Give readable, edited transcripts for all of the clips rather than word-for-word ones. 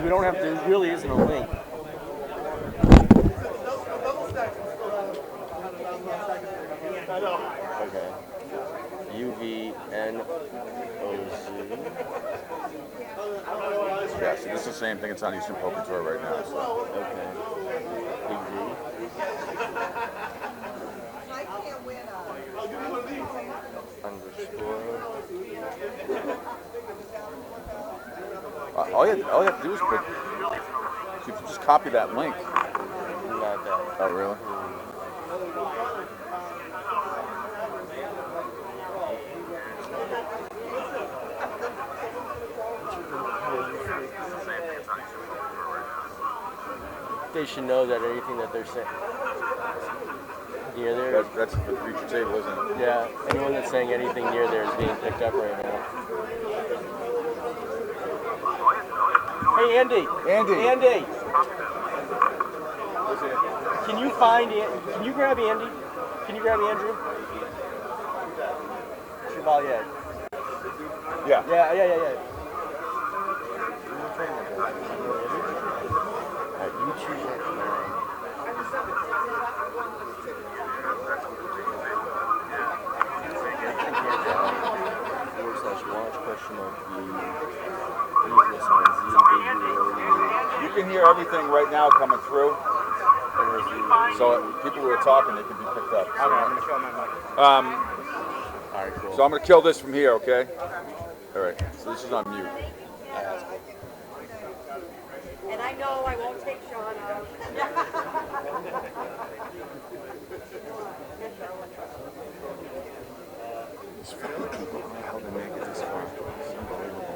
we don't have to. There really isn't a link. Okay. UVNOZ. Yeah, so this is the same thing. It's on Eastern Poker Tour right now. So. Okay. PG. Underscore. All you have to do is put. You can just copy that link. Not that. Oh, really? They should know that anything that they're saying near there. That's the future table, isn't it? Yeah, anyone that's saying anything near there is being picked up right now. Hey, Andy. Andy. Can you find? Can you grab Andy? Can you grab Andrew? Chevalier. Yeah. Yeah. You can hear everything right now coming through. So people who are talking, they can be picked up. So, I'm going to show my mic. All right, cool. So I'm going to kill this from here, okay? All right. So this is on mute. And I know I won't take Sean out. These fucking people, how they make it this far. It's unbelievable.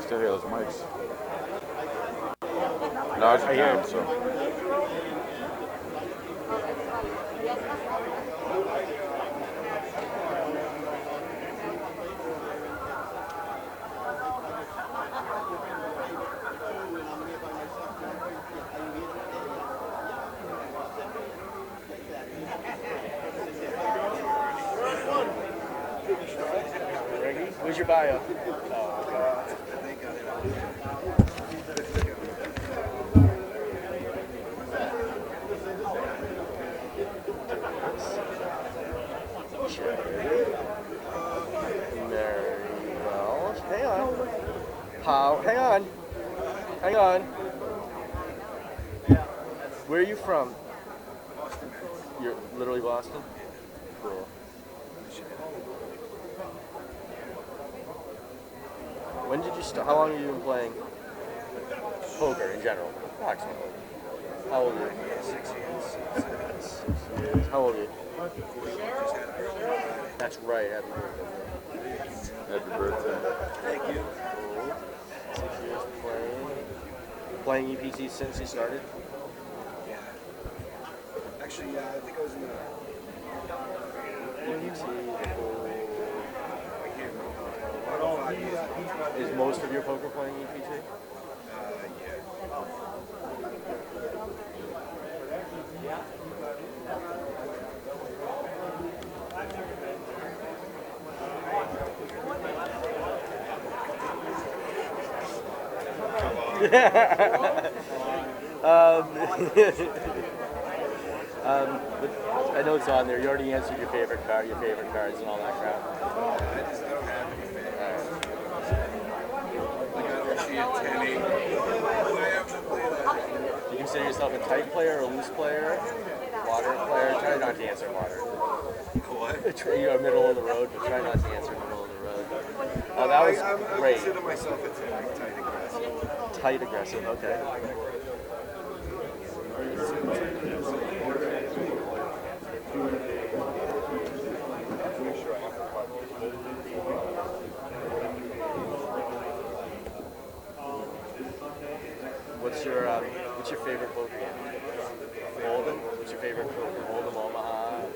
Still hear those mics. No, I hear them, so. Where's your bio? Hang on. Where are you from? Boston. You're literally Boston? Cool. When did you start? How long have you been playing poker in general? Approximately. How old are you? 6 years. 6 years. How old are you? That's right. Happy birthday. Happy birthday. Thank you. Cool. 6 years playing. Playing EPT since you started? Yeah. Actually, I think I was in the EPT. I can't remember. 5 years. Is most of your poker playing EPT? Yeah. Come on. But I know it's on there. You already answered your favorite cards and all that crap. I don't have any favorites. Like I don't see a 10-8. Do you consider yourself a tight player or a loose player? Moderate player? Try not to answer moderate. What? You're middle of the road, but try not to answer middle of the road. Oh, that was I great. consider myself a tight aggressive. Tight aggressive, okay. What's your favorite poker game? Hold'em? What's your favorite poker? Hold'em, Omaha?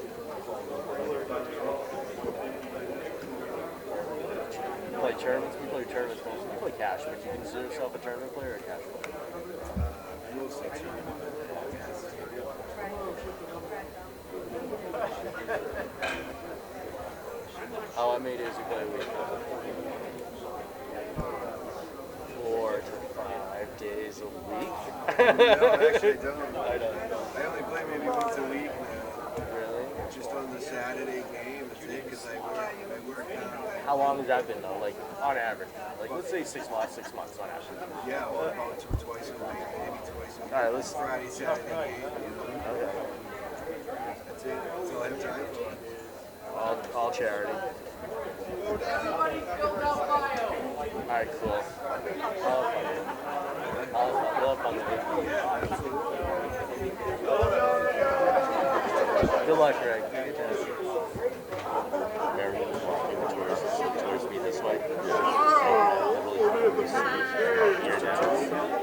You play tournaments? We play tournaments mostly. You play cash. Would you consider yourself a tournament player or a cash player? How many days you play a week? 4 to 5 days a week? No, actually, I don't. I don't. I only play maybe once a week now. Really? Just on the Saturday game, that's it, because I work now. How long has that been though? Like on average? Like let's say 6 months on average. Yeah, well, about twice a week, maybe twice a week. All right, let's. Friday, Saturday game, Okay. that's it. That's all I have time for. All charity. Alright, cool. I'll have fun with it. Good luck, Greg. Mary was walking towards me this way. Here now.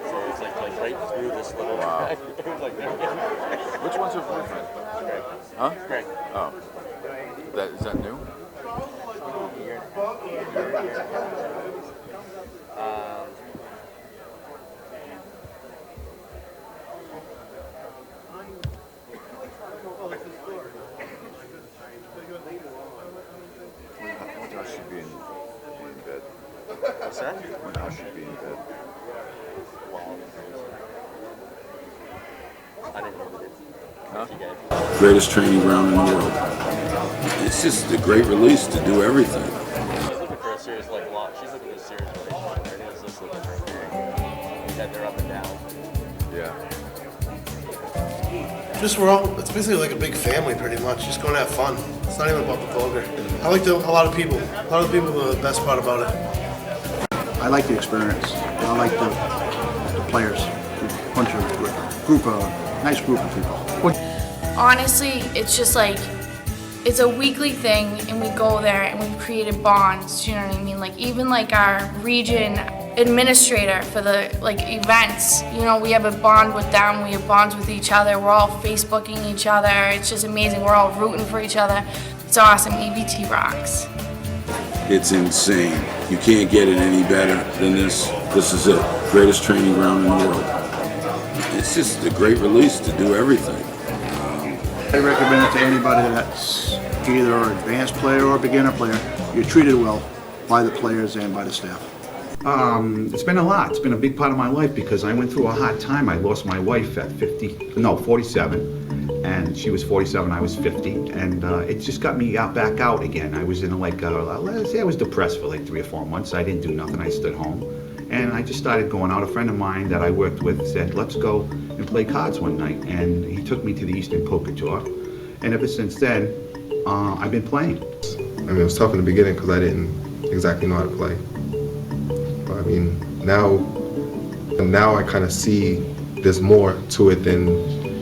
So it's like right through this little crack. It was like there. Which one's your boyfriend? Greg. Huh? Greg. Oh. Is that new? When I should be in bed. What's that? When I should be in bed. I didn't know it. Huh? Greatest training ground in the world. It's just a great release to do everything. She's looking for a serious, like, launch. She's looking for a serious relationship. Right? It's just looking for a thing. That they're up and down. Yeah. Just it's basically like a big family pretty much, just going to have fun. It's not even about the poker. I like a lot of people. A lot of people are the best part about it. I like the experience. I like the players. Bunch of nice group of people. Honestly, it's just like, it's a weekly thing and we go there and we've created bonds, you know what I mean? Like even like our region administrator for the like events, you know, we have a bond with them, we have bonds with each other, we're all Facebooking each other, it's just amazing, we're all rooting for each other. It's awesome, EPT rocks. It's insane. You can't get it any better than this. This is it. Greatest training ground in the world. It's just a great release to do everything. I recommend it to anybody that's either an advanced player or a beginner player. You're treated well by the players and by the staff. It's been a lot. It's been a big part of my life because I went through a hard time. I lost my wife at 47, and she was 47, I was 50, and it just got me back out again. I was in like, let's say I was depressed for like 3 or 4 months. I didn't do nothing. I stood home, and I just started going out. A friend of mine that I worked with said, let's go and play cards one night, and he took me to the Eastern Poker Tour, and ever since then, I've been playing. I mean, it was tough in the beginning because I didn't exactly know how to play. But I mean, now I kind of see there's more to it than,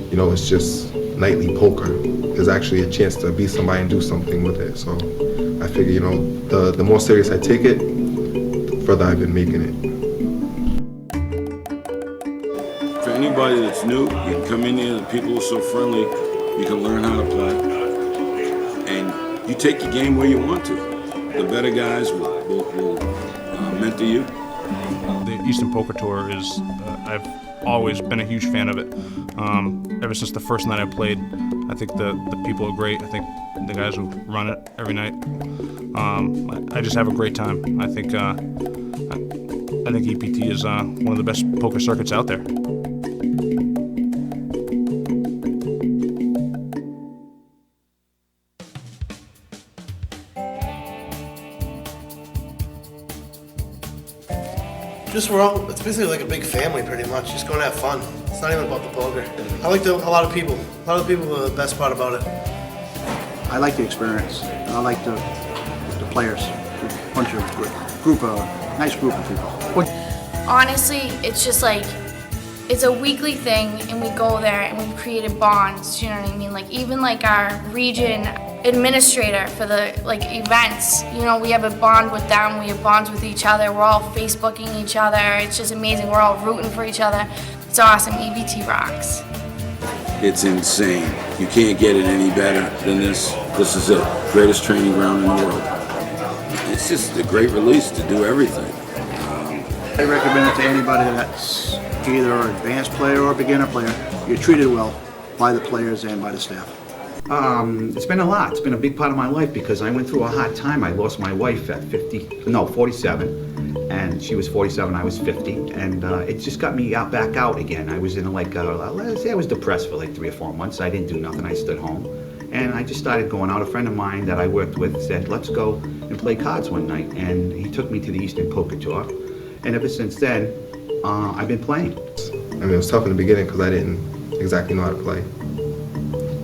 you know, it's just nightly poker. There's actually a chance to be somebody and do something with it. So I figure, you know, the more serious I take it, the further I've been making it. For anybody that's new, you can come in here, the people are so friendly, you can learn how to play. And you take your game where you want to. The better guys will mentor you. The Eastern Poker Tour is, I've always been a huge fan of it. Ever since the first night I played, I think the people are great. I think the guys who run it every night, I just have a great time. I think I think EPT is one of the best poker circuits out there. It's basically like a big family pretty much, just going to have fun. It's not even about the poker. I like a lot of people. A lot of people are the best part about it. I like the experience. I like the players, a bunch of nice group of people. Honestly, it's just like, it's a weekly thing and we go there and we've created bonds, you know what I mean? Like even like our region administrator for the events, you know, we have a bond with them, we have bonds with each other, we're all Facebooking each other, it's just amazing, we're all rooting for each other. It's awesome, EPT rocks. It's insane. You can't get it any better than this. This is it. Greatest training ground in the world. It's just a great release to do everything. I recommend it to anybody that's either an advanced player or a beginner player. You're treated well by the players and by the staff. It's been a lot. It's been a big part of my life because I went through a hard time. I lost my wife at 47, and she was 47, I was 50, and it just got me back out again. I was in I was depressed for like 3 or 4 months. I didn't do nothing. I stood home, and I just started going out. A friend of mine that I worked with said, let's go and play cards one night, and he took me to the Eastern Poker Tour, and ever since then, I've been playing. I mean, it was tough in the beginning because I didn't exactly know how to play.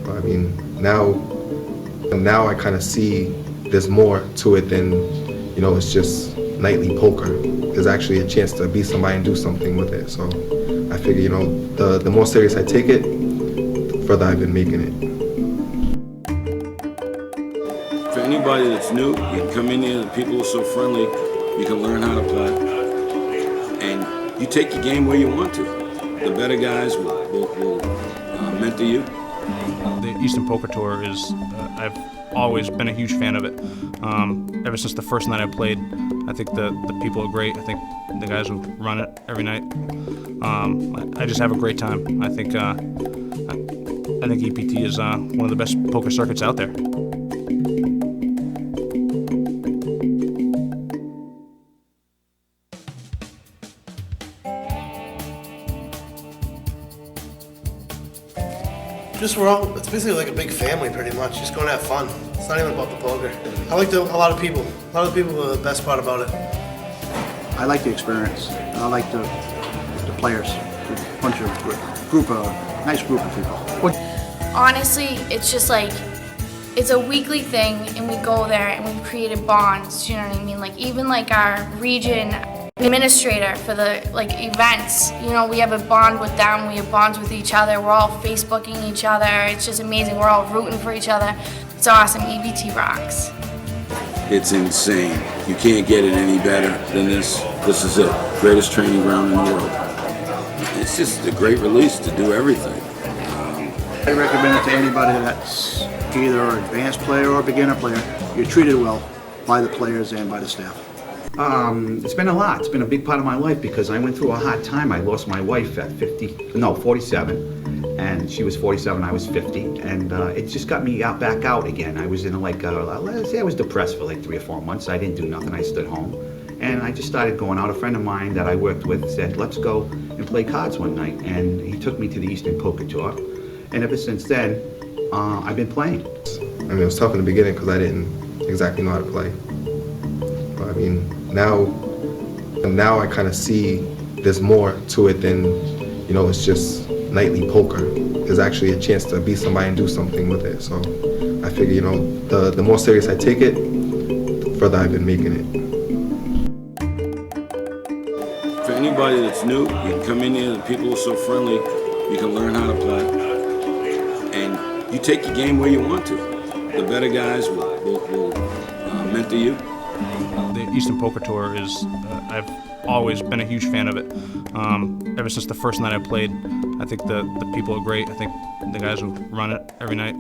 But I mean, now I kind of see there's more to it than, you know, it's just nightly poker. There's actually a chance to be somebody and do something with it. So I figure, you know, the more serious I take it, the further I've been making it. For anybody that's new, you can come in here, the people are so friendly, you can learn how to play. And you take your game where you want to. The better guys will mentor you. The Eastern Poker Tour is, I've always been a huge fan of it. Ever since the first night I played, I think the people are great. I think the guys who run it every night, I just have a great time. I think EPT is one of the best poker circuits out there. It's basically like a big family pretty much, just going to have fun. It's not even about the poker. I like a lot of people. A lot of people are the best part about it. I like the experience. I like the players, a bunch of nice group of people. Honestly, it's just like, it's a weekly thing and we go there and we've created bonds, you know what I mean? Like even like our region administrator for the events, you know, we have a bond with them, we have bonds with each other, we're all Facebooking each other, it's just amazing, we're all rooting for each other. It's awesome, EPT rocks. It's insane. You can't get it any better than this. This is it. Greatest training ground in the world. It's just a great release to do everything. I recommend it to anybody that's either an advanced player or a beginner player. You're treated well by the players and by the staff. It's been a lot. It's been a big part of my life because I went through a hard time. I lost my wife at 47, and she was 47, I was 50, and it just got me back out again. I was in I was depressed for like 3 or 4 months. I didn't do nothing. I stood home, and I just started going out. A friend of mine that I worked with said, let's go and play cards one night, and he took me to the Eastern Poker Tour, and ever since then, I've been playing. I mean, it was tough in the beginning because I didn't exactly know how to play. But I mean, now I kind of see there's more to it than, you know, it's just nightly poker. There's actually a chance to be somebody and do something with it. So I figure, you know, the more serious I take it, the further I've been making it. For anybody that's new, you can come in here, the people are so friendly, you can learn how to play. And you take your game where you want to. The better guys will mentor you. The Eastern Poker Tour is, I've always been a huge fan of it. Ever since the first night I played, I think the people are great. I think the guys who run it every night,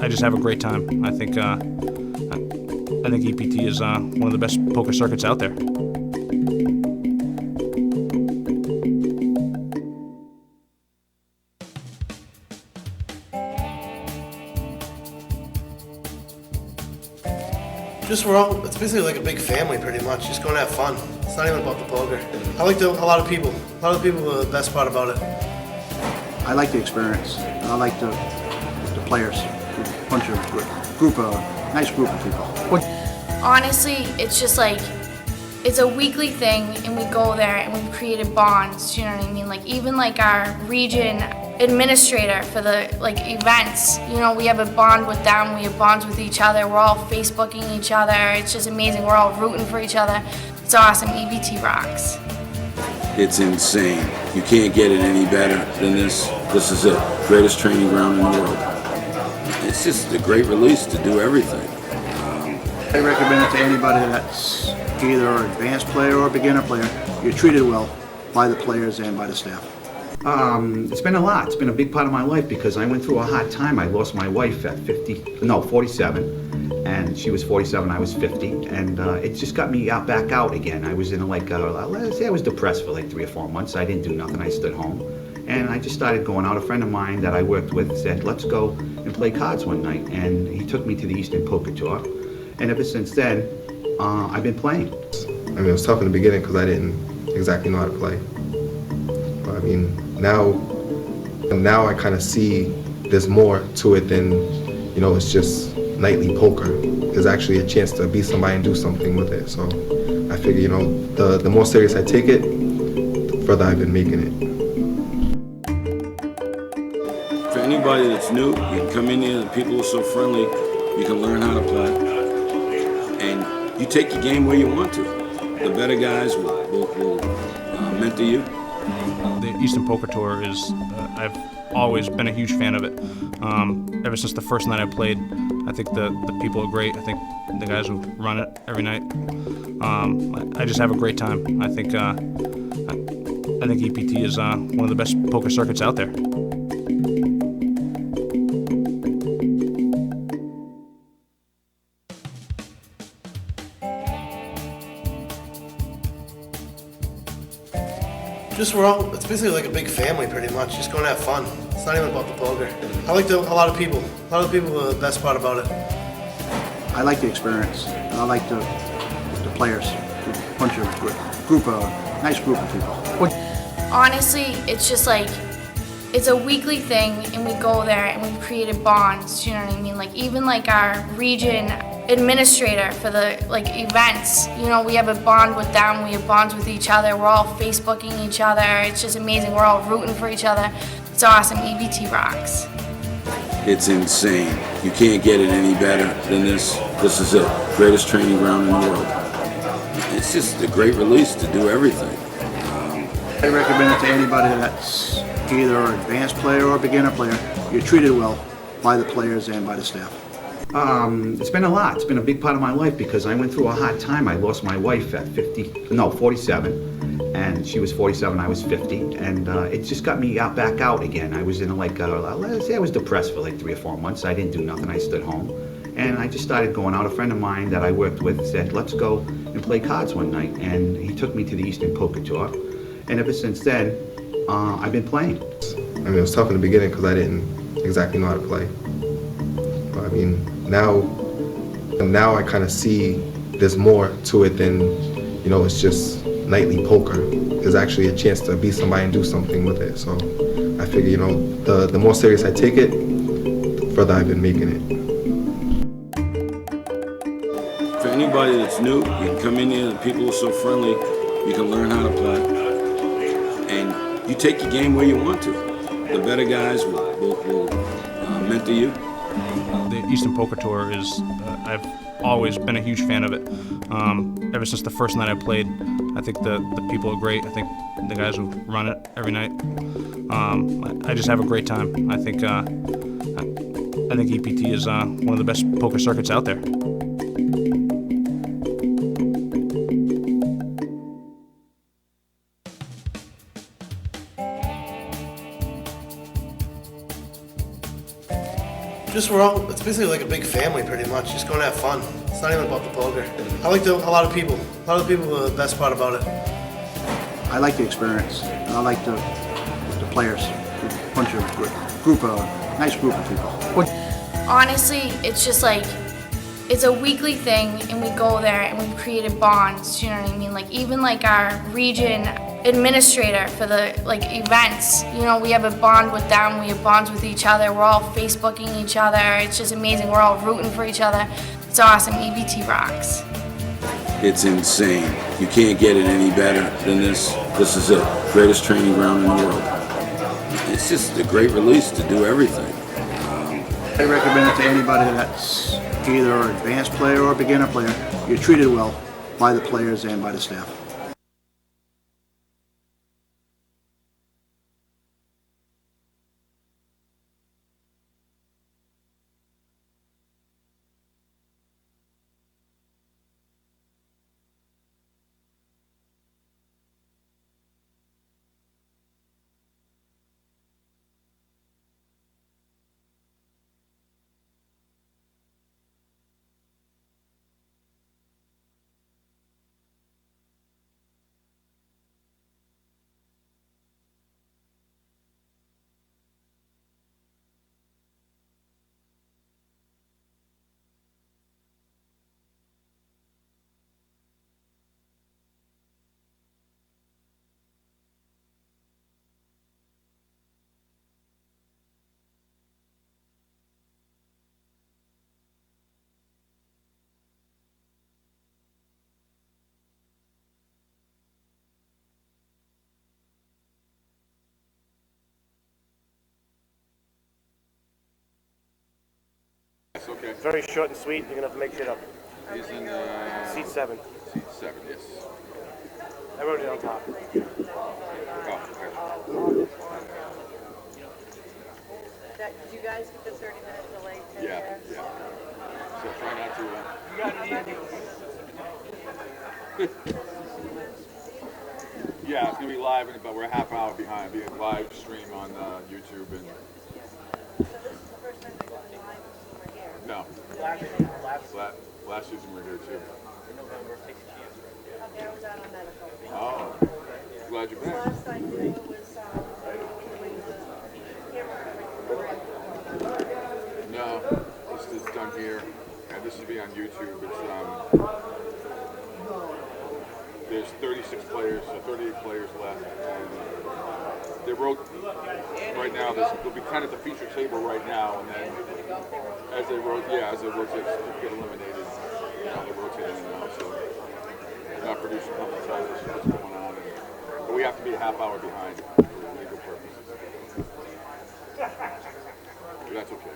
I just have a great time. I think EPT is one of the best poker circuits out there. It's basically like a big family pretty much, just going to have fun. It's It's not even about the poker. I like a lot of people. A lot of people are the best part about it. I like the experience. And I like the players. Nice group of people. Honestly, it's just like, it's a weekly thing, and we go there and we've created bonds, you know what I mean? Like even like our region administrator for the like events, you know, we have a bond with them, we have bonds with each other, we're all Facebooking each other, it's just amazing, we're all rooting for each other. It's awesome, EPT rocks. It's insane. You can't get it any better than this. This is it. Greatest training ground in the world. It's just a great release to do everything. I recommend it to anybody that's either an advanced player or a beginner player. You're treated well by the players and by the staff. It's been a lot. It's been a big part of my life because I went through a hard time. I lost my wife at 47, and she was 47, I was 50, and it just got me back out again. I was in let's say I was depressed for like 3 or 4 months. I didn't do nothing. I stood home, and I just started going out. A friend of mine that I worked with said, let's go and play cards one night, and he took me to the Eastern Poker Tour, and ever since then, I've been playing. I mean, it was tough in the beginning because I didn't exactly know how to play. But I mean, now I kind of see there's more to it than, you know, it's just nightly poker. There's actually a chance to beat somebody and do something with it. So I figure, you know, the more serious I take it, the further I've been making it. For anybody that's new, you can come in here, the people are so friendly, you can learn how to play. And you take your game where you want to. The better guys will mentor you. The Eastern Poker Tour is, I've always been a huge fan of it. Ever since the first night I played, I think the people are great. I think the guys who run it every night, I just have a great time. I think EPT is one of the best poker circuits out there. It's basically like a big family pretty much, just going to have fun. It's not even about the poker. I like a lot of people. A lot of people are the best part about it. I like the experience. And I like the players. Nice group of people. Honestly, it's just like, it's a weekly thing, and we go there and we've created bonds, you know what I mean? Like even like our region administrator for the like events, you know, we have a bond with them, we have bonds with each other, we're all Facebooking each other, it's just amazing, we're all rooting for each other. It's awesome, EPT rocks. It's insane. You can't get it any better than this. This is it. Greatest training ground in the world. It's just a great release to do everything. I recommend it to anybody that's either an advanced player or a beginner player. You're treated well by the players and by the staff. It's been a lot. It's been a big part of my life because I went through a hard time. I lost my wife at 47, and she was 47, I was 50, and it just got me back out again. I was in let's say I was depressed for like 3 or 4 months. I didn't do nothing. I stood home, and I just started going out. A friend of mine that I worked with said, let's go and play cards one night, and he took me to the Eastern Poker Tour, and ever since then, I've been playing. I mean, it was tough in the beginning because I didn't exactly know how to play. But I mean, now I kind of see there's more to it than, you know, it's just nightly poker. There's actually a chance to beat somebody and do something with it. So I figure, you know, the more serious I take it, the further I've been making it. For anybody that's new, you can come in here, the people are so friendly, you can learn how to play. And you take your game where you want to. The better guys will mentor you. The Eastern Poker Tour is, I've always been a huge fan of it. Ever since the first night I played, I think the people are great. I think the guys who run it every night, I just have a great time. I think EPT is one of the best poker circuits out there. It's basically like a big family pretty much, just going to have fun. It's not even about the poker. I like a lot of people. A lot of people are the best part about it. I like the experience. And I like the players. Nice group of people. Honestly, it's just like, it's a weekly thing, and we go there and we've created bonds. You know what I mean? Like even like our region administrator for the like events. You know, we have a bond with them. We have bonds with each other. We're all Facebooking each other. It's just amazing. We're all rooting for each other. It's awesome. EPT rocks. It's insane. You can't get it any better than this. This is it. Greatest training ground in the world. It's just a great release to do everything. I recommend it to anybody that's either an advanced player or a beginner player. You're treated well by the players and by the staff. Okay. It's very short and sweet. You're gonna have to make shit up. He's in Seat 7. seat 7, yes. I wrote it on top. Oh, okay. Did you guys get the 30-minute delay? Yeah. So try not to. Yeah, it's gonna be live, but we're a half hour behind. It'll be a live stream on YouTube and. No. Last season we were here too. Okay, I was out on medical. Oh, glad you're back. Last I knew was No, this is done here, and this will be on YouTube. It's there's 36 players, so 38 players left. And they wrote right now. There'll be kind of the feature table right now, and then as they rotate, people get eliminated. You know, they're rotating now, so they're not producing commentators. So what's going on? But we have to be a half hour behind for legal purposes. But that's okay.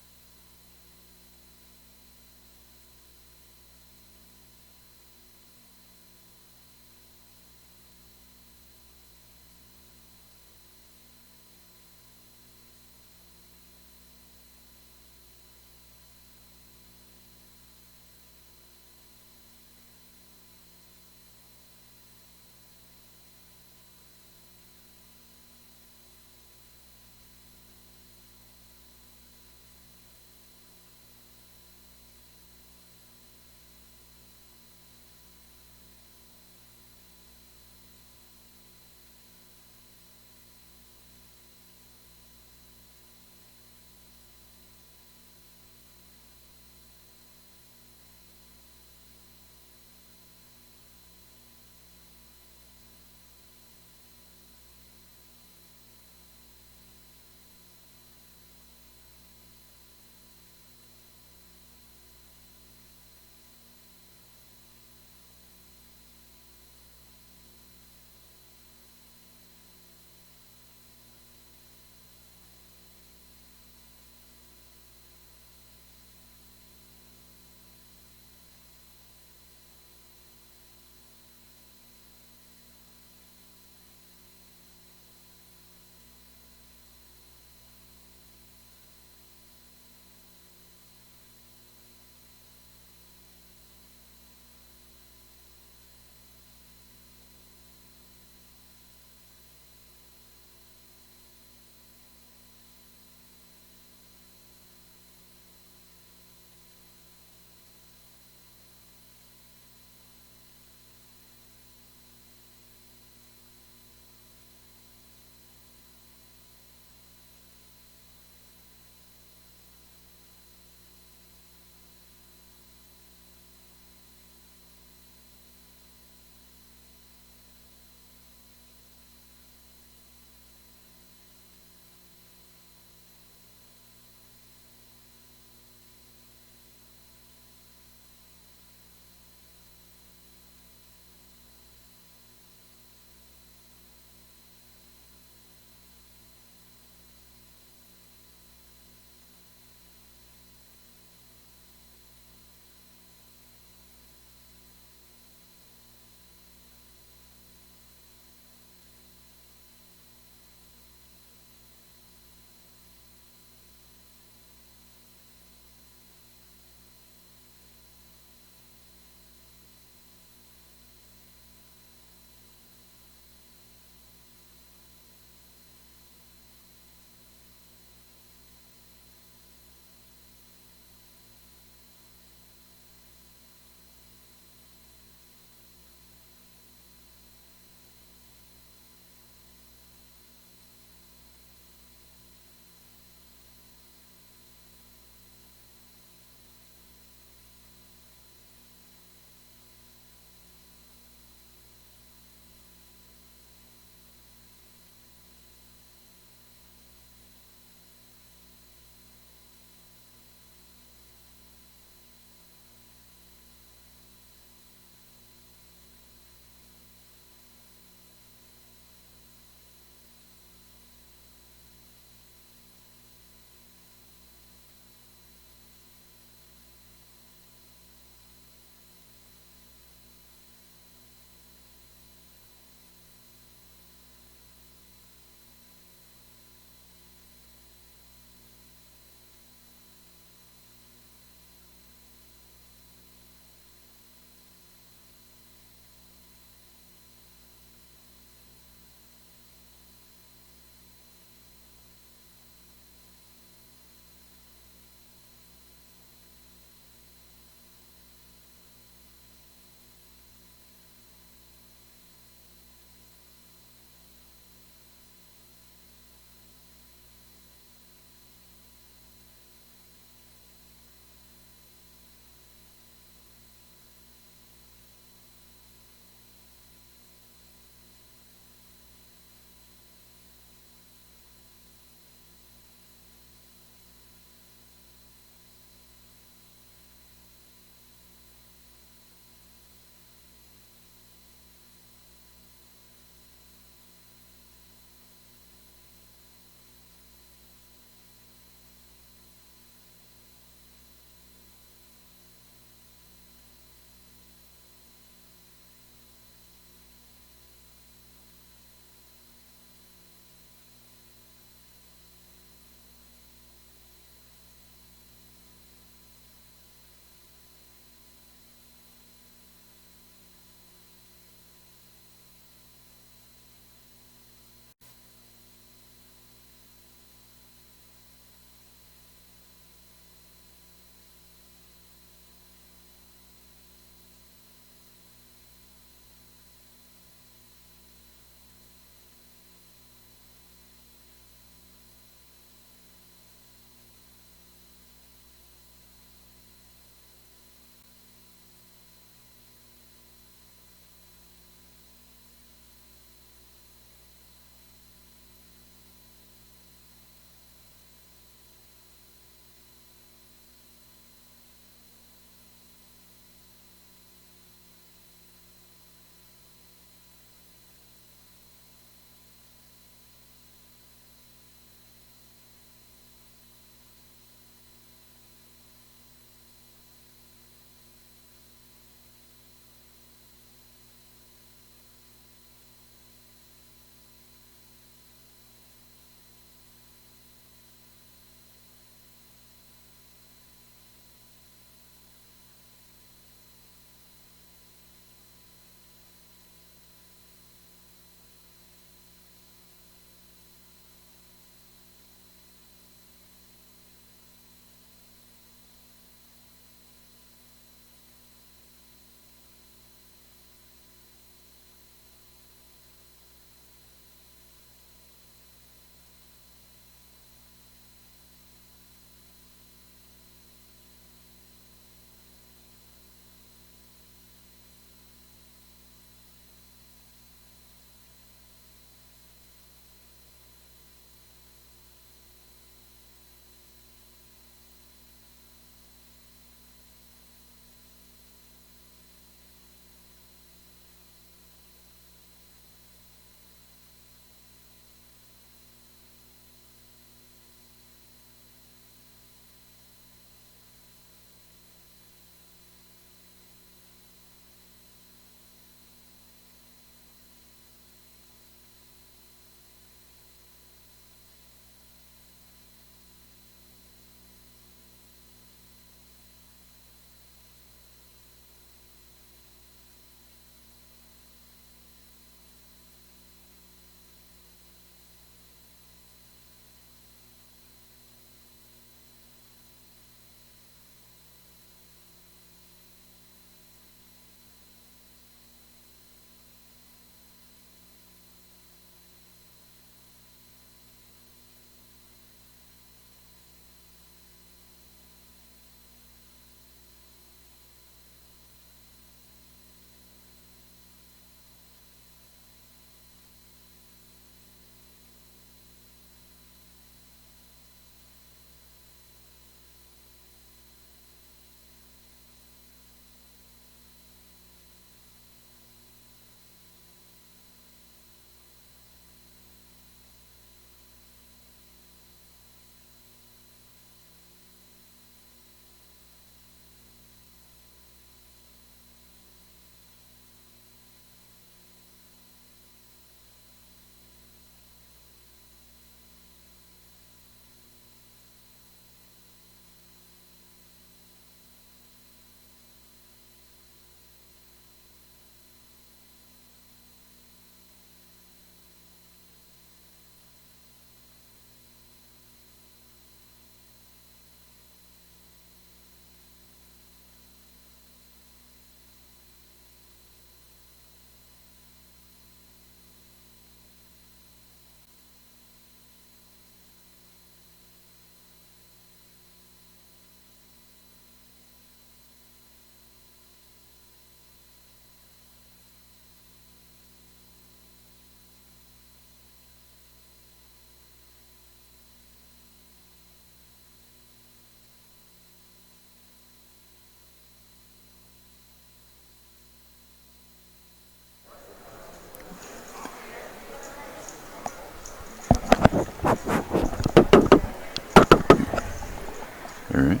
All right.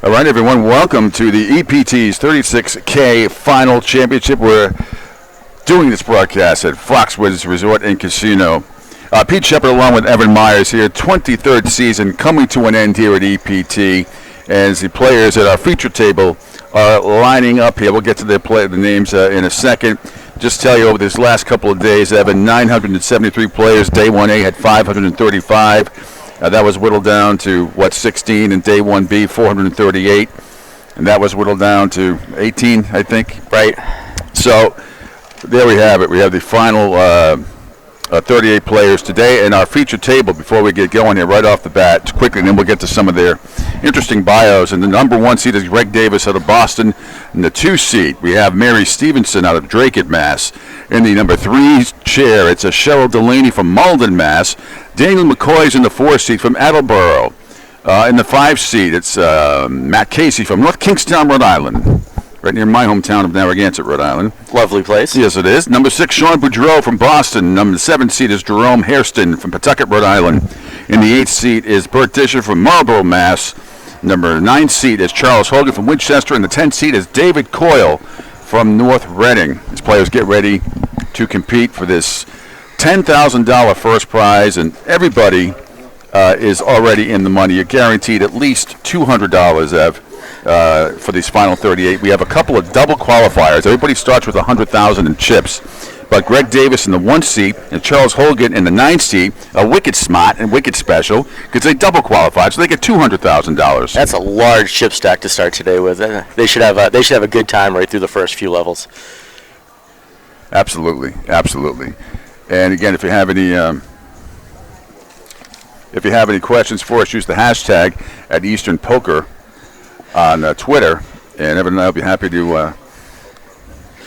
All right, everyone, welcome to the EPT's 36K Final Championship. We're doing this broadcast at Foxwoods Resort and Casino. Pete Shepard along with Evan Myers here, 23rd season coming to an end here at EPT as the players at our feature table are lining up here. We'll get to the names in a second. Just tell you over this last couple of days, Evan, 973 players. Day 1A had 535. That was whittled down to, 16, and Day 1B, 438. And that was whittled down to 18, I think. Right. So there we have it. We have the final 38 players today in our feature table. Before we get going here, right off the bat, quickly, and then we'll get to some of their interesting bios. And the number 1 seed is Greg Davis out of Boston. In the 2 seat, we have Mary Stevenson out of Drake at Mass. In the number 3 chair, it's a Cheryl Delaney from Malden, Mass. Daniel McCoy's in the 4 seat from Attleboro. In the 5 seat, it's Matt Casey from North Kingstown, Rhode Island. Right near my hometown of Narragansett, Rhode Island. Lovely place. Yes, it is. Number 6, Sean Boudreau from Boston. Number 7 seat is Jerome Hairston from Pawtucket, Rhode Island. In the 8th seat is Bert Disher from Marlborough, Mass. Number 9 seat is Charles Hogan from Winchester. And the 10th seat is David Coyle from North Reading. These players get ready to compete for this $10,000 first prize, and everybody is already in the money. You're guaranteed at least $200, Ev, for these final 38. We have a couple of double qualifiers. Everybody starts with $100,000 in chips, but Greg Davis in the 1 seat and Charles Hogan in the 9 seat are wicked smart and wicked special because they double qualified, so they get $200,000. That's a large chip stack to start today with. They should have a good time right through the first few levels. Absolutely, absolutely. And again, if you have any questions for us, use the hashtag at Eastern Poker on Twitter, and Evan and I will be happy to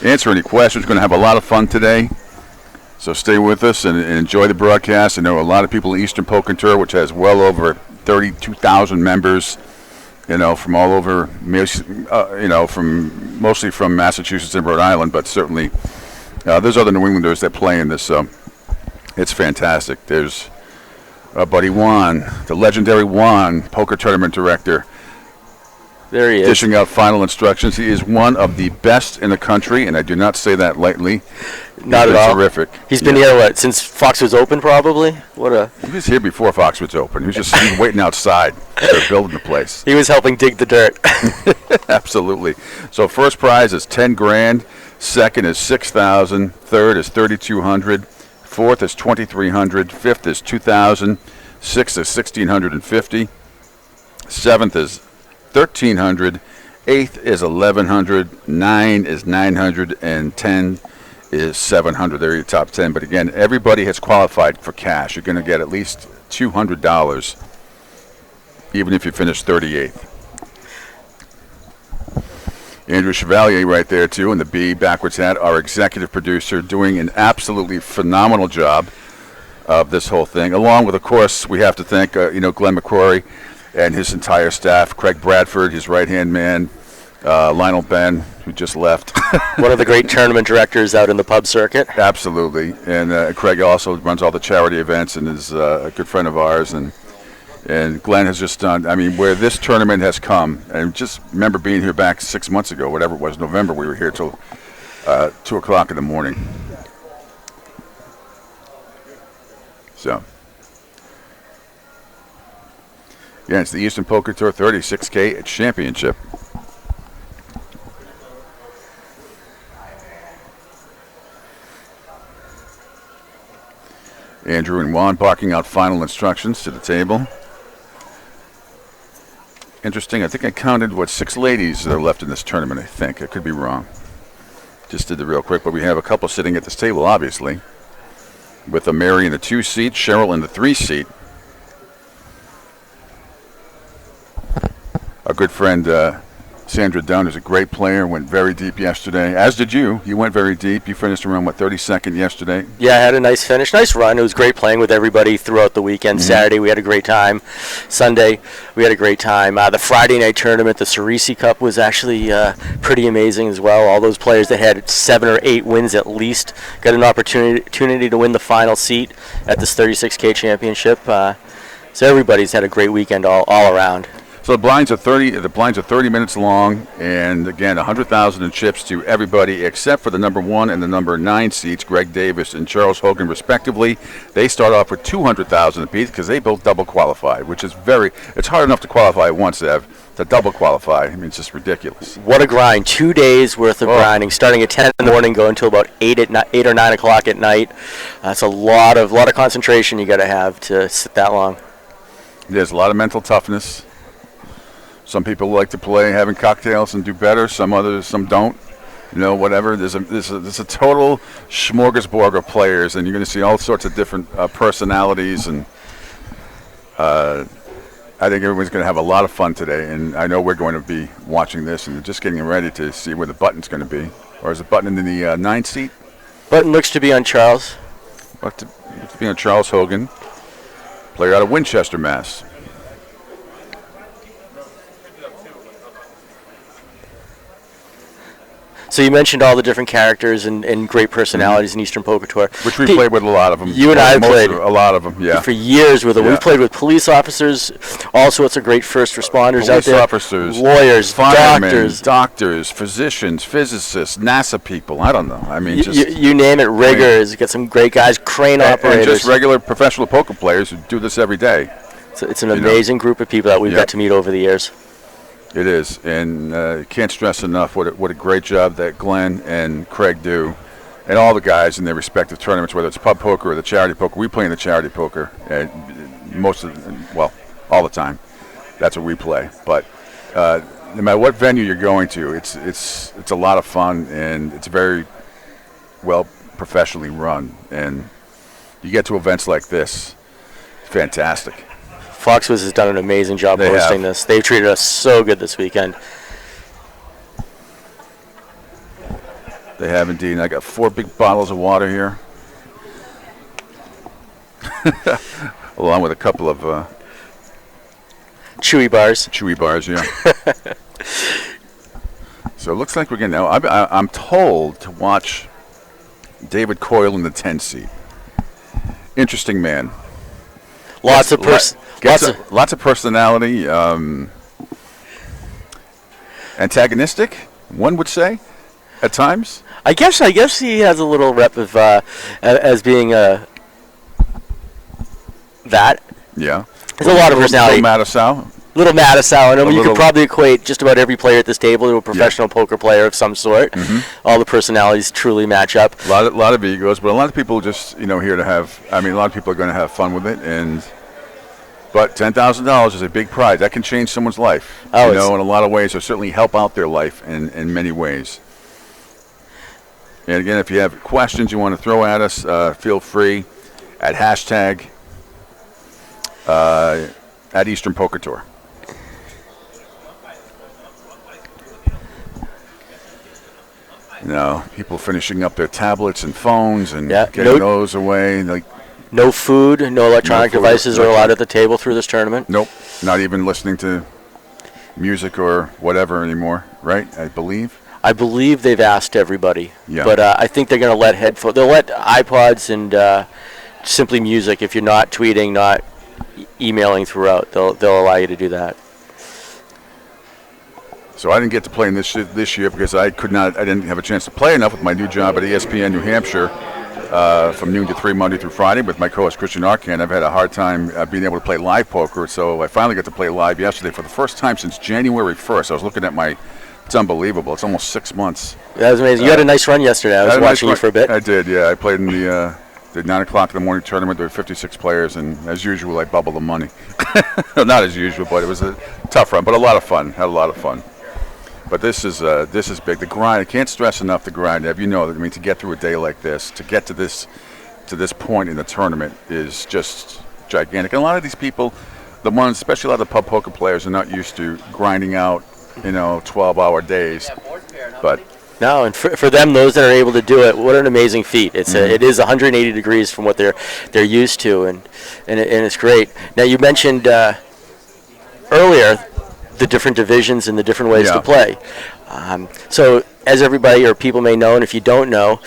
answer any questions. We're going to have a lot of fun today, so stay with us and enjoy the broadcast. I know a lot of people in Eastern Poker Tour, which has well over 32,000 members, from all over, from mostly from Massachusetts and Rhode Island, but certainly there's other New Englanders that play in this, so it's fantastic. There's our buddy Juan, the legendary Juan, poker tournament director. There he is. Dishing out final instructions. He is one of the best in the country, and I do not say that lightly. Not at all. Terrific. He's been here, since Foxwoods opened, probably? He was here before Foxwoods opened. He was just waiting outside. They're building the place. He was helping dig the dirt. Absolutely. So first prize is $10,000. Second is $6,000. Third is $3,200. Fourth is $2,300. Fifth is $2,000. Sixth is $1,650. Seventh is $1,300. Eighth is $1,100. 9 is $900, and 10 is $700. They're your top 10. But again, everybody has qualified for cash. You're going to get at least $200, even if you finish 38th. Andrew Chevalier right there, too, in the B backwards hat, our executive producer, doing an absolutely phenomenal job of this whole thing. Along with, of course, we have to thank, Glenn McCrory and his entire staff, Craig Bradford, his right-hand man, Lionel Ben, who just left. One of the great tournament directors out in the pub circuit. Absolutely. And Craig also runs all the charity events and is a good friend of ours. And Glenn has just done, where this tournament has come, and just remember being here back 6 months ago, whatever it was, November, we were here till 2 o'clock in the morning. So, yeah, it's the Eastern Poker Tour 36K Championship. Andrew and Juan barking out final instructions to the table. Interesting. I think I counted, 6 ladies that are left in this tournament, I think. I could be wrong. Just did it real quick, but we have a couple sitting at this table, obviously, with a Mary in the 2 seat, Cheryl in the 3 seat. Our good friend Sandra Dunn, who's a great player, went very deep yesterday, as did you. You went very deep. You finished around, 32nd yesterday? Yeah, I had a nice finish, nice run. It was great playing with everybody throughout the weekend. Saturday, we had a great time. Sunday, we had a great time. The Friday night tournament, the Cerisi Cup, was actually pretty amazing as well. All those players that had 7 or 8 wins at least got an opportunity to win the final seat at this 36K championship. So everybody's had a great weekend all around. So the blinds are 30 minutes long, and again, 100,000 in chips to everybody except for the number 1 and the number 9 seeds, Greg Davis and Charles Hogan, respectively. They start off with 200,000 apiece because they both double qualified, which is it's hard enough to qualify once, Ev. To double qualify, I mean, it's just ridiculous. What a grind! 2 days worth of grinding, starting at 10 in the morning, going until about 8 or 9 o'clock at night. It's a lot of concentration you got to have to sit that long. There's a lot of mental toughness. Some people like to play having cocktails and do better. Some don't. Whatever. There's a total smorgasbord of players, and you're going to see all sorts of different personalities. And I think everyone's going to have a lot of fun today. And I know we're going to be watching this and just getting ready to see where the button's going to be. Or is the button in the 9th seat? Button looks to be on Charles. Looks to be on Charles Hogan, player out of Winchester, Mass. So you mentioned all the different characters and great personalities in Eastern Poker Tour. Which we played with a lot of them. You and I played a lot of them, yeah. For years with them. Yeah. We played with police officers, all sorts of great first responders out Police there. officers, lawyers, firemen, doctors, physicians, physicists, NASA people. I don't know. I mean, you name it. Riggers. Got some great guys. Crane operators. And just regular professional poker players who do this every day. So it's an amazing group of people that we've got to meet over the years. It is, and can't stress enough what a great job that Glenn and Craig do, and all the guys in their respective tournaments, whether it's pub poker or the charity poker. We play in the charity poker all the time. That's what we play. But no matter what venue you're going to, it's a lot of fun, and it's very well professionally run. And you get to events like this, it's fantastic. Foxwoods has done an amazing job hosting this. They've treated us so good this weekend. They have indeed. And I got 4 big bottles of water here, along with a couple of chewy bars. Chewy bars, yeah. So it looks like we're getting now. I'm told to watch David Coyle in the 10 seat. Interesting man. Lots of personality. Antagonistic, one would say, at times. I guess he has a little rep of as being that. Yeah. There's a lot of personality. Little Mattisau in him. You could probably equate just about every player at this table to a professional poker player of some sort. All the personalities truly match up. A lot of egos, but a lot of people just here to have. I mean, a lot of people are going to have fun with it, but $10,000 is a big prize. That can change someone's life. In a lot of ways, or certainly help out their life in many ways. And again, if you have questions you want to throw at us, feel free at hashtag at Eastern Poker Tour. People finishing up their tablets and phones and getting those away. No food, no electronic devices are allowed at the table through this tournament. Nope, not even listening to music or whatever anymore, right? I believe they've asked everybody. Yeah. But I think they're going to let headphones. They'll let iPods and simply music. If you're not tweeting, not emailing throughout, they'll allow you to do that. So I didn't get to play in this year because I didn't have a chance to play enough with my new job at ESPN New Hampshire from noon to 3 Monday through Friday with my co-host Christian Arcan. I've had a hard time being able to play live poker, so I finally got to play live yesterday for the first time since January 1st. I was looking at it's unbelievable. It's almost 6 months. That was amazing. You had a nice run yesterday. I was watching you for a bit. I did, yeah. I played in the 9 o'clock in the morning tournament. There were 56 players, and as usual, I bubbled the money. Not as usual, but it was a tough run, but a lot of fun. Had a lot of fun. But this is big. The grind. I can't stress enough the grind. To get through a day like this, to get to this point in the tournament is just gigantic. And a lot of these people, the ones, especially a lot of the pub poker players, are not used to grinding out 12-hour days. But no, and for them, those that are able to do it, what an amazing feat! It is 180 degrees from what they're used to, and it's great. Now you mentioned earlier the different divisions and the different ways to play. So as everybody or people may know, and if you don't know,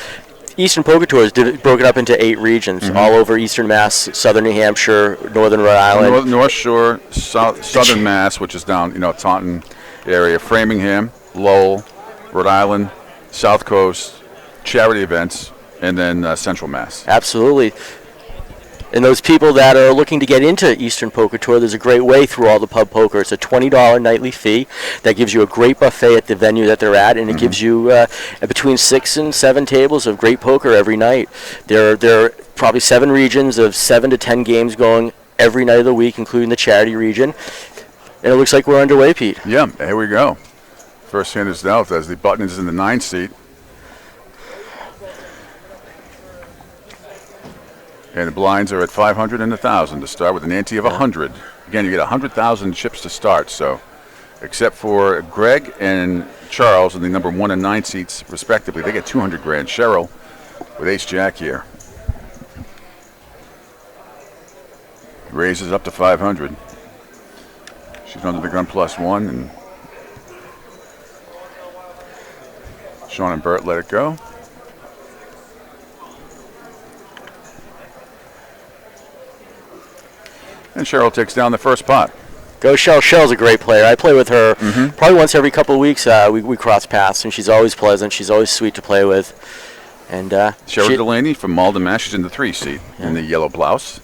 Eastern Poker Tour is broken up into 8 regions, all over Eastern Mass, Southern New Hampshire, Northern Rhode Island. North Shore, Southern Mass, which is down, Taunton area, Framingham, Lowell, Rhode Island, South Coast, charity events, and then Central Mass. Absolutely. And those people that are looking to get into Eastern Poker Tour, there's a great way through all the pub poker. It's a $20 nightly fee that gives you a great buffet at the venue that they're at, and it gives you between 6 and 7 tables of great poker every night. There are probably 7 regions of 7 to 10 games going every night of the week, including the charity region. And it looks like we're underway, Pete. Yeah, here we go. First hand is dealt as the button is in the 9 seat. And the blinds are at 500 and 1,000 to start with an ante of 100. Again, you get 100,000 chips to start. So, except for Greg and Charles in the number 1 and 9 seats, respectively, they get 200 grand. Cheryl with Ace Jack here raises up to 500. She's under the gun +1, and Sean and Bert let it go. And Cheryl takes down the first pot. Go Cheryl. Cheryl's a great player. I play with her probably once every couple of weeks. We cross paths, and she's always pleasant. She's always sweet to play with. And Cheryl Delaney from Malden, Mass. She's in the 3 seat in the yellow blouse.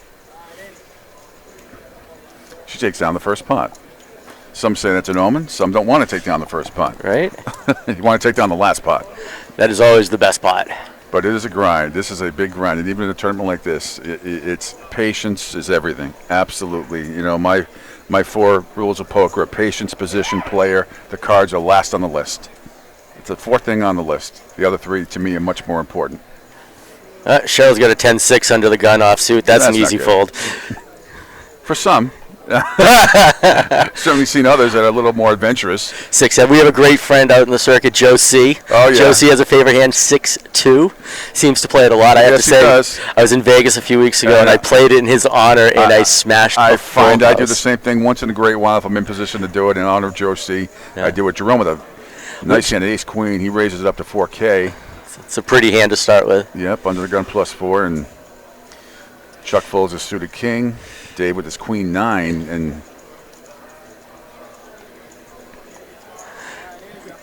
She takes down the first pot. Some say that's an omen. Some don't want to take down the first pot. Right? You want to take down the last pot. That is always the best pot. But it is a grind. This is a big grind. And even in a tournament like this, it's patience is everything. Absolutely. My 4 rules of poker are patience, position, player. The cards are last on the list. It's the 4th thing on the list. The other 3, to me, are much more important. Cheryl's got a 10-6 under the gun offsuit. That's an easy fold. For some. Certainly seen others that are a little more adventurous. 6-7. We have a great friend out in the circuit, Joe C. Oh, yeah. Joe C has a favorite hand, 6-2. Seems to play it a lot. I have to say, he does. I was in Vegas a few weeks ago, and I played it in his honor, and I smashed I the find full I do house. the same thing once in a great while if I'm in position to do it in honor of Joe C. I do it. Jerome with a nice hand, Ace Queen. He raises it up to 4K. It's a pretty hand to start with. Yep, under the gun +4, and Chuck folds his suited king. Dave with his Queen 9, and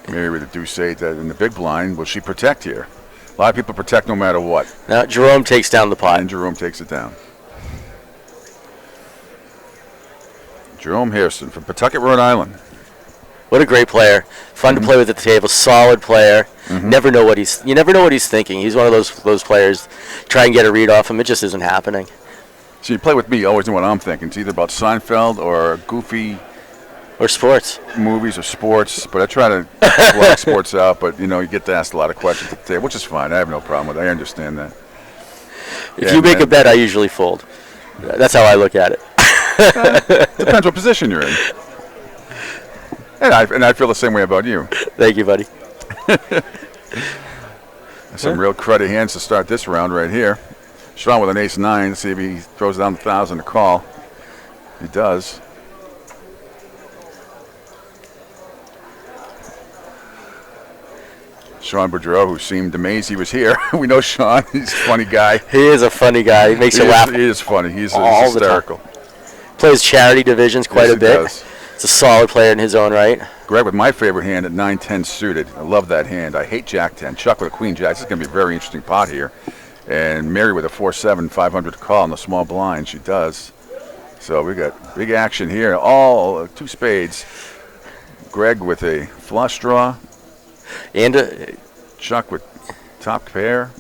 Mary with a deuce 8 in the big blind. Will she protect here? A lot of people protect no matter what. Now Jerome takes down the pot. And Jerome takes it down. Jerome Harrison from Pawtucket, Rhode Island. What a great player. Fun to play with at the table. Solid player. You never know what he's thinking. He's one of those players. Try and get a read off him. It just isn't happening. So you play with me, you always know what I'm thinking. It's either about Seinfeld or goofy or sports movies or sports, but I try to block sports out. But you get to ask a lot of questions at the table, which is fine. I have no problem with it. I understand that. If you make a bet, I usually fold. That's how I look at it. Depends what position you're in. And I feel the same way about you. Thank you, buddy. Some real cruddy hands to start this round right here. Sean with an ace 9. See if he throws down the 1,000 to call. He does. Sean Boudreau, who seemed amazed he was here. We know Sean. He's a funny guy. He is a funny guy. He makes you laugh. He is funny. He's all hysterical. The time. Plays charity divisions quite a bit. Does. It's a solid player in his own right. Greg with my favorite hand at 9-10 suited. I love that hand. I hate Jack 10. Chuck with a Queen Jack. This is going to be a very interesting pot here. And Mary with a 4-7, 500 to call on the small blind. She does. So we got big action here. All 2 spades. Greg with a flush draw. And Chuck with top pair.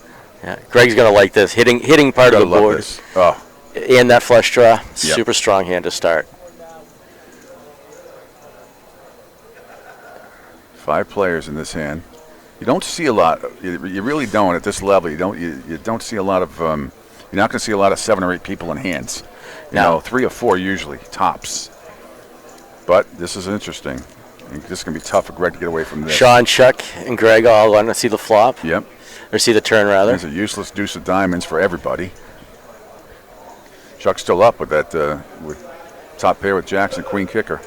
Yeah, Greg's going to like this. Hitting part of the board. This. Oh. And that flush draw. Yep. Super strong hand to start. 5 players in this hand. You don't see a lot. You really don't at this level. You don't see a lot of. You're not going to see a lot of 7 or 8 people in hands. You know, 3 or 4 usually tops. But this is interesting. It's just going to be tough for Greg to get away from this. Sean, Chuck, and Greg all want to see the flop. Yep. Or see the turn, rather. There's a useless deuce of diamonds for everybody. Chuck's still up with that with top pair with Jackson, queen kicker.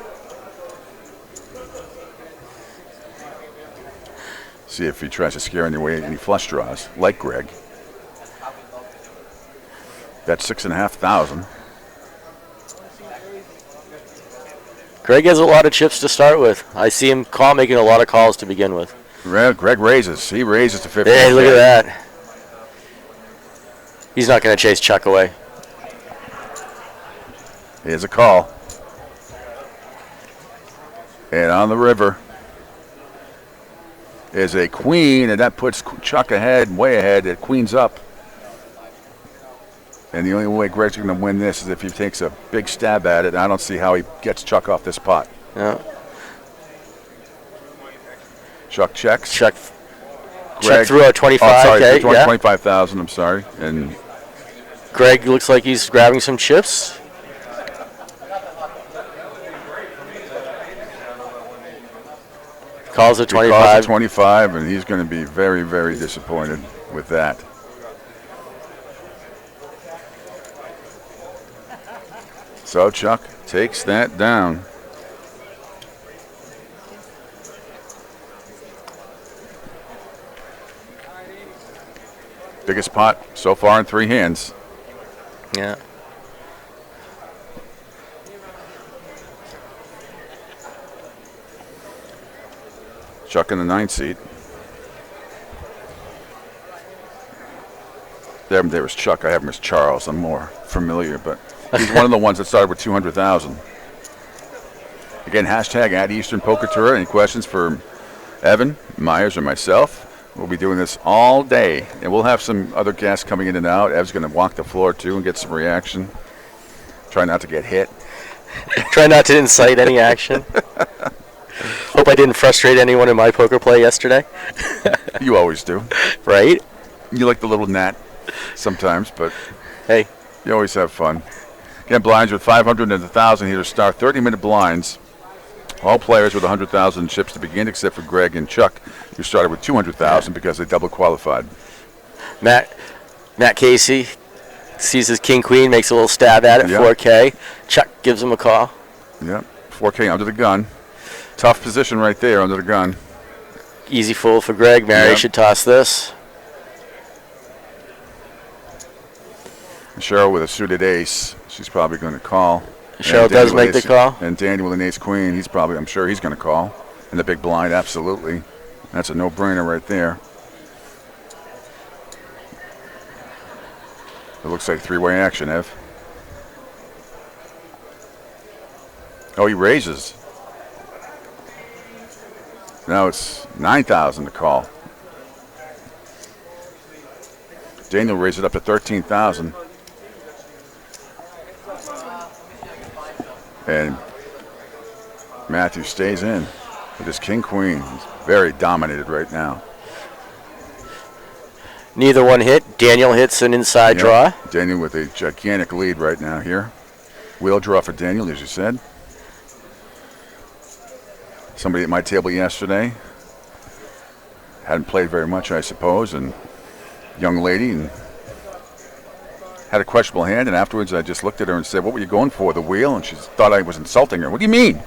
See if he tries to scare any flush draws, like Greg. That's 6,500. Greg has a lot of chips to start with. I see him making a lot of calls to begin with. Greg raises. He raises to 50. Hey, look at that. He's not going to chase Chuck away. Here's a call. And on the river is a queen, and that puts Chuck ahead, way ahead. It queen's up. And the only way Greg's going to win this is if he takes a big stab at it. I don't see how he gets Chuck off this pot. Yeah. Chuck checks. Chuck Greg threw out 25. Oh, sorry, Okay, yeah. 25,000. I'm sorry. And Greg looks like he's grabbing some chips. Calls it 25. Calls it 25, and he's going to be very, very disappointed with that. So Chuck takes that down. Biggest pot so far in 3 hands. Yeah. Chuck in the 9th seat. There was Chuck. I have him as Charles. I'm more familiar, but he's one of the ones that started with 200,000. Again, hashtag at Eastern Poker Tour. Any questions for Evan, Myers, or myself? We'll be doing this all day, and we'll have some other guests coming in and out. Ev's going to walk the floor, too, and get some reaction. Try not to get hit. Try not to incite any action. Hope I didn't frustrate anyone in my poker play yesterday. You always do. Right? You like the little gnat sometimes, but hey, you always have fun. Again, blinds with 500 and 1,000 here to start. 30-minute blinds. All players with 100,000 chips to begin, except for Greg and Chuck, who started with 200,000 because they double qualified. Matt Casey sees his king-queen, makes a little stab at it, Yep. 4K. Chuck gives him a call. Yep, 4K under the gun. Tough position right there under the gun. Easy fold for Greg. Mary Yep. should toss this. Cheryl with a suited ace. She's probably going to call. Cheryl And does Danny make with the call. And Danny with an ace queen. I'm sure he's going to call. And the big blind, absolutely. That's a no-brainer right there. It looks like 3-way action, Ev. Oh, he raises. Now it's 9,000 to call. Daniel raised it up to 13,000. And Matthew stays in with his king-queen. He's very dominated right now. Neither one hit. Daniel hits an inside draw. Daniel with a gigantic lead right now here. Wheel draw for Daniel, as you said. Somebody at my table yesterday. Hadn't played very much, I suppose, and young lady, and had a questionable hand, and afterwards I just looked at her and said, "What were you going for, the wheel?" And she thought I was insulting her. "What do you mean?"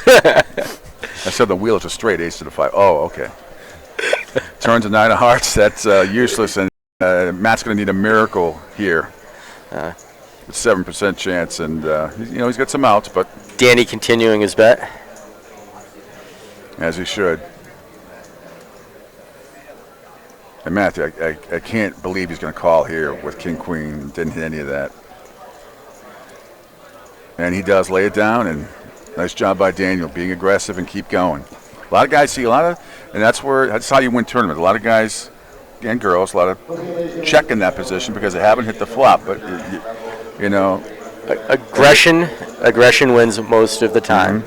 I said, "The wheel is a straight ace to the 5. Oh, okay. Turns a 9 of hearts. That's useless, and Matt's going to need a miracle here. It's 7% chance, and he's got some outs, but Danny continuing his bet. As he should. And Matthew, I can't believe he's going to call here with king-queen. Didn't hit any of that. And he does lay it down, and nice job by Daniel, being aggressive and keep going. A lot of guys see and that's how you win tournaments. A lot of guys and girls, a lot of check in that position because they haven't hit the flop. But, Aggression wins most of the time.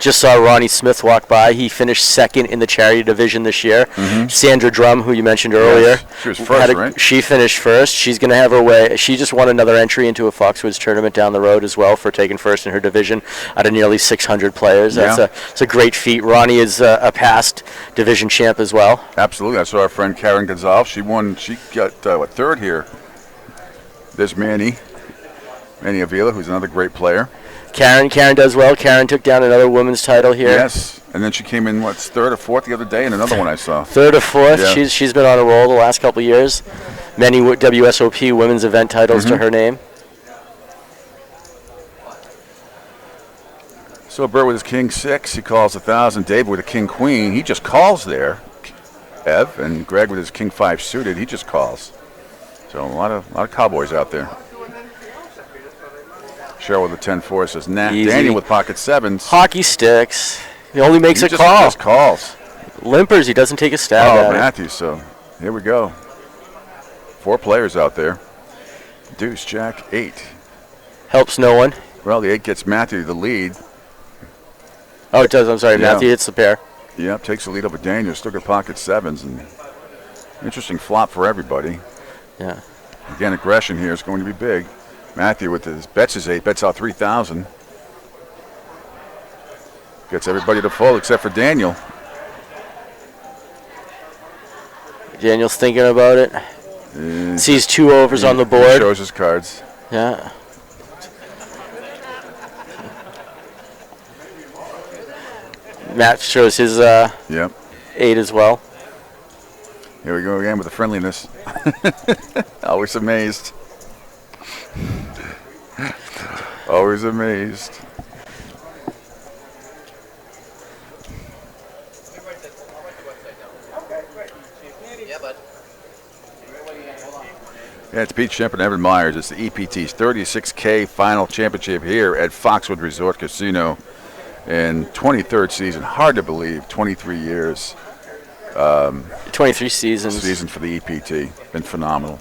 Just saw Ronnie Smith walk by. He finished second in the charity division this year. Sandra Drum, who you mentioned earlier, She was first, right? she finished first. She's going to have her way. She just won another entry into a Foxwoods tournament down the road as well for taking first in her division out of nearly 600 players. That's a great feat. Ronnie is a past division champ as well. Absolutely. I saw our friend Karen Gonzalez. She won. She got third here. There's Manny Avila, who's another great player. Karen does well. Karen took down another women's title here. Yes, and then she came in third or fourth the other day in another one I saw. Third or fourth. Yeah. She's been on a roll the last couple of years. Many WSOP women's event titles to her name. So Bert with his king 6, he calls 1,000. Dave with a king queen, he just calls there. Ev and Greg with his king 5 suited, he just calls. So a lot of cowboys out there. Cheryl with the 10-4 says, nah. Easy. Daniel with pocket 7s. Hockey sticks. He only makes He a just call. Just calls. Limpers, he doesn't take a stab at it. Matthew, so here we go. 4 players out there. Deuce, Jack, 8. Helps no one. Well, the 8 gets Matthew the lead. Oh, it does. I'm sorry, Yeah. Matthew. It's the pair. Yep, takes the lead over Daniel. Still got pocket 7s. And interesting flop for everybody. Yeah. Again, aggression here is going to be big. Matthew with his bets his 8, bets out 3,000. Gets everybody to fold except for Daniel. Daniel's thinking about it. Sees 2 overs on the board. He shows his cards. Yeah. Matt shows his 8 as well. Here we go again with the friendliness. Always amazed. Always amazed. Yeah, it's Pete Shemp and Evan Myers. It's the EPT's 36K final championship here at Foxwoods Resort Casino in 23rd season. Hard to believe, 23 years. 23 seasons. Season for the EPT. Been phenomenal.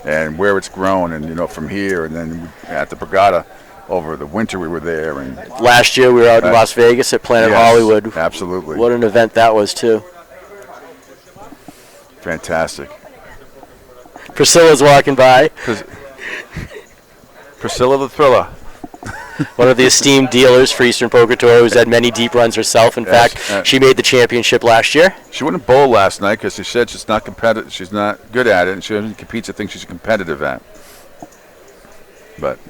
And where it's grown, and from here, and then at the Borgata over the winter we were there. And last year we were out in Las Vegas at Planet Hollywood. Absolutely. What an event that was too. Fantastic. Priscilla's walking by. Priscilla the Thriller. One of the esteemed dealers for Eastern Poker Tour, who's had many deep runs herself. In fact, she made the championship last year. She wouldn't bowl last night because she said she's not competitive. She's not good at it, and she only competes at things she's competitive at. But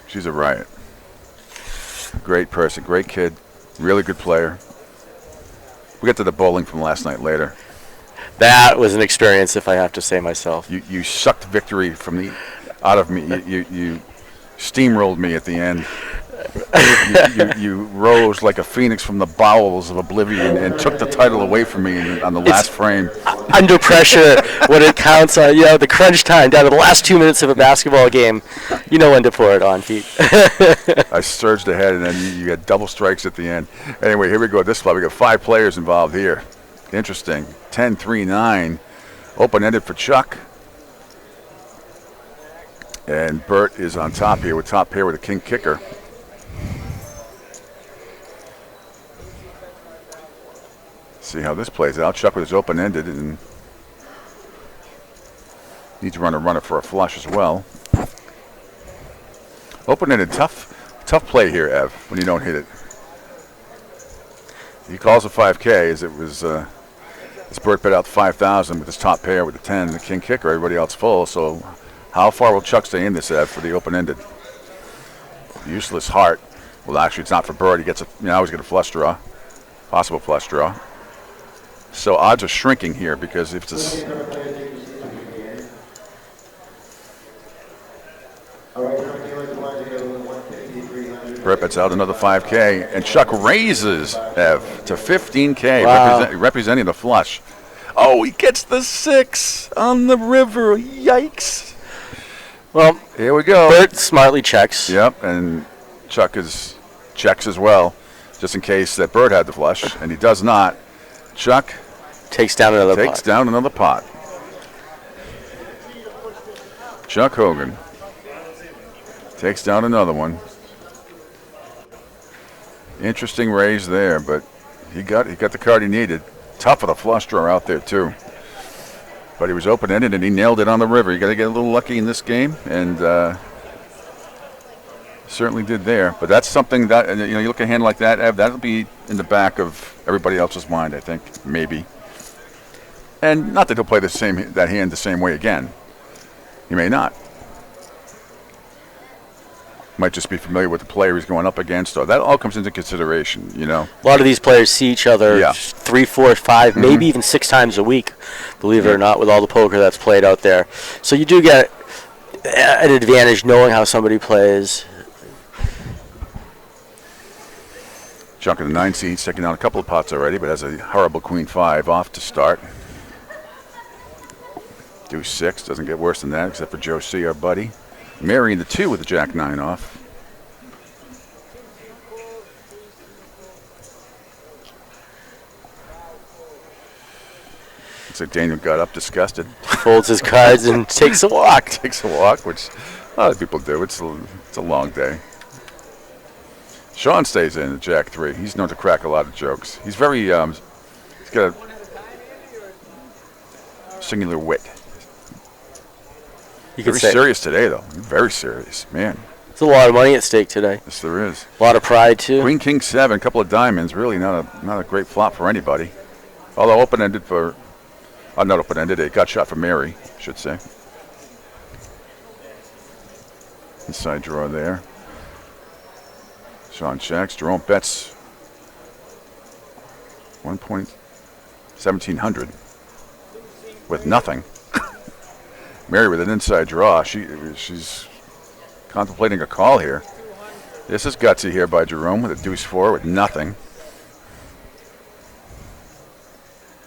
she's a riot. Great person, great kid, really good player. We get to the bowling from last night later. That was an experience, if I have to say myself. You sucked victory out of me. You steamrolled me at the end. You rose like a phoenix from the bowels of oblivion and took the title away from me on the last frame. Under pressure, when it counts on, the crunch time, down to the last 2 minutes of a basketball game, you know when to pour it on, Pete. I surged ahead, and then you got double strikes at the end. Anyway, here we go. This flop, we got 5 players involved here. Interesting. 10, 3, 9. Open-ended for Chuck. And Bert is on top here with top pair with a king kicker. See how this plays out. Chuck with his open-ended and needs to run a runner for a flush as well. Open-ended, tough play here, Ev, when you don't hit it. He calls a 5K as it was. As Bert bet out 5,000 with his top pair with the 10 and the king kicker. Everybody else full. So how far will Chuck stay in this, Ev, for the open-ended? Useless heart. Well, actually, it's not for Bert. He gets now he's going to flush draw. Possible flush draw. So odds are shrinking here because if it's Bert bets out another 5K, and Chuck raises Ev to 15K, Wow. representing the flush. Oh, he gets the 6 on the river. Yikes. Well, here we go. Bert smartly checks. Yep, and Chuck checks as well, just in case that Bert had the flush, and he does not. Chuck takes down another pot. Chuck Hogan takes down another one. Interesting raise there, but he got the card he needed. Tough of the flush draw out there too. But he was open-ended and he nailed it on the river. You got to get a little lucky in this game, and certainly did there. But that's something that you look at a hand like that, Ev, that'll be in the back of everybody else's mind, I think, maybe. And not that he'll play that hand the same way again. He may not. Might just be familiar with the player he's going up against. Or that all comes into consideration, A lot of these players see each other 3, 4, 5, maybe even 6 times a week, believe it or not, with all the poker that's played out there. So you do get an advantage knowing how somebody plays. Junk in the 9 seeds, taking down a couple of pots already, but has a horrible queen 5 off to start. Deuce 6, doesn't get worse than that, except for Joe C., our buddy. Mary in the 2 with the Jack 9 off. Looks like Daniel got up disgusted. Folds his cards and takes a walk. Takes a walk, which a lot of people do. It's a long day. Sean stays in the Jack 3. He's known to crack a lot of jokes. He's very, he's got a singular wit. Very serious today, though. Very serious, man. There's a lot of money at stake today. Yes, there is. A lot of pride too. Queen, King 7, couple of diamonds. Really not a great flop for anybody. Although open-ended for, not open-ended. It got shot for Mary, I should say. Inside draw there. Sean checks. Jerome bets 1,1700 with nothing. Mary with an inside draw. She's contemplating a call here. This is gutsy here by Jerome with a deuce 4 with nothing.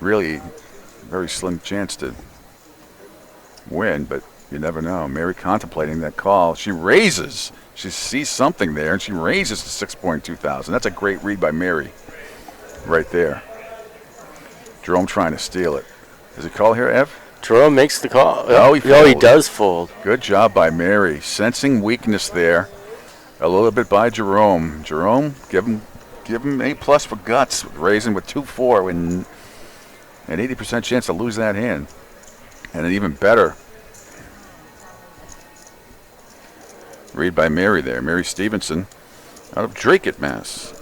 Really very slim chance to win, but you never know. Mary contemplating that call. She raises. She sees something there, and she raises to 6,200. That's a great read by Mary right there. Jerome trying to steal it. Does he call here, Ev? Jerome makes the call. Oh, he does fold. Good job by Mary. Sensing weakness there a little bit by Jerome. Jerome, give him A+ for guts, raising with 2-4 and an 80% chance to lose that hand. And an even better read by Mary there. Mary Stevenson out of Drake, Mass.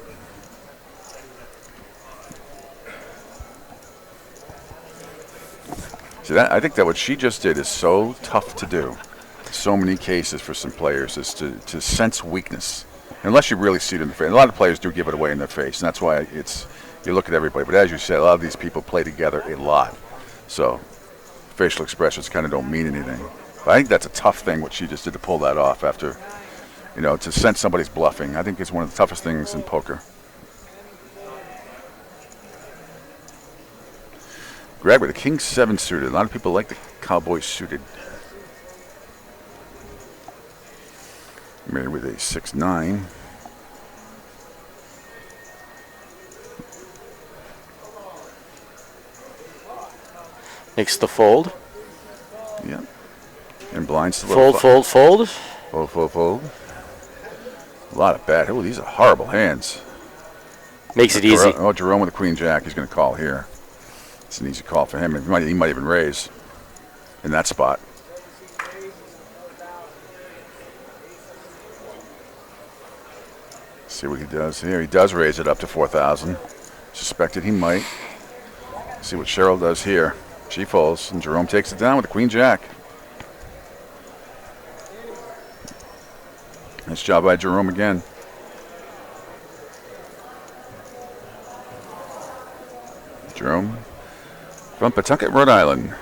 See, I think that what she just did is so tough to do. So many cases for some players is to sense weakness. Unless you really see it in the face. A lot of players do give it away in their face, and that's why you look at everybody. But as you said, a lot of these people play together a lot. So facial expressions kind of don't mean anything. But I think that's a tough thing, what she just did to pull that off after, to sense somebody's bluffing. I think it's one of the toughest things in poker. Greg with a King 7 suited. A lot of people like the Cowboy suited. Mary with a 6-9. Makes the fold. Yeah. And blinds to fold. Fold. A lot of bad. Oh, these are horrible hands. Makes it easy. Oh, Jerome with a Queen Jack. He's going to call here. It's an easy call for him. He might even raise in that spot. See what he does here. He does raise it up to 4,000. Suspected he might. See what Cheryl does here. She folds, and Jerome takes it down with a Queen Jack. Nice job by Jerome again. Jerome from Pawtucket, Rhode Island.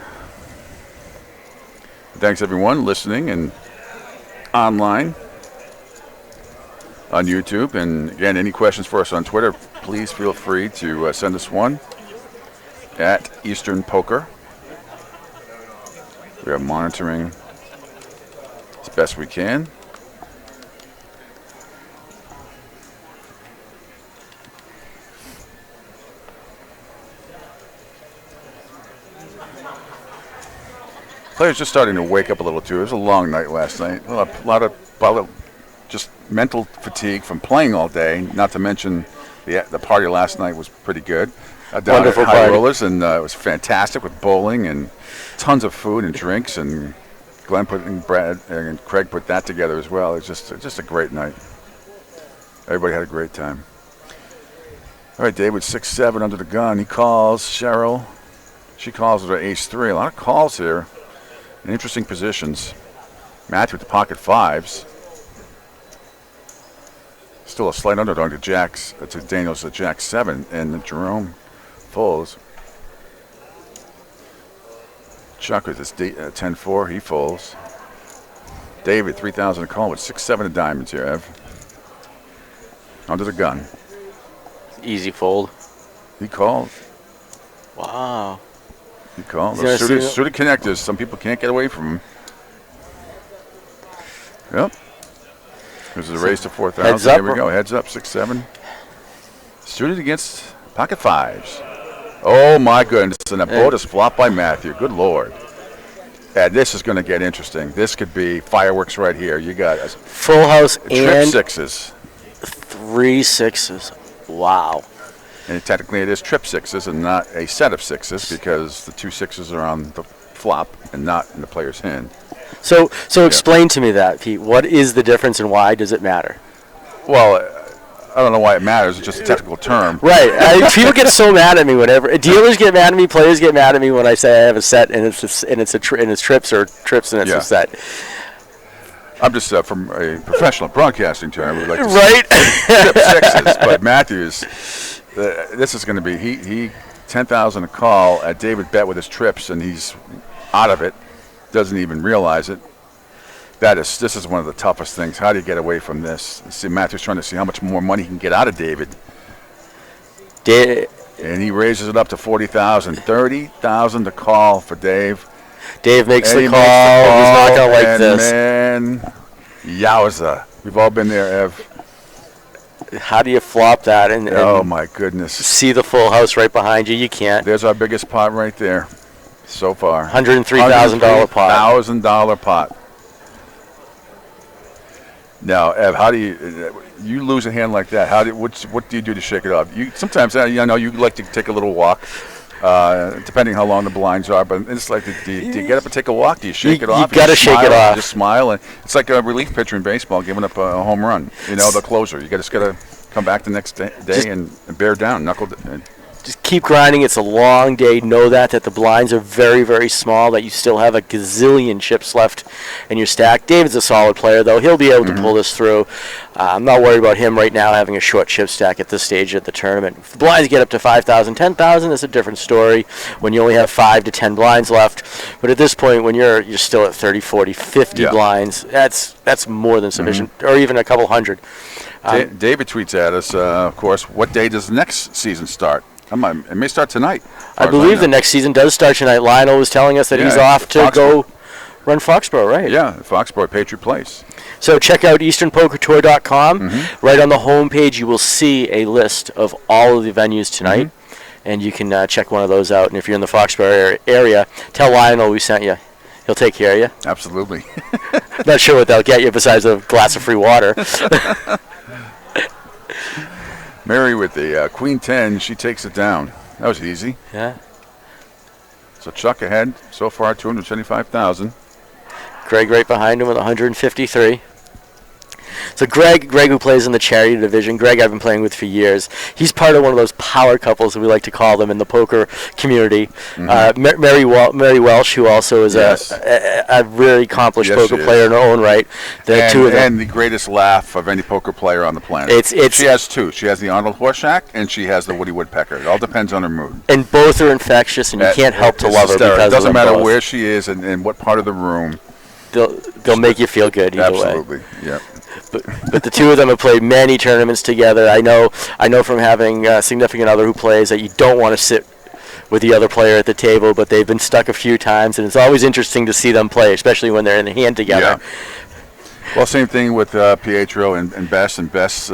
Thanks everyone listening and online on YouTube. And again, any questions for us on Twitter, please feel free to send us one at Eastern Poker. We are monitoring as best we can. Players just starting to wake up a little too. It was a long night last night. A lot of just mental fatigue from playing all day, not to mention The party last night was pretty good. Down Wonderful at High party. Rollers, and it was fantastic with bowling and tons of food and drinks. And Glenn and Brad and Craig put that together as well. It was just a great night. Everybody had a great time. All right, David, 6-7 under the gun. He calls Cheryl. She calls with her ace-3. A lot of calls here in interesting positions. Matthew with the pocket fives. Still a slight underdog to Daniel's at Jack-7, and Jerome folds. Chuck with his 10-4, he folds. David, 3,000 a call with 6-7 of diamonds here, Ev. Under the gun. Easy fold. He called. Wow. He called. He's Those gonna see suited connectors, some people can't get away from them. Yep. There's a raise to 4,000. Heads up. Here we go. Heads up, 6-7. Suited against pocket fives. Oh, my goodness. And a bonus flop by Matthew. Good Lord. And this is going to get interesting. This could be fireworks right here. You got full house trip and sixes. 3 6s. Wow. And technically it is trip sixes and not a set of sixes because the 2 6s are on the flop and not in the player's hand. So explain to me that, Pete. What is the difference and why does it matter? Well, I don't know why it matters. It's just a technical term. Right. People get so mad at me whenever dealers get mad at me. Players get mad at me when I say I have a set and it's trips or trips and it's a set. I'm just from a professional broadcasting term. We like to right. Trip sixes, but Matthews. This is going to be he 10,000 a call at David bet with his trips and he's out of it. Doesn't even realize it. This is one of the toughest things. How do you get away from this? See, Matthew's trying to see how much more money he can get out of David. And he raises it up to 40,000. 30,000 to call for Dave. Dave makes And the he call. He's not going to like this. Man, yowza. We've all been there, Ev. How do you flop that and oh my goodness, see the full house right behind you? You can't. There's our biggest pot right there so far. $103,000 pot. $103,000 pot. Now, Ev, how do you lose a hand like that? What do you do to shake it off? Sometimes I know you like to take a little walk, depending how long the blinds are. But it's like, do you get up and take a walk? Do you shake it off? You got to shake it off. Just smile, and it's like a relief pitcher in baseball giving up a home run. The closer. You just got to come back the next day and bear down, knuckle. Just keep grinding. It's a long day. Know that the blinds are very, very small, that you still have a gazillion chips left in your stack. David's a solid player, though. He'll be able to pull this through. I'm not worried about him right now having a short chip stack at this stage of the tournament. If the blinds get up to 5,000, 10,000, it's a different story when you only have 5 to 10 blinds left. But at this point, when you're still at 30, 40, 50 blinds, that's more than sufficient, or even a couple hundred. David tweets at us, of course, what day does the next season start? It may start tonight. I believe the next season does start tonight. Lionel was telling us that he's off to go run Foxborough, right? Yeah, Foxborough, Patriot Place. So check out easternpokertour.com. Right on the home page, you will see a list of all of the venues tonight, and you can check one of those out. And if you're in the Foxborough area, tell Lionel we sent you. He'll take care of you. Absolutely. Not sure what they'll get you besides a glass of free water. Mary with the Queen 10, she takes it down. That was easy. Yeah. So Chuck ahead so far, 275,000. Greg right behind him with 153. So Greg who plays in the charity division, Greg I've been playing with for years. He's part of one of those power couples that we like to call them in the poker community. Mary Welsh, who also is a really accomplished poker player in her own right. Two of them. And the greatest laugh of any poker player on the planet. She has two. She has the Arnold Horseshack and she has the Woody Woodpecker. It all depends on her mood. And both are infectious, and you can't help to love her because it doesn't matter both. where she is and what part of the room. They'll make you feel good either way. Absolutely, yeah. But the two of them have played many tournaments together. I know from having a significant other who plays that you don't want to sit with the other player at the table, but they've been stuck a few times, and it's always interesting to see them play, especially when they're in the hand together. Yeah. Well, same thing with Pietro and Bess, and Bess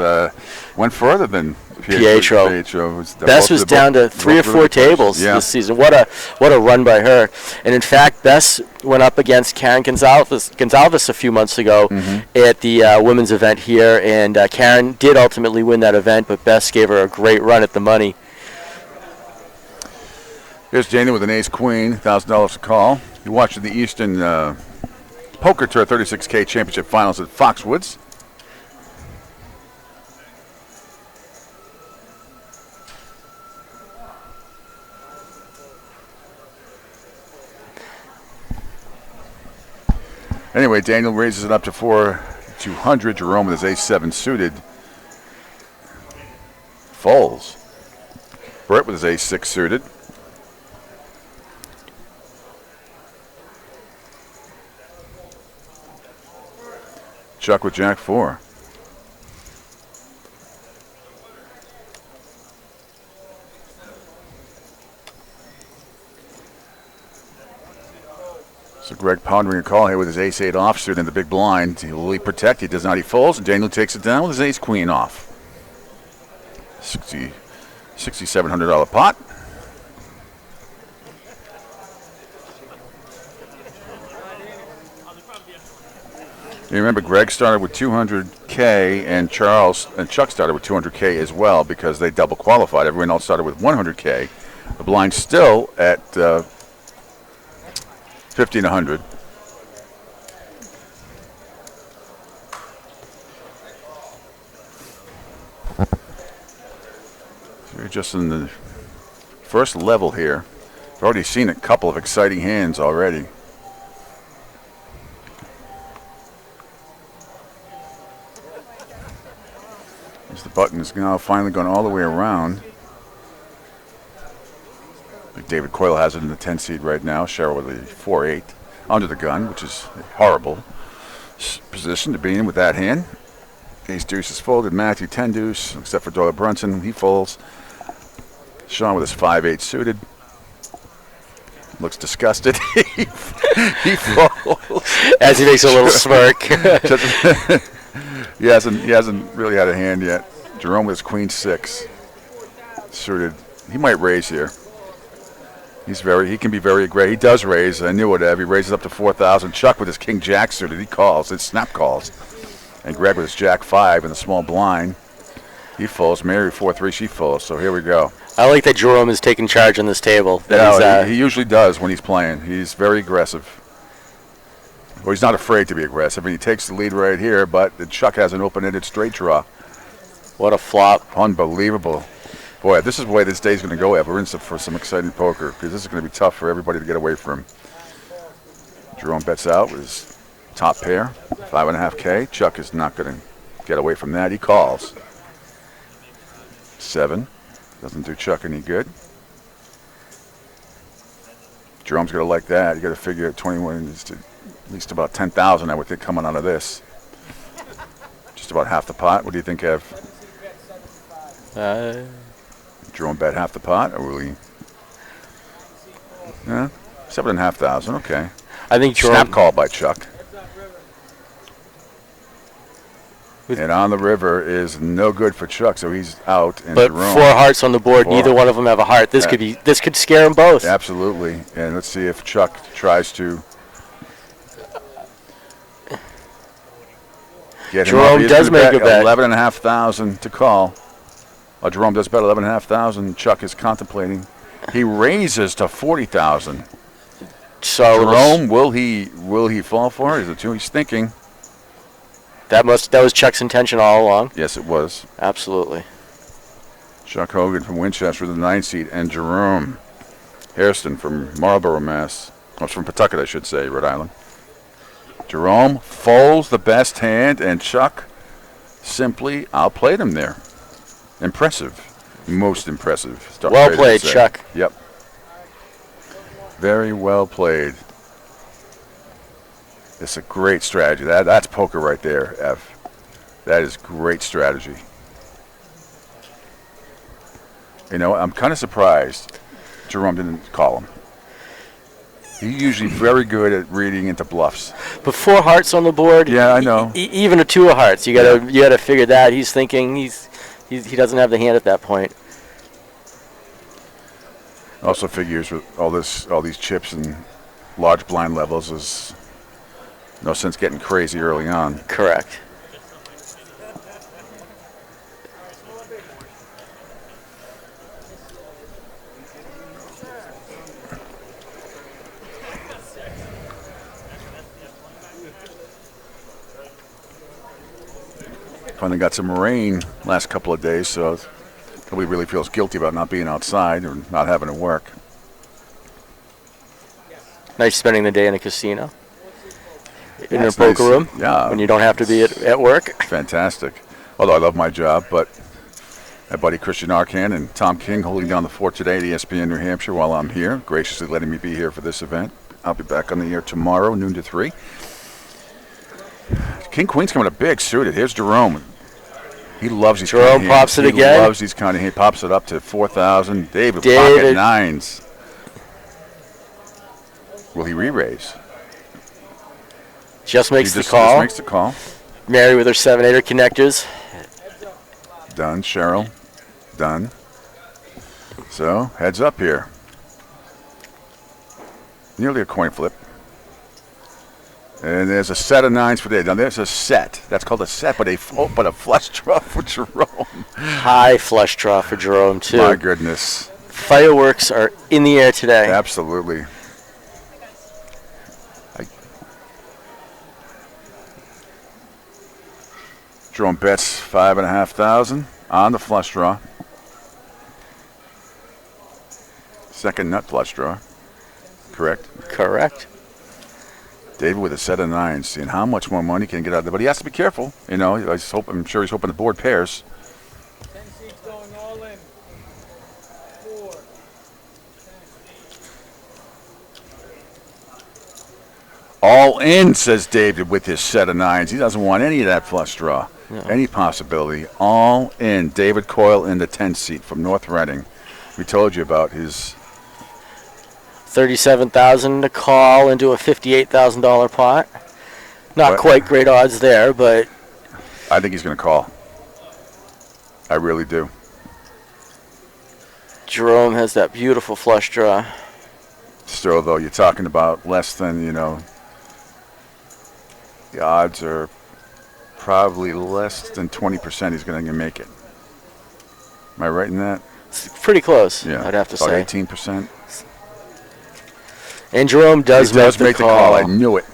went further than Pietro. who's the Bess most was of the down to book- 3 or book 4 of the players. tables Yeah. this season. What a run by her. And in fact, Bess went up against Karen Gonzalez a few months ago at the women's event here, and Karen did ultimately win that event, but Bess gave her a great run at the money. Here's Daniel with an ace-queen, $1,000 a call. You're watching the Eastern Poker Tour 36K Championship Finals at Foxwoods. Anyway, Daniel raises it up to 4,200. Jerome with his ace-7 suited. Folds. Brett with his ace-6 suited. Chuck with Jack-4. So Greg pondering a call here with his ace-8 offsuit in the big blind. Will he protect? He does not. He folds, and Daniel takes it down with his ace-queen off. $6,700 pot. You remember Greg started with 200K and Chuck started with 200K as well because they double qualified. Everyone else started with 100K. The blind's still at 1,500. We're just in the first level here. We've already seen a couple of exciting hands already. As the button is now finally going all the way around. David Coyle has it in the 10 seed right now. Cheryl with the 4-8 under the gun, which is a horrible position to be in with that hand. Ace deuce is folded. Matthew 10 deuce, except for Doyle Brunson. He folds. Sean with his 5-8 suited. Looks disgusted. He folds. As he makes a little smirk. He hasn't really had a hand yet. Jerome with his queen 6 suited. He might raise here. He can be very aggressive. He does raise. I knew it. He raises up to 4,000. Chuck with his king jack suited. He calls. It's snap calls. And Greg with his jack 5 in the small blind. He folds. Mary 4-3. She folds. So here we go. I like that Jerome is taking charge on this table. He usually does when he's playing. He's very aggressive. Well, he's not afraid to be aggressive, and he takes the lead right here, but Chuck has an open-ended straight draw. What a flop. Unbelievable. Boy, this is the way this day's going to go, Ev. We're in for some exciting poker, because this is going to be tough for everybody to get away from. Jerome bets out with his top pair, 5.5K. Chuck is not going to get away from that. He calls. 7. Doesn't do Chuck any good. Jerome's going to like that. You got to figure 21 is to at least about 10,000, I would think, coming out of this. Just about half the pot. What do you think, Ev? Jerome bet half the pot, or will he? Yeah, 7,500. Okay. I think Jerome. Snap call by Chuck. And on the river is no good for Chuck, so he's out. And But Jerome, 4 hearts on the board. Neither one of them have a heart. This could scare them both. Absolutely. And let's see if Chuck tries to get him Jerome up. does make a bet. 11,500 to call. Jerome does bet 11,500. Chuck is contemplating. He raises to 40,000. So Jerome, will he fall for it? Is it too? He's thinking. That was Chuck's intention all along. Yes, it was. Absolutely. Chuck Hogan from Winchester, the 9 seed, and Jerome Hairston from Marlborough, Mass. Oh, from Pawtucket, I should say, Rhode Island. Jerome folds the best hand, and Chuck simply outplayed him there. Impressive. Most impressive. Well played, Chuck. Yep. Very well played. It's a great strategy. That's poker right there, Ev. That is great strategy. You know, I'm kind of surprised Jerome didn't call him. He's usually very good at reading into bluffs. But 4 hearts on the board. Yeah, I know. Even a 2 of hearts. You gotta figure that. He's thinking he's He doesn't have the hand at that point. Also figures with all these chips and large blind levels is no sense getting crazy early on. Correct. Finally got some rain last couple of days, so nobody really feels guilty about not being outside or not having to work. Nice spending the day in a casino. In Yeah, a it's poker nice. room. Yeah. When you don't have to be at work. Fantastic. Although I love my job, but my buddy Christian Arcan and Tom King holding down the fort today at ESPN New Hampshire while I'm here, graciously letting me be here for this event. I'll be back on the air tomorrow, noon to 3. King Queen's coming up big suited. Here's Jerome. He loves these Jerome kind of pops hands. it again. He loves these kind of hands. Pops it up to 4,000. David, pocket nines. Will he re-raise? Just makes He the call. Just makes the call. Mary with her 7-8er connectors. Done. Cheryl. Done. So, heads up here. Nearly a coin flip. And there's a set of nines for Dave. Now there's a set. That's called a set, but a flush draw for Jerome. High flush draw for Jerome, too. My goodness. Fireworks are in the air today. Absolutely. Jerome bets 5,500 on the flush draw. Second nut flush draw. Correct? Correct. David with a set of nines, seeing how much more money can get out of there. But he has to be careful. You know, I'm sure he's hoping the board pairs. 10 seats going all in. 4. All in, says David with his set of nines. He doesn't want any of that flush draw. No. Any possibility. All in. David Coyle in the 10 seat from North Reading. We told you about his... $37,000 to call into a $58,000 pot. Not quite great odds there, but I think he's going to call. I really do. Jerome has that beautiful flush draw. Still, though, you're talking about less than, the odds are probably less than 20% he's going to make it. Am I right in that? It's pretty close, Yeah. I'd have to about say. 18%. And Jerome does make the call. I knew it.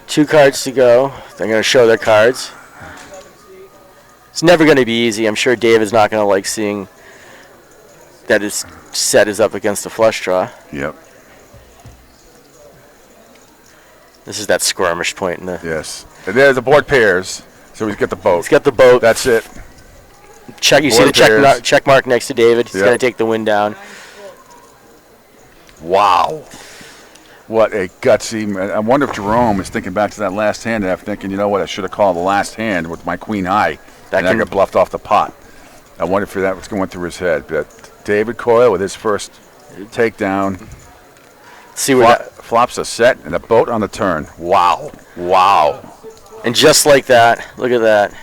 2 cards to go. They're going to show their cards. It's never going to be easy. I'm sure David's not going to like seeing that his set is up against a flush draw. Yep. This is that skirmish point in the... Yes. And there's the board pairs, so he's got the boat. He's got the boat. That's it. Check. You see Board the pairs. check mark next to David. He's Yep. going to take the win down. Wow. What a gutsy. I wonder if Jerome is thinking back to that last hand and thinking, you know what, I should have called the last hand with my queen high. And I got bluffed off the pot. I wonder if that was going through his head. But David Coyle with his first takedown. See what flops a set and a boat on the turn. Wow. Wow. And just like that, look at that.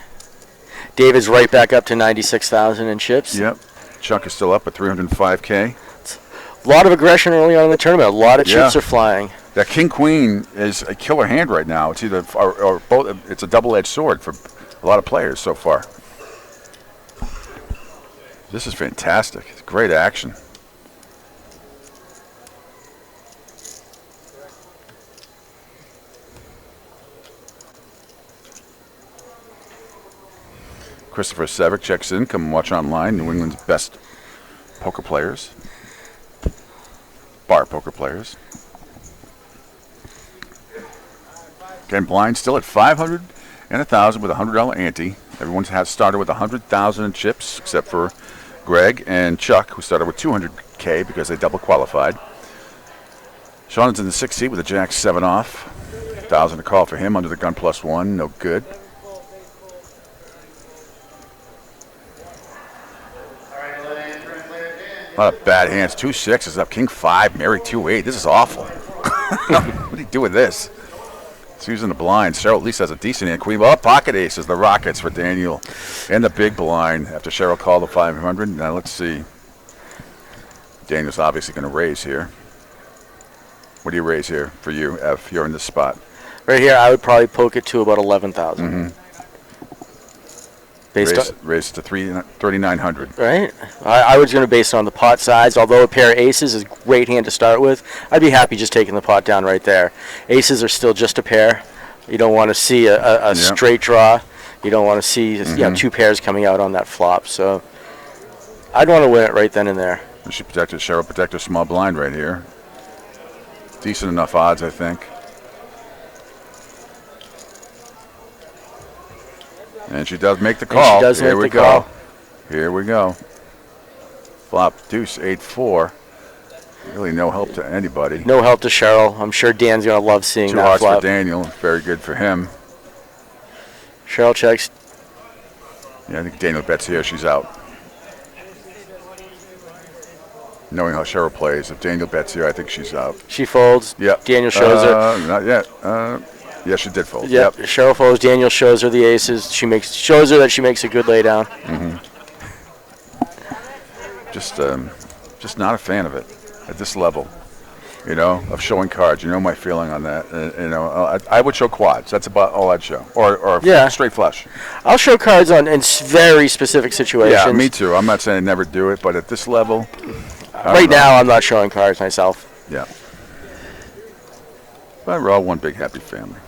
David's right back up to 96,000 in chips. Yep. Chuck is still up at 305K. A lot of aggression early on in the tournament. A lot of chips are flying. That King Queen is a killer hand right now. It's either or both. It's a double-edged sword for a lot of players so far. This is fantastic. It's great action. Christopher Sevick checks in. Come watch online. New England's best poker players. Bar poker players. Again, blind still at 500 and 1,000 with a $100 ante. Everyone's has started with 100,000 in chips, except for Greg and Chuck, who started with 200K because they double qualified. Sean is in the 6th seat with a jack 7 off. 1,000 to call for him under the gun +1. No good. A lot of bad hands. 2 6s up. King 5, Mary 2 8. This is awful. What do you do with this? He's using the blind. Cheryl at least has a decent hand. Queen, well, pocket aces, the Rockets for Daniel. And the big blind after Cheryl called the 500. Now let's see. Daniel's obviously going to raise here. What do you raise here for you, Ev? You're in this spot. Right here, I would probably poke it to about 11,000. Raise to 3,900. Right? I was going to base it on the pot size. Although a pair of aces is a great hand to start with, I'd be happy just taking the pot down right there. Aces are still just a pair. You don't want to see a straight draw. You don't want to see two pairs coming out on that flop. So I'd want to win it right then and there. She protected Cheryl, protected small blind right here. Decent enough odds, I think. And she does make the call. Here we go. Here we go. Flop deuce 8-4. Really no help to anybody. No help to Cheryl. I'm sure Dan's going to love seeing that flop. 2 hearts for Daniel. Very good for him. Cheryl checks. Yeah, I think Daniel bets here. She's out. Knowing how Cheryl plays, if Daniel bets here, I think she's out. She folds. Yep. Daniel shows her. Not yet. Yeah, she did fold. Yep. Cheryl folds. Daniel shows her the aces. Shows her that she makes a good laydown. Just not a fan of it at this level. Of showing cards. You know my feeling on that. I would show quads. That's about all I'd show. Or straight flush. I'll show cards in very specific situations. Yeah, me too. I'm not saying I never do it, but at this level. Right now, I'm not showing cards myself. Yeah. But we're all one big happy family.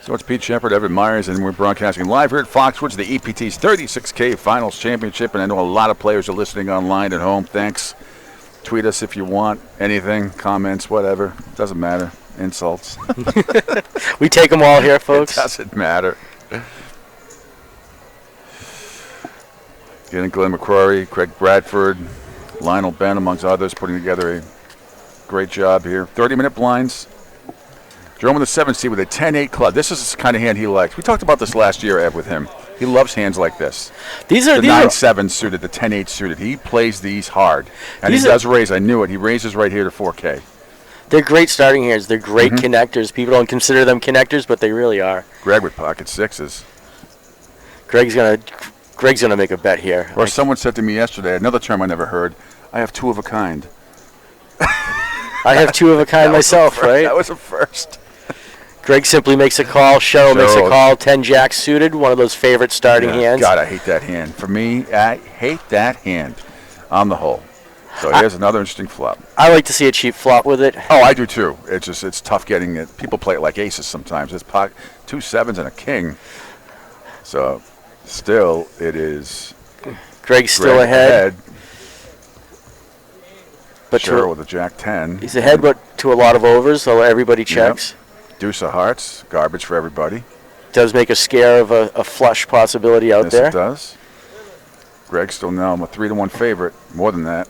So it's Pete Shepard, Evan Myers, and we're broadcasting live here at Foxwoods, the EPT's 36K Finals Championship. And I know a lot of players are listening online at home. Thanks. Tweet us if you want anything, comments, whatever. Doesn't matter. Insults. We take them all here, folks. It doesn't matter. Getting Glenn McCrory, Craig Bradford, Lionel Ben, amongst others, putting together a great job here. 30-minute blinds. Jerome with the 7th seed with a 10-8 club. This is the kind of hand he likes. We talked about this last year, Ed, with him. He loves hands like this. These are the 9-7 suited, the 10-8 suited. He plays these hard. And he does raise. I knew it. He raises right here to 4K. They're great starting hands. They're great connectors. People don't consider them connectors, but they really are. Greg with pocket sixes. Greg's gonna make a bet here. Or someone said to me yesterday, another term I never heard, I have two of a kind. I have two of a kind myself, right? That was a first. Greg simply makes a call. Cheryl makes a call. 10 jack suited, one of those favorite starting hands. God, I hate that hand. For me, I hate that hand on the whole. So here's another interesting flop. I like to see a cheap flop with it. Oh, I do too. It's tough getting it. People play it like aces sometimes. It's 2 sevens and a king. So still, it is. Greg's still ahead. But Cheryl with a jack 10. He's ahead, but to a lot of overs, so everybody checks. Yep. Deuce of hearts, garbage for everybody. Does make a scare of a flush possibility out there. Yes, it does. Greg still now I'm a 3-1 favorite, more than that.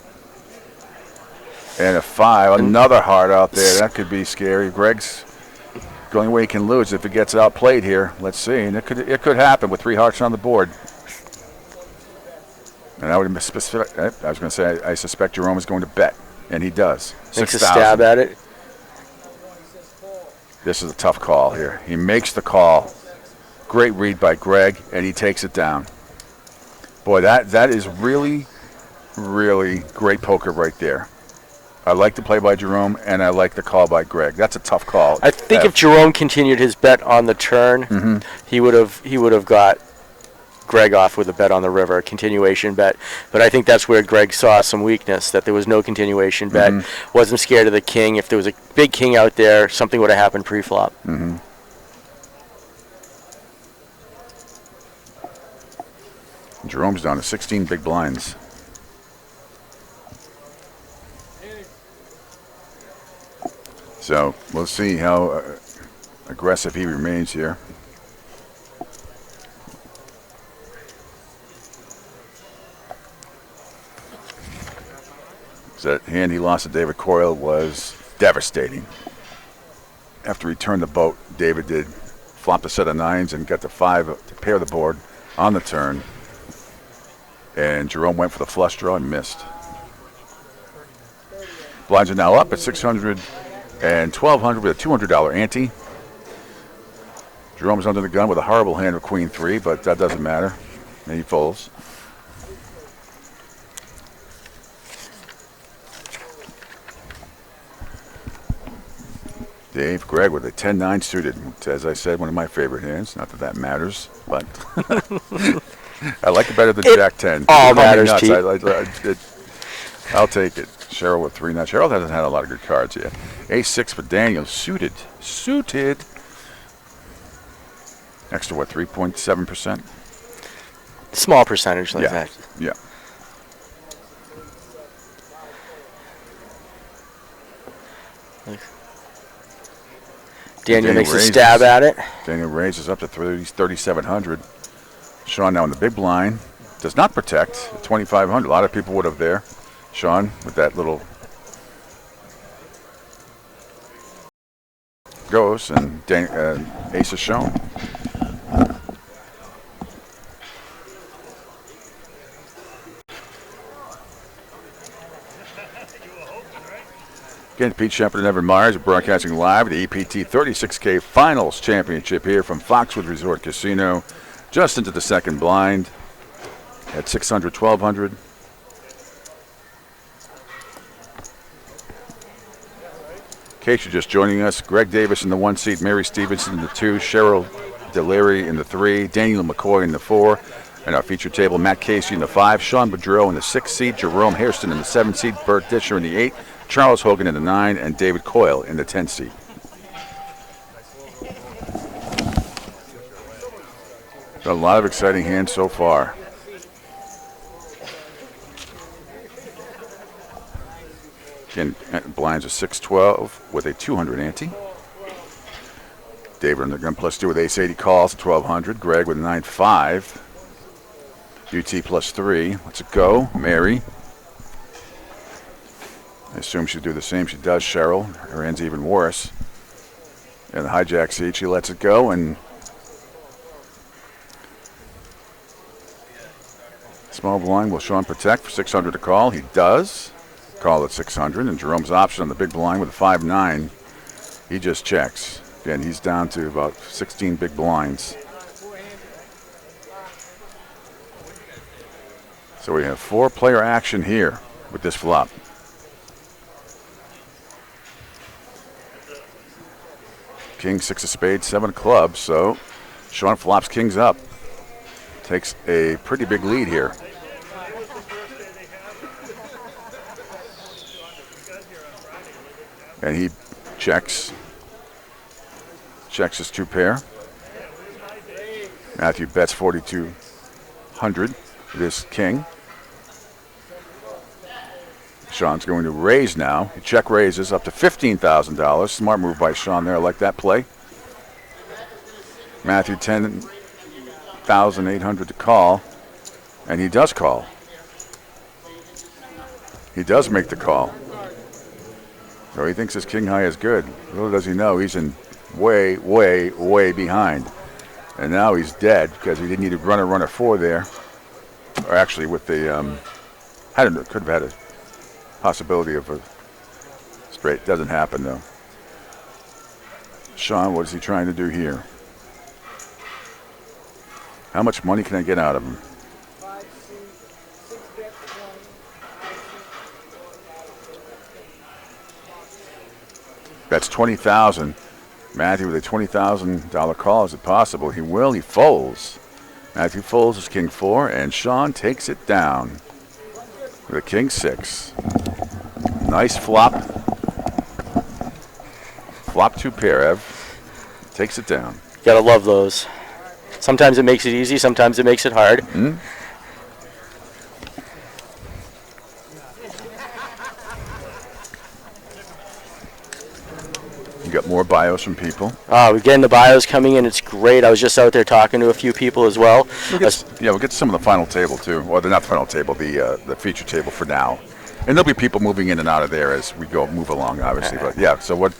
And a 5, another heart out there. That could be scary. Greg's the only way he can lose if he gets outplayed here. Let's see, and it could happen with 3 hearts on the board. And I would specific. I was going to say I suspect Jerome is going to bet, and he does. Makes a stab at it. This is a tough call here. He makes the call. Great read by Greg, and he takes it down. Boy, that is really, really great poker right there. I like the play by Jerome, and I like the call by Greg. That's a tough call. I think if Jerome continued his bet on the turn, he would have got Greg off with a bet on the river, a continuation bet. But I think that's where Greg saw some weakness, that there was no continuation bet. Wasn't scared of the king. If there was a big king out there, something would have happened pre-flop. Jerome's down to 16 big blinds. So we'll see how aggressive he remains here. That hand he lost to David Coyle was devastating. After he turned the boat, David did flop a set of 9s and got the 5 to pair the board on the turn. And Jerome went for the flush draw and missed. Blinds are now up at $600 and $1,200 with a $200 ante. Jerome's under the gun with a horrible hand of Queen 3, but that doesn't matter. And he folds. Dave, Greg with a 10-9 suited. As I said, one of my favorite hands. Not that that matters, but I like it better than Jack 10. All matters, nuts. Pete. I'll take it. Cheryl with 3 nuts. Cheryl hasn't had a lot of good cards yet. Ace-6 for Daniel. Suited. Extra, what, 3.7%? Small percentage like that. Yeah. Daniel makes a stab at it. Daniel raises up to 3,700. Sean now in the big blind. Does not protect at 2,500. A lot of people would have there. Sean with that little goes, and ace is shown. Again, Pete Shepard and Evan Myers are broadcasting live the EPT 36K Finals Championship here from Foxwoods Resort Casino, just into the second blind at 600, 1,200. In case you're just joining us, Greg Davis in the 1 seat, Mary Stevenson in the 2, Cheryl Delary in the 3, Daniel McCoy in the 4, and our feature table, Matt Casey in the 5, Sean Boudreau in the 6 seat, Jerome Hairston in the 7 seat, Bert Disher in the 8, Charles Hogan in the 9, and David Coyle in the 10 seat. A lot of exciting hands so far. Again, blinds are 6-12 with a 200 ante. David on the gun +2 with ace-80 calls at 1,200. Greg with 9-5. UT +3. Let's it go. Mary. I assume she'll do the same. She does, Cheryl. Her hand's even worse. In the hijack seat, she lets it go, and small blind will Sean protect for 600 to call. He does. Call at 600, and Jerome's option on the big blind with a 5-9. He just checks. Again, he's down to about 16 big blinds. So we have 4-player action here with this flop. King, 6 of spades, 7 of clubs. So Sean flops kings up. Takes a pretty big lead here. And he checks his 2 pair. Matthew bets 4,200 with his king. Sean's going to raise now. He check raises up to $15,000. Smart move by Sean there. I like that play. Matthew 10,800 to call, and he does call. He does make the call. So he thinks his king high is good. Little does he know he's in way, way, way behind. And now he's dead because he didn't need to run a runner 4 there. Or actually with the, I don't know, could have had a possibility of a straight. Doesn't happen though. Sean, what is he trying to do here? How much money can I get out of him? That's $20,000. Matthew with a $20,000 call. Is it possible? He will. He folds. Matthew folds his king 4, and Sean takes it down with a king 6. Nice flop. Flop 2 pair, Ev. Takes it down. Gotta love those. Sometimes it makes it easy, sometimes it makes it hard. Mm-hmm. You got more bios from people. We're getting the bios coming in. It's great. I was just out there talking to a few people as well. We'll get to some of the final table too. Well, they're not the final table, the feature table for now. And there'll be people moving in and out of there as we move along, obviously. But yeah, so what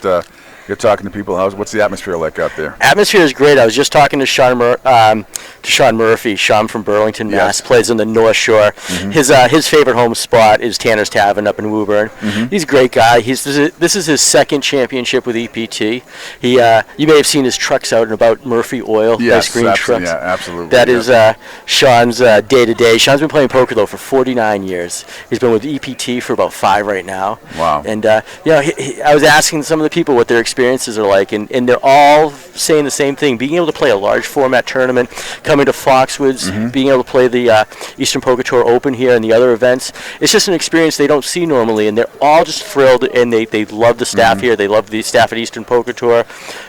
you're talking to people? What's the atmosphere like out there? Atmosphere is great. I was just talking to Sean Murphy. Sean from Burlington, Mass. Plays in the North Shore. His favorite home spot is Tanner's Tavern up in Woburn. He's a great guy. This is his second championship with EPT. You may have seen his trucks out and about, Murphy Oil. Yes, nice green trucks. Yeah, absolutely. That is Sean's day-to-day. Sean's been playing poker though for 49 years. He's been with EPT for about 5 right now. Wow. And I was asking some of the people what their experiences are like, and they're all saying the same thing. Being able to play a large format tournament, coming to Foxwoods, being able to play the Eastern Poker Tour Open here and the other events, it's just an experience they don't see normally, and they're all just thrilled, and they love the staff here. They love the staff at Eastern Poker Tour,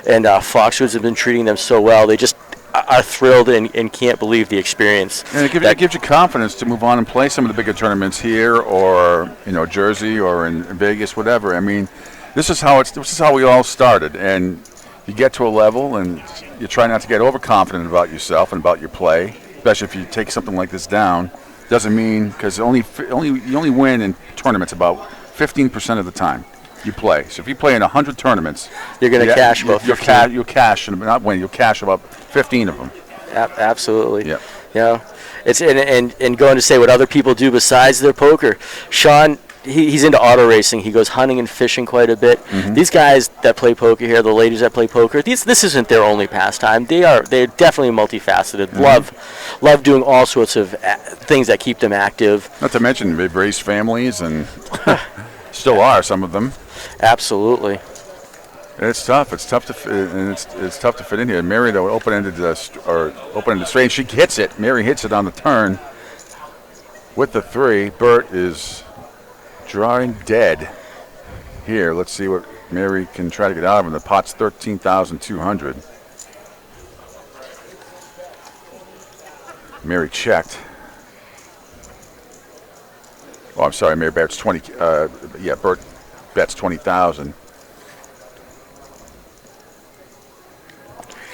and Foxwoods have been treating them so well. They just are thrilled and can't believe the experience. And it gives you confidence to move on and play some of the bigger tournaments here, or Jersey, or in Vegas, whatever. I mean, this is how we all started, and you get to a level, and you try not to get overconfident about yourself and about your play, especially if you take something like this down. Doesn't mean, because you only win in tournaments about 15% of the time you play. So if you play in 100 tournaments, you're going to cash about 15. You'll cash, not win. You'll cash about 15 of them. Absolutely. Yeah. It's and going to say what other people do besides their poker. Sean, he's into auto racing. He goes hunting and fishing quite a bit. These guys that play poker here, the ladies that play poker, this isn't their only pastime. They're definitely multifaceted. Love doing all sorts of things that keep them active. Not to mention they've raised families and still are, some of them. Absolutely. It's tough. It's tough to fit in here. Mary, though, open-ended straight. She hits it. Mary hits it on the turn with the 3. Bert is drawing dead here. Let's see what Mary can try to get out of him. The pot's 13,200. Mary checked. Oh, I'm sorry. Mary bets 20. Bert bets 20,000.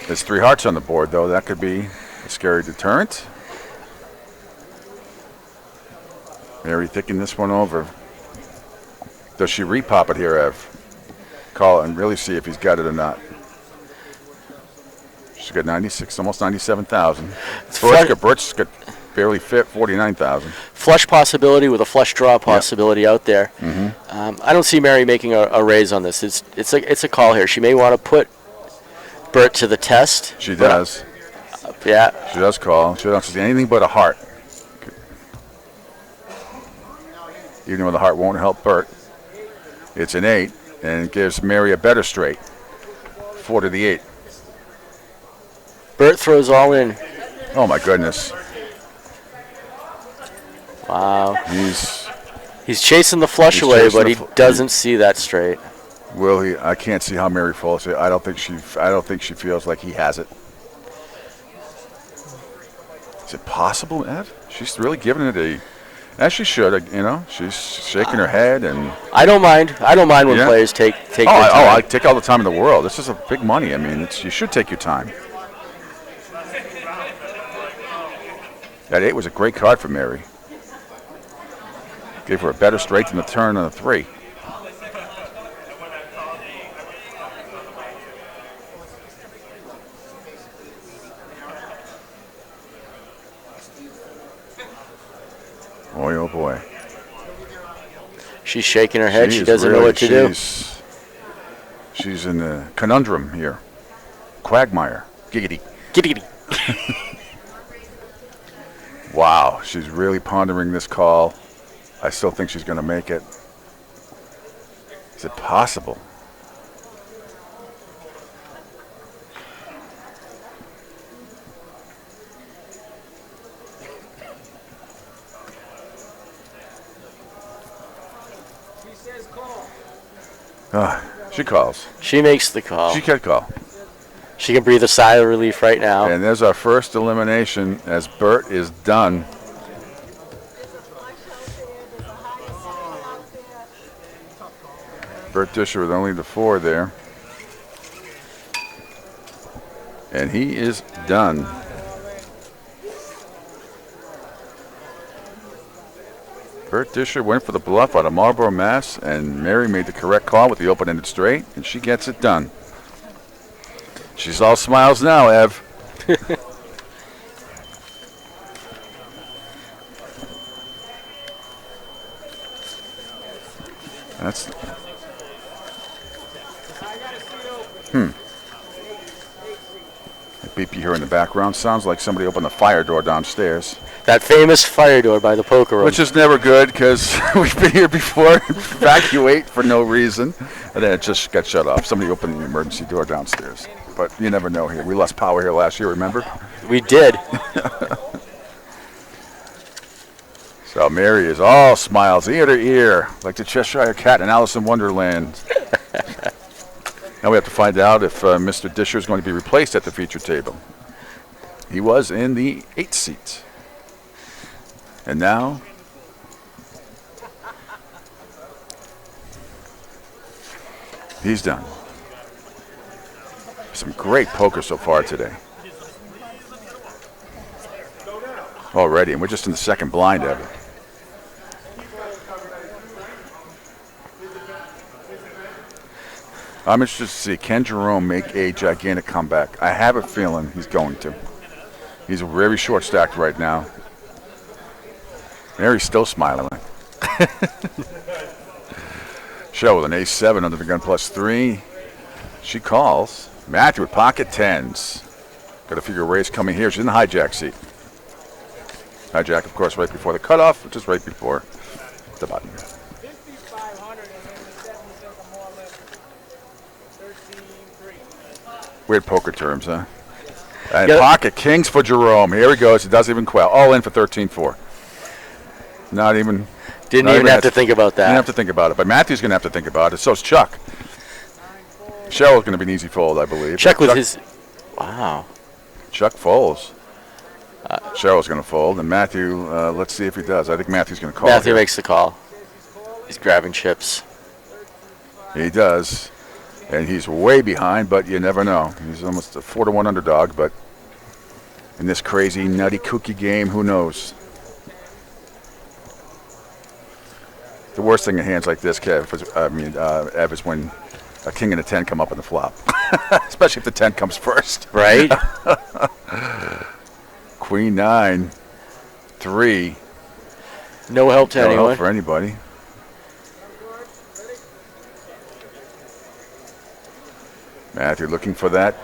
There's 3 hearts on the board, though. That could be a scary deterrent. Mary thinking this one over. Does she repop it here, Ev? Call it and really see if he's got it or not. She's got 96, almost 97,000. Bert's got barely fit 49,000. Flush possibility with a flush draw possibility out there. I don't see Mary making a raise on this. It's a call here. She may want to put Bert to the test. She does. Yeah. She does call. She doesn't see anything but a heart. Even though the heart won't help Bert. It's an 8, and it gives Mary a better straight. 4 to the 8. Bert throws all in. Oh my goodness. Wow. He's chasing the flush away, but he doesn't see that straight. Will he? I can't see how Mary falls. I don't think she feels like he has it. Is it possible, Ev? She's really giving it as she should. She's shaking her head, and I don't mind when players take their time. I take all the time in the world. This is a big money. I mean, you should take your time. That 8 was a great card for Mary. Gave her a better straight than the turn on the 3. Boy, oh boy. She's shaking her head. She doesn't know what to do. She's in a conundrum here. Quagmire. Giggity. Giggity. Wow, she's really pondering this call. I still think she's going to make it. Is it possible? She calls. She makes the call. She can call. She can breathe a sigh of relief right now. And there's our first elimination as Bert is done. Bert Disher with only the 4 there. And he is done. Bert Disher went for the bluff out of Marlboro, Mass., and Mary made the correct call with the open-ended straight, and she gets it done. She's all smiles now, Ev. That's... That beep you hear in the background sounds like somebody opened the fire door downstairs. That famous fire door by the poker room. Which is never good because we've been here before and evacuate for no reason. And then it just got shut off. Somebody opened the emergency door downstairs. But you never know here. We lost power here last year, remember? We did. So Mary is all smiles, ear to ear, like the Cheshire Cat in Alice in Wonderland. Now we have to find out if Mr. Disher is going to be replaced at the feature table. He was in the 8th seat. And now, he's done. Some great poker so far today. Already, and we're just in the second blind of it. I'm interested to see Ken Jerome make a gigantic comeback. I have a feeling he's going to. He's very short stacked right now. Mary's still smiling. Show with an ace-7 under the gun +3. She calls. Matthew with pocket tens. Got a figure raise coming here. She's in the hijack seat. Hijack, of course, right before the cutoff, which is right before the button. Weird poker terms, huh? And pocket kings for Jerome. Here he goes. He doesn't even quail. All in for 13-4. Not even. Didn't even have to think about that. Didn't have to think about it. But Matthew's going to have to think about it. So's Chuck. Cheryl's going to be an easy fold, I believe. Chuck with his. Wow. Chuck folds. Cheryl's going to fold. And Matthew, let's see if he does. I think Matthew's going to call. Matthew makes the call. He's grabbing chips. He does. And he's way behind, but you never know. He's almost a 4-1 underdog, but in this crazy, nutty, kooky game, who knows? The worst thing in hands like this, Ev, is when a king and a 10 come up in the flop. Especially if the 10 comes first. Right? Queen 9, 3. No help to anyone. No help for anybody. Matthew looking for that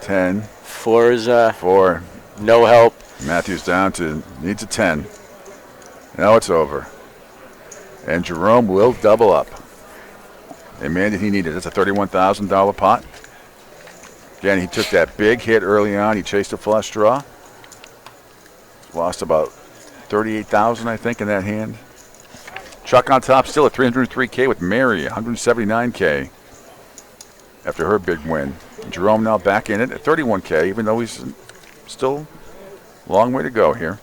10. 4 is 4. No help. Matthew's down to needs a 10. Now it's over. And Jerome will double up. A man that he needed. That's a $31,000 pot. Again, he took that big hit early on. He chased a flush draw. Lost about $38,000, I think, in that hand. Chuck on top still at $303K with Mary, $179K. After her big win. Jerome now back in it at $31K, even though he's still a long way to go here.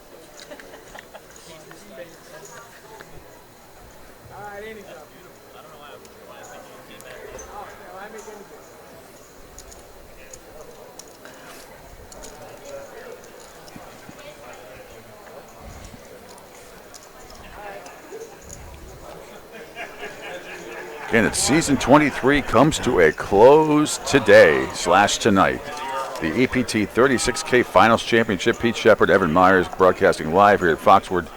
Again, it's season 23 comes to a close today/tonight. The EPT 36K Finals Championship. Pete Shepard, Evan Myers broadcasting live here at Foxwoods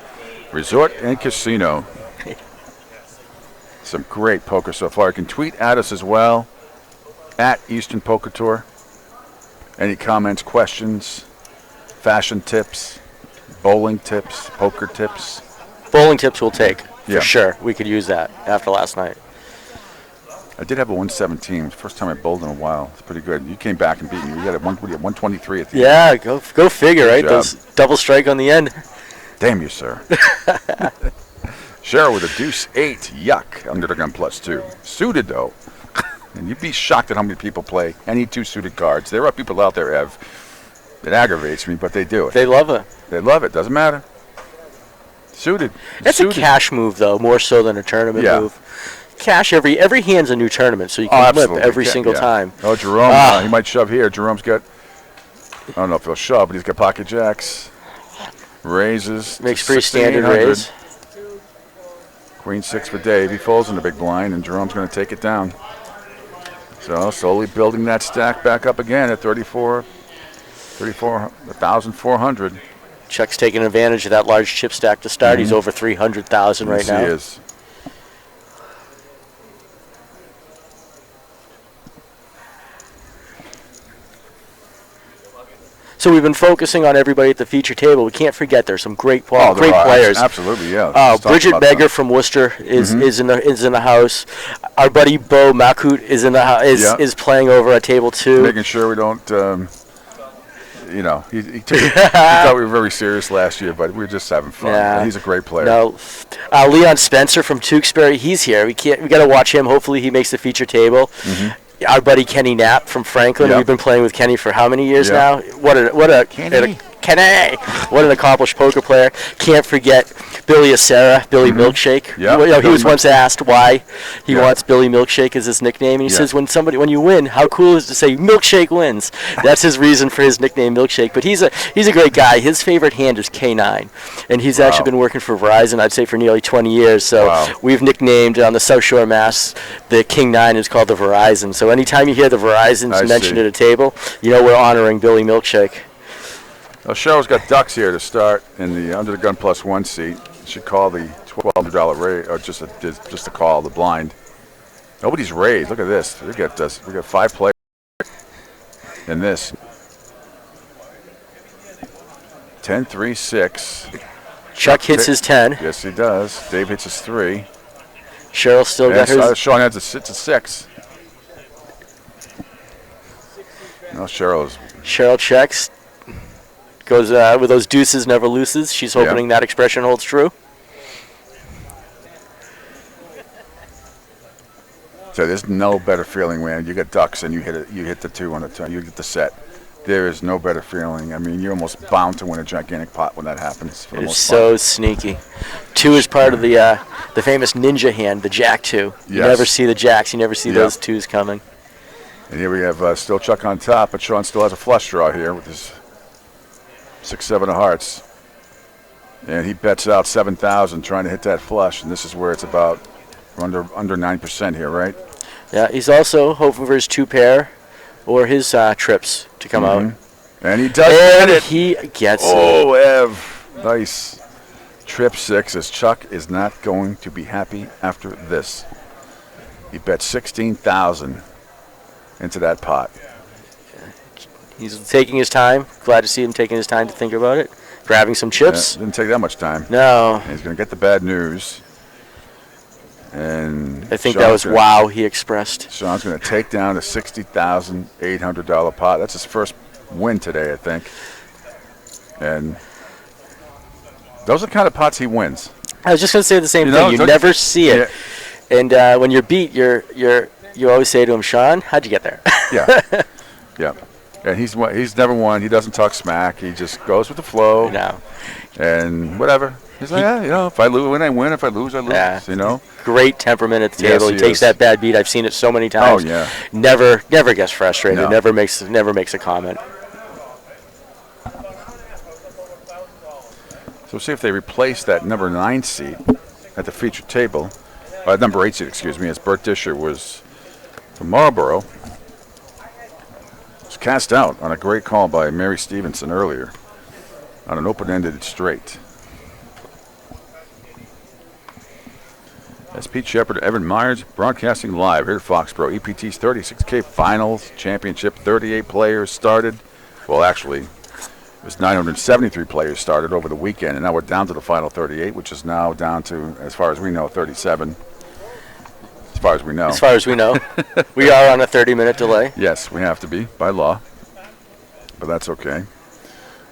Resort and Casino. Some great poker so far. You can tweet at us as well, at Eastern Poker Tour. Any comments, questions, fashion tips, bowling tips, poker tips? Bowling tips we'll take, Yeah. for sure. We could use that after last night. I did have a 117. First time I bowled in a while. It's pretty good. You came back and beat me. You got a 123 at the end. Yeah, go figure, right? job. Those double strike on the end. Damn you, sir. Cheryl with a deuce 8. Yuck. Under the gun +2. Suited, though. And you'd be shocked at how many people play any 2 suited cards. There are people out there, Ev. It aggravates me, but they do it. They love it. They love it. Doesn't matter. Suited. That's a cash move, though, more so than a tournament move. Cash every hand's a new tournament, so you can flip every single time. Oh, Jerome, he might shove here. Jerome's got, I don't know if he'll shove, but he's got pocket jacks. Raises. Makes pretty standard raise. Queen 6 for Dave. He folds in the big blind, and Jerome's going to take it down. So slowly building that stack back up again at 1,400. Chuck's taking advantage of that large chip stack to start. He's over 300,000 right now. Yes, he is. So we've been focusing on everybody at the feature table. We can't forget there's some great players. Absolutely, yeah. Bridget Beggar from Worcester is in the house. Our buddy Bo Makut is in the house. Is playing over at table 2. Making sure we don't. He thought we were very serious last year, but we were just having fun. Yeah. He's a great player. No, Leon Spencer from Tewksbury, he's here. We got to watch him. Hopefully, he makes the feature table. Our buddy Kenny Knapp from Franklin. We've been playing with Kenny for how many years now? What an accomplished poker player. Can't forget Billy Acera, Billy Milkshake. He was once asked why he wants Billy Milkshake as his nickname, and he says when you win, how cool is it to say Milkshake wins? That's his reason for his nickname Milkshake. But he's a great guy. His favorite hand is K9, and he's actually been working for Verizon, I'd say, for nearly 20 years. So we've nicknamed on the South Shore Mass the King 9 is called the Verizon. So anytime you hear the Verizons mentioned at a table, we're honoring Billy Milkshake. Well, Cheryl's got ducks here to start in the under the gun +1 seat. Should call the $1,200 raise, or just to call the blind. Nobody's raised. Look at this. We got 5 players in this. 10, 3, 6. Chuck hits his 10. Yes, he does. Dave hits his 3. Cheryl still got hers. Sean has a 6. No, Cheryl checks. Goes with those deuces, never loses. She's hoping that expression holds true. So there's no better feeling when you get ducks and you hit the 2 on the turn. You get the set. There is no better feeling. I mean, you're almost bound to win a gigantic pot when that happens. It's so sneaky. 2 is part of the famous ninja hand, the Jack 2. You never see the jacks. You never see those 2s coming. And here we have still Chuck on top, but Sean still has a flush draw here with his 6, 7 of hearts. And he bets out 7,000 trying to hit that flush, and this is where it's about under 9% here, right? Yeah, he's also hoping for his 2 pair or his trips to come out. And he does get it. He gets it. Oh, Ev. Nice. Trip 6 as Chuck is not going to be happy after this. He bet 16,000 into that pot. He's taking his time. Glad to see him taking his time to think about it. Grabbing some chips. Didn't take that much time. No. And he's going to get the bad news. And I think that was wow he expressed. Sean's going to take down a $60,800 pot. That's his first win today, I think. And those are the kind of pots he wins. I was just going to say the same thing. You never see it. Yeah. And when you're beat, you always say to him, Sean, how'd you get there? Yeah. And he's never won. He doesn't talk smack. He just goes with the flow. No. And whatever. He's like, if I win, I win. If I lose, I lose. Yeah. Great temperament at the table. He takes that bad beat. I've seen it so many times. Oh yeah. Never gets frustrated. No. Never makes a comment. So we'll see if they replace that number 9 seat at the featured table. Number 8 seat, excuse me, as Bert Disher was from Marlboro. Was cast out on a great call by Mary Stevenson earlier on an open-ended straight. As Pete Shepard, Evan Myers, broadcasting live here at Foxborough. EPT's 36K Finals Championship. 38 players started. Well, actually, it was 973 players started over the weekend, and now we're down to the final 38, which is now down to, as far as we know, 37. As far as we know. As far as we know. We are on a 30-minute delay. Yes, we have to be, by law. But that's okay.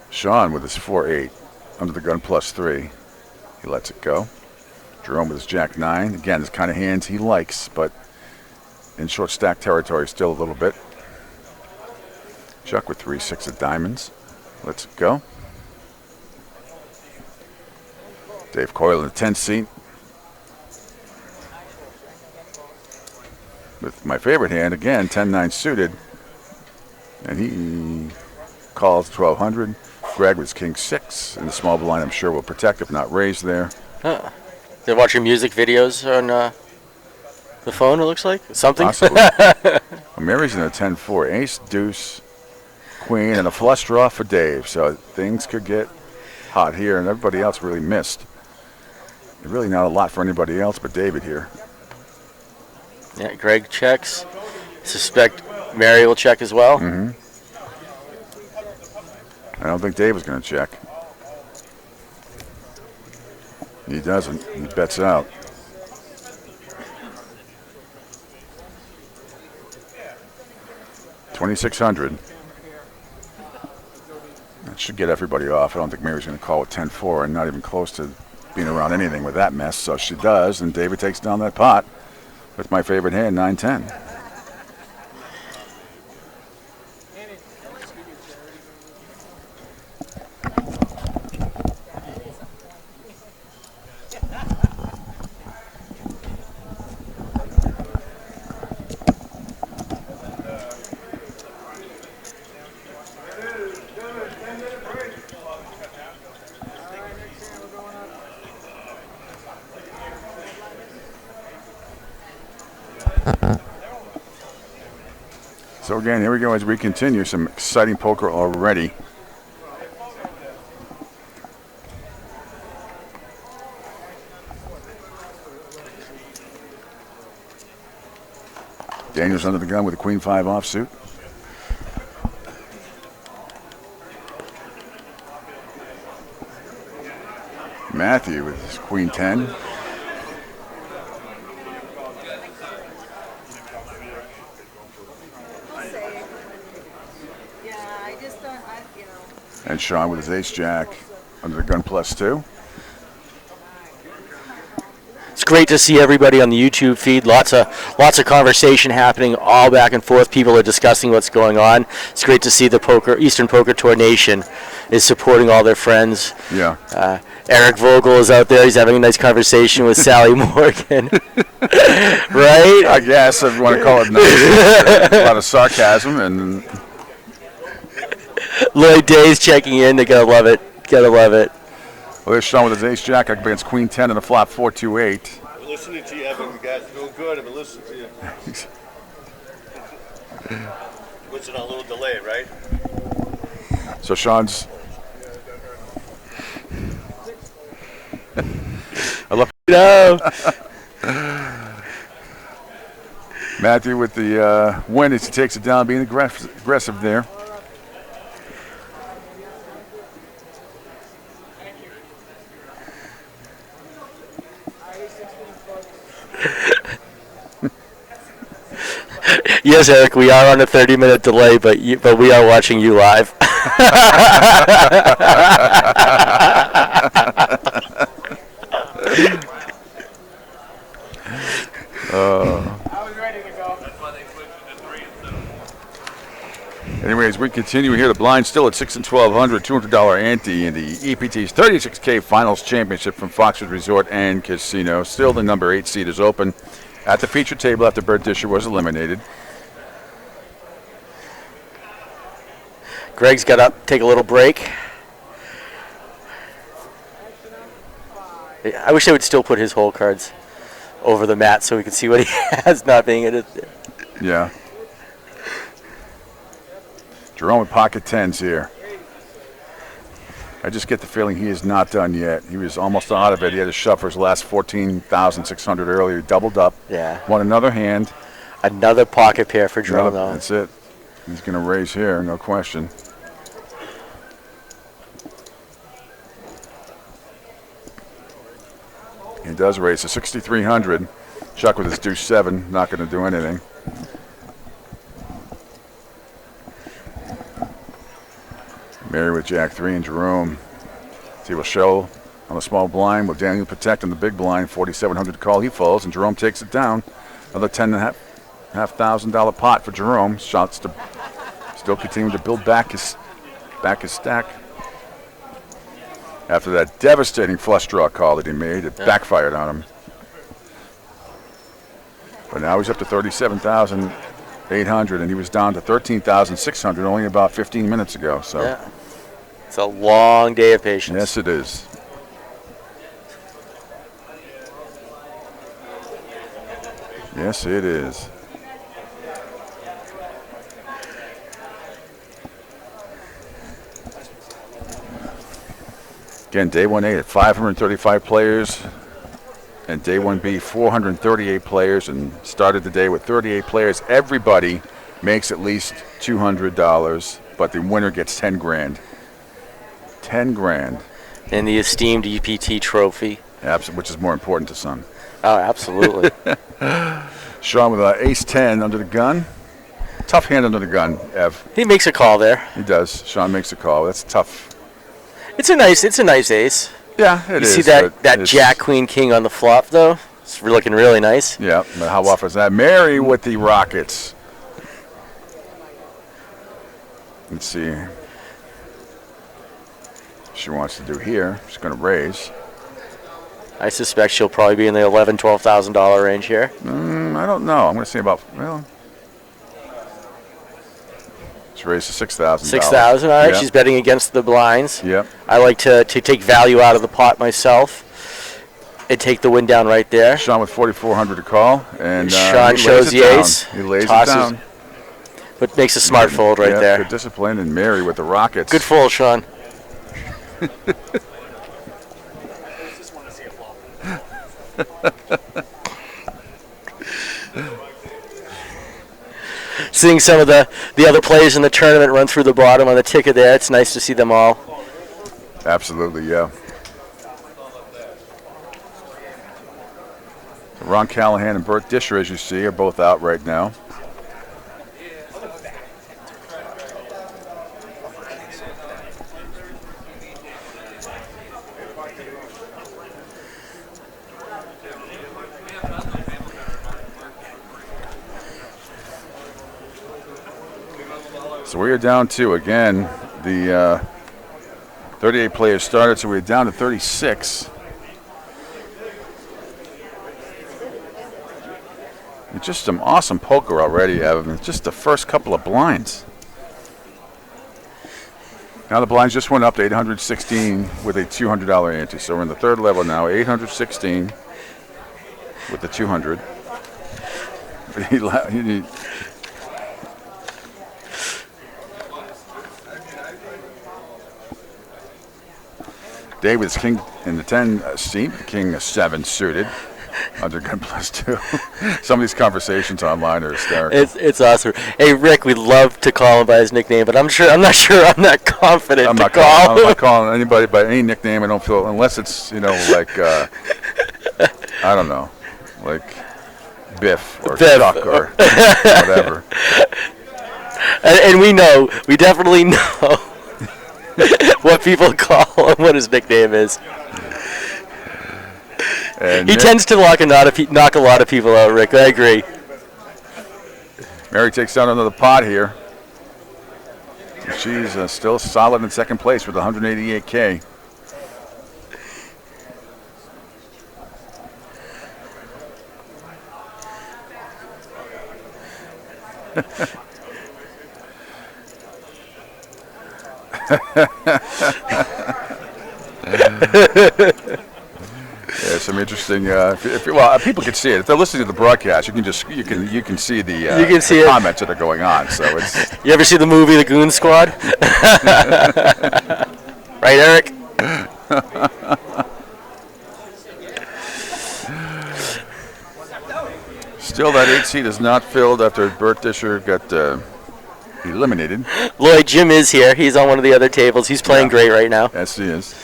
Sean with his 4-8, under the gun +3. He lets it go. Jerome with his Jack 9. Again, this kind of hands he likes, but in short stack territory still a little bit. Chuck with 3-6 of diamonds. Lets it go. Dave Coyle in the 10th seat. With my favorite hand, again, 10-9 suited. And he calls 1,200. Greg with King 6 in the small blind, I'm sure will protect, if not raise there. They're watching music videos on the phone, it looks like. Something. Possibly. Well, Mary's in a 10-4. Ace, deuce, queen, and a flush draw for Dave. So things could get hot here, and everybody else really missed. Really not a lot for anybody else but David here. Yeah, Greg checks. Suspect Mary will check as well. Mm-hmm. I don't think Dave is going to check. He doesn't. He bets out. $2,600. That should get everybody off. I don't think Mary's going to call with 10-4 and not even close to being around anything with that mess. So she does, and David takes down that pot with my favorite hand, 9-10. So again, here we go as we continue. Some exciting poker already. Daniel's under the gun with a queen 5 offsuit. Matthew with his queen 10. And Sean with his ace-jack under the gun +2. It's great to see everybody on the YouTube feed. Lots of conversation happening, all back and forth. People are discussing what's going on. It's great to see the Eastern Poker Tour Nation is supporting all their friends. Yeah. Eric Vogel is out there. He's having a nice conversation with Sally Morgan. Right? I guess if you want to call it nice. A lot of sarcasm and. Lloyd Day's checking in. They're gonna love it. Gotta love it. Well, there's Sean with his ace-jack against queen 10 and a flop 4-2-8. I'm listening to you, Evan. You guys are doing good. I've been listening to you. Puts it on a little delay, right? So Sean's. I love. No. Matthew with the win as he takes it down, being aggressive there. Yes, Eric, we are on a 30-minute delay, but we are watching you live. I was ready to go. Anyways, we continue here. The blind still at 6 and $1,200, $200 ante in the EPT's 36K Finals Championship from Foxwoods Resort and Casino. Still the number 8 seat is open at the feature table after Bert Disher was eliminated. Greg's got to take a little break. I wish they would still put his hole cards over the mat so we could see what he has, not being in it. Yeah. Jerome with pocket 10s here. I just get the feeling he is not done yet. He was almost out of it. He had to shove for his last 14,600 earlier. He doubled up. Yeah. Won another hand. Another pocket pair for Jerome, though. That's it. He's going to raise here, no question. He does raise to 6,300. Chuck with his deuce 7, not going to do anything. Mary with jack 3 and Jerome. He will show on the small blind with Daniel protect on the big blind. 4,700 call. He folds and Jerome takes it down. Another $10,500 pot for Jerome. Shots to still continuing to build back his stack. After that devastating flush draw call that he made, it backfired on him. But now he's up to 37,800, and he was down to 13,600 only about 15 minutes ago. So yeah. It's a long day of patience. Yes, it is. Yes, it is. Again, day 1A at 535 players, and day 1B 438 players, and started the day with 38 players. Everybody makes at least $200, but the winner gets 10 grand. 10 grand. And the esteemed EPT trophy. Which is more important to some. Oh, absolutely. Sean with ace 10 under the gun. Tough hand under the gun, Ev. He makes a call there. He does. Sean makes a call. That's tough. It's a nice ace. Yeah, it is. You see that Jack, Queen, King on the flop, though? It's looking really nice. Yeah, but how often is that? Mary with the Rockets. Let's see. What she wants to do here. She's going to raise. I suspect she'll probably be in the $11,000, $12,000 range here. I don't know. I'm going to say about, well, she raised to $6,000. $6,000, all right. Yep. She's betting against the blinds. Yep. I like to take value out of the pot myself and take the win down right there. Sean with 4,400 to call. And Sean shows the ace. He lays tosses, it down. But makes a smart fold right there. Good discipline. And Mary with the Rockets. Good fold, Sean. Seeing some of the other players in the tournament run through the bottom on the ticket there, it's nice to see them all. Absolutely, yeah. Ron Callahan and Bert Disher, as you see, are both out right now. So we are down to, again, the 38 players started, so we're down to 36. It's just some awesome poker already, Evan. It's just the first couple of blinds. Now the blinds just went up to 816 with a $200 ante. So we're in the third level now, 816 with the 200. David's king in the 10 seat, king 7 suited, under gun +2. Some of these conversations online are hysterical. It's awesome. Hey Rick, we'd love to call him by his nickname, but I'm not sure I'm that confident I'm to not call. I'm not calling anybody by any nickname. I don't feel, unless it's, you know, like I don't know, like Biff or Chuck or whatever. And we definitely know what people call him, what his nickname is. And he tends to knock a lot of people out, Rick. I agree. Mary takes down another pot here. She's still solid in second place with 188K. Yeah, some interesting. Well, people can see it. If they're listening to the broadcast, you can see the comments that are going on. So it's. You ever see the movie The Goon Squad? Right, Eric? Still, that 8 seat is not filled after Bert Disher got eliminated. Lloyd, Jim is here. He's on one of the other tables. He's playing great right now. Yes, he is.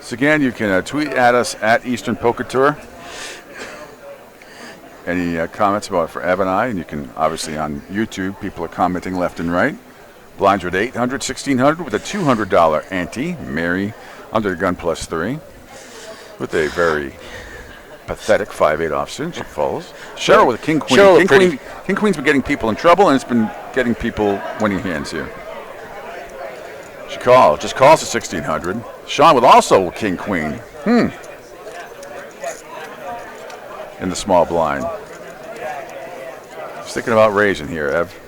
So again, you can tweet at us at Eastern Poker Tour. Any comments for Ev and I? And you can, obviously, on YouTube, people are commenting left and right. Blinds are at 800, 1600 with a $200 ante. Mary under the gun +3 with a very pathetic 5-8 offsuit. She folds. Cheryl with a king queen. King queen's been getting people in trouble, and it's been getting people winning hands here. She just calls to 1600. Sean with also king queen. In the small blind. Just thinking about raising here, Ev.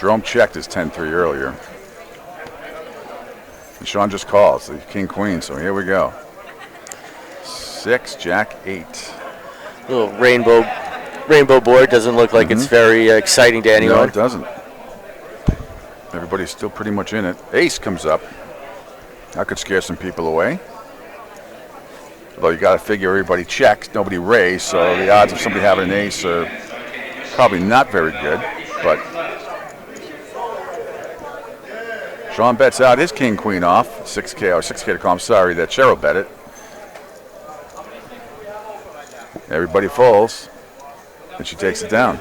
Jerome checked his 10-3 earlier. And Sean just calls the king queen, so here we go. 6, Jack 8. Little rainbow board doesn't look like it's very exciting to anyone. No, it doesn't. Everybody's still pretty much in it. Ace comes up. That could scare some people away. Although you got to figure everybody checks, nobody raised, so the odds of somebody having an ace are probably not very good. But Sean bets out his king queen off 6K or 6K to call. I'm sorry that Cheryl bet it. Everybody folds, and she takes it down.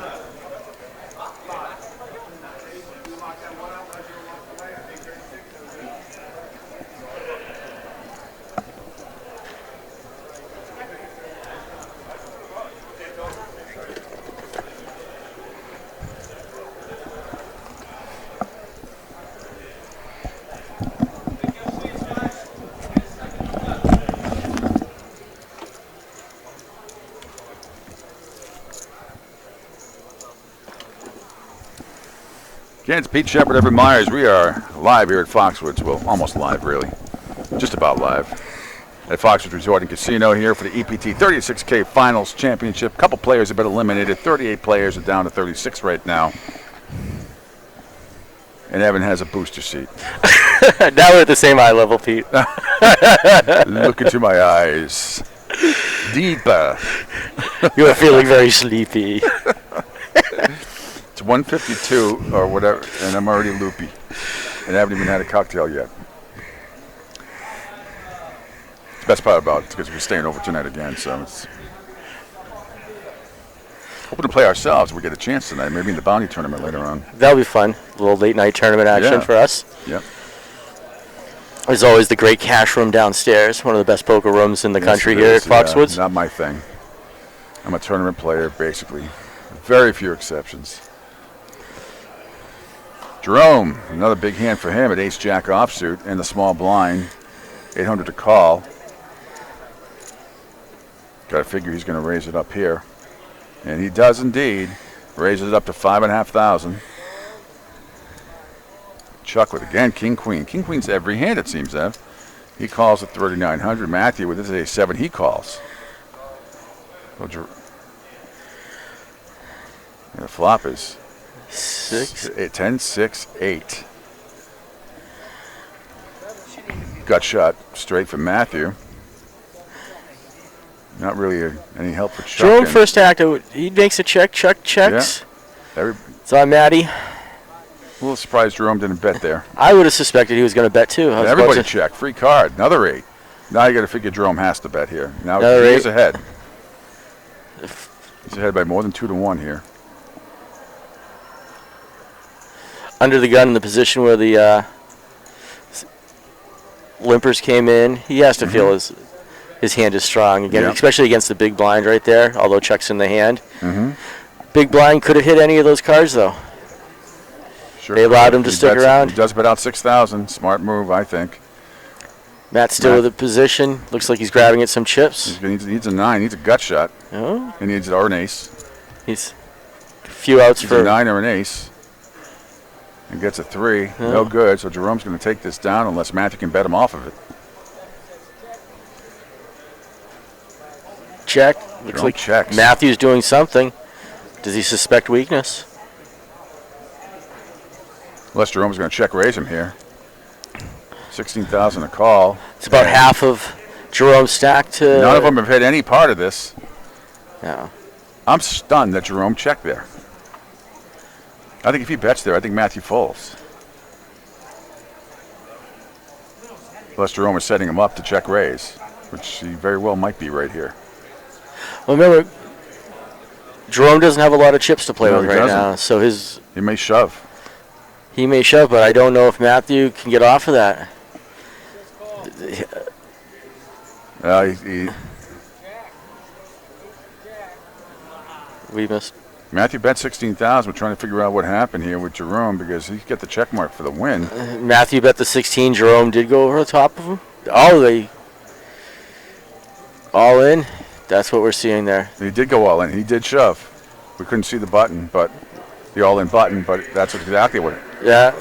Again, it's Pete Shepard, Evan Myers. We are live here at Foxwoods. Well, almost live, really. Just about live. At Foxwoods Resort and Casino here for the EPT 36K Finals Championship. A couple players have been eliminated. 38 players are down to 36 right now. And Evan has a booster seat. Now we're at the same eye level, Pete. Look into my eyes. Deeper. You are feeling very sleepy. It's 1:52 or whatever, and I'm already loopy. And I haven't even had a cocktail yet. The best part about it is because we're staying over tonight again, so it's hoping to play ourselves if we get a chance tonight, maybe in the bounty tournament later on. That'll be fun. A little late night tournament action for us. Yep. There's always the great cash room downstairs, one of the best poker rooms in the country here at Foxwoods. Not my thing. I'm a tournament player, basically. Very few exceptions. Jerome, another big hand for him at ace-jack offsuit and the small blind. 800 to call. Got to figure he's going to raise it up here. And he does indeed. Raises it up to 5,500. Chocolate again, king, queen. King, queen's every hand, it seems, Ev. He calls at 3,900. Matthew, with his ace-7, he calls. And the flop is 10, 6, 8. Gut shot straight from Matthew. Not really any help for Chuck. Jerome first act, he makes a check. Chuck checks. Yeah. It's on Matty. A little surprised Jerome didn't bet there. I would have suspected he was going to bet too. Everybody checked. Free card. Another 8. Now you got to figure Jerome has to bet here. Now he is ahead. He's ahead by more than 2 to 1 here. Under the gun in the position where the limpers came in, he has to feel his hand is strong again, especially against the big blind right there, although Chuck's in the hand. Big blind could have hit any of those cards, though. Sure. They allowed him to stick around. He does bet out 6,000. Smart move, I think. Matt's still with the position. Looks like he's grabbing at some chips. He needs a 9. He needs a gut shot. Oh. He needs or an ace. He's a few outs for a 9 or an ace. And gets a 3. No good. So Jerome's going to take this down unless Matthew can bet him off of it. Check. Looks like checks. Matthew's doing something. Does he suspect weakness? Unless Jerome's going to check raise him here. 16,000 a call. It's about half of Jerome's stack to... None of them have hit any part of this. No. I'm stunned that Jerome checked there. I think if he bets there, I think Matthew folds. Unless Jerome is setting him up to check raise, which he very well might be right here. Well, remember, Jerome doesn't have a lot of chips to play with right now, so he may shove. He may shove, but I don't know if Matthew can get off of that. We missed. Matthew bet 16,000. We're trying to figure out what happened here with Jerome because he got the check mark for the win. Matthew bet the 16. Jerome did go over the top of him. All in. That's what we're seeing there. He did go all in. He did shove. We couldn't see the button, but the all-in button. But that's exactly what. Yeah.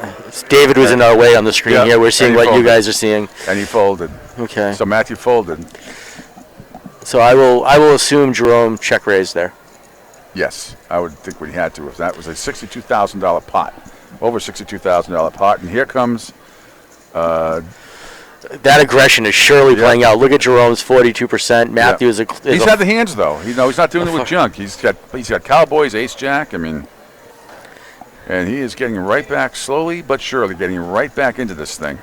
David was in our way on the screen here. We're seeing what you guys are seeing. And he folded. Okay. So Matthew folded. So I will assume Jerome check raised there. Yes, I would think we had to if that was a $62,000 pot, over $62,000 pot. And here comes. That aggression is surely playing out. Look at Jerome's 42%. Matthew is He's had the hands though. He's not doing it with junk. He's got Cowboys, Ace Jack. I mean, and he is getting right back slowly but surely, getting right back into this thing.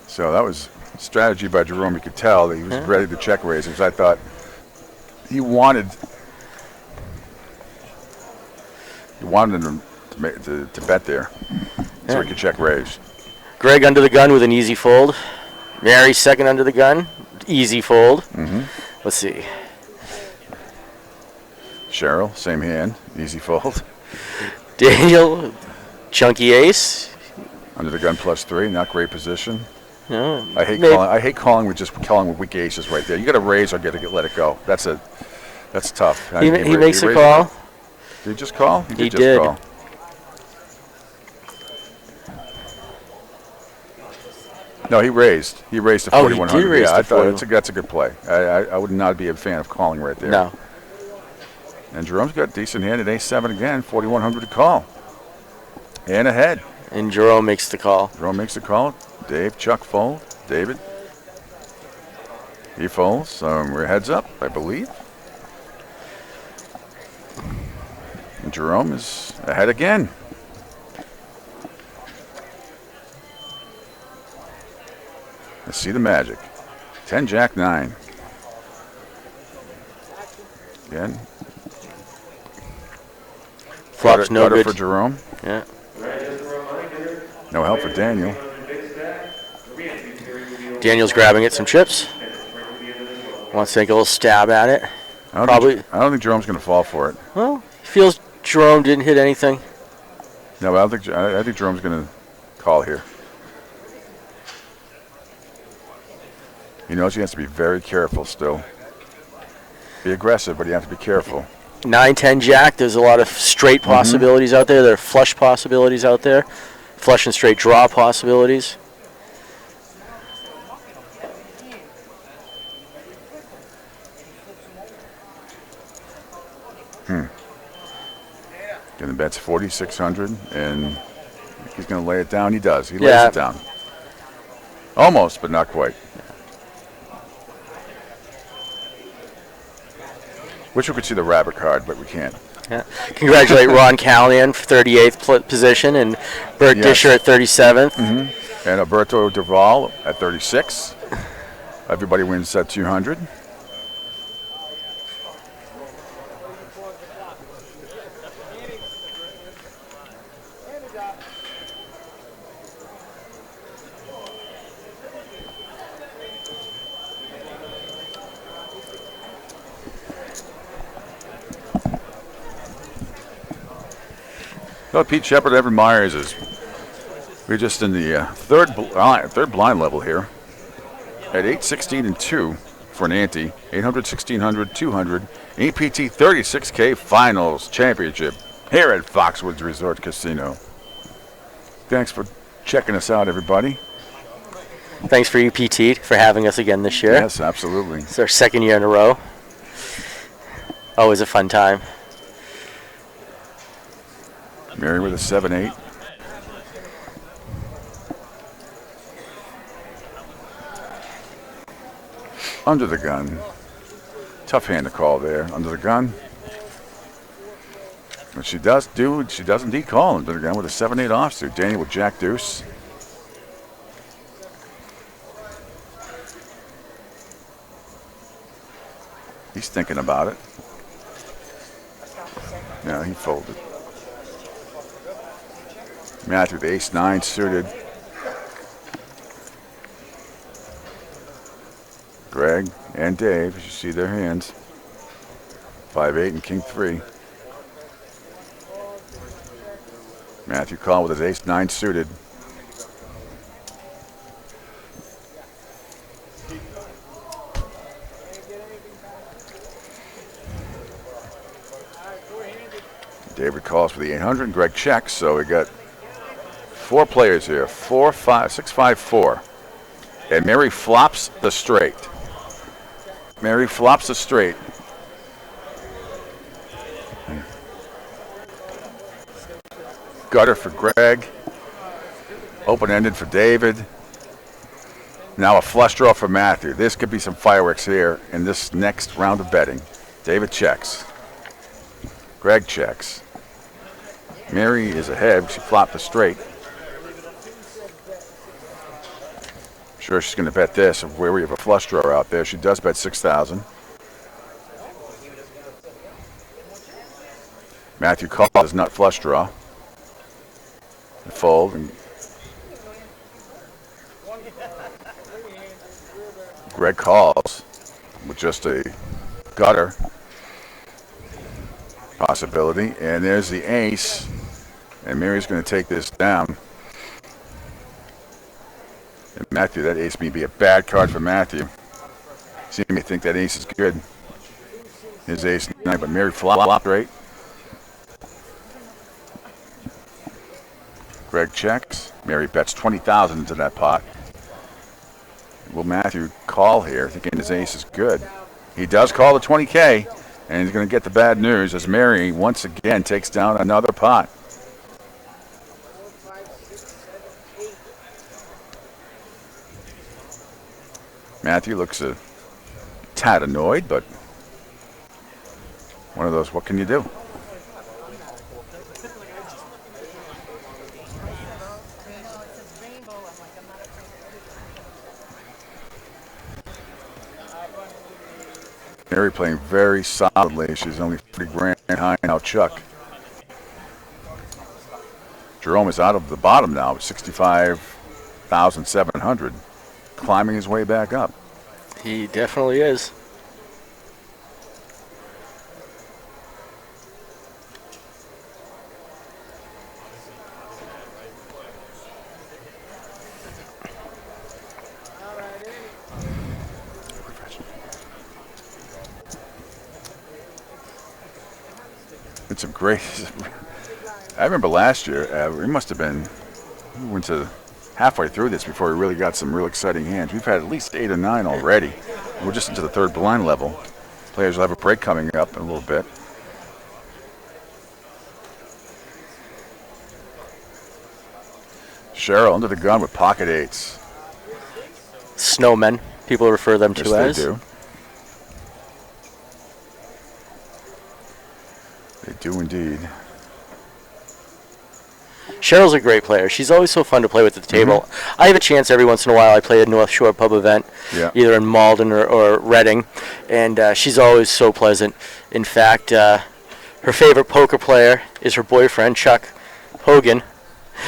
So that was strategy by Jerome. You could tell that he was ready to check raise, because I thought he wanted him to bet there, so he could check raise. Greg under the gun with an easy fold. Mary second under the gun, easy fold. Let's see. Cheryl, same hand, easy fold. Daniel, chunky ace. Under the gun +3, not great position. No, I hate calling with weak aces right there. You got to raise or let it go. That's tough. He makes a call. Did he just call? He did. Call. No, he raised. He raised to 4,100. He did raise to I thought 41. that's a good play. I would not be a fan of calling right there. No. And Jerome's got a decent hand at Ace-7 again, 4,100 to call. And ahead. And Jerome makes the call. Jerome makes the call. Dave, Chuck fold. David. He folds. So we're heads up, I believe. And Jerome is ahead again. Let's see the magic. 10 Jack 9. Again. Flop's no gutter good for Jerome. Yeah. No help for Daniel. Daniel's grabbing at some chips. Wants to take a little stab at it. I don't think Jerome's going to fall for it. Well, he feels Jerome didn't hit anything. No, but I think Jerome's going to call here. He knows he has to be very careful still. Be aggressive, but you have to be careful. 9-10 Jack. There's a lot of straight possibilities out there. There are flush possibilities out there. Flush and straight draw possibilities. And the bet's 4,600, and he's going to lay it down. He does. He lays it down. Almost, but not quite. Wish we could see the rabbit card, but we can't. Yeah. Congratulate Ron Callahan for 38th position and Bert Disher at 37th. And Alberto Duval at 36. Everybody wins at 200. Well, Pete Shepard, Evan Myers we're just in the third blind level here at 8-16 and 2 for an ante. 800, 1600, 200. EPT 36K Finals Championship here at Foxwoods Resort Casino. Thanks for checking us out, everybody. Thanks for EPT for having us again this year. Yes, absolutely. It's our second year in a row. Always a fun time. Mary with a 7-8. Under the gun. Tough hand to call there. Under the gun. But she does indeed call under the gun with a 7-8 offsuit. Daniel with Jack Deuce. He's thinking about it. No, he folded. Matthew with ace-9 suited. Greg and Dave, as you see their hands. 5-8 and king-3. Matthew called with his ace-9 suited. David calls for the 800. Greg checks. So we got 4 players here. 4, 5, 6, 5, 4. And Mary flops the straight. Mary flops the straight. Gutter for Greg. Open-ended for David. Now a flush draw for Matthew. This could be some fireworks here in this next round of betting. David checks. Greg checks. Mary is ahead. She flopped the straight. Sure, she's going to bet this. Where we have a flush draw out there, she does bet 6,000. Matthew calls his nut flush draw. And fold. And Greg calls with just a gutter possibility. And there's the ace. And Mary's going to take this down. And Matthew, that ace may be a bad card for Matthew. See, may think that ace is good. His ace 9, but Mary flopped right. Greg checks. Mary bets 20,000 into that pot. Will Matthew call here, thinking his ace is good? He does call the 20K, and he's going to get the bad news as Mary once again takes down another pot. Matthew looks a tad annoyed, but one of those, what can you do? Mary playing very solidly. She's only 30 grand high now, Chuck. Jerome is out of the bottom now with 65,700. Climbing his way back up. He definitely is. It's a great. I remember last year, we must have been, we went to halfway through this before we really got some real exciting hands. We've had at least 8 or 9 already. We're just into the third blind level. Players will have a break coming up in a little bit. Cheryl under the gun with pocket 8s. Snowmen, people refer them to yes, as. They do. They do indeed. Cheryl's a great player. She's always so fun to play with at the table. I have a chance every once in a while. I play a North Shore pub event, either in Malden or Reading, and she's always so pleasant. In fact, her favorite poker player is her boyfriend, Chuck Hogan,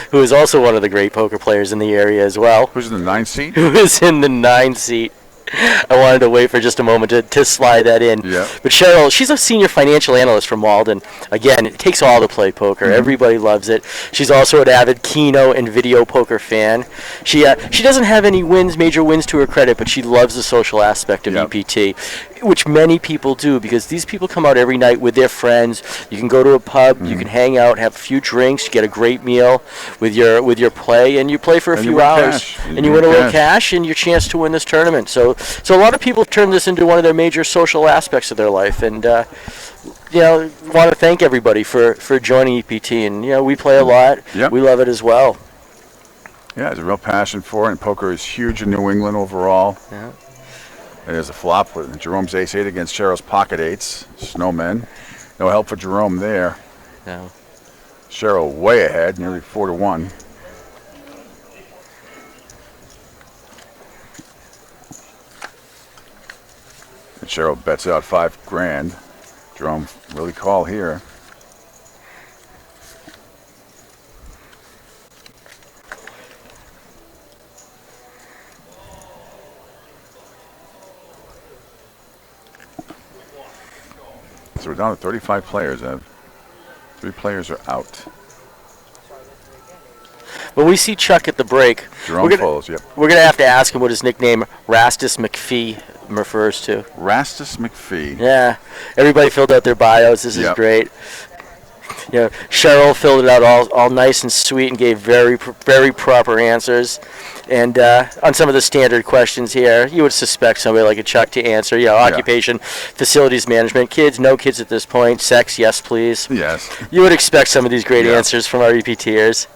who is also one of the great poker players in the area as well. Who's in the 9 seat? Who is in the 9 seat. I wanted to wait for just a moment to slide that in. Yeah. But Cheryl, she's a senior financial analyst from Malden. Again, it takes all to play poker. Everybody loves it. She's also an avid Keno and video poker fan. She doesn't have any major wins to her credit, but she loves the social aspect of EPT, which many people do, because these people come out every night with their friends. You can go to a pub, you can hang out, have a few drinks, you get a great meal with your play, and you play for a few hours, and you win a little cash and your chance to win this tournament. So a lot of people have turned this into one of their major social aspects of their life, and want to thank everybody for joining EPT. And we play a lot. We love it as well. Yeah, there's a real passion for it, and poker is huge in New England overall. Yeah. There's a flop with Jerome's ace-8 against Cheryl's pocket 8s. Snowmen. No help for Jerome there. No. Cheryl way ahead, nearly 4-1. And Cheryl bets out 5 grand. Jerome really call here. So we're down to 35 players, Ev. 3 players are out. When we see Chuck at the break, Jerome folds, yep. We're going to have to ask him what his nickname Rastus McPhee refers to. Rastus McPhee. Yeah. Everybody filled out their bios. This is great. Cheryl filled it out all nice and sweet and gave very proper answers. And on some of the standard questions here, you would suspect somebody like a Chuck to answer. Occupation, facilities management, kids, no kids at this point, sex, yes please. Yes. You would expect some of these great answers from our EPTers.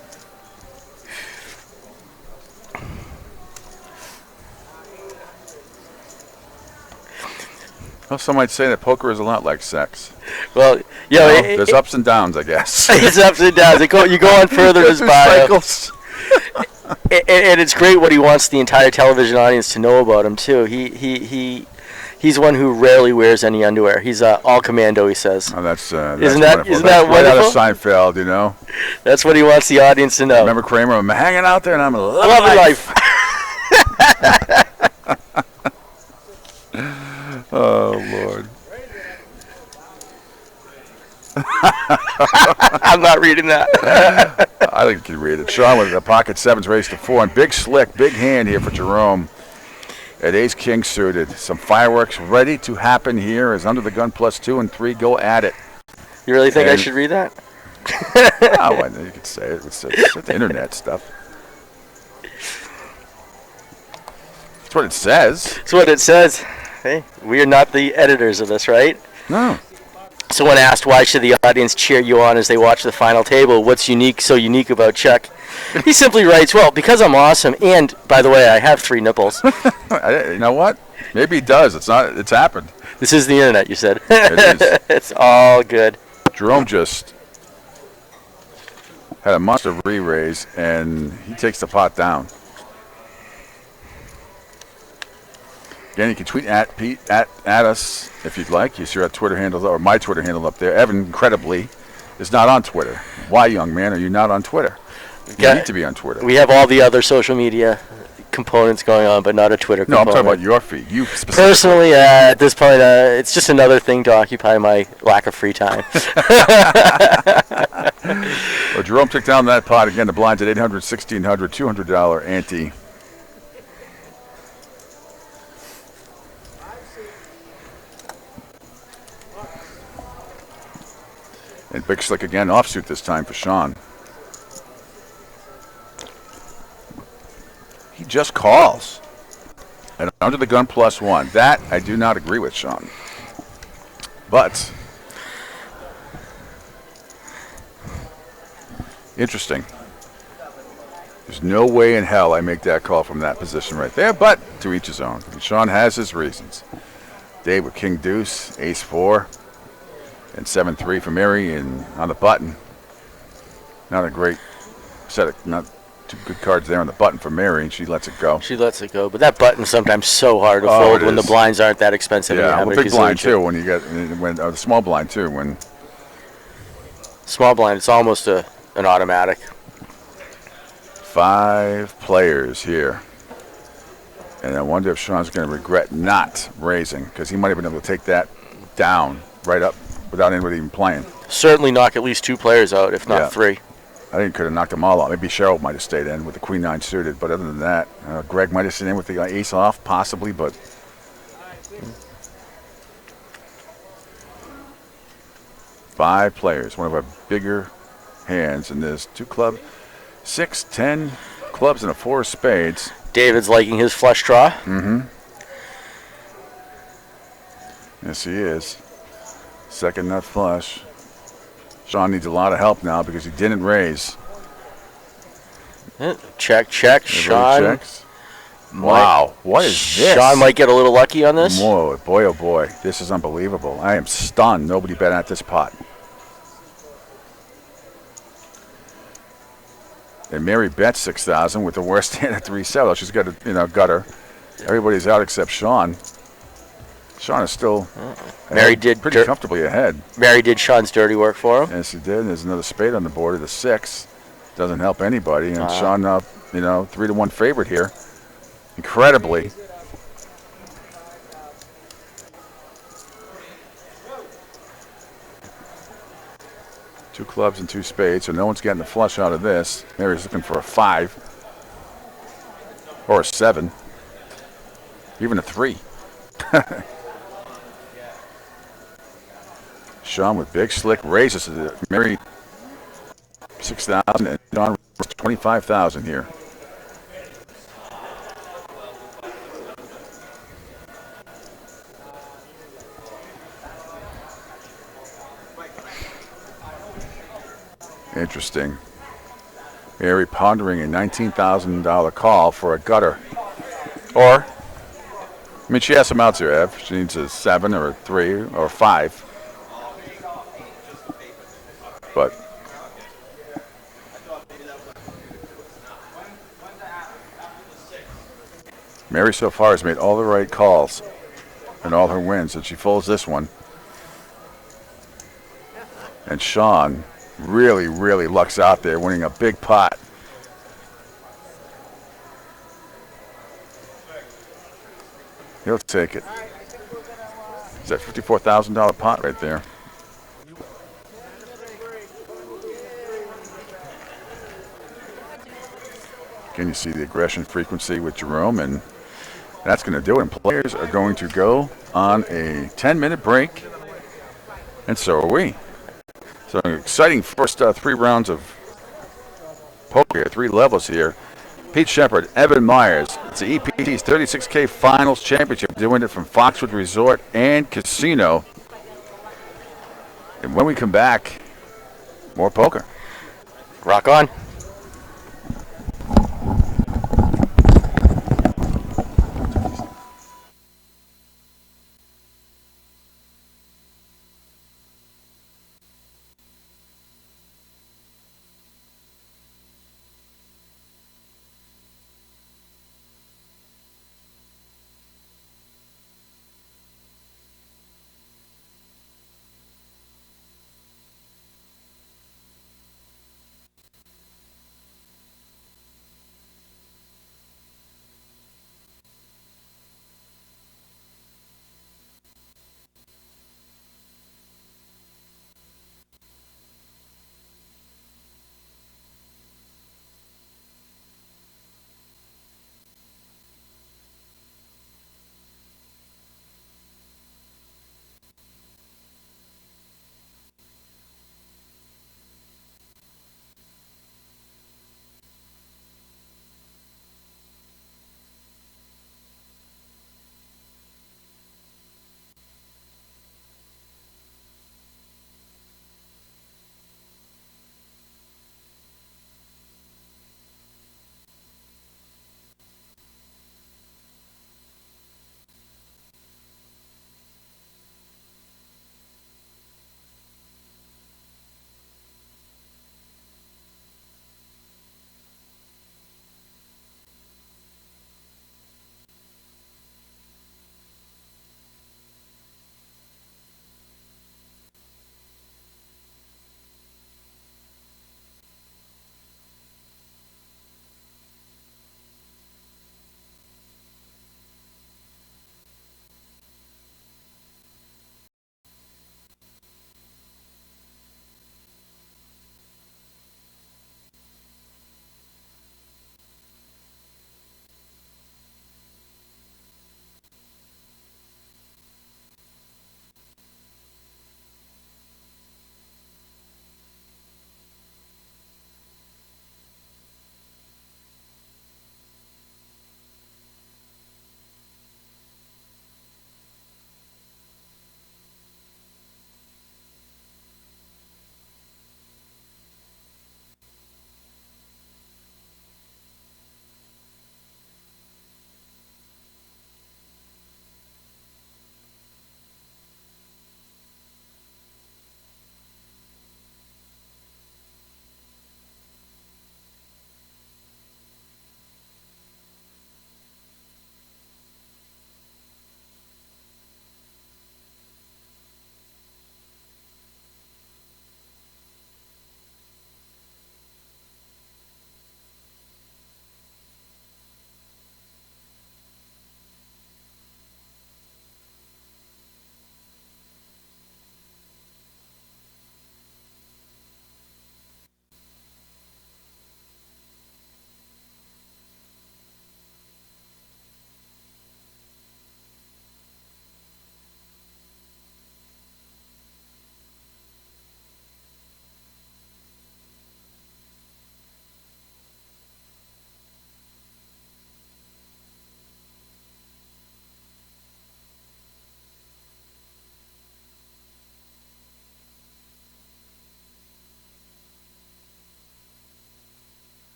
Well, some might say that poker is a lot like sex. Well, there's ups and downs, I guess. It's ups and downs. You go on further in his bio. Cycles. And it's great what he wants the entire television audience to know about him too. He's one who rarely wears any underwear. He's all commando, he says. Oh, that's isn't wonderful. that right out of wonderful? Seinfeld, That's what he wants the audience to know. Remember Kramer? I'm hanging out there and I'm loving life. Oh, Lord. I'm not reading that. I think you can read it. Sean with the pocket sevens raised to 4. And big slick, big hand here for Jerome. At ace king suited. Some fireworks ready to happen here as under the gun +2 and 3 go at it. You really think I should read that? Oh, you could say it. It's the internet stuff. That's what it says. That's what it says. Hey, we are not the editors of this, right? No. So when asked why should the audience cheer you on as they watch the final table, what's so unique about Chuck? He simply writes, well, because I'm awesome, and, by the way, I have 3 nipples. You know what? Maybe he does. It's happened. This is the internet, you said. It is. It's all good. Jerome just had a monster re-raise, and he takes the pot down. Again, you can tweet at Pete at us if you'd like. You see our Twitter handle, or my Twitter handle up there. Evan, incredibly, is not on Twitter. Why, young man, are you not on Twitter? You need to be on Twitter. We have all the other social media components going on, but not a Twitter component. No, I'm talking about your feed. You specifically. Personally, at this point, it's just another thing to occupy my lack of free time. Well, Jerome took down that pot again. The blinds at $800, $1,600, $200 ante. And big slick again, offsuit this time for Sean. He just calls. And under the gun +1. That I do not agree with, Sean. But interesting. There's no way in hell I make that call from that position right there, but to each his own. And Sean has his reasons. Dave with King Deuce, Ace 4. And 7-3 for Mary, and on the button. Not a great set of, not too good cards there on the button for Mary, and she lets it go. She lets it go, but that button's sometimes so hard to fold when the blinds aren't that expensive. Yeah, well, big blind too. When you get the small blind too. When small blind, it's almost an automatic. 5 players here, and I wonder if Sean's going to regret not raising, because he might have been able to take that down right up without anybody even playing. Certainly knock at least 2 players out, if not 3. I think he could have knocked them all out. Maybe Cheryl might have stayed in with the Queen 9 suited, but other than that, Greg might have stayed in with the ace off, possibly, but. Five players, one of our bigger hands, and there's 2 clubs, 6, 10 clubs, and a 4 of spades. David's liking his flush draw. Mm-hmm. Yes, he is. Second nut flush. Sean needs a lot of help now because he didn't raise. Check. Sean. Checks. Wow, what is this? Sean might get a little lucky on this. Whoa, boy, oh boy. This is unbelievable. I am stunned. Nobody bet at this pot. And Mary bet 6,000 with the worst hand at 3-7. She's got a gutter. Everybody's out except Sean. Sean is still Mary did pretty comfortably ahead. Mary did Sean's dirty work for him. Yes, he did. There's another spade on the board of the 6. Doesn't help anybody. And Sean, 3-1 favorite here. Incredibly. Two clubs and 2 spades, so no one's getting the flush out of this. Mary's looking for a 5 or a 7, even a 3. Sean with big slick raises. Mary 36,000 and Don 25,000 here. Interesting. Mary pondering a $19,000 call for a gutter. Or, I mean, she has some outs here, Ev. She needs a 7 or a 3 or 5. But Mary so far has made all the right calls and all her wins, and she folds this one. And Sean really, really lucks out there, winning a big pot. He'll take it. It's that $54,000 pot right there. Again, you see the aggression frequency with Jerome, and that's going to do it. And players are going to go on a 10-minute break, and so are we. So an exciting first 3 rounds of poker, 3 levels here. Pete Shepard, Evan Myers. It's the EPT's 36K Finals Championship, doing it from Foxwoods Resort and Casino. And when we come back, more poker. Rock on.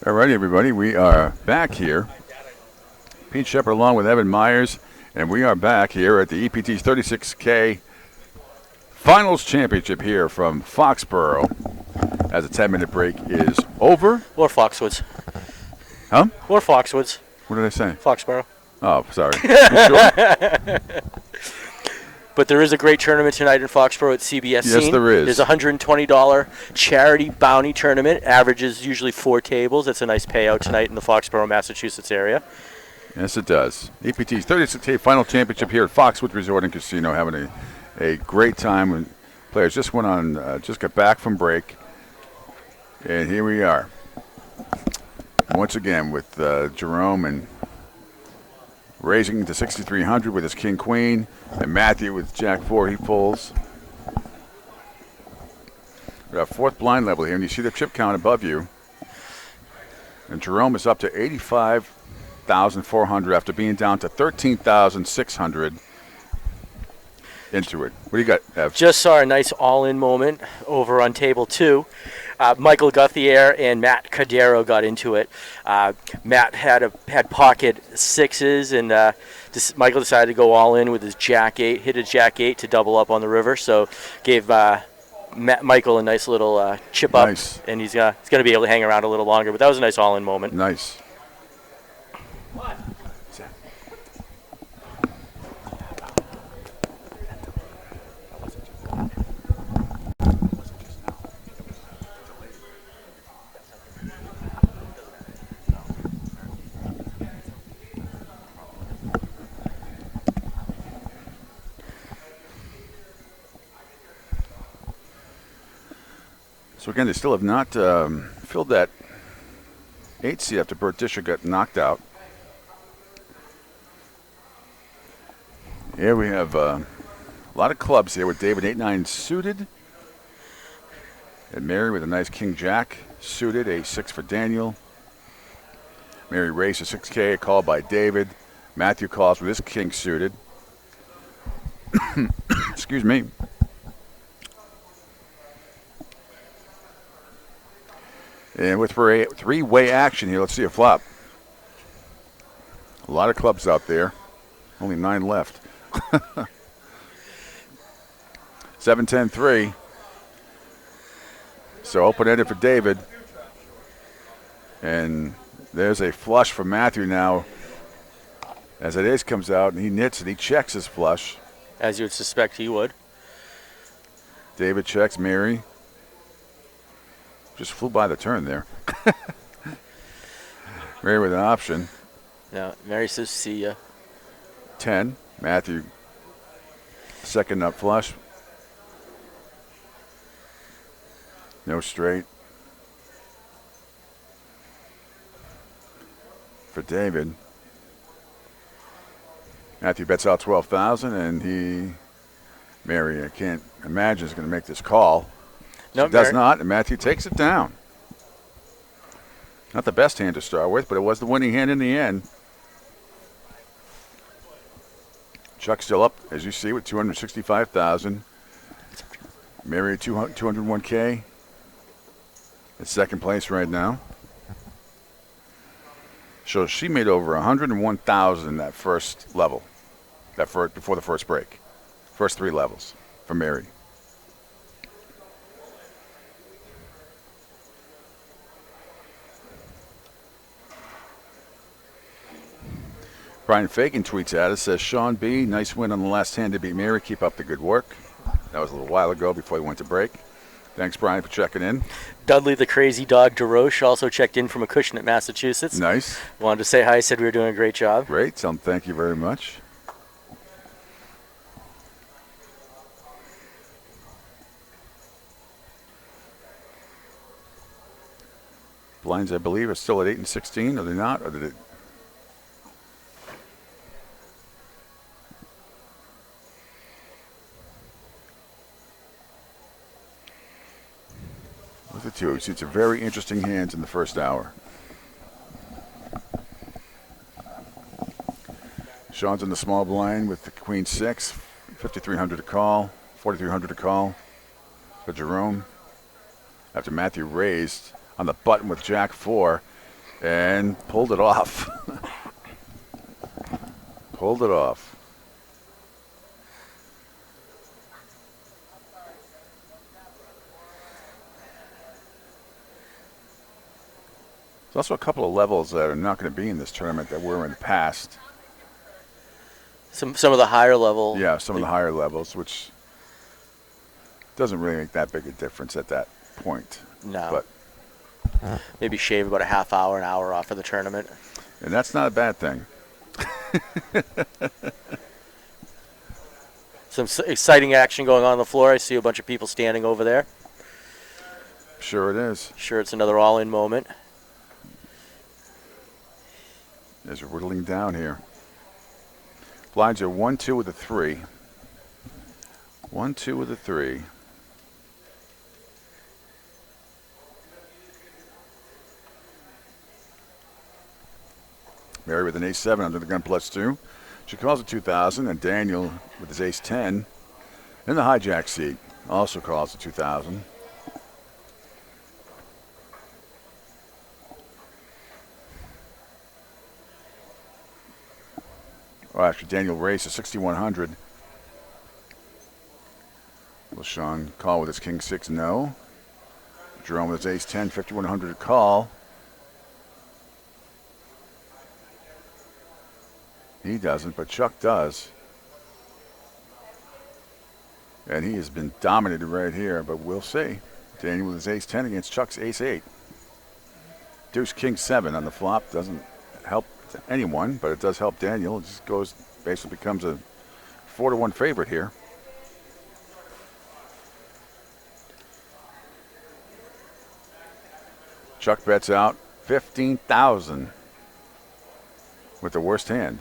All right, everybody, we are back here. Pete Shepard along with Evan Myers, and we are back here at the EPT's 36K Finals Championship here from Foxborough as the 10-minute break is over. Or Foxwoods. Huh? Or Foxwoods. What did I say? Foxborough. Oh, sorry. You sure? But there is a great tournament tonight in Foxborough at CBS. Yes, there is. There's a $120 charity bounty tournament. Averages usually 4 tables. That's a nice payout tonight in the Foxborough, Massachusetts area. Yes, it does. EPT's 36K Final Championship here at Foxwoods Resort and Casino, having a great time. When players just went on, just got back from break, and here we are once again with Jerome and raising to 6,300 with his King Queen, and Matthew with Jack 4. He pulls. We have 4th blind level here, and you see the chip count above you. And Jerome is up to 85,400 after being down to 13,600 into it. What do you got, Ev? Just saw a nice all-in moment over on table 2. Michael Guthier and Matt Cadero got into it. Matt had pocket 6s, and Michael decided to go all in with his Jack 8, hit a Jack 8 to double up on the river. So gave Michael a nice little chip up, and he's going to be able to hang around a little longer. But that was a nice all-in moment. Nice. So again, they still have not filled that 8 seat after Bert Disher got knocked out. Here we have a lot of clubs here with David 8-9 suited. And Mary with a nice King Jack suited, a 6 for Daniel. Mary raised a 6K, a call by David. Matthew calls with his King suited. Excuse me. And with three-way action here, let's see a flop. A lot of clubs out there. Only 9 left. 7-10-3. So open-ended for David. And there's a flush for Matthew now. As it ace comes out, and he nits and he checks his flush. As you would suspect he would. David checks Mary. Just flew by the turn there. Mary with an option. No, Mary says see ya. 10. Matthew, second up flush. No straight. For David. Matthew bets out 12,000, and Mary, I can't imagine, is going to make this call. No, She does not, and Matthew takes it down. Not the best hand to start with, but it was the winning hand in the end. Chuck still up, as you see, with 265,000. Mary 201K. In second place right now. So she made over 101,000 that first level, before the first break. First 3 levels for Mary. Brian Fagan tweets at us, says, Sean B., nice win on the last hand to beat Mary. Keep up the good work. That was a little while ago before we went to break. Thanks, Brian, for checking in. Dudley the Crazy Dog DeRoche also checked in from Acushnet, Massachusetts. Nice. Wanted to say hi, said we were doing a great job. Great. Tell him thank you very much. Blinds, I believe, are still at 8 and 16. Are they not? Or did it? Look at the two. See, it's a very interesting hands in the first hour. Sean's in the small blind with the Queen 6, 5,300 to call, 4,300 to call for Jerome. After Matthew raised on the button with Jack 4, And pulled it off. Pulled it off. There's also a couple of levels that are not going to be in this tournament that were in the past. Some of the higher level. Yeah, some of the higher levels, which doesn't really make that big a difference at that point. No. But maybe shave about a half hour, an hour off of the tournament. And that's not a bad thing. Some exciting action going on the floor. I see a bunch of people standing over there. Sure it is. Sure, it's another all-in moment. As we're whittling down here. Blinds are 1-2 with a 3. 1-2 with a 3. Mary with an ace-7 under the gun +2. She calls it 2,000, and Daniel with his ace-10 in the hijack seat also calls it 2,000. Oh, actually, Daniel races 6,100. LaShawn call with his king-6, no. Jerome with his ace-10, 5,100 call. He doesn't, but Chuck does. And he has been dominated right here, but we'll see. Daniel with his ace-10 against Chuck's ace-8. Deuce king-7 on the flop doesn't help anyone, but it does help Daniel. It just goes, basically becomes a 4-1 favorite here. Chuck bets out 15,000 with the worst hand.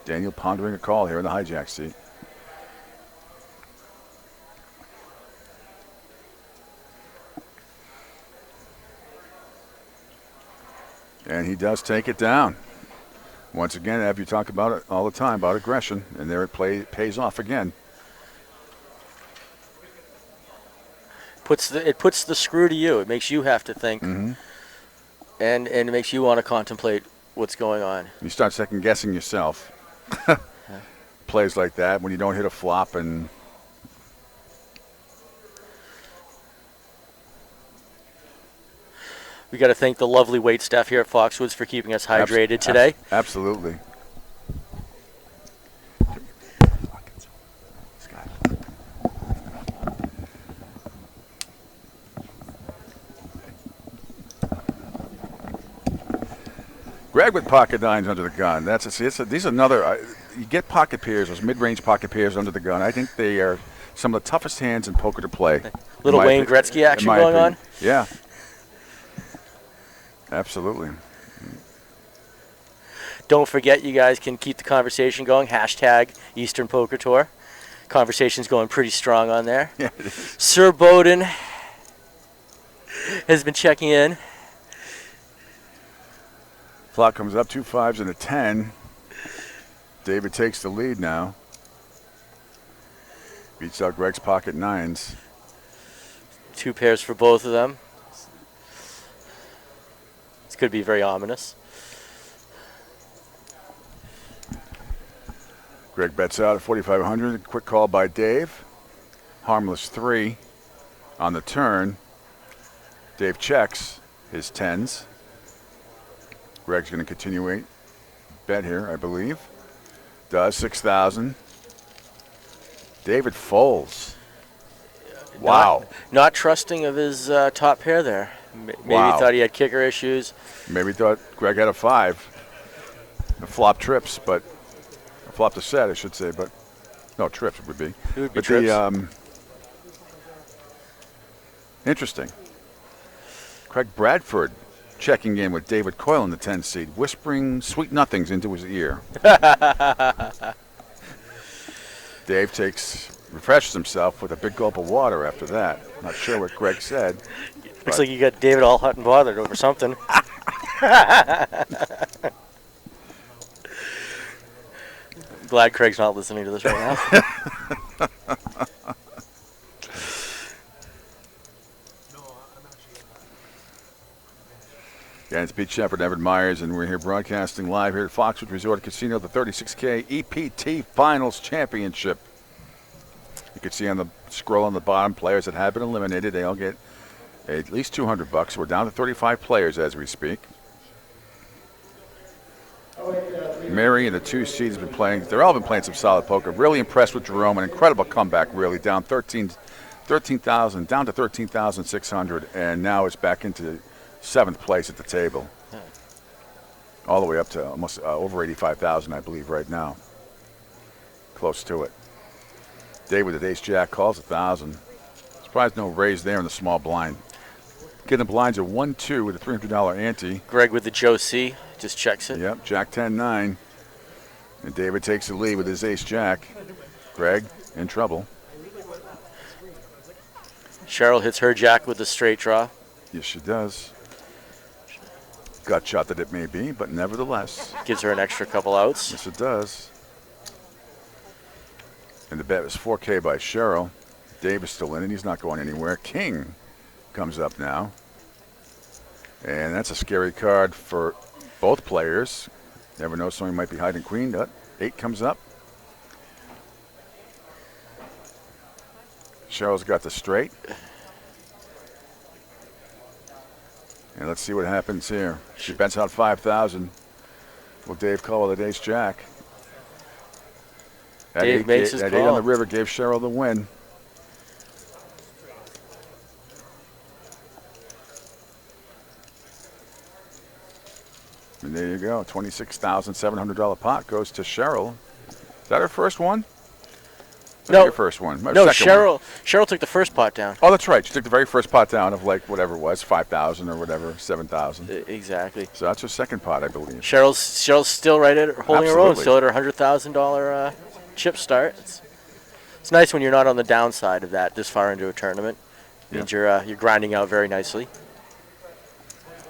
Daniel pondering a call here in the hijack seat. And he does take it down. Once again, Ev, you talk about it all the time, about aggression, and there it pays off again. It puts the screw to you. It makes you have to think, and it makes you want to contemplate what's going on. You start second guessing yourself. Plays like that when you don't hit a flop and we got to thank the lovely wait staff here at Foxwoods for keeping us hydrated today. Absolutely. Greg with pocket nines under the gun. These are another. You get pocket pairs, those mid-range pocket pairs under the gun. I think they are some of the toughest hands in poker to play. Little Wayne Gretzky action going on. Yeah. Absolutely. Don't forget, you guys can keep the conversation going. Hashtag Eastern Poker Tour. Conversation's going pretty strong on there. Yeah, Sir Bowden has been checking in. Flop comes up, 2 5s and a 10. David takes the lead now. Beats out Greg's pocket nines. 2 pairs for both of them. This could be very ominous. Greg bets out at 4,500. Quick call by Dave. Harmless 3 on the turn. Dave checks his 10s. Greg's going to continue bet here, I believe. Does 6,000. David folds. Wow. Not trusting of his top pair there. Maybe he thought he had kicker issues. Maybe thought Greg had a 5. A flop trips, but a flop to set, I should say, but no, trips would be. It would be trips. Interesting. Craig Bradford checking in with David Coyle in the 10 seat, whispering sweet nothings into his ear. Dave refreshes himself with a big gulp of water after that. Not sure what Greg said. Looks like you got David all hot and bothered over something. Glad Craig's not listening to this right now. Yeah, it's Pete Shepard, Evan Myers, and we're here broadcasting live here at Foxwoods Resort Casino, the 36K EPT Finals Championship. You can see on the scroll on the bottom, players that have been eliminated. They all get at least $200. We're down to 35 players as we speak. Mary and the 2 seeds have been playing. They've all been playing some solid poker. Really impressed with Jerome. An incredible comeback, really. Down 13,000, down to 13,600, and now it's back into 7th place at the table. All the way up to almost over 85,000, I believe, right now. Close to it. Dave with the ace-jack calls 1,000. Surprised no raise there in the small blind. Getting the blinds at 1-2 with a $300 ante. Greg with the Joe C. just checks it. Yep, jack 10-9. And David takes the lead with his ace-jack. Greg in trouble. Cheryl hits her jack with the straight draw. Yes, she does. Gut shot that it may be, but nevertheless. Gives her an extra couple outs. Yes, it does. And the bet was 4K by Cheryl. Dave is still in it. He's not going anywhere. King comes up now. And that's a scary card for both players. Never know, somebody might be hiding queen. 8 comes up. Cheryl's got the straight. And let's see what happens here. She bets out 5,000. Will Dave call with an ace-jack? Dave makes his call. 8 on the river gave Cheryl the win. And there you go. $26,700 pot goes to Cheryl. Is that her first one? No, your first one. No, Second one. Cheryl took the first pot down. Oh, that's right. She took the very first pot down of like whatever it was, 5,000 or whatever, 7,000. Exactly. So that's her second pot, I believe. Cheryl's still right at holding her own, Absolutely. still at her $100,000 chip start. It's nice when you're not on the downside of that this far into a tournament. Means you're grinding out very nicely.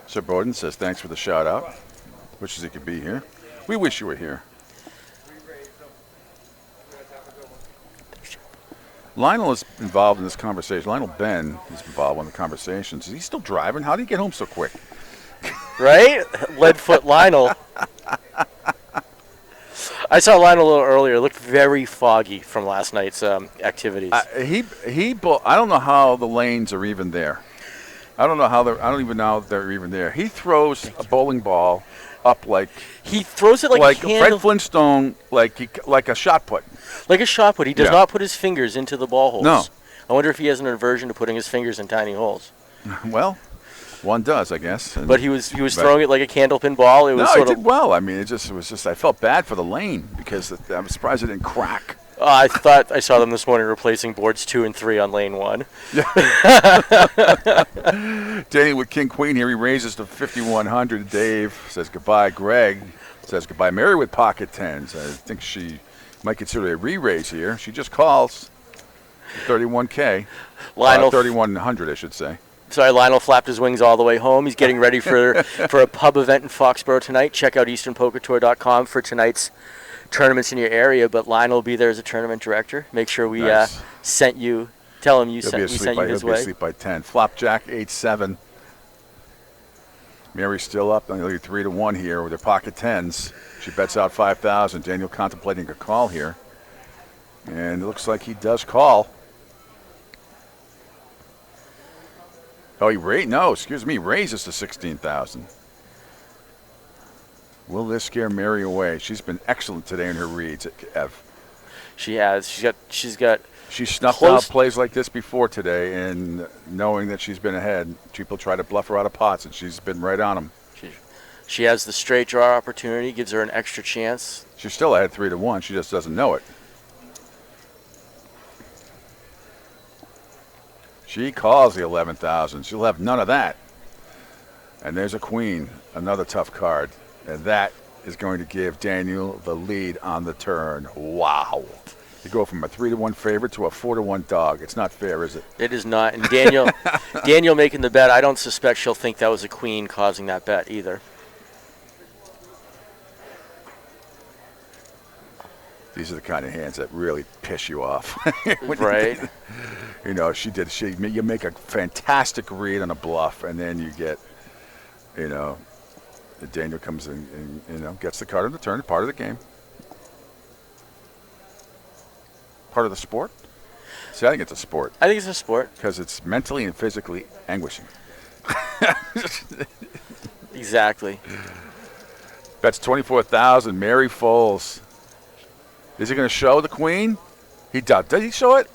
Sir Bowden says thanks for the shout out. Wishes he could be here. We wish you were here. Lionel is involved in this conversation. Lionel Ben is involved in the conversations. Is he still driving? How did he get home so quick? Right? Leadfoot Lionel. I saw Lionel a little earlier. It looked very foggy from last night's activities. I don't know how the lanes are even there. I don't even know if they're even there. He throws a bowling ball up like he throws it like Fred Flintstone, like a shot put. Like a shot put. He does not put his fingers into the ball holes. No. I wonder if he has an aversion to putting his fingers in tiny holes. Well, one does, I guess. But he was throwing it like a candlepin ball. It was he did well. I mean, it was just I felt bad for the lane because I'm surprised it didn't crack. I thought I saw them this morning replacing boards 2 and 3 on lane 1. Danny with King Queen here. He raises to 5,100. Dave says goodbye. Greg says goodbye. Mary with pocket tens. I think she might consider a re-raise here. She just calls 31K. Lionel 3,100, I should say. Sorry, Lionel flapped his wings all the way home. He's getting ready for a pub event in Foxborough tonight. Check out easternpokertour.com for tonight's tournaments in your area, but Lionel will be there as a tournament director. Make sure we sent you. Tell him we sent you his way. He'll be asleep by 10. Flopjack 8-7. Mary's still up. Only 3-1 here with her pocket tens. She bets out 5,000. Daniel contemplating a call here, and it looks like he does call. Oh, he raises to 16,000. Will this scare Mary away? She's been excellent today in her reads, Ev. She has. She's snuffed out plays like this before today, and knowing that she's been ahead, people try to bluff her out of pots, and she's been right on them. She has the straight draw opportunity, gives her an extra chance. She's still ahead 3-1. She just doesn't know it. She calls the 11,000. She'll have none of that. And there's a queen, another tough card. And that is going to give Daniel the lead on the turn. Wow. You go from a 3-1 favorite to a 4-1 dog. It's not fair, is it? It is not. And Daniel making the bet, I don't suspect she'll think that was a queen causing that bet either. These are the kind of hands that really piss you off. Right. You know, you make a fantastic read on a bluff, and then you get, Daniel comes in and gets the card on the turn, part of the game. Part of the sport? See, I think it's a sport. I think it's a sport. Because it's mentally and physically anguishing. Exactly. That's 24,000. Mary Foles. Is he going to show the queen? He does. Did he show it?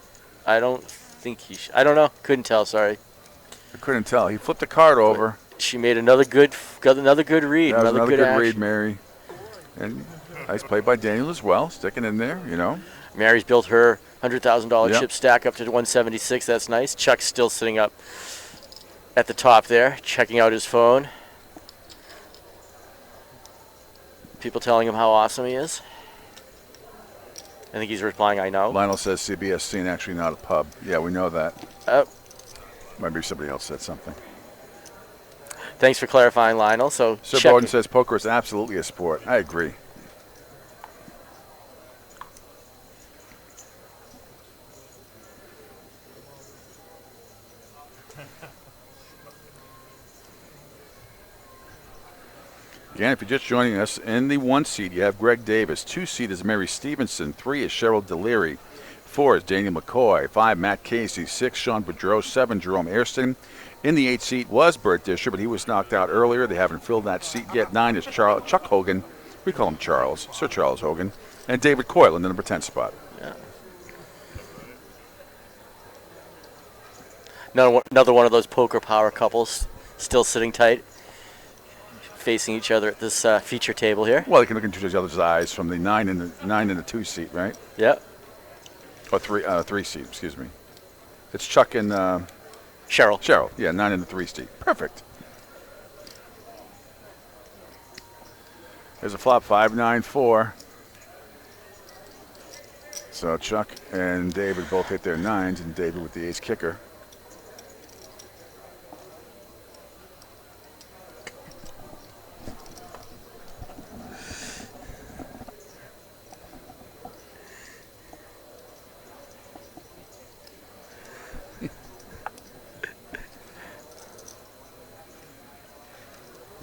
I don't think I don't know. Couldn't tell. Sorry. I couldn't tell. He flipped the card over. She made another good read. That was another good action. read, Mary. And nice play by Daniel as well, sticking in there, Mary's built her $100,000 Yep. chip stack up to 176. That's nice. Chuck's still sitting up at the top there, checking out his phone. People telling him how awesome he is. I think he's replying, I know. Lionel says CBS scene, actually not a pub. Yeah, we know that. Maybe somebody else said something. Thanks for clarifying, Lionel. So Sir Bowden says poker is absolutely a sport. I agree. Again, if you're just joining us, in the 1 seat you have Greg Davis. 2 seat is Mary Stevenson. 3 is Cheryl Deliri. 4 is Daniel McCoy. 5, Matt Casey. 6, Sean Boudreau. 7, Jerome Airston. In the 8 seat was Bert Disher, but he was knocked out earlier. They haven't filled that seat yet. 9 is Chuck Hogan. We call him Charles. Sir Charles Hogan. And David Coyle in the number 10 spot. Yeah. Another one of those poker power couples still sitting tight, facing each other at this feature table here. Well, they can look into each other's eyes from the 9 and the 2 seat, right? Yep. Or 3 seat, excuse me. It's Chuck and Cheryl. Cheryl, yeah, 9 and the 3 seat. Perfect. There's a flop, 5-9-4. So Chuck and David both hit their 9s, and David with the ace kicker.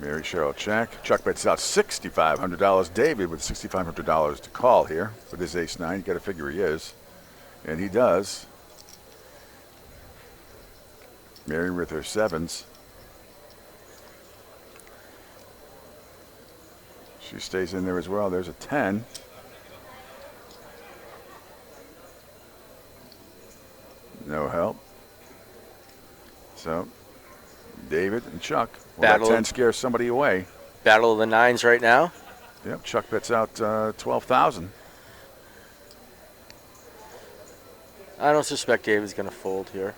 Mary Cheryl check. Chuck bets out $6,500. David with $6,500 to call here with his ace-9. You got to figure he is. And he does. Mary with her 7s. She stays in there as well. There's a 10. No help. So, David and Chuck. Well, that 10 scares somebody away. Battle of the 9s right now. Yep, Chuck bets out 12,000. I don't suspect David's going to fold here.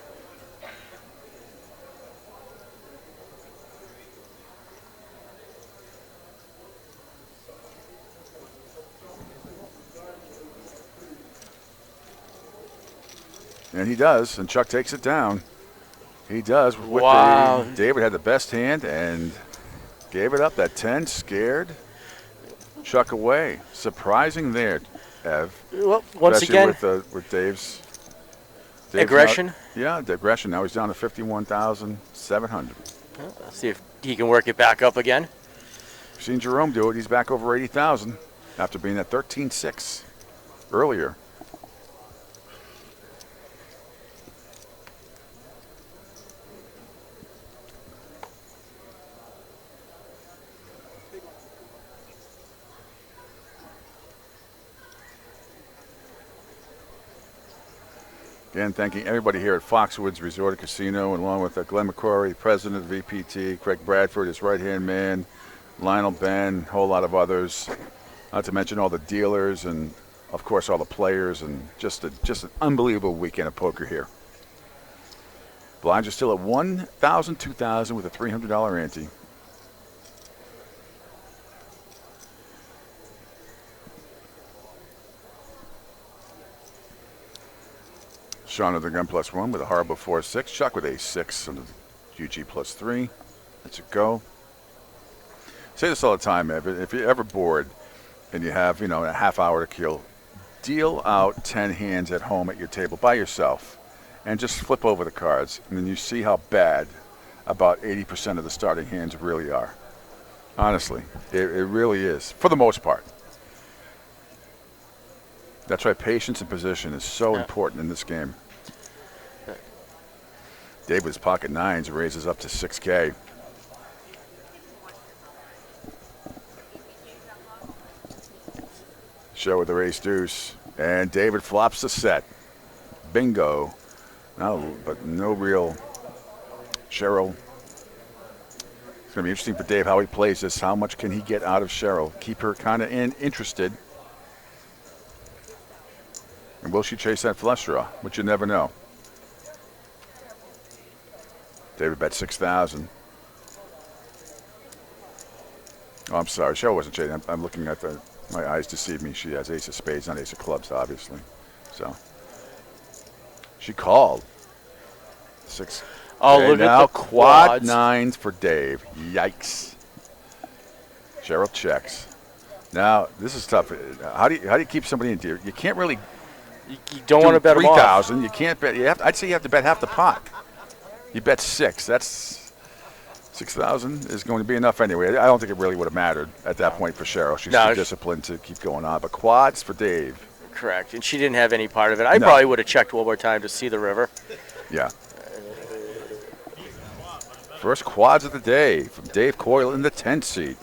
And he does, and Chuck takes it down. He does. With wow. David had the best hand and gave it up. That 10 scared Chuck away. Surprising there, Ev. Well, once especially again, with Dave's aggression. Yeah, the aggression. Now he's down to 51,700. Let's see if he can work it back up again. We've seen Jerome do it. He's back over 80,000 after being at 13.6 earlier. Again, thanking everybody here at Foxwoods Resort and Casino, and along with Glenn McCrory, president of EPT, Craig Bradford, his right-hand man, Lionel Ben, a whole lot of others. Not to mention all the dealers and, of course, all the players, and just an unbelievable weekend of poker here. Blinds are still at 1,000, 2,000 with a $300 ante. Sean of the gun +1 with a horrible 4-6. Chuck with a 6 on the UG +3. Let's it go. Say this all the time, Ev. If you're ever bored and you have, a half hour to kill, deal out 10 hands at home at your table by yourself and just flip over the cards. And then you see how bad about 80% of the starting hands really are. Honestly, it really is, for the most part. That's why patience and position is so important in this game. Dave with his pocket nines raises up to 6K. Show with the race deuce. And David flops the set. Bingo. No, but no real Cheryl. It's going to be interesting for Dave how he plays this. How much can he get out of Cheryl? Keep her kind of interested. And will she chase that flush draw? Which you never know. David bet 6,000. Oh, I'm sorry. Cheryl wasn't chasing. I'm looking at my eyes deceive me. She has ace of spades, not ace of clubs, obviously. So she called. 6. Oh, okay, look now at the quad quads. nines for Dave. Yikes. Cheryl checks. Now this is tough. How do you keep somebody in deer? You can't really. You don't want to bet them off. 3,000. You can't bet. I'd say you have to bet half the pot. You bet 6. That's 6,000 is going to be enough anyway. I don't think it really would have mattered at that point for Cheryl. She's too disciplined to keep going on. But quads for Dave. Correct, and she didn't have any part of it. I probably would have checked one more time to see the river. Yeah. First quads of the day from Dave Coyle in the 10th seat.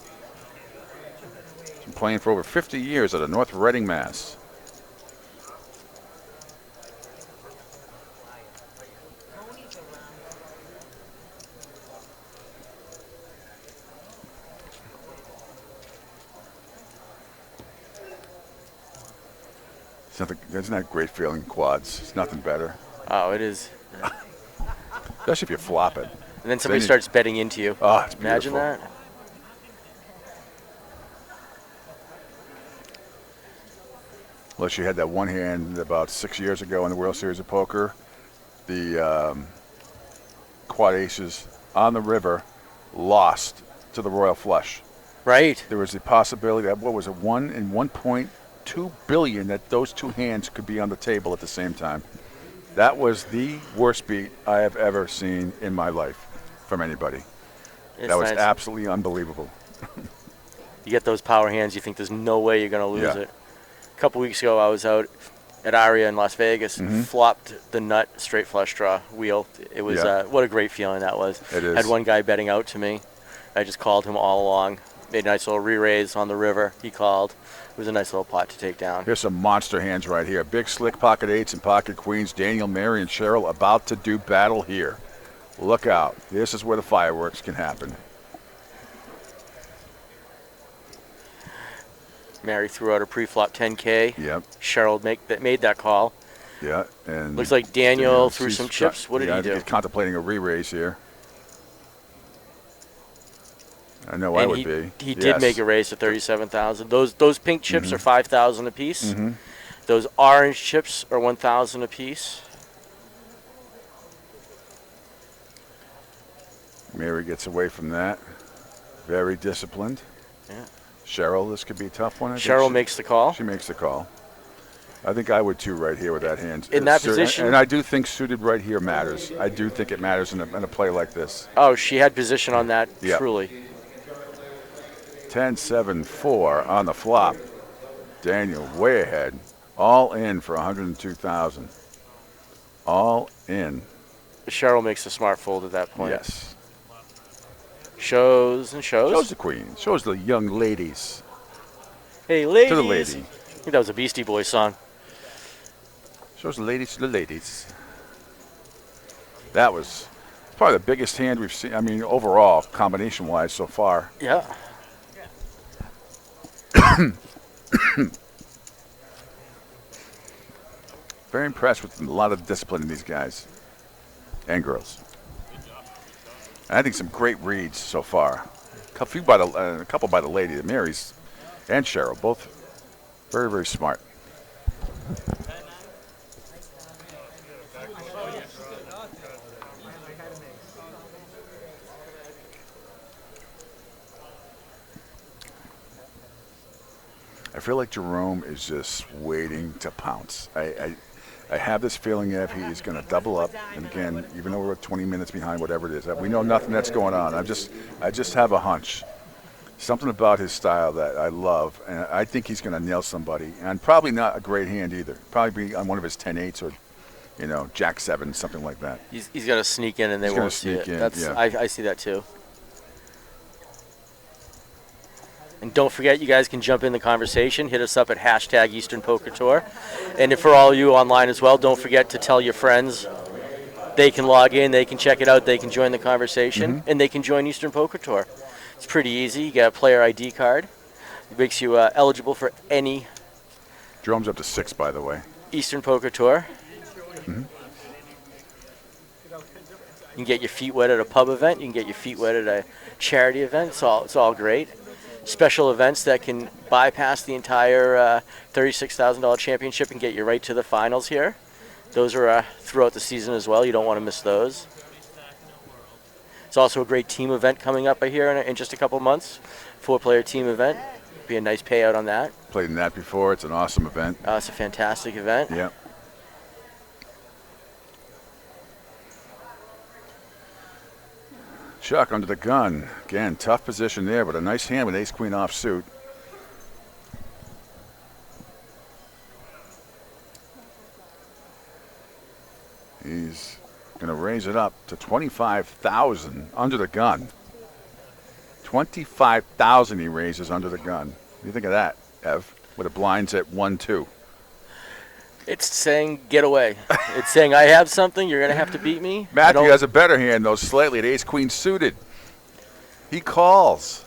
He's been playing for over 50 years out of North Reading, Mass. Isn't that a great feeling, quads? It's nothing better. Oh, it is. Especially if you flop it. And then somebody starts betting into you. Oh, it's Imagine beautiful. that. Unless you had that one hand about 6 years ago in the World Series of Poker, the quad aces on the river lost to the Royal Flush. Right. There was the possibility that, what was it, 1 in 1.2 billion that those two hands could be on the table at the same time. That was the worst beat I have ever seen in my life from anybody. That was absolutely unbelievable. You get those power hands, you think there's no way you're going to lose it. A couple weeks ago, I was out at Aria in Las Vegas and flopped the nut straight flush draw wheel. It was what a great feeling that was. It is. Had one guy betting out to me. I just called him all along. Made a nice little re-raise on the river. He called. It was a nice little pot to take down. Here's some monster hands right here. Big slick pocket eights and pocket queens. Daniel, Mary, and Cheryl about to do battle here. Look out. This is where the fireworks can happen. Mary threw out a pre-flop 10K. Yep. Cheryl made that call. Yeah. And looks like Daniel threw some chips. What did he do? He's contemplating a re-raise here. I know I would be. He did make a raise to 37,000. Those pink chips are 5,000 apiece. Those orange chips are 1,000 apiece. Mary gets away from that. Very disciplined. Yeah. Cheryl, this could be a tough one. Cheryl makes the call. She makes the call. I think I would too right here with that hand. In that position. And I do think suited right here matters. I do think it matters in a play like this. Oh, she had position on that, truly. 10-7-4 on the flop. Daniel way ahead. All in for 102,000. All in. Cheryl makes a smart fold at that point. Yes. Shows and shows. Shows the queen. Shows the young ladies. Hey, ladies. To the lady. I think that was a Beastie Boys song. Shows the ladies to the ladies. That was probably the biggest hand we've seen. I mean, overall, combination-wise so far. Yeah. Very impressed with a lot of discipline in these guys and girls. I think some great reads so far. A couple by the lady, the Marys and Cheryl, both very, very smart. I feel like Jerome is just waiting to pounce. I have this feeling that he's going to double up, and again, even though we're 20 minutes behind, whatever it is, we know nothing that's going on. I just have a hunch Something about his style that I love, and I think he's going to nail somebody. And probably not a great hand either. Probably be on one of his 10-8s or, Jack 7, something like that. He's going to sneak in and they won't see it. I see that too. And don't forget, you guys can jump in the conversation. Hit us up at hashtag Eastern Poker Tour. And for all you online as well, don't forget to tell your friends. They can log in, they can check it out, they can join the conversation, and they can join Eastern Poker Tour. It's pretty easy. You get a player ID card. It makes you eligible for any Jerome's up to 6, by the way. Eastern Poker Tour. You can get your feet wet at a pub event. You can get your feet wet at a charity event. It's all great. Special events that can bypass the entire $36,000 championship and get you right to the finals here. Those are throughout the season as well. You don't want to miss those. It's also a great team event coming up here in just a couple months. 4-player team event. Be a nice payout on that. Played in that before. It's an awesome event. It's a fantastic event. Yep. Chuck under the gun. Again, tough position there, but a nice hand with ace-queen offsuit. He's going to raise it up to 25,000 under the gun. 25,000 he raises under the gun. What do you think of that, Ev? With the blinds at 1-2. It's saying, get away. It's saying, I have something, you're going to have to beat me. Matthew has a better hand, though, slightly at ace-queen suited. He calls.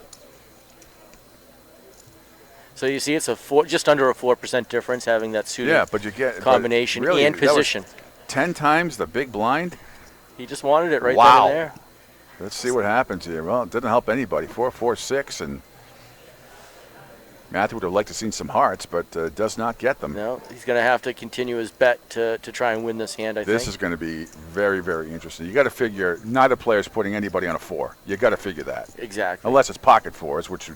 So you see, it's just under a 4% difference having that suited but you get combination really, and position. 10 times the big blind? He just wanted it right then and there. Let's see what happens here. Well, it didn't help anybody. 4-4-6, and Matthew would have liked to seen some hearts, but does not get them. No, he's going to have to continue his bet to try and win this hand, I think. This is going to be very, very interesting. You got to figure neither player's putting anybody on a 4. You got to figure that. Exactly. Unless it's pocket 4s, which,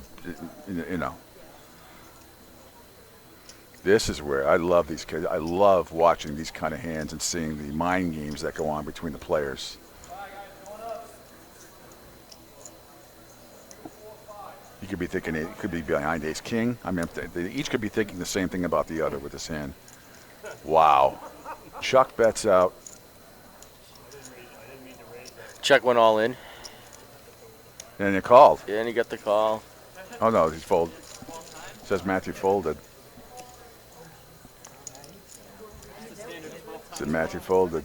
This is where I love these kids. I love watching these kind of hands and seeing the mind games that go on between the players. You could be thinking it could be behind ace king. I mean, they each could be thinking the same thing about the other with this hand. Wow. Chuck bets out. Chuck went all in. And he called. Yeah, and he got the call. Oh, no, he's folded. Says Matthew folded. Said Matthew folded.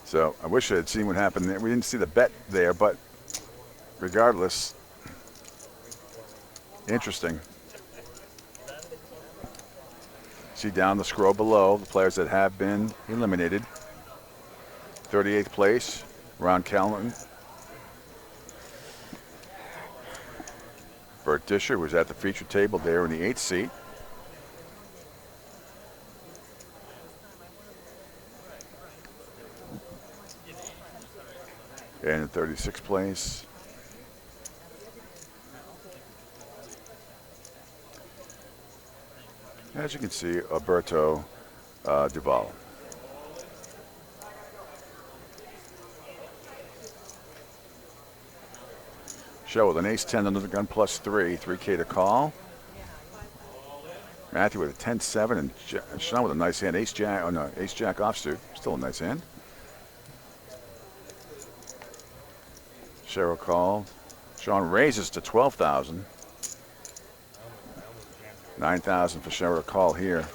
So I wish I had seen what happened there. We didn't see the bet there, but regardless, interesting. See down the scroll below the players that have been eliminated. 38th place, Ron Callan. Bert Disher was at the feature table there in the 8th seat. And in 36th place, as you can see, Alberto Duval. Show with an ace-10 under the gun plus 3K to call. Matthew with a 10-7 and Sean with a nice hand. Ace-Jack, oh no, Ace-Jack offsuit, still a nice hand. Cheryl called. Sean raises to 12,000. 9,000 for Cheryl to call here.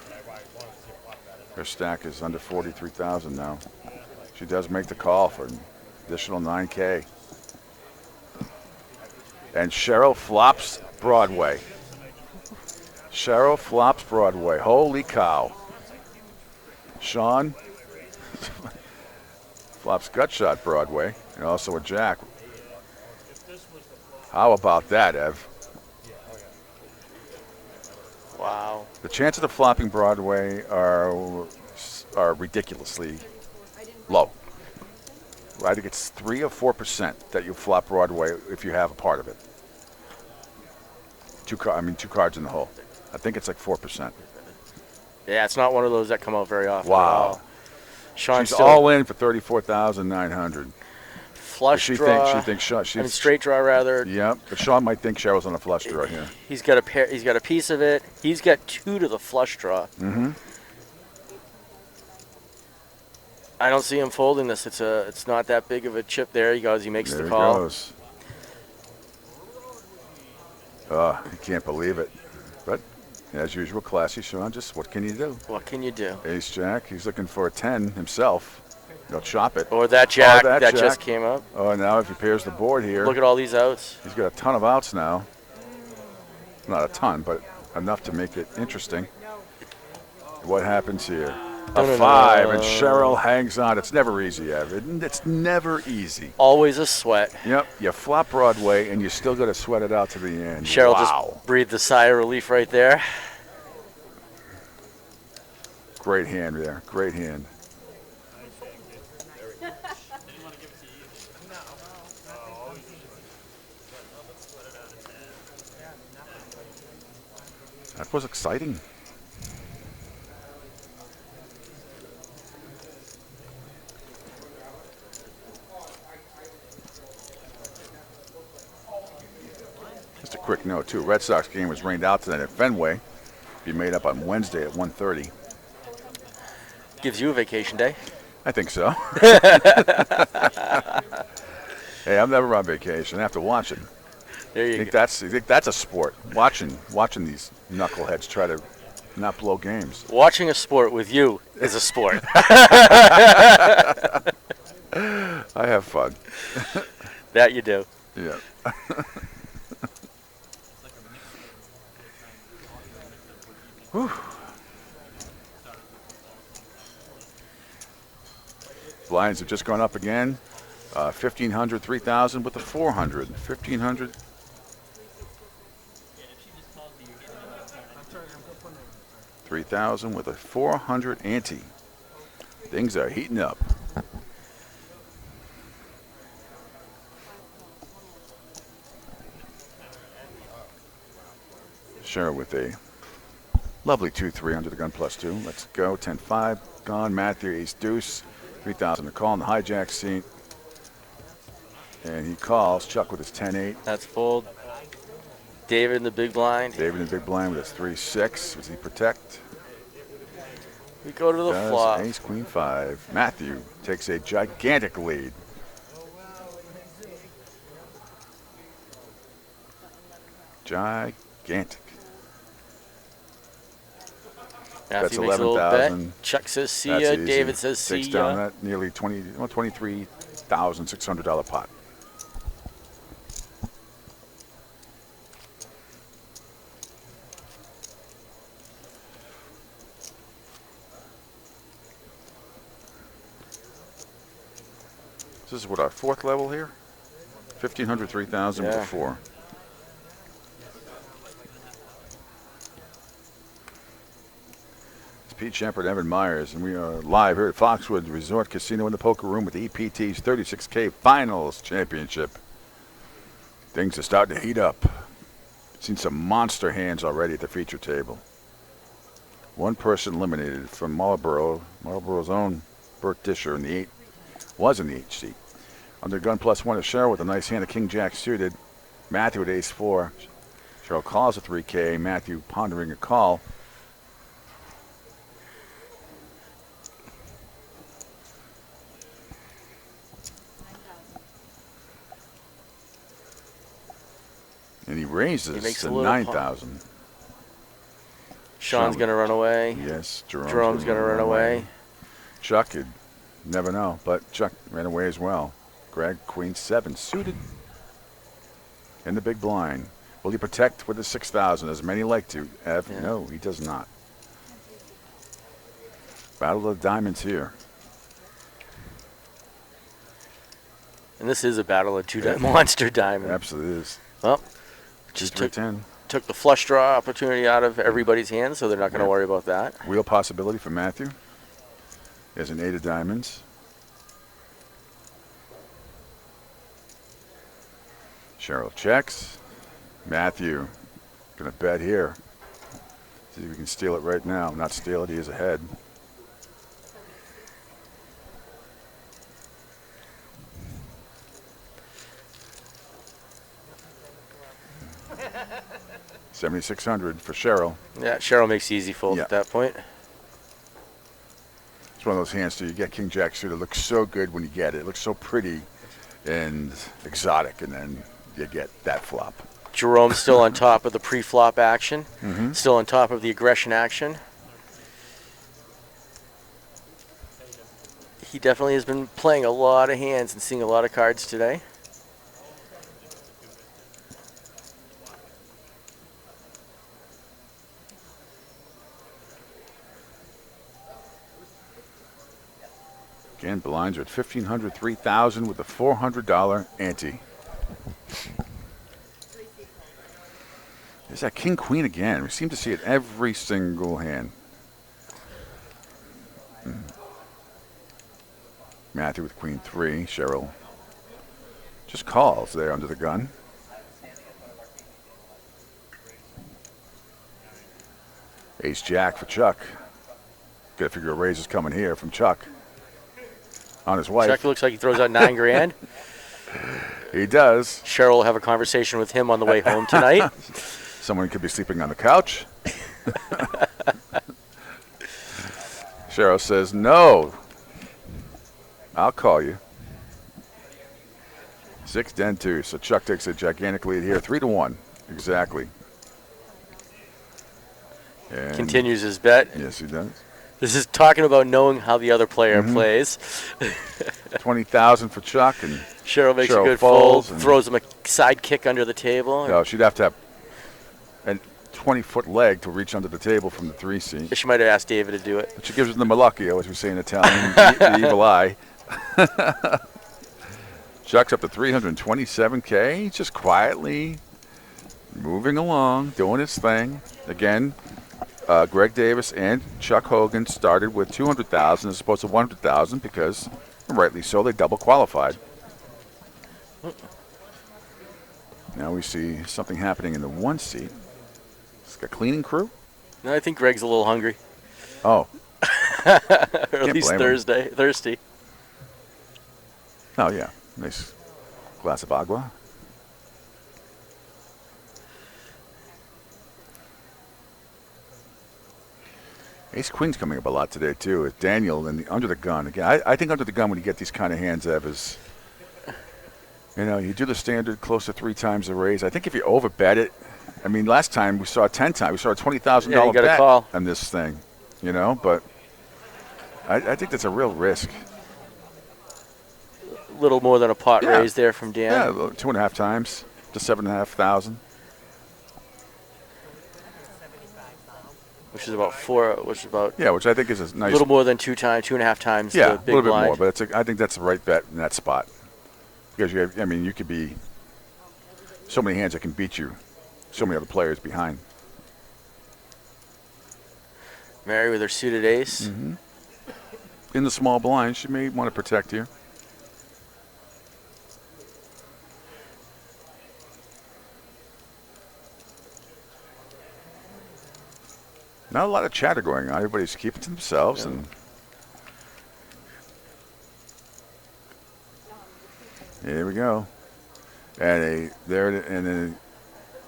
Her stack is under 43,000 now. She does make the call for an additional 9K. And Cheryl flops Broadway. Cheryl flops Broadway. Holy cow. Sean flops Gutshot Broadway and also a jack. How about that, Ev? Wow. The chances of flopping Broadway are ridiculously low. I think it's 3 or 4% that you flop Broadway if you have a part of it. Two cards in the hole. I think it's like 4%. Yeah, it's not one of those that come out very often. Wow. Sean's She's still all in for 34,900. flush draw. She thinks she's straight draw rather. Yep, but Sean might think Cheryl's on a flush draw here. He's got a piece of it. He's got 2 to the flush draw. Mm-hmm. I don't see him folding this. It's not that big of a chip there. He goes. He makes There the he call. goes. Oh, you can't believe it. But as usual, classy Sean. Just what can you do? What can you do? Ace Jack. He's looking for a 10 himself. He'll chop it. Or that Jack that Jack. just came up. Oh, now if he pairs the board here. Look at all these outs. He's got a ton of outs now. Not a ton, but enough to make it interesting. What happens here? A 5, and Cheryl hangs on. It's never easy, Evan. It's never easy. Always a sweat. Yep, you flop Broadway, and you still got to sweat it out to the end. Cheryl wow. just breathed a sigh of relief right there. Great hand there. Great hand. That was exciting. Just a quick note, too. Red Sox game was rained out tonight at Fenway. Be made up on Wednesday at 1:30. Gives you a vacation day. I think so. Hey, I'm never on vacation. I have to watch it. There you go. I think that's a sport. Watching these knuckleheads try to not blow games. Watching a sport with you is a sport. I have fun. That you do. Yeah. Whew. Blinds have just gone up again. 1,500, 3,000 with the 400. 1,500. $3,000 with a 400 ante. Things are heating up. Cheryl with a lovely 2-3 under the gun +2. Let's go. 10-5. Gone. Matthew ace deuce. 3,000 to call in the hijack seat. And he calls. Chuck with his 10-8. That's fold. David in the big blind. David in the big blind with his 3-6. Does he protect? We go to the flop. Ace, queen, 5. Matthew takes a gigantic lead. Gigantic. Matthew That's makes a little bet. 11,000. Chuck says see That's ya. easy. David says see Takes down ya. that nearly $23,600 pot. This is what, our 4th level here? 1,500, 3,000 with a 4. It's Pete Shepard, Evan Myers, and we are live here at Foxwoods Resort Casino in the Poker Room with the EPT's 36K Finals Championship. Things are starting to heat up. Seen some monster hands already at the feature table. One person eliminated from Marlboro's own Burt Disher in the 8. Was in the 8 seat. Under gun +1 is Cheryl with a nice hand of King Jack suited. Matthew at ace 4. Cheryl calls a 3K. Matthew pondering a call. And he raises to 9,000. Sean's going to run away. Yes, Jerome's going to run away. Chuck, you'd never know, but Chuck ran away as well. Greg, queen 7, suited. In the big blind. Will he protect with the 6,000, as many like to? Ev, Yeah. No, he does not. Battle of the Diamonds here. And this is a battle of two monster diamonds. Absolutely is. Well, just took 310. the flush draw opportunity out of everybody's hands, so they're not going to worry about that. Wheel possibility for Matthew. There's an 8 of diamonds. Cheryl checks. Matthew Gonna bet here. See if we can steal it right now. Not steal it, he is ahead. $7,600 for Cheryl. Yeah, Cheryl makes the easy fold Yeah. at that point. It's one of those hands too. You get King Jack suited. It looks so good when you get it. It looks so pretty and exotic, and then you get that flop. Jerome's still on top of the pre-flop action. Mhm. Still on top of the aggression action. He definitely has been playing a lot of hands and seeing a lot of cards today. Again, blinds are at $1,500, $3,000 with a $400 ante. There's that King Queen again. We seem to see it every single hand. Matthew with Queen 3. Cheryl just calls there under the gun. Ace Jack for Chuck. Got to figure a raise is coming here from Chuck. On his wife. Chuck looks like he throws out $9 grand. He does. Cheryl will have a conversation with him on the way home tonight. Someone could be sleeping on the couch. Cheryl says, no. I'll call you. 6-2. So Chuck takes a gigantic lead here. 3-1. Exactly. And Continues his bet. Yes, he does. This is talking about knowing how the other player Mhm. plays. 20,000 for Chuck, and Cheryl makes Cheryl a good fold, folds and- throws him a side kick under the table. No, she'd have to have a 20-foot leg to reach under the table from the 3 seat. She might have asked David to do it. But she gives him the malocchio, as we say in Italian, the evil eye. Chuck's up to 327K. He's just quietly moving along, doing his thing. Again, Greg Davis and Chuck Hogan started with 200,000 as opposed to 100,000 because, rightly so, they double qualified. Now we see something happening in the 1 seat. It's a cleaning crew. No, I think Greg's a little hungry. Oh. Or at Can't least blame him. thirsty. Oh, yeah. Nice glass of agua. Ace Queen's coming up a lot today, too. With Daniel and the under the gun. Again, I think under the gun when you get these kind of hands, Ev, is, you know, you do the standard close to 3 times the raise. I think if you overbet it, I mean, last time we saw 10 times. We saw a $20,000 Yeah, you gotta bet call. on this thing, you know, but I think that's a real risk. A little more than a pot Yeah. raise there from Dan. Yeah, 2.5 times to 7,500. Which is about 4, which is about Yeah, which I think is a a nice. little more than 2.5 times Yeah, the a big little bit blind. more, but I think that's the right bet in that spot because you have, I mean, you could be so many hands that can beat you, so many other players behind. Mary with her suited ace. Mm-hmm. In the small blind, she may want to protect here. Not a lot of chatter going on. Everybody's keeping to themselves, and here we go. And then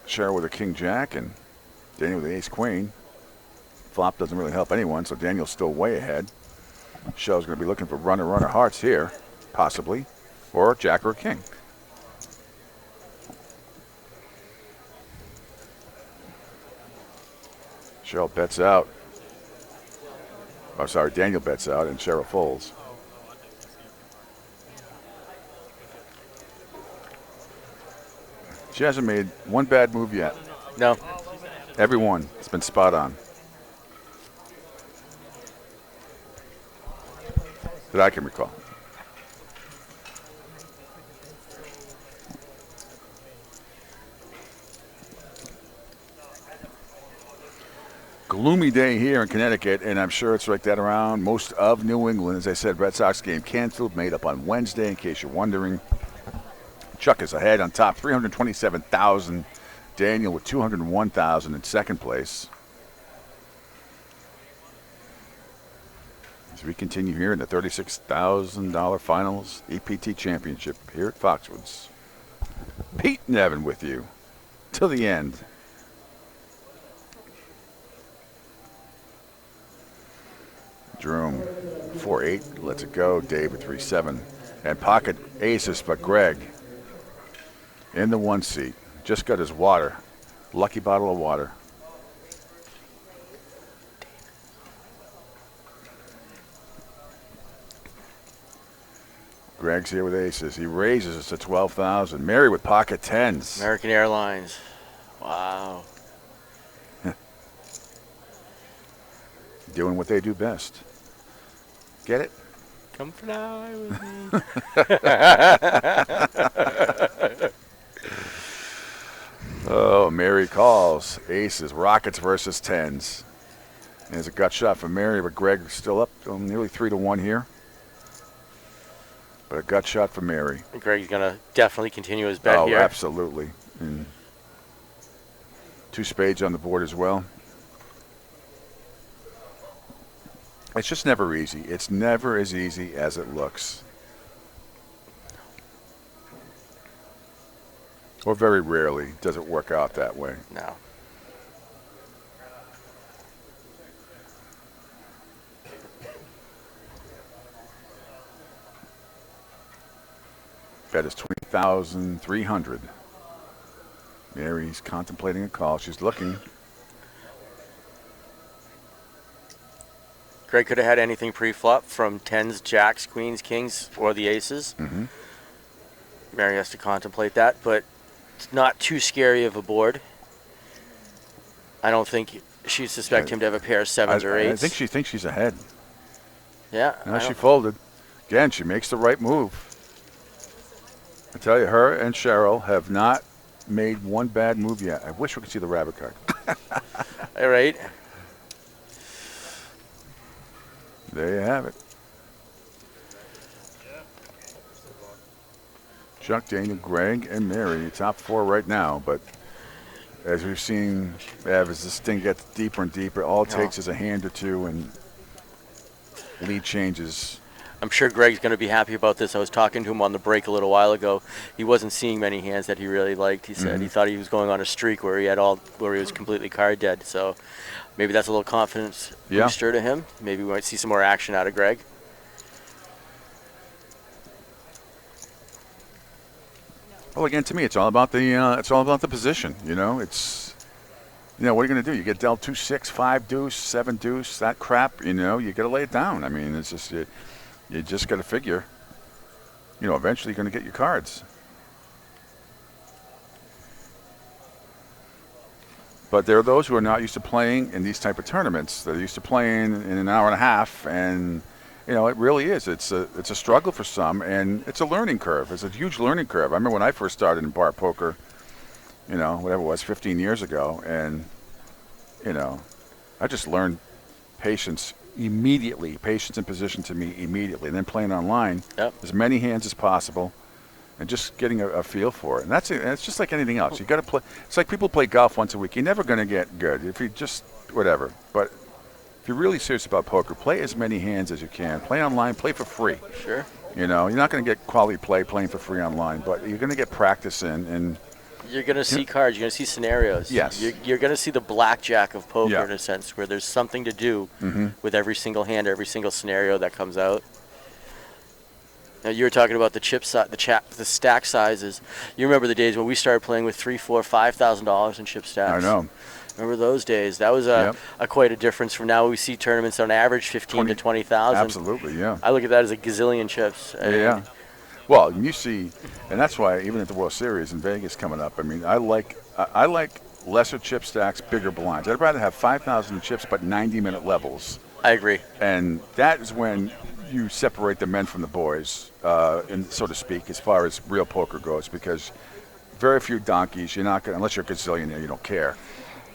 Cheryl with a King Jack and Daniel with the Ace Queen. Flop doesn't really help anyone, so Daniel's still way ahead. Cheryl's going to be looking for runner hearts here, possibly, or Jack or a King. Cheryl bets out. Oh, sorry, Daniel bets out and Cheryl folds. She hasn't made one bad move yet. No. Every one has been spot on. That I can recall. Gloomy day here in Connecticut, and I'm sure it's like that around most of New England. As I said, Red Sox game canceled, made up on Wednesday, in case you're wondering. Chuck is ahead on top, 327,000 Daniel with $201,000 in second place. As we continue here in the $36,000 finals EPT Championship here at Foxwoods. Pete and Evan with you till the end. Jerome 4-8, lets it go. David 3-7. And pocket aces, but Greg in the 1 seat. Just got his water. Lucky bottle of water. Greg's here with aces. He raises us to 12,000. Mary with pocket tens. American Airlines. Wow. Doing what they do best. Get it? Come fly with me. Oh, Mary calls. Aces, Rockets versus tens. There's a gut shot for Mary, but Greg still up nearly 3-1 here. But a gut shot for Mary. Greg's going to definitely continue his bet here. Oh, absolutely. And 2 spades on the board as well. It's just never easy. It's never as easy as it looks. Or very rarely does it work out that way. No. Bet is 20,300. Mary's contemplating a call. She's looking. Greg could have had anything pre-flop from tens, jacks, queens, kings, or the aces. Mm-hmm. Mary has to contemplate that, but it's not too scary of a board. I don't think she'd suspect him to have a pair of sevens or eights. I think she thinks she's ahead. Yeah. Now she folded. Again, she makes the right move. I tell you, her and Cheryl have not made one bad move yet. I wish we could see the rabbit card. All right. There you have it. Chuck, Daniel, Greg, and Mary, top 4 right now. But as we've seen, as this thing gets deeper and deeper, all it takes is a hand or two and lead changes. I'm sure Greg's going to be happy about this. I was talking to him on the break a little while ago. He wasn't seeing many hands that he really liked. He said he thought he was going on a streak where he was completely card dead. So maybe that's a little confidence booster to him. Maybe we might see some more action out of Greg. Well, again, to me, it's all about the position. You know, what are you going to do? You get dealt 2-6, 5 deuce, 7 deuce, that crap. You know, you got to lay it down. I mean, it's just you just got to figure. You know, eventually you're going to get your cards. But there are those who are not used to playing in these type of tournaments. They're used to playing in an hour and a half, and you know, it really is. It's a struggle for some, and it's a learning curve. It's a huge learning curve. I remember when I first started in bar poker, you know, whatever it was, 15 years ago, and you know, I just learned patience immediately. Patience and position to me immediately, and then playing online, as many hands as possible. And just getting a feel for it. And it's just like anything else. You got to play. It's like people play golf once a week. You're never going to get good if you just whatever. But if you're really serious about poker, play as many hands as you can. Play online. Play for free. Sure. You know, you're not going to get quality play playing for free online, but you're going to get practice in. And you're going to see cards. You're going to see scenarios. Yes. You're going to see the blackjack of poker in a sense, where there's something to do with every single hand, every single scenario that comes out. Now, you were talking about the the stack sizes. You remember the days when we started playing with $3,000, $4,000, $5,000 in chip stacks. I know. Remember those days? That was quite a difference from now. We see tournaments on average 15 to 20,000. Absolutely, yeah. I look at that as a gazillion chips. Yeah. Well, you see, and that's why even at the World Series in Vegas coming up, I mean, I like lesser chip stacks, bigger blinds. I'd rather have 5,000 chips but 90-minute levels. I agree. And that is when you separate the men from the boys, so to speak, as far as real poker goes, because very few donkeys, you're not going to, unless you're a gazillionaire, you don't care.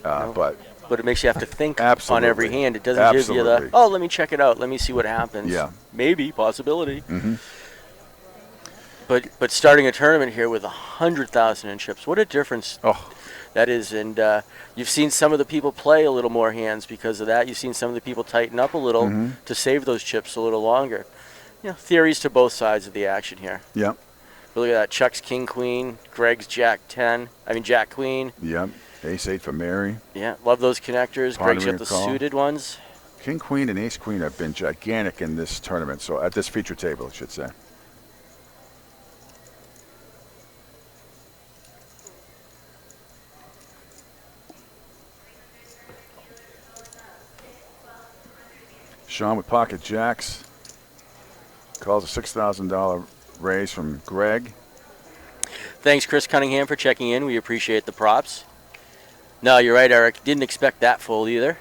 But it makes you have to think on every hand. It doesn't give you the, let me check it out. Let me see what happens. Yeah. Maybe, possibility. But starting a tournament here with 100,000 in chips, what a difference That is, and you've seen some of the people play a little more hands because of that. You've seen some of the people tighten up a little to save those chips a little longer. Theories to both sides of the action here. Yep. But look at that. Chuck's king queen, Greg's jack 10. I mean jack queen. Yep. Ace 8 for Mary. Yeah, love those connectors. Greg's got the suited ones. King queen and ace queen have been gigantic in this tournament. So at this feature table, I should say. Sean with pocket jacks. Calls a $6,000 raise from Greg. Thanks, Chris Cunningham, for checking in. We appreciate the props. No, you're right, Eric. Didn't expect that fold either.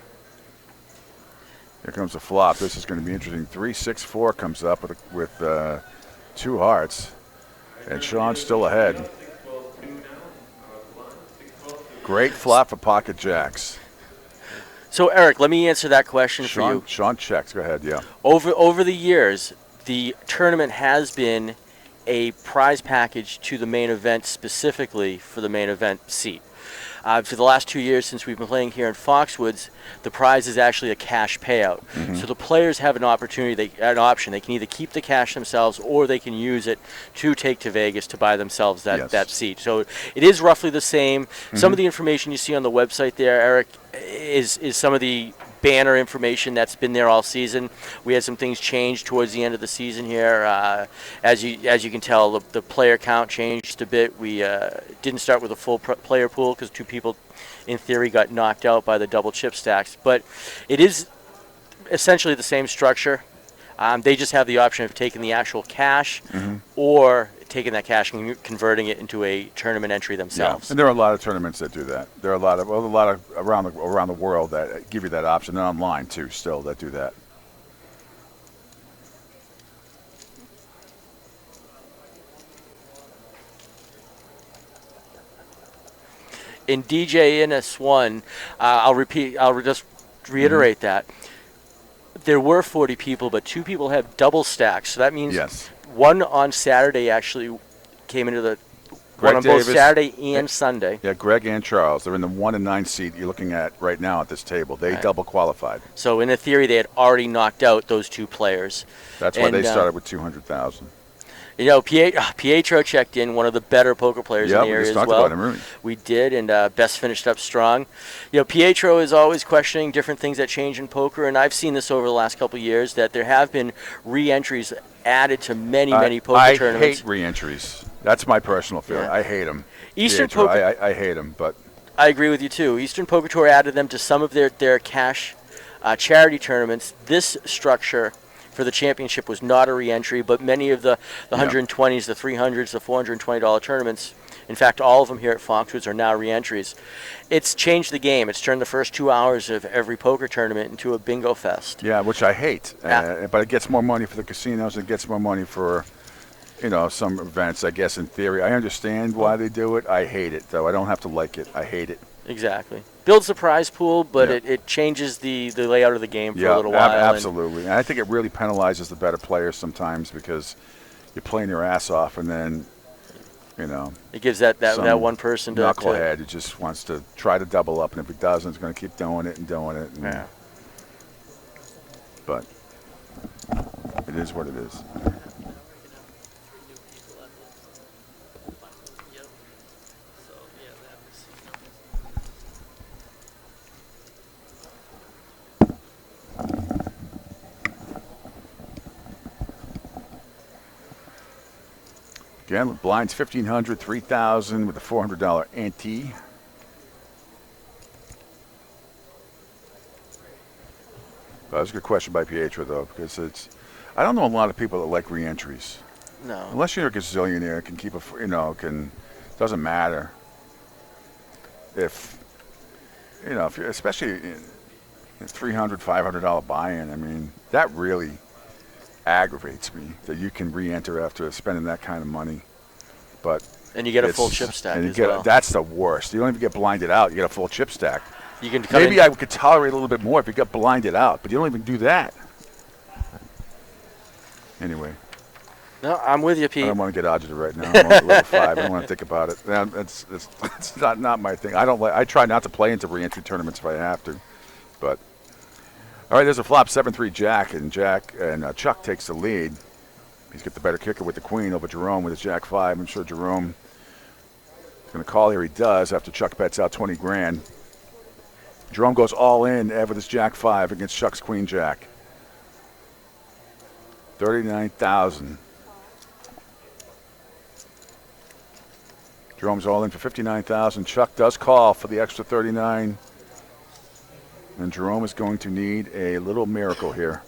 Here comes the flop. This is going to be interesting. 3-6-4 comes up with 2 hearts. And Sean's still ahead. Great flop for pocket jacks. So, Eric, let me answer that question for you. Sean checks. Go ahead, yeah. Over the years, the tournament has been a prize package to the main event specifically for the main event seat. For the last 2 years since we've been playing here in Foxwoods, the prize is actually a cash payout. So the players have an opportunity, an option. They can either keep the cash themselves or they can use it to take to Vegas to buy themselves that seat. So it is roughly the same. Some of the information you see on the website there, Eric, is some of the banner information that's been there all season. We had some things change towards the end of the season here. As you can tell, the player count changed a bit. We didn't start with a full player pool because 2 people, in theory, got knocked out by the double chip stacks. But it is essentially the same structure. They just have the option of taking the actual cash or taking that cash and converting it into a tournament entry themselves. Yeah. And there are a lot of tournaments that do that. There are a lot of around the world that give you that option, and online too, still that do that. In DJ NS1, I'll just reiterate that. There were 40 people, but 2 people have double stacks. So that means one on Saturday actually came into the one on both Saturday and Sunday. Yeah, Greg and Charles. They're in the 1 and 9 seat you're looking at right now at this table. They double qualified. So in the theory, they had already knocked out those 2 players. That's why they started with 200,000. You know, Pietro checked in, one of the better poker players in the area as well. We just talked about him, really. We did, and Best finished up strong. You know, Pietro is always questioning different things that change in poker, and I've seen this over the last couple of years, that there have been re-entries added to many poker tournaments. I hate re-entries. That's my personal feeling. Yeah. I hate them. Eastern Poker, I hate them, but I agree with you too. Eastern Poker Tour added them to some of their cash charity tournaments. This structure for the championship was not a re-entry, but many of the 120s, the 300s, the $420 tournaments, in fact, all of them here at Foxwoods are now re-entries. It's changed the game. It's turned the first 2 hours of every poker tournament into a bingo fest. Yeah, which I hate. But it gets more money for the casinos. It gets more money for, some events, I guess, in theory. I understand why they do it. I hate it, though. I don't have to like it. I hate it. Exactly. Builds the prize pool, but it changes the layout of the game for a little while. Absolutely. And I think it really penalizes the better players sometimes because you're playing your ass off and then, it gives that one person to knucklehead who just wants to try to double up, and if he doesn't, it's going to keep doing it. And But it is what it is. Again, blinds 1,500, 3,000 with a $400 ante. That was a good question by Pietro, though, because I don't know a lot of people that like re-entries. No. Unless you're a gazillionaire, can keep doesn't matter. If you're, especially in $300, $500 buy-in, I mean, that really aggravates me that you can re-enter after spending that kind of money. And you get a full chip stack as well. That's the worst. You don't even get blinded out. You get a full chip stack. You can Maybe I could tolerate a little bit more if you got blinded out, but you don't even do that. Anyway. No, I'm with you, I Pete. don't want to get agitated right now. I'm on level 5. I don't want to think about it. It's not my thing. I try not to play into re-entry tournaments if I have to. But all right, there's a flop 7-3 Jack, and Chuck takes the lead. He's got the better kicker with the queen over Jerome with his Jack 5. I'm sure Jerome is going to call here. He does after Chuck bets out 20 grand. Jerome goes all in with his Jack 5 against Chuck's Queen Jack. 39,000. Jerome's all in for 59,000. Chuck does call for the extra 39. And Jerome is going to need a little miracle here.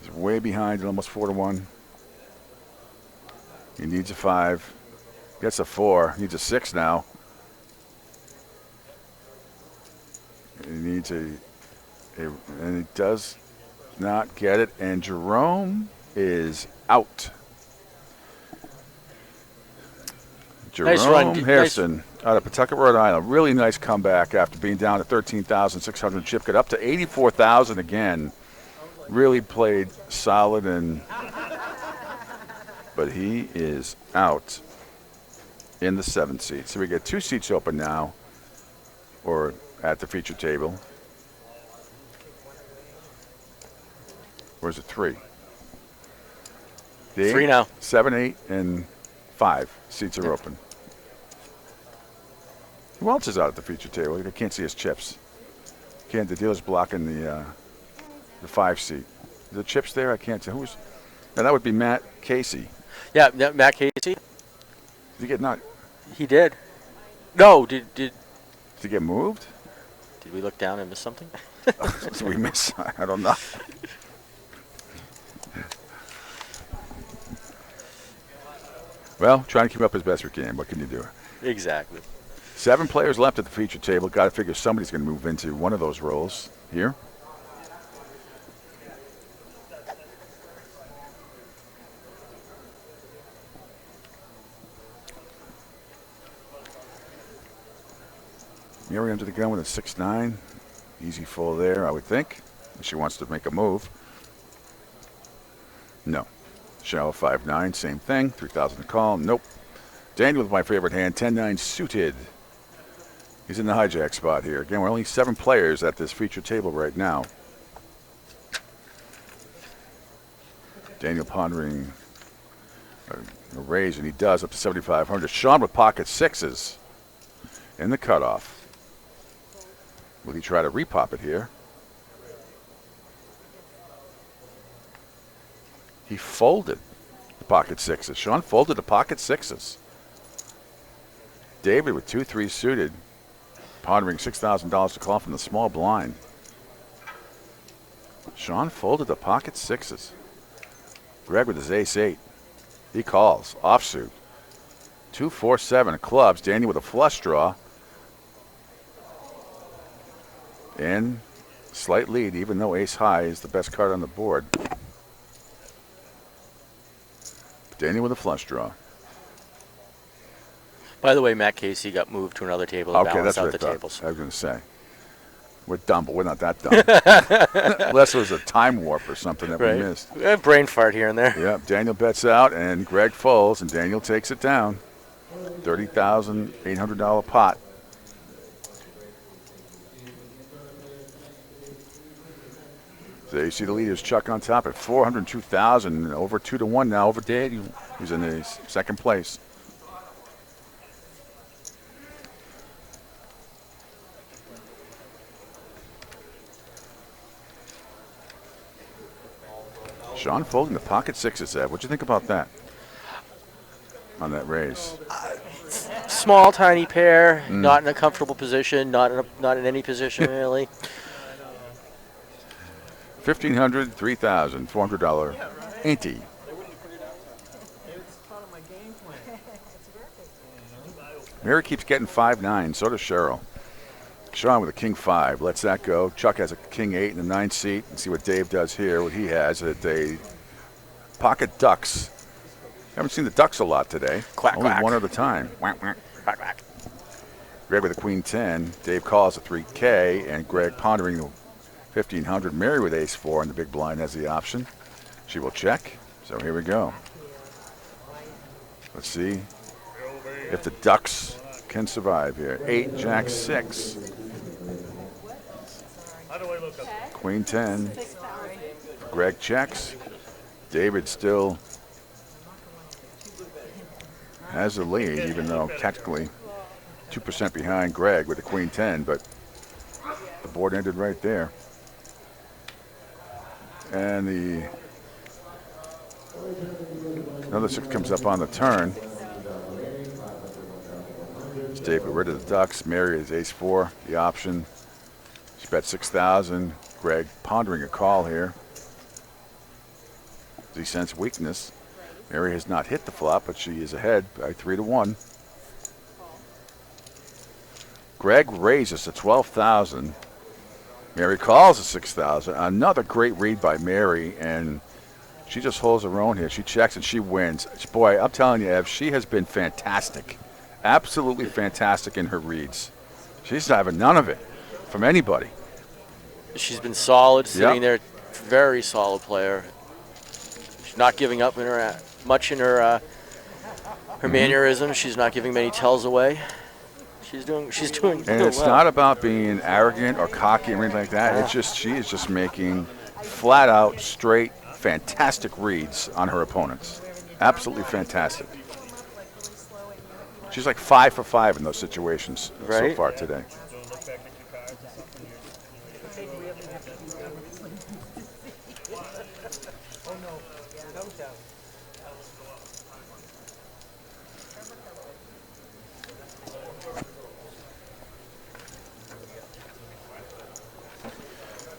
He's way behind at almost 4-1. He needs a 5. Gets a 4. Needs a 6 now. He needs and he does not get it. And Jerome is out. Jerome Nice run. Harrison out of Pawtucket, Rhode Island. Really nice comeback after being down to 13,600. Chip got up to 84,000 again. Really played solid, but he is out in the 7th seat. So we get 2 seats open now, or at the feature table. Where's it? 3? 3 now. 7, 8, and 5 seats are open. Who else is out at the feature table? I can't see his chips. The dealer's blocking the 5 seat. The chips there? I can't tell. Who's? Now that would be Matt Casey. Yeah, Matt Casey. Did he get not? He did. No, did he get moved? Did we look down and miss something? Did we miss? I don't know. Well, trying to keep up as best we can. What can you do? Exactly. 7 players left at the feature table. Got to figure somebody's going to move into one of those roles here. Mary under the gun with a 6-9. Easy full there, I would think. She wants to make a move. No. Shallow 5-9, same thing. 3,000 to call. Nope. Daniel with my favorite hand, 10-9 suited. He's in the hijack spot here. Again, we're only 7 players at this feature table right now. Daniel pondering a raise, and he does up to 7,500. Sean with pocket 6s in the cutoff. Will he try to repop it here? He folded the pocket 6s. Sean folded the pocket 6s. David with 2-3 suited, pondering $6,000 to call from the small blind. Sean folded the pocket 6s. Greg with his ace-8. He calls. Offsuit. 2-4-7 clubs. Danny with a flush draw. And slight lead, even though ace-high is the best card on the board. Danny with a flush draw. By the way, Matt Casey got moved to another table to Okay, balance that's out what the I thought. tables. I was going to say. We're dumb, but we're not that dumb. Unless it was a time warp or something that we missed. Brain fart here and there. Yep, Daniel bets out, and Greg folds, and Daniel takes it down. $30,800 pot. So you see the leaders, Chuck on top at 402,000, over 2-1 now over Daniel, who's in the 2nd place. Sean folding the pocket 6s, Ed. What'd you think about that? On that raise. Small, tiny pair, not in a comfortable position, not in any position really. $1,500, $3,000, $400 ante. Mary keeps getting 5-9, so does Cheryl. Sean with a king 5, lets that go. Chuck has a king 8 in the 9th seat. And see what Dave does here. What he has at a pocket ducks. Haven't seen the ducks a lot today. Quack, Only quack. one at a time. Quack, quack. Quack, quack. Greg with a queen 10. Dave calls a 3K, and Greg pondering the 1,500. Mary with ace 4 and the big blind has the option. She will check. So here we go. Let's see if the Ducks can survive here. 8, Jack 6. Queen 10. Greg checks. David still has the lead, even though technically 2% behind Greg with the Queen 10, but the board ended right there. And another 6 comes up on the turn. It's David rid of the Ducks. Mary is ace 4, the option. She bet 6,000. Greg pondering a call here. Does he sense weakness? Mary has not hit the flop, but she is ahead by 3-1. Greg raises to 12,000. Mary calls to 6,000. Another great read by Mary, and she just holds her own here. She checks and she wins. Boy, I'm telling you, Ev, she has been fantastic. Absolutely fantastic in her reads. She's not having none of it from anybody. She's been solid, sitting there. Very solid player. She's not giving up in her much in her mannerisms. She's not giving many tells away. She's doing And it's well. not about being arrogant or cocky or anything like that. It's just she is just making flat out, straight, fantastic reads on her opponents. Absolutely fantastic. She's like 5 for 5 in those situations so far today.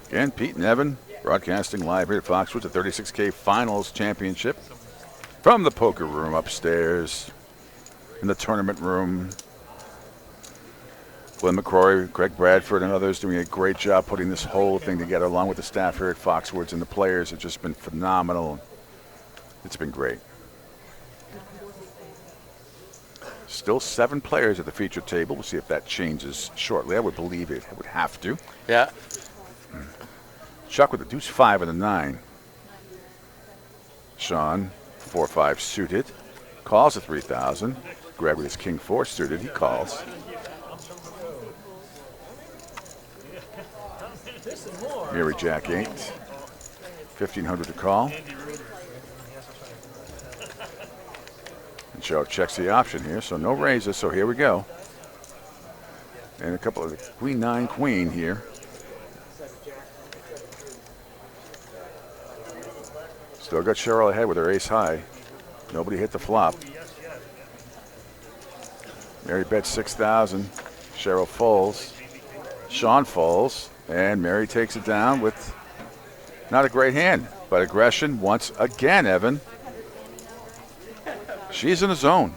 Again, Pete and Evan broadcasting live here at Foxwoods, the 36K Finals Championship from the poker room upstairs in the tournament room. Glenn McCrory, Greg Bradford, and others doing a great job putting this whole thing together, along with the staff here at Foxwoods, and the players have just been phenomenal. It's been great. Still 7 players at the feature table. We'll see if that changes shortly. I would believe it would have to. Yeah. Chuck with the deuce 5 and the 9. Sean, 4-5 suited, calls at 3,000. Greg with his king 4 suited, he calls. Mary Jack 8, 1,500 to call. And Joe checks the option here, so no raises, so here we go. And a couple of the Queen 9 Queen here. Still got Cheryl ahead with her ace high. Nobody hit the flop. Mary bets 6,000. Cheryl folds. Sean folds. And Mary takes it down with not a great hand, but aggression once again, Evan. She's in a zone.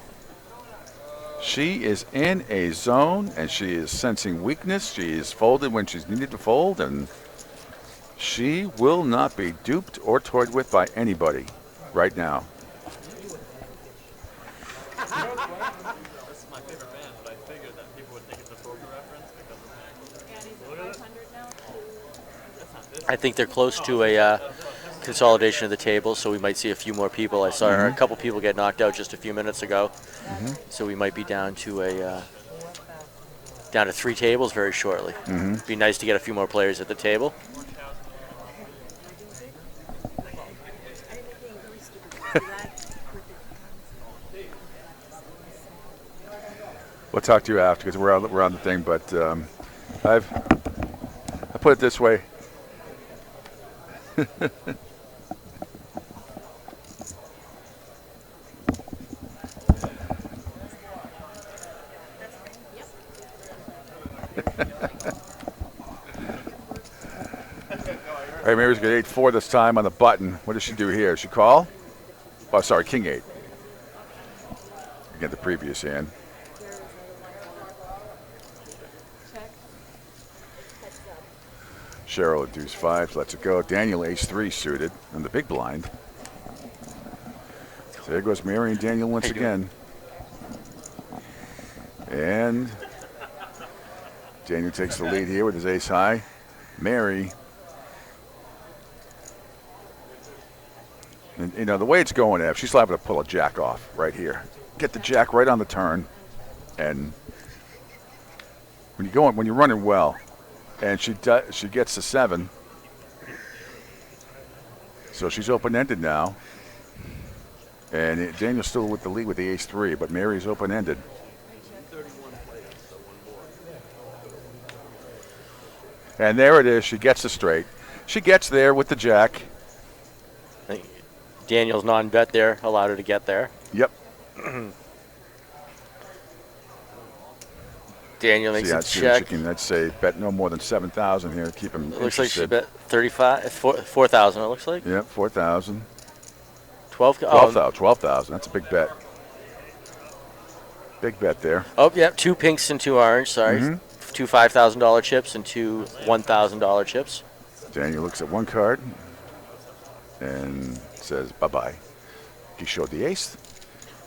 She is in a zone, and she is sensing weakness. She is folded when she's needed to fold, and she will not be duped or toyed with by anybody right now. This is my favorite band, but I figured that people would think it's a poker reference because of I think they're close to a consolidation of the table, so we might see a few more people. I saw a couple people get knocked out just a few minutes ago, so we might be down to down to 3 tables very shortly. It'd be nice to get a few more players at the table. We'll talk to you after because we're on the thing, but I put it this way. All right, Mary's got 8-4 this time on the button. What does she do here? Does she call? Oh, sorry, King 8. Again, the previous hand. Cheryl at deuce 5 lets it go. Daniel ace 3 suited on the big blind. So there goes Mary and Daniel once again. And Daniel takes the lead here with his ace high. Mary And, you know, the way it's going, Ev, she's liable to pull a jack off right here. Get the jack right on the turn. And when you're running well, and she gets the 7. So she's open-ended now. And Daniel's still with the lead with the ace-3, but Mary's open-ended. And there it is. She gets the straight. She gets there with the jack. I think Daniel's non-bet there allowed her to get there. Yep. Daniel makes a She check. can, let's say, bet no more than 7,000 here to keep him It looks like she interested. bet 4,000 it looks like. Yep, 4,000. 12,000. That's a big bet. Big bet there. Oh, yeah, 2 pinks and 2 orange, sorry. Mhm. 2 $5,000 chips and 2 $1,000 chips. Daniel looks at one card and says bye-bye. He showed the ace.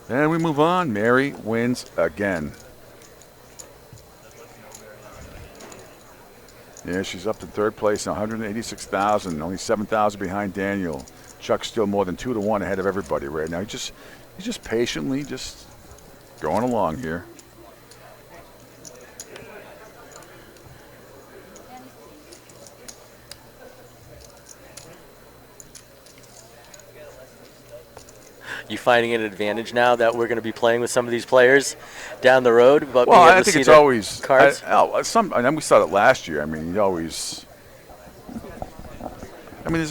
And we move on. Mary wins again. Yeah, she's up to third place, 186,000, only 7,000 behind Daniel. Chuck's still more than 2 to 1 ahead of everybody right now. He's just patiently just going along here. You finding an advantage now that we're going to be playing with some of these players down the road? About Well, being able I to think see it's their always cards. and then we saw it last year. I mean, you always. I mean,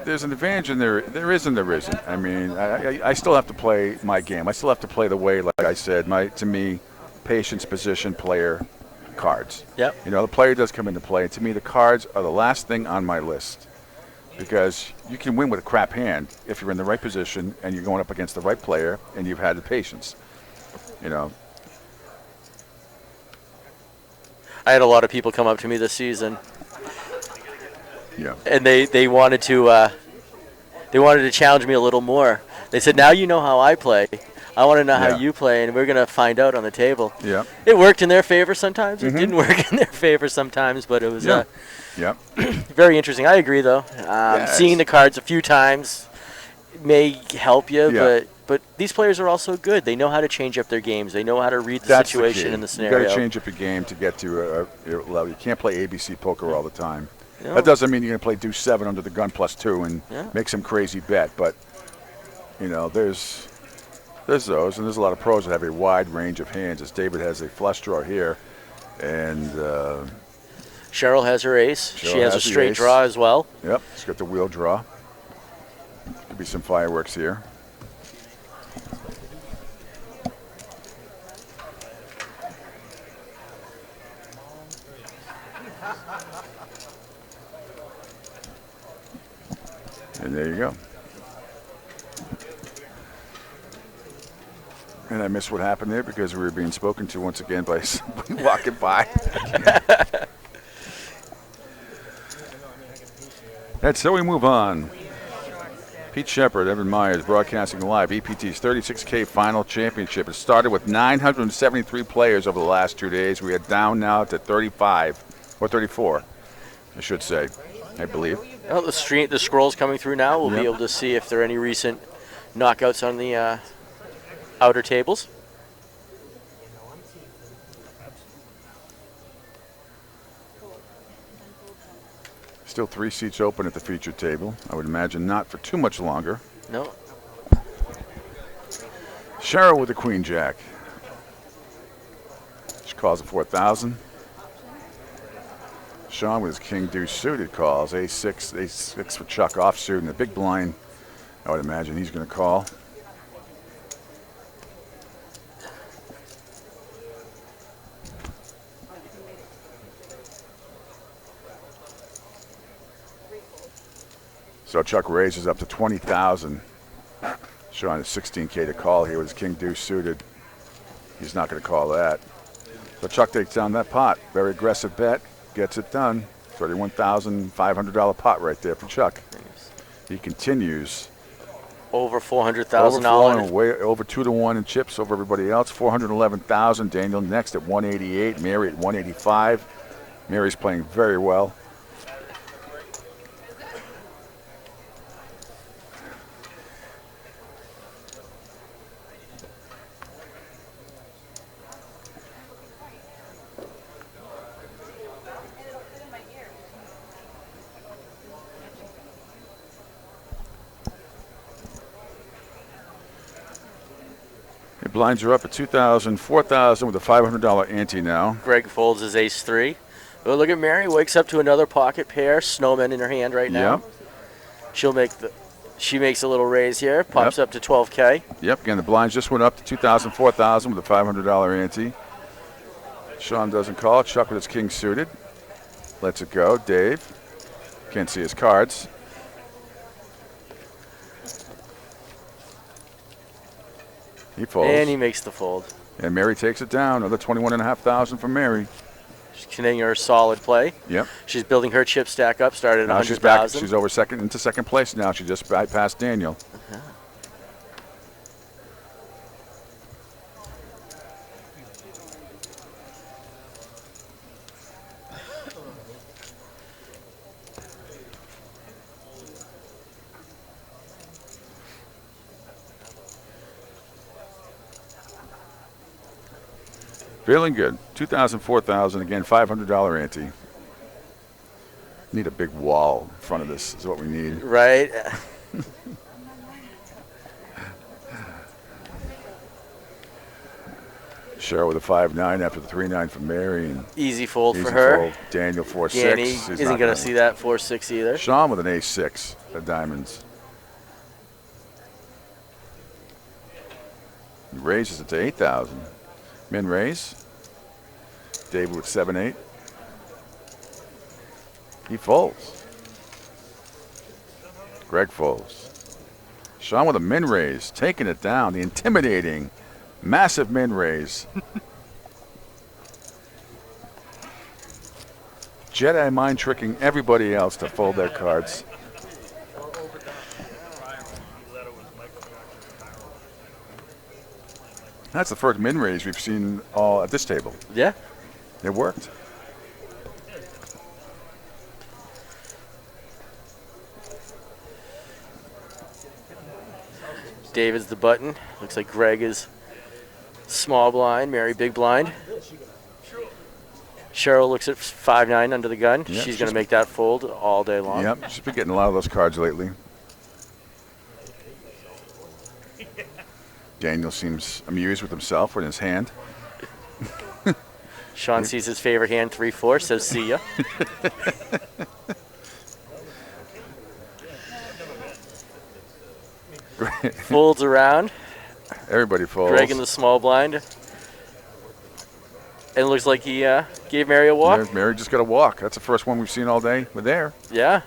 there's an advantage and there is and there isn't. I mean, I still have to play my game. I still have to play the way, like I said, to me, patience, position, player, cards. Yep. You know, the player does come into play. And to me, the cards are the last thing on my list. Because you can win with a crap hand if you're in the right position and you're going up against the right player and you've had the patience. You know. I had a lot of people come up to me this season. Yeah. And they wanted to challenge me a little more. They said, "Now you know how I play. I want to know how you play, and we're going to find out on the table." Yeah. It worked in their favor sometimes. It Mhm. didn't work in their favor sometimes, but it was Yep. very interesting. I agree, though. Seeing the cards a few times may help you, but these players are also good. They know how to change up their games. They know how to read the That's situation the key. and the scenario. You got to change up your game to get to your level. You can't play ABC poker all the time. No. That doesn't mean you're going to play deuce 7 under the gun +2 and Yeah. make some crazy bet. But you know, there's those, and there's a lot of pros that have a wide range of hands. As David has a flush draw here, and Cheryl has her ace. Cheryl She has a has the straight ace. draw as well. Yep, she's got the wheel draw. Could be some fireworks here. And there you go. And I missed what happened there because we were being spoken to once again by somebody walking by. And so we move on. Pete Shepard, Evan Myers, broadcasting live. EPT's 36K Final Championship. It started with 973 players over the last 2 days. We are down now to 35, or 34, I should say, I believe. Well, the scroll's coming through now. We'll be able to see if there are any recent knockouts on the outer tables. Still 3 seats open at the feature table. I would imagine not for too much longer. No. Cheryl with the Queen Jack. She calls it 4,000. Sean with his King Deuce suited calls. A6 for Chuck offsuit and the big blind. I would imagine he's going to call. So Chuck raises up to 20,000. Sean is 16K to call here with his King Deuce suited. He's not going to call that. So Chuck takes down that pot. Very aggressive bet. Gets it done. $31,500 pot right there for Chuck. He continues. Over $400,000. Way over 2 to 1 in chips over everybody else. 411,000. Daniel next at 188. Mary at 185. Mary's playing very well. The blinds are up at 2,000, 4,000 with a $500 ante now. Greg folds his ace 3. Oh, look at Mary, wakes up to another pocket pair, snowman in her hand right now. Yep. She makes a little raise here, pops up to 12K. Yep, again, the blinds just went up to 2,000, 4,000 with a $500 ante. Sean doesn't call. Chuck with his king suited. Lets it go. Dave. Can't see his cards. He folds. And he makes the fold. And Mary takes it down. Another 21,500 from Mary. She's continuing her solid play. Yep. She's building her chip stack up, started at Now she's back. 100,000. She's over into second place now. She just bypassed Daniel. Feeling good. 2,000, 4,000, again, $500 ante. Need a big wall in front of this is what we need. Right. Cheryl with a 5-9 after the 3-9 from Mary. And easy fold easy for her. Fold. Daniel 4-6. Danny isn't going to see that 4-6 either. Sean with an ace-6 of diamonds. He raises it to 8,000. Min raise. David with 7-8. He folds. Greg folds. Sean with a min raise, taking it down. The intimidating, massive min raise. Jedi mind tricking everybody else to fold their cards. That's the first min raise we've seen all at this table. Yeah. It worked. David's the button. Looks like Greg is small blind, Mary big blind. Cheryl looks at 5-9 under the gun. Yep, she's going to make that fold all day long. Yep, she's been getting a lot of those cards lately. Daniel seems amused with himself with his hand. Sean sees his favorite hand, 3-4, says see ya. Folds around. Everybody folds. Greg in the small blind. And it looks like he gave Mary a walk. Mary just got a walk. That's the first one we've seen all day with there. Yeah.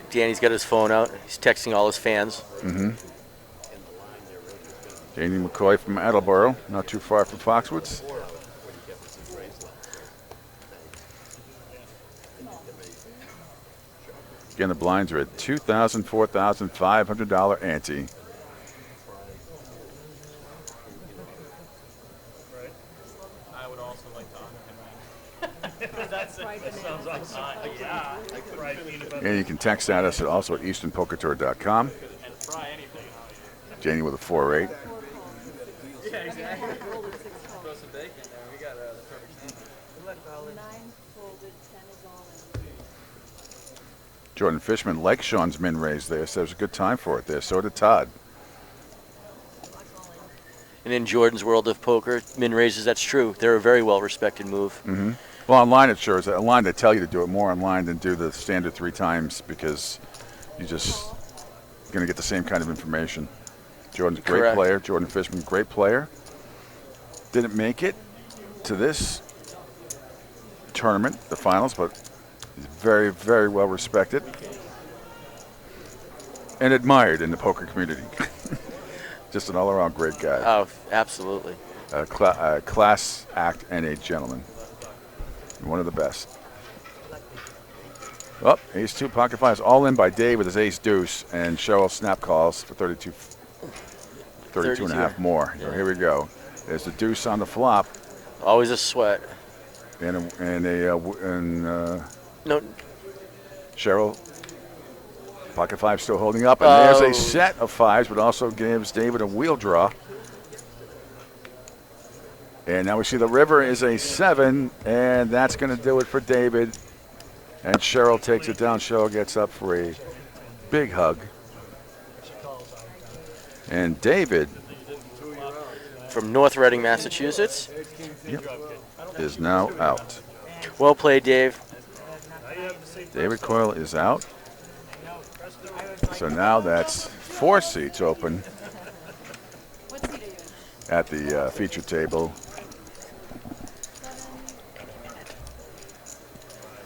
Danny's got his phone out. He's texting all his fans. Mm-hmm. Danny McCoy from Attleboro, not too far from Foxwoods. Again, the blinds are at $2,000, $4,000, $500 ante. I would also like to honor him. That sounds outside. Yeah. And you can text at us also at easternpokertour.com. Janie with a 4-8. Yeah, exactly. Throw some bacon there. We got the perfect thing. 9 folded, 10 is all in. Jordan Fishman likes Sean's min raise there, so it was a good time for it there. So did Todd. And in Jordan's world of poker, min raises, that's true. They're a very well-respected move. Mm-hmm. Well, online it sure is. Online they tell you to do it more online than do the standard 3 times because you're just going to get the same kind of information. Jordan's a great player. Jordan Fishman, great player. Didn't make it to this tournament, the finals, but he's very, very well respected and admired in the poker community. Just an all-around great guy. Oh, absolutely. A class act and a gentleman. One of the best. Oh, ace-2 pocket fives, all in by Dave with his ace-deuce, and Cheryl snap calls for 32 and a half more. So here we go. There's the deuce on the flop. Always a sweat. And no. Cheryl, pocket five still holding up, and there's a set of fives, but also gives David a wheel draw. And now we see the river is a 7, and that's going to do it for David. And Cheryl takes it down. Cheryl gets up for a big hug. And David from North Reading, Massachusetts, is now out. Well played, Dave. David Coyle is out. So now that's 4 seats open at the feature table.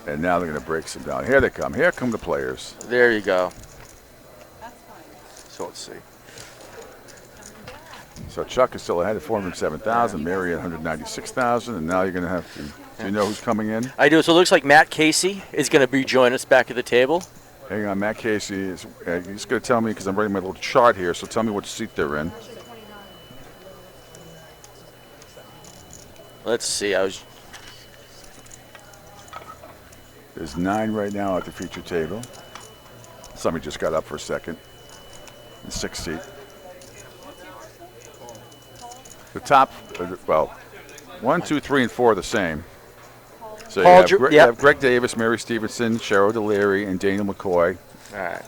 And now they're going to break some down. Here they come. Here come the players. There you go. So let's see. So Chuck is still ahead at 407,000, Mary at 196,000, and now you're going to have to. Do you know who's coming in? I do. So it looks like Matt Casey is going to be joining us back at the table. Hang on, Matt Casey is. He's going to tell me because I'm writing my little chart here. So tell me what seat they're in. Let's see. There's 9 right now at the feature table. Somebody just got up for a second. The 6th seat. The top, well, 1, 2, 3, and 4 are the same. So you have Greg Davis, Mary Stevenson, Cheryl DeLeary, and Daniel McCoy. All right.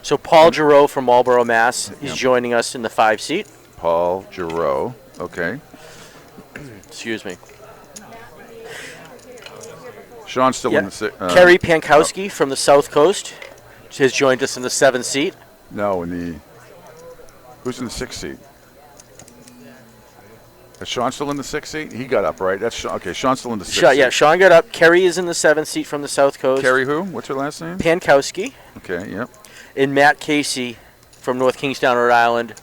So Paul Giroux from Marlborough, Mass. He's joining us in the 5 seat. Paul Giroux. Okay. Excuse me. Sean's still in the 6. Kerry Pankowski from the South Coast has joined us in the 7th seat. No, who's in the 6th seat? Is Sean still in the 6th seat? He got up, right? That's Sean. Okay, Sean's still in the 6th seat. Yeah, Sean got up. Kerry is in the 7th seat from the South Coast. Kerry who? What's her last name? Pankowski. Okay, yep. And Matt Casey from North Kingstown, Rhode Island,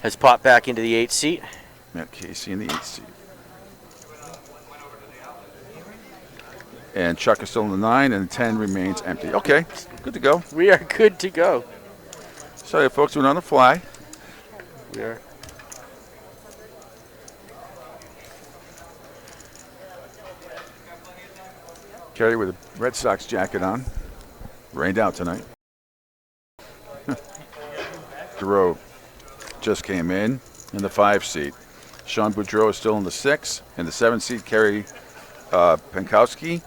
has popped back into the 8th seat. Matt Casey in the 8th seat. And Chuck is still in the 9, and 10 remains empty. Okay, good to go. We are good to go. Sorry, folks, we're on the fly. We are. Kerry with a Red Sox jacket on. Rained out tonight. Giroux just came in the 5 seat. Sean Boudreau is still in the 6. In the 7 seat, Kerry Pankowski.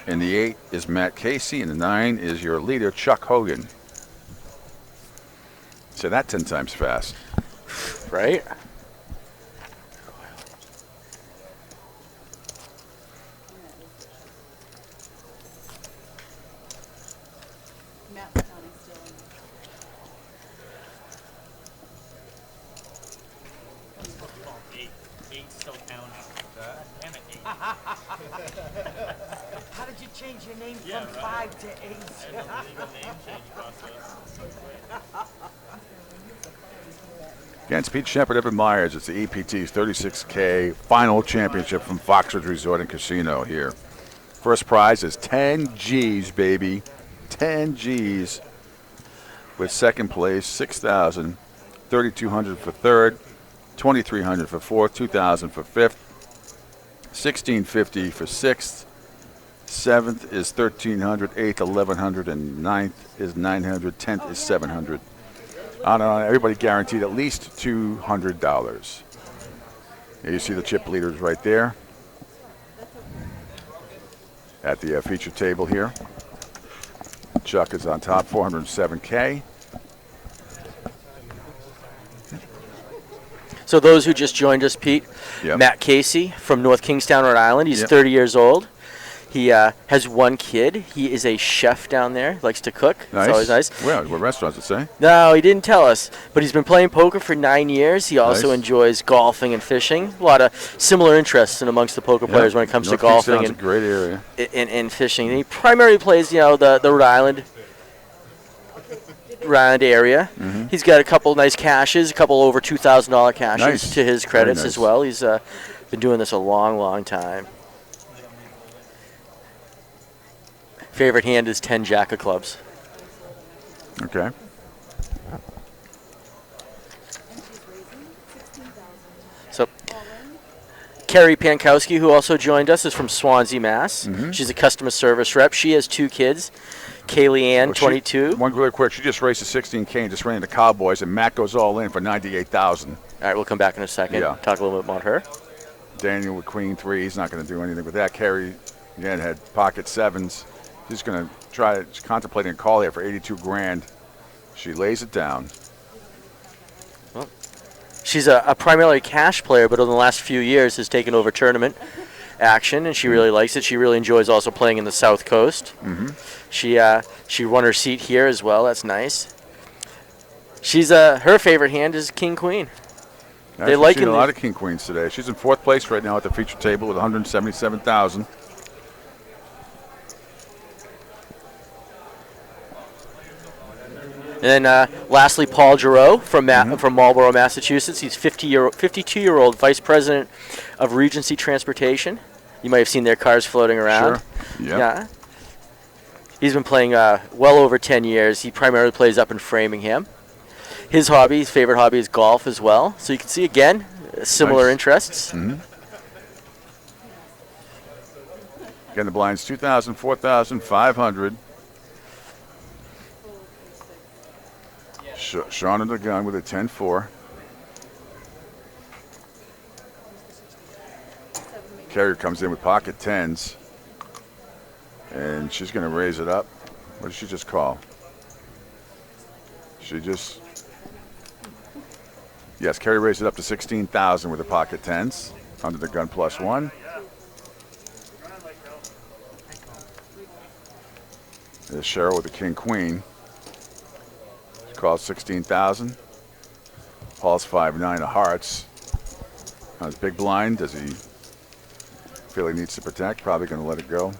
In the 8 is Matt Casey. In the 9 is your leader, Chuck Hogan. Say that 10 times fast. Right? How did you change your name from 5 to 8? Against Pete Shepard, Evan Myers, it's the EPT's 36K final championship from Foxwoods Resort and Casino here. First prize is 10 G's, baby. 10 G's. With second place, $6,000, $3,200 for third, $2,300 for fourth, $2,000 for fifth, $1,650 for sixth, seventh is $1,300, eighth $1,100, and ninth is $900, 10th is $700. On and on, everybody guaranteed at least $200. Here you see the chip leaders right there at the feature table here. Chuck is on top, 407K. So those who just joined us, Pete, Yep. Matt Casey from North Kingstown, Rhode Island. He's Yep. 30 years old. He has one kid. He is a chef down there, likes to cook. Nice. It's always nice. Well, what restaurants it say? No, he didn't tell us, but he's been playing poker for 9 years. He also Nice. enjoys golfing and fishing. A lot of similar interests in amongst the poker players when it comes North to golfing Kingstown's a great area. and fishing. And he primarily plays, the Rhode Island area. Mm-hmm. He's got a couple nice cashes, a couple over $2,000 cashes Nice. to his credits Very as nice. well. He's been doing this a long, long time. Favorite hand is 10 Jack of clubs. Okay. So, Kerry Pankowski, who also joined us, is from Swansea, Mass. Mhm. She's a customer service rep. She has 2 kids. Kaylee Ann, Well, 22. One really quick. She just raced a 16K and just ran into Cowboys, and Matt goes all in for $98,000. All right, we'll come back in a second. Yeah. Talk a little bit about her. Daniel with queen 3. He's not going to do anything with that. Carrie, again, had pocket 7s. She's going to try, she's contemplating a call here for 82 grand. She lays it down. Well, she's a primarily cash player, but in the last few years has taken over tournament action, and she really likes it. She really enjoys also playing in the South Coast. She won her seat here as well. That's nice. She's her favorite hand is King Queen. They like a lot of King Queens today. She's in 4th place right now at the feature table with 177,000. And lastly, Paul Giroux from Marlborough, Massachusetts. He's 52-year-old vice president of Regency Transportation. You might have seen their cars floating around. Sure. Yep. Yeah. He's been playing well over 10 years. He primarily plays up in Framingham. His favorite hobby is golf as well. So you can see, again, similar interests. Again, the blinds 2,000, 4,000, 500. Sean under the gun with a 10-4. Carrier comes in with pocket 10s. And she's going to raise it up. What did she just call? Yes, Carrie raised it up to 16,000 with the pocket 10s. Under the gun +1. There's Cheryl with the king queen. She calls 16,000. Paul's 5-9 of hearts. Now his big blind. Does he feel he needs to protect? Probably going to let it go.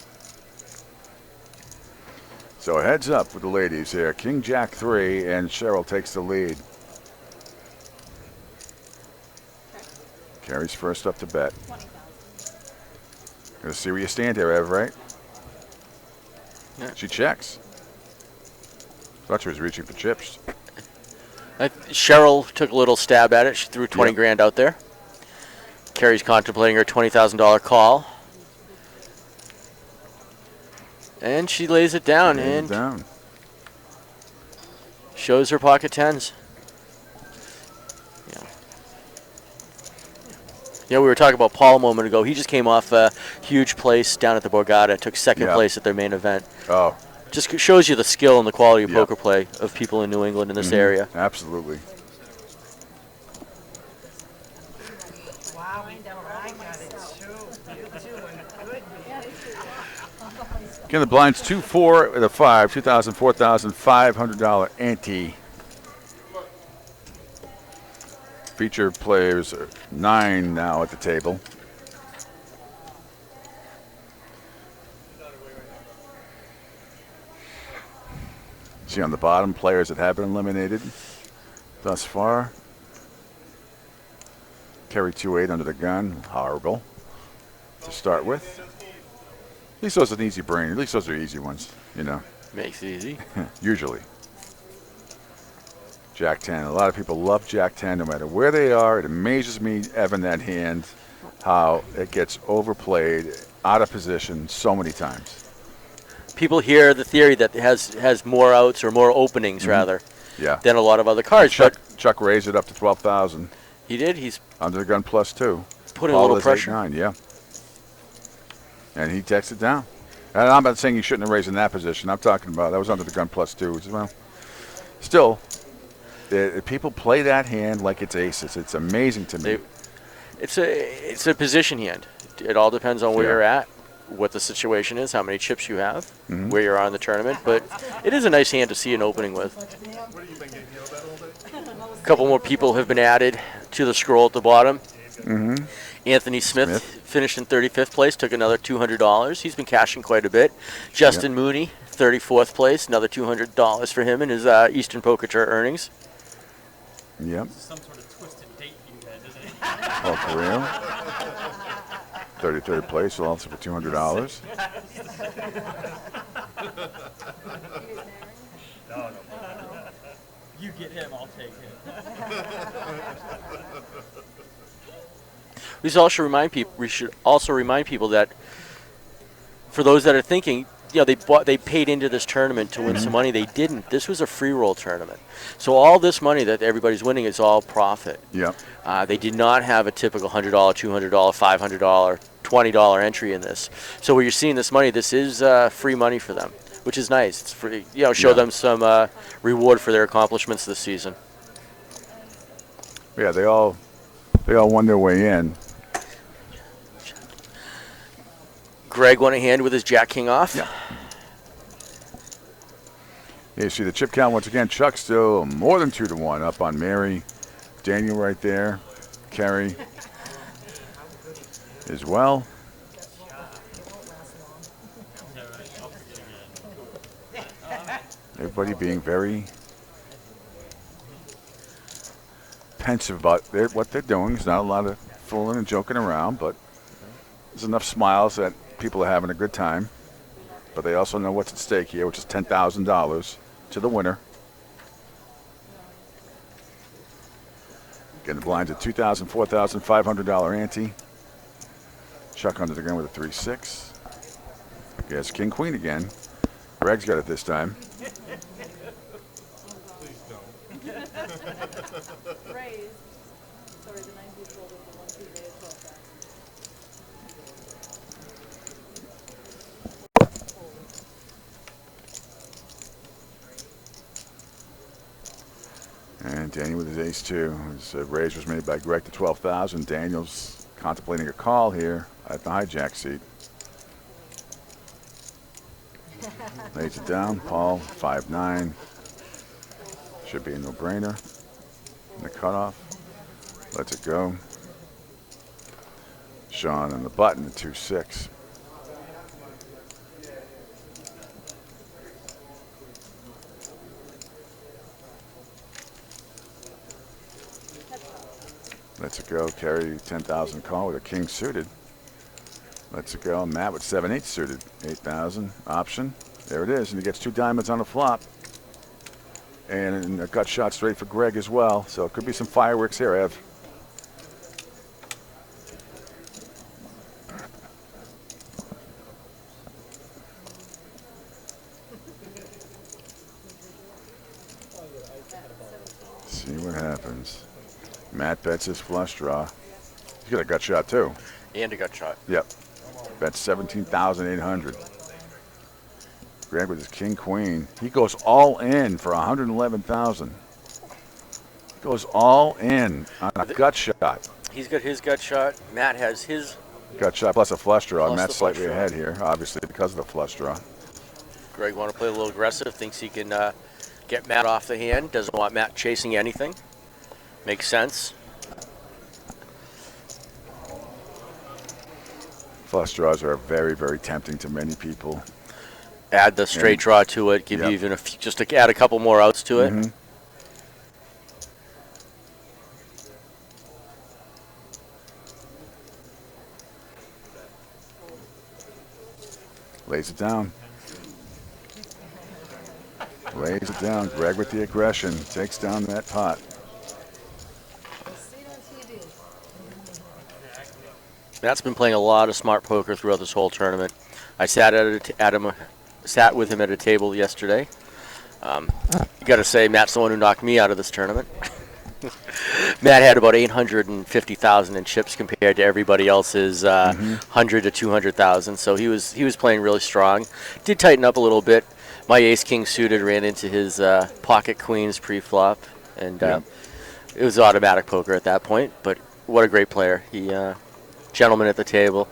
So heads up with the ladies here. King Jack 3 and Cheryl takes the lead. Carrie's first up to bet. Gonna see where you stand here, Ev, right? Yeah. She checks. Thought she was reaching for chips. Cheryl took a little stab at it. She threw 20 grand out there. Carrie's contemplating her $20,000 call. And she lays it down shows her pocket 10s. Yeah, we were talking about Paul a moment ago. He just came off a huge place down at the Borgata. Took second place at their main event. Oh. Just shows you the skill and the quality of poker play of people in New England in this area. Absolutely. Wow, I got it too. You doing good. Again, the blinds 2-4 with a 5, $2,000, $4,500 ante. Feature players are 9 now at the table. See on the bottom, players that have been eliminated thus far. Carry 2-8 under the gun. Horrible to start with. At least those are an easy brain. At least those are easy ones, you know. Makes it easy. Usually. Jack 10. A lot of people love Jack 10 no matter where they are. It amazes me, Evan, that hand, how it gets overplayed, out of position so many times. People hear the theory that it has more outs or more openings, rather, than a lot of other cards. Chuck raised it up to 12,000. He did. He's under the gun +2. Putting a little pressure. 8-9, yeah. And he takes it down. And I'm not saying you shouldn't have raised in that position. I'm talking about that was under the gun +2. Well, still, people play that hand like it's aces. It's amazing to me. It's a position hand. It all depends on where you're at, what the situation is, how many chips you have, where you are in the tournament. But it is a nice hand to see an opening with. A couple more people have been added to the scroll at the bottom. Anthony Smith finished in 35th place, took another $200. He's been cashing quite a bit. Justin Mooney, 34th place, another $200 for him in his Eastern Poker Tour earnings. Yep. Some sort of twisted date you had, isn't it? Oh, for real? 33rd place, also for $200. No. You get him, I'll take him. We should also remind people that for those that are thinking, they paid into this tournament to win some money. They didn't. This was a free roll tournament, so all this money that everybody's winning is all profit. Yep. They did not have a typical $100, $200, $500, $20 entry in this. So where you're seeing this money, this is free money for them, which is nice. It's free. Show them some reward for their accomplishments this season. Yeah, they all won their way in. Greg won a hand with his Jack King off. Yeah. You see the chip count once again. Chuck still more than 2-1 up on Mary. Daniel right there. Kerry as well. Everybody being very pensive about what they're doing. There's not a lot of fooling and joking around, but there's enough smiles that people are having a good time. But they also know what's at stake here, which is $10,000 to the winner. Getting the blinds at $2,000, $4,000, $500 ante. Chuck under the gun with a 3-6. Yes, King Queen again. Greg's got it this time. Raise. Sorry, the 90s rolled over the 1 2 day 12 back. And Daniel with his ace-2. His raise was made by Greg to 12,000. Daniel's contemplating a call here at the hijack seat. Lays it down. Paul, 5-9. Should be a no-brainer. And the cutoff. Lets it go. Sean and the button at 2-6. Lets it go. Carry 10,000 call with a king suited. Lets it go. Matt with 7-8 suited. 8,000 option. There it is. And he gets 2 diamonds on the flop. And a gut shot straight for Greg as well. So it could be some fireworks here, Ev. See what happens. Matt bets his flush draw. He's got a gut shot too. And a gut shot. Yep. Bets 17,800. Greg with his king queen. He goes all in for 111,000. Goes all in on a gut shot. He's got his gut shot. Matt has his gut shot plus a flush draw. Plus Matt's the flush slightly draw. ahead here, obviously because of the flush draw. Greg want to play a little aggressive. Thinks he can get Matt off the hand. Doesn't want Matt chasing anything. Makes sense. Flush draws are very, very tempting to many people. Add the straight draw to it. Give you even just to add a couple more outs to it. Lays it down. Lays it down. Greg with the aggression. Takes down that pot. Matt's been playing a lot of smart poker throughout this whole tournament. I sat sat with him at a table yesterday. You got to say, Matt's the one who knocked me out of this tournament. Matt had about 850,000 in chips compared to everybody else's 100 to 200,000. So he was playing really strong. Did tighten up a little bit. My ace king suited ran into his pocket queens pre-flop, and it was automatic poker at that point. But what a great player! He gentleman at the table.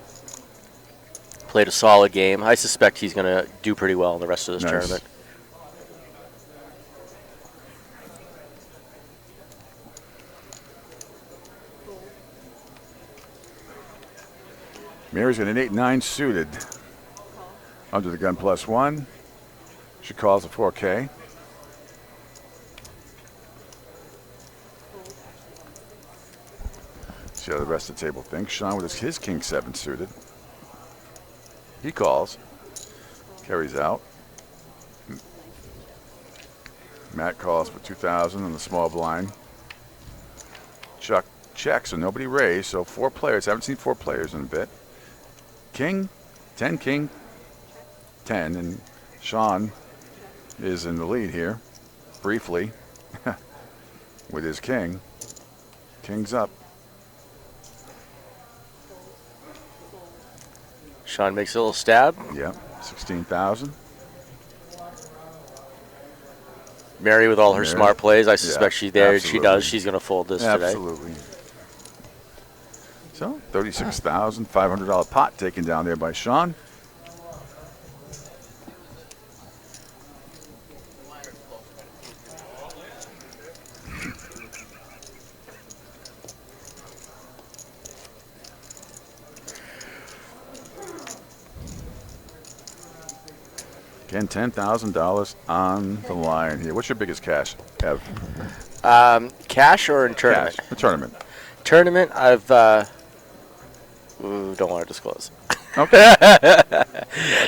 Played a solid game. I suspect he's going to do pretty well in the rest of this tournament. Mary's got an 8-9 suited. Under the gun +1. She calls a 4K. See how the rest of the table thinks. Sean with his king 7 suited. He calls. Carries out. Matt calls for 2,000 on the small blind. Chuck checks, so nobody raised. So 4 players. Haven't seen 4 players in a bit. King, 10 king, 10, and Sean is in the lead here, briefly, with his king. King's up. Sean makes a little stab. Yep, 16,000. Mary with all her Mary. smart plays. I suspect she's there. She absolutely. does. She's going to fold this today. Absolutely. So, $36,500 pot taken down there by Sean. Again, $10,000 on the line here. What's your biggest cash, Ev? Cash or in tournament? Cash. The tournament. Tournament, I've don't want to disclose. Okay.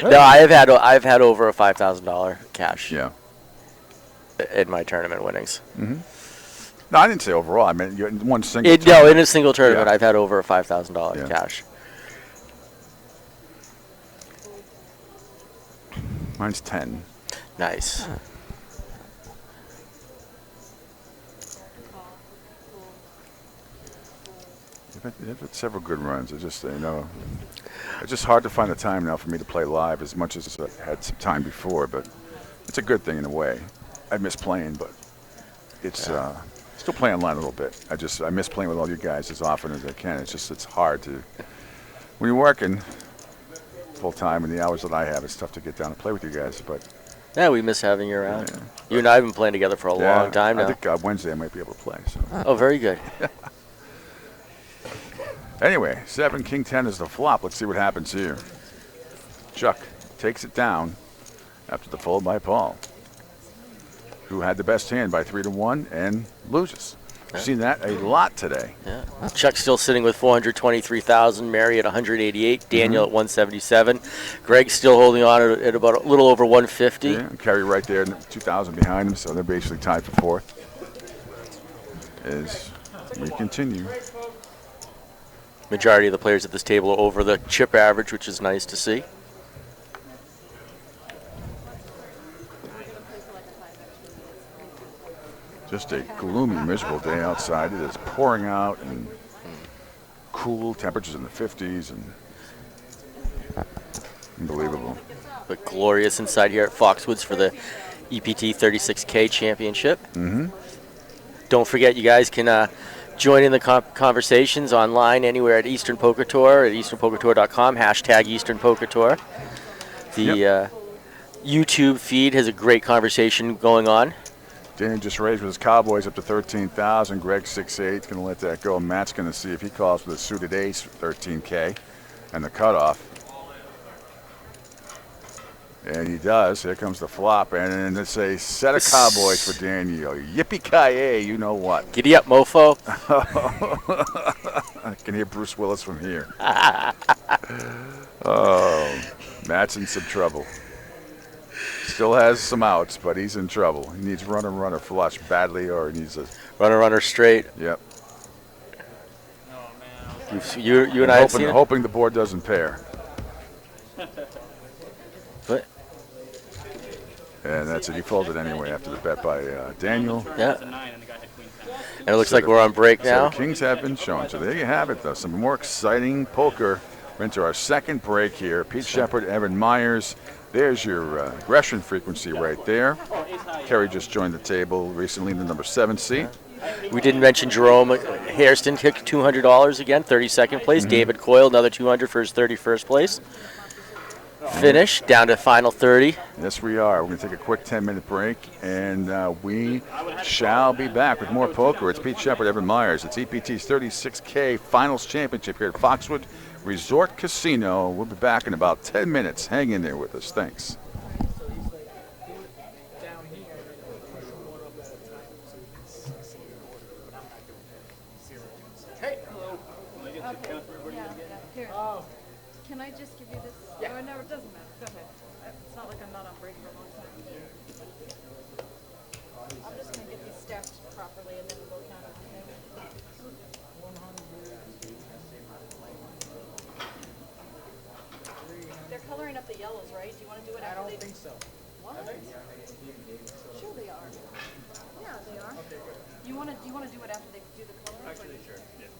No, I've had over a $5,000 cash. Yeah. In my tournament winnings. Mm-hmm. No, I didn't say overall. I meant in one single. No, in a single tournament, Yeah. I've had over a $5,000 cash. Mine's 10. Nice. They've had several good runs. It's just, it's just hard to find the time now for me to play live as much as I had some time before, but it's a good thing in a way. I miss playing, but it's still playing online a little bit. I miss playing with all you guys as often as I can. It's hard to, when you're working full time and the hours that I have, it's tough to get down and play with you guys, but yeah, we miss having you around. Yeah. You and I have been playing together for a long time now. I think Wednesday I might be able to play. So. Oh, very good. Anyway, 7, King 10 is the flop. Let's see what happens here. Chuck takes it down after the fold by Paul, who had the best hand by 3-1 and loses. We've seen that a lot today. Yeah. Chuck's still sitting with 423,000. Mary at 188. Daniel at 177. Greg's still holding on at about a little over 150. Yeah, Kerry right there, 2,000 behind him, so they're basically tied for fourth. As we continue. Majority of the players at this table are over the chip average, which is nice to see. Just a gloomy, miserable day outside. It is pouring out and cool, temperatures in the 50s, and unbelievable. But glorious inside here at Foxwoods for the EPT 36K Championship. Mm-hmm. Don't forget, you guys can join in the conversations online anywhere at Eastern Poker Tour at easternpokertour.com, hashtag Eastern Poker Tour. The YouTube feed has a great conversation going on. Daniel just raised with his Cowboys up to 13,000. Greg 6'8", going to let that go. Matt's going to see if he calls with a suited ace for 13K and the cutoff. And he does. Here comes the flop. And it's a set of Cowboys for Daniel. Yippee-ki-yay, you know what. Giddy up, mofo. I can hear Bruce Willis from here. Oh, Matt's in some trouble. Still has some outs, but he's in trouble. He needs runner flush badly, or he needs a runner straight. Yep. You and I have seen it? Hoping the board doesn't pair. What? And that's it. He folded anyway after the bet by Daniel. Yeah. And it looks like we're on break now. So Kings have been shown. So there you have it, though. Some more exciting poker. We're into our second break here. Pete Shepard, Evan Myers. There's your aggression frequency right there. Kerry just joined the table recently in the number 7 seat. We didn't mention Jerome Hairston kicked $200 again, 32nd place. David Coyle, another $200 for his 31st place. Finish down to final 30. Yes, we are. We're going to take a quick 10-minute break, and we shall be back with more poker. It's Pete Shepard, Evan Myers. It's EPT's 36K Finals Championship here at Foxwood Resort Casino. We'll be back in about 10 minutes. Hang in there with us. Thanks. Can I just give you this? Yeah. Oh, no, it doesn't matter. Go ahead. It's not like I'm not on break for a long time. I'm just going to get these stacked properly and then we'll count it. They're coloring up the yellows, right? Do you want to do it I after don't they... think so. What? Sure they are. Yeah, they are. Okay, good. Do you want to do it after they do the color? Actually, sure. Yeah.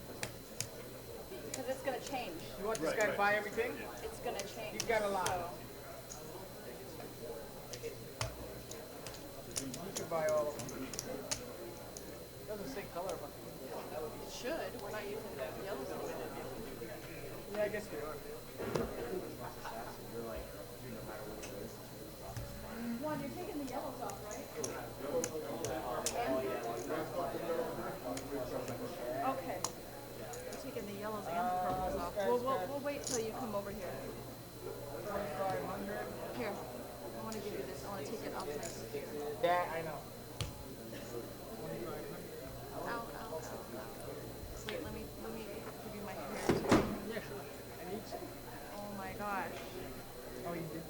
Because it's going to change. You want this guy to buy everything? It's going to change. He's got a lot. So, You can buy all of them. Doesn't say color, but it should. We're not using the yellows anymore. yeah, I guess we are. Juan, you're taking the yellows off, right? Okay. We're taking the yellows and the purples off. We'll wait till you come over here. 2,500. Here. I want to give you this. I want to take it off my computer. Yeah, I know. Ow, ow, ow, ow. Wait, let me give you my hair too. Yeah, sure. I need some. Oh my gosh. Oh, you did.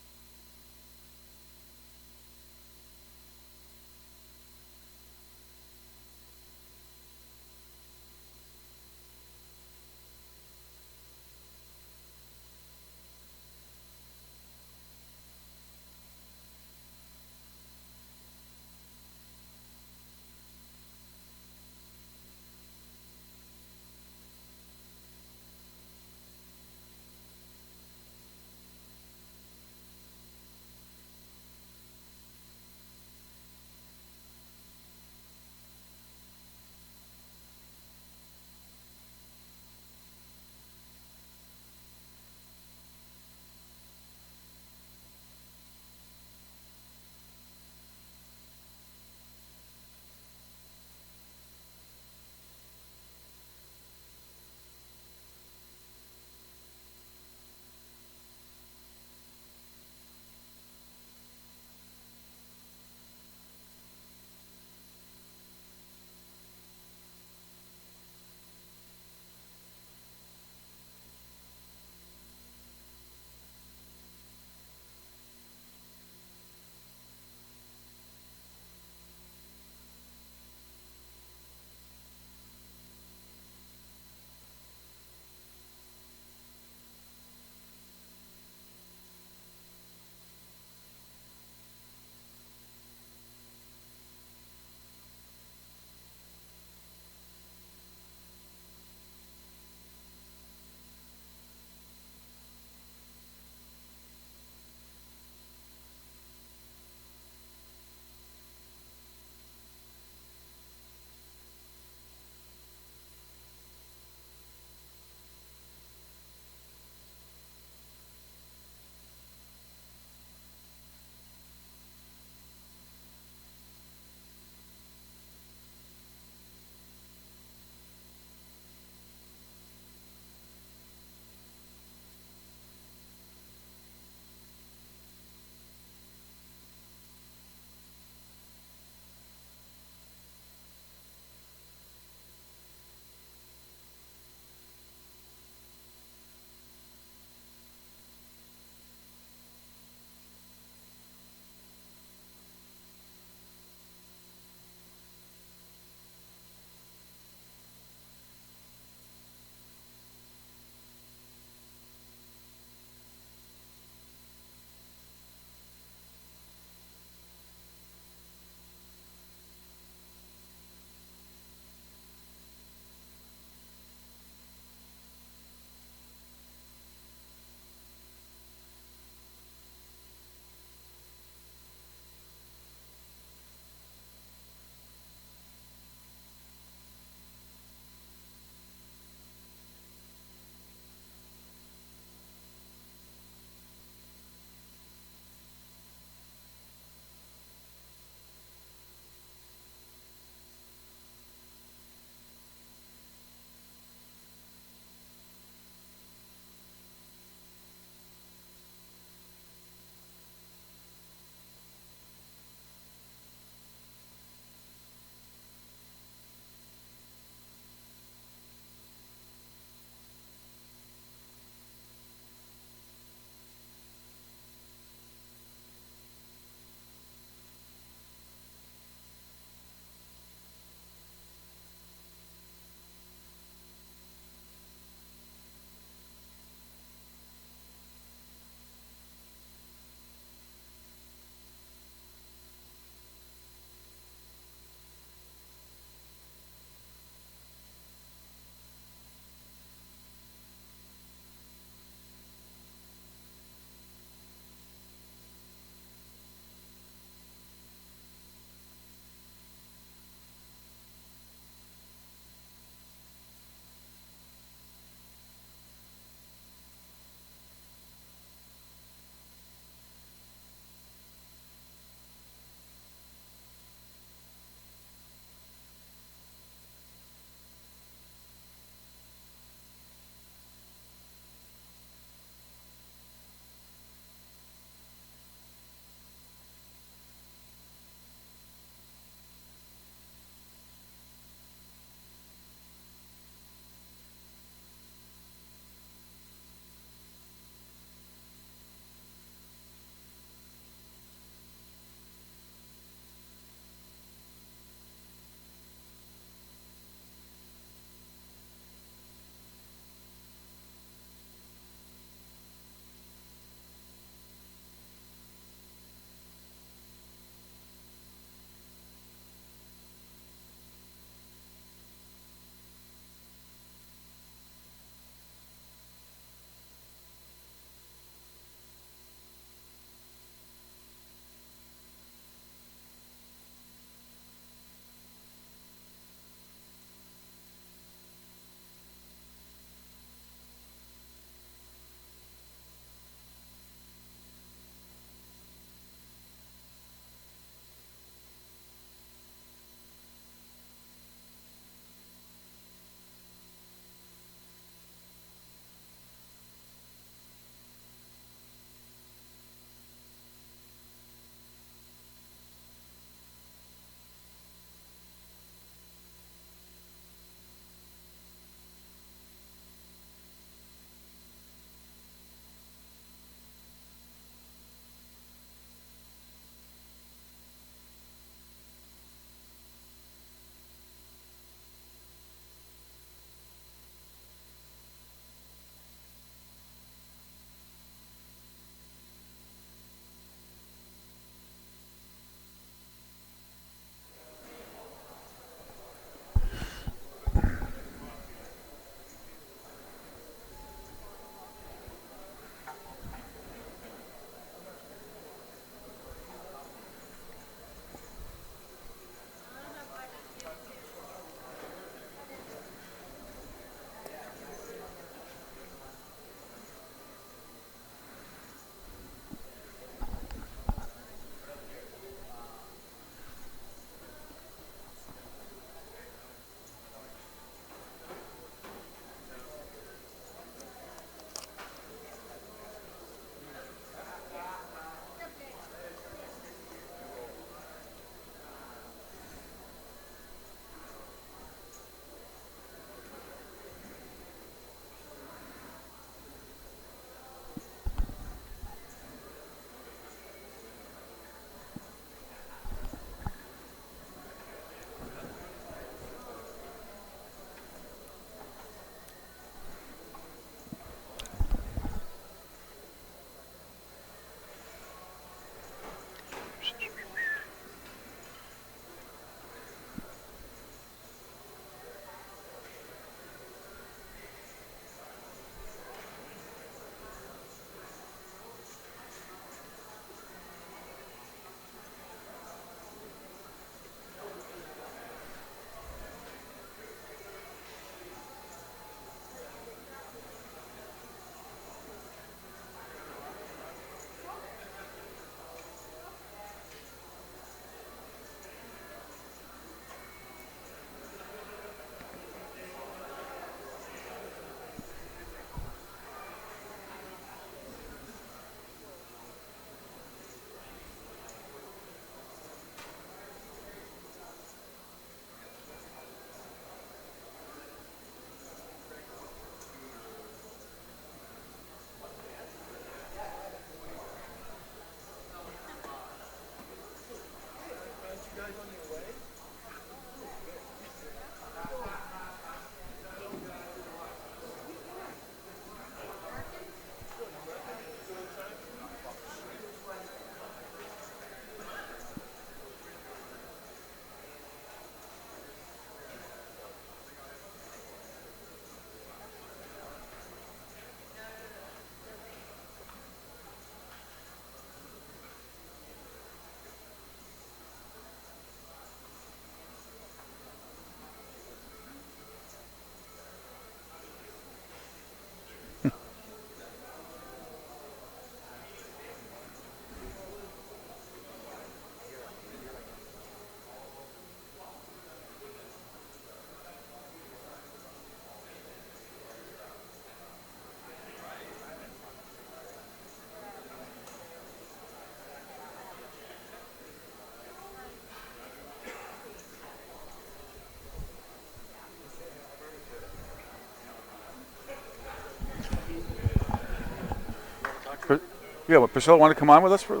Yeah, well, Priscilla, want to come on with us for?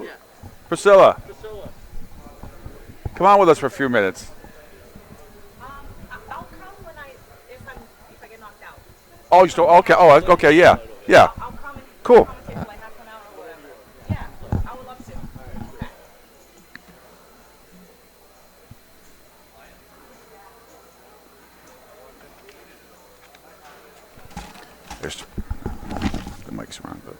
Priscilla, come on with us for a few minutes. I'll come when if I get knocked out. Oh, you still okay? Oh, okay, yeah, yeah. I'll come and Cool. commentate for like half an hour or whatever. Yeah, I would love to. Okay. There's the mic's around, but.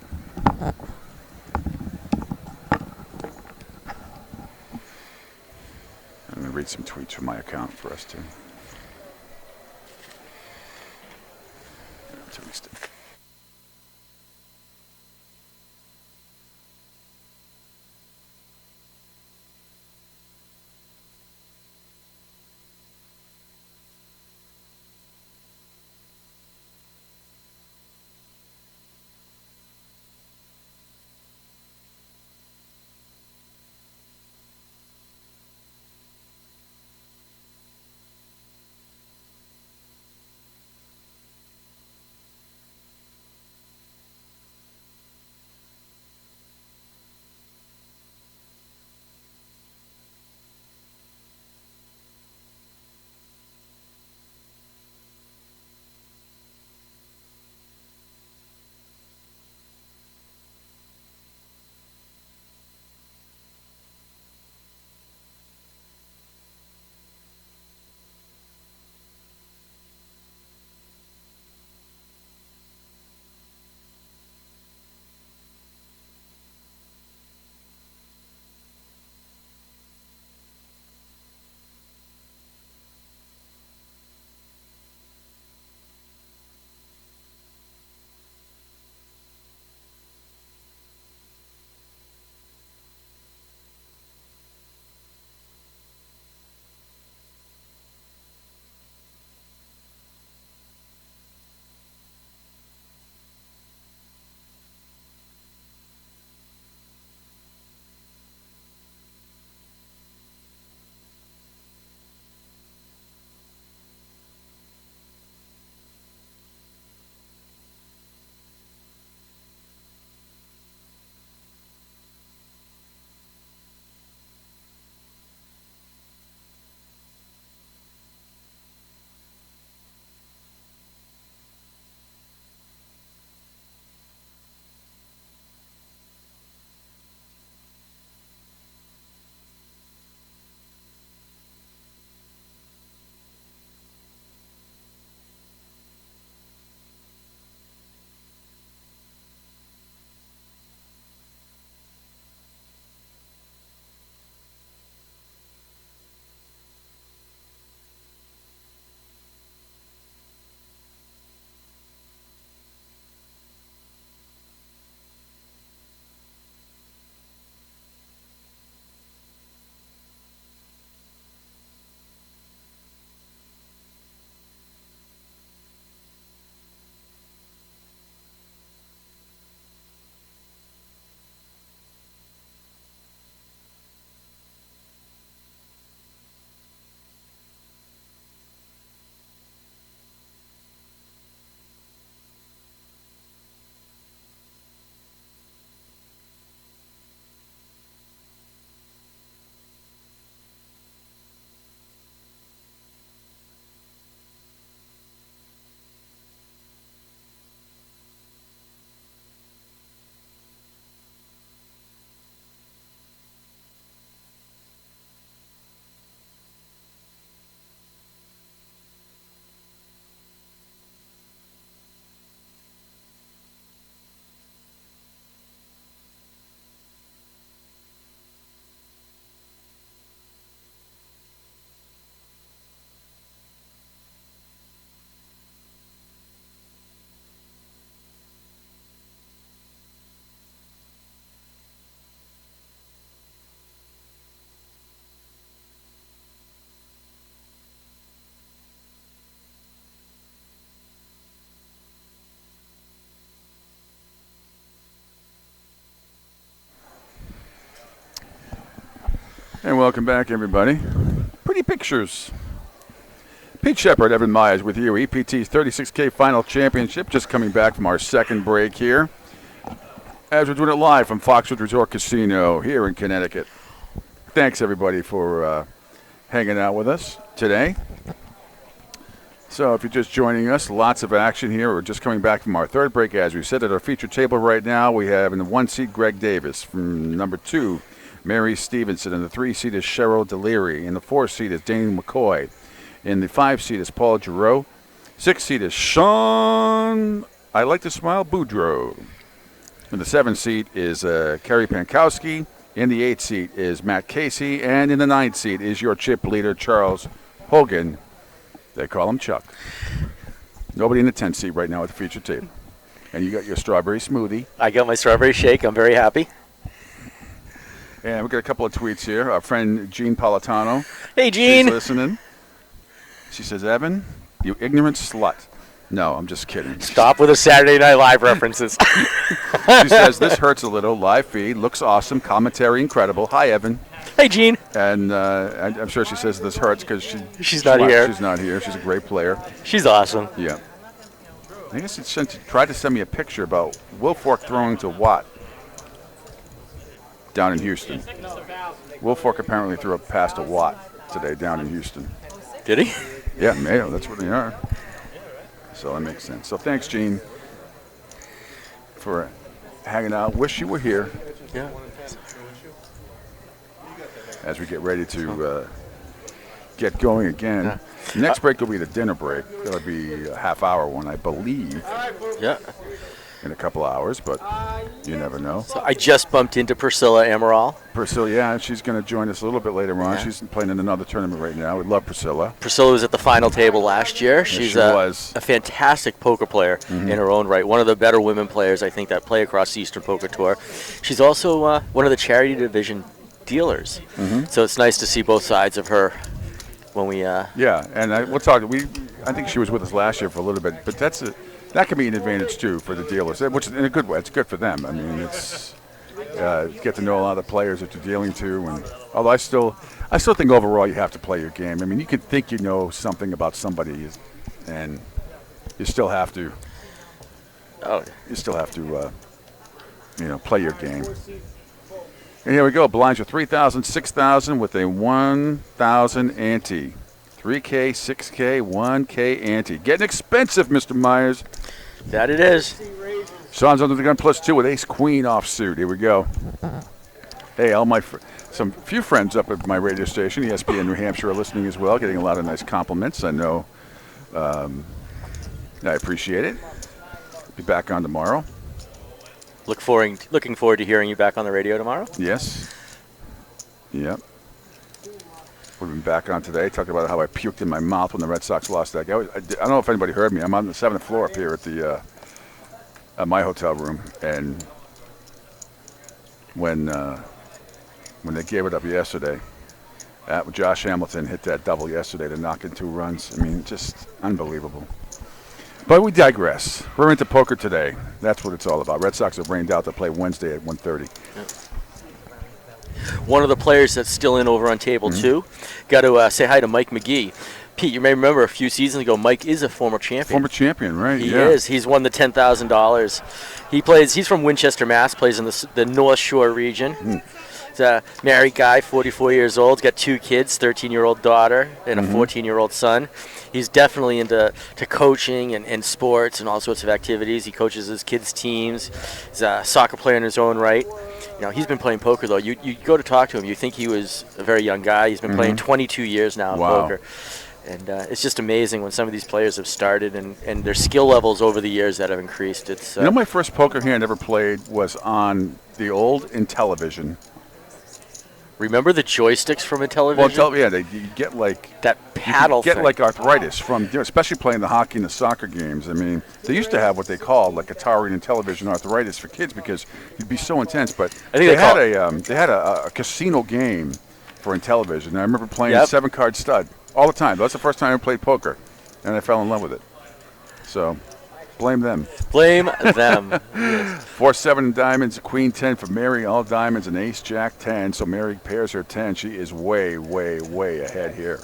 I'm gonna read some tweets from my account for us too. And welcome back, everybody. Pretty pictures. Pete Shepard, Evan Myers with you. EPT's 36K Final Championship, just coming back from our second break here, as we're doing it live from Foxwoods Resort Casino here in Connecticut. Thanks, everybody, for hanging out with us today. So if you're just joining us, lots of action here. We're just coming back from our third break. As we said, at our feature table right now, we have in the 1 seat Greg Davis. From number 2, Mary Stevenson. In the 3 seat is Cheryl Deliri. In the 4 seat is Danny McCoy. In the 5 seat is Paul Giroux. 6 seat is Sean, I like to smile, Boudreaux. In the 7 seat is Kerry Pankowski. In the 8 seat is Matt Casey. And in the 9 seat is your chip leader, Charles Hogan. They call him Chuck. Nobody in the 10 seat right now at the feature table. And you got your strawberry smoothie. I got my strawberry shake. I'm very happy. And we've got a couple of tweets here. Our friend Jean Politano. Hey, Jean. She's listening. She says, Evan, you ignorant slut. No, I'm just kidding. Stop with the Saturday Night Live references. She says, this hurts a little. Live feed. Looks awesome. Commentary incredible. Hi, Evan. Hey, Jean. And I'm sure she says this hurts because she's not here. She's not here. She's a great player. She's awesome. Yeah. I guess she tried to send me a picture about Will Fork throwing to Watt down in Houston. Will Fork apparently threw a pass to Watt today down in Houston. Did he? Yeah, Mayo. That's where they are. So that makes sense. So thanks, Gene, for hanging out. Wish you were here. Yeah. As we get ready to get going again. Yeah. Next break will be the dinner break. That'll be a half-hour one, I believe. Yeah. In a couple hours, but you never know. So I just bumped into Priscilla Amaral. Priscilla, yeah, she's going to join us a little bit later on. Yeah. She's playing in another tournament right now. We love Priscilla. Priscilla was at the final table last year. She's a fantastic poker player in her own right. One of the better women players, I think, that play across the Eastern Poker Tour. She's also one of the charity division dealers. So it's nice to see both sides of her when we... Yeah, and we'll talk. I think she was with us last year for a little bit, but that can be an advantage too for the dealers, which in a good way. It's good for them. I mean, it's get to know a lot of the players that you're dealing to. And although I still think overall you have to play your game. I mean, you can think you know something about somebody, and you still have to. Oh. You still have to, play your game. And here we go. Blinds are 3,000, 6,000 with a 1,000 ante. 3K, 6K, 1K ante. Getting expensive, Mr. Myers. That it is. Sean's under the gun +2 with ace-queen offsuit. Here we go. Hey, all my few friends up at my radio station, ESPN New Hampshire, are listening as well, getting a lot of nice compliments. I know. I appreciate it. Be back on tomorrow. Looking forward to hearing you back on the radio tomorrow. Yes. Yep. We've been back on today, talking about how I puked in my mouth when the Red Sox lost that game. I don't know if anybody heard me. I'm on the 7th floor up here at the at my hotel room, and when they gave it up yesterday, Josh Hamilton hit that double yesterday to knock in 2 runs. I mean, just unbelievable. But we digress. We're into poker today. That's what it's all about. Red Sox have rained out to play Wednesday at 1:30. Yep. One of the players that's still in over on table 2. Got to say hi to Mike McGee. Pete, you may remember a few seasons ago, Mike is a former champion. Former champion, right? He is. He's won the $10,000. He's from Winchester, Mass. Plays in the North Shore region. He's a married guy, 44 years old. He's got 2 kids, 13-year-old daughter and a 14-year-old son. He's definitely into coaching and sports and all sorts of activities. He coaches his kids' teams. He's a soccer player in his own right. You know, he's been playing poker, though. You go to talk to him, you think he was a very young guy. He's been playing 22 years now in poker. And it's just amazing when some of these players have started and their skill levels over the years that have increased. It's my first poker hand I ever played was on the old Intellivision. Remember the joysticks from Intellivision? Well, you get like that paddle. You get like arthritis from, especially playing the hockey and the soccer games. I mean, they used to have what they called like Atari and Intellivision arthritis for kids because it'd be so intense. But I think they had a casino game for Intellivision. I remember playing 7-card stud all the time. That's the first time I played poker, and I fell in love with it. So Blame them. Blame them. Yes. 4-7 diamonds, queen 10 for Mary, all diamonds, and ace jack 10. So Mary pairs her 10. She is way, way, way ahead here.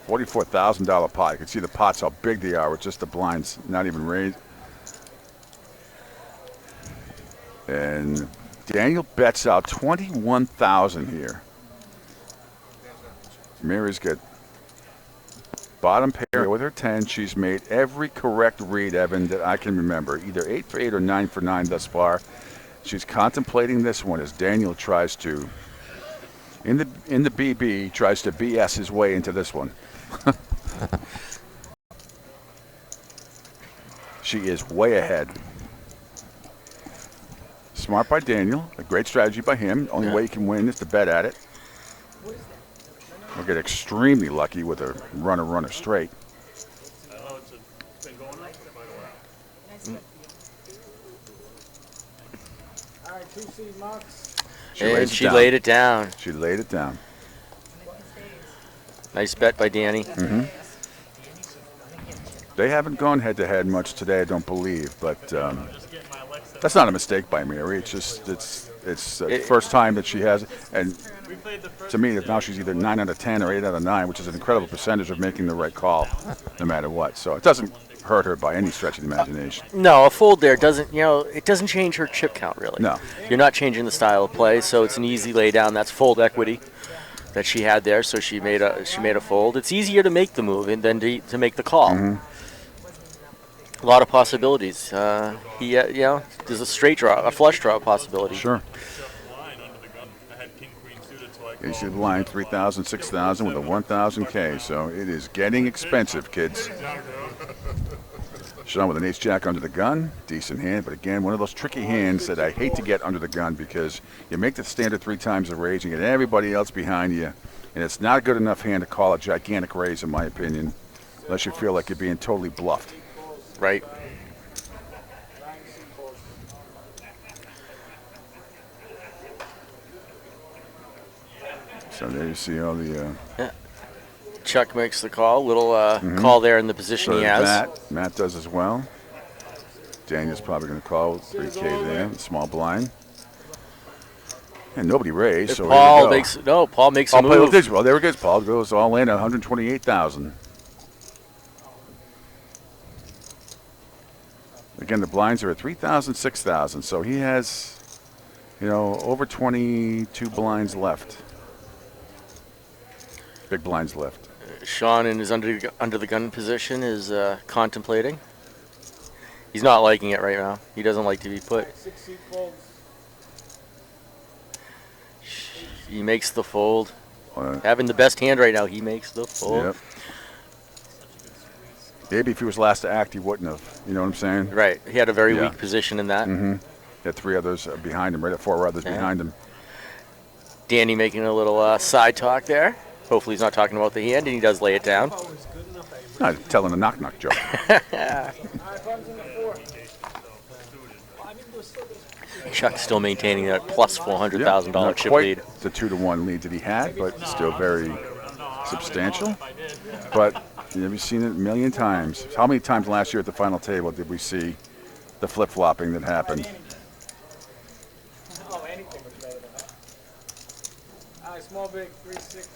$44,000 pot. You can see the pots, how big they are with just the blinds, not even raised. And Daniel bets out 21,000 here. Mary's got bottom pair with her 10. She's made every correct read, Evan, that I can remember. Either 8 for 8 or 9 for 9 thus far. She's contemplating this one as Daniel tries to, in the BB, tries to BS his way into this one. She is way ahead. Smart by Daniel. A great strategy by him. Only way you can win is to bet at it. We'll get extremely lucky with a runner straight. All right, 2C Max. And she laid it down. She laid it down. Nice bet by Danny. Mm-hmm. They haven't gone head-to-head much today, I don't believe, but that's not a mistake by Mary. It's just it's the first time that she has, and to me, now she's either 9 out of 10 or 8 out of 9, which is an incredible percentage of making the right call, no matter what. So it doesn't hurt her by any stretch of the imagination. No, a fold there doesn't, it doesn't change her chip count really. No. You're not changing the style of play, so it's an easy lay down. That's fold equity that she had there, so she made a fold. It's easier to make the move than to make the call. Mm-hmm. A lot of possibilities. There's a straight draw, a flush draw possibility. Sure. You see the line, 3,000, 6,000 with a 1,000K. So it is getting expensive, kids. Sean with an ace jack under the gun. Decent hand, but again, one of those tricky hands that I hate to get under the gun because you make the standard 3 times the raise and get everybody else behind you. And it's not a good enough hand to call a gigantic raise, in my opinion, unless you feel like you're being totally bluffed. Right. So there you see all the... Chuck makes the call. Little call there in the position he has. Matt does as well. Daniel's probably going to call 3K there. Small blind. And nobody raised, so Paul makes a move. Well, there it goes. Paul goes all in at 128,000. Again, the blinds are at 3,000, 6,000. So he has, over 22 blinds left. Big blinds left. Sean in his under the gun position is contemplating. He's not liking it right now. He doesn't like to be put. He makes the fold. Having the best hand right now, he makes the fold. Yep. Maybe if he was last to act, he wouldn't have. You know what I'm saying? Right. He had a very weak position in that. Mm-hmm. He had 3 others behind him, right at 4 others behind him. Danny making a little side talk there. Hopefully he's not talking about the hand, and he does lay it down. Not telling a knock-knock joke. Chuck's still maintaining that plus $400,000 chip quite lead. The 2-1 lead that he had, but still very substantial. But you've seen it a million times. How many times last year at the final table did we see the flip-flopping that happened? Oh, anything was better than that. All right, small, big, 3-6.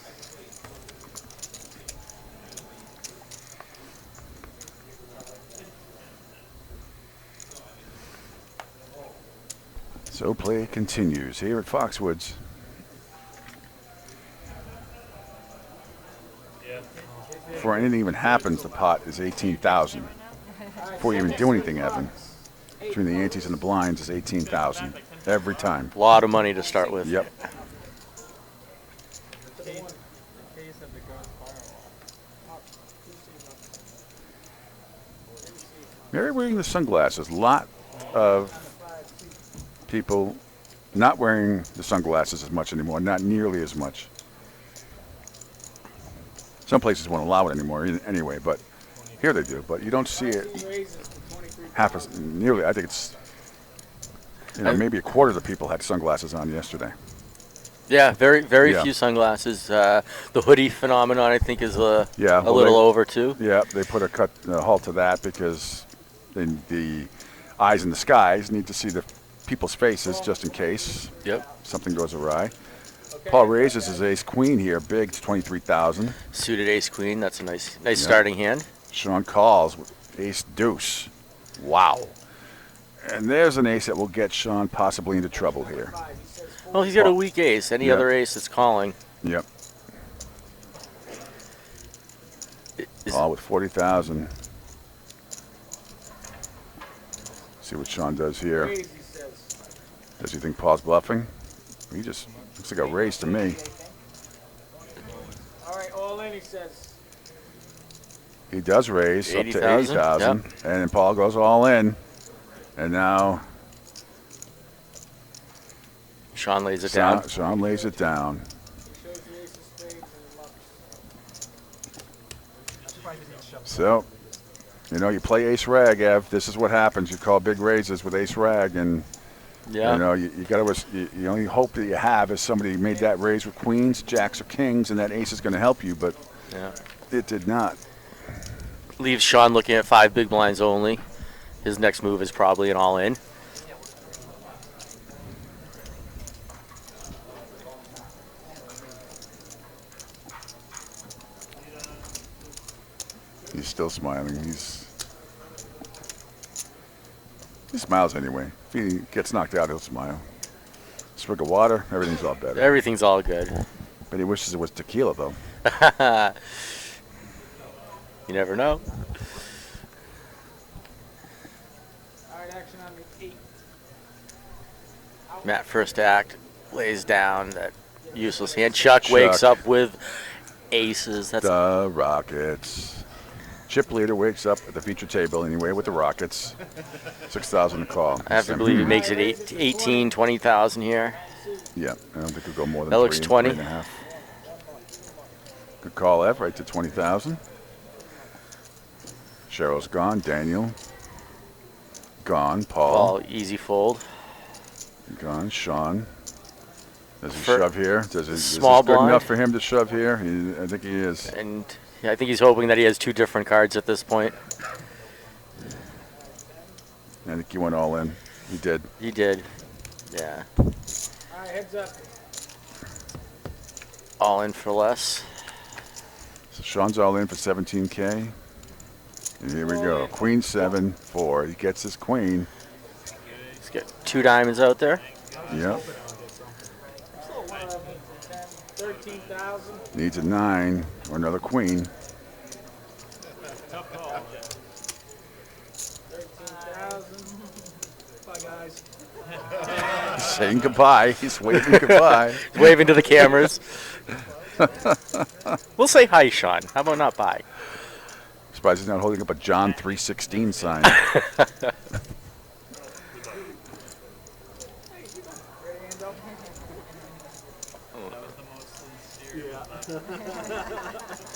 So play continues here at Foxwoods. Before anything even happens, the pot is 18,000. Before you even do anything, Evan, between the antes and the blinds is 18,000 every time. A lot of money to start with. Yep. Mary wearing the sunglasses. A lot of people not wearing the sunglasses as much anymore, not nearly as much. Some places won't allow it anymore anyway, but here they do. But you don't see it half as nearly. I think it's maybe a quarter of the people had sunglasses on yesterday. Yeah, very few sunglasses. The hoodie phenomenon, I think, is a little over too. Yeah, they put a halt to that because the eyes in the skies need to see the people's faces just in case something goes awry. Paul raises his ace queen here, big to 23,000. Suited ace queen. That's a nice starting hand. Sean calls with ace deuce. Wow. And there's an ace that will get Sean possibly into trouble here. Well, he's got a weak ace. Any other ace that's calling. Yep. All with 40,000. See what Sean does here. Does he think Paul's bluffing? He just looks like a raise to me. All right, all in, he says. He does raise up to 80,000. 80,000. Yep. And then Paul goes all in. And now Sean lays it down. Sean lays it down. So, you know, you play ace rag, Ev. This is what happens. You call big raises with ace rag, and you know you got to. You only hope that you have is somebody made that raise with queens, jacks, or kings, and that ace is going to help you. But it did not. Leaves Sean looking at 5 big blinds only. His next move is probably an all-in. He's still smiling. He smiles anyway. If he gets knocked out, he'll smile. Swig of water, everything's all better. Everything's all good. But he wishes it was tequila, though. You never know. All right, action on the 8. Matt, first act, lays down that useless hand. Chuck wakes up with aces. That's the Rockets. Chip leader wakes up at the feature table anyway with the Rockets. 6,000 to call. I have to believe he makes it 18, 20,000 here. Yeah, I don't think he'll go more than That looks 20. 3.5. Good call, Ev, right to 20,000. Cheryl's gone. Daniel. Gone. Paul. Easy fold. Gone. Sean. Does he shove here? Is this small good blind. enough for him to shove here? I think he is. And yeah, I think he's hoping that he has 2 different cards at this point. I think he went all in. He did. He did. Yeah. All right, heads up. All in for less. So Sean's all in for 17K. And here we go. Queen 7, 4. He gets his queen. Let's get 2 diamonds out there. Yep. 13,000. Needs a 9 or another queen. 13,000. Bye, guys. He's saying goodbye. He's waving goodbye. He's waving to the cameras. We'll say hi, Sean. How about not bye? Surprised he's not holding up a John 3:16 sign.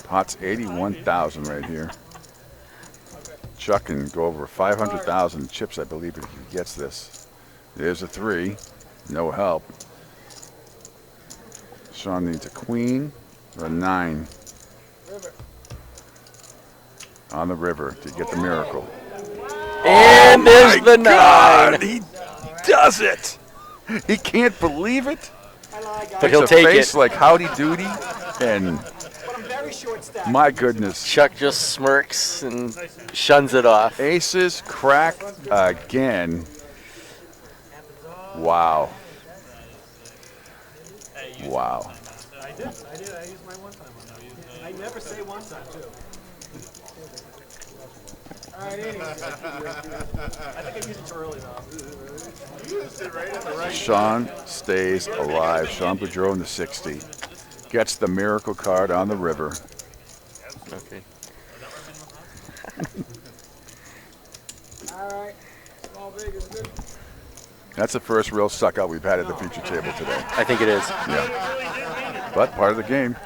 Pot's 81,000 right here. Chuck can go over 500,000 chips, I believe, if he gets this. There's a 3. No help. Sean needs a queen or a 9 on the river to get the miracle. And there's the 9. God, he does it. He can't believe it. But he'll take face it. like howdy doody, and my goodness. Chuck just smirks and shuns it off. Aces crack again. Wow. Wow. I did. I used my one time on that. I never say one time, too. All right, Andy. I think I used it too early, though. You used it right at the right Sean stays alive. Sean Boudreau in the 60. Gets the miracle card on the river. Okay. All right. Small big is good. That's the first real suck out we've had at the feature table today. I think it is. Yeah. But part of the game.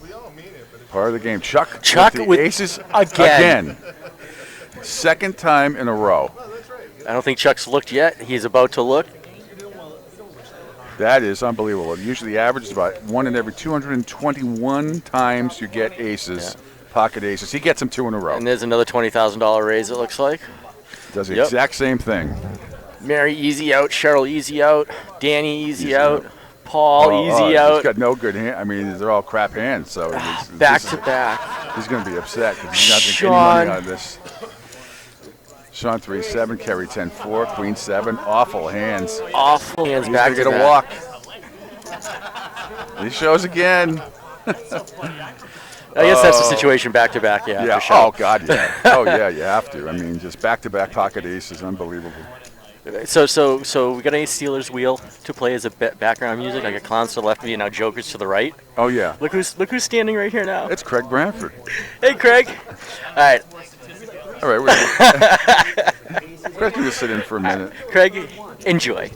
We all mean it, but it's Part of the game. Chuck with with the the aces again. Second time in a row. I don't think Chuck's looked yet. He's about to look. That is unbelievable. Usually the average is about 1 in every 221 times you get aces, pocket aces. He gets them 2 in a row. And there's another $20,000 raise, it looks like. Does the exact same thing. Mary easy out, Cheryl easy out, Danny easy out, Paul easy out. He's got no good hand. I mean, they're all crap hands. So back to back. He's going to be upset because he's not getting any money out of this. Sean 3-7, Kerry 10-4, Queen 7. Awful hands. Awful hands. He's back going to to get a walk. He shows again. I guess that's the situation back to back. Yeah. Yeah. For sure. Oh God. Yeah. Oh yeah. You have to. I mean, just back to back pocket aces, unbelievable. So we got any Steelers wheel to play as a background music? I got clowns to the left of me and now jokers to the right. Oh yeah. Look who's standing right here now. It's Craig Branford. Hey Craig. All right. All right. Craig can just sit in for a minute. Craig, enjoy.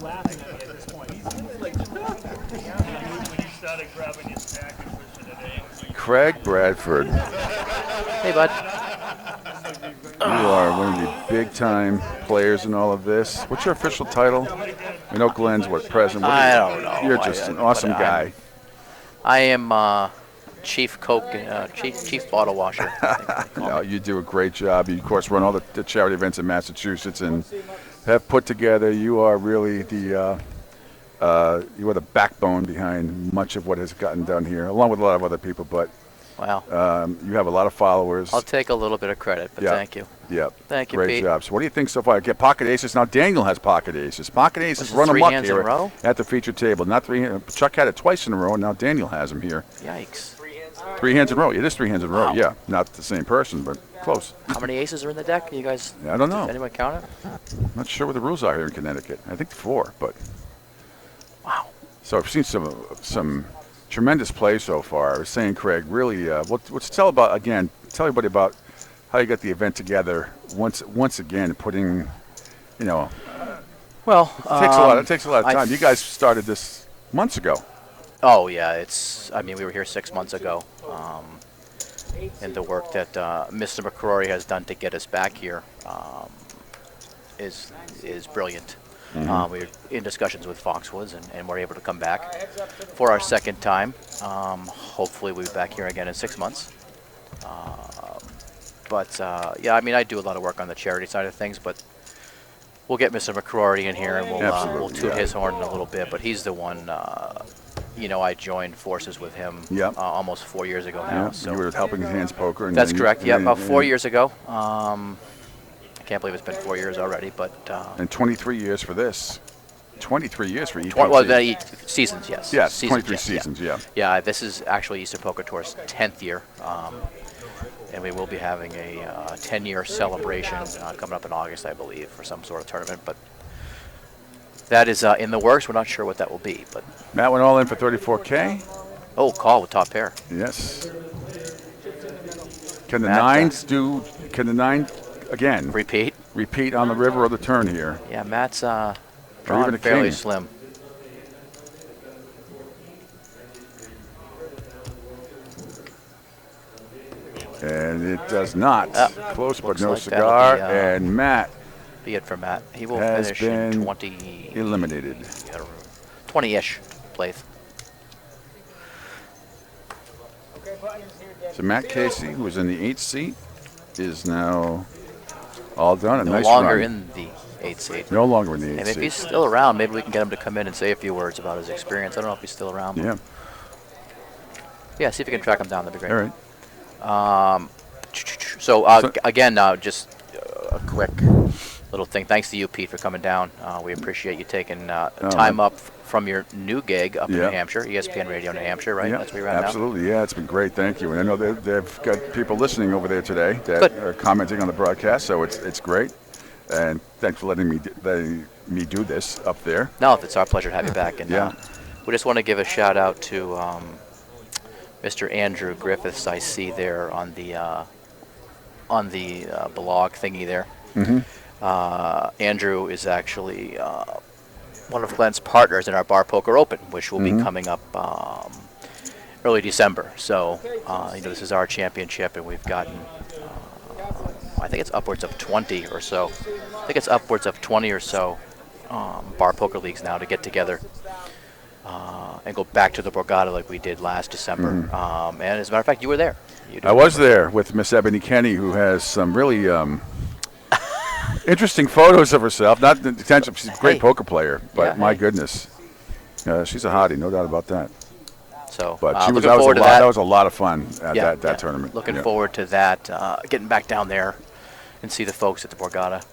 Craig Bradford. Hey bud. You are one of the big-time players in all of this. What's your official title? I know Glenn's president. I don't know. You're just an awesome guy. I am chief Coke, chief bottle washer. No, you do a great job. You, of course, run all the charity events in Massachusetts and have put together. You are really you are the backbone behind much of what has gotten done here, along with a lot of other people. But wow, you have a lot of followers. I'll take a little bit of credit, but thank you. Yep. Thank you, Great Pete. job. So what do you think so far? Get pocket aces. Now Daniel has pocket aces. Pocket aces run amok here at the feature table. Not 3 hands. Chuck had it twice in a row, and now Daniel has them here. Yikes. 3 hands in a row. It is 3 hands in a row. Wow. Yeah. Not the same person, but close. How many aces are in the deck? You guys? I don't know. Does anyone count it? I'm not sure what the rules are here in Connecticut. I think 4, but. Wow. So I've seen some tremendous play so far. I was saying, Craig, really, let's tell everybody about how you got the event together once again, putting, well, it takes a lot of time. You guys started this months ago. Oh yeah, we were here 6 months ago, and the work that Mr. McCrory has done to get us back here is brilliant. Mm-hmm. We were in discussions with Foxwoods, and we're able to come back for our second time. Hopefully we'll be back here again in 6 months. I do a lot of work on the charity side of things, but we'll get Mr. McCrory in here, and we'll toot his horn in a little bit. But he's the one. I joined forces with him almost 4 years ago now. Yeah, so you were helping Hands Poker. That's correct. Yeah, about 4 years ago. I can't believe it's been 4 years already, but and 23 years for this. 23 years for EPT. Seasons, yes. Yes, seasons, 23 seasons, yeah. Yeah, this is actually Eastern Poker Tour's 10th year, and we will be having a 10-year celebration coming up in August, I believe, for some sort of tournament. But that is in the works. We're not sure what that will be, but Matt went all in for 34K. Oh, call with top pair. Yes. Can the nines do? Can the nine again repeat on the river or the turn here? Yeah, Matt's drawn fairly slim. And it does not. Close, but no like cigar. Be, and Matt. Be it for Matt. He will has finish been in 20. Eliminated. 20-ish plays. So Matt Casey, who was in the 8th seat, is now all done. No longer in the 8th seat. No longer in the 8th seat. And if he's still around, maybe we can get him to come in and say a few words about his experience. I don't know if he's still around. Yeah. Yeah, see if we can track him down. That'd be great. All right. Again, just a quick little thing. Thanks to you, Pete, for coming down. We appreciate you taking time up from your new gig up in New Hampshire, ESPN Radio New Hampshire, right? Yeah, that's where you're at absolutely. now? Yeah, it's been great. Thank you. And I know they've got people listening over there today that are commenting on the broadcast, so it's great. And thanks for letting me do this up there. No, it's our pleasure to have you back. And we just want to give a shout out to Mr. Andrew Griffiths. I see there on the blog thingy there. Mm-hmm. Andrew is actually one of Glenn's partners in our Bar Poker Open, which will be coming up early December. So, this is our championship, and we've gotten, I think it's upwards of 20 or so. Bar poker leagues now to get together and go back to the Borgata like we did last December. And as a matter of fact, you were there. I was there with Miss Ebony Kenny, who has some really interesting photos of herself. Not the intention, she's a great poker player, but my goodness, she's a hottie, no doubt about that. So, but that was a lot of fun at that tournament. Looking forward to that, getting back down there and see the folks at the Borgata,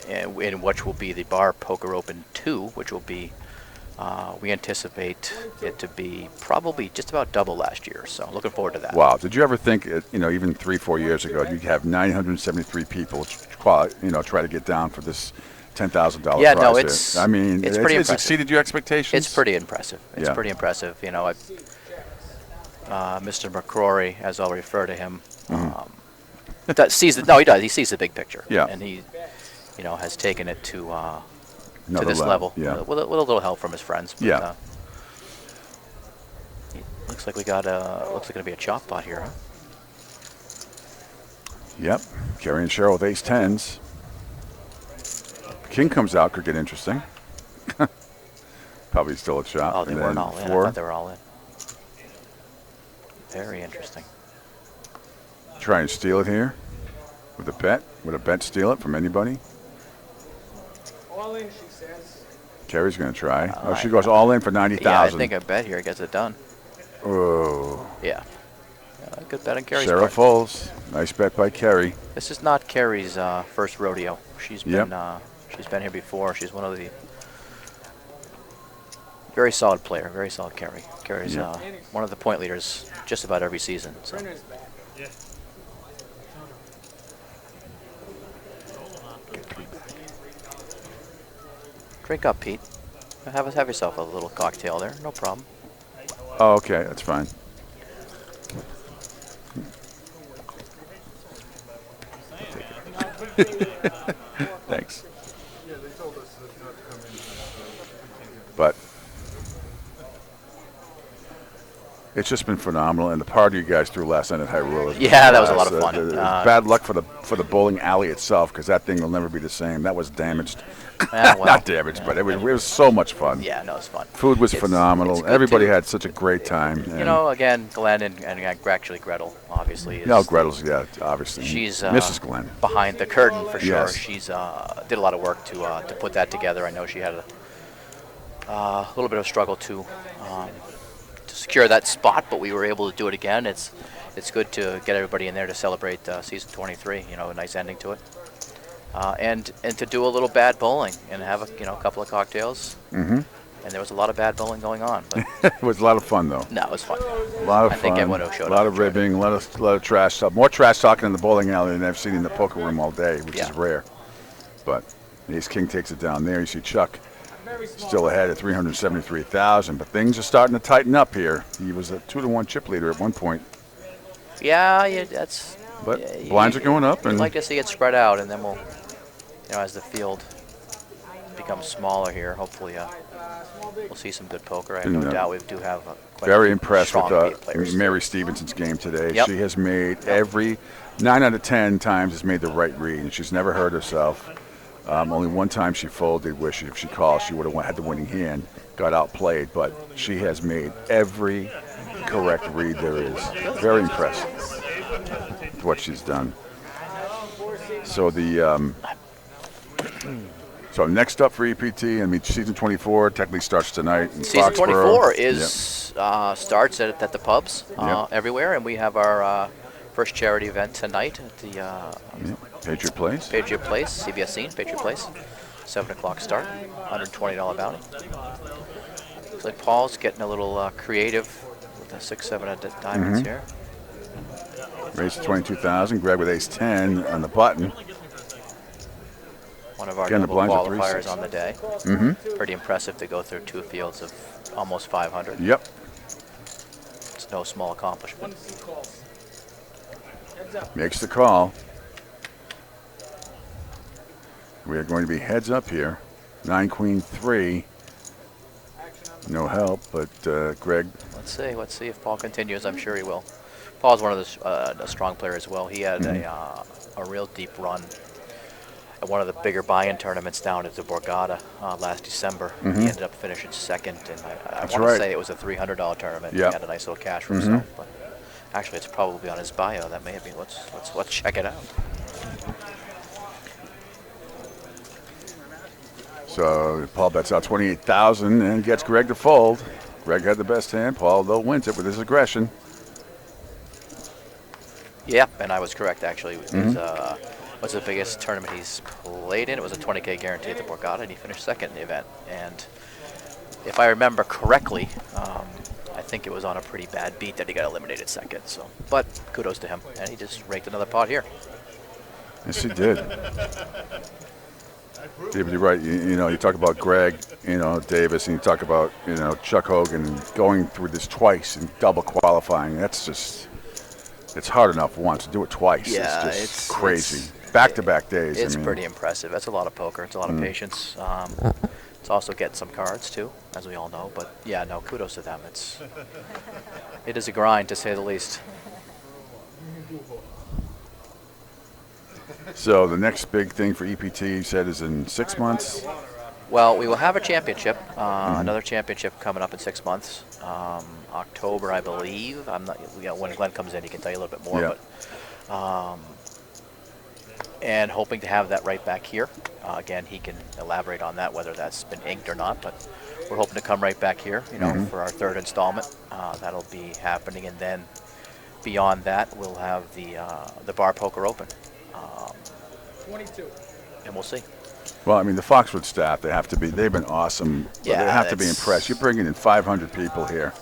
in which will be the Bar Poker Open 2, which will be, we anticipate it to be probably just about double last year. So looking forward to that. Wow. Did you ever think, even 3-4 years ago, you'd have 973 people, try to get down for this $10,000 prize? Yeah, no, it's. I mean, it's pretty it's impressive. exceeded your expectations. It's pretty impressive. It's pretty impressive. Mr. McCrory, as I'll refer to him, he does. He sees the big picture. Yeah. And he, has taken it to Another this level. Yeah. With a little help from his friends. But, Yeah. looks like we got looks like gonna be a chop pot here, huh? Yep. Kerry and Cheryl with ace tens. King comes out, could get interesting. Probably still a chop. Oh, they And weren't then all in. I four. thought they were all in. Very interesting. Try and steal it here with a bet. Would a bet steal it from anybody? All in, she says. Kerry's going to try. She goes all in for 90,000. Yeah, I think a bet here gets it done. Oh. Yeah. Good bet on Kerry's Sarah part. folds. Nice bet by Kerry. This is not Kerry's first rodeo. She's been here before. She's one of the very solid player, very solid Kerry. Kerry's one of the point leaders just about every season. So. Yeah. Drink up, Pete. Have yourself a little cocktail there. No problem. Oh, okay. That's fine. Thanks. But it's just been phenomenal, and the party you guys threw last night at Hyrule. Yeah, that was a lot of fun. Bad luck for the bowling alley itself, because that thing will never be the same. That was damaged. Well, Not damaged, but it was so much fun. Yeah, no, it's fun. Food was phenomenal. Everybody had such a great time. Again, Glenn and actually Gretel, obviously. Gretel's, obviously. She's Mrs. Glenn. behind the curtain for sure. Yes. She's did a lot of work to put that together. I know she had a little bit of struggle to secure that spot, but we were able to do it again. It's good to get everybody in there to celebrate season 23. A nice ending to it. And to do a little bad bowling and have a couple of cocktails. Mm-hmm. And there was a lot of bad bowling going on. But it was a lot of fun, though. No, it was fun. A lot of fun. I think everyone who showed up. A lot of ribbing, a lot of trash talk. More trash talking in the bowling alley than I've seen in the poker room all day, which is rare. But Ace King takes it down there. You see Chuck still ahead at 373,000, but things are starting to tighten up here. He was a 2-to-1 chip leader at one point. Yeah, that's. But blinds are going up, and I'd like to see it spread out, and then we'll, as the field becomes smaller here, hopefully we'll see some good poker. I have no doubt we do have quite very a impressed strong with players. Mary Stevenson's game today. Yep. She has made every 9 out of 10 times has made the right read, and she's never hurt herself. Only one time she folded, where if she called, she would have had the winning hand, got outplayed. But she has made every correct read there is. Very impressed with what she's done. So so next up for EPT, season 24 technically starts tonight in Season Foxborough. 24 starts at the pubs everywhere, and we have our first charity event tonight at the Patriot Place. Patriot Place, CBS Scene, Patriot Place. 7 o'clock start, $120 bounty. Looks like Paul's getting a little creative with the 6-7 of diamonds here. Raise 22,000. Greg with ace 10 on the button. One of our Again, the double blinds are qualifiers 3-6. on the day. Mm-hmm. Pretty impressive to go through 2 fields of almost 500. Yep. It's no small accomplishment. Makes the call. We are going to be heads up here. 9 Queen 3. No help, but Greg. Let's see if Paul continues. I'm sure he will. Paul's one of the a strong player as well. He had a real deep run at one of the bigger buy-in tournaments down at the Borgata last December. Mhm. He ended up finishing second, and I That's want right. to say it was a $300 tournament. Yep. He had a nice little cash for Mhm. himself, but actually it's probably on his bio. That may have been. Let's check it out. So Paul bets out 28,000 and gets Greg to fold. Greg had the best hand. Paul, though, wins it with his aggression. Yeah, and I was correct actually. It Mhm. was the biggest tournament he's played in. It was a 20K guarantee at the Borgata, and he finished second in the event. And if I remember correctly, I think it was on a pretty bad beat that he got eliminated second. So, but kudos to him, and he just raked another pot here. Yes, he did. Yeah, but you're right. You know, you talk about Greg, Davis, and you talk about, Chuck Hogan going through this twice and double qualifying. That's just, it's hard enough once. To do it twice. Yeah, it's just it's crazy. Back-to-back days. It's I mean, pretty impressive. That's a lot of poker. It's a lot of Mhm. patience. It's also getting some cards too, as we all know. But yeah, no, kudos to them. It is a grind to say the least. So the next big thing for EPT, you said, is in 6 months. Well, we will have a championship, another championship coming up in 6 months. October, I believe. I'm not. When Glenn comes in, he can tell you a little bit more. Yeah. But and hoping to have that right back here. Again, he can elaborate on that, whether that's been inked or not. But we're hoping to come right back here, Mhm. for our third installment. That'll be happening, and then beyond that, we'll have the Bar Poker Open. 22. And we'll see. Well, I mean, the Foxwoods staff, they've been awesome. Yeah, they have to be that's- impressed. You're bringing in 500 people here,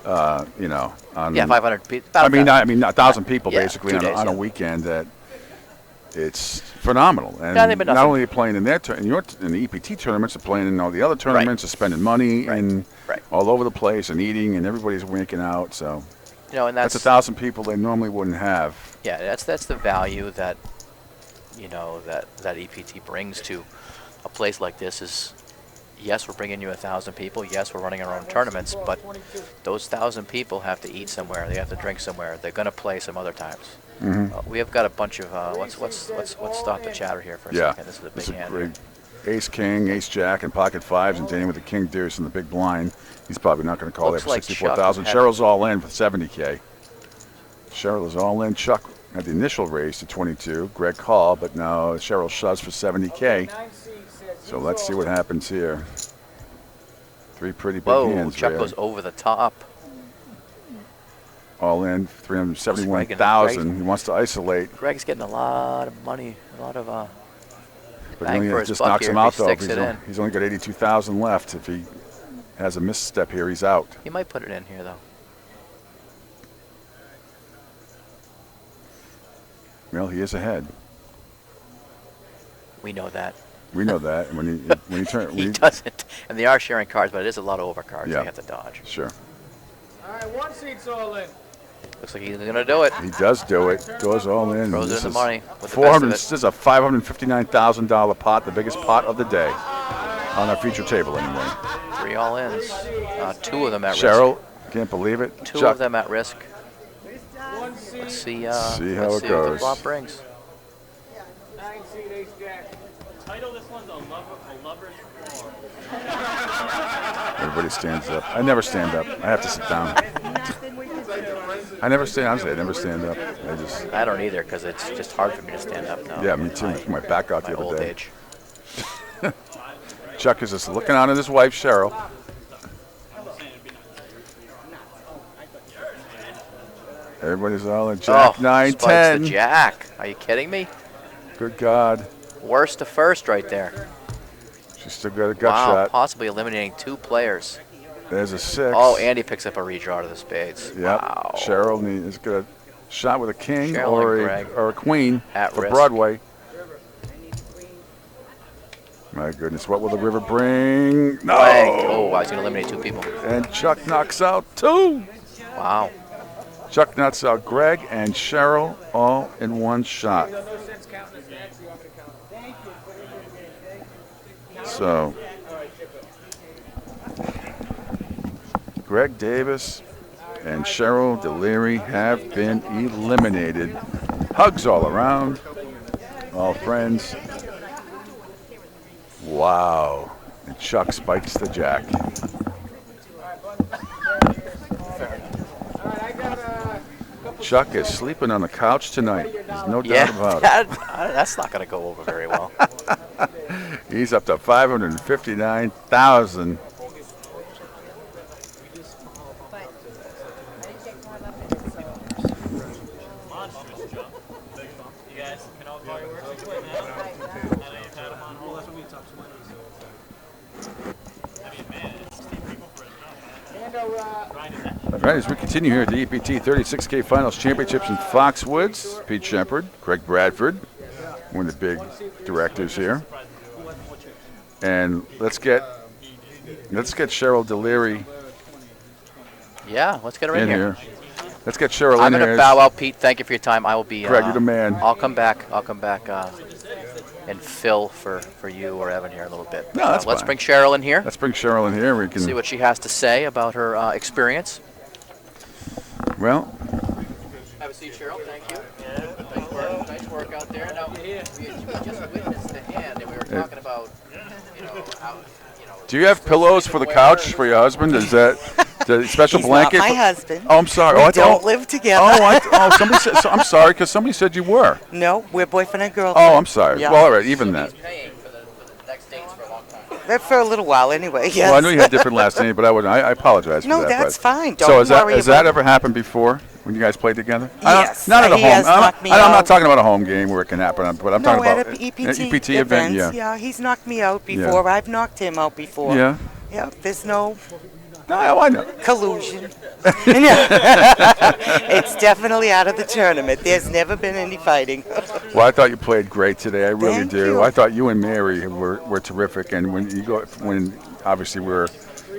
on, Yeah, 500 people. I mean, 1,000 people Yeah, basically 2 on, days, on a yeah. weekend. That it's phenomenal. And Yeah, they've been not nothing. only are you playing in their in the EPT tournaments, they're playing in all the other tournaments, they're spending money and all over the place and eating, and everybody's winking out. So, And that's 1,000 people they normally wouldn't have. Yeah, that's the value that that EPT brings to a place like this. Is yes, we're bringing you 1,000 people. Yes, we're running our own tournaments, but those 1,000 people have to eat somewhere. They have to drink somewhere. They're going to play some other times. Mhm. We have got a bunch of let's stop the chatter here for a Yeah, second. This is a this big is hand. great. Ace King, Ace Jack, and Pocket Fives, and Danny with the King Deuce and the big blind. He's probably not going to call Looks that for like 64,000. Chuck had- Cheryl's all in for 70K. Cheryl is all in. Chuck had the initial raise to 22. Greg called, but now Cheryl shoves for 70K. So let's see what happens here. Three pretty big Whoa, hands Chuck there. goes over the top. All in, 371,000. He wants to isolate, Greg's getting a lot of money, a lot of but he bang only for his just buck knocks here him if he out though. sticks it in. He's only got 82,000 left. If he has a misstep here, he's out. He might put it in here though. Well, he is ahead. We know that. We know that. When he turn, He doesn't. And they are sharing cards, but it is a lot of overcards Yeah. they have to dodge. Sure. All right, 1 seat's all in. Looks like he's going to do it. He does do it. Goes all in. Throws it This in the is money with the best 400. of it. This is a $559,000 pot, the biggest pot of the day, on our feature table anyway. 3 all-ins. 2 of them at Cheryl, can't believe it. risk. 2 Chuck, of them at risk. Let's see. See how let's it see what the goes. flop brings. 9 seat, ace jack. Title this one's a lover's quarrel. Everybody stands up. I never stand up. I have to sit down. I never stand. Honestly, I never stand up. I don't either because it's just hard for me to stand up now. Yeah, me too. I took my back out the My other old day. age. Chuck is just looking on at his wife, Cheryl. Everybody's all in. Jack, 9, spikes 10. the jack. Are you kidding me? Good God. Worst to first right there. She's still got a gut Wow, shot. possibly eliminating 2 players. There's a 6. Oh, Andy picks up a redraw to the spades. Yep. Wow. Cheryl has got a shot with a king Cheryl or and a, Greg or a queen at for risk. Broadway. My goodness, what will the river bring? No! Blank. Oh, wow, he's going to eliminate 2 people. And Chuck knocks out 2. Wow. Chuck knocks out Greg and Cheryl all in one shot. So, Greg Davis and Cheryl Deliri have been eliminated. Hugs all around, all friends. Wow. And Chuck spikes the jack. Chuck is sleeping on the couch tonight. There's no doubt about it. That's not going to go over very well. He's up to 559,000. Monstrous jump. Big bump. You guys can all call your work now. I know you've had them on hold. That's what we talked about. I mean, man, it's 16 people for a jump. All right, as we continue here at the EPT 36K Finals Championships in Foxwoods, Pete Shepard, Craig Bradford, one of the big directors here. And let's get Cheryl Deliri. Yeah, let's get her in here. Let's get Cheryl in here. I'm going to bow out, Pete. Thank you for your time. I will be. Craig, you're the man. I'll come back and fill for you or Evan here a little bit. No, that's let's fine. bring Cheryl in here. Let's bring Cheryl in here. We can see what she has to say about her experience. Well. Have a seat, Cheryl. Thank you. Nice work out there. Now, we just witnessed the hand, and we were talking about, how. Do you have pillows for the couch for your husband? Is that the special He's blanket? Not my husband. Oh, I'm sorry. We don't live together. Somebody said. So I'm sorry because somebody said you were. No, we're boyfriend and girlfriend. Oh, I'm sorry. Yeah. Well, all right, even that. For a little while, anyway. Yes. Well, I knew you had different last name, but I apologize for that. No, that's fine. Don't so worry has that ever happened before when you guys played together? Yes. Not at a He home. has knocked me I'm out. not talking about a home game where it can happen, but I'm talking about at an EPT, an EPT event. Yeah, he's knocked me out before. Yeah. I've knocked him out before. Yeah. Yeah, there's no I know. collusion. It's definitely out of the tournament. There's never been any fighting. Well, I thought you played great today. I really Thank do. you. I thought you and Mary were terrific. And when obviously we're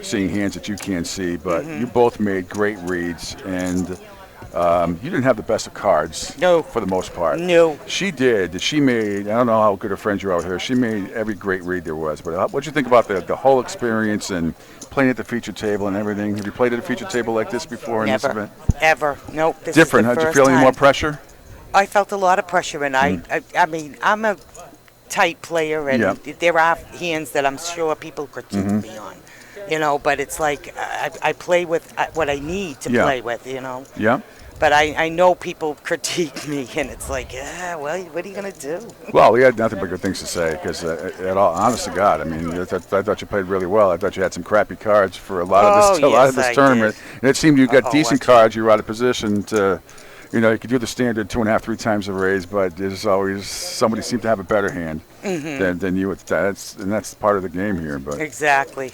seeing hands that you can't see, but you both made great reads, and you didn't have the best of cards. No. For the most part. No. She did. She made. I don't know how good of friends you are with her. She made every great read there was. But what'd you think about the whole experience and playing at the feature table and everything? Have you played at a feature table like this before in this event? Ever. Nope. This Different. Is the Did you first feel any more time. pressure? I felt a lot of pressure, and I mean, I'm a tight player, and there are hands that I'm sure people critique me on, but it's like I play with what I need to play with, Yeah. But I know people critique me, and it's like, well, what are you going to do? Well, we had nothing but good things to say because, honest to God, I mean, I thought you played really well. I thought you had some crappy cards for a lot of this tournament. And it seemed you got decent cards. You were out of position to, you could do the standard 2.5, 3 times the raise, but there's always somebody seemed to have a better hand than you. That's part of the game here. But exactly.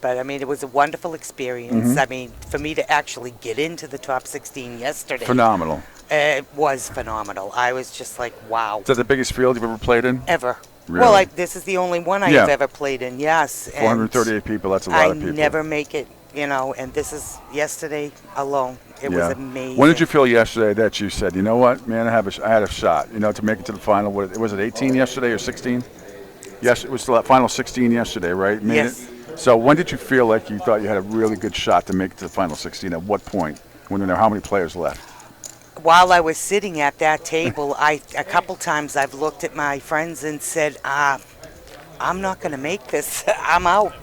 But I mean, it was a wonderful experience. I mean, for me to actually get into the top 16 yesterday. Phenomenal. It was phenomenal. I was just like, wow. Is that the biggest field you've ever played in? Ever. Really? Well, this is the only one I have ever played in, yes. 438 people, that's a lot of people. I never make it, and this is yesterday alone. It was amazing. When did you feel yesterday that you said, you know what, man, I had a shot, to make it to the final? Was it 18 yesterday or 16? Yes, it was the final 16 yesterday, right? Yes. So when did you feel like you thought you had a really good shot to make it to the final 16? At what point? When there were how many players left? While I was sitting at that table, a couple times I've looked at my friends and said, I'm not going to make this. I'm out,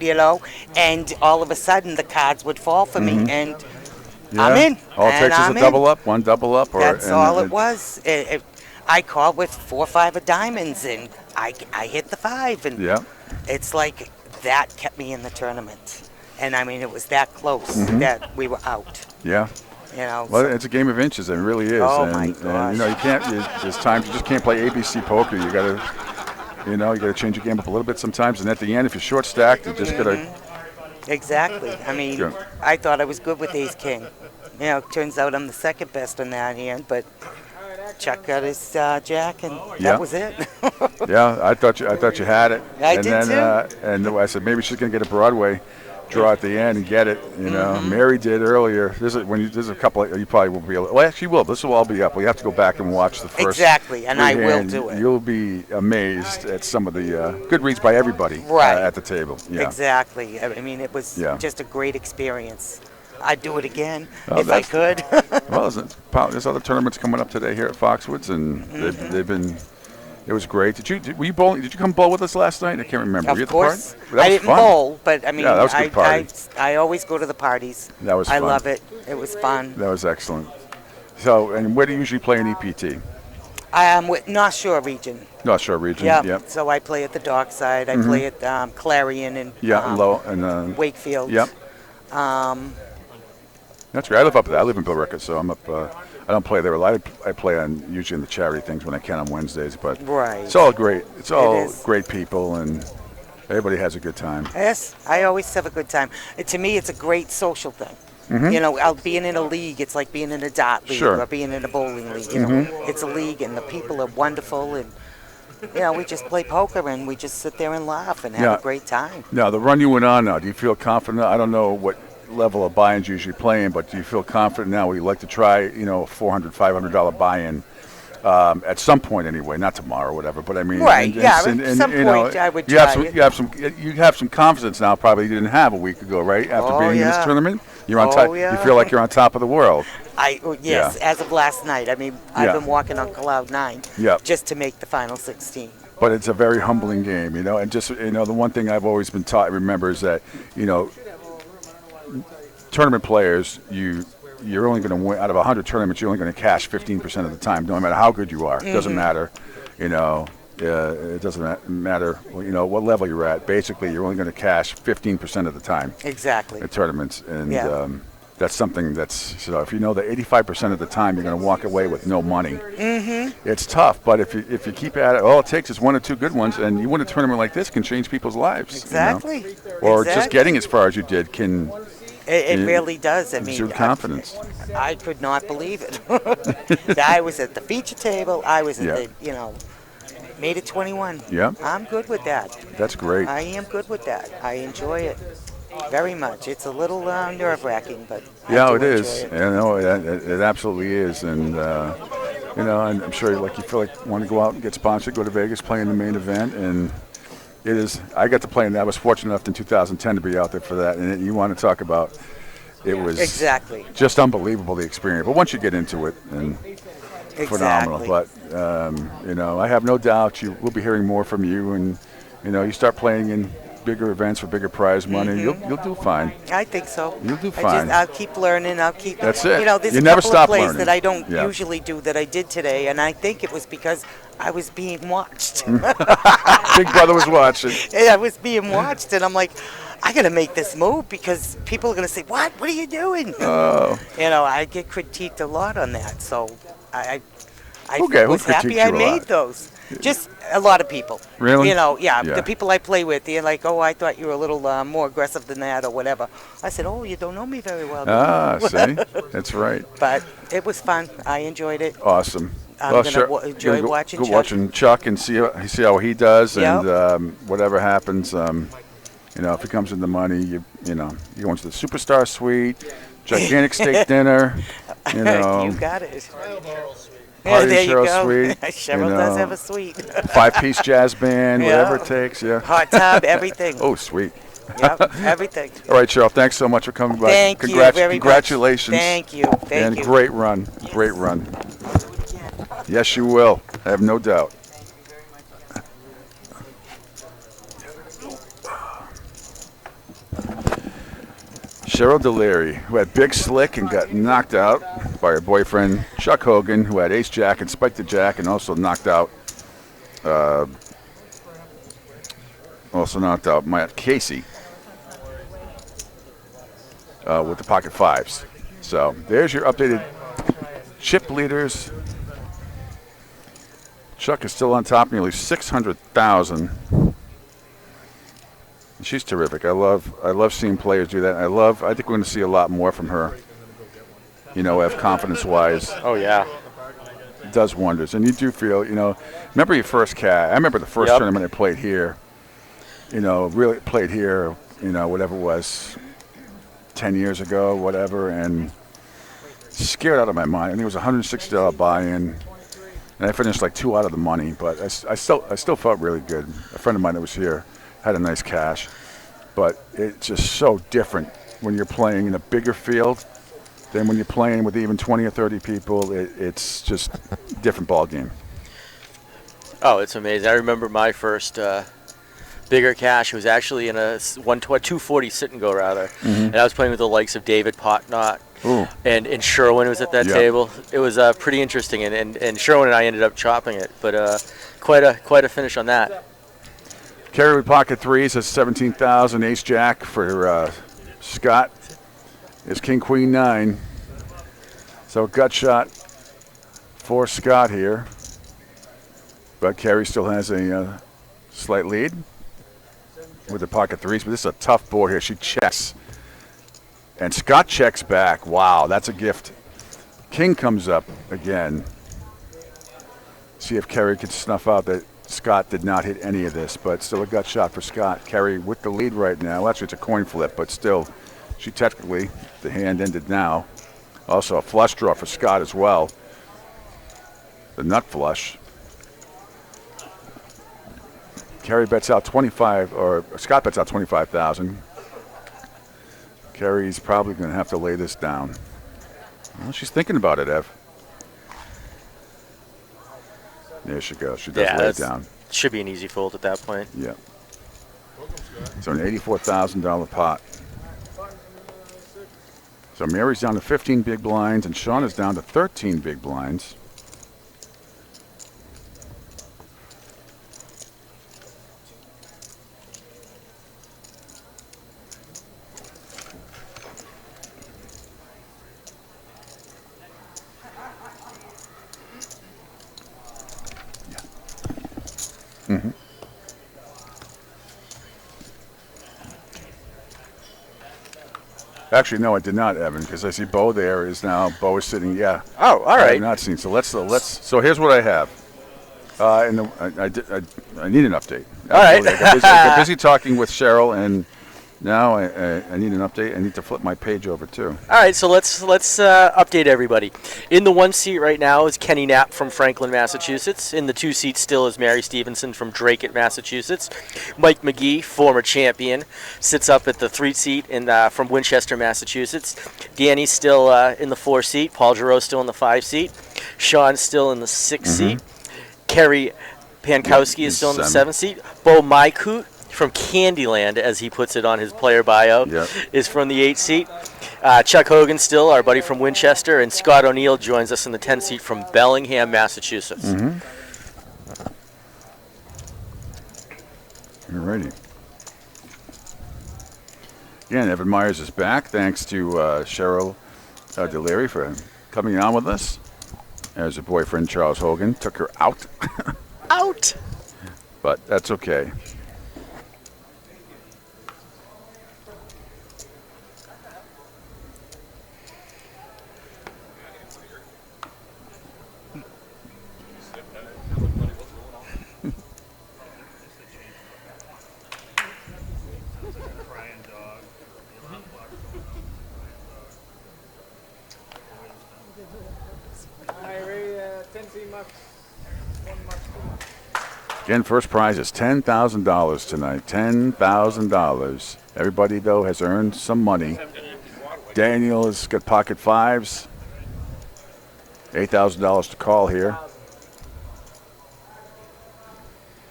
And all of a sudden the cards would fall for me, and I'm in. All it takes is a double up, one double up. That's all it was. I called with 4 or 5 of diamonds, and I hit the 5, and it's like that kept me in the tournament. And I mean, it was that close that we were out. Yeah. Well, it's a game of inches. It really is. Oh my gosh. And you can't. There's times you just can't play ABC poker. You gotta, you gotta change your game up a little bit sometimes. And at the end, if you're short stacked, you just gotta. Exactly. I mean, I thought I was good with Ace King. Turns out I'm the second best in that hand, but Chuck got his jack, and that was it. Yeah, I thought you had it. I did too. And I said maybe she's gonna get a Broadway draw at the end and get it. Mary did earlier. There's a couple. You probably won't be able. Well, actually, will. This will all be up. We have to go back and watch the first. Exactly, and I will do it. You'll be amazed at some of the good reads by everybody at the table. Yeah. Exactly. I mean, it was just a great experience. I'd do it again if I could. Well, there's other tournaments coming up today here at Foxwoods, and they've been It was great. Were you bowling? Did you come bowl with us last night? I can't remember. Were you Of at course. the party? I didn't bowl, but I mean, yeah, that was a good party. I always go to the parties. That was fun. I love it. It was fun. That was excellent. So, and where do you usually play in EPT? I am with North Shore region. North Shore region. Yeah. Yep. So I play at the Dockside. I play at Clarion and Wakefield. Yep. That's great. I live up there. I live in Billerica, so I'm up. I don't play there a lot. I play on usually in the charity things when I can on Wednesdays, but it's all great. It's all great people, and everybody has a good time. Yes, I always have a good time. To me, it's a great social thing. Mhm. You know, being in a league, it's like being in a dart league or being in a bowling league. You know, it's a league, and the people are wonderful, and you know, we just play poker and we just sit there and laugh and have a great time. Now, the run you went on now, do you feel confident? I don't know what level of buy-ins you're usually playing, but do you feel confident now? Would you like to try, you know, a $400, $500 buy-in at some point anyway? Not tomorrow or whatever, but I mean, at some point I would you try you have some confidence now. Probably you didn't have a week ago, right? After being in this tournament, you're on top. You feel like you're on top of the world. Yes, as of last night. I mean, I've been walking on cloud 9 just to make the final 16. But it's a very humbling game, you know. And just, you know, the one thing I've always been taught, remember, is that, you know, tournament players, you're only going to win out of 100 tournaments. You're only going to cash 15% of the time, no matter how good you are. It doesn't matter, you know. It doesn't matter, you know, what level you're at. Basically, you're only going to cash 15% of the time. Exactly. At tournaments, and that's something that's, so if you know that 85% of the time you're going to walk away with no money, it's tough. But if you keep at it, all it takes is one or two good ones, and you win a tournament like this can change people's lives. Exactly. You know? Or just getting as far as you did can. It really does. I mean, exude confidence. I could not believe it. I was at the feature table. I was at the, you know, made it 21. Yeah. I'm good with that. That's great. I am good with that. I enjoy it very much. It's a little nerve-wracking, but yeah, I do it is. enjoy it. You know, it absolutely is, and you know, I'm sure like you feel like want to go out and get sponsored, go to Vegas, play in the main event, and it is. I got to play in that. I was fortunate enough in 2010 to be out there for that, and you want to talk about it was just unbelievable, the experience. But once you get into it, and phenomenal. But you know, I have no doubt you will be hearing more from you, and you know, you start playing in bigger events for bigger prize money, you'll do fine. I think so. You'll do fine. I'll keep learning. I'll keep. That's it. You know, there's You a never couple stop of plays learning. that I don't usually do that I did today, and I think it was because I was being watched. Big brother was watching. Yeah, I was being watched, and I'm like, I gotta make this move because people are gonna say, "What? What are you doing?" Oh. You know, I get critiqued a lot on that, so I Okay, who was happy critiqued I you a made lot? those. Just a lot of people. Really? You know, Yeah. the people I play with, they're like, "Oh, I thought you were a little more aggressive than that, or whatever." I said, "Oh, you don't know me very well." Ah, see, that's right. But it was fun. I enjoyed it. Awesome. I'm Well, gonna sure. enjoy Go watching Chuck. watching Chuck and see how he does, Yep. and whatever happens, you know, if it comes into money, you know, you go into the superstar suite, gigantic steak dinner, you know. You got it. Party there you Cheryl go. suite. Cheryl you does know, have a suite. 5-piece jazz band, Yeah. whatever it takes. Yeah. Hot tub, everything. Oh, sweet. Yep, everything. All right, Cheryl. Thanks so much for coming by. Thank you very much. Congratulations. Thank you. Thank and you. great run. Great run. Yes, you will. I have no doubt. Cheryl Delary, who had Big Slick and got knocked out by her boyfriend Chuck Hogan, who had Ace Jack and Spike the Jack, and also knocked out Matt Casey with the pocket fives. So there's your updated chip leaders. Chuck is still on top, nearly 600,000. She's terrific. I love seeing players do that. I think we're going to see a lot more from her. You know, have confidence-wise. Oh yeah. It does wonders, and you do feel. You know, remember your first cat? I remember the first tournament I played here. You know, really played here. You know, whatever it was, 10 years ago, whatever, and scared out of my mind. I think it was a $160 buy-in, and I finished like 2 out of the money. But I still felt really good. A friend of mine that was here had a nice cash, but it's just so different when you're playing in a bigger field than when you're playing with even 20 or 30 people. It's just a different ball game. Oh, it's amazing. I remember my first bigger cash was actually in a 240 sit and go rather, and I was playing with the likes of David Potnott. And Sherwin was at that table. It was pretty interesting, and Sherwin and I ended up chopping it, but quite a finish on that. Kerry with pocket threes has 17,000. Ace Jack for Scott is King Queen 9. So gut shot for Scott here, but Kerry still has a slight lead with the pocket threes. But this is a tough board here. She checks. And Scott checks back. Wow, that's a gift. King comes up again. See if Kerry can snuff out that Scott did not hit any of this, but still a gut shot for Scott. Kerry with the lead right now. Actually, it's a coin flip, but still, she technically, the hand ended now. Also a flush draw for Scott as well. The nut flush. Kerry bets out 25, or Scott bets out 25,000. Kerry's probably going to have to lay this down. Well, she's thinking about it, Ev. There she goes. She does lay it down. Should be an easy fold at that point. Yeah. So an $84,000 pot. So Mary's down to 15 big blinds, and Sean is down to 13 big blinds. Mm-hmm. Actually, no, I did not, Evan, because I see Bo there is now. Bo is sitting. Yeah. Oh, all right. I have not seen. So let's. So here's what I have. I need an update. All right. I got busy talking with Cheryl, and now I need an update. I need to flip my page over too. All right, so let's update everybody. In the 1 seat right now is Kenny Knapp from Franklin, Massachusetts. In the 2 seat still is Mary Stevenson from Drake, Massachusetts. Mike McGee, former champion, sits up at the 3 seat from Winchester, Massachusetts. Danny's still in the 4 seat. Paul Giroux still in the 5 seat. Sean's still in the 6 seat. Kerry Pankowski is still in the 7 seat. Bo Maikut from Candyland, as he puts it on his player bio, is from the 8 seat. Chuck Hogan still, our buddy from Winchester, and Scott O'Neill joins us in the 10 seat from Bellingham, Massachusetts. Alrighty. Again, Evan Myers is back. Thanks to Cheryl Delary for coming on with us. As her boyfriend Charles Hogan took her out. Out! But that's okay. Again, first prize is $10,000 tonight. $10,000. Everybody, though, has earned some money. Daniel has got pocket fives. $8,000 to call here.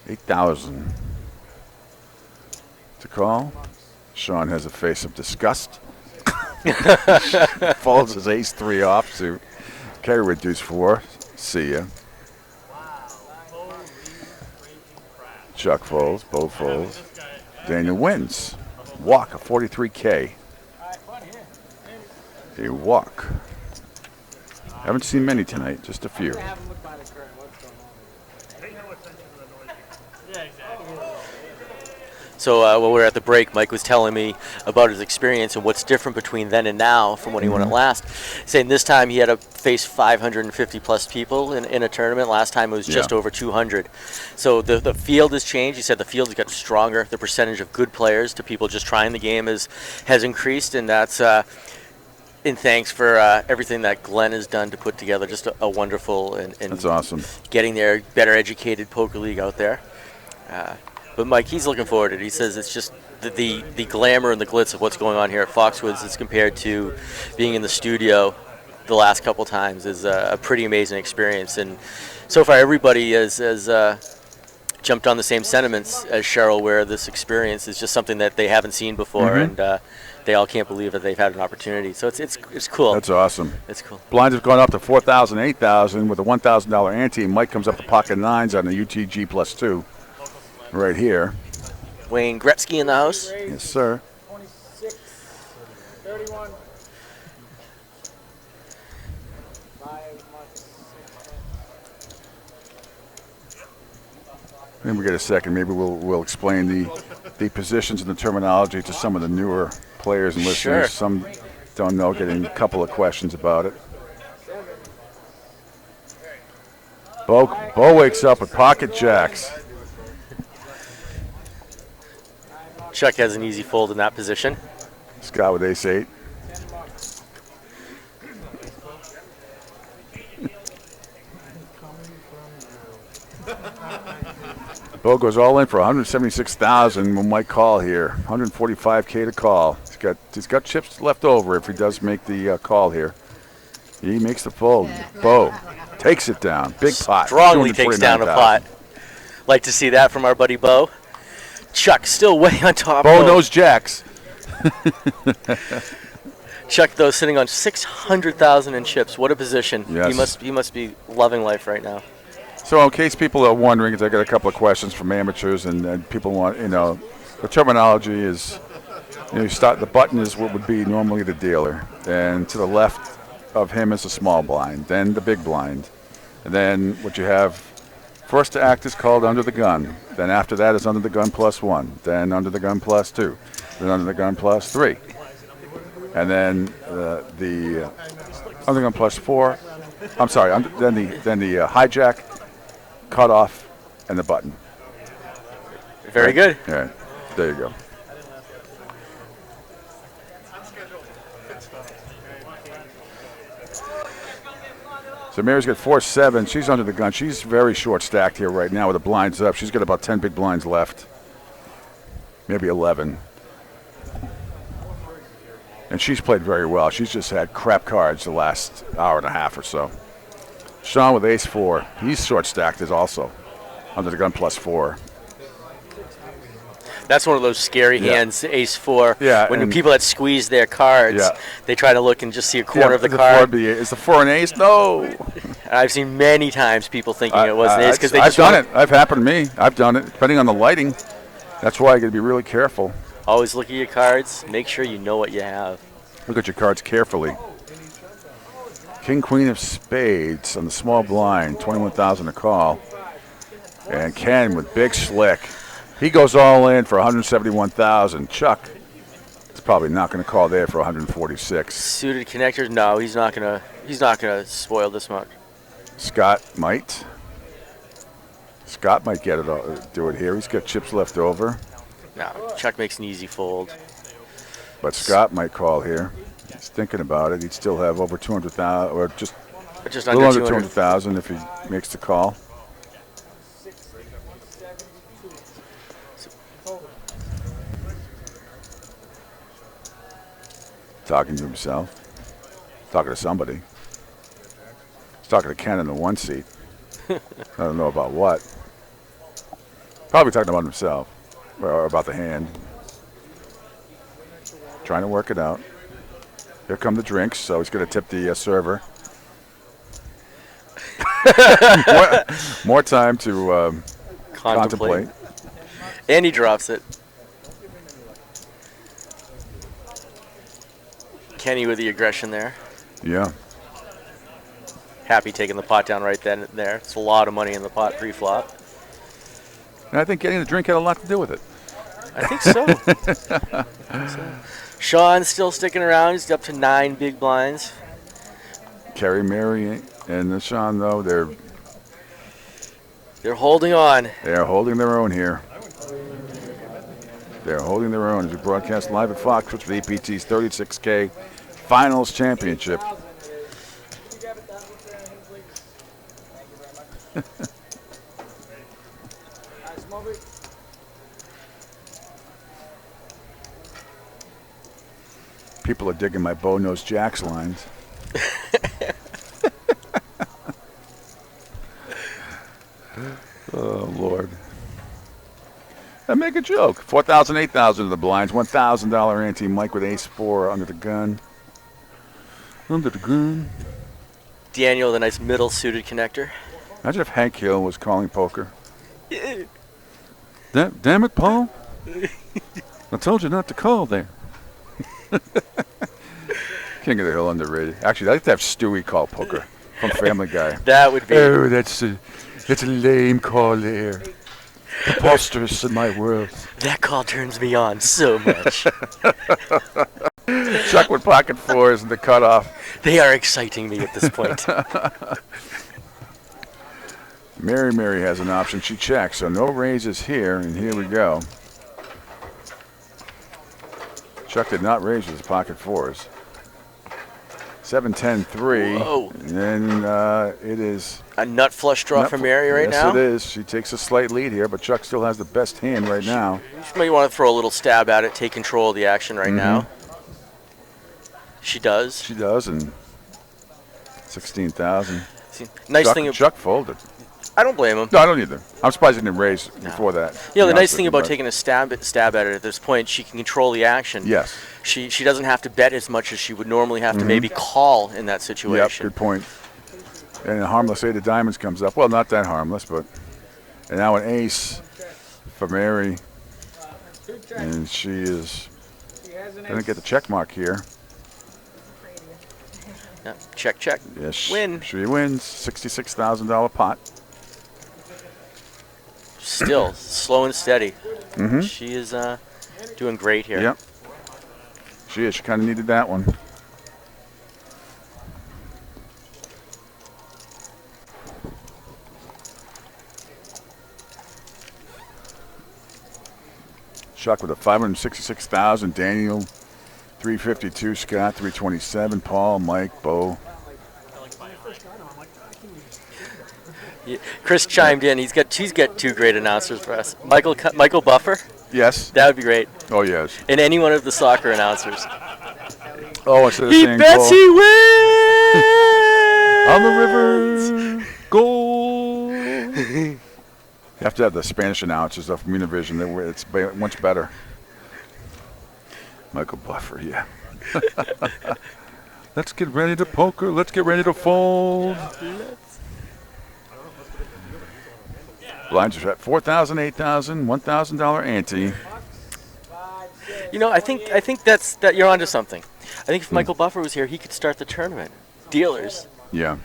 $8,000 to call. Sean has a face of disgust. Folds his ace-3 offsuit. Kerry with deuce 4. See ya. Chuck folds, Bo folds. Daniel wins. Walk, a 43K. A walk. Haven't seen many tonight, just a few. So while we were at the break, Mike was telling me about his experience and what's different between then and now from when he won it last. Saying this time he had to face 550 plus people in a tournament. Last time it was just over 200. So the field has changed. He said the field has gotten stronger. The percentage of good players to people just trying the game has increased, and that's in thanks for everything that Glenn has done to put together just a wonderful and that's awesome. Getting their better educated poker league out there. But Mike, he's looking forward to it. He says it's just the glamour and the glitz of what's going on here at Foxwoods as compared to being in the studio the last couple times is a pretty amazing experience. And so far, everybody has jumped on the same sentiments as Cheryl, where this experience is just something that they haven't seen before, and they all can't believe that they've had an opportunity. So it's cool. That's awesome. It's cool. Blinds have gone up to 4,000, 8,000 with a $1,000 ante. Mike comes up to pocket nines on the UTG +2 right here. Wayne Gretzky in the house. Yes, sir. 26, 31. 5 months. Maybe we get a second. Maybe we'll explain the positions and the terminology to some of the newer players and listeners. Sure. Some don't know. Getting a couple of questions about it. Bo wakes up with pocket jacks. Chuck has an easy fold in that position. Scott with ace-8. Bo goes all in for 176,000. We might call here. 145K to call. He's got chips left over if he does make the call here. He makes the fold. Bo takes it down. Big pot. Strongly takes down a pot. Like to see that from our buddy Bo. Chuck still way on top. Bo knows jacks. Chuck, though, sitting on 600,000 in chips. What a position. Yes. He must be loving life right now. So in case people are wondering, because I got a couple of questions from amateurs and people want, the terminology is, you start, the button is what would be normally the dealer. And to the left of him is a small blind, then the big blind. And then what you have, first to act is called under the gun. Then after that is under the gun +1. Then under the gun +2. Then under the gun +3. And then the under the gun +4. I'm sorry, then the hijack, cutoff, and the button. Very good. All right, there you go. So Mary's got 4-7. She's under the gun. She's very short stacked here right now with the blinds up. She's got about 10 big blinds left, maybe 11. And she's played very well. She's just had crap cards the last hour and a half or so. Sean with ace-4. He's short stacked as also under the gun +4. That's one of those scary hands, ace-4. Yeah, when the people that squeeze their cards, they try to look and just see a corner of the card. Is the 4 an ace? No. I've seen many times people thinking it was an ace because they I've just done it. I've happened to me. I've done it. Depending on the lighting, that's why I got to be really careful. Always look at your cards. Make sure you know what you have. Look at your cards carefully. King, Queen of Spades on the small blind, 21,000 a call. And Ken with big slick. He goes all in for 171,000. Chuck is probably not going to call there for 146. Suited connectors? No, he's not gonna spoil this much. Scott might. Scott might get it. Do it here. He's got chips left over. No, Chuck makes an easy fold. But Scott might call here. He's thinking about it. He'd still have over 200,000, or just a little under 200,000 if he makes the call. Talking to himself. Talking to somebody. He's talking to Ken in the one seat. I don't know about what. Probably talking about himself. Or about the hand. Trying to work it out. Here come the drinks, so he's going to tip the server. more time to contemplate. And he drops it. Kenny with the aggression there. Yeah. Happy taking the pot down right then and there. It's a lot of money in the pot pre-flop. And I think getting the drink had a lot to do with it. I think so. Sean's still sticking around. He's up to 9 big blinds. Carrie, Mary, and Sean, though, they're holding on. They're holding their own here. They're holding their own as we broadcast live at Foxwoods for the EPT's 36K Finals Championship. People are digging my Bo Knows Jacks lines. Oh, Lord. make a joke. 4,000, 8,000 of the blinds. $1,000 ante. Mike with ace-4 under the gun. Under the gun. Daniel, the nice middle suited connector. Imagine if Hank Hill was calling poker. Damn it, Paul. I told you not to call there. King of the Hill underrated. Actually, I'd like to have Stewie call poker from Family Guy. That would be. Oh, that's a lame call there. Preposterous in my world. That call turns me on so much. Chuck with pocket 4s and the cutoff. They are exciting me at this point. Mary has an option. She checks, so no raises here, and here we go. Chuck did not raise with his pocket 4s. 7-10-3. Whoa. And then it is a nut flush draw for Mary right now. Yes, it is. She takes a slight lead here, but Chuck still has the best hand right now. She might want to throw a little stab at it, take control of the action right now. She does. She does, and 16,000. Nice thing. Chuck folded. I don't blame him. No, I don't either. I'm surprised he didn't raise before that. The nice thing about taking a stab at it at this point, she can control the action. Yes. She doesn't have to bet as much as she would normally have to maybe call in that situation. Yep, good point. And a harmless 8 of diamonds comes up. Well, not that harmless, but... And now an ace for Mary. And she is going to get the check mark here. Yep. Check. Yes. Win. She wins. $66,000 pot. Still slow and steady. She is doing great here. Yep. She is. She kind of needed that one. Chuck with a 566,000. Daniel, 352. Scott, 327. Paul, Mike, Bo. Yeah, Chris chimed in. He's got 2 great announcers for us. Michael Buffer. Yes. That would be great. Oh yes. And any one of the soccer announcers. Oh, instead of He saying bets goal. he wins on the river. Goal. You have to have the Spanish announcers from Univision. It's much better. Michael Buffer, yeah. Let's get ready to poker. Let's get ready to fold. Blinds are at 4,000, 8,000, $1,000 ante. I think that you're onto something. I think if Michael Buffer was here, he could start the tournament. Dealers. Yeah.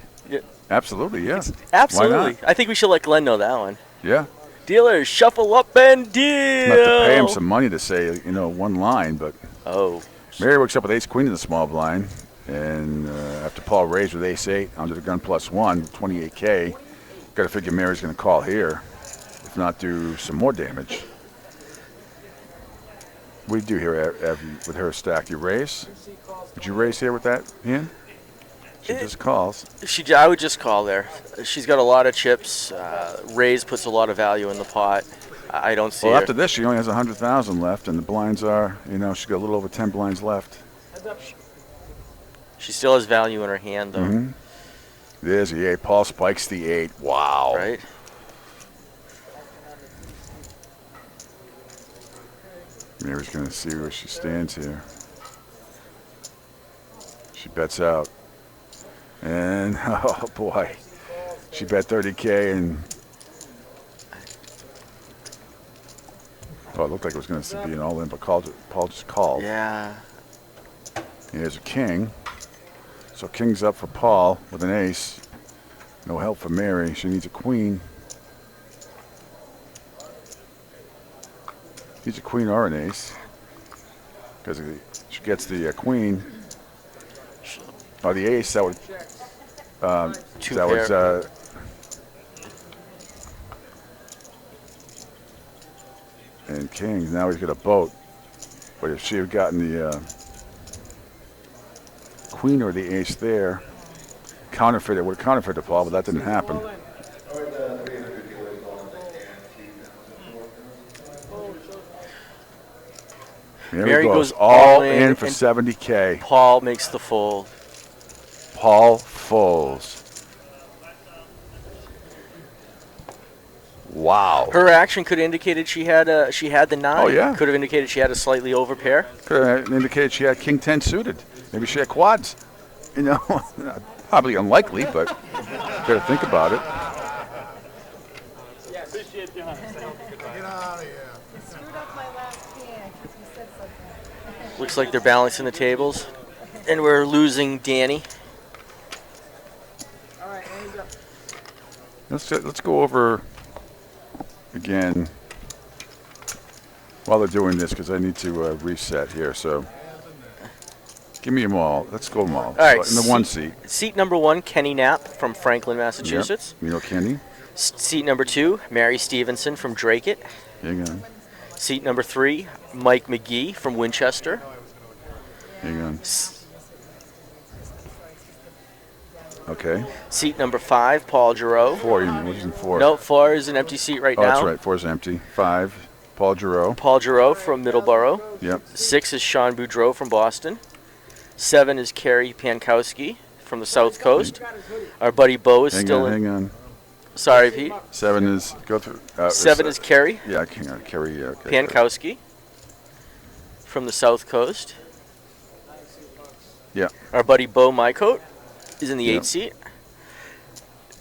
Absolutely, yeah. Absolutely. Why not? I think we should let Glenn know that one. Yeah. Dealers, shuffle up and deal. I'm going to have to pay him some money to say, one line, but... Oh. Mary wakes up with ace-queen in the small blind, and after Paul raised with ace-8, under the gun +1, 28K, got to figure Mary's going to call here, if not do some more damage. What do you do here with her stack? You raise? Would you raise here with that hand? She just calls. I would just call there. She's got a lot of chips. Raise puts a lot of value in the pot. I don't see Well, her. after this, she only has 100,000 left, and the blinds are, she's got a little over 10 blinds left. She still has value in her hand, though. There's the 8. Paul spikes the 8. Wow. Right. Mary's going to see where she stands here. She bets out. And, oh boy, she bet 30K and, it looked like it was going to be an all-in, but Paul just called. Yeah. Here's a king. So king's up for Paul with an ace. No help for Mary. She needs a queen. Needs a queen or an ace. Because she gets the queen. Or the ace, that would... and king, now he's got a boat. But if she had gotten the queen or the ace there, counterfeit, would have counterfeited Paul, but that didn't happen. Mary goes all in for 70K. Paul makes the fold. Paul folds. Wow. Her action could have indicated she had the 9. Oh, yeah. Could have indicated she had a slightly over pair. Could have indicated she had King 10 suited. Maybe she had quads. You know, probably unlikely, but better think about it. Yes. Appreciate you. Get out of here. You screwed up my last hand because you said something. Looks like they're balancing the tables, and we're losing Danny. All right, hands up. Let's go over again while they're doing this because I need to reset here. So give me them all. Let's go them all. All right. In the 1 seat. Seat number 1, Kenny Knapp from Franklin, Massachusetts. Yep. You know Kenny. Seat number 2, Mary Stevenson from Dracut. Hang on. Seat number 3, Mike McGee from Winchester. Hang on. Okay. Seat number 5, Paul Giroux. 4, you mean? What is in 4? No, 4 is an empty seat right Oh, now. that's right. 4 is empty. 5, Paul Giroux. Paul Giroux from Middleborough. Yep. 6 is Sean Boudreau from Boston. 7 is Kerry Pankowski from the South Coast. Our buddy Bo is still in. Hang on. Sorry, Pete. 7 is go through. 7 is Kerry. Yeah, Kerry. Okay. Pankowski from the South Coast. Yeah. Our buddy Bo Mycote is in the Yep. 8 seat.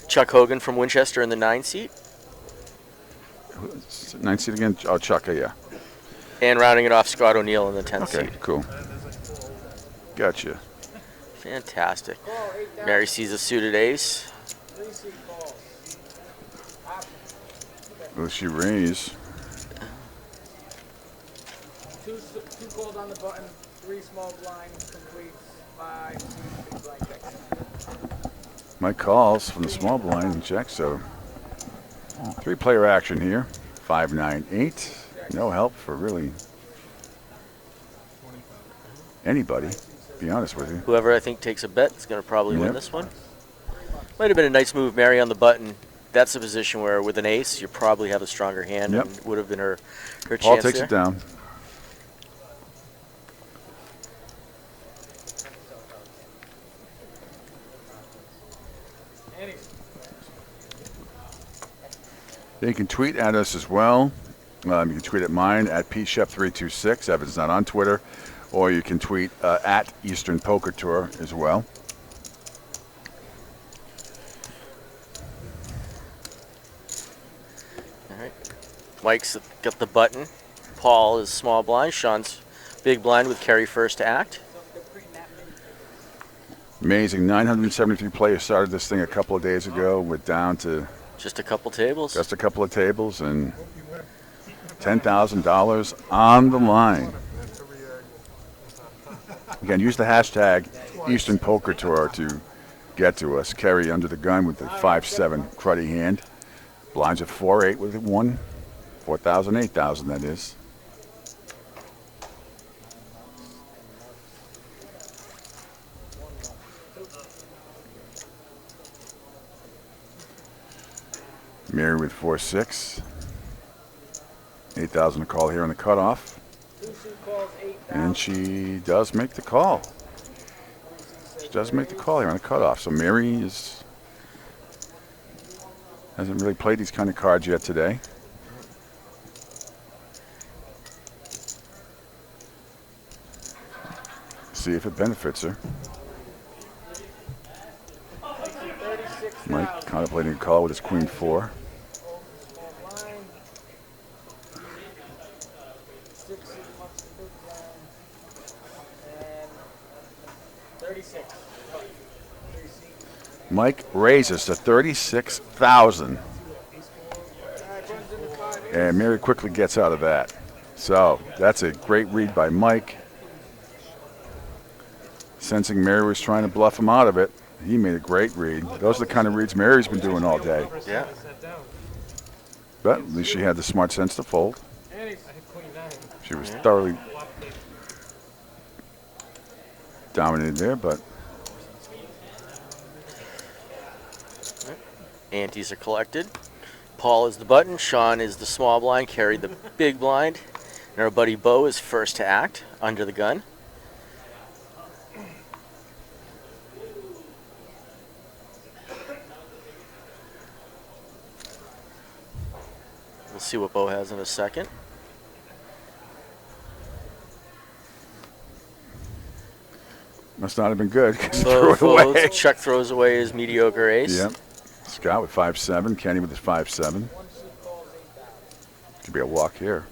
Chuck Hogan from Winchester in the 9 seat. 9 seat again. Oh, Chucka, yeah. And rounding it off, Scott O'Neill in the 10th Okay, seat. cool. Gotcha. Fantastic. Mary sees a suited ace. Will she raise? Two called on the button, 3 small blinds, completes 5, 6 blind checks. My calls from the small blind and check, so 3-player action here. 5, 9, 8. No help for really anybody, to be honest with you. Whoever I think takes a bet is going to probably win Yep. this one. Might have been a nice move, Mary on the button. That's a position where with an ace, you probably have a stronger hand. Yep. And would have been her Paul chance takes there. it down. You can tweet at us as well. You can tweet at mine at pshep326. Evan's not on Twitter. Or you can tweet at Eastern Poker Tour as well. All right. Mike's got the button. Paul is small blind. Sean's big blind with Kerry first to act. Amazing. 973 players started this thing a couple of days ago. We're down to just a couple tables. Just a couple of tables and $10,000 on the line. Again, use the hashtag Eastern Poker Tour to get to us. Kerry under the gun with the 5-7 cruddy hand. Blinds at 4-8 with 1. 4,000, 8,000 that is. Mary with 4-6. 8,000 to call here on the cutoff. And she does make the call. She does make the call here on the cutoff. So Mary hasn't really played these kind of cards yet today. See if it benefits her. Mike contemplating a call with his queen 4. Mike raises to 36,000. And Mary quickly gets out of that. So that's a great read by Mike. Sensing Mary was trying to bluff him out of it, he made a great read. Those are the kind of reads Mary's been doing all day. Yeah. But at least she had the smart sense to fold. She was thoroughly dominated there, but Antes are collected. Paul is the button. Sean is the small blind. Kerry the big blind. And our buddy Bo is first to act under the gun. We'll see what Bo has in a second. Must not have been good. 'Cause he Bo threw it away. folds. Chuck throws away his mediocre ace. Yep. Scott with 5-7. Kenny with his 5-7. Could be a walk here.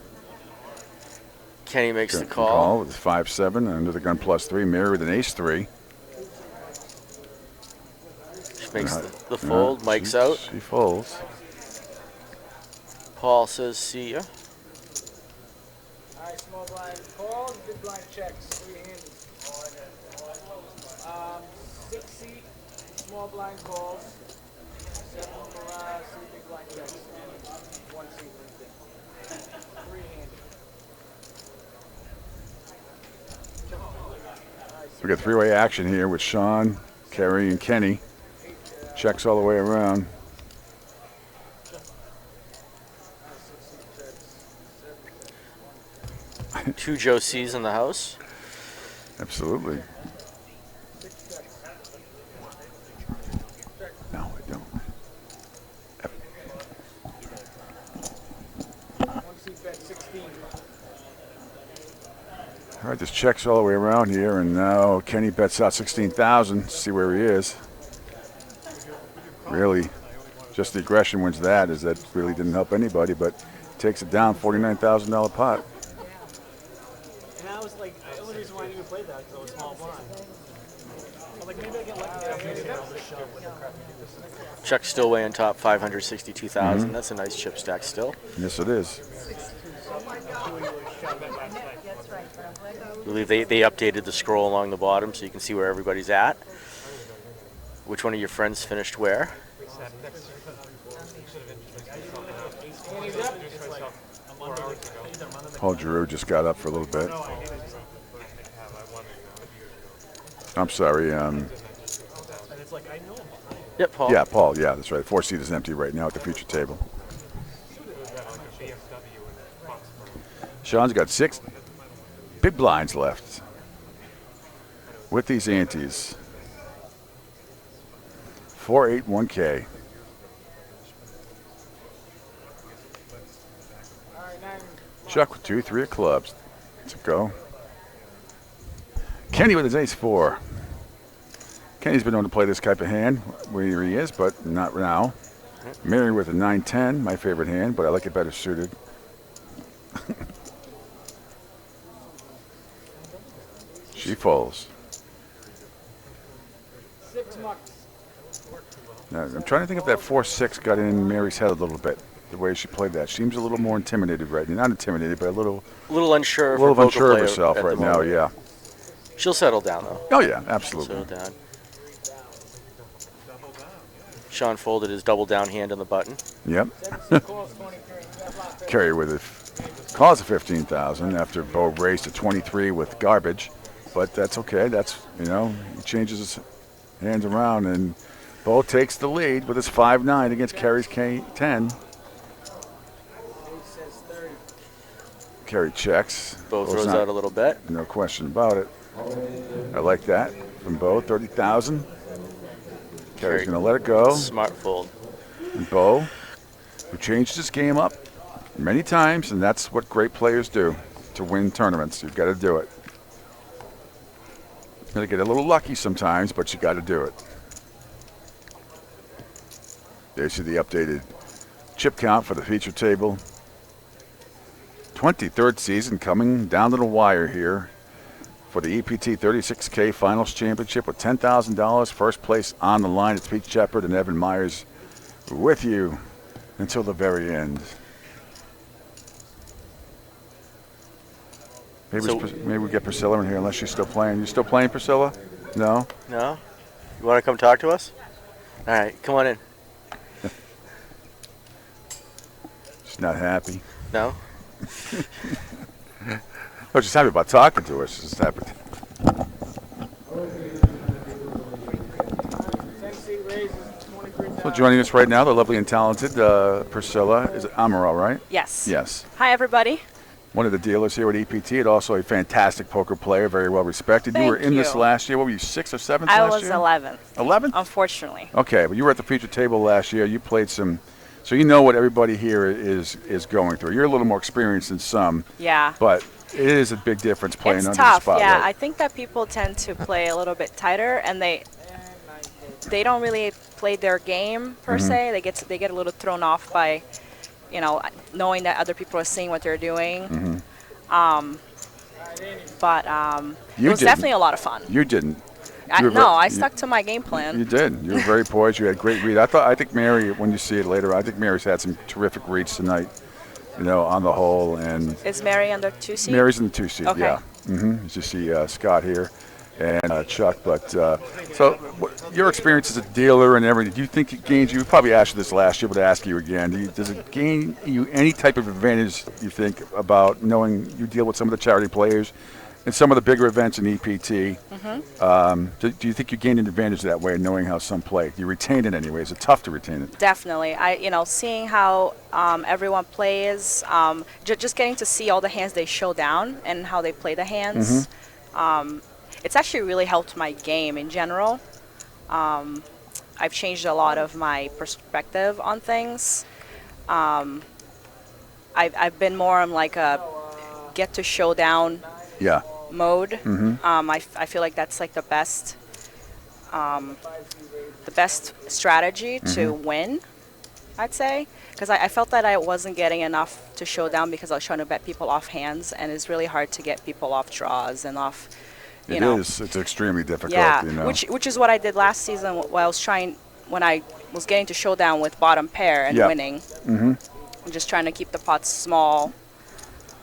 Kenny makes the Good call. with his 5-7 under the gun +3. Mary with an ace-3. She makes the fold. Mike's out. She folds. Paul says, see ya. Alright, small blind calls, big blind checks, three-handed. 6 seat, small blind calls, 7 seat, big blind checks, and 1 seat LinkedIn. Three-handed. We got three-way action here with Sean, Kerry, and Kenny. Checks all the way around. Two Joe C's in the house. Absolutely. No, I don't. All right, this checks all the way around here, and now Kenny bets out 16,000. See where he is. Really, just the aggression wins that. Is that really didn't help anybody, but takes it down, $49,000 pot. And I was like, the only reason why I didn't even play that because I was small blind. I was like, maybe I get lucky. I'll just shove with the crap. Chuck still way on top, 562,000. That's a nice chip stack still. Yes, it is. I believe they updated the scroll along the bottom so you can see where everybody's at. Which one of your friends finished where? Paul Giroux just got up for a little bit. I'm sorry. Yep, Paul. Yeah, Paul. Yeah, that's right. 4 seat is empty right now at the feature table. Sean's got 6 big blinds left with these antes. 481K. Chuck with 2-3 of clubs. Let's go. Kenny with his ace-4. Kenny's been known to play this type of hand where he is, but not now. Mary with a 9-10, my favorite hand, but I like it better suited. She folds. 6 mucks. Now, I'm trying to think if that 4-6 got in Mary's head a little bit, the way she played that. She seems a little more intimidated right now. Not intimidated, but a little unsure. A little unsure of herself right now, yeah. She'll settle down, though. Oh, yeah, absolutely. Settle down. Sean folded his double down hand on the button. Yep. Kerry with it. Calls a 15,000 after Bo raised to 23 with garbage. But that's okay. That's, he changes his hands around, and Bo takes the lead with his 5-9 against Kerry's K10. Kerry checks. Bo throws out a little bet. No question about it. I like that from Bo. 30,000. Kerry's going to let it go. Smart fold. And Bo, who changed his game up many times, and that's what great players do to win tournaments. You've got to do it. You're going to get a little lucky sometimes, but you got to do it. There's the updated chip count for the feature table. 23rd season coming down to the wire here for the EPT 36K Finals Championship with $10,000. First place on the line. It's Pete Shepard and Evan Myers with you until the very end. Maybe we get Priscilla in here unless she's still playing. You still playing, Priscilla? No? No? You want to come talk to us? All right, come on in. She's not happy. No? Oh, she's happy about talking to us. She's happy. So joining us right now, the lovely and talented Priscilla. Is it Amaral, right? Yes. Yes. Hi, everybody. One of the dealers here at EPT, and also a fantastic poker player, very well respected. You were in this last year. What were you, 6th or 7th I last year? was 11th. 11th? Unfortunately. Okay, but you were at the feature table last year. You played some So you know what everybody here is going through. You're a little more experienced than some. Yeah. But it is a big difference playing It's under tough. the spotlight. Yeah, I think that people tend to play a little bit tighter, and they don't really play their game per se. They get a little thrown off by, knowing that other people are seeing what they're doing. But it was definitely a lot of fun. You didn't. I stuck to my game plan. You did. You were very poised. You had great read. I think Mary, when you see it later, I think Mary's had some terrific reads tonight. On the whole, and is Mary on the 2 seed? Mary's in the 2 seed. Okay. Yeah. As you see Scott here and Chuck. But so your experience as a dealer and everything, do you think it gains you? We probably asked you this last year, but I ask you again. Does it gain you any type of advantage? You think about knowing you deal with some of the charity players and some of the bigger events in EPT? Do you think you gain an advantage that way, knowing how some play? Do you retain it anyway? Is it tough to retain it? Definitely. Seeing how everyone plays, just getting to see all the hands they show down and how they play the hands. It's actually really helped my game in general. I've changed a lot of my perspective on things. I've been more on like a get to showdown mode. I feel like that's like the best strategy to win, I'd say, because I felt that I wasn't getting enough to showdown because I was trying to bet people off hands, and it's really hard to get people off draws and off. It is. It's extremely difficult. Yeah, which is what I did last season when I was getting to showdown with bottom pair and winning. Just trying to keep the pots small,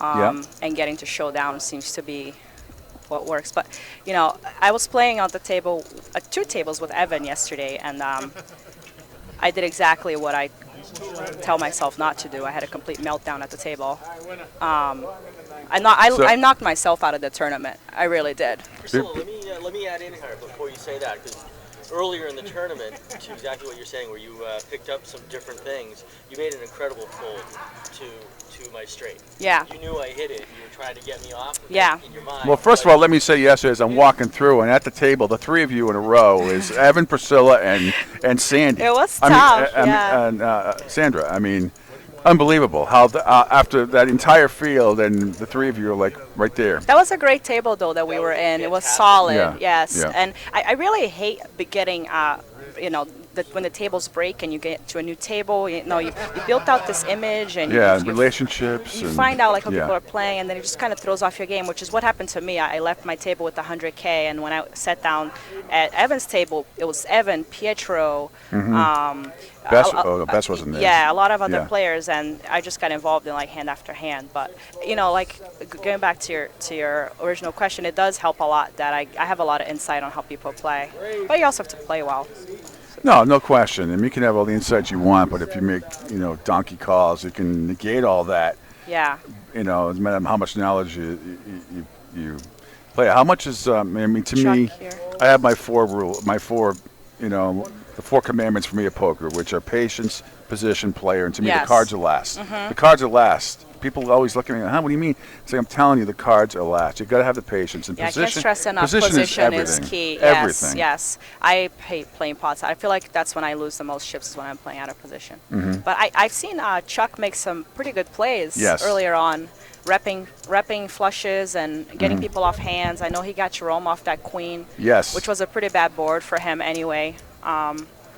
and getting to showdown seems to be what works. But I was playing on the table, 2 tables with Evan yesterday, and I did exactly what I tell myself not to do. I had a complete meltdown at the table. I knocked myself out of the tournament. I really did. Priscilla, let me add in here before you say that, because earlier in the tournament, to exactly what you're saying, where you picked up some different things, you made an incredible fold to my straight. Yeah. You knew I hit it. You were trying to get me off of it in your mind. Well, first of all, let me say yesterday as I'm walking through, and at the table, the 3 of you in a row is Evan, Priscilla, and Sandy. It was tough, and Sandra. I mean, unbelievable how after that entire field and the 3 of you are like right there. That was a great table, though, that we were in. It was solid, yes. Yeah. And I really hate getting, when the tables break and you get to a new table, you built out this image and relationships. You find out like how people are playing, and then it just kind of throws off your game, which is what happened to me. I left my table with 100K, and when I sat down at Evan's table, it was Evan, Pietro, Bess wasn't there. Yeah, a lot of other players, and I just got involved in like hand after hand. But like going back to your original question, it does help a lot that I have a lot of insight on how people play. But you also have to play well. No question. I mean, you can have all the insights you want, but if you make, donkey calls, you can negate all that. Yeah. No matter how much knowledge you play. How much is, to me, I have my 4 the 4 commandments for me at poker, which are patience, position, player, and to me the cards are last. The cards are last. People always look at me, what do you mean? It's like, I'm telling you, the cards are last. You've got to have the patience. And I position, can't stress enough. Position is key. Everything. Yes. I hate playing pots. I feel like that's when I lose the most chips, is when I'm playing out of position. But I've seen Chuck make some pretty good plays earlier on, repping flushes and getting people off hands. I know he got Jerome off that queen, which was a pretty bad board for him anyway.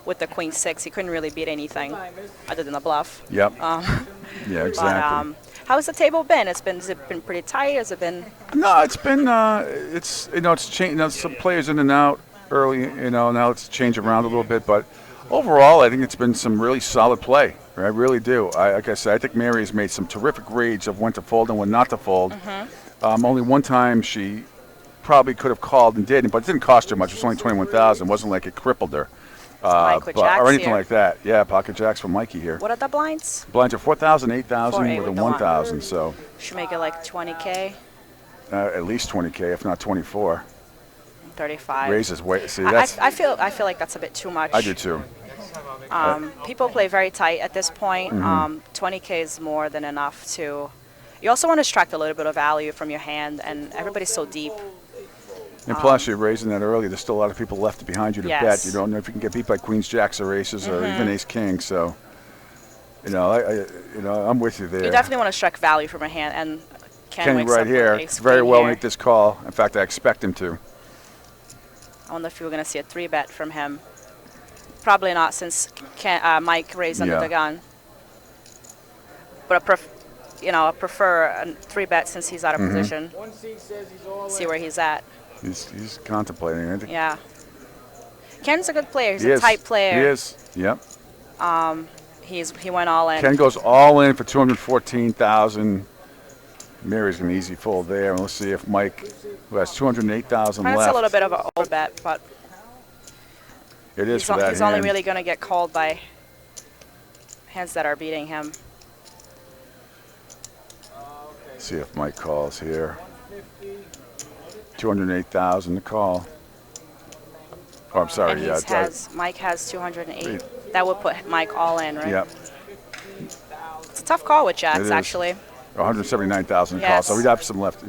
With the queen 6, he couldn't really beat anything other than a bluff. Yep. Yeah, exactly. But, how's the table been? Has it been pretty tight? Has it been? No, it's been it's changed. Some players in and out early. Now it's changed around a little bit, but overall, I think it's been some really solid play. I really do. Like I said, I think Mary has made some terrific reads of when to fold and when not to fold. Only one time she probably could have called and didn't, but it didn't cost her much. It was only $21,000. It wasn't like it crippled her. Or anything like that. Yeah, pocket jacks from Mikey here. What are the blinds? Blinds are 4,000, 8,000 with a 1,000. So should make it like 20K. At least 20K, if not 24. 35. Raises weight. See, that's. I feel like that's a bit too much. I do too. People play very tight at this point. 20K is more than enough to. You also want to extract a little bit of value from your hand, and everybody's so deep. And plus, you're raising that early. There's still a lot of people left behind you to bet. You don't know if you can get beat by queens, jacks, or aces, or even ace king. So I'm with you there. You definitely want to strike value from a hand, and Ken wakes right up here, with ace very queen well here. make this call. In fact, I expect him to. I wonder if we're going to see a 3-bet from him. Probably not, since Mike raised under the gun. But I prefer a 3-bet since he's out of position. One seed says he's all See where he's at. He's contemplating, isn't he? Yeah. Ken's a good player. He's He a is. tight player. He is. Yep. He went all in. Ken goes all in for 214,000. Mary's an easy fold there. And let's see if Mike, who has 208,000 left. That's a little bit of an old bet, but It is for that he's hand. only really going to get called by hands that are beating him. Let's see if Mike calls here. 208,000 to call. Oh, I'm sorry. And Mike has 208. That would put Mike all in, right? Yep. It's a tough call with It jacks, is. actually. 179,000 call, Yes. so he'd have some left.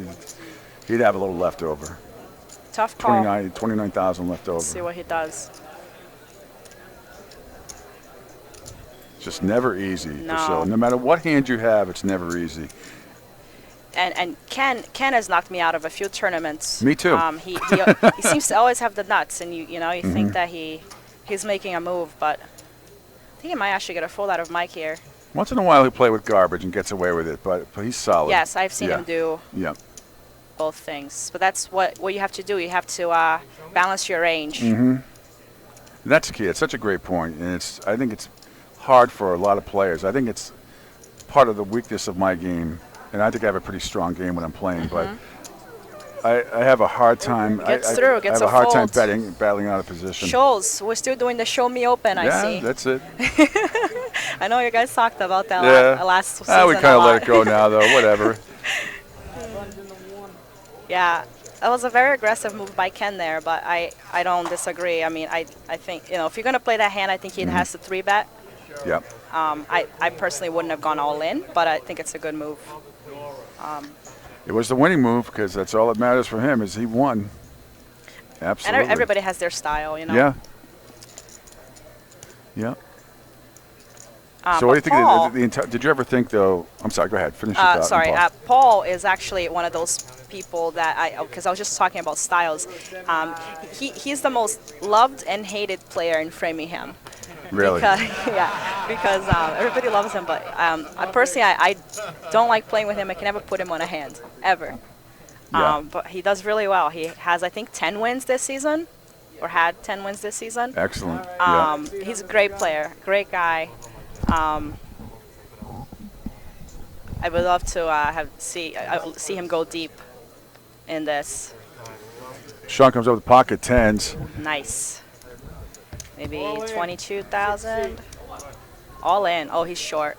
He'd have a little left over. Tough call. 29,000 left over. Let's see what he does. It's just never easy. No. So no matter what hand you have, it's never easy. And Ken has knocked me out of a few tournaments. Me too. He seems to always have the nuts, and you think that he's making a move, but I think he might actually get a fold out of Mike here. Once in a while, he'll play with garbage and gets away with it, but he's solid. Yes, I've seen him do both things, but that's what you have to do. You have to balance your range. That's the key. It's such a great point, and I think it's hard for a lot of players. I think it's part of the weakness of my game, and I think I have a pretty strong game when I'm playing, but I have a hard time. Gets I gets have a hard time fold. battling out of position. Shoals, we're still doing the Show Me Open, I see. Yeah, that's it. I know you guys talked about that last season we kind of let it go now, though. Whatever. Yeah, that was a very aggressive move by Ken there, but I don't disagree. I mean, I think, if you're going to play that hand, I think he has to 3-bet. Yep. I personally wouldn't have gone all in, but I think it's a good move. It was the winning move because that's all that matters for him is he won. Absolutely. And everybody has their style, Yeah. Yeah. So what do you think? Paul, Did you ever think, though? I'm sorry. Go ahead. Finish your thought. sorry, Paul. Paul is actually one of those people that because I was just talking about styles. He's the most loved and hated player in Framingham. Really? Because everybody loves him, but I don't like playing with him. I can never put him on a hand, ever. Yeah. But he does really well. He has, I think, 10 wins this season, or had 10 wins this season. Excellent. He's a great player, great guy. I would love to see him go deep in this. Sean comes up with pocket tens. Nice. Maybe 22,000. All in. Oh, he's short.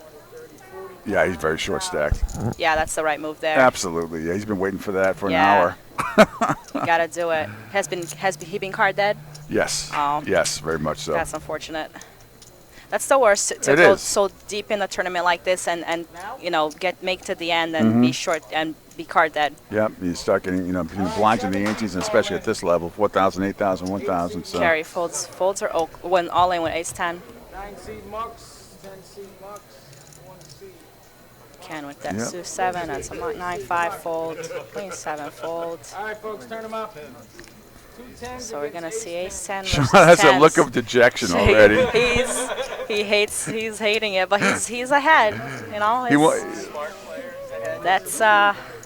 Yeah, he's very short stacked. Yeah, that's the right move there. Absolutely. Yeah, he's been waiting for that for an hour. You gotta do it. Has he been card dead? Yes. Oh. Yes, very much so. That's unfortunate. That's the worst to It go is. so deep in the tournament like this and make to the end and be short and be card dead. Yep, you start getting, between the blinds and the antes, and especially at this level, 4,000, 8,000, 1,000. So. Carry folds are when all in with ace 10. 9 seed Mucks, 10 seed Mucks, 1 seed. Ken with that Yep. Sioux 7, that's a 9-5 fold, queen 7 fold. All right, folks, turn them up. So we're gonna see ace 10 Sean versus has a tens. look of dejection already. He's hating it, but he's ahead. That's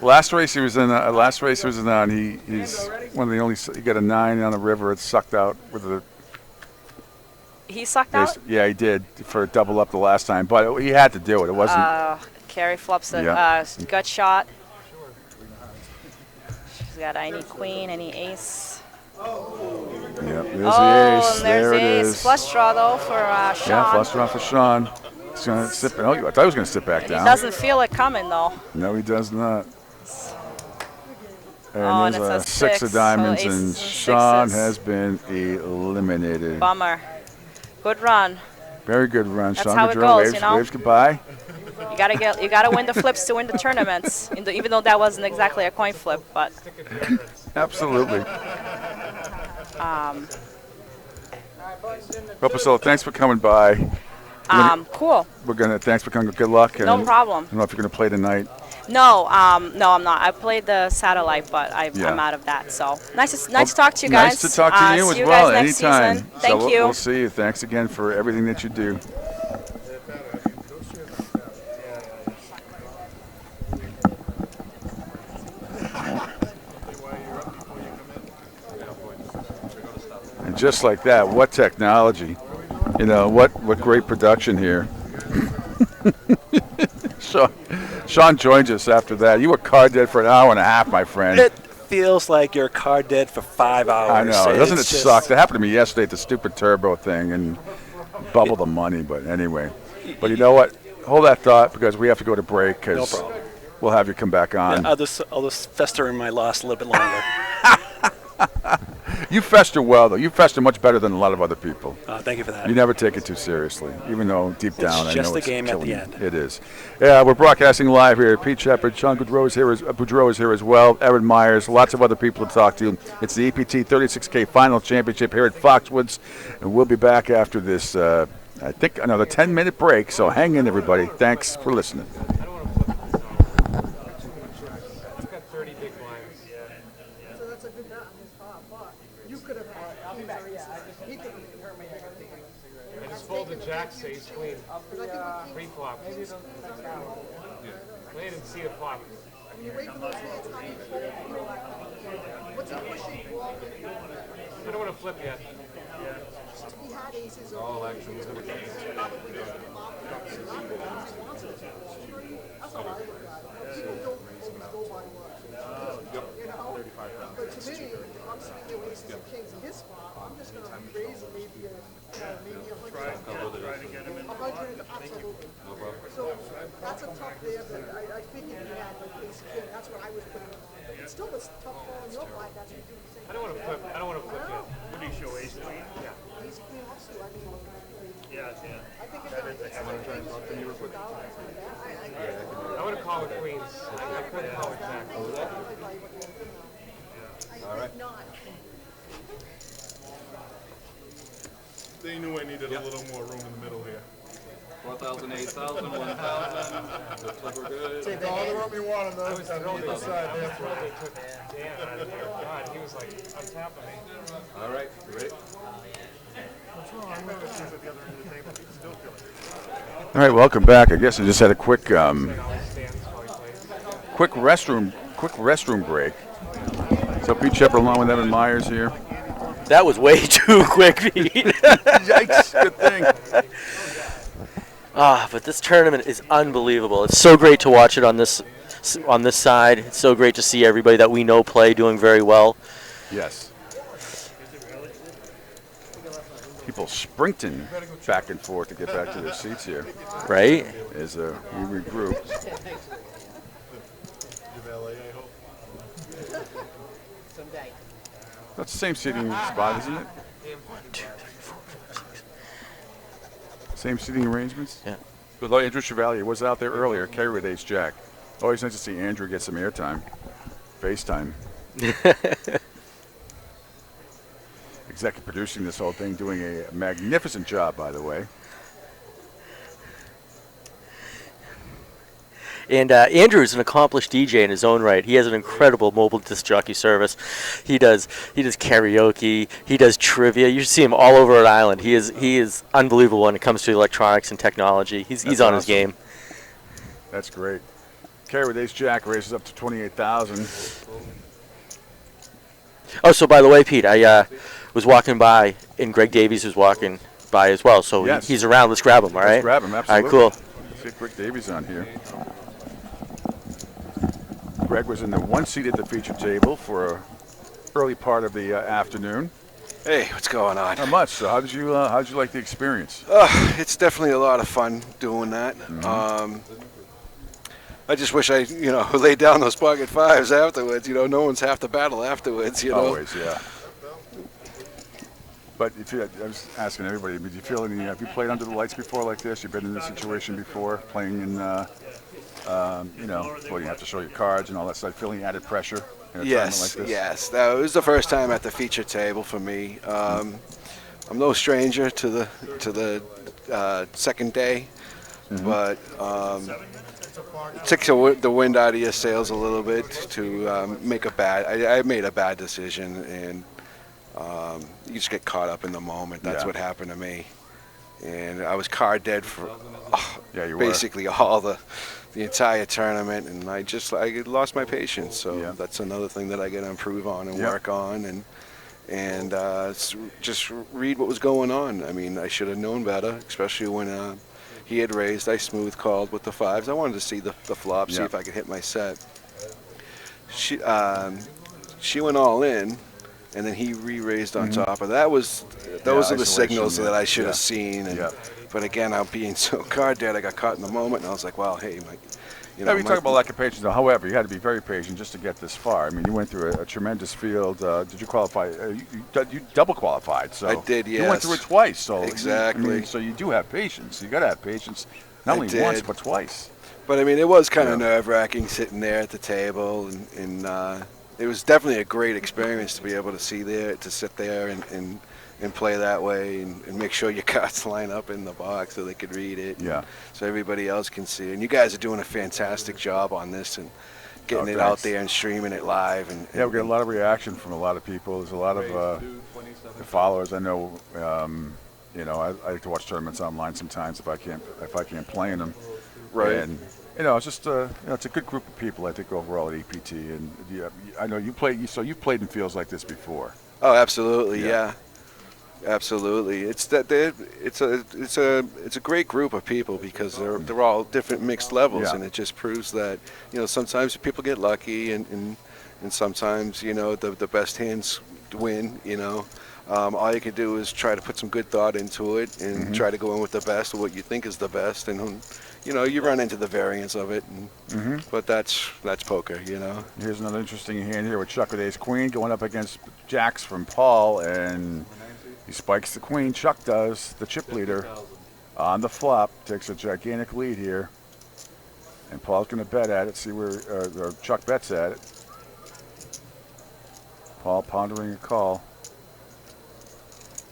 Last race he was in. On. He's one of the only. He got a 9 on the river. It sucked out with the. he sucked out. Yeah, he did for a double up the last time, but he had to do it. It wasn't. Carry flops a gut shot. She's got any queen, any ace. Yep, there's the ace. And there's there the it ace. is. Flush draw though for Sean. Yeah, flush draw for Sean. He's gonna sit. Oh, I thought he was gonna sit back He down. doesn't feel it coming though. No, he does not. And And there's it's a a 6 of six, diamonds, so aces and and Sean sixes. has been eliminated. Bummer. Good run. Very good run. That's Sean how it Gaudreau goes, waves goodbye. You gotta win the flips to win the tournaments. Even though that wasn't exactly a coin flip, but. Absolutely. Roposello, thanks for coming by. Cool. Thanks for coming. Good luck. No And problem. I don't know if you're going to play tonight. No, no, I'm not. I played the satellite, but I'm out of that. So nice to talk to you guys. Nice to talk to you as see well. You guys next Anytime. season. Thank you. We'll see you. Thanks again for everything that you do. And just like that, what technology. You know, what great production here. Sean joins us after that. You were card dead for an hour and a half, my friend. It feels like you're card dead for 5 hours. I know. Doesn't it suck? That happened to me yesterday at the stupid turbo thing and bubble the money. But anyway. But you know what? Hold that thought because we have to go to break because we'll have you come back on. Yeah, I'll just fester in my loss a little bit longer. You fester well, though. You fester much better than a lot of other people. Thank you for that. You never take it too seriously, even though deep down I know it's just a game at the killing end. you. It is. Yeah, we're broadcasting live here. Pete Shepard, Sean Boudreau is here as well. Erin Myers, lots of other people to talk to. It's the EPT 36K Final Championship here at Foxwoods, and we'll be back after this, I think, another 10-minute break. So hang in, everybody. Thanks for listening. Jacks, ace queen, pre-flop. I didn't see the flop. I don't want to flip yet. Oh, actually, he's going to But to me, I'm sitting there with aces and kings in his spot. I'm just going to raise maybe a try to get him in. Absolutely. No problem. So that's a tough there, but I figured you had like ace king. That's what I was putting him on. But it's still a tough ball in your blind. That's what you do the same. I don't want to flip. I don't want to flip yet. What do you show, ace queen? Yeah. Ace queen also. I mean. Yeah. I think if it's a king, I want to call it queens. I couldn't call it jack. All right. Not. They knew I needed a little more room in the middle here. 4,000, 8,000, 1,000. Looks like we're good. Take all the room you want on I those. was thrilled they took Dan out of there. God, he was like on top of me. All right, you ready? What's wrong? I'm going to see at the other end of the table. He's still killing. All right, welcome back. I guess I just had a quick restroom break. So Pete Shepard along with Evan Myers here. That was way too quick, Pete. Yikes, good thing. But this tournament is unbelievable. It's so great to watch it on this side. It's so great to see everybody that we know play doing very well. Yes. People sprinting back and forth to get back to their seats here. Right? As we regroup. That's the same seating spot, isn't it? 2, 3, 4, 5, 6. Same seating arrangements? Yeah. Although Andrew Chevalier was out there earlier, carry with ace jack. Always nice to see Andrew get some airtime. FaceTime. Executive producing this whole thing, doing a magnificent job, by the way. And Andrew is an accomplished DJ in his own right. He has an incredible mobile disc jockey service. He does karaoke. He does trivia. You should see him all over Rhode Island. He is unbelievable when it comes to electronics and technology. He's on his game. That's great. Carry with ace jack raises up to 28,000. Oh, so by the way, Pete, I was walking by, and Greg Davies was walking by as well. So yes. He's around. Let's grab him. All right. Let's grab him. Absolutely. All right. Cool. Let's get Greg Davies on here. Greg was in the one seat at the feature table for an early part of the afternoon. Hey, what's going on? Not much. So how did you like the experience? It's definitely a lot of fun doing that. Mm-hmm. I just wish I, laid down those pocket fives afterwards. No one's half the battle afterwards. Always, yeah. But I was asking everybody, did you feel have you played under the lights before like this? You've been in this situation before, playing in, well, you have to show your cards and all that stuff. Feeling added pressure in a tournament like this? Yes. That was the first time at the feature table for me. I'm no stranger to the second day, but it takes the wind out of your sails a little bit to make a bad. I made a bad decision, and you just get caught up in the moment. That's what happened to me, and I was card dead for basically all the entire tournament, and I lost my patience. So that's another thing that I got to improve on and work on, and just read what was going on. I mean, I should have known better, especially when he had raised. I smooth called with the 5s. I wanted to see the flop, see if I could hit my set. She went all in, and then he re-raised on top of that. Those are the signals that I should have seen. And, but again, I'm being so card dead. I got caught in the moment, and I was like, "Well, hey, you talk about lack of patience. However, you had to be very patient just to get this far. I mean, you went through a tremendous field. Did you qualify? You double qualified. So I did. Yes. You went through it twice. So exactly. So you do have patience. You got to have patience, not only once but twice. But I mean, it was kind of nerve-wracking sitting there at the table, and it was definitely a great experience to be able to sit there and play that way, and make sure your cards line up in the box so they could read it. So everybody else can see it. And you guys are doing a fantastic job on this and getting it out there and streaming it live. And we get a lot of reaction from a lot of people. There's a lot of followers. I know. I like to watch tournaments online sometimes if I can't play in them. Right. And it's just it's a good group of people, I think, overall at EPT. And I know you played. So you've played in fields like this before. Oh, absolutely, yeah. Absolutely, it's a great group of people because they're all different mixed levels, and it just proves that sometimes people get lucky, and sometimes the best hands win. All you can do is try to put some good thought into it and try to go in with the best, or what you think is the best, and you run into the variance of it, but that's poker. Here's another interesting hand here with Chuck with ace queen going up against jacks from Paul, and he spikes the queen. Chuck does, the chip leader, on the flop. Takes a gigantic lead here. And Paul's going to bet at it, see where Chuck bets at it. Paul pondering a call.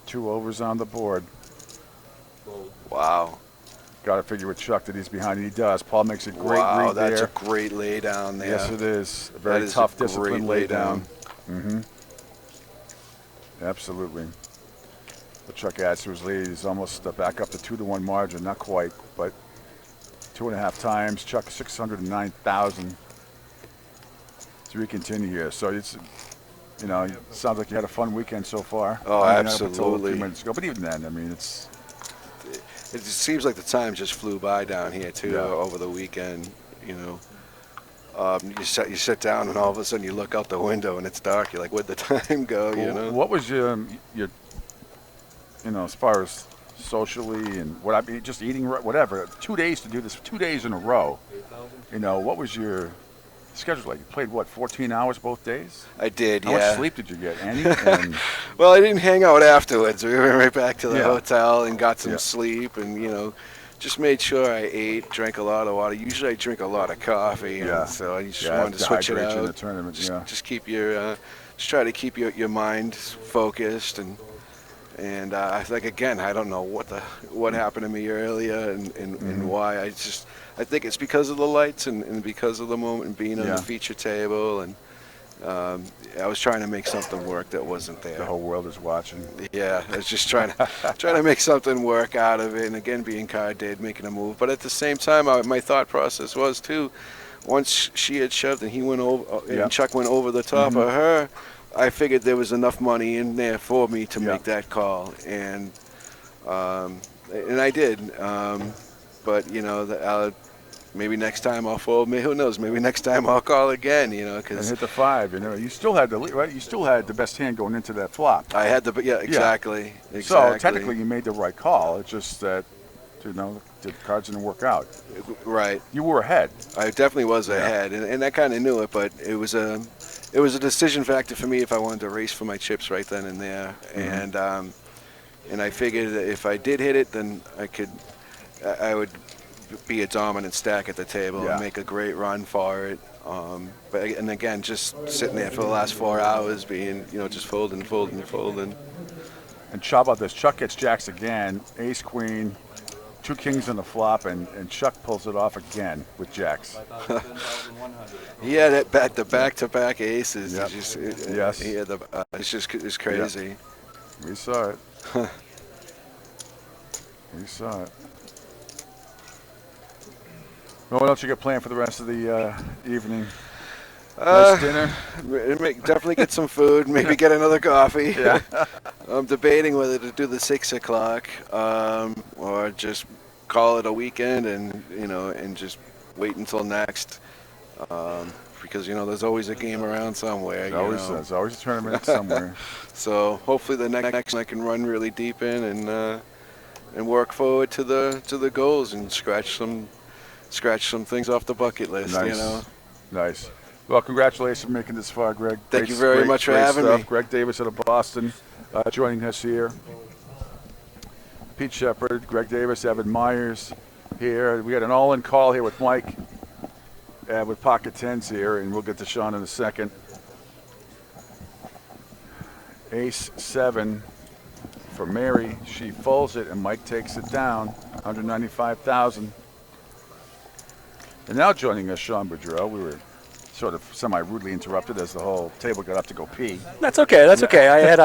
2 overs on the board. Wow. Got to figure with Chuck that he's behind, and he does. Paul makes a great read there. That's a great lay down there. Yes, it is. A very tough, disciplined lay down. Absolutely. But Chuck adds to his lead. He's almost back up to 2-1 margin. Not quite, but 2.5 times. Chuck 609,000. So we continue here. So it's, it sounds like you had a fun weekend so far. Oh, absolutely. A few minutes ago, but even then, I mean, it just seems like the time just flew by down here too over the weekend. You sit down and all of a sudden you look out the window and it's dark. You're like, where'd the time go? What was your as far as socially and just eating whatever? 2 days to do this, 2 days in a row. What was your schedule like? You played 14 hours both days? I did. How much sleep did you get, Andy? Well, I didn't hang out afterwards. We went right back to the hotel and got some sleep, and just made sure I ate, drank a lot of water. Usually I drink a lot of coffee, so I just wanted to switch it out. In the tournament, just keep just try to keep your mind focused, and I don't know what happened to me earlier and why. I think it's because of the lights and because of the moment and being on the feature table, and I was trying to make something work that wasn't there. The whole world is watching. Yeah, I was just trying to make something work out of it, and again, being card dead, making a move. But at the same time, my thought process was too, once she had shoved and he went over, and Chuck went over the top of her, I figured there was enough money in there for me to make that call, and I did. But maybe next time I'll fold. Who knows? Maybe next time I'll call again. And hit the 5. You still had the lead, right? You still had the best hand going into that flop. I had exactly. So technically, you made the right call. It's just that the cards didn't work out. Right. You were ahead. I definitely was ahead, and I kind of knew it, but it was a decision factor for me if I wanted to race for my chips right then and there, and I figured that if I did hit it, then I would be a dominant stack at the table and make a great run for it. But again, just sitting there for the last 4 hours, being just folding. And how about this? Chuck gets jacks again, ace queen. 2 kings on the flop, and Chuck pulls it off again with jacks. Yeah, that back-to-back aces. Yep. Yes. It's crazy. Yep. We saw it. We saw it. Well, what else you got planned for the rest of the evening? Nice dinner? Definitely get some food. Maybe get another coffee. Yeah. I'm debating whether to do the 6 o'clock or just call it a weekend and just wait until next. Because there's always a game around somewhere. There's always a tournament somewhere. So hopefully the next one I can run really deep in and work forward to the goals and scratch some things off the bucket list. Nice. Nice. Well, congratulations on making this far, Greg. Thank you very much for having me. Greg Davis out of Boston joining us here. Pete Shepard, Greg Davis, Evan Myers here. We had an all-in call here with Mike with pocket tens here, and we'll get to Sean in a second. Ace 7 for Mary. She folds it, and Mike takes it down, 195,000. And now joining us, Sean Boudreau. We were sort of semi-rudely interrupted as the whole table got up to go pee. That's okay. That's okay. I had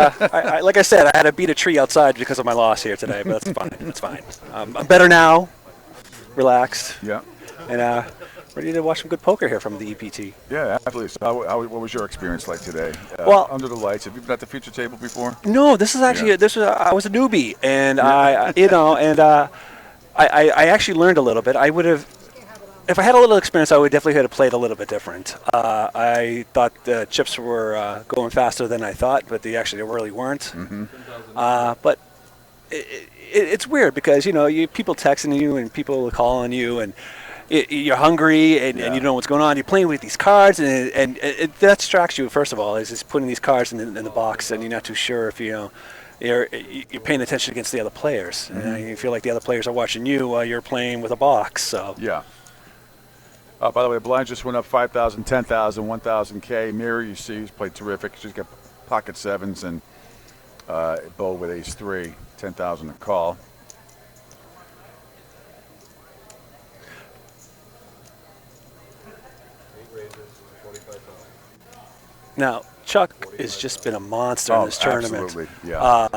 like I said, I had to beat a tree outside because of my loss here today, but that's fine. That's fine. I'm better now, relaxed. Yeah. And ready to watch some good poker here from the EPT. Yeah, absolutely. So what was your experience like today? Well, under the lights. Have you been at the feature table before? No, this is actually I was a newbie, and I actually learned a little bit. I would have. If I had a little experience, I would definitely have played a little bit different. I thought the chips were going faster than I thought, but they really weren't. Mm-hmm. But it's weird because you people texting you and people calling you, and you're hungry and you don't know what's going on. You're playing with these cards, and that distracts you. First of all, is just putting these cards in the box, and you're not too sure if you're paying attention against the other players, Mm-hmm. and you feel like the other players are watching you while you're playing with a box. So yeah. By the way, blinds just went up 5,000, 10,000, 1,000 K. Mary, you see, she's played terrific. She's got pocket sevens and Bo with ace 3, 10,000 to call. now, Chuck has just been a monster in this tournament. Absolutely, yeah.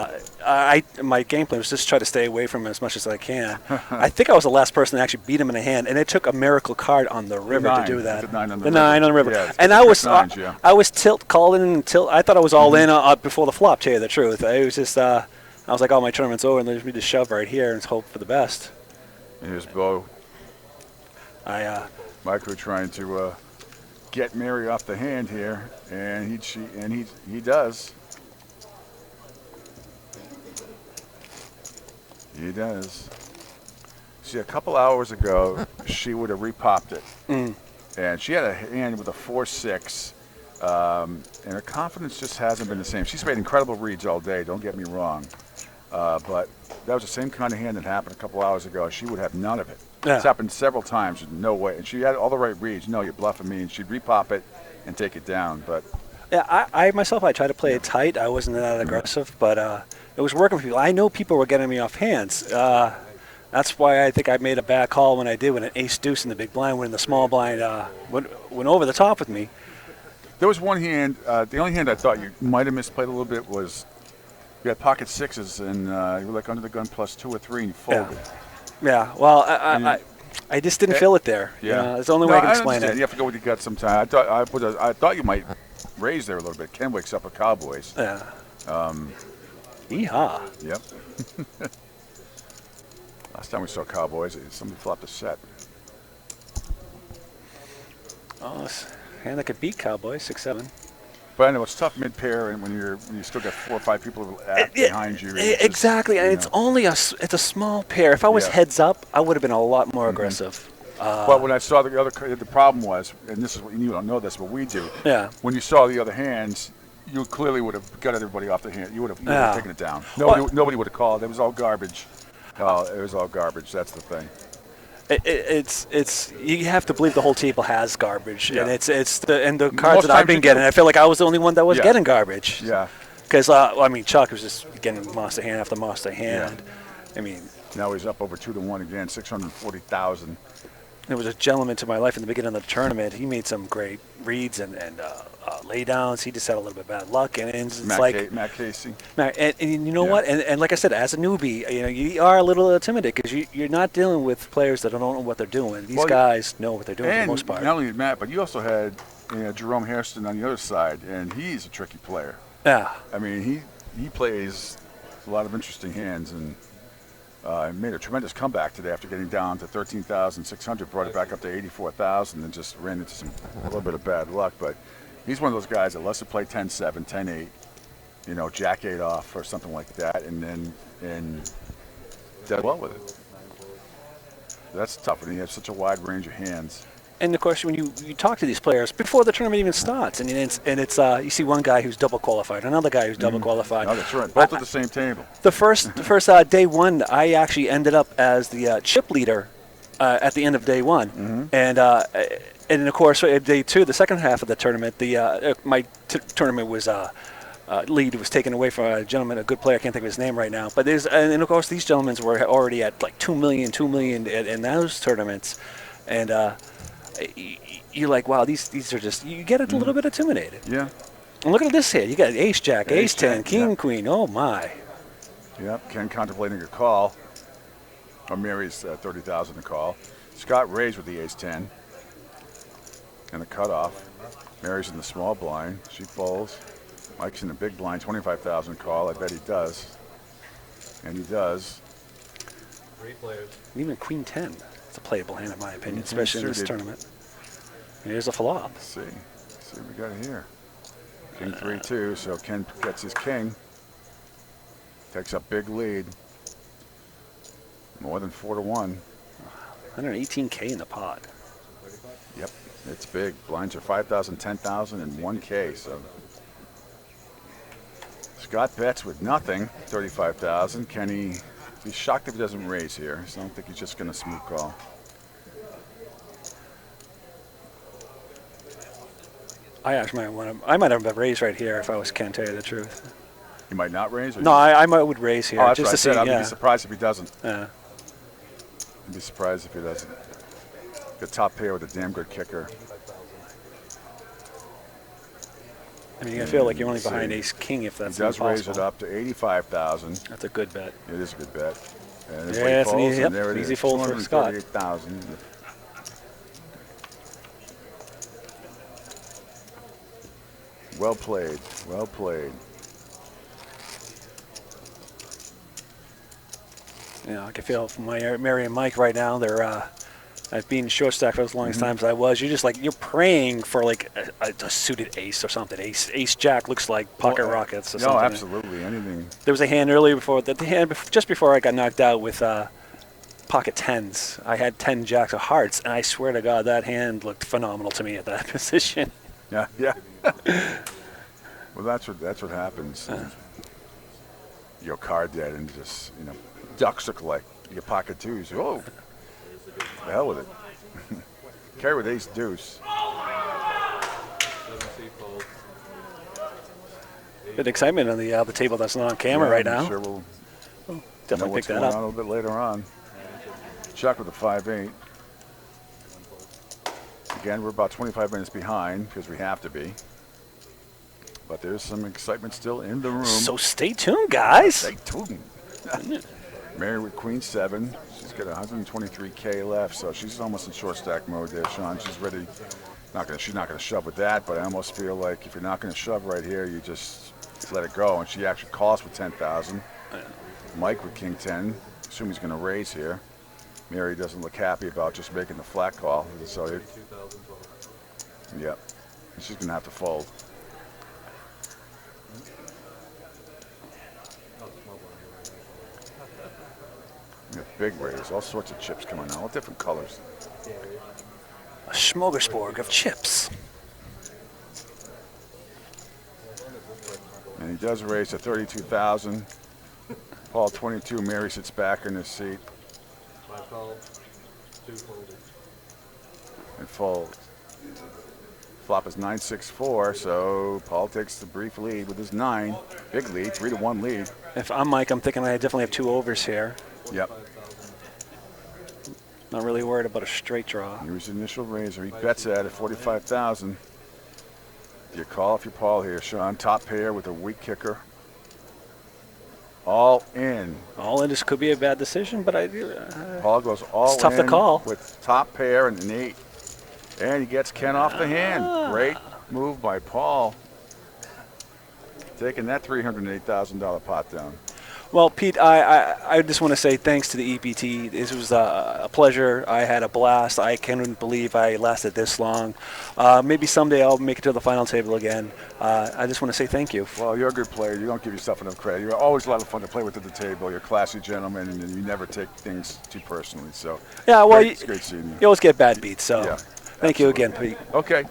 My game plan was just try to stay away from him as much as I can. I think I was the last person to actually beat him in a hand, and it took a miracle card on the river to do that. The 9 on the the river. 9 on the river. Yeah, and I was yeah. I was calling until I thought I was all in before the flop. To tell you the truth, it was just I was like, oh, my tournament's over, and let me just shove right here and hope for the best. And here's Bo. Micro trying to get Mary off the hand here, and he does. He does. See, a couple hours ago, she would have repopped it, and she had a hand with a 4-6, and her confidence just hasn't been the same. She's made incredible reads all day. Don't get me wrong, but that was the same kind of hand that happened a couple hours ago. She would have none of it. Yeah. It's happened several times. No way. And she had all the right reads. No, you're bluffing me. And she'd repop it and take it down. But yeah, I myself, I tried to play it tight. I wasn't that aggressive, but it was working for people. I know people were getting me off hands. That's why I think I made a bad call when I did with an ace deuce in the big blind when the small blind went over the top with me. There was one hand. The only hand I thought you might have misplayed a little bit was you had pocket sixes and you were like under the gun plus 2 or 3 and you folded. Yeah, well, I just didn't feel it there. Yeah, it's the only way I can explain it. You have to go with your gut sometime. I thought you might raise there a little bit. Ken wakes up with Cowboys. Yeah. Yeehaw. Yep. Last time we saw Cowboys, somebody flopped a set. Oh, hand that could beat Cowboys 6-7. But I know it's tough mid-pair, and when you still got 4 or 5 people behind you. Exactly, and it's only it's a small pair. If I was heads up, I would have been a lot more aggressive. But when I saw the problem was, and this is what you don't know this, but we do. Yeah. When you saw the other hands, you clearly would have got everybody off the hand. You would have taken it down. Nobody would have called. It was all garbage. It was all garbage. That's the thing. It's you have to believe the whole table has garbage, and the cards that I've been getting. I feel like I was the only one that was getting garbage. Yeah. Because Chuck was just getting monster hand after monster hand, I mean, now he's up over 2-1 again, 640,000. there was a gentleman to my life in the beginning of the tournament. He made some great reads and laydowns. He just had a little bit of bad luck, and it's Matt Casey. And you know what? And like I said, as a newbie, you are a little intimidated because you're not dealing with players that don't know what they're doing. These guys know what they're doing for the most part. Not only Matt, but you also had Jerome Hairston on the other side, and he's a tricky player. Yeah. I mean, he plays a lot of interesting hands, and made a tremendous comeback today after getting down to 13,600, brought it back up to 84,000, and just ran into a little bit of bad luck. But he's one of those guys that lets it play 10-7, 10-8, jack 8 off or something like that, and does well with it. That's tough when you have such a wide range of hands. And of course, when you talk to these players before the tournament even starts, and it's you see one guy who's double qualified, another guy who's double qualified. No, that's right. Both at the same table. The first day one, I actually ended up as the chip leader at the end of day one, and of course, day two, the second half of the tournament, my tournament was. Lead was taken away from a gentleman, a good player. I can't think of his name right now. But and of course, these gentlemen were already at like 2 million in those tournaments, and you're like, wow, these are just, you get a little bit intimidated. Yeah. And look at this here. You got ace jack, ace 10, king queen. Oh my. Yep. Ken contemplating a call. Or Mary's 30,000 to call. Scott raised with the ace 10 and the cutoff. Mary's in the small blind. She folds. Mike's in the big blind, 25,000 call. I bet he does. And he does. Great players. Even queen 10. It's a playable hand in my opinion, especially in this tournament. And here's a flop. Let's see what we got here. King 3-2, so Ken gets his king. Takes up big lead. More than 4-1. 118K in the pot. Yep, it's big. Blinds are 5,000, 10,000, and 1K, so. Scott bets with nothing, 35,000. Kenny, he's shocked if he doesn't raise here, so I don't think he's just going to smooth call. I might have raised right here if I was Ken, tell you the truth. You might not raise? Or no, I would raise here that's just what to see. I'd be surprised if he doesn't. Yeah. I'd be surprised if he doesn't. The top pair with a damn good kicker. I mean, I feel like you're only behind ace king if that's impossible. He does impossible. raise it up to 85,000. That's a good bet. It is a good bet. And yeah, it's folds, an easy fold for Scott. 238,000. Well played. Well played. Yeah, I can feel from Mary and Mike right now. They're I've been short stack for as long as time as I was. You're just like, you're praying for like a suited ace or something. Ace jack looks like pocket rockets or something. No, absolutely, anything. There was a hand earlier before that. The hand just before I got knocked out with pocket tens. I had 10 jacks of hearts, and I swear to God, that hand looked phenomenal to me at that position. Yeah. Well, that's what happens. You're card dead and just ducks look like your pocket twos. Oh. The hell with it. Carry with ace deuce. Bit of excitement on the table that's not on camera right now. Sure we'll definitely pick that up a little bit later on. Chuck with a 5-8. Again, we're about 25 minutes behind because we have to be. But there's some excitement still in the room. So stay tuned, guys. Stay tuned. Mary with queen 7. She's got 123K left, so she's almost in short stack mode there, Sean. She's ready. She's not going to shove with that, but I almost feel like if you're not going to shove right here, you just let it go. And she actually calls with 10,000. Mike with king 10. Assume he's going to raise here. Mary doesn't look happy about just making the flat call. So yep. She's going to have to fold. Big raise, all sorts of chips coming out, all different colors. A smorgasbord of chips. And he does raise to 32,000. Paul 22, Mary sits back in his seat. 5 calls, 2 folded. And folds. Flop is 9-6-4, so Paul takes the brief lead with his 9. Big lead, 3-1 lead. If I'm Mike, I'm thinking I definitely have 2 overs here. Yep. Not really worried about a straight draw. Here's the initial raiser. He bets at 45,000. You call off your Paul here, Sean. Top pair with a weak kicker. All in. All in. This could be a bad decision, but Paul goes all in. It's tough to call. With top pair and an 8. And he gets Ken off the hand. Great move by Paul. Taking that $308,000 pot down. Well, Pete, I just want to say thanks to the EPT. This was a pleasure. I had a blast. I can't believe I lasted this long. Maybe someday I'll make it to the final table again. I just want to say thank you. Well, you're a good player. You don't give yourself enough credit. You're always a lot of fun to play with at the table. You're a classy gentleman, and you never take things too personally. So yeah, well, it's great seeing you. You always get bad beats. So yeah, thank you again, Pete. Okay.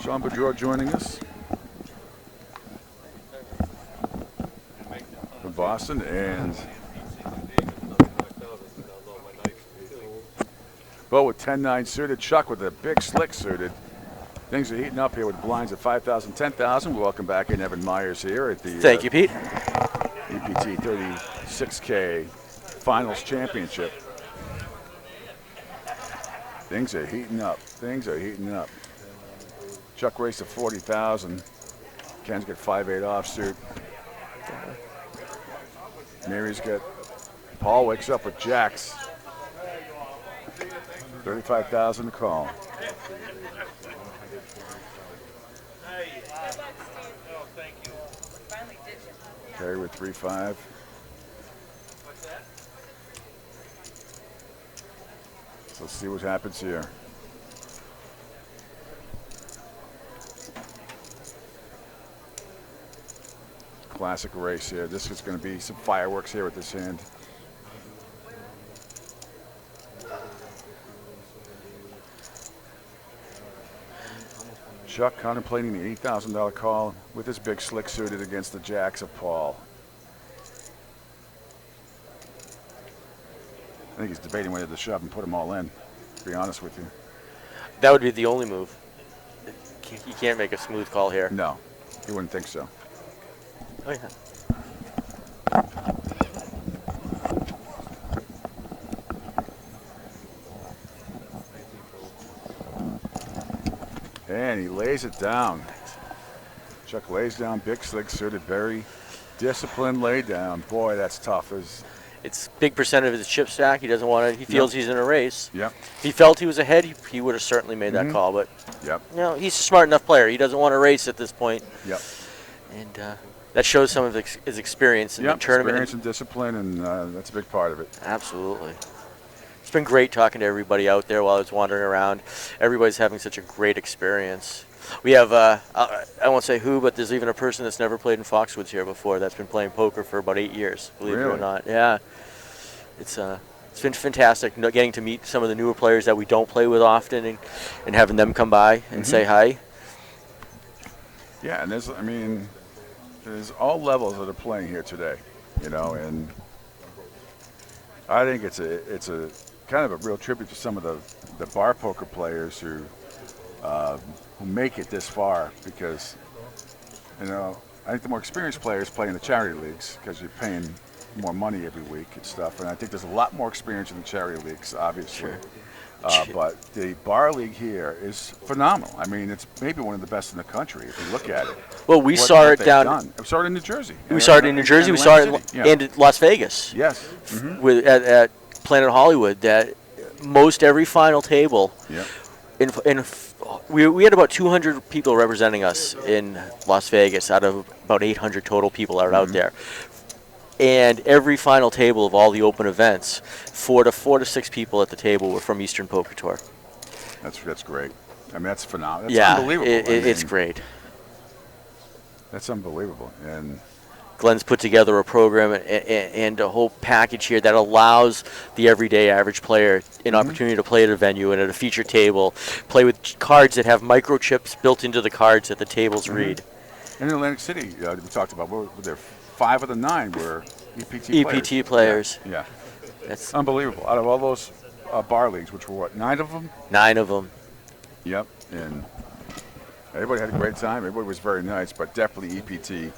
Sean Boudreau joining us from Boston, and Bo with 10-9 suited, Chuck with a big slick suited. Things are heating up here with blinds at 5,000, 10,000. Welcome back in, Evan Myers here at the Thank you, Pete. EPT 36K Finals Championship. Things are heating up. Things are heating up. Chuck raced to 40,000. Ken's got 5-8 offsuit. Mary's got. Paul wakes up with jacks. 35,000 to call. Carry with 3-5. Let's see what happens here. Classic race here. This is going to be some fireworks here with this hand. Chuck contemplating the $8,000 call with his big slick suited against the jacks of Paul. I think he's debating whether to shove and put them all in, to be honest with you. That would be the only move. You can't make a smooth call here. No, you wouldn't think so. Oh, yeah. And he lays it down. Chuck lays down big slick suited, very disciplined lay down. Boy, that's tough. It's big percent of his chip stack. He doesn't want to. He feels he's in a race. Yep. If he felt he was ahead, he would have certainly made that call. But yep. You know, he's a smart enough player. He doesn't want to race at this point. Yep. And that shows some of his experience in the tournament. Experience and discipline, and that's a big part of it. Absolutely. It's been great talking to everybody out there while I was wandering around. Everybody's having such a great experience. We have, I won't say who, but there's even a person that's never played in Foxwoods here before that's been playing poker for about 8 years, believe it or not. Yeah. It's been fantastic getting to meet some of the newer players that we don't play with often and having them come by and say hi. Yeah, and there's all levels that are playing here today, you know, and I think it's a kind of a real tribute to some of the bar poker players who make it this far, because, you know, I think the more experienced players play in the charity leagues because you're paying more money every week and stuff, and I think there's a lot more experience in the charity leagues, obviously. Sure. But the bar league here is phenomenal. I mean, it's maybe one of the best in the country if you look at it. Well, we saw it down. We saw it in New Jersey. We saw it in New Jersey. We saw it in Las Vegas. Yes. With at Planet Hollywood, that most every final table. Yep. We had about 200 people representing us in Las Vegas out of about 800 total people out there. And every final table of all the open events, four to six people at the table were from Eastern Poker Tour. That's great. I mean, that's phenomenal. That's unbelievable. It's great. That's unbelievable. And Glenn's put together a program and a whole package here that allows the everyday average player an opportunity to play at a venue and at a feature table, play with cards that have microchips built into the cards that the tables read. In Atlantic City, we talked about, were there 5 of the 9 were EPT players. Yeah. That's unbelievable. Out of all those bar leagues, which were what, 9 of them? 9 of them. Yep. And everybody had a great time. Everybody was very nice, but definitely EPT,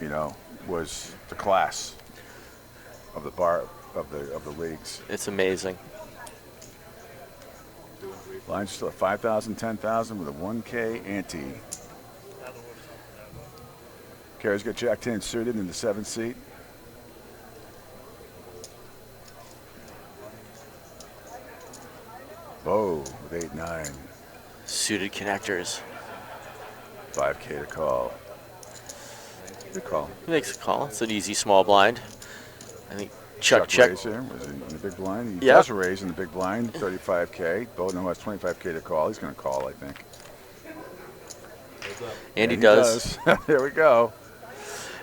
you know, was the class of the bar of the leagues. It's amazing. Lines still at 5,000, 10,000 with a 1K ante. Carey's got Jack 10 suited in the 7th seat. Bo with 8-9. Suited connectors. 5K to call. Good call. He makes a call. It's an easy small blind. I think Chuck check. raise here. Was in the big blind. He Yep. does raise in the big blind. 35K. Bo now has 25K to call. He's going to call, I think. And he does. There we go.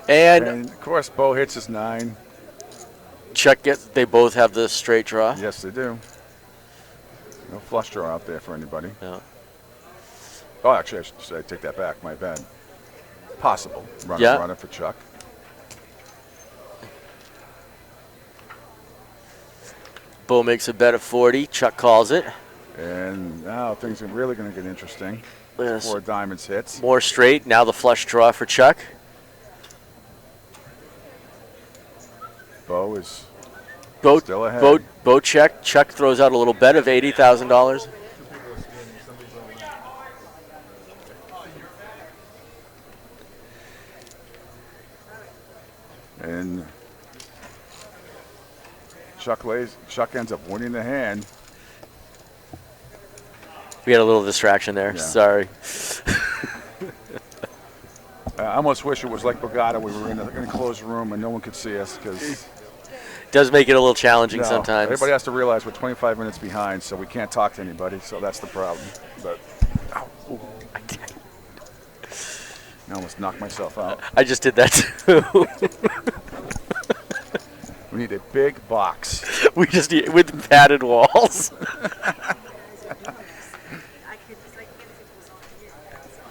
And of course, Bo hits his 9. Chuck gets. They both have the straight draw. Yes, they do. No flush draw out there for anybody. No. Oh, actually, I take that back. My bad. Possible. Yeah. Runner for Chuck. Bo makes a bet of 40. Chuck calls it. And now things are really going to get interesting. Yes. 4 diamonds hits. More straight. Now the flush draw for Chuck. Bo is Bo, still ahead. Bo check. Chuck throws out a little bet of $80,000. And Chuck ends up winning the hand. We had a little distraction there. Yeah. Sorry. I almost wish it was like Bogota. We were in a closed room and no one could see us because Does make it a little challenging sometimes. Everybody has to realize we're 25 minutes behind, so we can't talk to anybody. So that's the problem. But I almost knocked myself out. I just did that too. We need a big box. We just need with padded walls.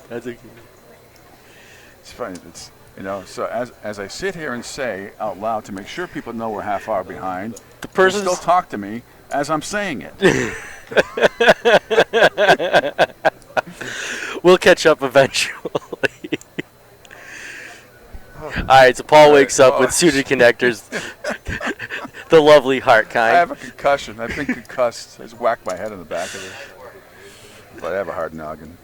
That's a, It's funny. It's So as I sit here and say out loud to make sure people know we're half hour behind, the person still talk to me as I'm saying it. We'll catch up eventually. All right, so Paul wakes up with suited connectors, the lovely heart kind. I have a concussion. I've been concussed. I just whacked my head in the back of it. But I have a hard noggin.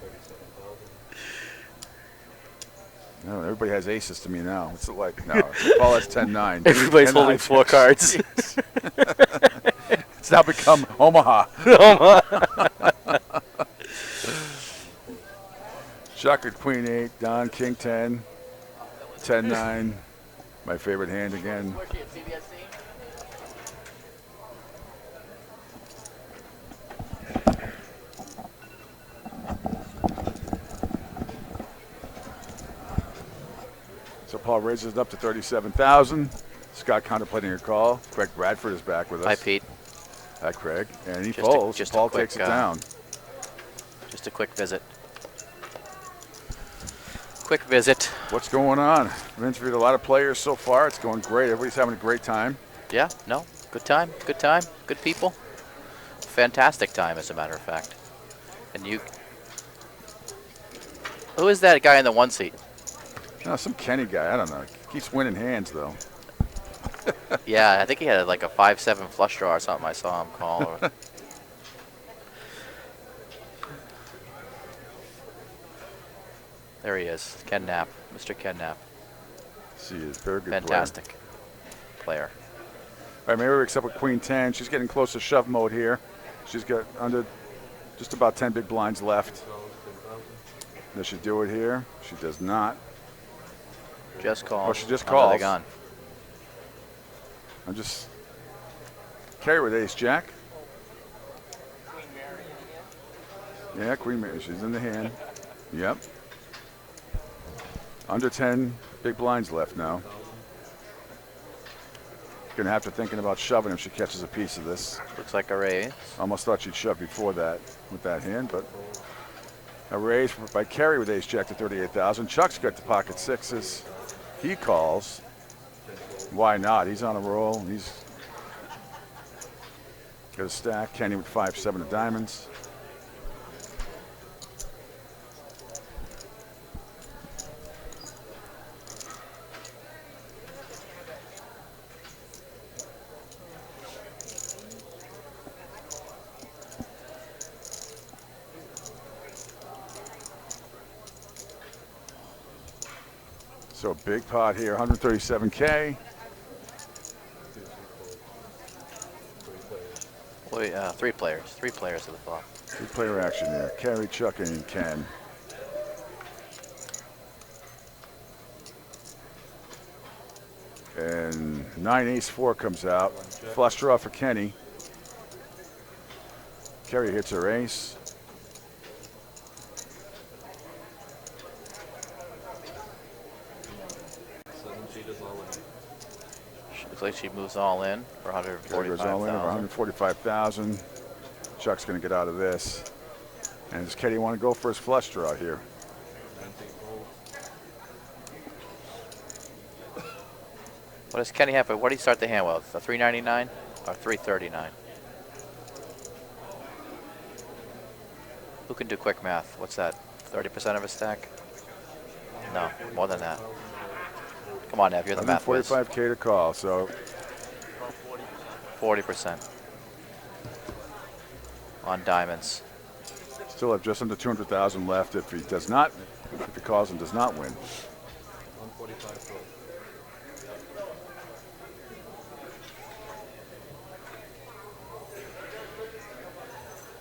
No, everybody has aces to me now. What's it like? No, Paul has 10-9. Everybody's holding 4 cards. It's now become Omaha. Chuck at Queen 8, Don King 10, 10-9. My favorite hand again. So Paul raises it up to 37,000. Scott contemplating a call. Craig Bradford is back with us. Hi, Pete. Hi, Craig. And he Just folds. a Paul quick, takes it down. Just a quick visit. Quick visit. What's going on? I've interviewed a lot of players so far. It's going great. Everybody's having a great time. Yeah, no, good time, good people. Fantastic time, as a matter of fact. And you, who is that guy in the 1 seat? No, some Kenny guy. I don't know. Keeps winning hands, though. Yeah, I think he had like a 5-7 flush draw or something I saw him call. There he is, Ken Knapp, Mr. Ken Knapp. She is very good Fantastic player. All right, Mary wakes up with Queen 10. She's getting close to shove mode here. She's got under just about 10 big blinds left. Does she do it here? She does not. Just calls. Oh, she just Under calls. the gun. I'm just carry with ace jack. Yeah, Queen Mary. She's in the hand. Yep. Under 10 big blinds left now. Gonna have to thinking about shoving if she catches a piece of this. Looks like a raise. Almost thought she'd shove before that with that hand, but a raise by Carey with ace jack to 38,000. Chuck's got the pocket sixes. He calls. Why not? He's on a roll. He's got a stack. Kenny with 5-7 of diamonds. So big pot here, 137K. Wait, 3 players. 3 players to the flop. 3-player action there. Kerry, Chuck, and Ken. And 9-ace-4 comes out. Flush draw for Kenny. Kerry hits her ace. Looks like she moves all in for Kerry goes all in for 145,000. $145,000. Chuck's going to get out of this. And does Kenny want to go for his flush draw here? What does Kenny have? What do you start the hand with? A 399 or 339? Who can do quick math? What's that? 30% of a stack? No, more than that. Come on, Ev, you're the math whiz. 45K to call, so 40% on diamonds. still have just under 200,000 left if he does not, if he calls and does not win. 145.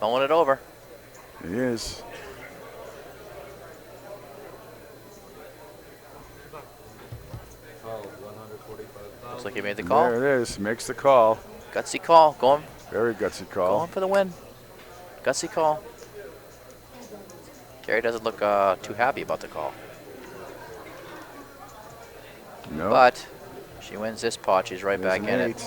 Rolling it over. He is. Looks like he made the call. There it is. Makes the call. Gutsy call. Going. Very gutsy call. Going for the win. Gutsy call. Kerry doesn't look too happy about the call. No. But she wins this pot. She's right back in an it.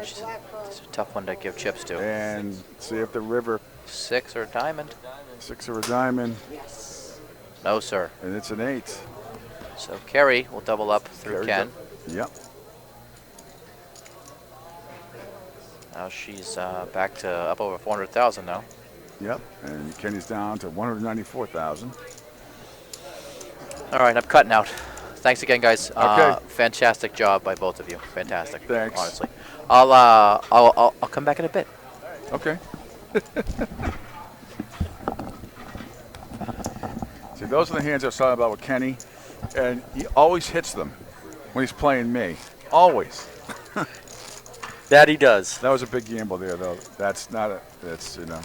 It's a tough one to give chips to. And see if the river. 6 or a diamond. 6 or a diamond. No, sir. And it's an 8. So Kerry will double up through Ken. Yep. Now she's back to up over 400,000 now. Yep. And Kenny's down to 194,000. All right, I'm cutting out. Thanks again, guys. Okay. Fantastic job by both of you. Fantastic. Thanks. Honestly, I'll come back in a bit. Okay. See, those are the hands I was talking about with Kenny, and he always hits them when he's playing me. Always. That he does. That was a big gamble there, though. That's not a. That's, you know.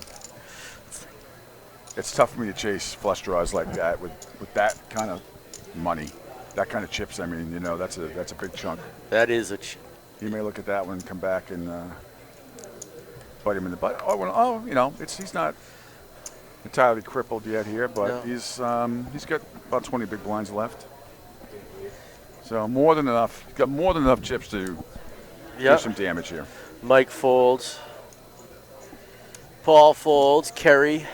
It's tough for me to chase flush draws like that with that kind of money, that kind of chips. I mean, you know, that's a big chunk. That is He may look at that one and come back and bite him in the butt. Oh, you know, he's not entirely crippled yet here, but No. he's got about 20 big blinds left. So more than enough. He's got more than enough chips to do some damage here. Mike folds. Paul folds. Kerry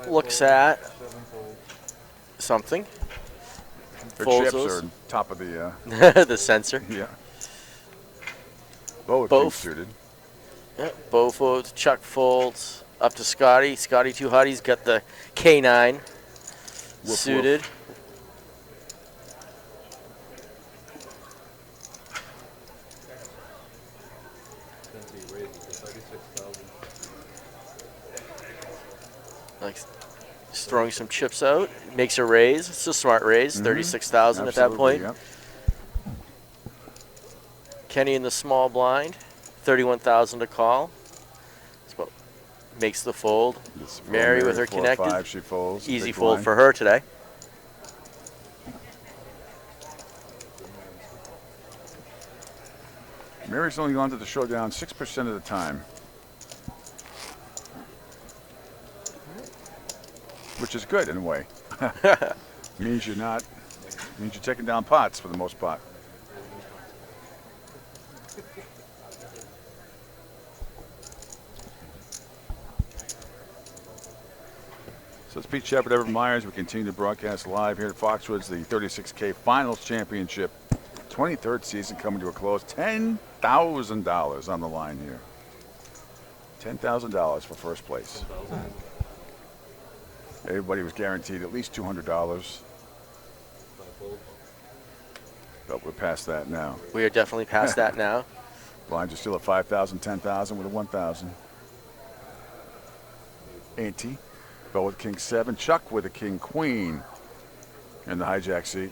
looks at something. Their Folds chips those. are on top of the the sensor. Yeah. Both Both. suited. Yeah, Bo folds. Chuck folds. Up to Scotty. Scotty too hot. He's got the K9 Woof, suited. Like just throwing some chips out. Makes a raise. It's a smart raise. 36,000 at that point. Yep. Kenny in the small blind. 31,000 to call. So makes the fold. Mary with her 4 or connected. 5, she folds. Easy Big fold blind. for her today. Mary's only gone to the showdown 6% of the time, which is good in a way. means you're taking down pots for the most part. So it's Pete Shepard, Everett Myers. We continue to broadcast live here at Foxwoods, the 36K Finals Championship, 23rd season coming to a close. $10,000 on the line here. $10,000 for first place. Everybody was guaranteed at least $200. But we're past that now. We are definitely past that now. Blinds are still at 5,000, 10,000 with a 1,000. Ante. Bo with king 7. Chuck with a king queen. in the hijack seat.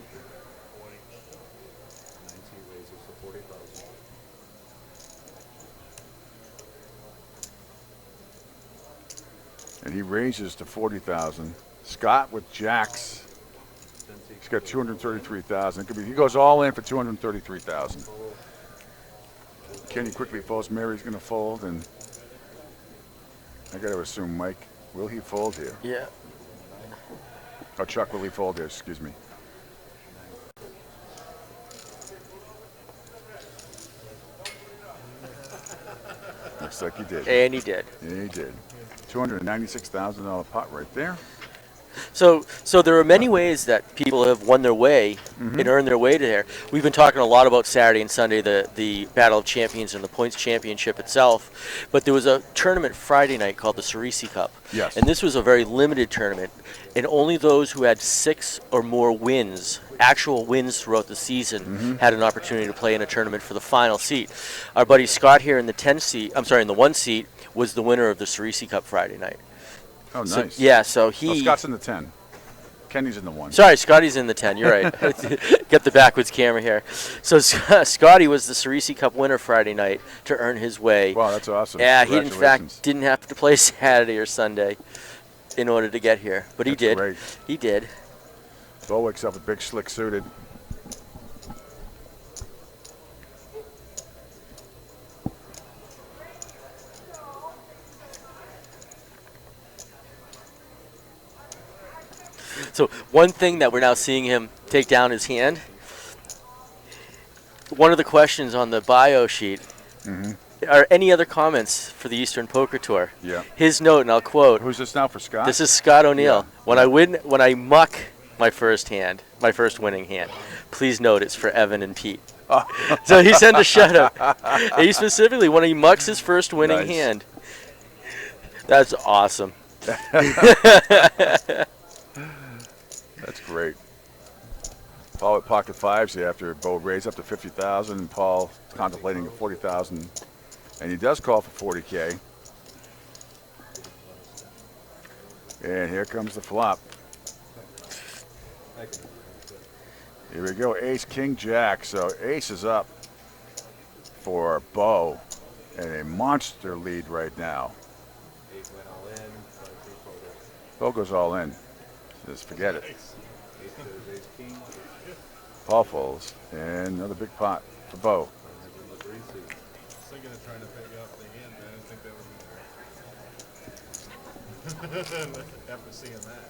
And he raises to 40,000. Scott with jacks. He's got 233,000. It could be. He goes all in for 233,000. Kenny quickly folds. Mary's going to fold, and I got to assume Mike. Will he fold here? Yeah. Oh, Chuck, will he fold here? Excuse me. Looks like he did. And he did. Yeah, he did. $296,000 pot right there. So there are many ways that people have won their way and earned their way to there. We've been talking a lot about Saturday and Sunday, the Battle of Champions and the Points Championship itself. But there was a tournament Friday night called the Cerisi Cup. Yes. And this was a very limited tournament. And only those who had 6 or more wins, actual wins throughout the season, had an opportunity to play in a tournament for the final seat. Our buddy Scott here in the 1 seat, was the winner of the Cerisi Cup Friday night. Oh, So, nice. yeah, so he... Oh, Scott's in the 10. Kenny's in the 1. Sorry, Scotty's in the 10. You're right. Get the backwards camera here. So Scotty was the Cerisi Cup winner Friday night to earn his way. Wow, that's awesome. Yeah, he in Congratulations. fact didn't have to play Saturday or Sunday in order to get here, but he That's did. great. He did. Bo wakes up with big slick suited. So one thing that we're now seeing him take down his hand, one of the questions on the bio sheet, are any other comments for the Eastern Poker Tour? Yeah. His note, and I'll quote. Who's this now for Scott? This is Scott O'Neill. Yeah. When I muck my first hand, my first winning hand, please note it's for Evan and Pete. So he sent a shout out. He specifically, when he mucks his first winning Nice. hand. That's awesome. That's great. Paul at pocket fives after Bo raised up to 50,000, and Paul contemplating a 40,000, and he does call for 40K. And here comes the flop. Here we go, ace, king, jack. So ace is up for Bo, and a monster lead right now. Bo goes all in. Says forget it. Paul folds, and another big pot for Bo. Thinking of trying to pick up the hand, man. I didn't think that was after seeing that.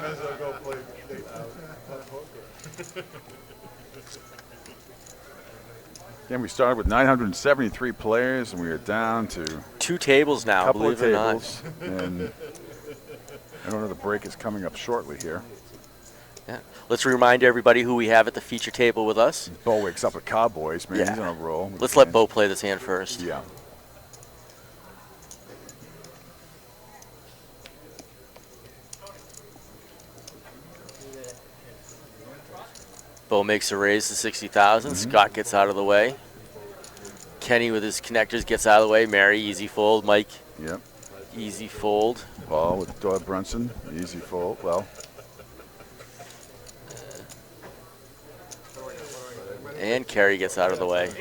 As I go play poker. Again, we started with 973 players, and we are down to 2 tables now, couple believe of it or not. tables, and I don't know, the break is coming up shortly here. Yeah. Let's remind everybody who we have at the feature table with us. Bo wakes up with Cowboys, man. He's on a roll. Let's let Bo play this hand first. Yeah. Bo makes a raise to 60,000. Scott gets out of the way. Kenny with his connectors gets out of the way. Mary, easy fold. Mike, yep, easy fold. Paul with Doyle Brunson, easy fold. Well, and Kerry gets out of the way.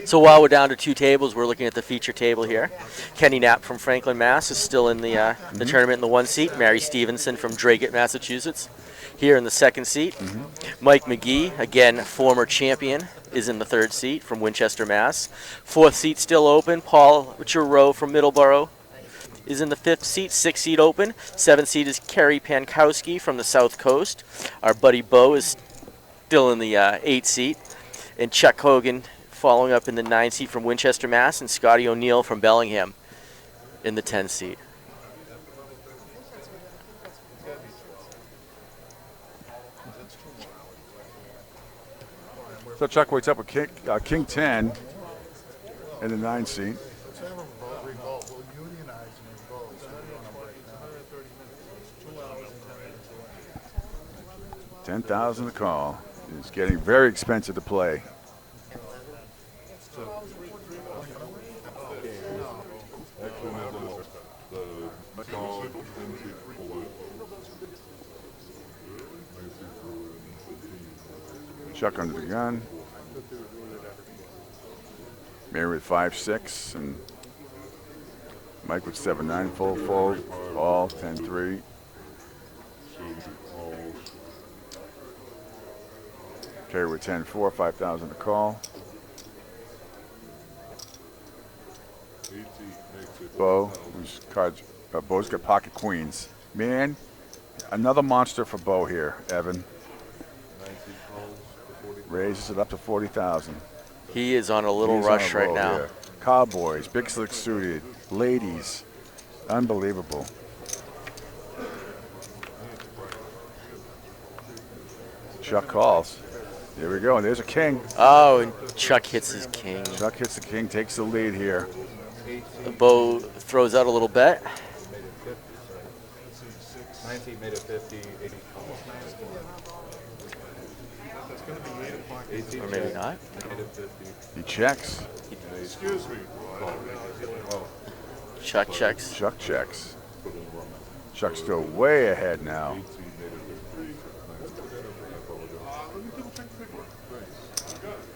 So while we're down to 2 tables, we're looking at the feature table here. Kenny Knapp from Franklin, Mass. is still in the tournament in the 1 seat. Mary Stevenson from Dragut, Massachusetts, here in the 2nd seat. Mike McGee, again, former champion, is in the 3rd seat from Winchester, Mass. 4th seat still open. Paul Giroux from Middleborough is in the 5th seat. 6th seat open. 7th seat is Kerry Pankowski from the South Coast. Our buddy Bo is still in the 8th seat. And Chuck Hogan following up in the 9th seat from Winchester, Mass. And Scotty O'Neill from Bellingham in the 10th seat. so Chuck wakes up with King 10 in the 9 seat. $10,000 to call. It's getting very expensive to play. Chuck under the gun. Mary with 5-6 and Mike with 7-9 full fold. All 10-3. Carry with 10-4, 5,000 to call. Bo, whose cards? Bo's got pocket queens. Man, another monster for Bo here, Evan. Raises it up to 40,000. He is on a little rush right now. Here. Cowboys, big slick suited, ladies, unbelievable. Chuck calls. There we go. And there's a king. Oh, and Chuck hits his king. Chuck hits the king, takes the lead here. Bo throws out a little bet. 19 made it 50, 80 calls. Or maybe not. He checks. Excuse me. Chuck checks. Chuck checks. Chuck's still way ahead now.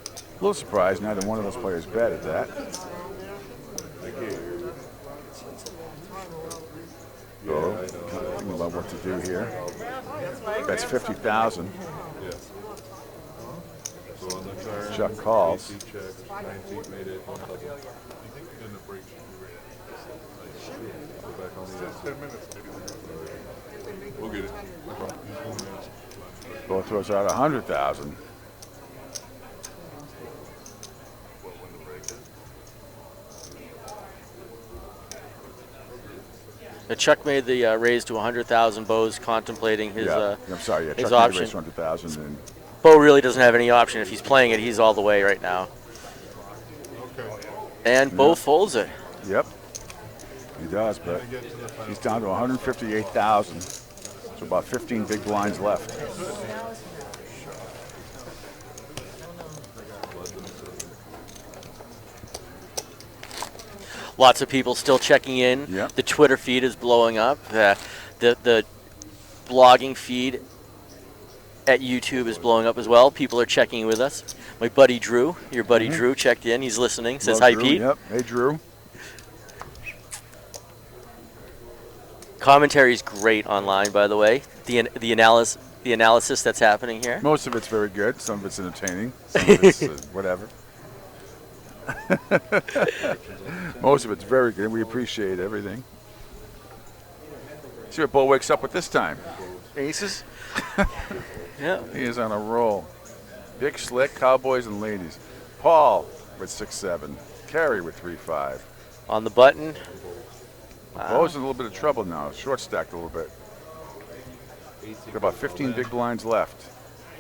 A little surprised neither one of those players bet at that. Oh, thinking about what to do here. That's 50,000. Chuck calls. We'll get it. Bo throws out 100,000. Chuck made the raise to 100,000. Bo's contemplating his I'm sorry. Yeah, his Chuck option. raised 100,000. And Bo really doesn't have any option. If he's playing it, he's all the way right now. And Bo folds it. Yep, he does, but he's down to 158,000. So about 15 big blinds left. Lots of people still checking in. Yep. The Twitter feed is blowing up. The blogging feed at YouTube is blowing up as well. People are checking with us. My buddy Drew, your buddy Drew, checked in. He's listening. Says hi, Drew, Pete. Yep. Hey, Drew. Commentary is great online, by the way. The analysis that's happening here. Most of it's very good. Some of it's entertaining. Some of it's whatever. Most of it's very good. We appreciate everything. See what Bo wakes up with this time. Aces. Yeah. He is on a roll. Big slick, Cowboys and ladies. Paul with 6-7. Carey with 3-5. On the button. Wow. Bo's in a little bit of trouble now. Short stacked a little bit. Got about 15 big blinds left.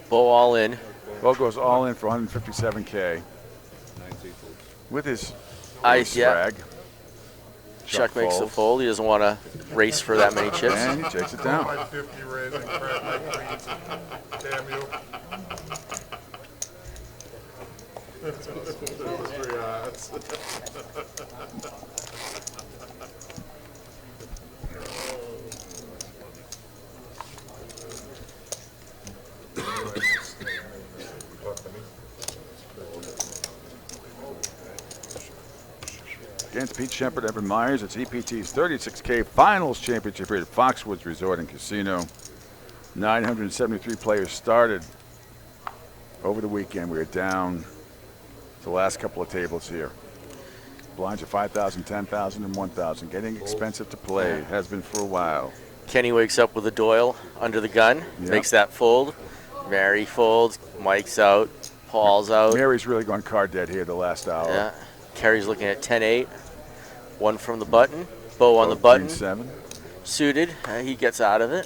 Bo all in. Bo goes all in for 157K. With his Ice, yeah. swag. Chuck makes the fold. He doesn't want to race for that many chips. And he takes it down. Against Pete Shepard, Evan Myers, it's EPT's 36K Finals Championship here at Foxwoods Resort and Casino. 973 players started over the weekend. We are down the last couple of tables here. Blinds are 5,000, 10,000, and 1,000. Getting expensive to play. It has been for a while. Kenny wakes up with a Doyle under the gun, makes that fold. Mary folds, Mike's out, Paul's out. Mary's really gone card dead here the last hour. Yeah. Kerry's looking at 10-8. One from the button. Bo on the button. 7. Suited. He gets out of it.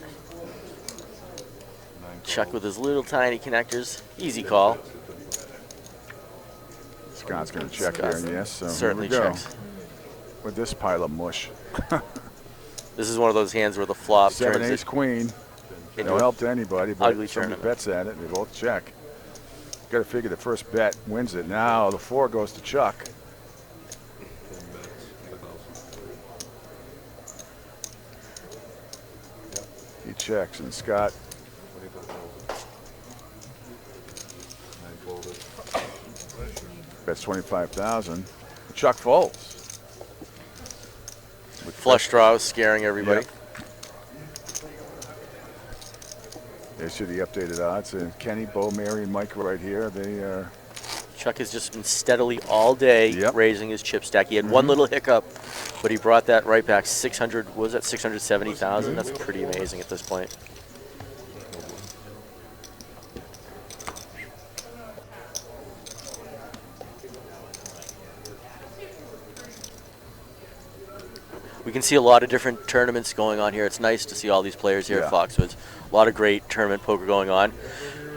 Chuck with his little tiny connectors. Easy call. Scott's going to check here, and yes. So certainly here we go. checks. With this pile of mush. This is one of those hands where the flop 7 turns ace it. queen. into No a help to anybody, but ugly somebody tournament. bets at it. They both check. Got to figure the first bet wins it. Now the 4 goes to Chuck. He checks, and Scott. Bets 25,000. Chuck folds. Flush draw was scaring everybody. Yep. They see the updated odds. And Kenny, Bo, Mary, and Mike right here. They are. Chuck has just been steadily all day raising his chip stack. He had one little hiccup, but he brought that right back. 600, what was that 670,000? That's pretty amazing at this point. We can see a lot of different tournaments going on here. It's nice to see all these players here at Foxwoods. A lot of great tournament poker going on.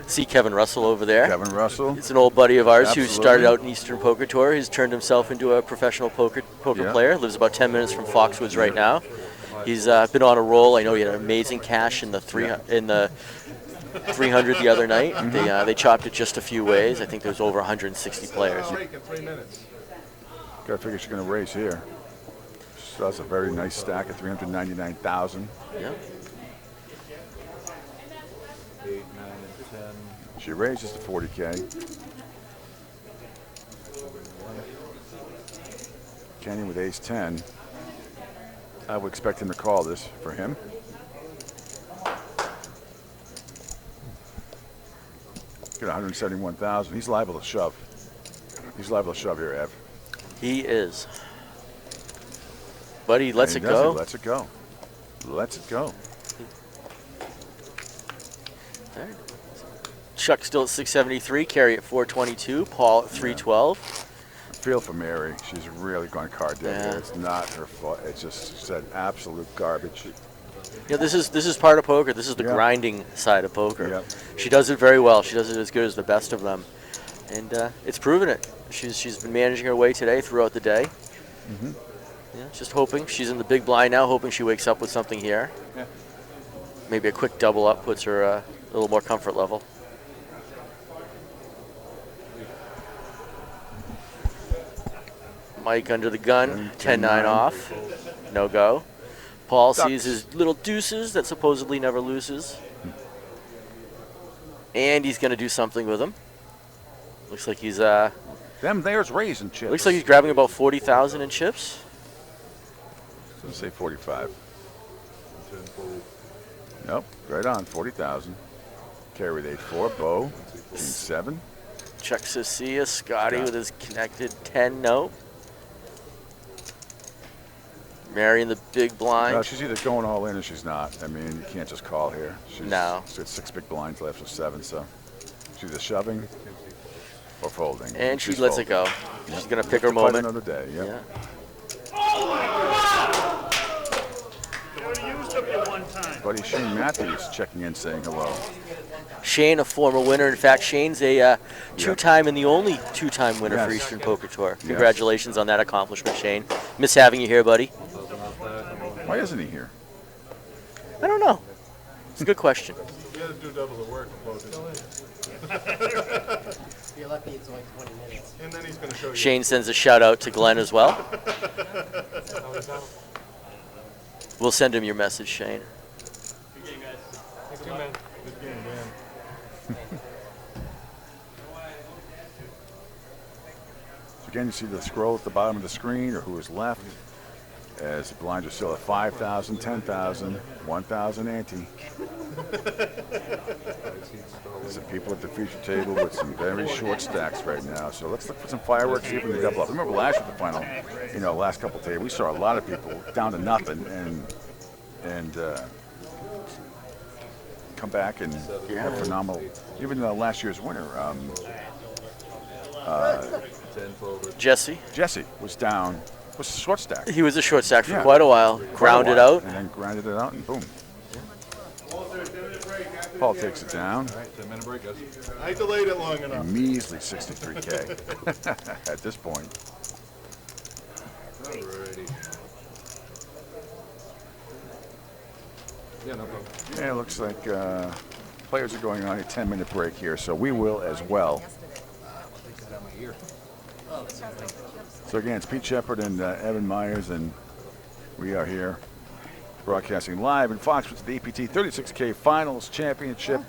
See Kevin Russell over there. Kevin Russell. It's an old buddy of ours Absolutely. who started out in Eastern Poker Tour. He's turned himself into a professional poker player. Lives about 10 minutes from Foxwoods right now. He's been on a roll. I know he had an amazing cash in the 300 the other night. They chopped it just a few ways. I think there was over 160 players. Got to figure she's going to raise here. So that's a very nice stack at 399,000. Yeah. 8, 9, and 10. She raises to 40K. Kenny with ace 10. I would expect him to call this for him. Get 171,000. He's liable to shove. He's liable to shove here, Ev. He is. But he lets it He go. lets it go. Lets it go. All right. Chuck still at 673, Carrie at 422, Paul at 312. Feel for Mary. She's really gone card dead here. It's not her fault. It's just said absolute garbage. Yeah, this is part of poker. This is the grinding side of poker. She does it very well. She does it as good as the best of them, and it's proven it. She's been managing her way today throughout the day. Yeah, just hoping. She's in the big blind now, hoping she wakes up with something here. Yeah. Maybe a quick double up puts her a little more comfort level. Mike under the gun, 10-9 off, no go. Paul sees his little deuces that supposedly never loses. And he's going to do something with them. Looks like he's there's raising chips. Looks like he's grabbing about 40,000 in chips. Let's say 45. Nope, right on, 40,000. Carry with 8-4, Bo, 7. Chuck Cecilia, Scotty with his connected 10, no. Mary in the big blind. No, she's either going all in or she's not. I mean, you can't just call here. She's got 6 big blinds left of 7, so she's either shoving or folding. And she She's lets folding. it go. She's going to pick her Fight moment. another day, Yeah. Buddy Shane Matthews checking in saying hello. Shane, a former winner. In fact, Shane's a two-time and the only two-time winner for Eastern Poker Tour. Congratulations on that accomplishment, Shane. Miss having you here, buddy. Why isn't he here? I don't know. It's a good question. You gotta do double the work. You're lucky it's only 20 minutes. And then he's gonna show you. Shane sends a shout-out to Glenn as well. We'll send him your message, Shane. Good game, guys. Thanks, man. Good game, man. So again, you see the scroll at the bottom of the screen or who is left as the blinds are still at 5,000, 10,000, 1,000 ante. There's some people at the feature table with some very short stacks right now. So let's look for some fireworks, see if we can double up. Remember last year at the final, last couple of days, we saw a lot of people down to nothing and come back and have phenomenal. Even last year's winner, Jesse was down. Was a short stack. He was a short stack for quite a while. Grounded out. And then grounded it out and boom. Paul takes it down. All right, 10-minute break, guys. I delayed it long enough. A measly 63K at this point. Alrighty. Yeah, no problem. And it looks like players are going on a 10-minute break here, so we will as well. So again, it's Pete Shepard and Evan Myers, and we are here broadcasting live in Foxwoods, the EPT 36K Finals Championship.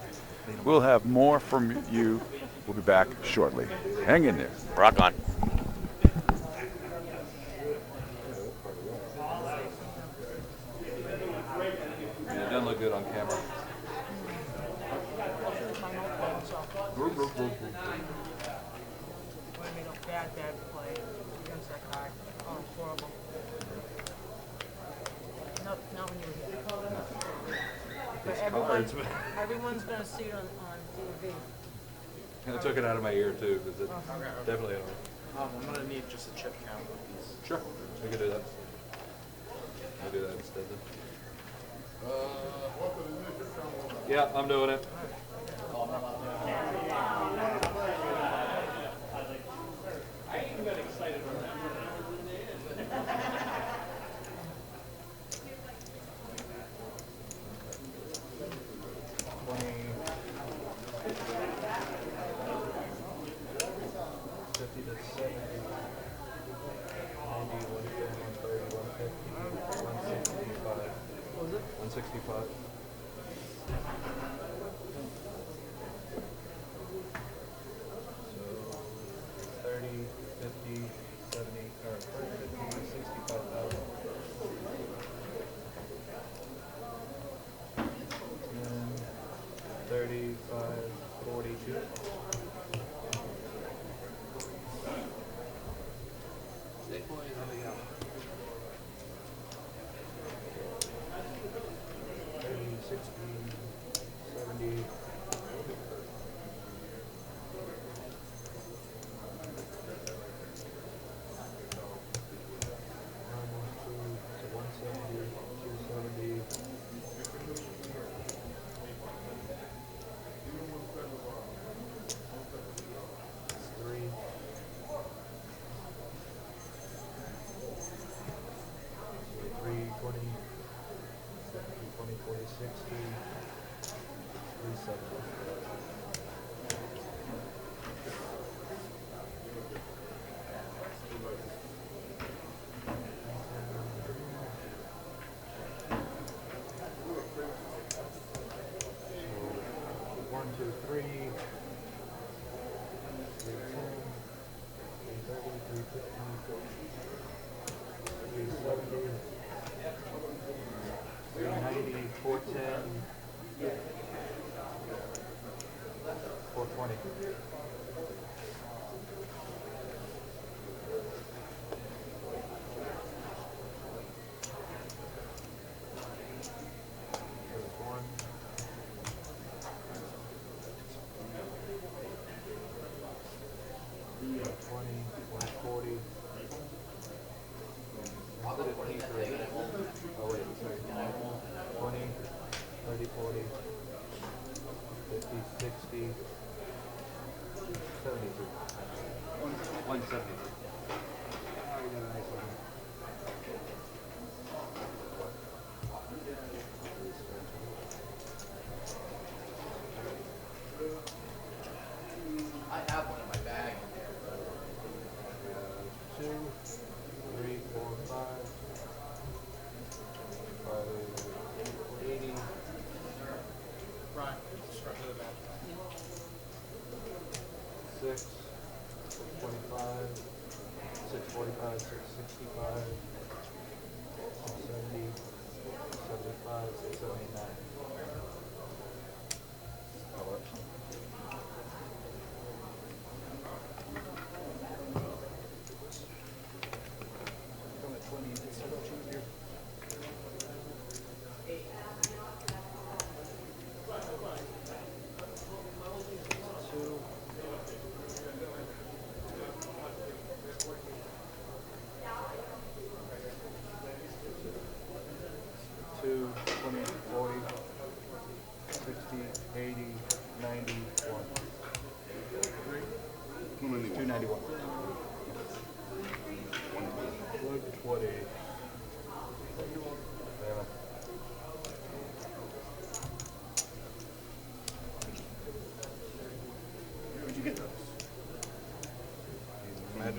We'll have more from you. We'll be back shortly. Hang in there. Rock on. Yeah, it doesn't look good on camera. Bad play against that guy. Oh, horrible. Not when you were here. But everyone's going to see it on TV. I took it out of my ear too, because it definitely annoying. I'm going to need just a chip count with these. Sure, we can do that. I'll do that instead then. Yeah, I'm doing it.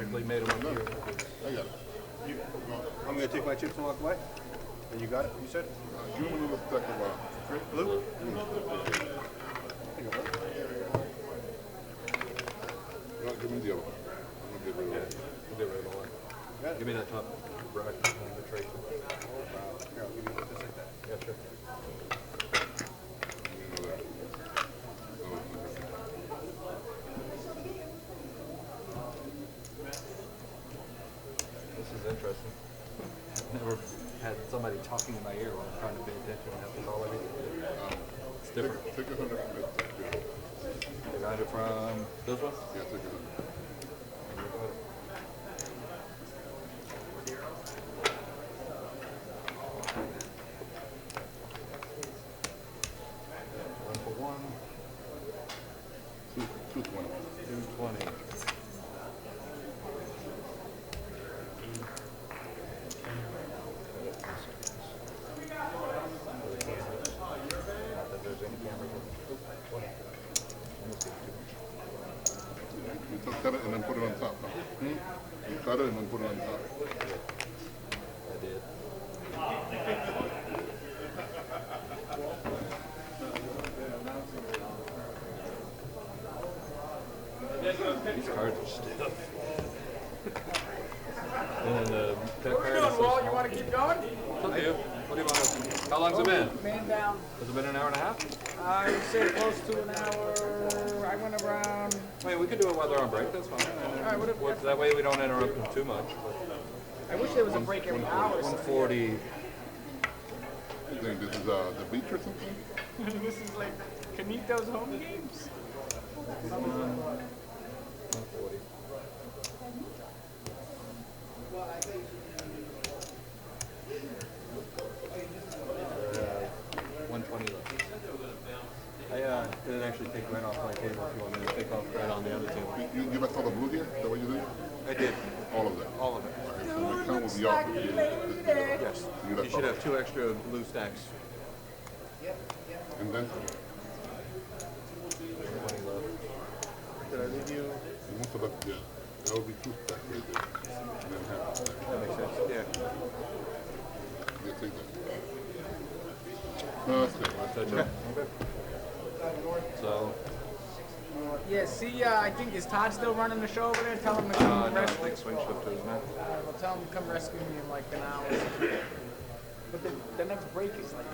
specifically made them up here. I got it. I'm going to take my chips and walk away. And you got it, you said? Give me a little stack of Blue? No, give me the other one. I'm gonna get rid of it. Get rid of all that. Give me that top rack on the tray. Here, I'll give you just like that. Yeah, sure. This is interesting. I've never had somebody talking in my ear while I'm trying to pay attention and have to call everything. It's different. Take a hundred from it. I got it from this one? Yeah, take a hundred. One for one. 220. 220. You cut it and then put it on top. Huh? You cut it and then put it on top. I did. These cards are stiff. And that What are we doing, Walt? You want to keep going? It's up to you. What do you want to? How long's it been? Man down. Has it been an hour and a half? I would say close to an hour. I went around. I mean, we can do it while they're on break. That's fine. right, That way we don't interrupt them too much. I wish there was a break every hour. 140. You think this is the beach or something? This is like Canito's home games. 140. 120 left. I didn't actually take right off my table if you want me to take off right on the other table. You give us all the blue here? Is that what you did? I did. All of that? All of it. Alright, so my count will be off. Yes. You You should have 2 extra blue stacks. And then? 20 left. Did I leave you? Most of that, yeah. That would be 2 stacks right there. And then half a stack. That makes sense. Yeah. Yeah, take that. No, that's good. Okay. So. Yeah, see, I think, is Todd still running the show over there? Tell him to come No, I rescue think swing shift is not. Well, tell him to come rescue me in like an hour. But the next break is like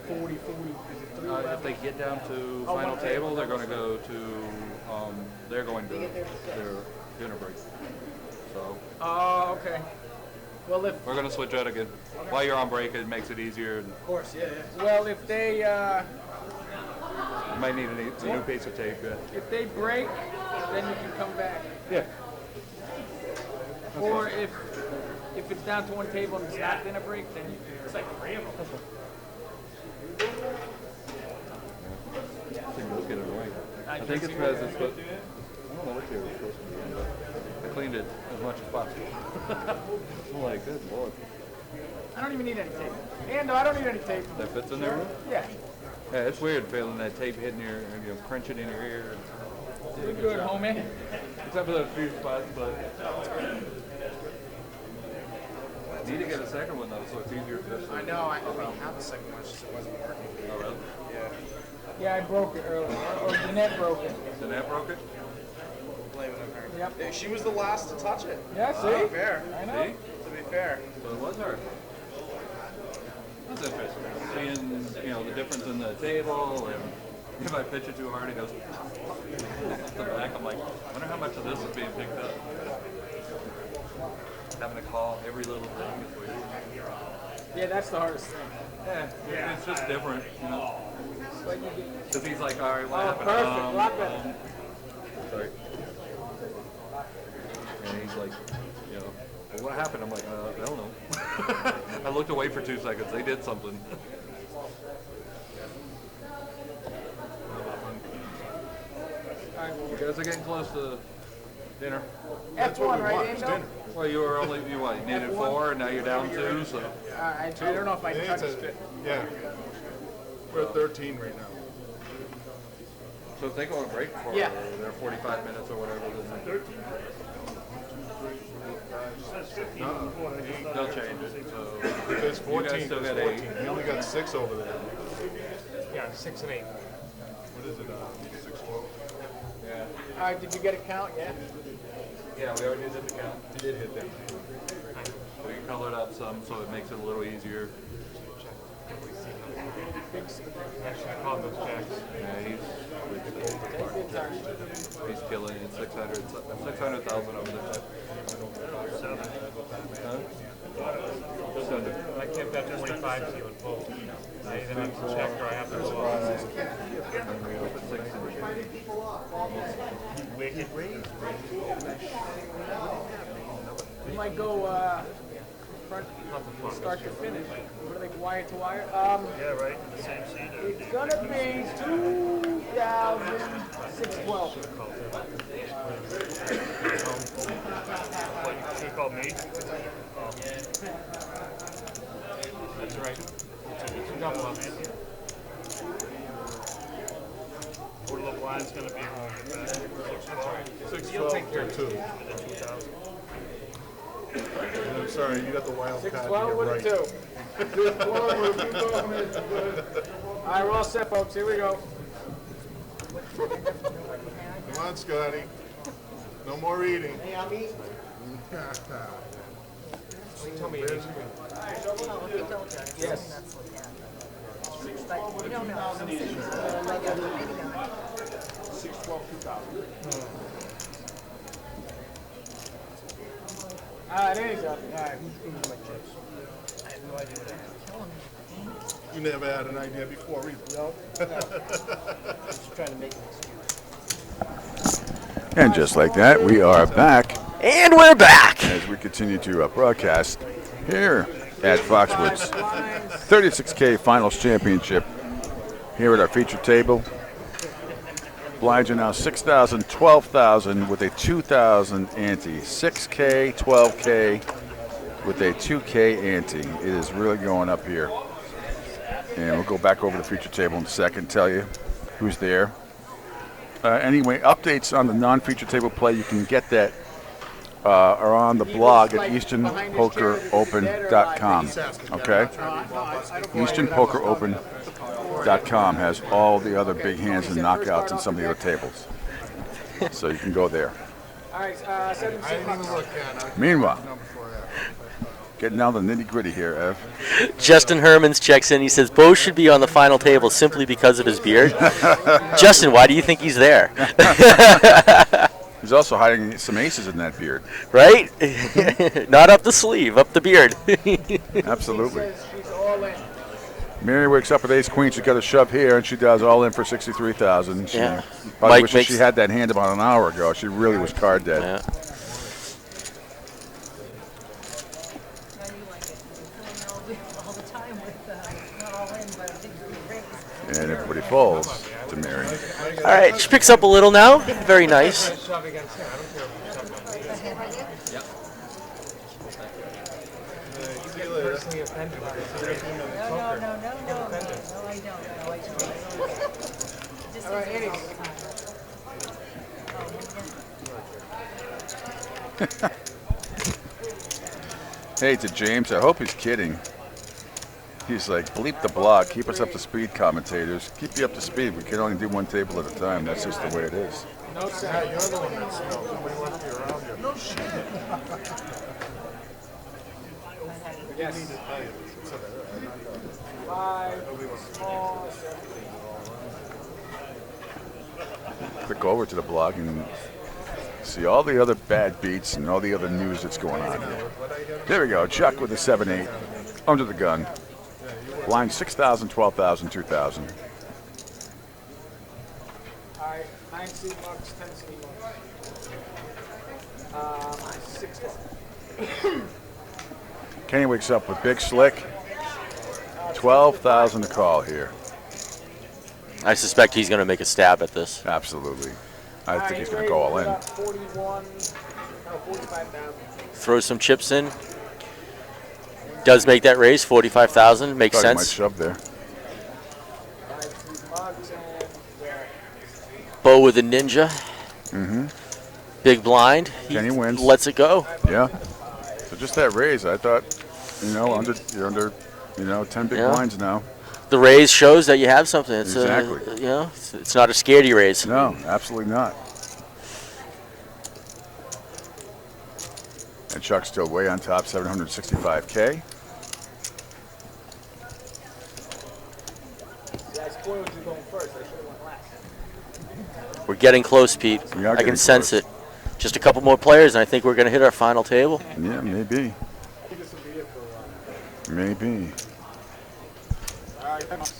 40, 40. Is it 3 If they get down to final table, they're going to go to, they're going to their dinner break. So. Oh, okay. Well, if we're going to switch out again. While you're on break, it makes it easier. Of course, yeah. Well, if they you might need a new piece of tape. Yeah. if they break, then you can come back. Yeah. Or if it's down to one table and it's not dinner break, then you can. It's like 3 of them. I think we'll get it right. I think it's because it's supposed. I don't know what year it's supposed to be in, but I cleaned it as much as possible. I'm like, good lord. I don't even need any tape. And I don't need any tape. That fits in there? Yeah. Yeah, it's weird feeling that tape hitting your, crunching in your ear. You're good, homie. Except for those few spots, but. Need to get a second one though, so it's easier to fish. I know, I already have the second one, it's just it wasn't working. Oh, really? Yeah. Yeah, I broke it earlier. Or the net broke it. The net broke it? Blame it on her. Yep. Yeah, she was the last to touch it. Yeah, To see? be fair. I know. See? To be fair. So it was her. That's interesting. Seeing, the difference in the table, and if I pitch it too hard, it goes off the back. I'm like, I wonder how much of this is being picked up. Having to call every little thing is weird. Yeah, that's the hardest thing. Yeah, it's just different, But you get. Because he's like, all right, what Oh, happened? perfect. A lot better. Sorry. And he's like, well, what happened? I'm like, I don't know. I looked away for 2 seconds. They did something. You guys are getting close to dinner. F1, right, Ando? Well, you were only, you needed F1? 4, and now you're down 2, so. I don't know if my touch is fit. Yeah. We're at 13 right now. So if they go on a break for Yeah. their 45 minutes or whatever, then They'll change it. So If it's 14, you guys still it's got 14. 8. We only got 6 over there. Yeah, 6 and 8. What is it, 6, 12? Yeah. All right, did you get a count yet? Yeah, we already did the count. You did hit them. We colored up some so it makes it a little easier. I called those jacks. Yeah, he's killing it. 600,000 over there. Huh? Just under. I kept that 25 to you in both. I either have to check or I have to go off. And we opened 6 and Wicked. You might go front, start to finish. What are they, wire to wire? Yeah, right. The same seat. It's gonna be 2,612. What, you called me? That's right. Two double ups. What the line's going to be when we get back? That's right. 6, You'll 12, take care of 2. it. And then 2,000. I'm sorry, you got the wild card. 612 with a 2. 612 with a 2 bonus. Good. All right, we're all set, folks. Here we go. Come on, Scotty. No more eating. Hey, I'm eating. Tell me Where's- Yes. We don't know. 612, 2,000. There you go. All right, who's my chips? I have no idea what that is. You never had an idea before either. No. Just trying to make an excuse. And just like that, we are back. And we're back! As we continue to broadcast here at Foxwoods 36K Finals Championship. Here at our feature table. Blinds are now 6,000, 12,000 with a 2,000 ante. 6K, 12K with a 2K ante. It is really going up here. And we'll go back over the feature table in a second, tell you who's there. Anyway, updates on the non-feature table play, you can get that are on the blog at easternpokeropen.com. Okay? easternpokeropen.com has all the other big hands and knockouts and some of the other tables. So you can go there. All right, 76 bucks. Meanwhile, getting down to the nitty-gritty here, Ev. Justin Hermans checks in. He says, Bo should be on the final table simply because of his beard. Justin, why do you think he's there? He's also hiding some aces in that beard. Right? Not up the sleeve, up the beard. Absolutely. She's all in. Mary wakes up with ace queen. She's got a shove here, and she does all in for 63,000. She Yeah. probably Mike wishes makes- she had that hand about an hour ago. She really was card dead. Yeah. And everybody falls to Mary. All right, she picks up a little now. Very nice. Shove against him. I don't care if you shove on me. You get personally offended by this. No, I don't. All right, Eddie. Hey, to James, I hope he's kidding. He's like, bleep the blog, keep us up to speed, commentators. Keep you up to speed. We can only do one table at a time. That's just the way it is. No, sir. Yeah, you're the one that smells. Nobody wants to be around you. No shit. Yes. 5, small, 7. Click over to the blog and see all the other bad beats and all the other news that's going on here. There we go. Chuck with the 7-8 under the gun. Line 6,000, 12,000, 2,000. All right, 9 seed bucks, 10 seed bucks. 6 Kenny wakes up with Big Slick. 12,000 to call here. I suspect he's going to make a stab at this. Absolutely. I think he's going to go all in. 45,000. Throw some chips in. Does make that raise, 45,000. Makes Thought he might sense. shove there. Bo with a ninja. Mm-hmm. Big blind. Kenny wins. Lets it go. Yeah. So just that raise, I thought, you're under, 10 big blinds now. The raise shows that you have something. It's Exactly. It's not a scaredy raise. No, absolutely not. And Chuck's still way on top, 765K. I spoiled you going first. I should have went last. We're getting close, Pete. We are I can getting sense close. it. Just a couple more players, and I think we're going to hit our final table. Yeah, maybe. I think this will be it for a while. Maybe. All right.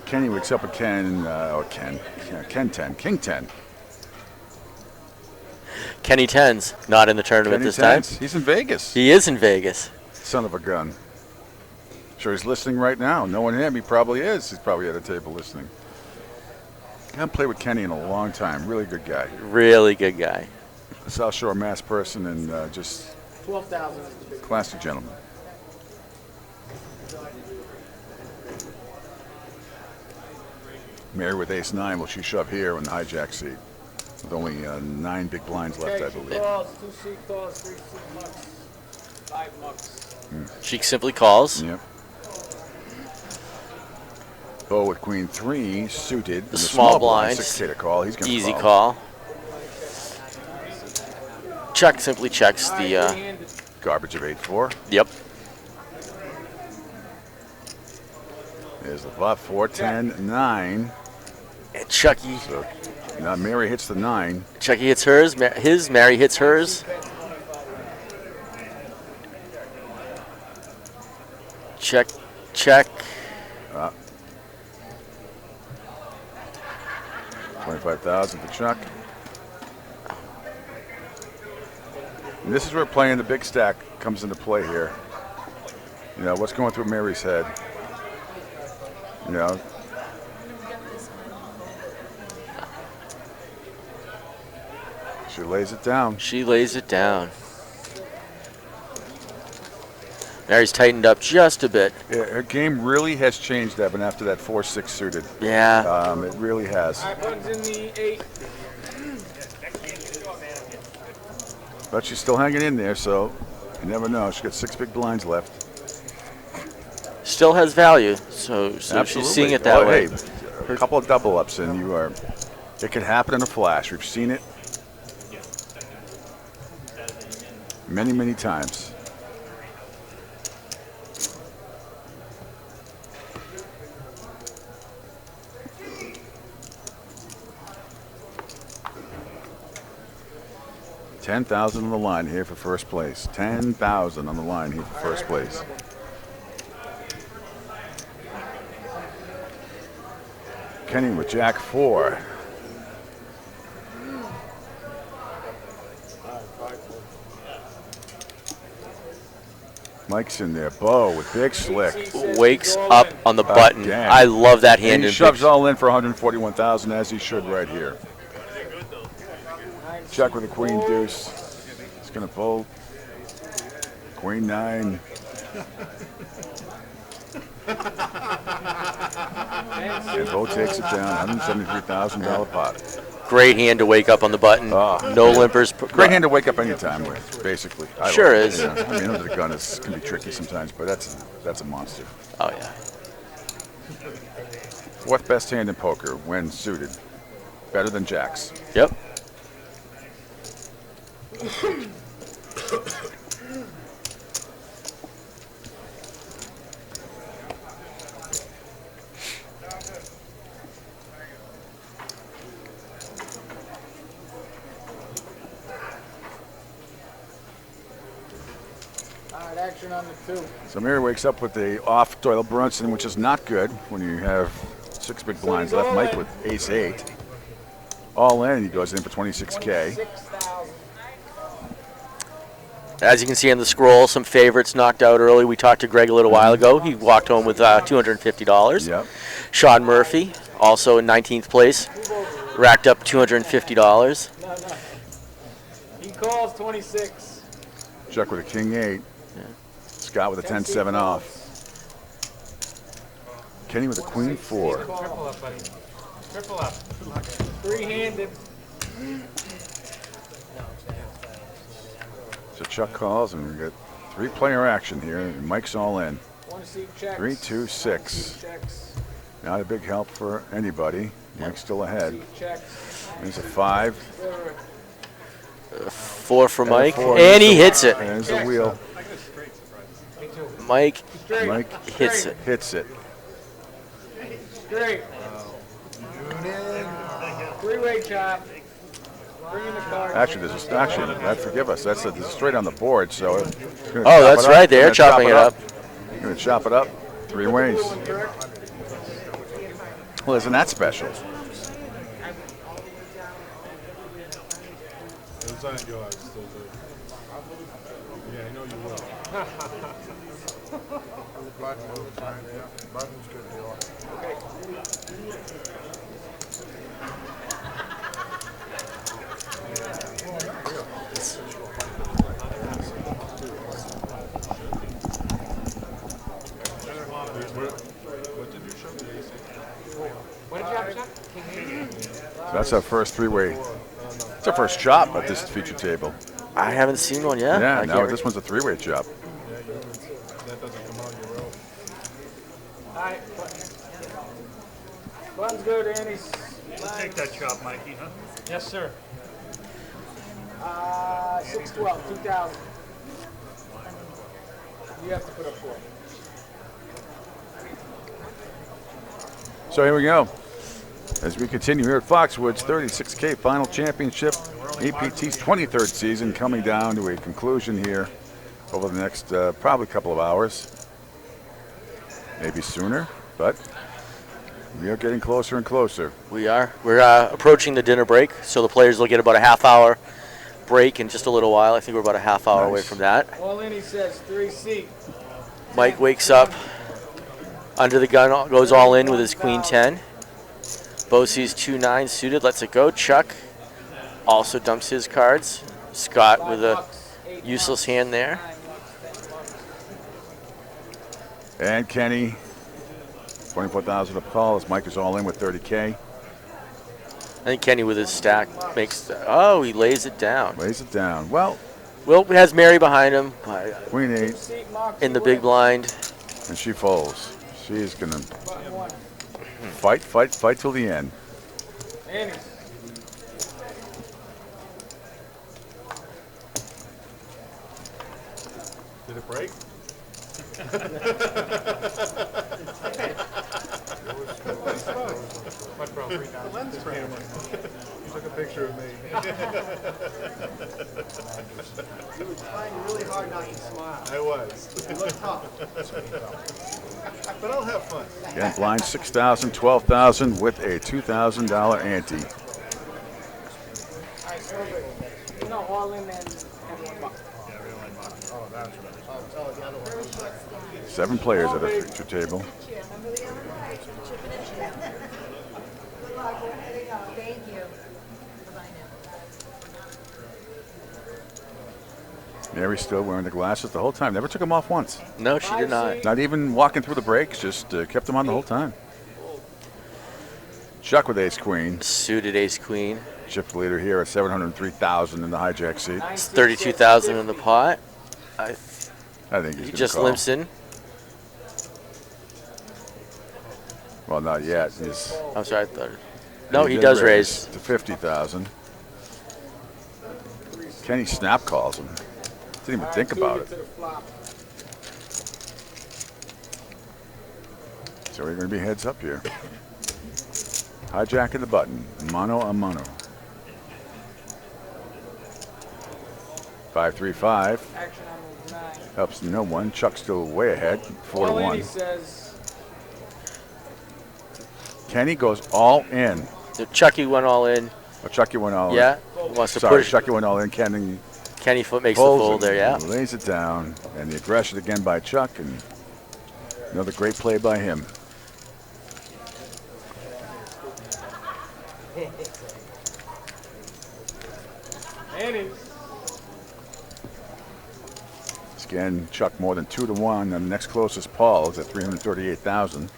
Kenny wakes up with King 10. Kenny Tens, not in the tournament Kenny this Tens. time. He's in Vegas. He is in Vegas. Son of a gun. Sure, he's listening right now. Knowing him, he probably is. He's probably at a table listening. I haven't played with Kenny in a long time. Really good guy. Really good guy. A South Shore Mass person and just 12,000 is the big classy gentleman. Mary with ace-9. Will she shove here in the hijack seat? With only 9 big blinds left, I believe. calls, 2 C calls, 3 C mucks, 5 mucks. She simply calls. Yep. Bo with queen 3 suited. The small blind. 6K to call. He's going to Easy call. Chuck simply checks the garbage of 8-4. Yep. There's the flop, 4-10-9. And Chucky. So now Mary hits the 9. Chucky hits hers. Mary hits hers. Check. 25,000 for Chuck. And this is where playing the big stack comes into play here. What's going through Mary's head? She lays it down. She lays it down. Mary's tightened up just a bit. Yeah, her game really has changed, Evan, after that 4-6 suited. Yeah. It really has. All right, buttons in the 8. But she's still hanging in there, so you never know. She's got 6 big blinds left. Still has value, so she's seeing it that way. Hey, a couple of double ups, and it can happen in a flash. We've seen it many, many times. $10,000 on the line here for first place. $10,000 on the line here for first place. Kenny with Jack 4. Mike's in there. Bo with big slick. Wakes up on the button. Again. I love that hand. And he shoves all in for 141,000 as he should right here. Check with a queen deuce. He's going to fold. Queen 9. And Bo takes it down. $173,000 pot. Great hand to wake up on the button. No limpers. Great hand to wake up anytime with, basically. Sure is. I mean, under the gun can be tricky sometimes, but that's a monster. Oh, yeah. Fourth best hand in poker when suited. Better than jacks. Yep. Action on the 2. So Mary wakes up with the off Doyle Brunson, which is not good when you have 6 big blinds left. Mike with ace 8. All in, he goes in for 26K. As you can see on the scroll, some favorites knocked out early. We talked to Greg a little while ago. He walked home with $250. Yep. Sean Murphy, also in 19th place, racked up $250. No. He calls 26. Chuck with a king 8. Yeah. Scott with a 10-7 off. Kenny with a queen 4. Triple up. Three-handed. So Chuck calls, and we got 3-player action here. And Mike's all in. One seat checks. 3, 2, 6. Checks. Not a big help for anybody. Mike's still ahead. Seat checks. There's a 5. 4 for And Mike, 4. and he hits it. And there's the wheel. Mike hits it. Hits it. Straight. Three-way chop. Bring in the card. Actually, there's a forgive us. That's straight on the board. So. Oh, that's right. They're chopping it up. Going to chop it up 3 ways. Well, isn't that special? Those aren't yours. Yeah, I know you will. Button's good deal. What did you have, Chuck? So that's our first 3-way. It's our first chop at this feature table. I haven't seen one yet. Yeah, no, this one's a 3-way chop. That doesn't come out of your row. All right. Button's good, Annie. Take that chop, Mikey, huh? Yes, sir. 612, 2,000. You have to put up 4. So here we go. As we continue here at Foxwoods 36K Final Championship, EPT's 23rd season coming down to a conclusion here over the next probably couple of hours. Maybe sooner, but we are getting closer and closer. We are. We're approaching the dinner break, so the players will get about a half-hour break in just a little while. I think we're about a half hour away from that. All in, he says, 3 seat. Mike wakes up under the gun, goes all in with his queen 10. Bo sees 2-9 suited, lets it go. Chuck also dumps his cards. Scott with a useless hand there. And Kenny, 24,000 up call as Mike is all in with 30K. I think Kenny with his stack makes, oh, he lays it down. Lays it down. Well, Will has Mary behind him. Queen 8. In the big blind. And she folds. She's going to fight till the end. Annie. Did it break? The lens camera. He took a picture of me. You were trying really hard not to smile. I was. You look tough. But I'll have fun. Again, blind 6,000, 12,000 with a $2,000 ante. No, all in and 1 buck. Oh, that's right. Oh, the other one. 7 players at a feature table. Thank you. Mary's still wearing the glasses the whole time. Never took them off once. No, she did not. Not even walking through the breaks, just kept them on the whole time. Chuck with ace queen. Suited ace queen. Shift leader here at 703,000 in the hijack seat. It's 32,000 in the pot. I think he just limps in. Well, not yet. I'm sorry. I thought. No, he does raise to 50,000. Kenny snap calls him. Didn't even think about it. So we're going to be heads up here. Hijacking the button. Mano a mano. 5-3-5. Helps no one. Chuck's still way ahead. 4-1. Kenny goes all in. Chucky went all in. Oh, Chucky went all in. Yeah. Wants to Sorry, push. Chucky went all in. Kenny foot makes the fold there, yeah. Lays it down. And the aggression again by Chuck. And another great play by him. Annie. Again, Chuck more than 2-1. And the next closest, Paul, is at 338,000.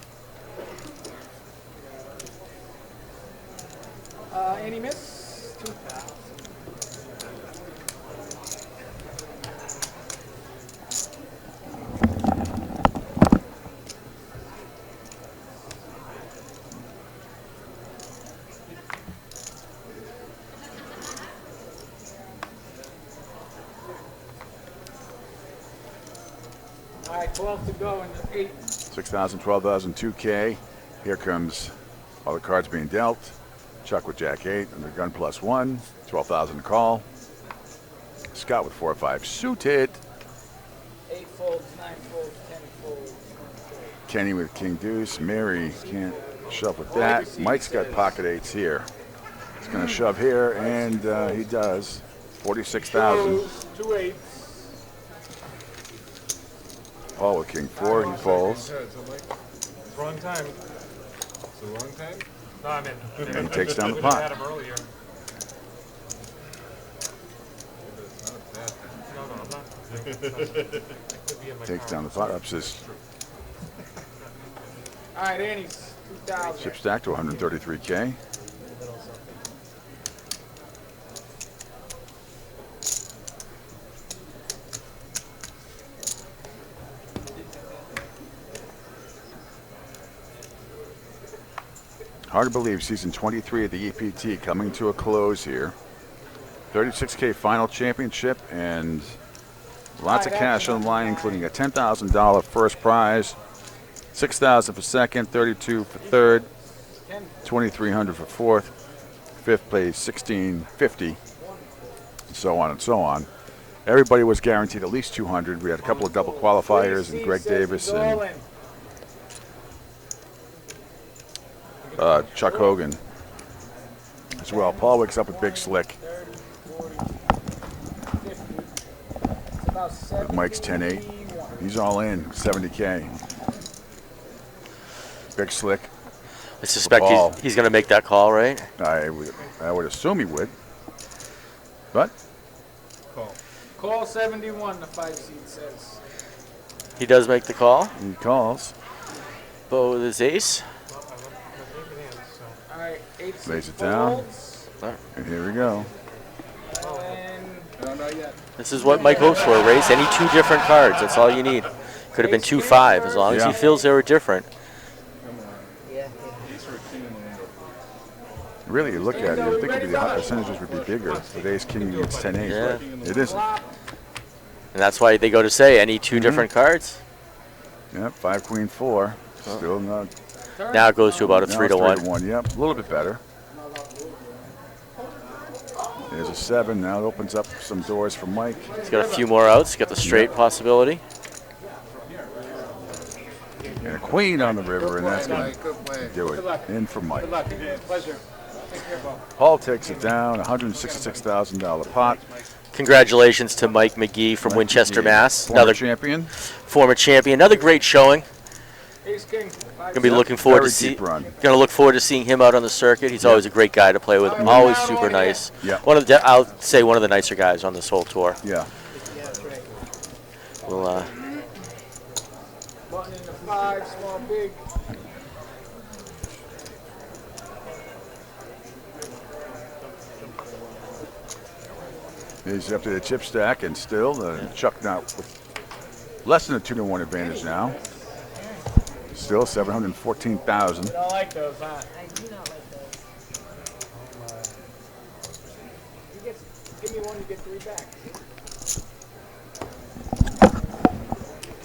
Any miss? 2,000. All right, 12 to go in the 8. 6,000, 12,000, 2K. Here comes all the cards being dealt. Chuck with Jack 8 and the gun +1. 12,000 to call. Scott with 4 or 5 suited. 8 folds, 9 folds, 10 folds. Kenny with King Deuce. Mary can't shove with that. Mike's got pocket 8s here. He's going to shove here, and he does. 46,000. 2 8s. Paul with King 4. He folds. Wrong time. It's the wrong time? No, I mean, And he takes down the we pot. had him earlier. No, I'm not. I could be in my Takes car. down the pot. Ups his All right, Annie's 2,000. chip stack to 133K. Hard to believe season 23 of the EPT coming to a close here. 36K final championship and lots of cash on the line, including a $10,000 first prize, $6,000 for second, $32,000 for third, $2,300 for fourth, fifth place $1,650, and so on and so on. Everybody was guaranteed at least $200. We had a couple of double qualifiers, and Greg Davis and Chuck Hogan as well. Paul wakes up with Big Slick. Mike's 10-8. He's all in, 70K. Big Slick. I suspect he's going to make that call, right? I would assume he would. But Call 71, the 5 seed says. He does make the call. He calls. Bo with his ace. All right, 8 Lays it down. folds. And here we go. No, not yet. This is what Mike hopes for, a race. Any 2 different cards. That's all you need. Could have been 2-5 as long as he feels they were different. Really, you look at it, you think the percentages would be bigger. With ace king against 10-8, Yeah. but it isn't. And that's why they go to say any 2 different cards. Yep, 5 queen 4. Still not. Now it goes to about a Now 3 it's to 1. 3 to 1. Yep, a little bit better. There's a 7. Now it opens up some doors for Mike. He's got a few more outs. Got the straight possibility. And a queen on the river, and that's going to do it. In for Mike. Good luck. Pleasure. Take care, Bo. Paul takes it down, $166,000 pot. Congratulations to Mike McGee from Winchester, Mass. Former champion. Former champion. Another great showing. Ace King. Gonna be looking forward to see. Gonna look forward to seeing him out on the circuit. He's always a great guy to play with. Always super nice. Yeah. I'll say one of the nicer guys on this whole tour. Yeah. We'll Button in the 5, small, big. He's up to the chip stack, and still Chuck now with less than a 2 to 1 advantage now. Still 714,000. You don't like those, huh? I do not like those. Give me one, you get 3 back.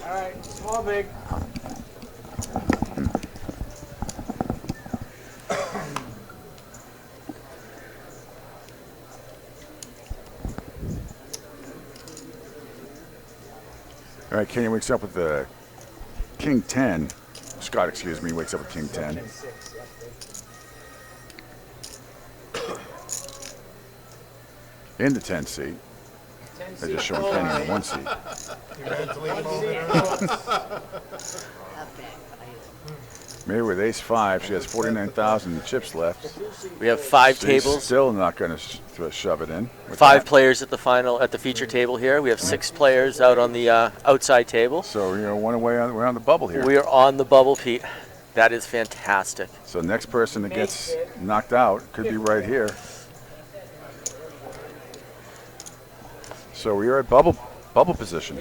All right, small, big. All right, Kenny wakes up with the King 10. Scott, excuse me, wakes up with King 10. In the 10 seat. They're just showing Kenny in the 1 seat. Maybe with ace 5, she has 49,000 chips left. We have 5 She's tables. Still not going to shove it in. 5 players at the feature table here. We have 6 players out on the outside table. So we're on the bubble here. We are on the bubble, Pete. That is fantastic. So next person that gets knocked out could be right here. So we are at bubble position.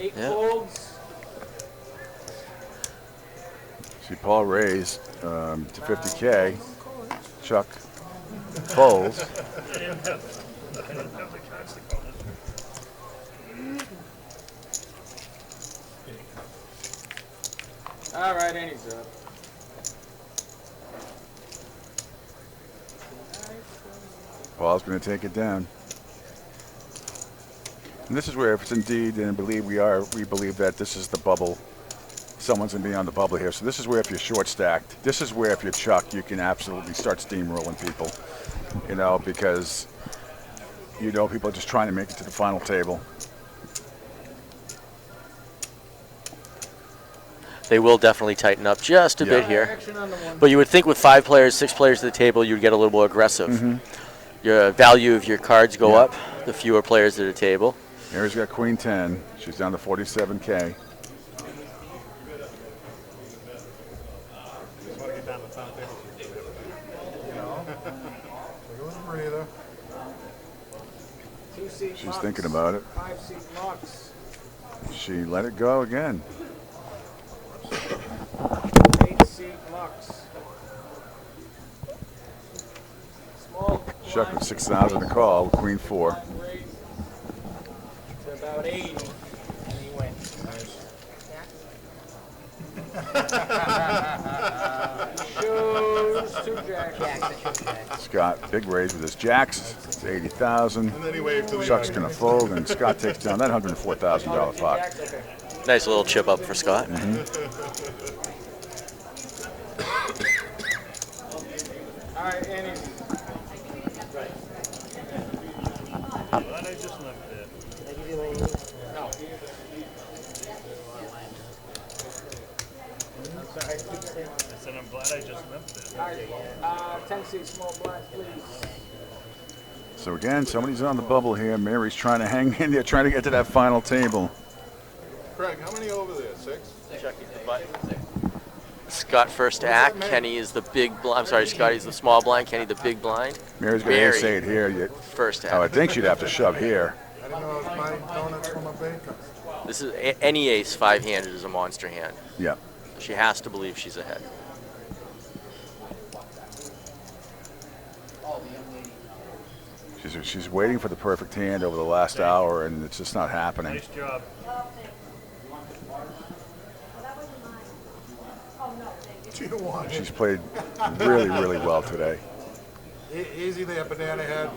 See Paul raised to 50K. Chuck folds. All right, Annie's up. Paul's going to take it down. And this is where, if it's indeed, and we believe that this is the bubble, someone's going to be on the bubble here. So this is where if you're short stacked, this is where if you're Chuck, you can absolutely start steamrolling people, you know, because you know people are just trying to make it to the final table. They will definitely tighten up just a bit here. But you would think with 5 players, 6 players at the table, you'd get a little more aggressive. Your value of your cards go up, the fewer players at the table. Mary's got Queen 10. She's down to 47K. She's thinking about it. 5-seat Lux. She let it go again. 8-seat Lux. Small. Chuck with 6,000 to call. Queen 4. To about 80. And he wins. Shows 2 jacks. Scott, big raise with his jacks. It's 80,000. And then he waved to the Chuck's going to fold, and Scott takes down that $104,000 pot. Nice little chip up for Scott. All right, Annie. Glad I just left it. Can I give you my No. I'm sorry. I said I'm glad I just left it. All right, 10-seat small blinds, please. So again, somebody's on the bubble here. Mary's trying to hang in there, trying to get to that final table. Craig, how many over there? 6? Chucky's the button. Scott first act. Kenny is the big blind. I'm sorry, Scotty's the small blind. Kenny the big blind. Mary's going to ace-8 here. First act. Oh, I think she'd have to shove here. I don't know if my donuts from a baker. This is any ace 5-handed is a monster hand. Yeah. She has to believe she's ahead. She's waiting for the perfect hand over the last hour, and it's just not happening. Nice job. She's played really, really well today. Easy there, banana head.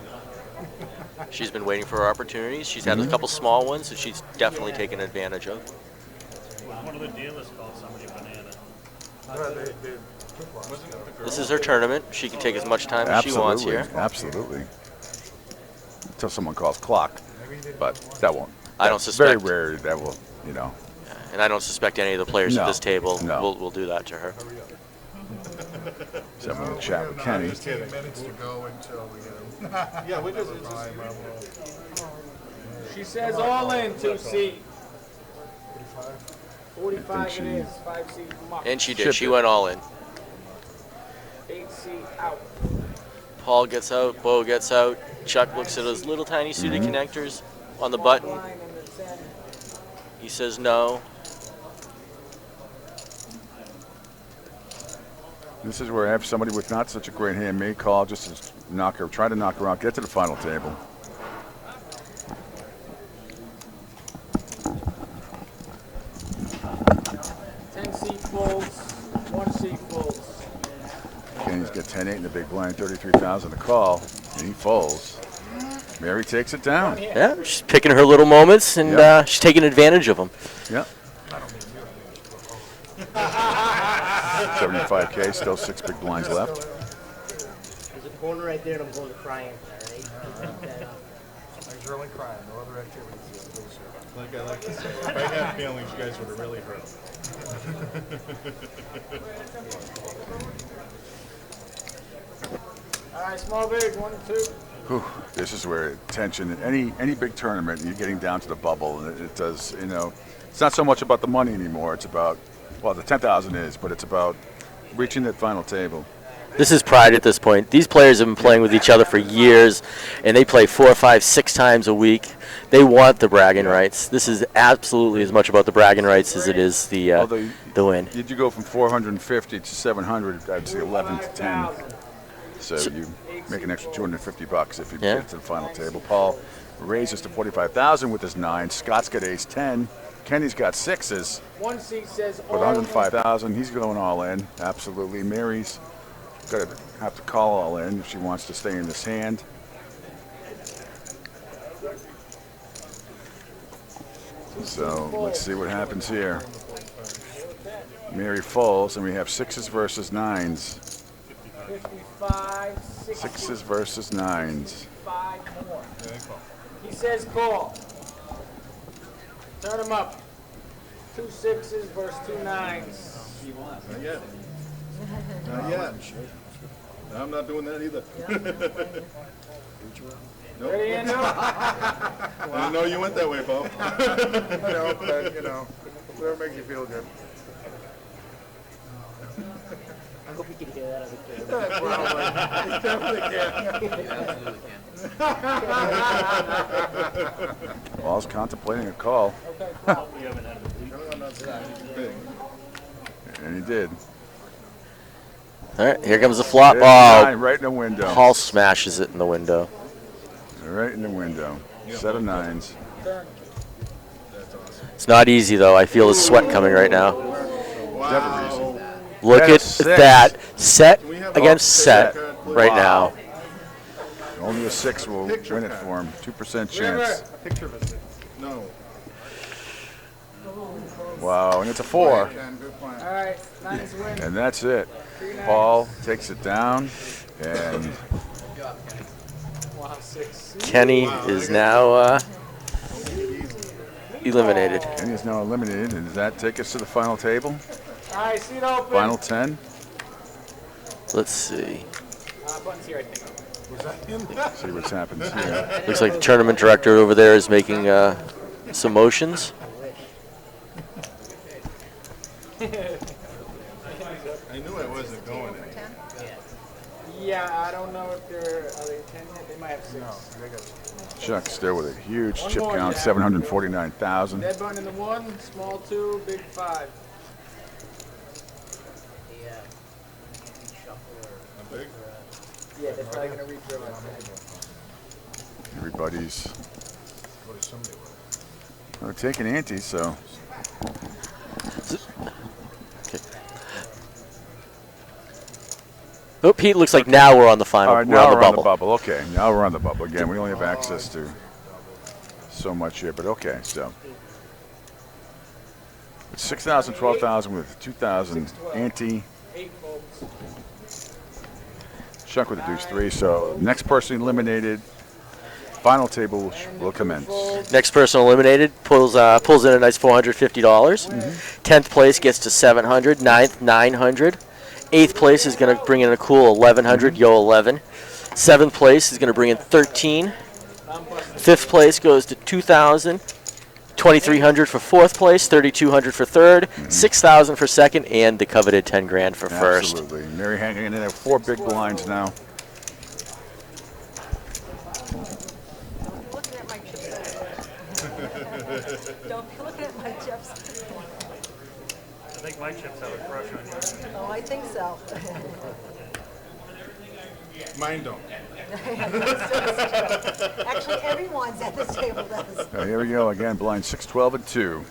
She's been waiting for her opportunities. She's had a couple small ones that she's definitely taken advantage of. One of the dealers called somebody banana. This is her tournament. She can take as much time as she wants here. Absolutely. Until someone calls clock, but that won't. I don't suspect. Very rare that will, you know. And I don't suspect any of the players at this table No. will do that to her. So I'm going to chat with Kenny. 15 minutes to go until we get Yeah, we're just. She says all in, 2-seat. 45 she- it is, 5-seat muck. And she did. She went all in. 8-seat out. Paul gets out. Bo gets out. Chuck looks at his little tiny suited connectors on the button. Line and the 10. He says no. This is where I have somebody with not such a great hand may call just to knock her, try to knock her out, get to the final table. Seat folds, 1-seat folds. Kenny's got 10-8 in the big blind, 33,000 to call, and he folds. Mary takes it down. Yeah, she's picking her little moments, and she's taking advantage of them. Yep. 75K, still 6 big blinds left. There's a corner right there, and I'm going to crying. He's really crying. No other activities. Like I like to say, if I had feelings, you guys would have really hurt. All right, small big, 1 and 2. Whew, this is where tension, any big tournament, you're getting down to the bubble, and it does, you know, it's not so much about the money anymore. It's about, well, the 10,000 is, but it's about reaching that final table. This is pride at this point. These players have been playing with each other for years, and they play 4, 5, 6 times a week. They want the bragging rights. This is absolutely as much about the bragging rights as it is the win. Did you go from 450 to 700? I'd say 11 to 10. So you make an extra $250 if you get to the final table. Paul raises to 45,000 with his 9. Scott's got ace 10. Kenny's got 6s. One seat says With 105,000, he's going all in. Absolutely. Mary's going to have to call all in if she wants to stay in this hand. So let's see what happens here. Mary falls, and we have 6s versus 9s. 55, 60. 6s versus 9s. 5 more. He says call. Turn him up. 2 6s versus 2 9s. Not yet. Not yet. I'm not doing that either. Nope. Ready, Andrew? I didn't know you went that way, Bo. No, but, you know, whatever makes you feel good. I hope you can hear that other kid. Probably. You definitely can. Paul's contemplating a call. And he did. All right, here comes the flop. There's Oh, 9 right in the window. Paul smashes it in the window. Right in the window. Set of 9s. It's not easy, though. I feel the sweat coming right now. Never easy. Look at Six. that. Set against set right now. Only a 6 will win it for him. 2% chance. Picture of a 6. No. Wow, and it's a 4. All right, 9s win. And that's it. Paul takes it down, and Wow, 6. Kenny is now eliminated. Kenny is now eliminated. And does that take us to the final table? All right, seat open. Final 10? Let's see. Button's here, I think. Was that him? See what's happened here. Looks like the tournament director over there is making some motions. I knew I wasn't going in. Yeah, I don't know if are they 10 yet? They might have 6. No, they got Chuck's there with a huge One chip more, count, yeah. 749,000. Dead button in the 1, small 2, big 5. big. Yeah, they're probably going to reach their Everybody's taking ante, so. Oh, Pete, looks like now we're on the final. All right, we're now on the we're bubble. on the bubble. Okay, now we're on the bubble. Again, we only have access to so much here, but okay, so. It's 6,000, 12,000 with 2,000 ante. 8 folks. Chuck with a deuce 3, so next person eliminated. Final table will commence. Next person eliminated pulls in a nice $450. 10th place gets to 700. 9th, 900. 8th place is going to bring in a cool 1,100. Yo, 11. 7th place is going to bring in 13. 5th place goes to 2,000. 2,300 for 4th place. 3,200 for 3rd. 6,000 for 2nd, and the coveted 10 grand for 1st. Absolutely. Mary hanging in there. 4 big blinds now. Don't be looking at my chips. I think my chips have a crush on you. Oh, I think so. Mine don't. Actually, everyone's at this table does. So here we go again. Blind 6, 12, and 2.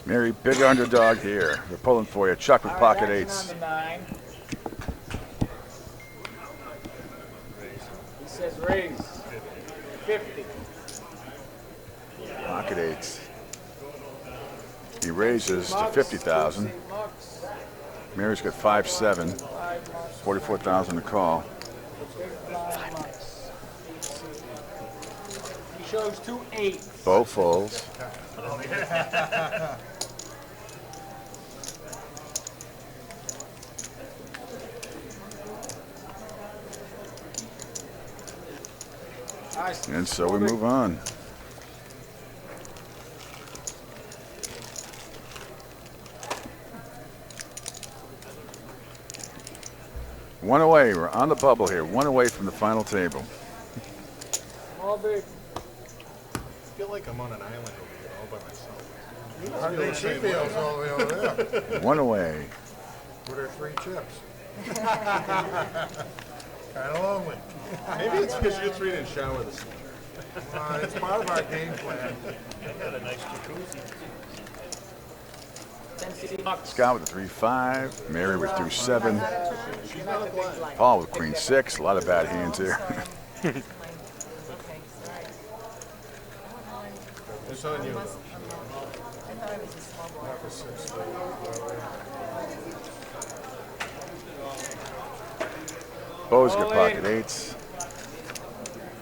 Mary, big underdog here. They're pulling for you. Chuck with pocket 8s. On the 9. He says raise. 50. Pocket 8s. He raises to 50,000. Mary's got 5-7. 44,000 to call. He shows 2 8s. Bo folds. And so we move on. One away. We're on the bubble here. One away from the final table. Small big. I feel like I'm on an island over here all by myself. I think she feels all the way over there. One away. With her 3 chips. Kind of lonely. Maybe it's because you 3 didn't shower this morning. It's part of our game plan. I got a nice jacuzzi. Scott with a 3-5. Mary with 2-7. Paul with queen 6. A lot of bad hands here. It's on you. Bo's got pocket 8s.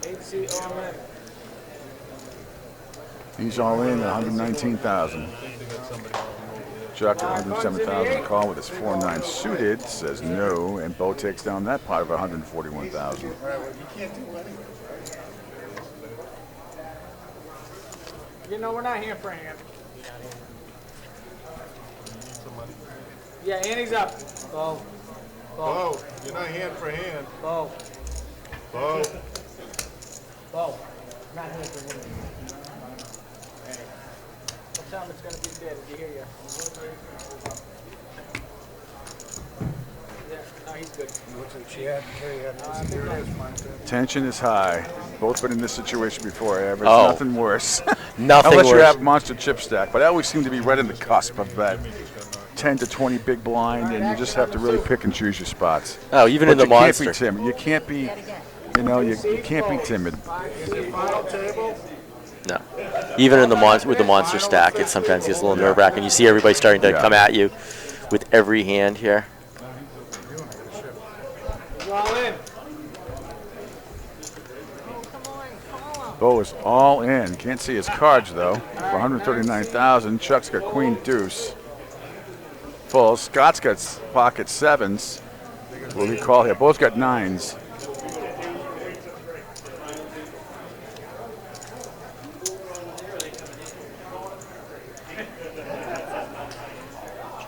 8C all in. He's all in at 119,000. Chuck at 107,000. Call with his 4-9 suited says no, and Bo takes down that pot of 141,000. You know, we're not here for hand. Yeah, Annie's up. Bo. Bo, you're not hand for hand. Bo. Bo. Bo. Not here for hand. Don't tell him it's going to be dead. Did you hear you? Yeah, no, he's good. She had serious Tension is high. Both been in this situation before. There's Oh. nothing worse. Nothing Unless you worse. have monster chip stack, but I always seem to be right in the cusp of that 10 to 20 big blind, and you just have to really pick and choose your spots. Oh, even But in the you can't monster. be timid. You can't be, you know, you can't be timid. Is it final table? No. Even in the with the monster stack, it sometimes gets a little nerve-wracking. You see everybody starting to come at you with every hand here. He's all in. Bo is all in. Can't see his cards though. For 139,000. Chuck's got queen deuce. Full. Scott's got pocket 7s. What do we call here? Both got 9s.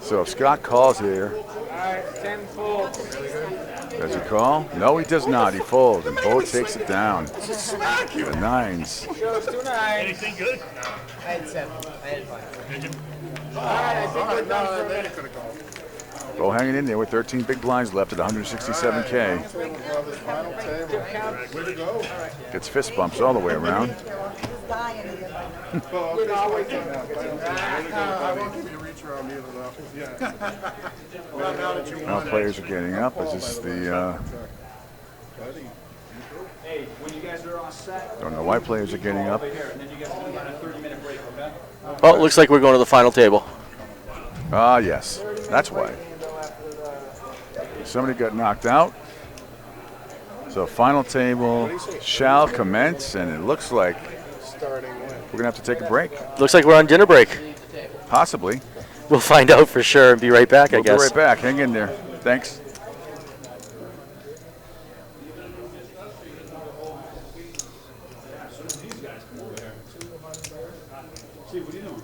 So if Scott calls here, All right, 10 full. does he call? No, he does not. He folds, and Bo takes it down. The 9s. Shows 2 9s. Anything good? I had 7. I had 5. All right, I think we're done for a minute. Bo hanging in there with 13 big blinds left at 167K. Way to go. Gets fist bumps all the way around. I won't give you a reach around either, though. Yeah. Well, now that you Now won it. players are getting up. Is this the, Hey, when you guys are all set, don't know why players are getting up. and then you guys will on a 30-minute break, okay? Oh, looks like we're going to the final table. Ah, yes. That's why. Somebody got knocked out. So final table shall commence, and it looks like we're going to have to take a break. Looks like we're on dinner break. Possibly. We'll find out for sure and be right back, I We'll guess. be right back. Hang in there. Thanks. Steve, what are you doing?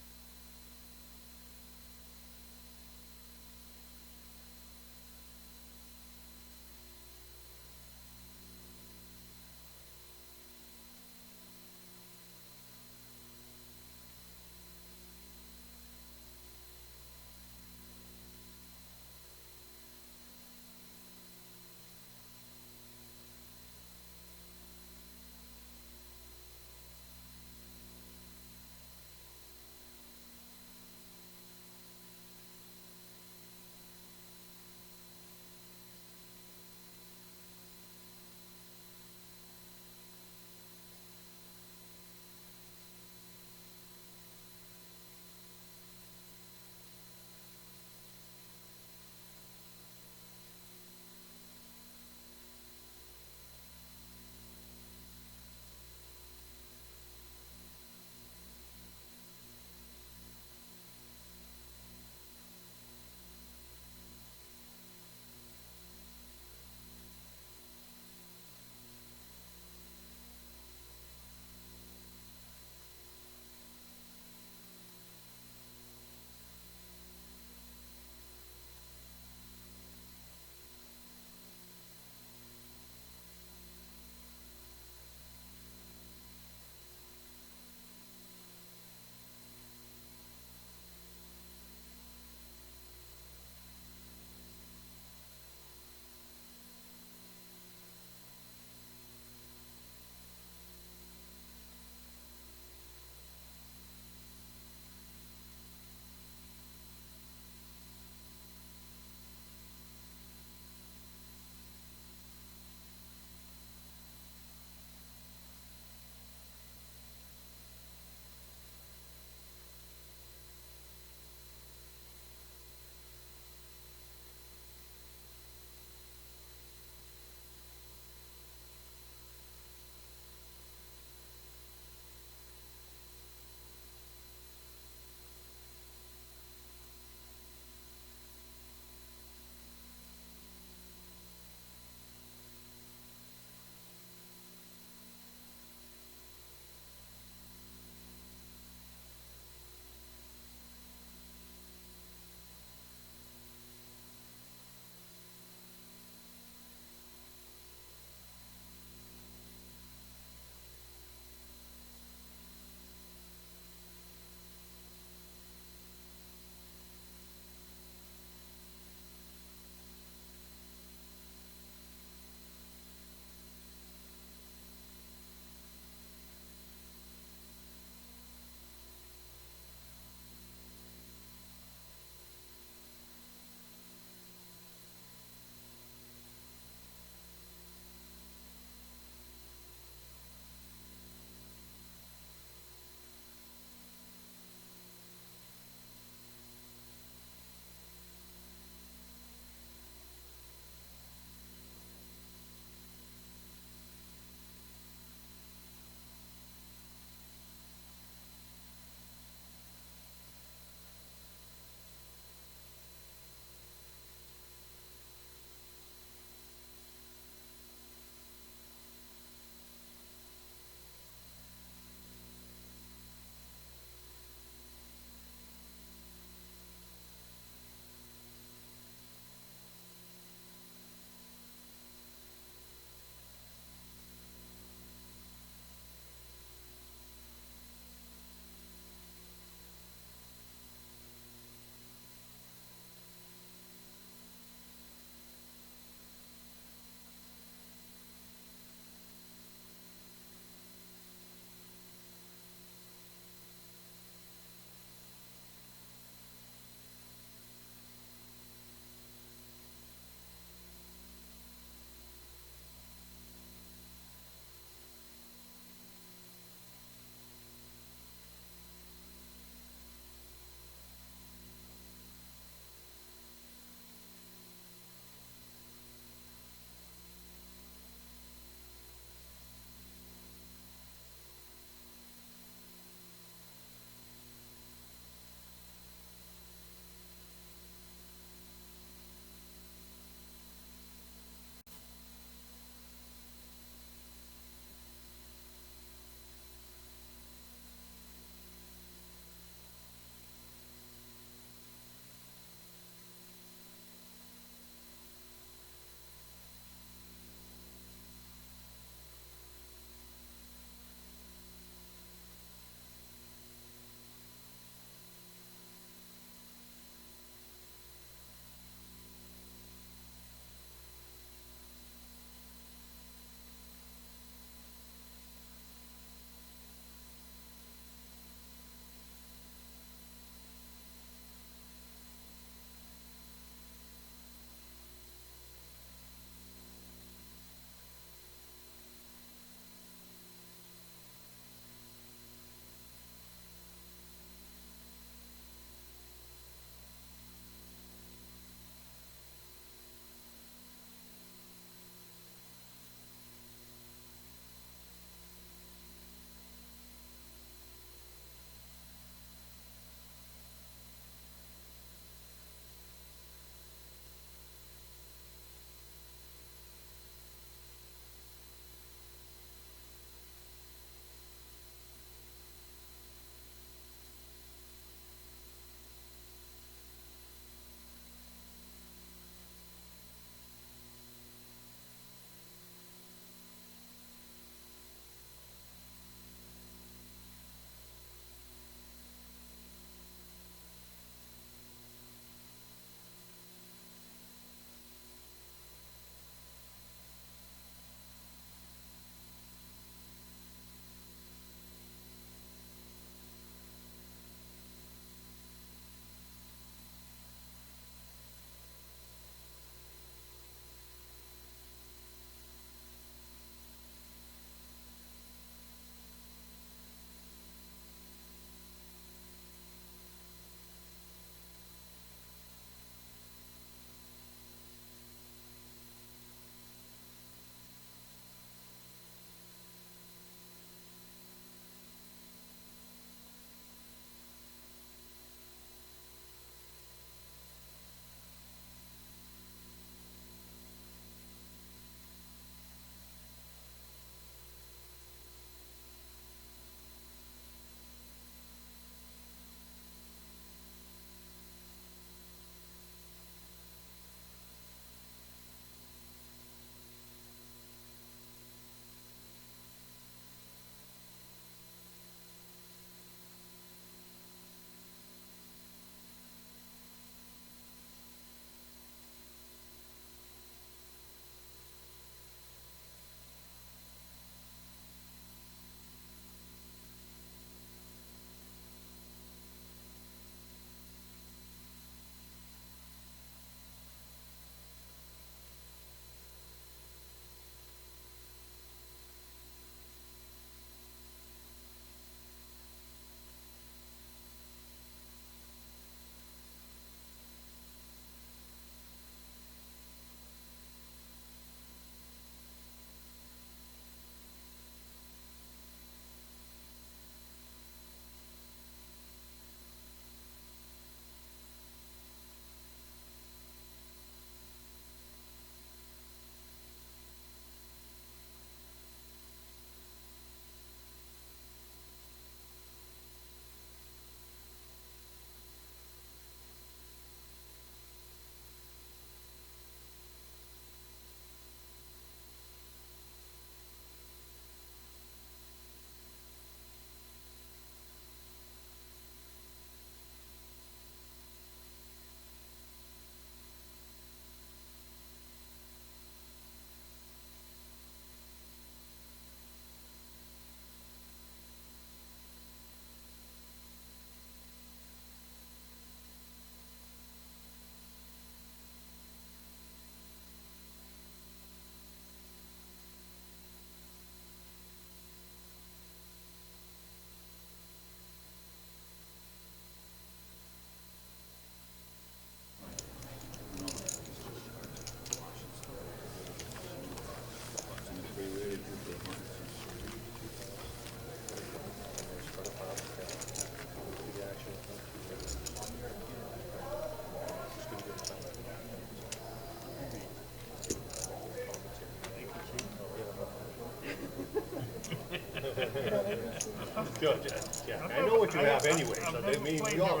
Good, yeah. I know what you have anyway, so they mean we all.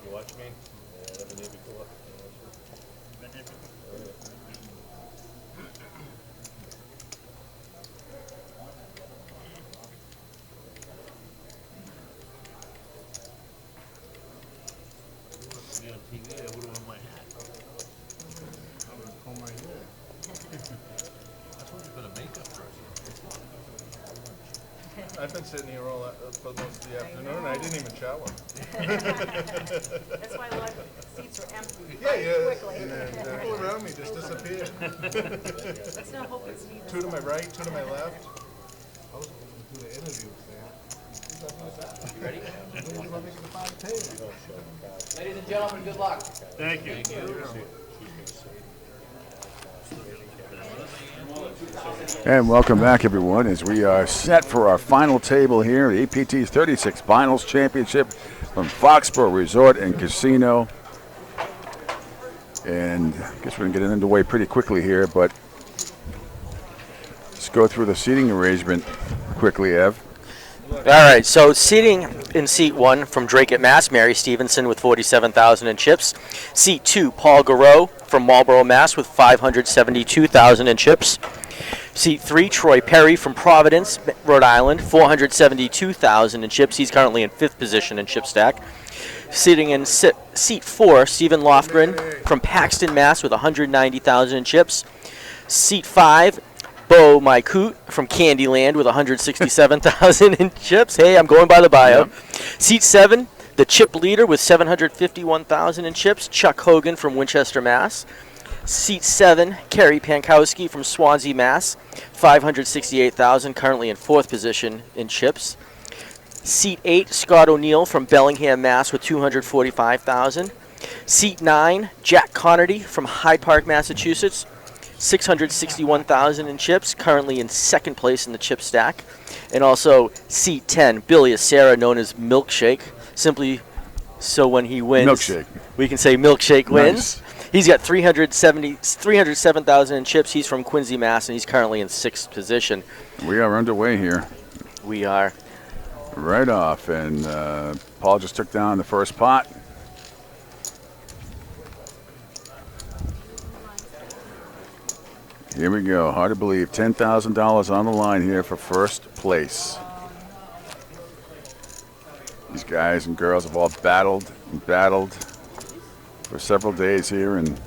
You watch me? Yeah, never knew before. On TV, I would have worn my hat. I would have pulled my hair. That's what you've been a makeup person. I've been sitting here all for most of the afternoon, and I didn't even shower. That's why a lot of seats were empty. Yeah. Quickly. And people around me just disappeared. Let's not hope it's needed. Two to my right, two to my left. I was going to do the interview with that. You ready? Ladies and gentlemen, good luck. Thank you. And welcome back, everyone, as we are set for our final table here, the EPT's 36 Finals Championship from Foxborough Resort and Casino. And I guess we're going to get it underway pretty quickly here, but let's go through the seating arrangement quickly, Ev. All right, so seating in seat 1 from Drake at Mass, Mary Stevenson with 47,000 in chips. Seat 2, Paul Garreau from Marlborough, Mass with 572,000 in chips. Seat 3, Troy Perry from Providence, Rhode Island, 472,000 in chips. He's currently in 5th position in chip stack. Sitting in seat 4, Stephen Lofgren from Paxton, Mass with 190,000 in chips. Seat 5, Bo Maikut from Candyland with 167,000 in chips. Hey, I'm going by the bio. Yep. Seat 7, the chip leader with 751,000 in chips, Chuck Hogan from Winchester, Mass. Seat 7, Kerry Pankowski from Swansea, Mass, 568,000, currently in 4th position in chips. Seat 8, Scott O'Neill from Bellingham, Mass, with 245,000. Seat 9, Jack Connerty from Hyde Park, Massachusetts, 661,000 in chips, currently in 2nd place in the chip stack. And also Seat 10, Billy Acera, known as Milkshake, simply so when he wins, Milkshake. We can say Milkshake wins. Nice. He's got 307,000 in chips. He's from Quincy, Mass, and he's currently in 6th position. We are underway here. We are. Right off, and Paul just took down the first pot. Here we go. Hard to believe. $10,000 on the line here for first place. These guys and girls have all battled and battled for several days here, and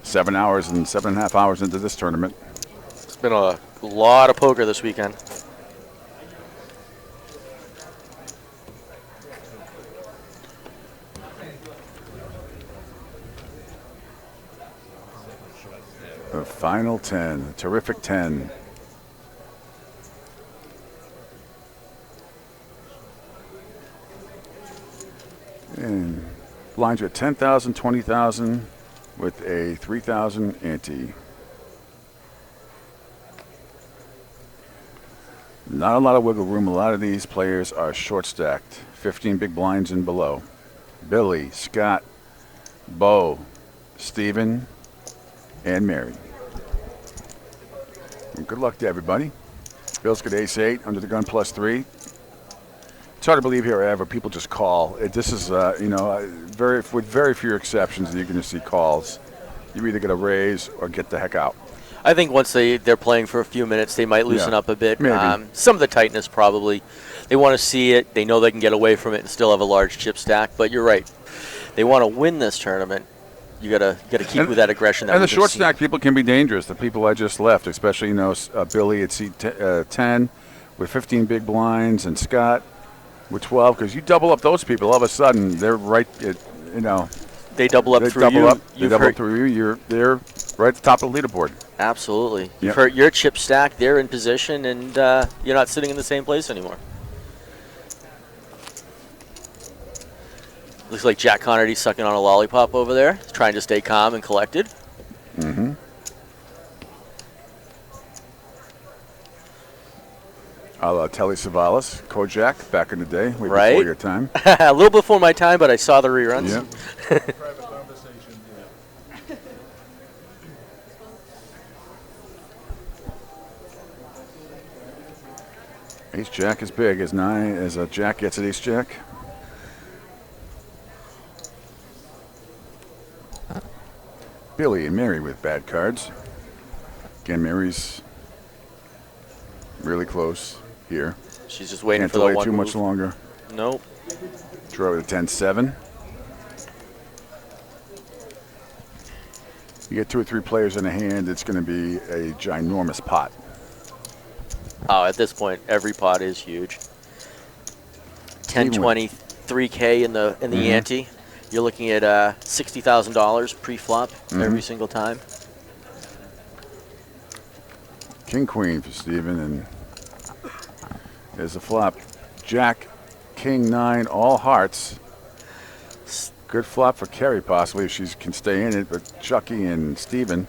7 hours and 7.5 hours into this tournament. It's been a lot of poker this weekend. The final 10, a terrific 10. And blinds are at 10,000, 20,000 with a 3,000 ante. Not a lot of wiggle room. A lot of these players are short stacked. 15 big blinds and below. Billy, Scott, Bo, Stephen, and Mary. And good luck to everybody. Bill's got ace-8 under the gun +3. It's hard to believe here, ever people just call. This is, with very few exceptions, you're going to see calls. You either get a raise or get the heck out. I think once they're playing for a few minutes, they might loosen up a bit. Maybe. Some of the tightness probably. They want to see it. They know they can get away from it and still have a large chip stack. But you're right. They want to win this tournament. You gotta keep with that aggression. And the short stack people can be dangerous. The people I just left, especially Billy at seat 10 with 15 big blinds, and Scott with 12. Because you double up those people, all of a sudden they're right. They double up through you. They double up through you. They're right at the top of the leaderboard. Absolutely. You've hurt your chip stack. They're in position, and you're not sitting in the same place anymore. Looks like Jack Connerty sucking on a lollipop over there, trying to stay calm and collected. Mm-hmm. A la Telly Savalas, Kojak, back in the day, way before your time. A little before my time, but I saw the reruns. Yeah. Private conversation. Ace Jack is big as Jack gets it. Ace Jack. Billy and Mary with bad cards. Again, Mary's really close here. She's just waiting Can't for the delay one too move. much longer. Nope. Draw with a 10-7. You get 2 or 3 players in a hand, it's going to be a ginormous pot. Oh, at this point, every pot is huge. 10, 20, 3K in the ante. You're looking at $60,000 pre-flop every single time. King Queen for Steven, and there's the flop. Jack, King 9, all hearts. Good flop for Kerry possibly if she can stay in it, but Chucky and Steven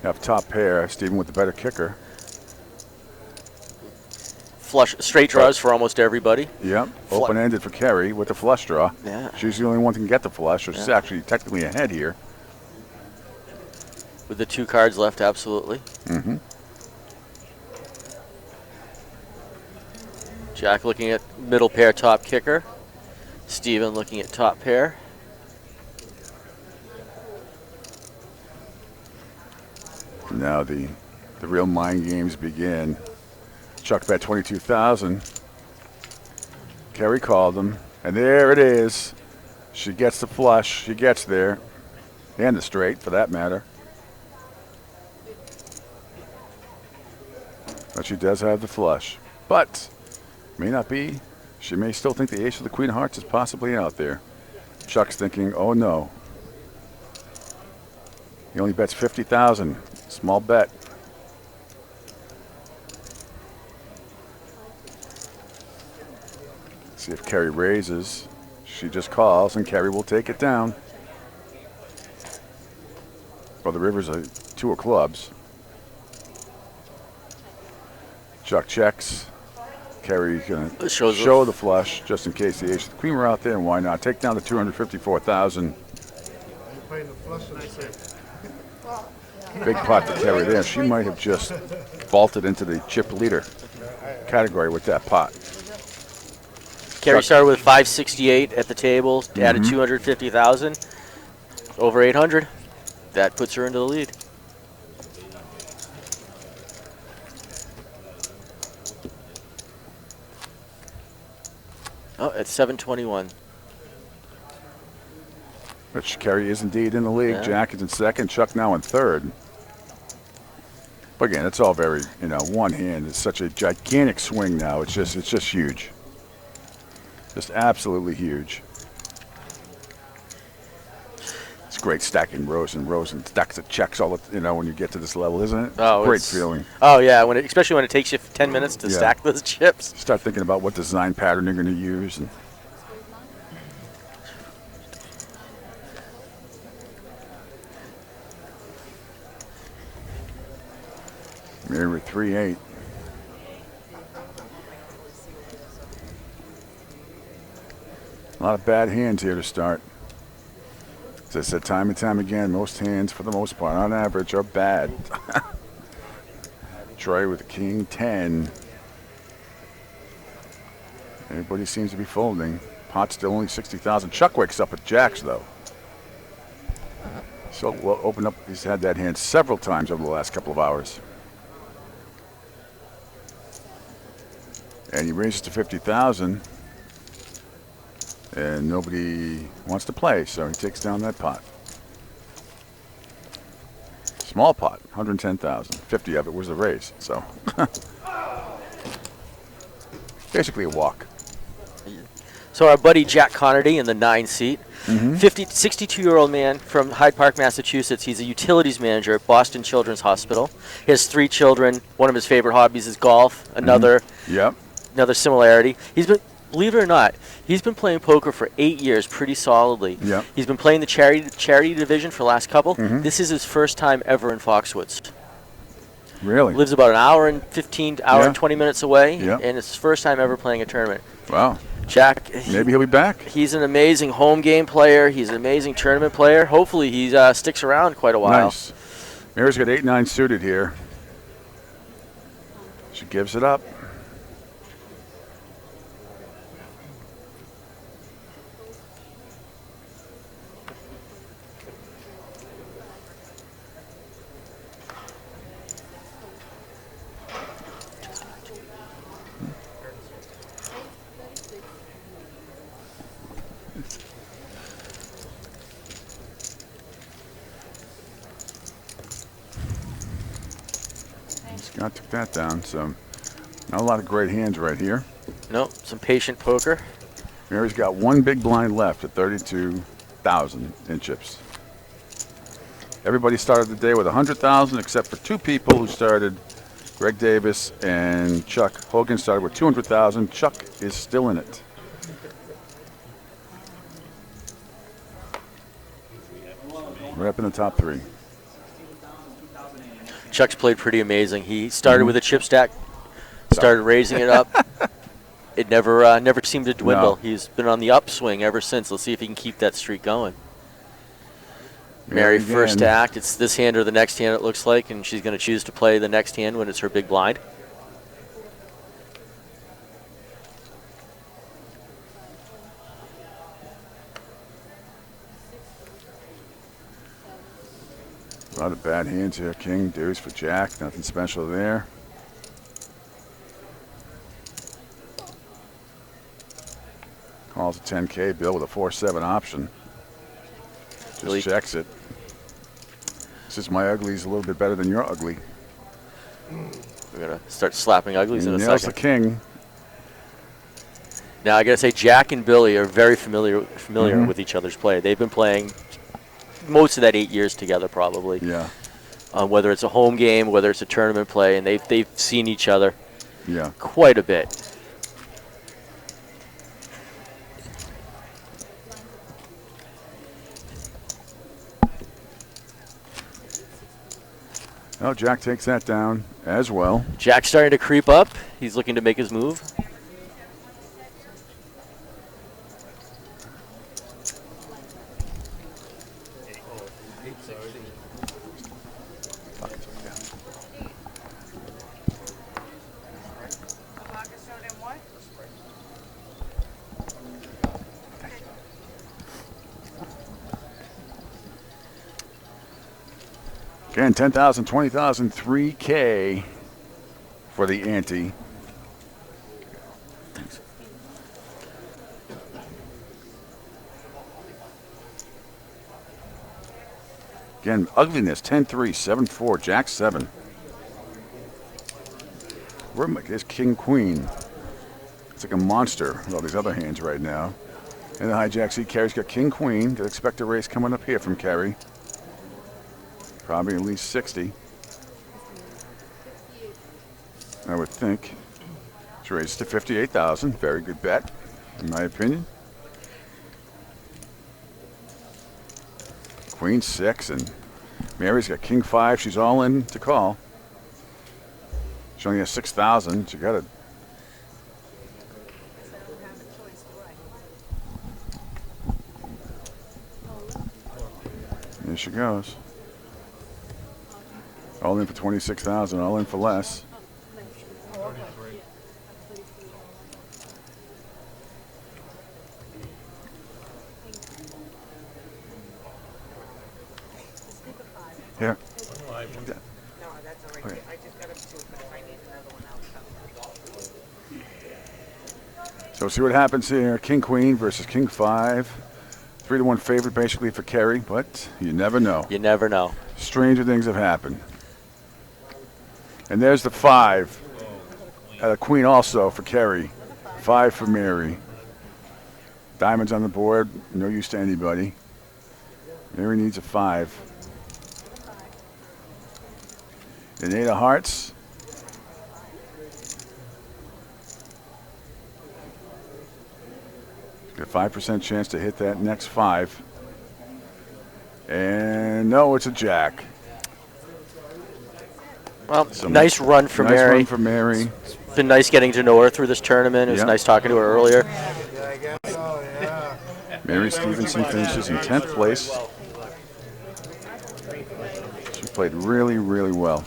have top pair. Steven with the better kicker. Flush, straight draws for almost everybody. Yep, open-ended for Kerry with the flush draw. Yeah. She's the only one that can get the flush, so she's actually technically ahead here. With the 2 cards left, absolutely. Mm-hmm. Jack looking at middle pair top kicker. Steven looking at top pair. Now the real mind games begin. Chuck bet 22,000. Kerry called him, and there it is. She gets the flush. She gets there, and the straight for that matter. But she does have the flush, but may not be. She may still think the ace of the queen of hearts is possibly out there. Chuck's thinking, oh no. He only bets 50,000. Small bet. See if Kerry raises. She just calls, and Kerry will take it down. Well, the river's a 2 of clubs. Chuck checks. Kerry's going to show the flush just in case the ace of the queen were out there, and why not? Take down the 254,000. Big pot to Kerry there. She might have just vaulted into the chip leader category with that pot. Kerry started with 568 at the table, added 250,000, over 800. That puts her into the lead. Oh, at 721. Which Kerry is indeed in the league. Yeah. Jack is in second. Chuck now in third. But again, it's all very, one hand is such a gigantic swing now. It's just huge. Just absolutely huge. It's great stacking rows and stacks of checks all when you get to this level, isn't it? Oh, great feeling. Oh yeah, especially when it takes you 10 minutes to stack those chips. Start thinking about what design pattern you're going to use. And Mary with 3-8. A lot of bad hands here to start. As I said time and time again, most hands, for the most part, on average, are bad. Troy with the king 10. Everybody seems to be folding. Pot's still only 60,000. Chuck wakes up at jacks, though. So we'll open up. He's had that hand several times over the last couple of hours. And he raises to 50,000. And nobody wants to play, so he takes down that pot. Small pot, 110,000. 50 of it was the raise, so basically a walk. So our buddy Jack Connerty in the 9 seat, 62-year-old man from Hyde Park, Massachusetts. He's a utilities manager at Boston Children's Hospital. He has 3 children. One of his favorite hobbies is golf. Another similarity. He's been, believe it or not, he's been playing poker for 8 years pretty solidly. Yep. He's been playing the charity division for the last couple. This is his first time ever in Foxwoods. Really? Lives about an hour and 15, hour and 20 minutes away, Yep. and it's his first time ever playing a tournament. Wow. Jack, maybe he'll be back. He's an amazing home game player. He's an amazing tournament player. Hopefully he sticks around quite a while. Nice. Mary's got 8-9 suited here. She gives it up. Scott took that down, so not a lot of great hands right here. Nope, some patient poker. Mary's got one big blind left at 32,000 in chips. Everybody started the day with 100,000 except for two people who started. Greg Davis and Chuck Hogan started with 200,000. Chuck is still in it. Right up in the top three. Chuck's played pretty amazing. He started with a chip stack, started raising it up. It never seemed to dwindle. No. He's been on the upswing ever since. Let's see if he can keep that streak going. Mary first to act. It's this hand or the next hand, it looks like, and she's going to choose to play the next hand when it's her big blind. A lot of bad hands here. King, deuce for Jack. Nothing special there. Calls a 10K bill with a 4-7 option. Just Really? checks it. Says my ugly's a little bit better than your ugly. We're going to start slapping uglies in a Nails second. the king. Now, I got to say, Jack and Billy are very familiar with each other's play. They've been playing most of that 8 years together, probably. Yeah. Whether it's a home game, whether it's a tournament play, and they've seen each other quite a bit. Oh, Jack takes that down as well. Jack's starting to creep up. He's looking to make his move. Again, 10,000, 20,000, 3K for the ante. Again, ugliness, 10-3, 7-4, Jack 7. There's King Queen. It's like a monster with all these other hands right now. And the hijack, see, Carrie's got King Queen. Could expect a race coming up here from Carrie. Probably at least 60. I would think. It's raised to 58,000. Very good bet, in my opinion. Queen 6, and Mary's got King 5. She's all in to call. She only has 6,000. She got it. There she goes. All in for 26,000. All in for less. Here. No, that's all right. Okay. I just got up to it, but if I need another one, I'll So see what happens here. King Queen versus King 5. 3-1 favorite basically for Kerry, but you never know. You never know. Stranger things have happened. And there's the 5. Queen also for Kerry. 5 for Mary. Diamonds on the board. No use to anybody. Mary needs a 5. And 8 of hearts. Got a 5% chance to hit that next 5. And no, it's a jack. Well, nice run for Mary. Nice run for Mary. It's been nice getting to know her through this tournament. It was nice talking to her earlier. Mary Stevenson finishes in 10th place. She played really, really well.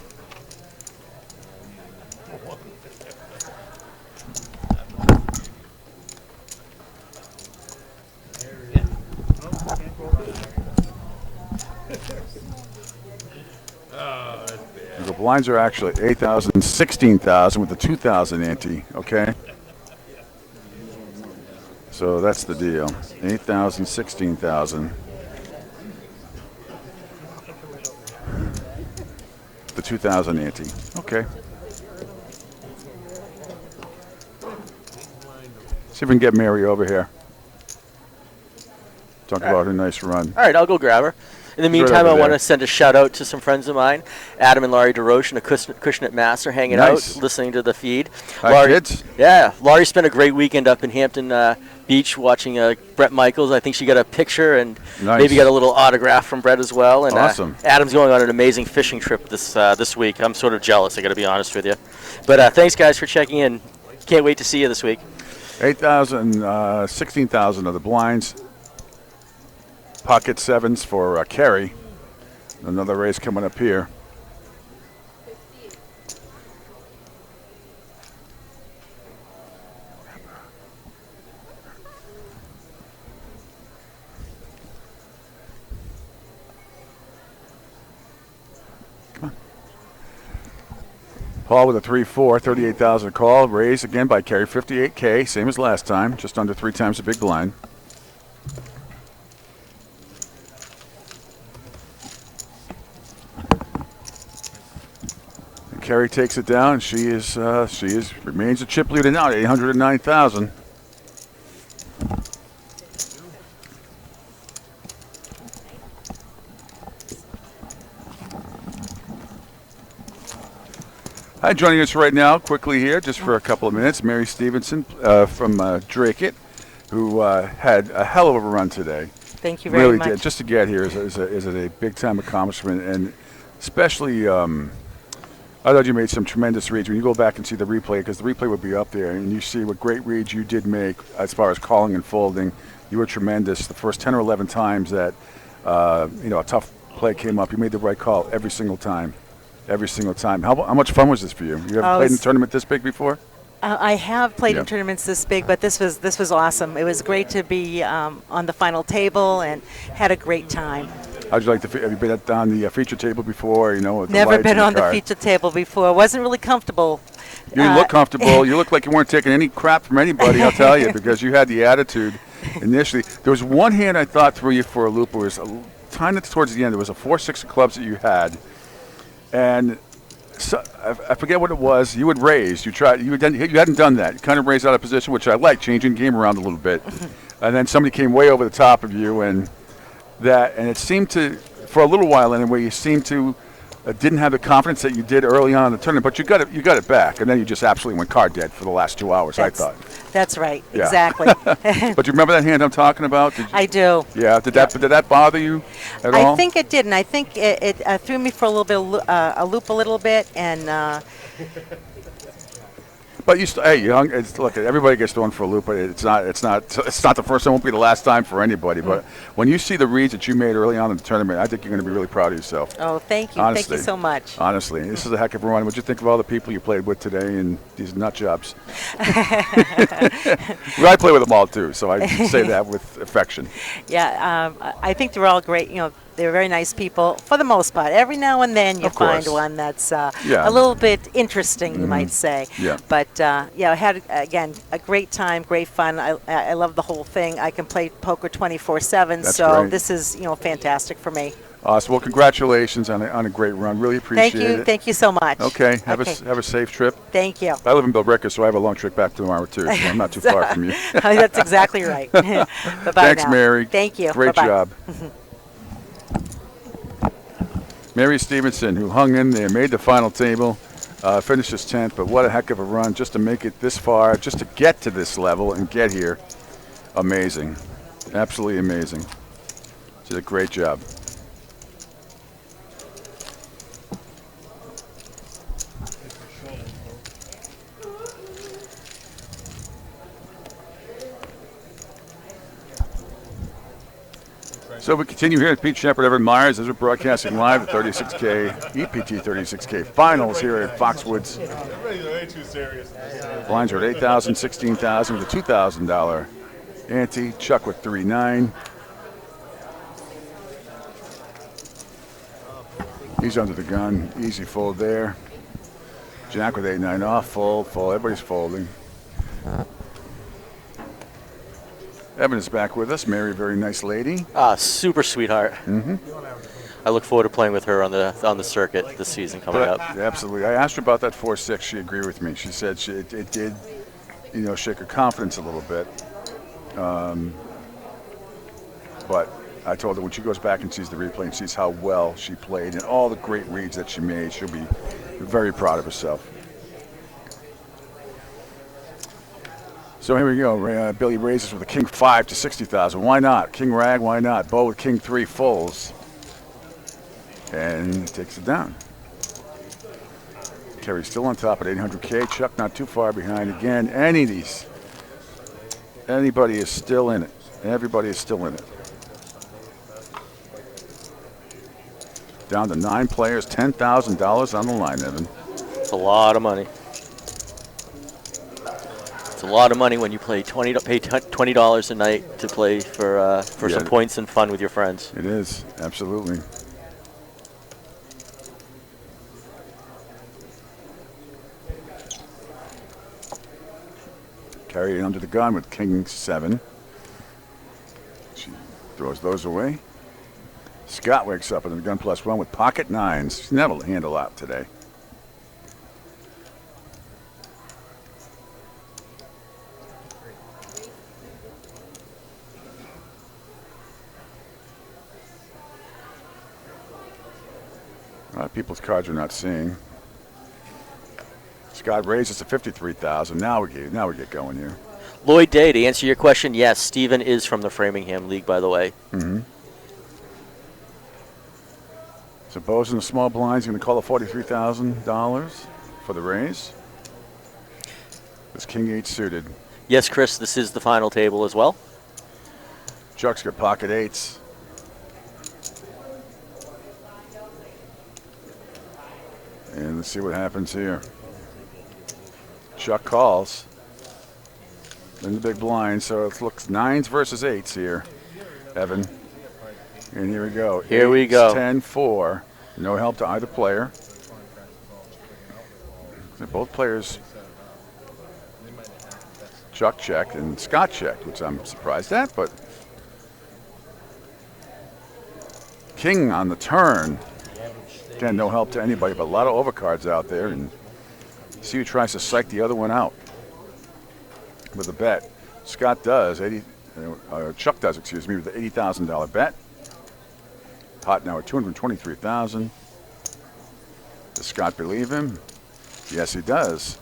The blinds are actually 8,000 and 16,000 with the 2,000 ante, okay? So that's the deal. 8,000, 16,000. The 2,000 ante. Okay. See if we can get Mary over here. Talk about her nice run. All right, I'll go grab her. In the meantime, I want to send a shout out to some friends of mine, Adam and Laurie DeRoche and Acushnet Master, hanging out, listening to the feed. Hi, kids. Yeah, Laurie spent a great weekend up in Hampton Beach watching Brett Michaels. I think she got a picture and maybe got a little autograph from Brett as well. And awesome. Adam's going on an amazing fishing trip this week. I'm sort of jealous, I got to be honest with you. But thanks, guys, for checking in. Can't wait to see you this week. 8,000, 16,000 of the blinds. Pocket sevens for Kerry. Another race coming up here. Come on. Paul with a 3-4, 38,000 call. Raised again by Kerry, 58K, same as last time, just under 3 times the big blind. Kerry takes it down. She remains a chip leader now at 809,000. Hi, joining us right now quickly here, just for a couple of minutes, Mary Stevenson from Drake-It, who had a hell of a run today. Thank you very much. Really did. Just to get here is a big-time accomplishment, and especially. I thought you made some tremendous reads. When you go back and see the replay, because the replay would be up there, and you see what great reads you did make as far as calling and folding. You were tremendous. The first 10 or 11 times that a tough play came up, you made the right call every single time. Every single time. How much fun was this for you? You ever played in a tournament this big before? I have played in tournaments this big, but this was awesome. It was great to be on the final table and had a great time. How'd you like to? Have you been on the feature table before? With Never the been on the card? feature table before. Wasn't really comfortable. You look comfortable. You look like you weren't taking any crap from anybody. I'll tell you, because you had the attitude initially. There was one hand I thought threw you for a loop. It was kind of towards the end. There was a 4-6 of clubs that you had, and so, I forget what it was. You had raised. You hadn't done that. You kind of raised out of position, which I like, changing the game around a little bit. And then somebody came way over the top of you, and it seemed to, for a little while anyway, you seemed to didn't have the confidence that you did early on in the tournament, but you got it back, and then you just absolutely went card dead for the last 2 hours. I thought. That's right. Yeah. Exactly. But you remember that hand I'm talking about? I do. Yeah. Did that bother you at all? I think it did, and I think it threw me for a little bit a loop a little bit, and. But look, everybody gets thrown for a loop, but it's not the first time, won't be the last time for anybody. But when you see the reads that you made early on in the tournament, I think you're going to be really proud of yourself. Oh, thank you. Honestly, thank you so much. Honestly, this is a heck of a run. What'd you think of all the people you played with today and these nut jobs? I play with them all too, so I say that with affection. Yeah, I think they're all great. They're very nice people for the most part. Every now and then you find one that's a little bit interesting, you might say. Yeah. But I had, again, a great time, great fun. I love the whole thing. I can play poker 24/7, so great. this is Fantastic for me. Awesome. Well, congratulations on a great run. Really appreciate it. Thank you so much. Okay. Have a safe trip. Thank you. I live in Billerica, so I have a long trip back tomorrow too. So I'm not too far from you. That's exactly right. Bye-bye. Thanks, now. Mary. Thank you. Great Bye-bye. job. Mary Stevenson, who hung in there, made the final table, finishes 10th, but what a heck of a run just to make it this far, just to get to this level and get here. Amazing. Absolutely amazing. She did a great job. So we continue here at Pete Shepard, Evan Myers, as we're broadcasting live the 36K, EPT 36K finals here at Foxwoods. Everybody's way too serious. Blinds are at $8,000, $16,000 with a $2,000 ante. Chuck with 3-9. He's under the gun. Easy fold there. Jack with 8-9 off. Fold, fold. Everybody's folding. Evan is back with us. Mary, very nice lady. Super sweetheart. Mm-hmm. I look forward to playing with her on the circuit this season coming up. Absolutely. I asked her about that 4-6. She agreed with me. She said it did, shake her confidence a little bit. But I told her when she goes back and sees the replay and sees how well she played and all the great reads that she made, she'll be very proud of herself. So here we go. Billy raises with a king 5 to 60,000. Why not? King rag, why not? Bo with king 3 folds. And takes it down. Kerry's still on top at 800K. Chuck not too far behind again. Anybody is still in it. Everybody is still in it. Down to 9 players, $10,000 on the line, Evan. It's a lot of money. It's a lot of money when you pay $20 a night to play for some points and fun with your friends. It is, absolutely. Carry it under the gun with king 7. She throws those away. Scott wakes up under the gun +1 with pocket 9s. She's never handled out today. A lot of people's cards are not seeing. Scott raises to 53,000. Now we get going here. Lloyd Day, to answer your question, yes, Steven is from the Framingham League, by the way. Mm-hmm. So Bo's in the small blinds. He's going to call it $43,000 for the raise. This king 8 suited. Yes, Chris, this is the final table as well. Chuck's got pocket 8s. And let's see what happens here. Chuck calls in the big blind, so it looks 9s versus 8s here, Evan. And here we go. Here we go. 10-4. No help to either player. Both players. Chuck checked and Scott checked, which I'm surprised at, but king on the turn. Again, no help to anybody, but a lot of overcards out there, and see who tries to psych the other one out with a bet. Scott does, Chuck does, excuse me, with the $80,000 bet. Pot now at $223,000. Does Scott believe him? Yes, he does.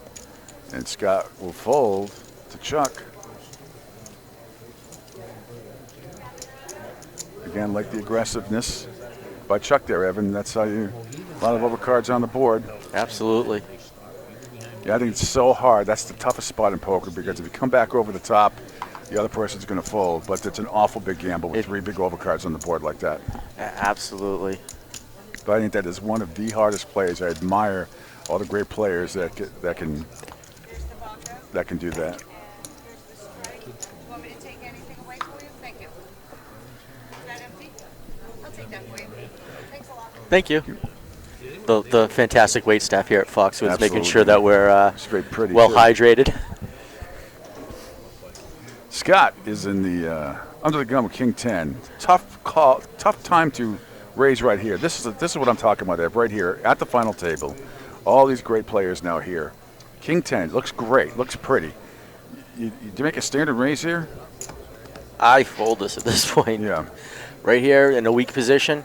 And Scott will fold to Chuck. Again, like the aggressiveness by Chuck there, Evan. That's how you, a lot of overcards on the board. Absolutely. Yeah, I think it's so hard. That's the toughest spot in poker, because if you come back over the top, the other person's going to fold. But it's an awful big gamble with 3 big overcards on the board like that. Absolutely. But I think that is one of the hardest plays. I admire all the great players that can do that. Thank you. The fantastic wait staff here at Foxwoods, Absolutely. making sure that we're well hydrated. Scott is in the under the gun with king 10. Tough time to raise right here. This is what I'm talking about, Ev, right here at the final table. All these great players now here. King 10 looks great, looks pretty. You make a standard raise here? I fold this at this point. Yeah. Right here in a weak position.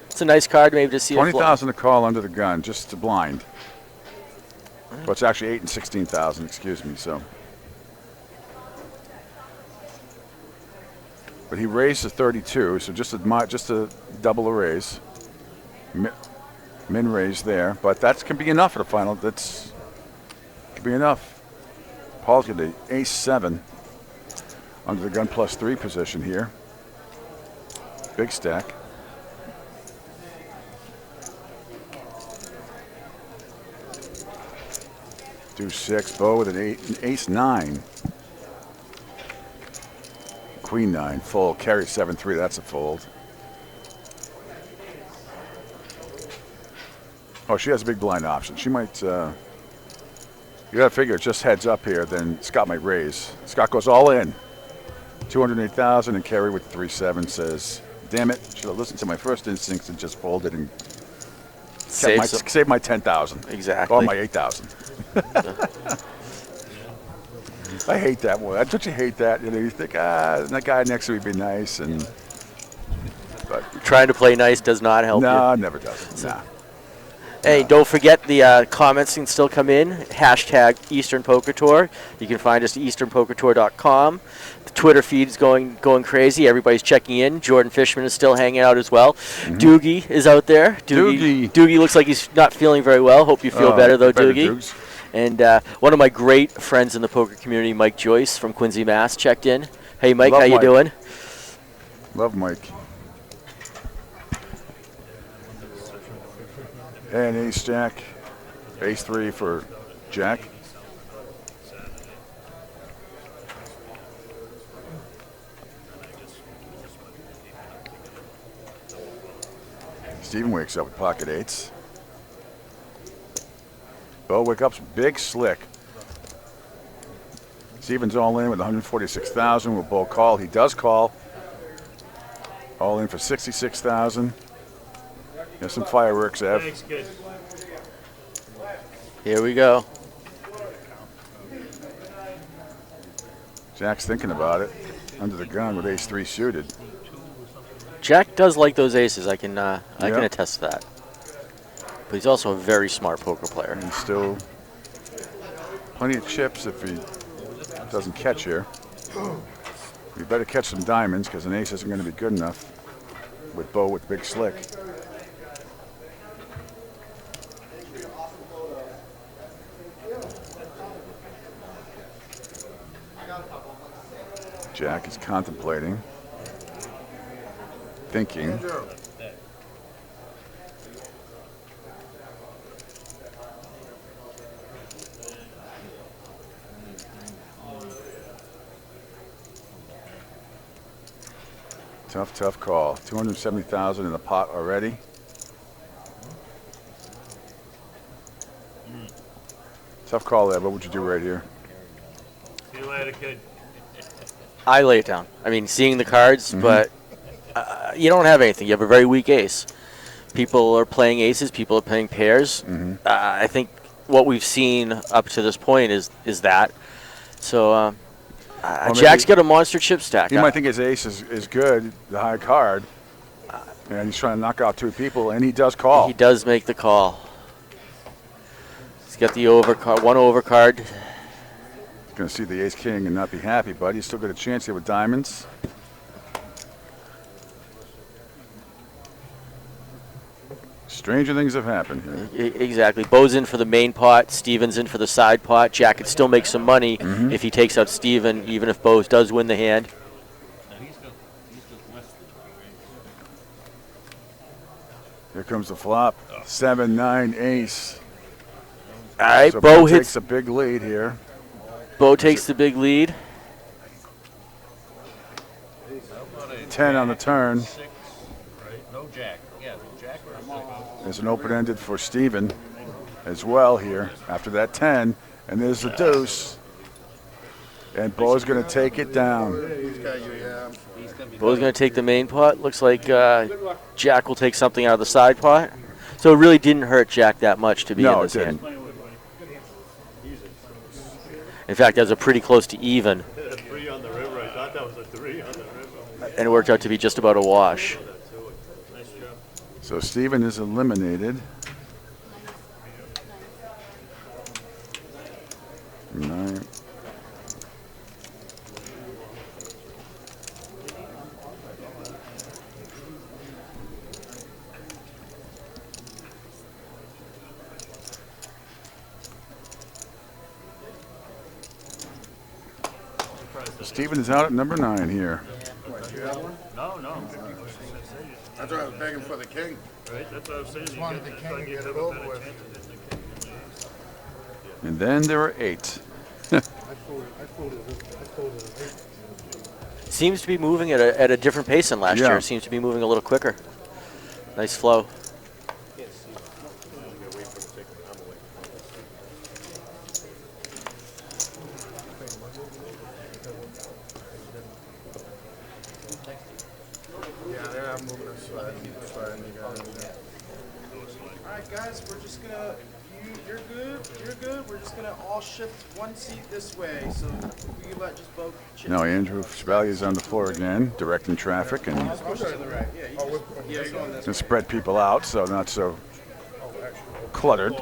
It's a nice card, maybe to see. 20,000 to call under the gun, just to blind. Well, it's actually 8 and 16,000. Excuse me. So, but he raised to 32, so just a double the raise. Min raise there, but that can be enough for the final. That's can be enough. Paul's got the ace 7 under the gun +3 position here. Big stack. Deuce 6, Bo with an ace 9. Queen 9, fold. Carry 7-3, that's a fold. Oh, she has a big blind option. She might, you gotta figure, just heads up here, then Scott might raise. Scott goes all in. 208,000, and Carrie with 3-7 says, damn it, should have listened to my first instincts and just folded and save my 10,000. Exactly. Or my 8,000. I hate that one. Don't you hate that? You know, you think, that guy next to me would be nice, but trying to play nice does not help you. No, it never does. Nah. Hey, don't forget the comments can still come in. Hashtag Eastern Poker Tour. You can find us at easternpokertour.com. The Twitter feed's going crazy. Everybody's checking in. Jordan Fishman is still hanging out as well. Doogie is out there. Doogie looks like he's not feeling very well. Hope you feel better though, Doogie. And one of my great friends in the poker community, Mike Joyce from Quincy, Mass, checked in. Hey, Mike, how you doing? Love Mike. And ace jack, ace 3 for Jack. Steven wakes up with pocket 8s. Bo wake up's big slick. Steven's all in with 146,000. Will Bo call? He does call. All in for 66,000. There's some fireworks, Ev. Thanks, good. Here we go. Jack's thinking about it. Under the gun with ace 3 suited. Jack does like those aces. I can attest to that. But he's also a very smart poker player. And still plenty of chips if he doesn't catch here. You better catch some diamonds because an ace isn't going to be good enough with Bo with big slick. Jack is contemplating, thinking. Tough call. 270,000 in the pot already. Tough call there. What would you do right here? See you later, kid. I lay it down. I mean, seeing the cards, but you don't have anything. You have a very weak ace. People are playing aces. People are playing pairs. I think what we've seen up to this point is that. So Jack's got a monster chip stack. He might think his ace is good, the high card, and he's trying to knock out 2 people, and he does call. He does make the call. He's got the overcard, one overcard. Going to see the ace king and not be happy, but he's still got a chance here with diamonds. Stranger things have happened here. Exactly. Bo's in for the main pot. Steven's in for the side pot. Jack could still make some money if he takes out Steven, even if Bo does win the hand. Here comes the flop. 7-9 ace. All right, so Bo takes a big lead here. Bo takes the big lead. 10 on the turn. No jack. Yeah, jack or There's an open-ended for Steven as well here after that 10. And there's the deuce. And Bo's going to take it down. Bo's going to take the main pot. Looks like Jack will take something out of the side pot. So it really didn't hurt Jack that much to be in this hand. In fact, that was a pretty close to even. 3 on the river. I thought that was a 3 on the river. And it worked out to be just about a wash. Nice job. So Steven is eliminated. 9. Steven is out at number 9 here. No. That's why I was begging for the king. Right, that's what I was saying. Just You wanted get- the that's why king to you get have it a over better with. chance of hitting the king. And then there are 8. I folded an 8. Seems to be moving at a different pace than last Yeah. year. Seems to be moving a little quicker. Nice flow. Yeah, they're not moving us slide. Alright guys, we're just gonna, you're good, we're just gonna all shift one seat this way, so we let just both chip. Now Andrew Chevalier is on the floor again, directing traffic and Just push to the right, yeah, you're going this to way. spread people out so not so cluttered.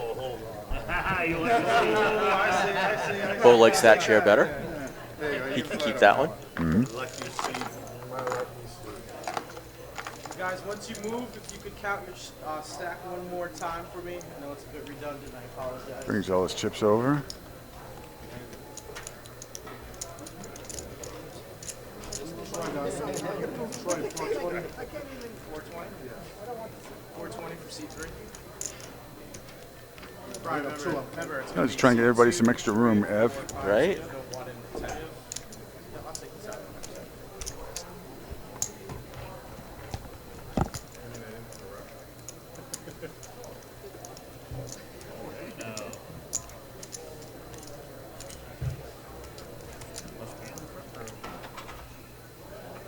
Bo likes that chair better. He can keep that one. Guys, once you move, if you could count your stack one more time for me. I know it's a bit redundant, I apologize. Brings all his chips over. $420 for C3. Remember, it's I was trying to get everybody some extra room, Ev. Right?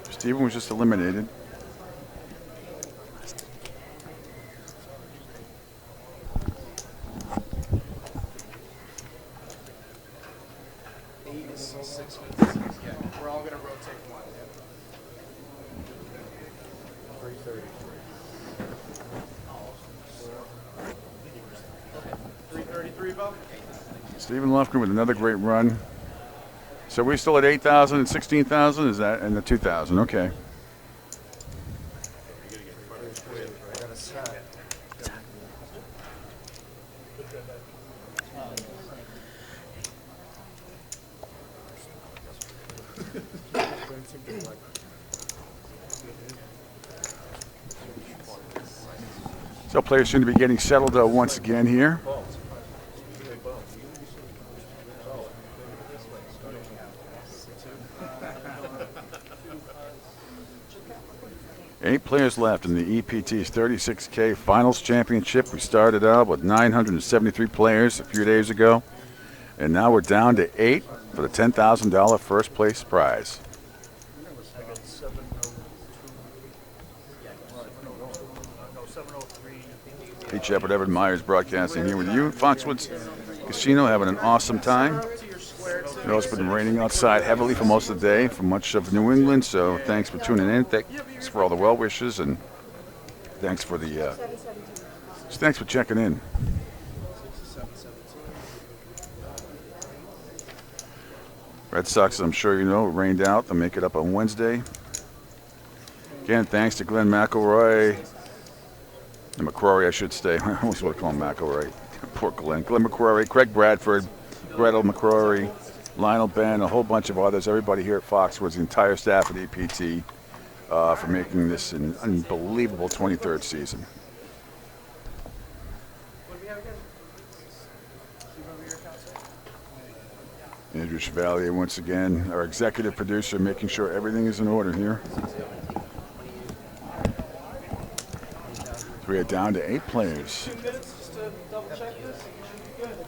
Steven was just eliminated. We're all gonna rotate one. 333, Bo? Stephen Lofgren with another great run. So we're still at 8,000 and 16,000? Is that, and the 2,000, okay. So players seem to be getting settled once again here. 8 players left in the EPT's 36K Finals Championship. We started out with 973 players a few days ago, and now we're down to 8 for the $10,000 first place prize. Pete Shepard, Evan Myers broadcasting here with you. Foxwoods Casino having an awesome time. You know, it's been raining outside heavily for most of the day for much of New England, so thanks for tuning in. Thanks for all the well wishes, and thanks for the thanks for checking in. Red Sox, I'm sure you know, rained out. They'll make it up on Wednesday. Again, thanks to Glenn McElroy. McCrory, I should say. I always want to call him McElroy. Poor Glenn. Glenn McCrory, Craig Bradford, Gretel McCrory, Lionel Ben, a whole bunch of others. Everybody here at Foxwoods, the entire staff at EPT, for making this an unbelievable 23rd season. Andrew Chevalier, once again, our executive producer, making sure everything is in order here. We are down to 8 players. 2 minutes just to double check this. Should be good.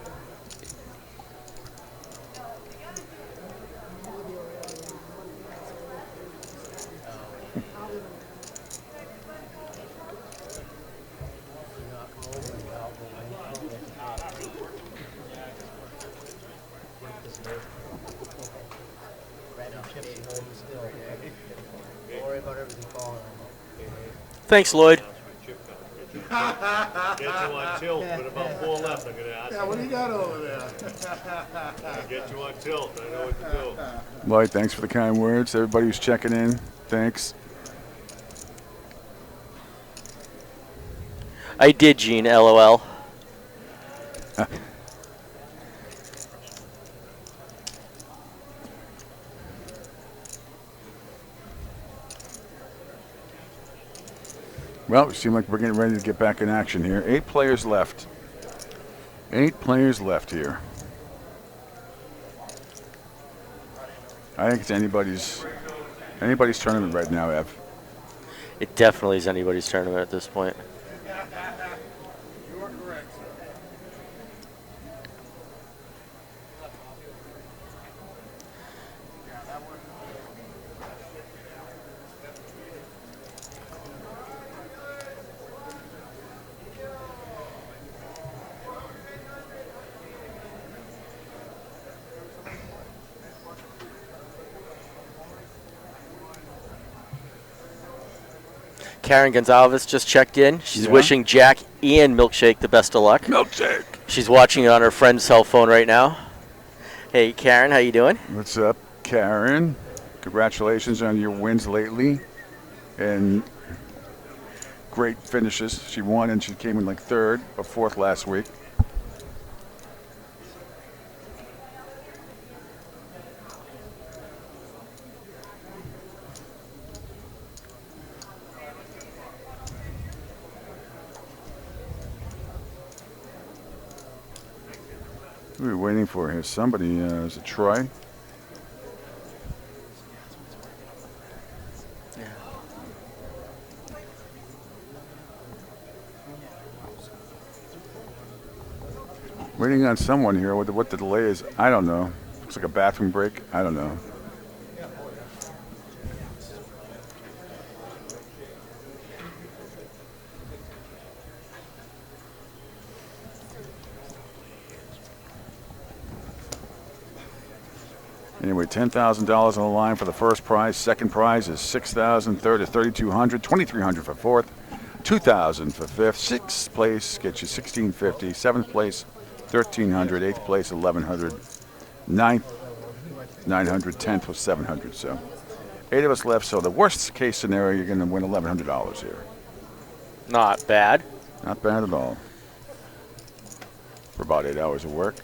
Don't worry about everything falling. Thanks, Lloyd. Get you on tilt, with about 4 left, I'm gonna ask. Yeah, what do you got over there? Get you on tilt, I know what to do. Lloyd, thanks for the kind words. Everybody who's checking in, thanks. I did, Gene, LOL. Well, it seems like we're getting ready to get back in action here. 8 players left. 8 players left here. I think it's anybody's tournament right now, Ev. It definitely is anybody's tournament at this point. You are correct. Karen Gonzalez just checked in. She's Yeah. wishing Jack and Milkshake the best of luck. Milkshake. She's watching it on her friend's cell phone right now. Hey, Karen, how you doing? What's up, Karen? Congratulations on your wins lately. And great finishes. She won and she came in like 3rd or 4th last week. Who are we waiting for here? Somebody, is it Troy? Waiting on someone here. What the delay is, I don't know. Looks like a bathroom break. I don't know. Anyway, $10,000 on the line for the first prize. Second prize is $6,000. Third is $3,200. $2,300 for fourth. $2,000 for fifth. Sixth place gets you $1,650. Seventh place, $1,300. Eighth place, $1,100. Ninth, $900. 10th was $700. So 8 of us left. So the worst case scenario, you're going to win $1,100 here. Not bad. Not bad at all. For about 8 hours of work.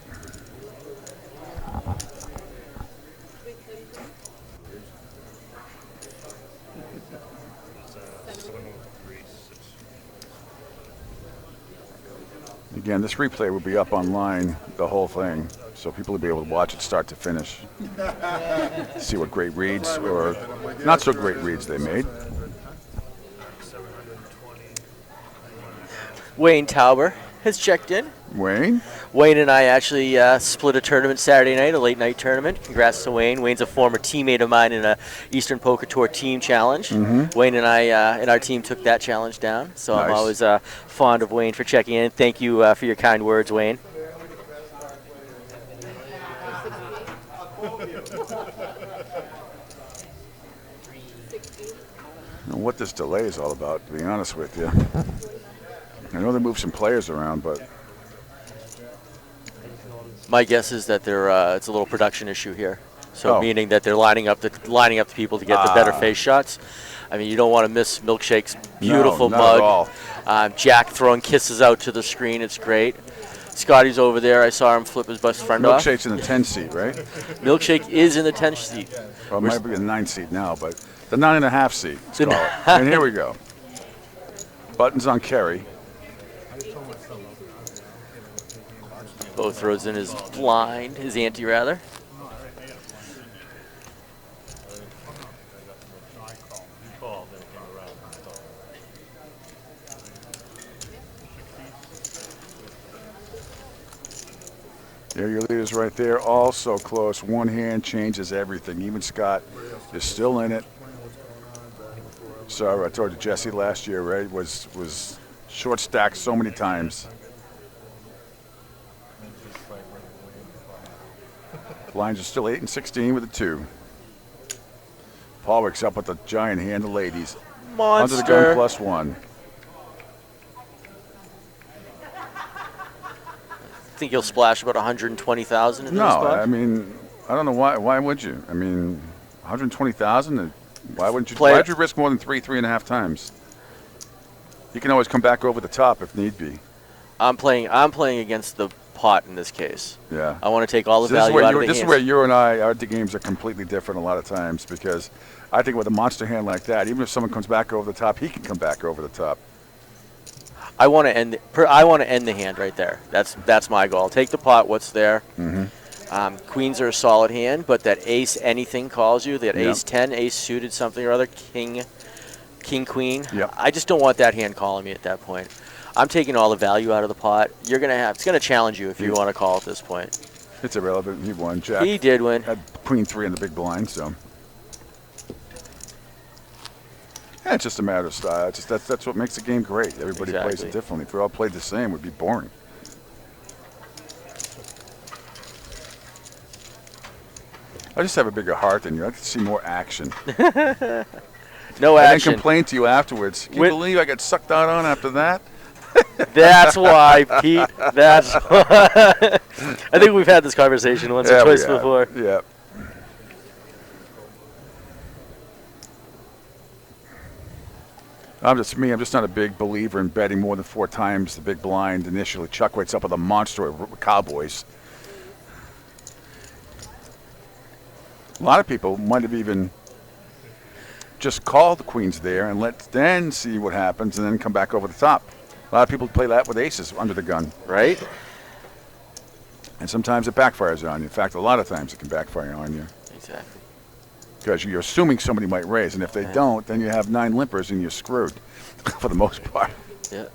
Again, this replay will be up online, the whole thing, so people will be able to watch it start to finish. See what great reads or not so great reads they made. Wayne Tauber has checked in. Wayne? Wayne and I actually split a tournament Saturday night, a late night tournament. Congrats to Wayne. Wayne's a former teammate of mine in a Eastern Poker Tour team challenge. Wayne and I and our team took that challenge down. So Nice. I'm always fond of Wayne for checking in. Thank you for your kind words, Wayne. I don't know what this delay is all about, to be honest with you. I know they moved some players around, but My guess is that it's a little production issue here. So Oh. meaning that they're lining up the people to get the better face shots. I mean, you don't want to miss Milkshake's beautiful not mug. at all. Jack throwing kisses out to the screen. It's great. Scotty's over there. I saw him flip his best friend off. Milkshake's in the 10 seat, right? Milkshake is in the 10 seat. Well, it might be the 9 seat now, but the 9.5 seat. Let's call it. And here we go. Buttons on Kerry. Bo throws in his blind, his ante rather. There your leaders right there, all so close. One hand changes everything. Even Scott is still in it. So I told you Jesse last year, right, was short stacked so many times. Blinds are still 8 and 16 with a 2. Paul wakes up with a giant hand of ladies. Monster. Under the gun plus 1. I think you'll splash about 120,000 in this No, spot. I mean, I don't know why. Why would you? I mean, 120,000. Why wouldn't you? Play Why it. would you risk more than 3.5 times? You can always come back over the top if need be. I'm playing against the pot in this case. Yeah. I want to take all the So this is value where out you- of the This is hands. where you and I, our games are completely different a lot of times because I think with a monster hand like that, even if someone comes back over the top, he can come back over the top. I want to end. I want to end the hand right there. That's my goal. Take the pot. What's there? Queens are a solid hand, but that ace anything calls you. That ace 10, ace suited something or other, king, queen. Yep. I just don't want that hand calling me at that point. I'm taking all the value out of the pot. You're gonna have. It's gonna challenge you if you want to call at this point. It's irrelevant. He won. Jack. He did win. Had queen 3 in the big blind, so. Yeah, it's just a matter of style. It's just that's what makes the game great. Everybody plays it differently. If we all played the same, it would be boring. I just have a bigger heart than you. I like to see more action. No and action. then complain to you afterwards. Can you believe I got sucked out on after that? That's why, Pete. That's why. I think we've had this conversation once or twice before. Yeah. I'm just not a big believer in betting more than 4 times the big blind initially. Chuck wakes up with a monster of Cowboys. A lot of people might have even just called the queens there and then see what happens and then come back over the top. A lot of people play that with aces under the gun. Right. And sometimes it backfires on you. In fact, a lot of times it can backfire on you. Exactly. Because you're assuming somebody might raise, and if they don't, then you have 9 limpers and you're screwed for the most part. Yeah.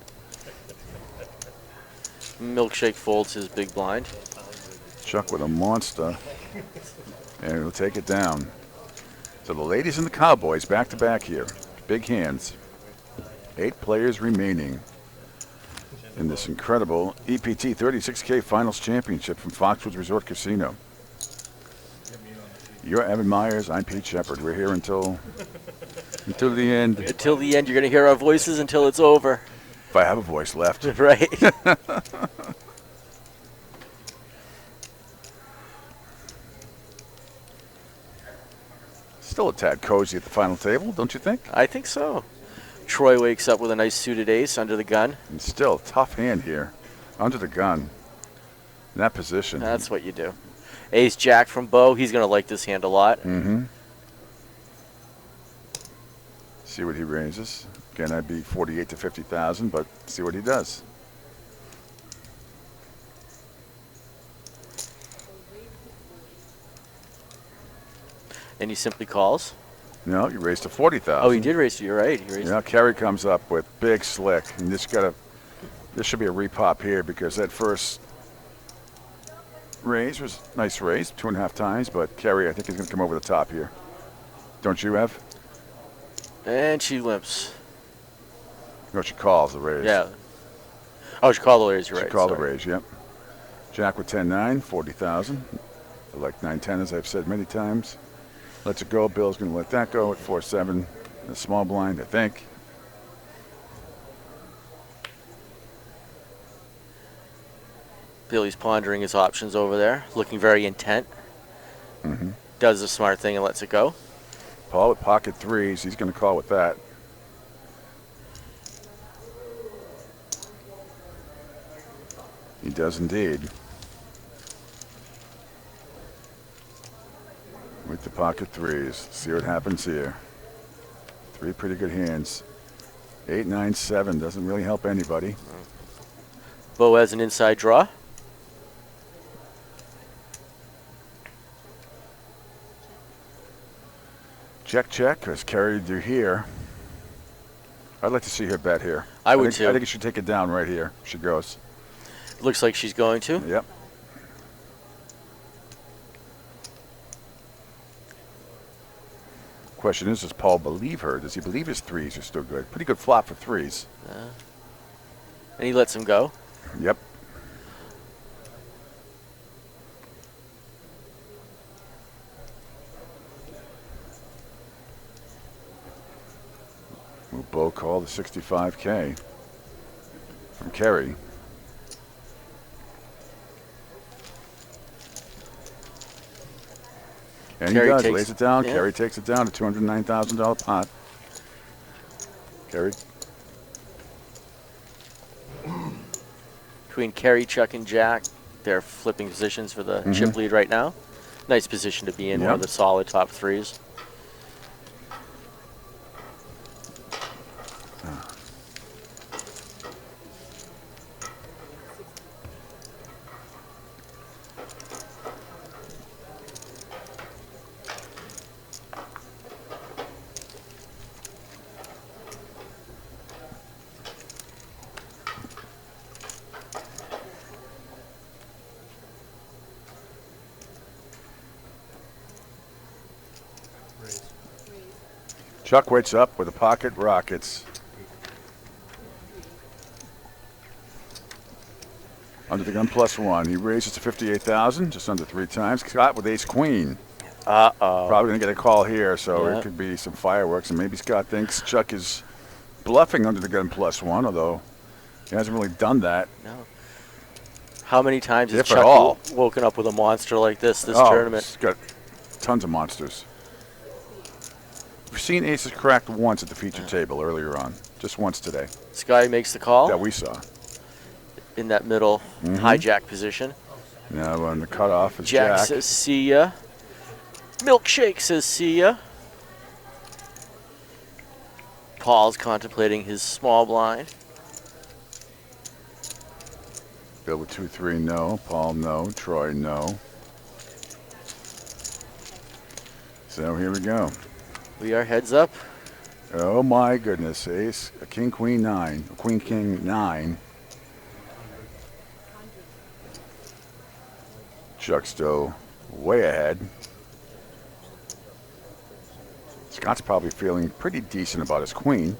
Milkshake folds his big blind. Chuck with a monster, and he'll take it down. So the ladies and the Cowboys back to back here. Big hands. 8 players remaining in this incredible EPT 36K Finals Championship from Foxwoods Resort Casino. You're Evan Myers. I'm Pete Shepard. We're here until the end. Until the end, you're going to hear our voices until it's over. If I have a voice left. Right. Still a tad cozy at the final table, don't you think? I think so. Troy wakes up with a nice suited ace under the gun. And still a tough hand here. Under the gun. In that position. That's what you do. Ace Jack from Bo. He's going to like this hand a lot. Mm-hmm. See what he raises. Again, I'd be 48 to 50,000, but see what he does. And he simply calls. No, you raised to 40,000. Oh, he did raise to. You're right. He raised. Yeah, Kerry comes up with big slick, and this should be a repop here because that first raise was nice raise, 2.5 times, but Kerry, I think, is going to come over the top here. Don't you, Ev? And she limps. No, she calls the raise. Yeah. Oh, she called the raise. You're right. She called the raise. Yep. Jack with 10-9, 40,000. I like 9-10, as I've said many times. Lets it go. Bill's going to let that go at 4-7. A small blind, I think. Billy's pondering his options over there, looking very intent. Mm-hmm. Does the smart thing and lets it go. Paul with pocket 3s. He's going to call with that. He does indeed. With the pocket 3s. See what happens here. 3 pretty good hands. 8, 9, 7 doesn't really help anybody. Bo has an inside draw. Check has carried you here. I'd like to see her bet here. I would too. I think you should take it down right here. She goes. Looks like she's going to. Yep. Question is, does Paul believe her? Does he believe his 3s are still good? Pretty good flop for 3s. And he lets him go. Yep. Will Bo call the 65K from Kerry? And Kerry he does, takes, lays it down. yeah. Kerry takes it down to $209,000 pot. Kerry. Between Kerry, Chuck, and Jack, they're flipping positions for the chip lead right now. Nice position to be in, one of the solid top 3s. Chuck waits up with the pocket rockets. Under the gun +1. He raises to 58,000, just under 3 times. Scott with ace queen. Uh-oh. Probably going to get a call here, so Yeah. it could be some fireworks. And maybe Scott thinks Chuck is bluffing under the gun +1, although he hasn't really done that. No. How many times has If at Chuck all. woken up with a monster like this Oh, tournament? He's got tons of monsters. We've seen aces cracked once at the feature table earlier on. Just once today. Scotty makes the call. That we saw. In that middle hijack position. Now on the cutoff is Jack Jack. says, see ya. Milkshake says, see ya. Paul's contemplating his small blind. Bill with 2-3, no. Paul, no. Troy, no. So here we go. We are heads up. Oh my goodness. Ace, a king, queen, 9. A queen, king, 9. Chuck's still way ahead. Scott's probably feeling pretty decent about his queen.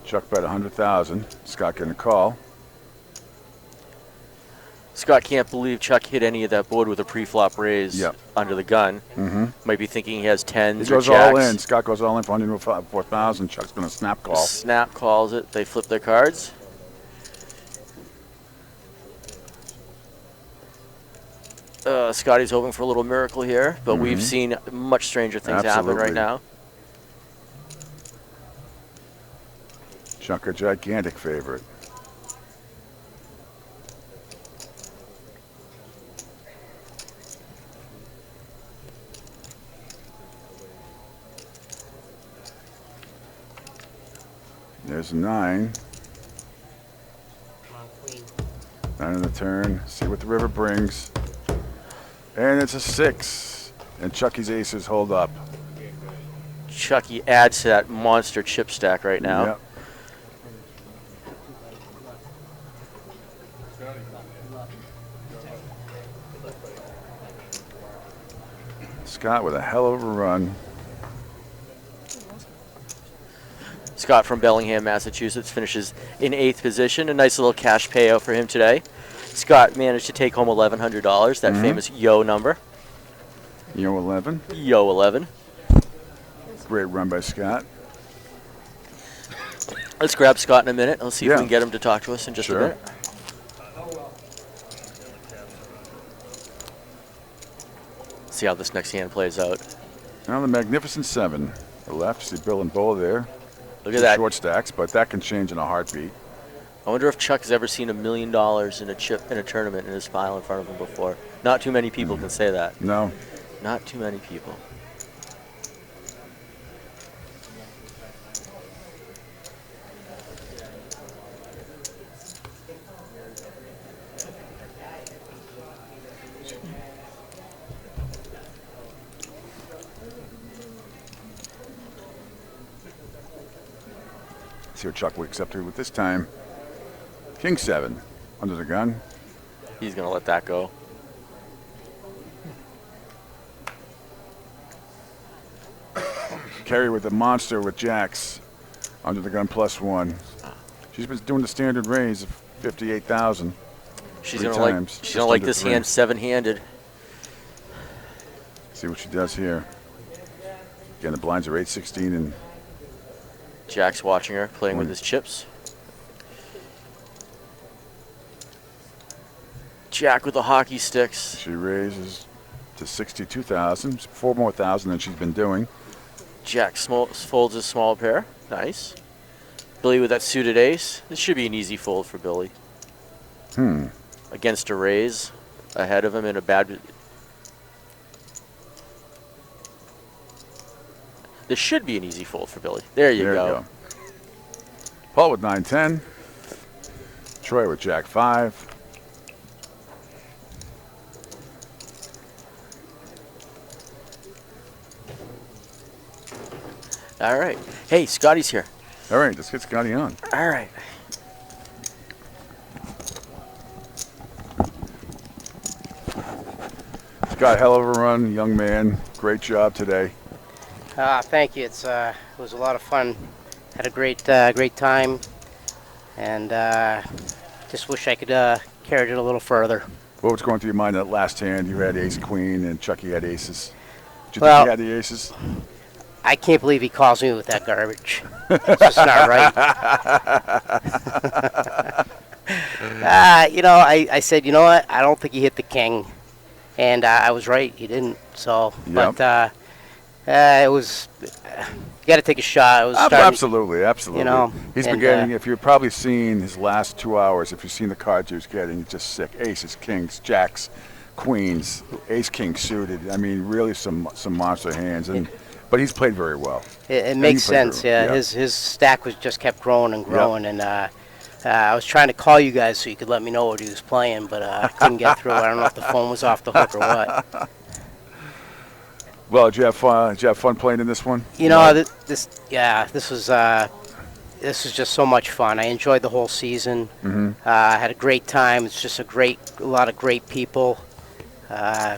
Chuck bet 100,000. Scott getting a call. Scott can't believe Chuck hit any of that board with a pre-flop raise under the gun. Might be thinking he has 10s He or goes jacks. all in. Scott goes all in for 104,000. Chuck's going to snap call. Snap calls it. They flip their cards. Scotty's hoping for a little miracle here, but we've seen much stranger things happen right now. Chuck a gigantic favorite. There's a 9. 9 on the turn. See what the river brings. And it's a 6. And Chucky's aces hold up. Chucky adds to that monster chip stack right now. Yep. Scott with a hell of a run. Scott from Bellingham, Massachusetts finishes in 8th position. A nice little cash payout for him today. Scott managed to take home $1,100, that famous Yo number. Yo 11. Yo 11. Great run by Scott. Let's grab Scott in a minute. Let's see if we can get him to talk to us in just a Sure. minute. See how this next hand plays out. Now the magnificent 7. The left, see Bill and Bo there. Look at that. Short stacks, but that can change in a heartbeat. I wonder if Chuck has ever seen $1 million in a chip in a tournament in his file in front of him before. Not too many people can say that. No. Not too many people. See what Chuck wakes up to with this time. King 7 under the gun. He's going to let that go. Kerry with the monster with jacks under the gun +1. She's been doing the standard raise of 58,000. She's going to like this hand 7-handed. See what she does here. Again, the blinds are 8-16 and Jack's watching her, playing with his chips. Jack with the hockey sticks. She raises to 62,000. 4 more thousand than she's been doing. Jack folds his small pair. Nice. Billy with that suited ace. This should be an easy fold for Billy. Against a raise. Ahead of him in a bad... This should be an easy fold for Billy. There you go. Paul with 9-10. Troy with Jack 5. All right. Hey, Scotty's here. All right, let's get Scotty on. All right. Scott, hell of a run, young man. Great job today. Thank you. It was a lot of fun. Had a great time, and just wish I could carry it a little further. What was going through your mind that last hand? You had ace queen and Chucky had aces. Did you Well, think he had the aces? I can't believe he calls me with that garbage. It's just not right. I said, you know what? I don't think he hit the king, and I was right. He didn't. So, Yep. but it was. You got to take a shot. It was starting, Absolutely. You know, he's been and, getting. If you've probably seen his last 2 hours, if you've seen the cards he was getting, he's just sick. Aces, kings, jacks, queens, ace, king suited. I mean, really some monster hands. But he's played very well. It makes sense. Yeah, his stack was just kept growing and growing, and I was trying to call you guys so you could let me know what he was playing, but I couldn't get through. I don't know if the phone was off the hook or what. Well, did you have fun? Did you have fun playing in this one? You know, this was just so much fun. I enjoyed the whole season. Mhm. I had a great time. It's just a lot of great people. I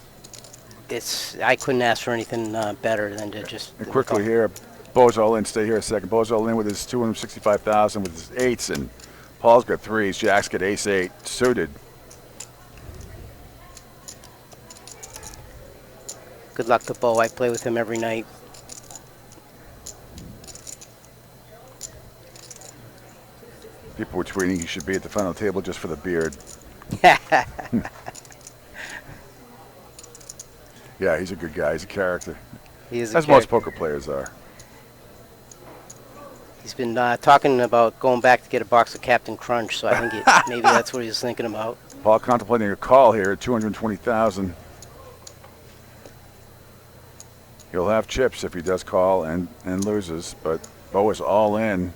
couldn't ask for anything better than to just. And quickly here, Bo's all in. Stay here a second. Bo's all in with his 265,000 with his eights, and Paul's got threes. Jack's got ace eight suited. Good luck to Bo. I play with him every night. People were tweeting he should be at the final table just for the beard. Yeah, he's a good guy. He's a character. He is a As most poker players are. He's been talking about going back to get a box of Captain Crunch, so I think maybe that's what he was thinking about. Paul contemplating a call here at 220,000. He'll have chips if he does call and loses, but Bo is all in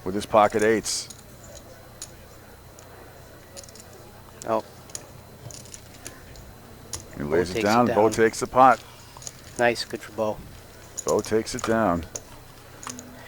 with his pocket eights. Oh. He lays it down. Bo takes the pot. Nice, good for Bo. Bo takes it down.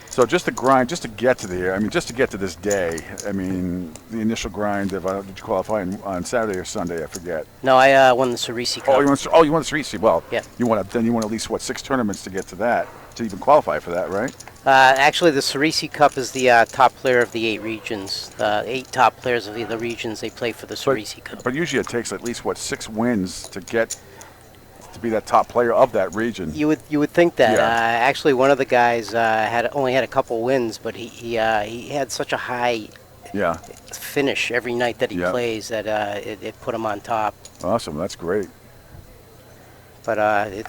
So just the grind, just to get to just to get to this day. I mean, the initial grind of did you qualify on Saturday or Sunday? I forget. No, I won the Cerisi Cup. Oh, you won the Cerisi. Well, yeah. You want at least 6 tournaments to get to that to even qualify for that, right? Actually, the Cerisi Cup is the top player of the 8 regions. The 8 top players of the regions, they play for the Cerisi Cup. But usually it takes at least 6 wins to get to be that top player of that region. You would think that. Yeah. Actually, one of the guys only had a couple wins, but he had such a high finish every night that he plays that it put him on top. Awesome, that's great. But I'm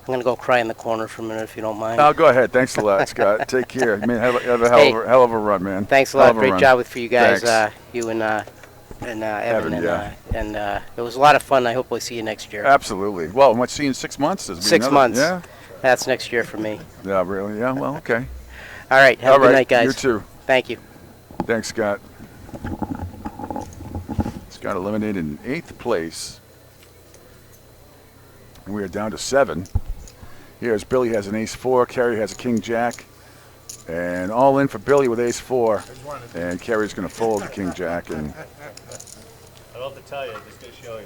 gonna go cry in the corner for a minute if you don't mind. Oh, go ahead. Thanks a lot, Scott. Take care. I mean, have a hell of a run, man. Thanks a lot. Great job for you guys. Thanks. You and Evan, Evan, it was a lot of fun. I hope we'll see you next year. Absolutely. Well, I might see you in 6 months. 6 months. Yeah. That's next year for me. Yeah, really? Yeah, well, okay. All right. Have a good night, guys. You too. Thank you. Thanks, Scott. Scott eliminated in 8th place. And we are down to 7. Here's Billy has an ace-4. Kerry has a king-jack. And all in for Billy with ace-4. And Kerry's going to fold the king-jack. And I don't have to tell you, I'm just going to show you.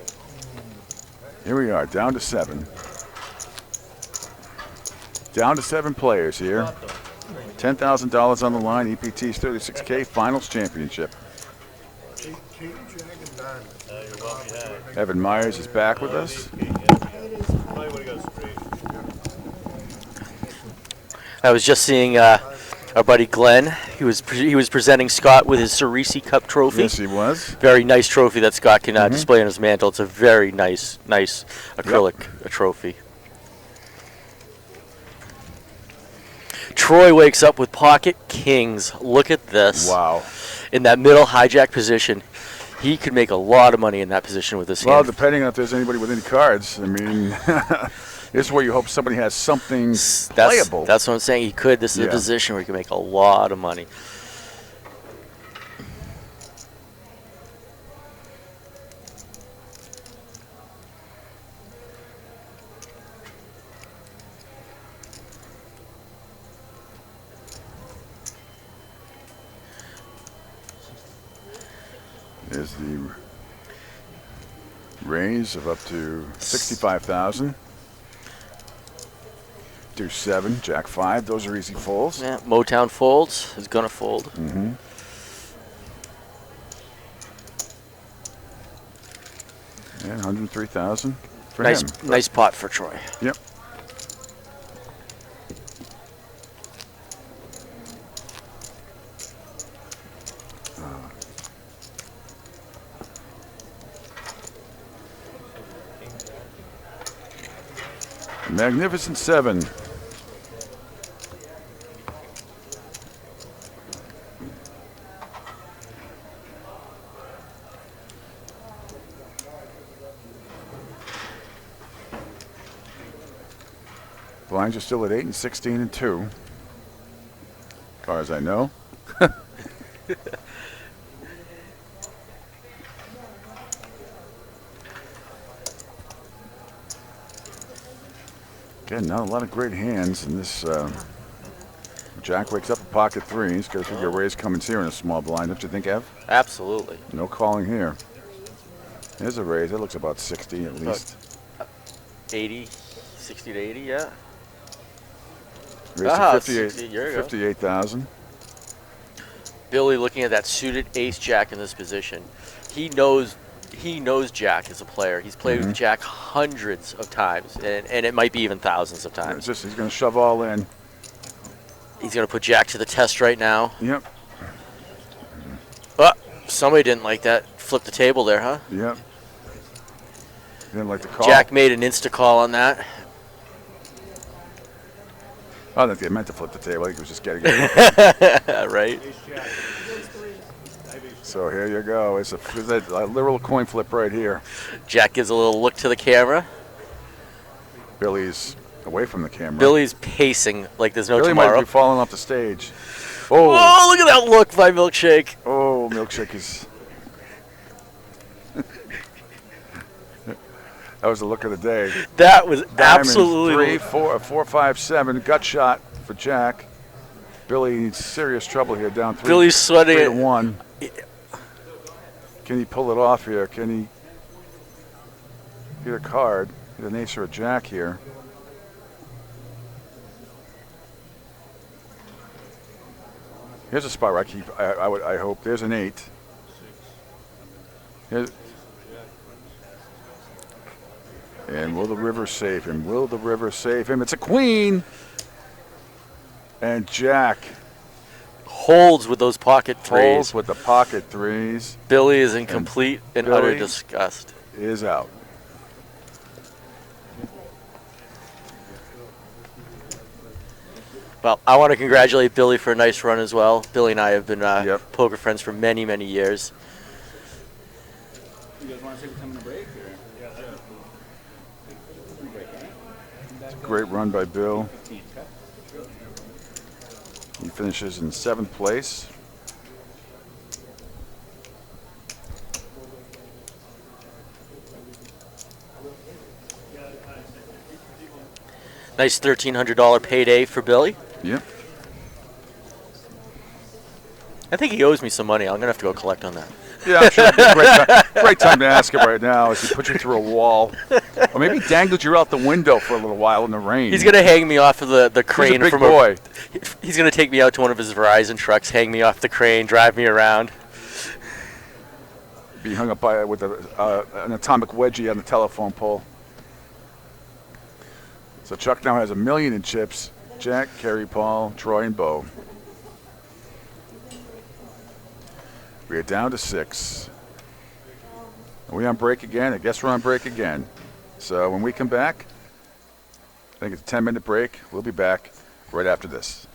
here we are, down to 7. Down to 7 players here. $10,000 on the line. EPT's 36K Finals Championship. Evan Myers is back with us. I was just seeing our buddy Glenn. He was presenting Scott with his Cerisi Cup trophy. Yes, he was. Very nice trophy that Scott can display on his mantle. It's a very nice acrylic trophy. Troy wakes up with pocket kings. Look at this. Wow. In that middle hijack position. He could make a lot of money in that position with this hand. Well, depending on if there's anybody with any cards. I mean, this is where you hope somebody has something playable. That's what I'm saying. He could. This is a position where he can make a lot of money. There's the raise of up to 65,000. Deuce 7, Jack 5. Those are easy folds. Yeah, Motown folds. Is going to fold. Mm-hmm. And 103,000 for Nice, him. nice pot for Troy. Yep. Magnificent 7. Blinds are still at 8 and 16 and 2, as far as I know. Again, not a lot of great hands in this. Jack wakes up a pocket 3. He's got to figure raise comings here in a small blind. Don't you think, Ev? Absolutely. No calling here. There's a raise. That looks about 60 at least. 80, 60 to 80, yeah. Raise to 58,000. Billy looking at that suited ace Jack in this position. He knows Jack as a player. He's played with Jack hundreds of times, and it might be even thousands of times. He's going to shove all in. He's going to put Jack to the test right now. Yep. Somebody didn't like that. Flip the table there, huh? Yep. Didn't like the call. Jack made an insta call on that. I don't think they meant to flip the table. I think it was just getting it. Right. So here you go. It's a literal coin flip right here. Jack gives a little look to the camera. Billy's away from the camera. Billy's pacing like there's no Billy tomorrow. might be falling off the stage. Oh, look at that look by Milkshake. Oh, Milkshake is... That was the look of the day. That was Diamonds, absolutely 4, 5, 7. Gut shot for Jack. Billy needs serious trouble here. Down 3. Billy's sweating 3 it. to 1. Can he pull it off here? Can he get a card? Get an ace or a jack here. Here's a spot where I hope. There's an 8. Here's, and will the river save him? Will the river save him? It's a queen. And Jack holds with those pocket 3s. Holds with the pocket 3s. Billy is in complete and utter disgust. Is out. Well, I want to congratulate Billy for a nice run as well. Billy and I have been poker friends for many, many years. You guys want to say we're coming to break? It's a great run by Bill. He finishes in 7th place. Nice $1,300 payday for Billy. Yep. I think he owes me some money. I'm going to have to go collect on that. Yeah, I'm sure it'd be a great time to ask him right now as he puts you through a wall. Or maybe dangled you out the window for a little while in the rain. He's going to hang me off of the crane. He's a big boy. He's going to take me out to one of his Verizon trucks, hang me off the crane, drive me around. Be hung up with an atomic wedgie on the telephone pole. So Chuck now has $1 million in chips. Jack, Kerry, Paul, Troy, and Bo. We are down to 6. Are we on break again? I guess we're on break again. So when we come back, I think it's a 10-minute break. We'll be back right after this.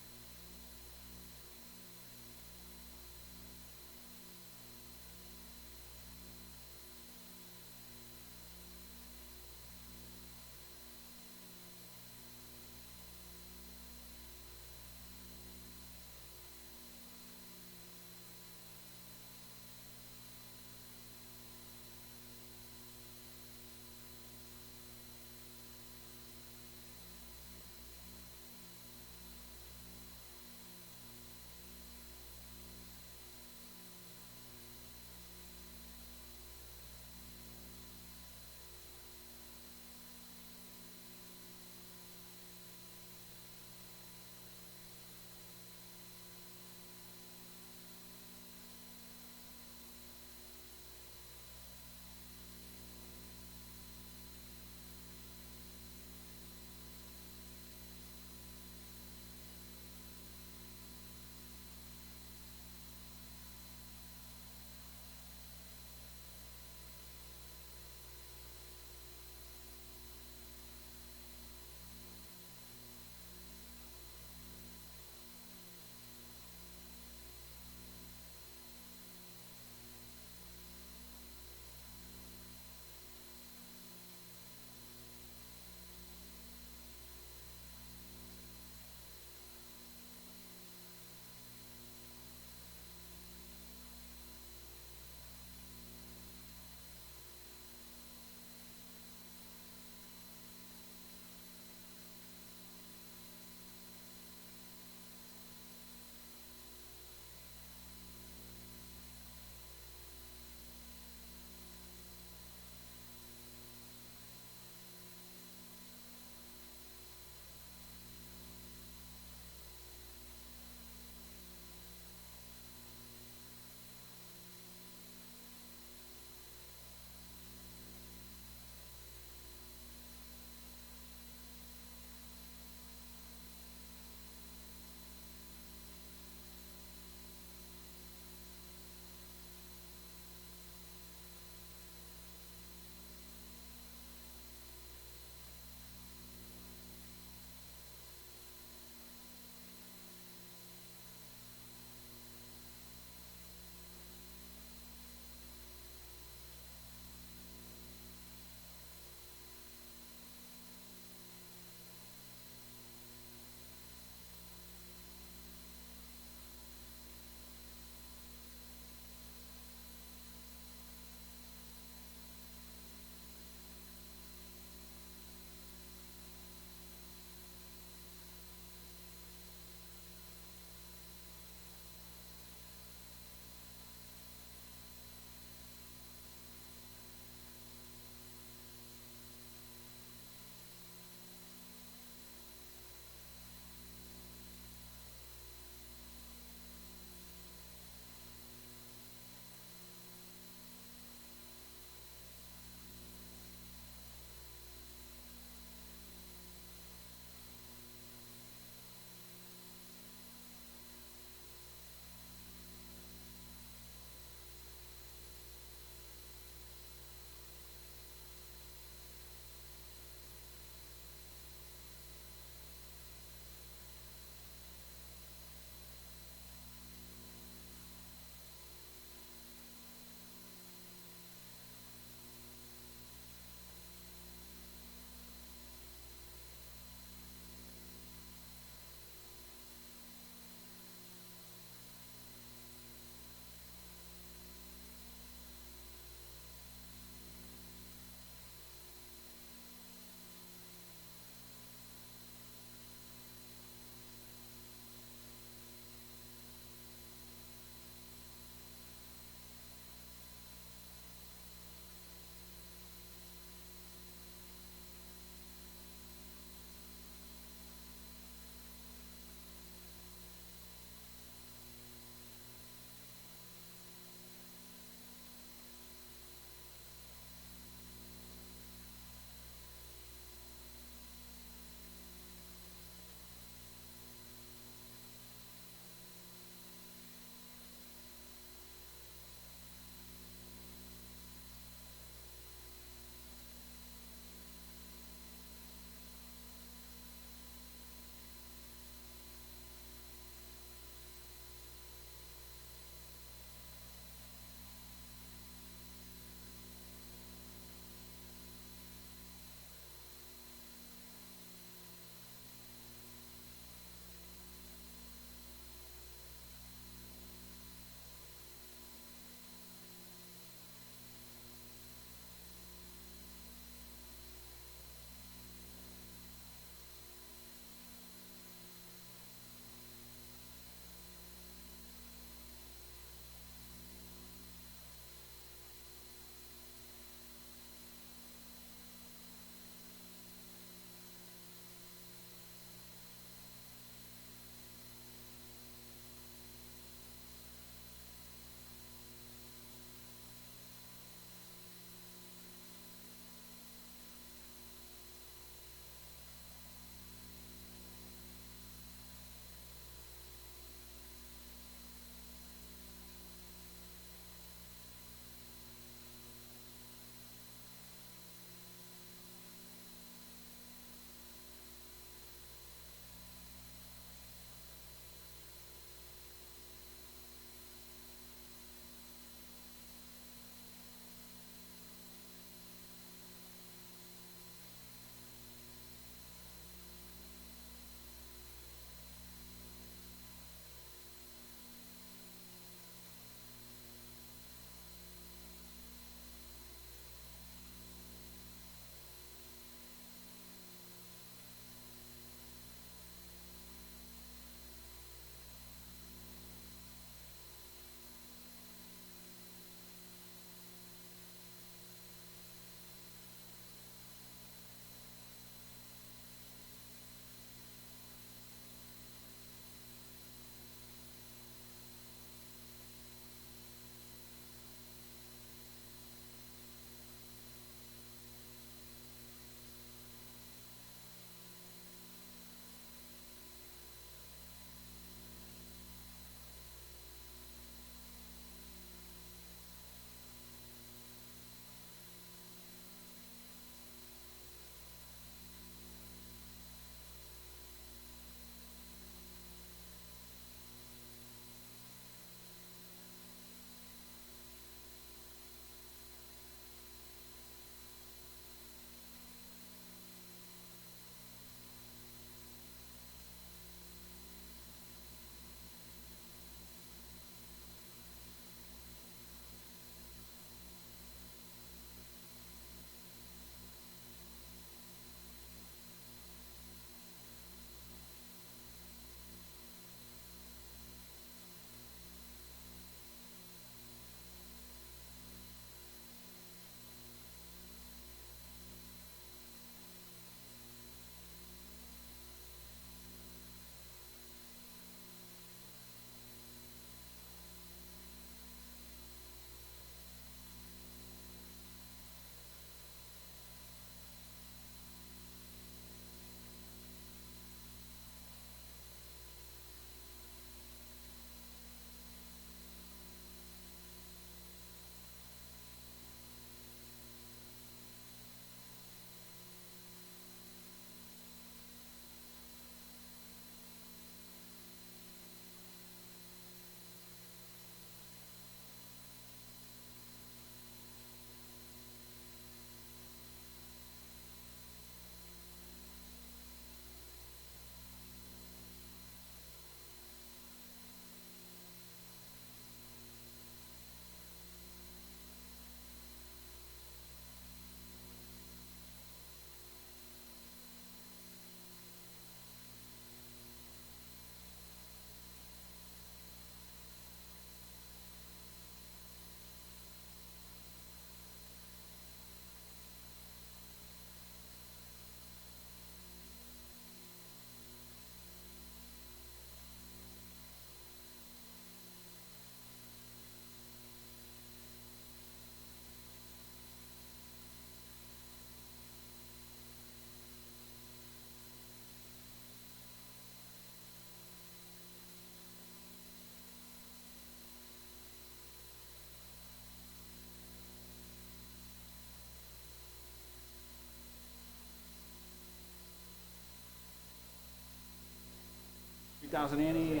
3,000 ante.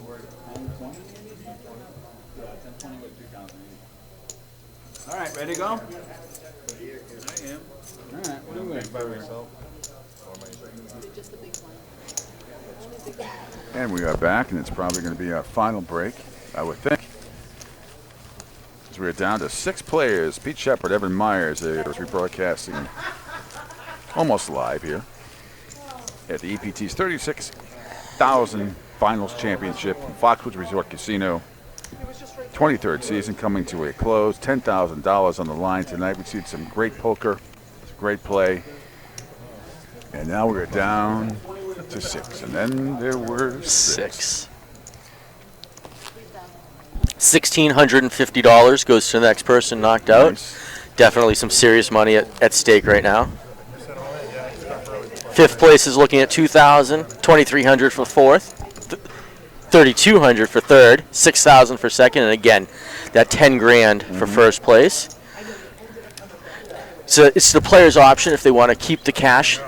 We're 10-20. Yeah, 10-20 with 3,000 ante. All right, ready to go? I am. All right, what are we waiting By for? myself. And we are back, and it's probably going to be our final break, I would think. As we are down to 6 players. Pete Shepard, Evan Myers, they're rebroadcasting almost live here at the EPT's 36,000 Finals Championship in Foxwoods Resort Casino. 23rd season coming to a close. $10,000 on the line tonight. We've seen some great poker, great play. And now we're down to 6. And then there were 6. $1,650 goes to the next person knocked out. Definitely some serious money at stake right now. 5th place is looking at $2,000, $2,300 for 4th, $3,200 for 3rd, $6,000 for 2nd, and again, that 10 grand for 1st place. So it's the player's option if they want to keep the cash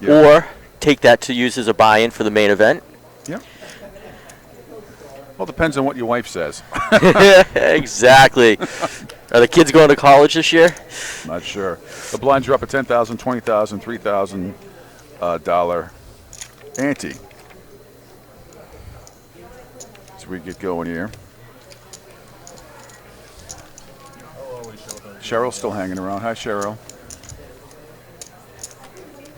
or take that to use as a buy-in for the main event. Yeah. Well, depends on what your wife says. Exactly. Are the kids going to college this year? Not sure. The blinds are up at $10,000, $20,000, $3,000 ante. As we get going here. Cheryl's still hanging around. Hi, Cheryl.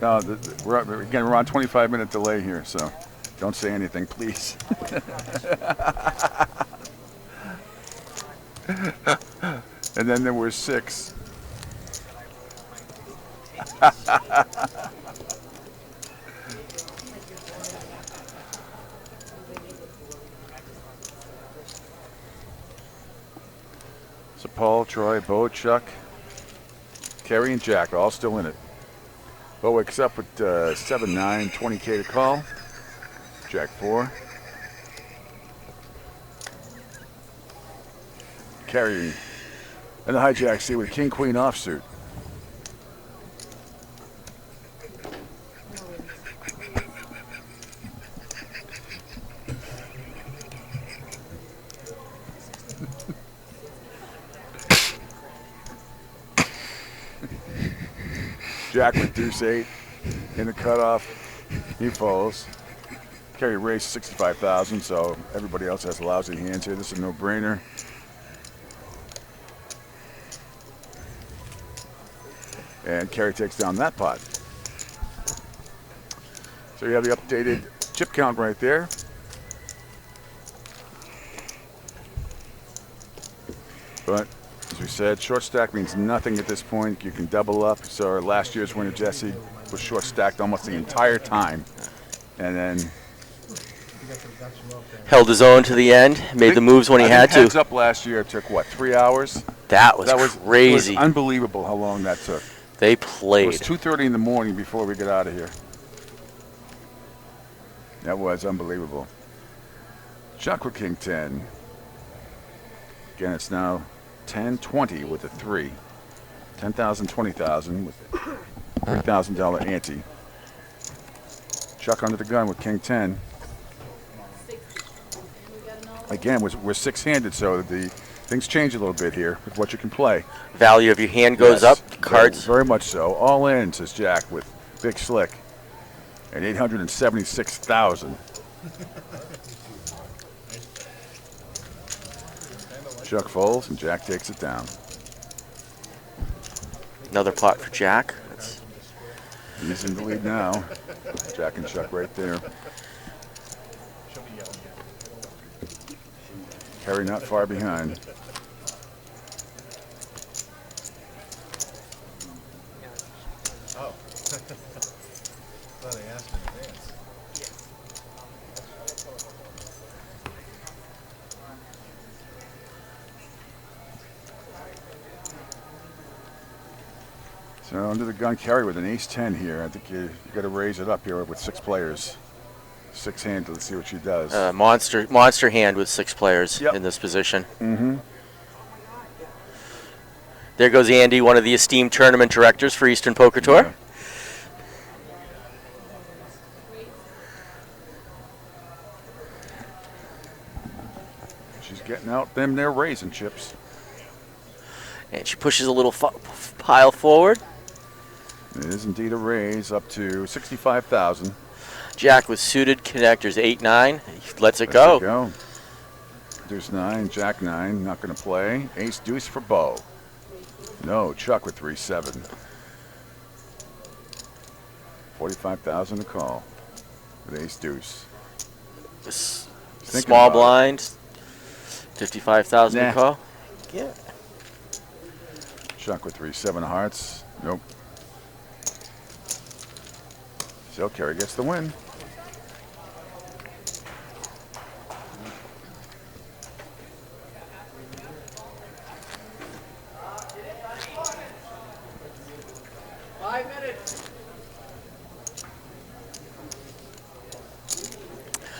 No, we're on 25-minute delay here, so don't say anything, please. And then there were 6. So Paul, Troy, Bo, Chuck, Kerry, and Jack are all still in it. Bo wakes up with 7-9, 20K to call. Jack 4. Kerry and the hijack see with King Queen offsuit. Jack with deuce 8 in the cutoff. He folds. Kerry raised 65,000, so everybody else has lousy hands here. This is a no-brainer. And Kerry takes down that pot. So you have the updated chip count right there. But as we said, short stack means nothing at this point. You can double up. So our last year's winner, Jesse, was short stacked almost the entire time. And then held his own to the end, made the moves when he had to. Heads up last year took, what, 3 hours? That was crazy. It was unbelievable how long that took. They played. It was 2:30 in the morning before we got out of here. That was unbelievable. Chuck with King 10. Again, it's now 10-20 with a 3. 10,000, 20,000 with $3,000 ante. Chuck under the gun with King 10. Again, we're 6-handed, so the things change a little bit here with what you can play. Value of your hand goes up. Cards. Very much so. All in, says Jack with Big Slick. And 876,000. Chuck folds and Jack takes it down. Another pot for Jack. He's in the lead now. Jack and Chuck right there. Kerry not far behind. Oh. Thought I asked in advance. So under the gun, Kerry with an ace-10 here. I think you got to raise it up here with 6 players. 6-handed. Let's see what she does. Monster hand with 6 players in this position. Mm-hmm. There goes Andy, one of the esteemed tournament directors for Eastern Poker Tour. Yeah. She's getting out them there raisin chips. And she pushes a little pile forward. It is indeed a raise up to 65,000. Jack with suited connectors, 8-9. Lets it go. Deuce 9, Jack 9, not going to play. Ace deuce for Bo. No, Chuck with 3-7. 45,000 to call with ace deuce. Small blind, 55,000 to call. Yeah. Chuck with 3-7 hearts. Nope. So Kerry gets the win.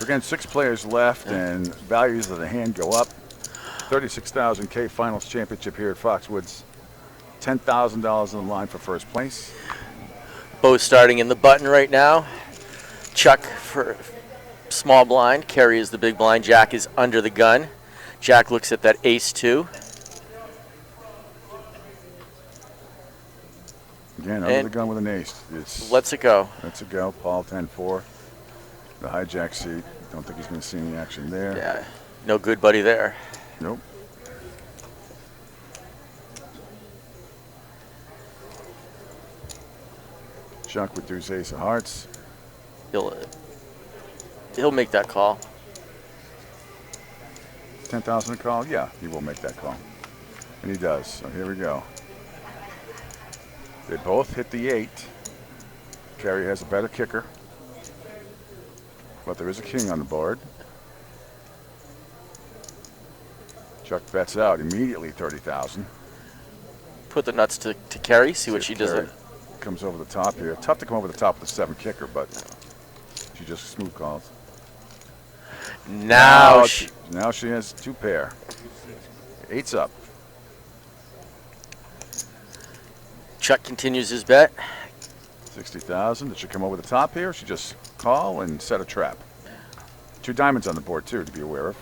Again, 6 players left, and values of the hand go up. 36,000 K Finals Championship here at Foxwoods. $10,000 on the line for first place. Both starting in the button right now. Chuck for small blind. Kerry is the big blind. Jack is under the gun. Jack looks at that ace 2. Again, under the gun with an ace. Lets it go. Lets it go. Paul 10-4. The hijack seat. Don't think he's going to see any action there. Yeah, no good buddy there. Nope. Chuck with deuce ace of hearts. He'll make that call. 10,000 to call? Yeah, he will make that call. And he does. So here we go. They both hit the 8. Kerry has a better kicker. But there is a king on the board. Chuck bets out immediately 30,000. Put the nuts to Kerry, see what she does. Comes over the top here. Tough to come over the top with a 7 kicker, but she just smooth calls. Now she has 2 pair. 8's up. Chuck continues his bet. 60,000. Did she come over the top here? She just call and set a trap. 2 diamonds on the board too, to be aware of.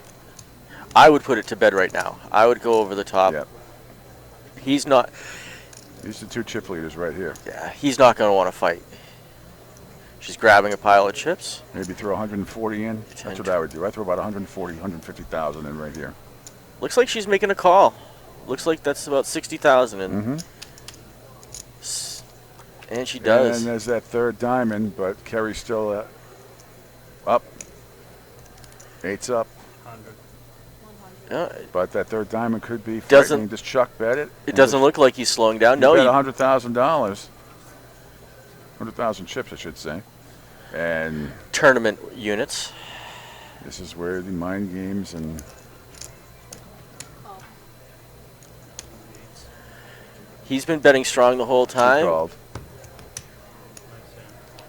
I would put it to bed right now. I would go over the top. Yep. He's not. These are 2 chip leaders right here. Yeah, he's not going to want to fight. She's grabbing a pile of chips. Maybe throw 140 in. That's what I would do. I throw about 140, 150,000 in right here. Looks like she's making a call. Looks like that's about 60,000 in. And she does. And there's that 3rd diamond, but Kerry's still up. 8's up. But that 3rd diamond could be frightening. Does Chuck bet it? It doesn't look like he's slowing down. No, bet $100,000. 100,000 chips, I should say. And tournament units. This is where the mind games and he's been betting strong the whole time. Called.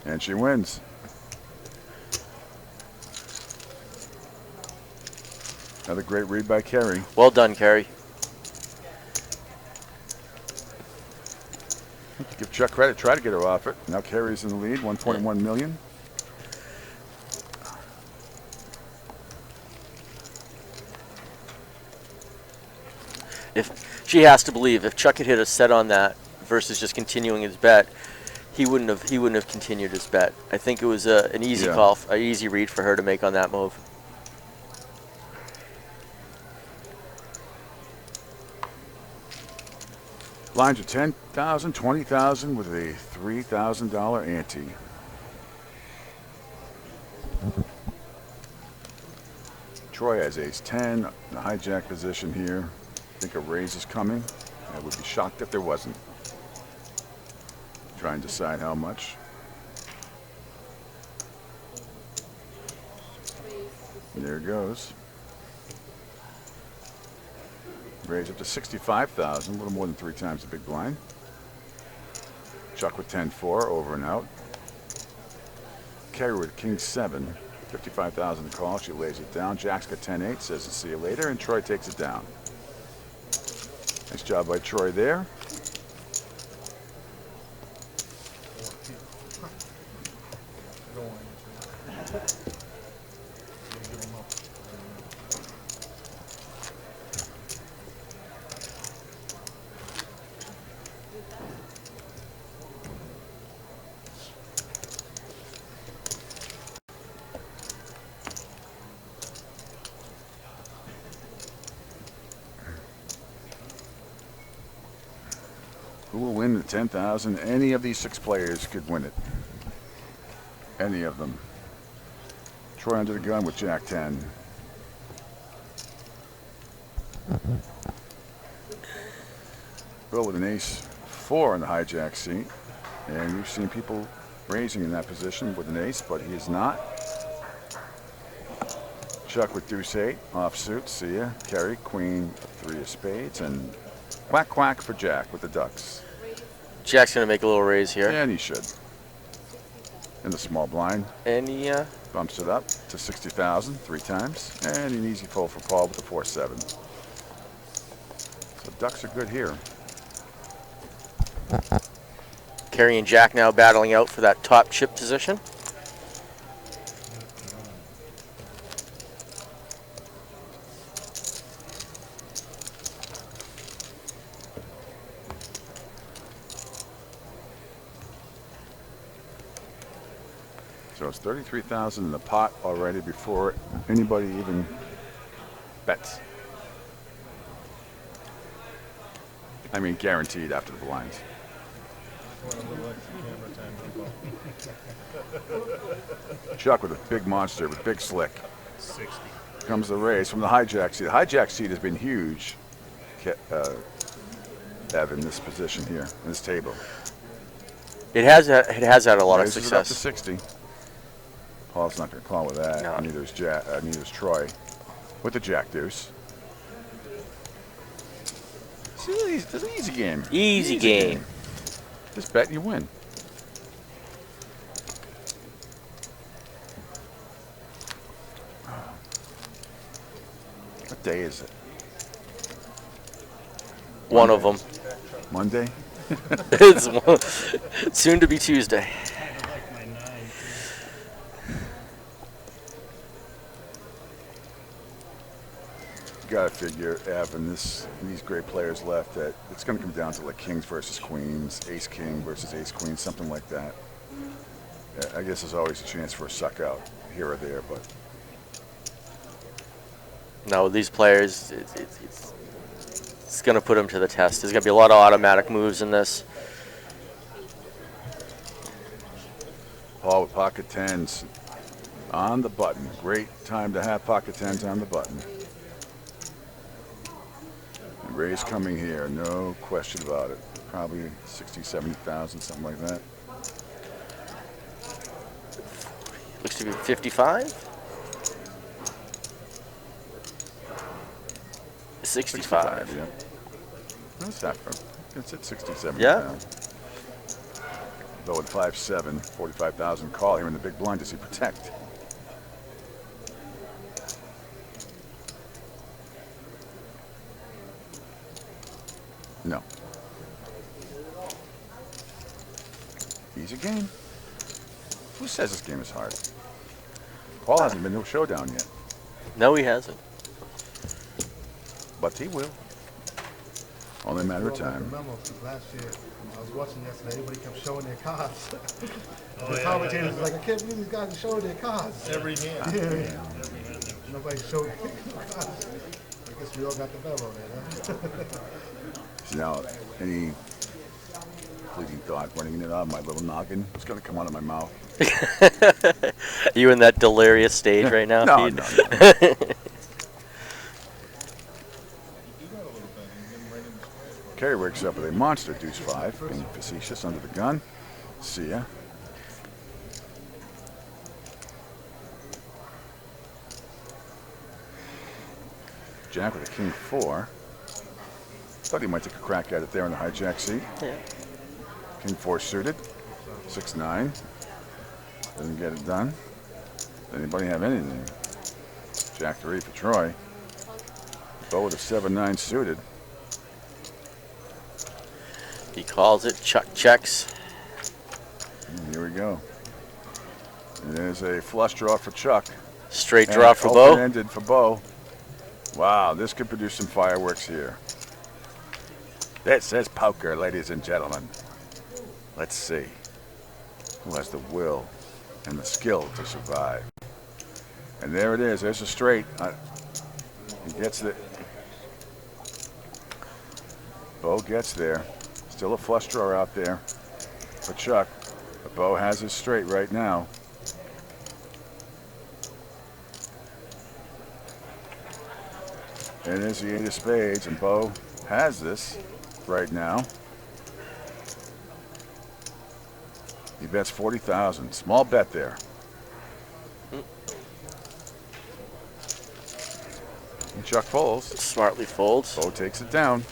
And she wins. Another great read by Kerry. Well done, Kerry. Give Chuck credit. Try to get her off it. Now Kerry's in the lead, 1.1 million. If she has to believe, if Chuck had hit a set on that versus just continuing his bet, he wouldn't have continued his bet. I think it was an easy call, an easy read for her to make on that move. Lines are 10,000, 20,000 with a $3,000 ante. Troy has ace 10, the hijack position here. I think a raise is coming. I would be shocked if there wasn't. Try and decide how much. There it goes. Raise up to 65,000, a little more than 3 times the big blind. Chuck with 10-4, over and out. Kerry with king 7, 55,000 to call. She lays it down. Jack's got 10-8, says see you later, and Troy takes it down. Nice job by Troy there. Who will win the 10,000? Any of these 6 players could win it. Any of them. Troy under the gun with Jack 10. Bill with an ace 4 in the hijack seat. And we've seen people raising in that position with an ace, but he is not. Chuck with deuce 8, offsuit, see ya. Kerry, queen, 3 of spades, and quack quack for Jack with the ducks. Jack's going to make a little raise here. And he should. In the small blind. And he bumps it up to 60,000 3 times. And an easy fold for Paul with the 4-7. So ducks are good here. Kerry and Jack now battling out for that top chip position. So it's 33,000 in the pot already before anybody even bets. I mean, guaranteed after the blinds. Chuck with a big monster with big slick. 60. Comes the raise from the hijack seat. The hijack seat has been huge, Evan, this position here, this table. It has had a lot of Raises it up to success. 60. Paul's not going to call with that. No. Neither is Troy with the jack deuce. It's an easy game. Easy game. Just bet and you win. What day is it? One of them. Monday? It's soon to be Tuesday. You gotta figure, Evan, these great players left, that it's gonna come down to like kings versus queens, ace king versus ace queen, something like that. I guess there's always a chance for a suck out here or there, but No, these players, it's going to put them to the test. There's going to be a lot of automatic moves in this. Paul with pocket tens on the button. Great time to have pocket tens on the button. And raise coming here, no question about it. Probably 60, 70,000, something like that. Looks to be 55? 65. Yeah. That's that for, it's at 67. Yeah. Though at 5-7, 45,000 call here in the big blind. Does he protect? No. Easy game. Who says this game is hard? Paul hasn't been to a showdown yet. No, he hasn't. But he will. Only a matter of time. Memo from last year. I was watching yesterday. Everybody kept showing their cards. Oh, The yeah, commentators yeah. was like, I can't believe these guys are showing their cards. Every hand. Yeah. Nobody showed their cards. I guess we all got the memo then, huh? So now, any fleeting thought running it out of my little noggin? It's going to come out of my mouth. You in that delirious stage right now? No, Pete? no. Kerry wakes up with a monster deuce 5, being facetious under the gun. See ya. Jack with a king 4. Thought he might take a crack at it there in the hijack seat. Yeah. King 4 suited. 6-9. Doesn't get it done. Does anybody have anything? Jack 3 for Troy. Bo with a 7-9 suited. He calls it. Chuck checks. And here we go. There's a flush draw for Chuck. Straight And draw for Bo. Open-ended for Bo. Wow, this could produce some fireworks here. This is poker, ladies and gentlemen. Let's see who has the will and the skill to survive. And there it is. There's a straight. He gets it. Bo gets there. Still a flush draw out there for Chuck. But Bo has his straight right now. And there's the 8 of spades, and Bo has this right now. He bets 40,000. Small bet there. And Chuck folds. Smartly folds. Bo takes it down.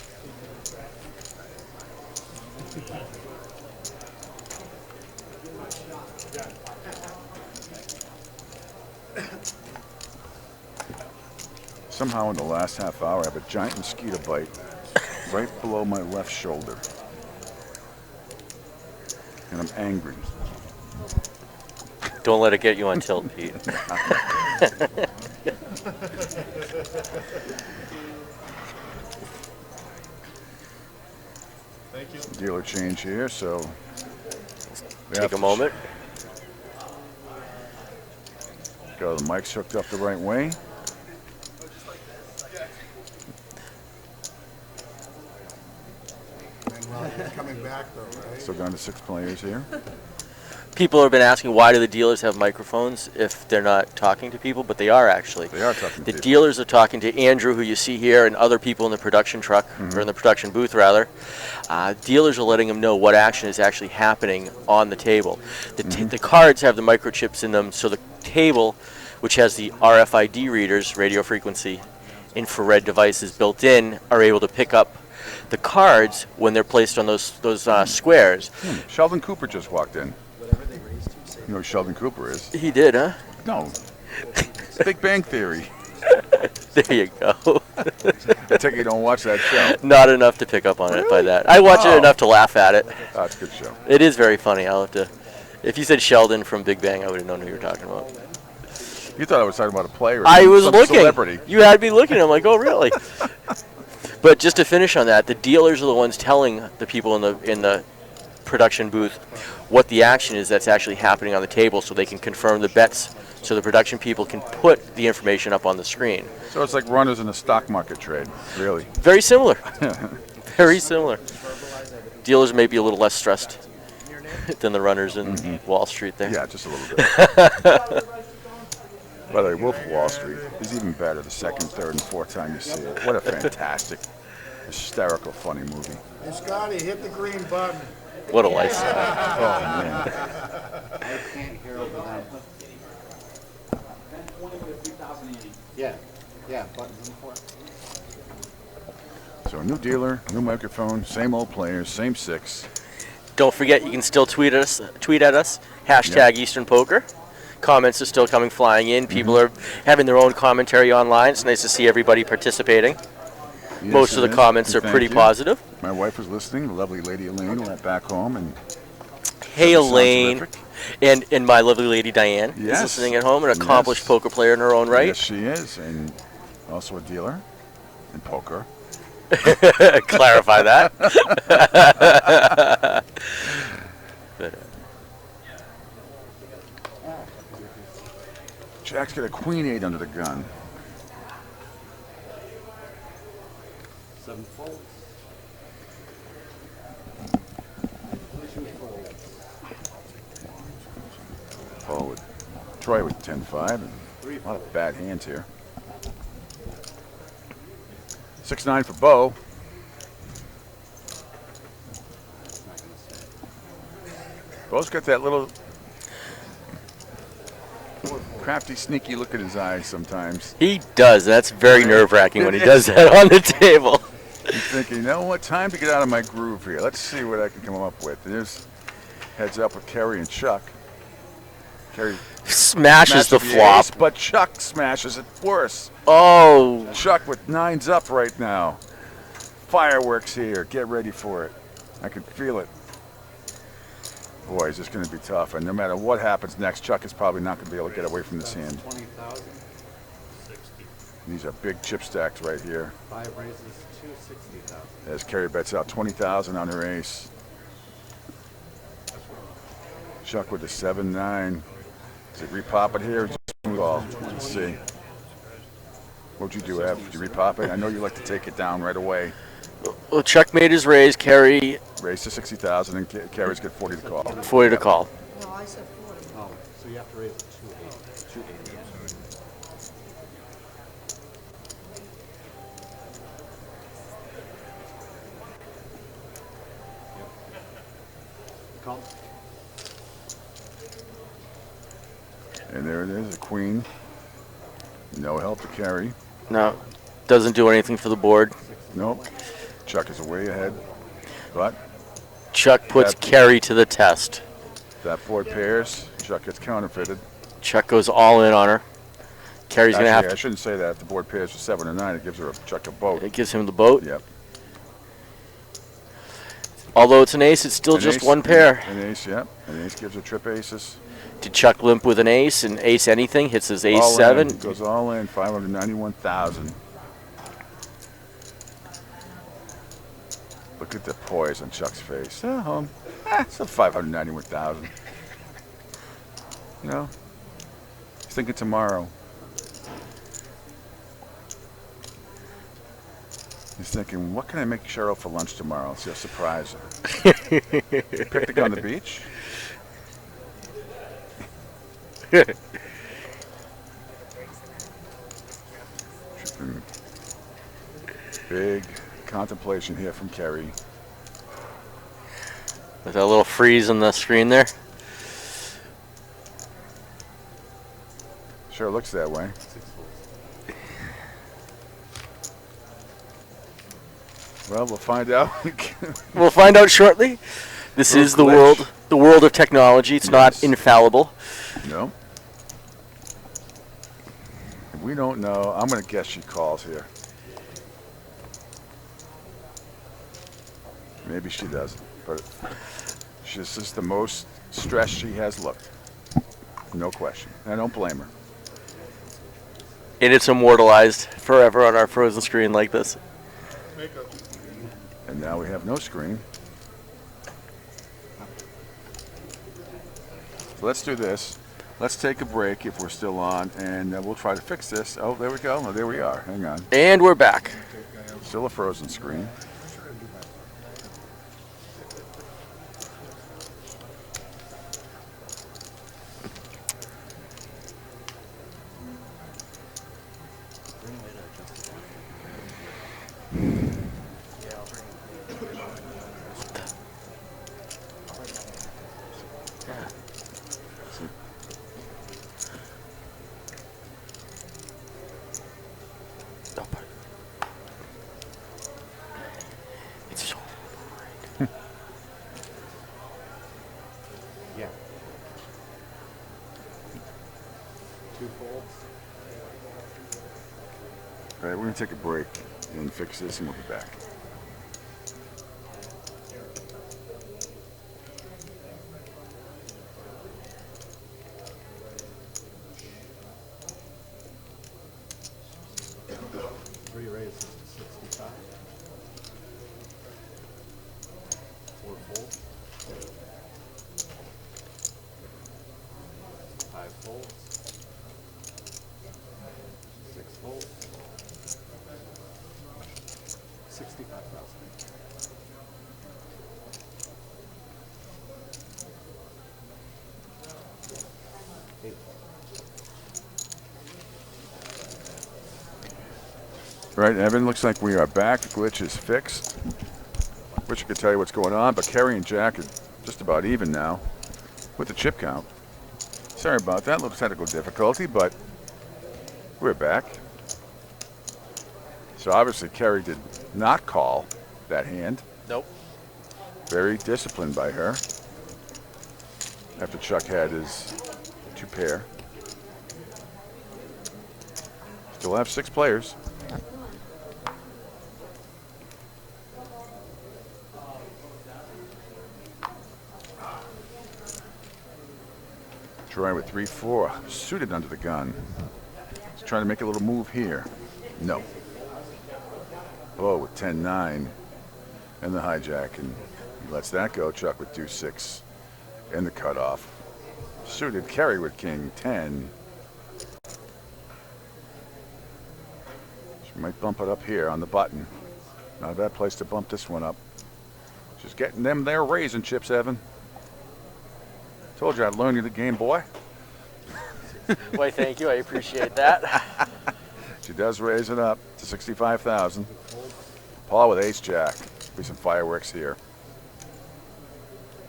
Somehow in the last half hour, I have a giant mosquito bite right below my left shoulder. And I'm angry. Don't let it get you on tilt, Pete. Thank you. Dealer change here, so take a moment. Got the mics hooked up the right way. Coming back though, right? Still down to 6 players here. People have been asking why do the dealers have microphones if they're not talking to people, but they are actually. They are talking to The people. dealers are talking to Andrew, who you see here, and other people in the production truck, or in the production booth rather. Dealers are letting them know what action is actually happening on the table. The cards have the microchips in them, so the table, which has the RFID readers, radio frequency, infrared devices built in, are able to pick up the cards when they're placed on those squares. Sheldon Cooper just walked in. You know who Sheldon Cooper is? He did, huh? No. Big Bang Theory. There you go. I take it you don't watch that show. Not enough to pick up on it by that. I watch it enough to laugh at it. Oh, it's a good show. It is very funny. I'll have to. If you said Sheldon from Big Bang, I would have known who you were talking about. You thought I was talking about a player. I was some looking. Celebrity. You had me looking. I'm like, oh, really? But just to finish on that, the dealers are the ones telling the people in the production booth what the action is that's actually happening on the table, so they can confirm the bets, so the production people can put the information up on the screen. So it's like runners in a stock market trade, really. Very similar. Very similar. Dealers may be a little less stressed than the runners in Wall Street there. Yeah, just a little bit. By the way, Wolf of Wall Street is even better the second, third, and fourth time you see it. What a fantastic, hysterical, funny movie. Hey, Scotty, hit the green button. What a lifestyle. Oh, man. I can't hear over that. Yeah, buttons in the floor. So a new dealer, new microphone, same old players, same 6. Don't forget, you can still tweet at us, hashtag Eastern Poker. Comments are still coming flying in. People are having their own commentary online. It's nice to see everybody participating. Yes, Most of the comments are pretty positive. My wife was listening, the lovely lady Elaine went back home and Hey Elaine, and my lovely lady Diane is listening at home, an accomplished poker player in her own right. Yes, she is, and also a dealer in poker. Clarify that. Jack's got a queen 8 under the gun. 7 folds. Paul with Troy with 10-5, and a lot of bad hands here. 6-9 for Bo. Bo's got that little crafty, sneaky look in his eyes sometimes. He does. That's very nerve-wracking when he does that on the table. He's thinking, you know what, time to get out of my groove here. Let's see what I can come up with. There's heads up with Kerry and Chuck. Kerry smashes the flop. Ace, but Chuck smashes it worse. Oh. Chuck with 9s up right now. Fireworks here. Get ready for it. I can feel it. Boy, is this going to be tough. And no matter what happens next, Chuck is probably not going to be able to get away from this hand. 20,000. These are big chip stacks right here. 5 raises to 60,000. As Kerry bets out 20,000 on her ace. Chuck with a 7-9. Does it repop it here? Or just call? Let's see. What'd you do, Ev? Did you repop it? I know you like to take it down right away. Well, Chuck made his raise. Kerry Raise to 60,000, and Kerry's got 40 to call. 40 to call. No, I said 40. Oh, so you have to raise it 280. Call. And there it is, a queen. No help to Kerry. No, doesn't do anything for the board. Nope. Chuck is way ahead, but Chuck puts Kerry to the test. That board pairs. Chuck gets counterfeited. Chuck goes all in on her. Kerry's going to have I shouldn't say that. If the board pairs for 7 or 9, it gives Chuck a boat. It gives him the boat? Yep. Although it's an ace, it's still An just ace, one pair. An ace, yep. An ace gives her trip aces. Did Chuck limp with an ace and ace anything? Hits his ace All 7. in. Goes all in, 591,000. Look at the poise on Chuck's face. It's a 591,000. You know, he's thinking tomorrow. He's thinking, what can I make Cheryl for lunch tomorrow? It's a surprise. Picnic on the beach? Big contemplation here from Kerry. With that little freeze on the screen there. Sure looks that way. Well, we'll find out. We'll find out shortly. This is the world of technology. It's not infallible. No. We don't know. I'm going to guess she calls here. Maybe she doesn't, but she's just the most stressed she has looked. No question. I don't blame her. And it's immortalized forever on our frozen screen like this. And now we have no screen. So let's do this. Let's take a break if we're still on, and we'll try to fix this. Oh, there we go. Oh, there we are. Hang on. And we're back. Still a frozen screen. Yeah. 2 folds. All right, we're going to take a break and fix this, and we'll be back. Re-raise this to 65. 4 folds. 5 folds. 6 folds. 65,000. Right, Evan, looks like we are back. The glitch is fixed. Wish I could tell you what's going on, but Kerry and Jack are just about even now with the chip count. Sorry about that, little technical difficulty, but we're back. So obviously Kerry did not call that hand. Nope. Very disciplined by her. After Chuck had his 2 pair. Still have 6 players. Troy with 3-4, suited under the gun. He's trying to make a little move here. No. Oh, with 10-9 and the hijack, and he lets that go. Chuck with 2-6 and the cutoff. Suited Kerry with King 10. She might bump it up here on the button. Not a bad place to bump this one up. Just getting them there raisin chips, Evan. Told you I'd learn you the game, boy. Why, thank you. I appreciate that. She does raise it up to 65,000. Paul with ace jack. Be some fireworks here.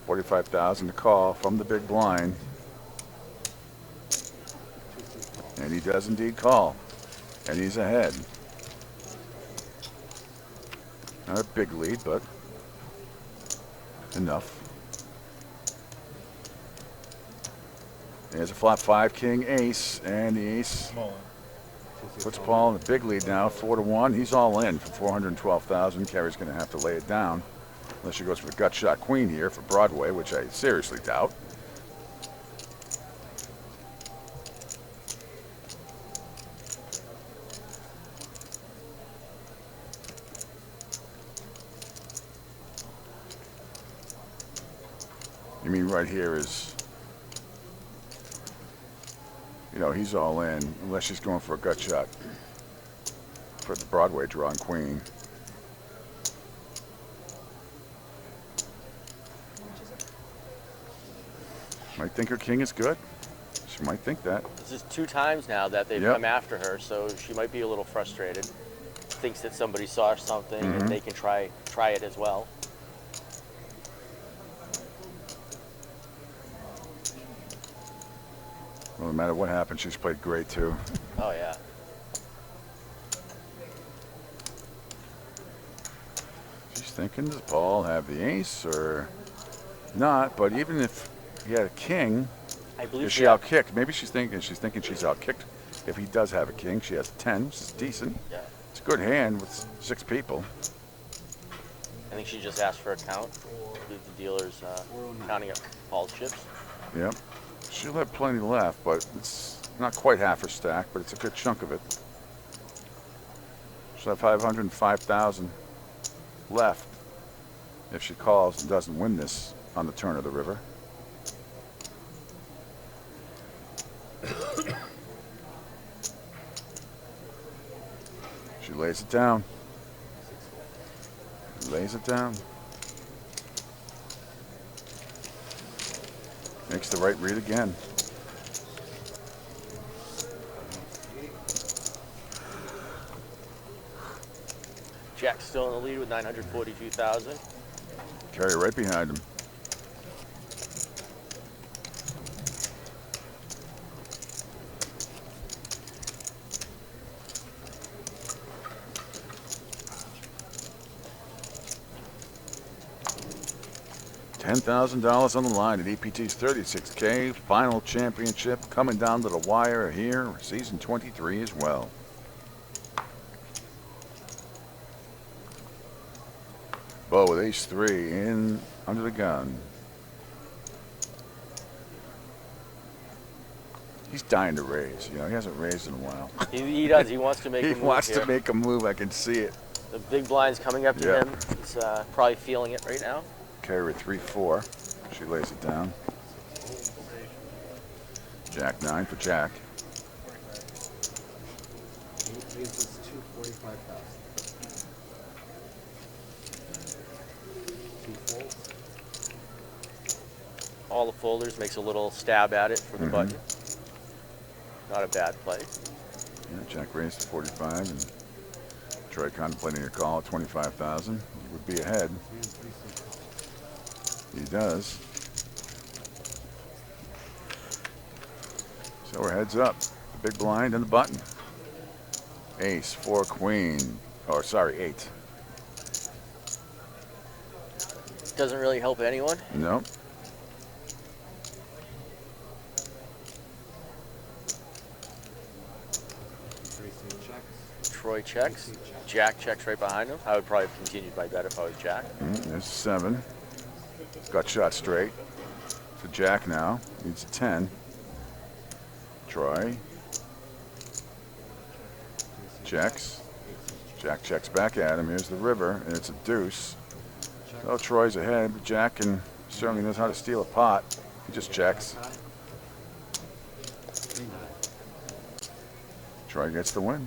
45,000 to call from the big blind. And he does indeed call. And he's ahead. Not a big lead, but enough. There's a flop 5 king ace, and the ace puts Paul in the big lead now, 4-1. He's all in for 412,000. Kerry's going to have to lay it down, unless she goes for the gut shot queen here for Broadway, which I seriously doubt. You mean right here is, you know, he's all in, unless she's going for a gut shot for the Broadway draw and queen. Might think her king is good. She might think that. This is 2 times now that they've Yep. come after her, so she might be a little frustrated. Thinks that somebody saw something and they can try it as well. Well, no matter what happens, she's played great too. Oh, yeah. She's thinking, does Paul have the ace or not? But even if he had a king, I believe is she yeah. outkicked? Maybe she's thinking she's outkicked. If he does have a king, she has 10, which is decent. Yeah. It's a good hand with 6 people. I think she just asked for a count. I believe the dealer's counting up Paul's chips. Yep. She'll have plenty left, but it's not quite half her stack, but it's a good chunk of it. She'll have 505,000 left if she calls and doesn't win this on the turn of the river. She lays it down. Lays it down. Makes the right read again. Jack's still in the lead with 942,000. Carry right behind him. $10,000 on the line at EPT's 36K final championship, coming down to the wire here, season 23 as well. Bo with ace-3 in under the gun. He's dying to raise. You know, he hasn't raised in a while. He does. He wants to make a move. He wants here. to make a move. I can see it. The big blind's coming up to Yep. him. He's probably feeling it right now. Carry 3-4. She lays it down. Jack 9 for Jack. Raises to 45,000. 2 folds. All the folders, makes a little stab at it for the button. Not a bad play. Yeah, Jack raised to 45, and Troy contemplating a call at 25,000. He would be ahead. He does. So we're heads up. The big blind and the button. Ace, 4, queen. Or sorry, 8. Doesn't really help anyone. Nope. Troy checks. Jack checks right behind him. I would probably have continued my bet if I was Jack. There's 7. Got shot straight. So Jack now needs a 10. Troy. Checks. Jack checks back at him. Here's the river, and it's a deuce. So Troy's ahead, but Jack can certainly knows how to steal a pot. He just checks. Troy gets the win.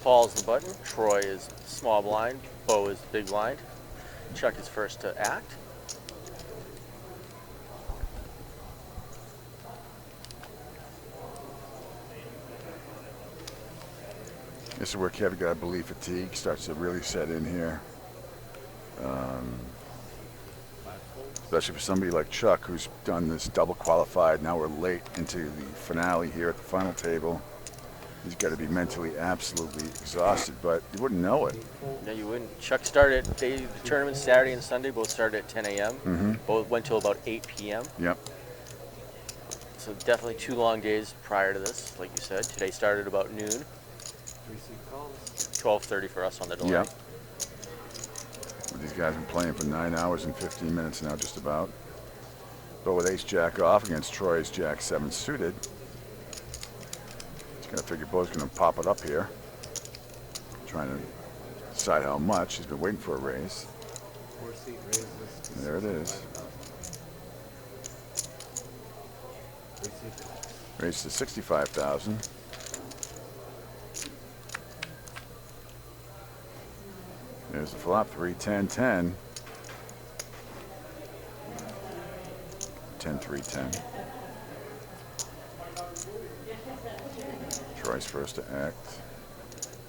Paul's the button. Troy is small blind. Bo is big blind. Chuck is first to act. This is where Kevin got to believe fatigue starts to really set in here. Especially for somebody like Chuck, who's done this double qualified. Now we're late into the finale here at the final table. He's got to be mentally absolutely exhausted, but you wouldn't know it. No, you wouldn't. Chuck started, the tournament Saturday and Sunday both started at 10 a.m. Both went till about 8 p.m. Yep. So definitely 2 long days prior to this, like you said. Today started about noon. 12:30 for us on the delay. Yep. These guys have been playing for 9 hours and 15 minutes now, just about. But with ace-jack off against Troy's jack-7 suited, he's going to figure Bo's going to pop it up here. Trying to decide how much. He's been waiting for a raise. 4-seat raises. There it is. Raise to 65,000. There's the flop, 3, 10, 10. 10, 3, 10. Troy's first to act.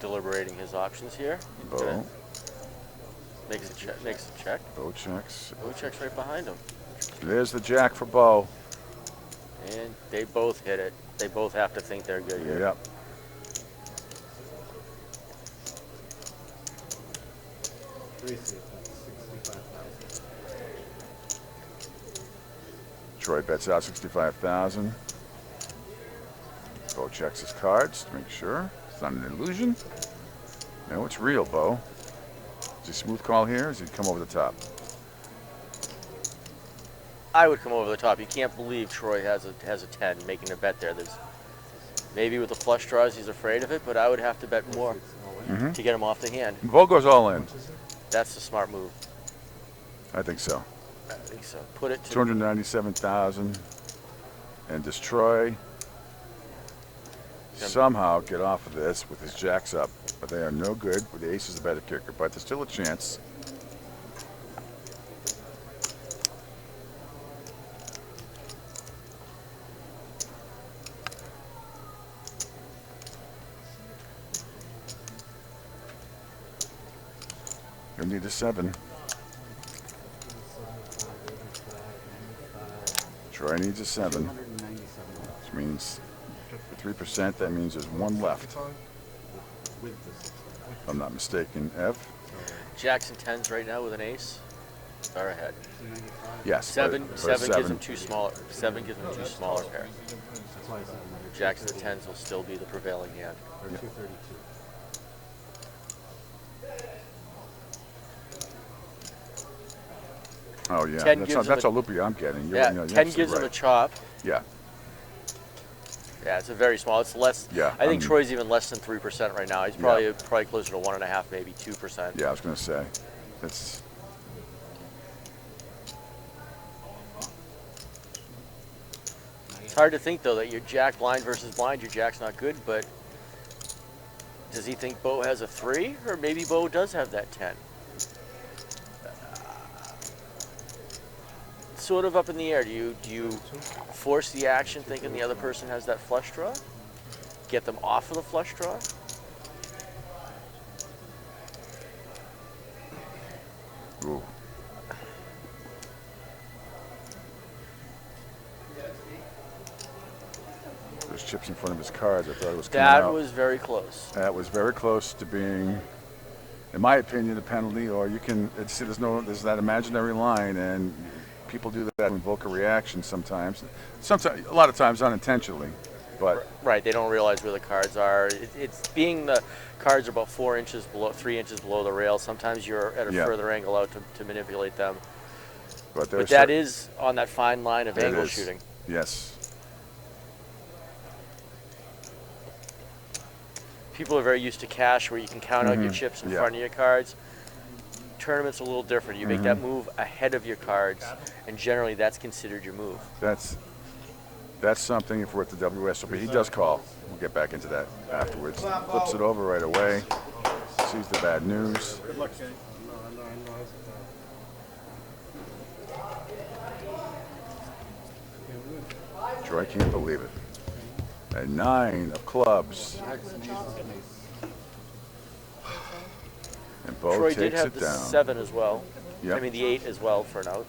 Deliberating his options here. Bo. Makes a check. Makes a check. Bo checks. Bo checks right behind him. There's the jack for Bo. And they both hit it. They both have to think they're good here. Yep. Troy bets out 65,000. Bo checks his cards to make sure it's not an illusion. No, it's real, Bo. Is he a smooth call here? Or does he come over the top? I would come over the top. You can't believe Troy has a 10 making a bet there. There's maybe with the flush draws he's afraid of it, but I would have to bet more to get him off the hand. Bo goes all in. That's the smart move. I think so. I think so. Put it to 297,000. And does Troy somehow get off of this with his jacks up? But they are no good. With the ace is the better kicker, but there's still a chance. You'll need a 7. Troy needs a 7. Which means for 3%, that means there's 1 left. If I'm not mistaken, Ev? jacks and 10s right now with an ace are ahead. Yes. Seven but gives them two smaller. 7 gives them 2 smaller pairs. Jacks and the 10s will still be the prevailing hand. Yeah. Oh yeah, that's a loopy I'm getting. Yeah, 10 gives them a chop. Yeah. Yeah, it's a very small. It's less. Yeah. I think Troy's even less than 3% right now. He's probably closer to 1.5, maybe 2%. Yeah, I was going to say, it's. It's hard to think though that you're jack blind versus blind. Your jack's not good, but does he think Bo has a 3, or maybe Bo does have that 10? Sort of up in the air. Do you force the action thinking the other person has that flush draw? Get them off of the flush draw? Ooh. There's chips in front of his cards. I thought it was coming out. That was very close. That was very close to being, in my opinion, a penalty. Or you can see there's that imaginary line, and people do that to invoke a reaction sometimes. Sometimes, a lot of times unintentionally, but right, they don't realize where the cards are. It's being the cards are about 3 inches below the rail. Sometimes you're at a further angle out to manipulate them. But that is on that fine line of angle shooting. Yes. People are very used to cash, where you can count out your chips in front of your cards. Tournament's a little different. You make that move ahead of your cards, and generally that's considered your move. that's something if we're at the WSOP. He does call. We'll get back into that afterwards. Flips it over right away. Sees the bad news. Good luck, Kenny. Troy can't believe it. A 9 of clubs. And Bo Troy takes did have it the down. 7 as well. Yep. I mean the 8 as well for an out.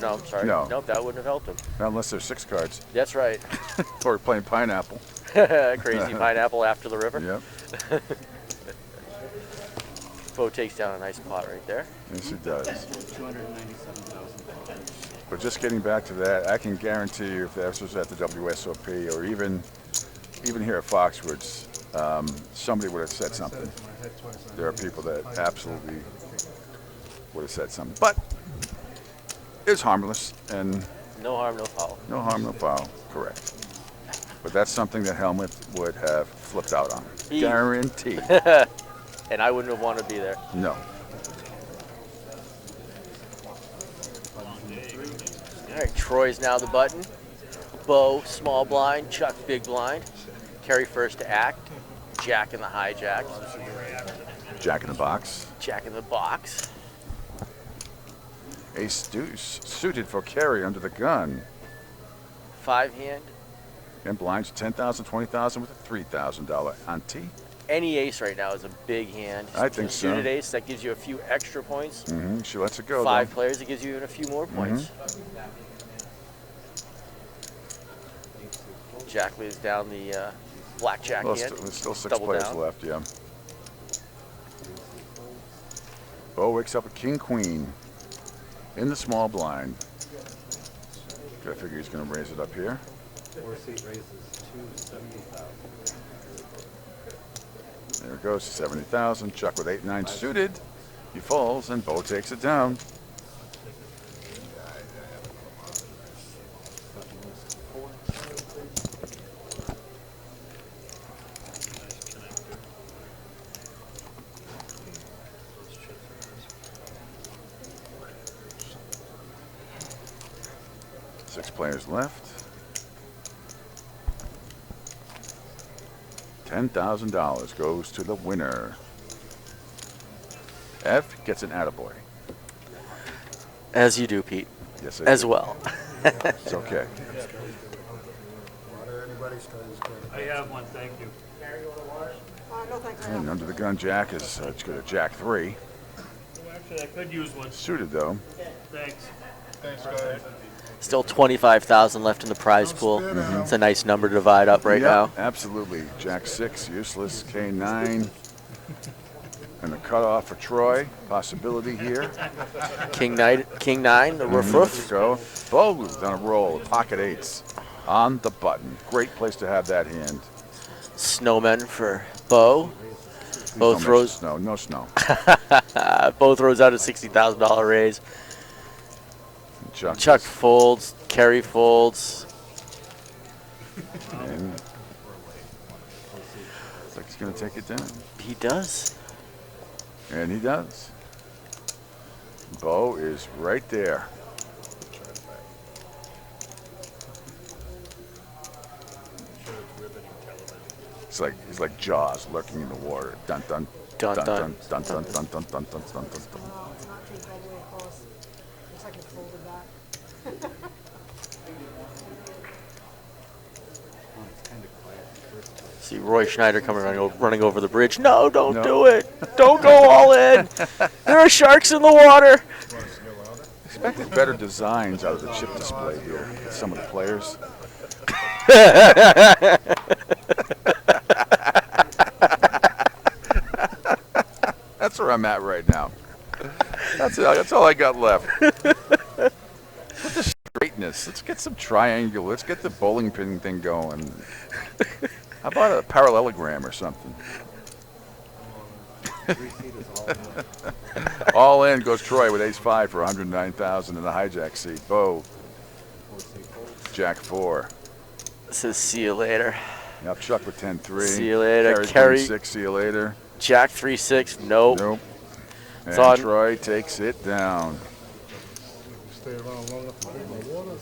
No, I'm sorry. No. Nope, that wouldn't have helped him. Not unless there's 6 cards. That's right. Or we're playing pineapple. Crazy pineapple after the river. Yep. Bo takes down a nice pot right there. Yes, he does. $297,000. But just getting back to that, I can guarantee you if this was at the WSOP or even here at Foxwoods, somebody would have said something. There are people that absolutely would have said something. But it's harmless and no harm, no foul. No harm, no foul. Correct. But that's something that Helmut would have flipped out on. Guaranteed. And I wouldn't have wanted to be there. No. All right, Troy's now the button. Bo, small blind. Chuck, big blind. Kerry first to act. Jack in the hijack. Jack in the box. Jack in the box. Ace deuce, suited for Kerry under the gun. 5 hand. And blinds 10,000, 20,000 with a $3,000 ante. Any ace right now is a big hand. I think so. Suited ace, that gives you a few extra points. Mm-hmm. She lets it go. 5 though. players, it gives you even a few more points. Jack lays down the blackjack Well, hand. there's still 6 Double players down. left, yeah. Bo wakes up with king queen in the small blind. I figure he's going to raise it up here. 4-seat raises $270,000. There it goes, 70,000. Chuck with 8-9 suited. He falls and Bo takes it down. Six players left. $10,000 goes to the winner. F gets an attaboy. As you do, Pete. Yes, I As do. well. It's okay. I have one, thank you. No, thanks. And under the gun, Jack is it's good at Jack 3. Actually, I could use one. Suited though. Thanks. Thanks, guys. Still 25,000 left in the prize pool. It's a nice number to divide up right Yep, now. absolutely. Jack 6, useless. K9. And the cutoff for Troy. Possibility here. King 9, the roof roof. Go. Bo's on a roll. Pocket 8s on the button. Great place to have that hand. Snowmen for Bo. Bo Don't throws. mention snow. No snow. Bo throws out a $60,000 raise. Chuck folds. Kerry folds. And looks like he's going to take it down. He does. And he does. Bo is right there. He's like Jaws lurking in the water. Dun dun Dun, dun dun. dun dun dun dun dun dun dun dun dun. No, it's not taped all the way across. Looks like it folded back. See Roy Schneider coming running over the bridge. No, don't do it. Don't go all in. There are sharks in the water. Expected better designs out of the chip display here with some of the players. That's where I'm at right now. That's all I got left. With the straightness, let's get some triangle. Let's get the bowling pin thing going. How about a parallelogram or something? All in goes Troy with ace 5 for 109,000 in the hijack seat. Bo, Jack 4. Says see you later. Yep, Chuck with 10-3. See you later. Kerry's Kerry. 6, see you later. Jack 3-6. Nope. Nope. It's And on. Troy takes it down. stay around long enough to drink my water.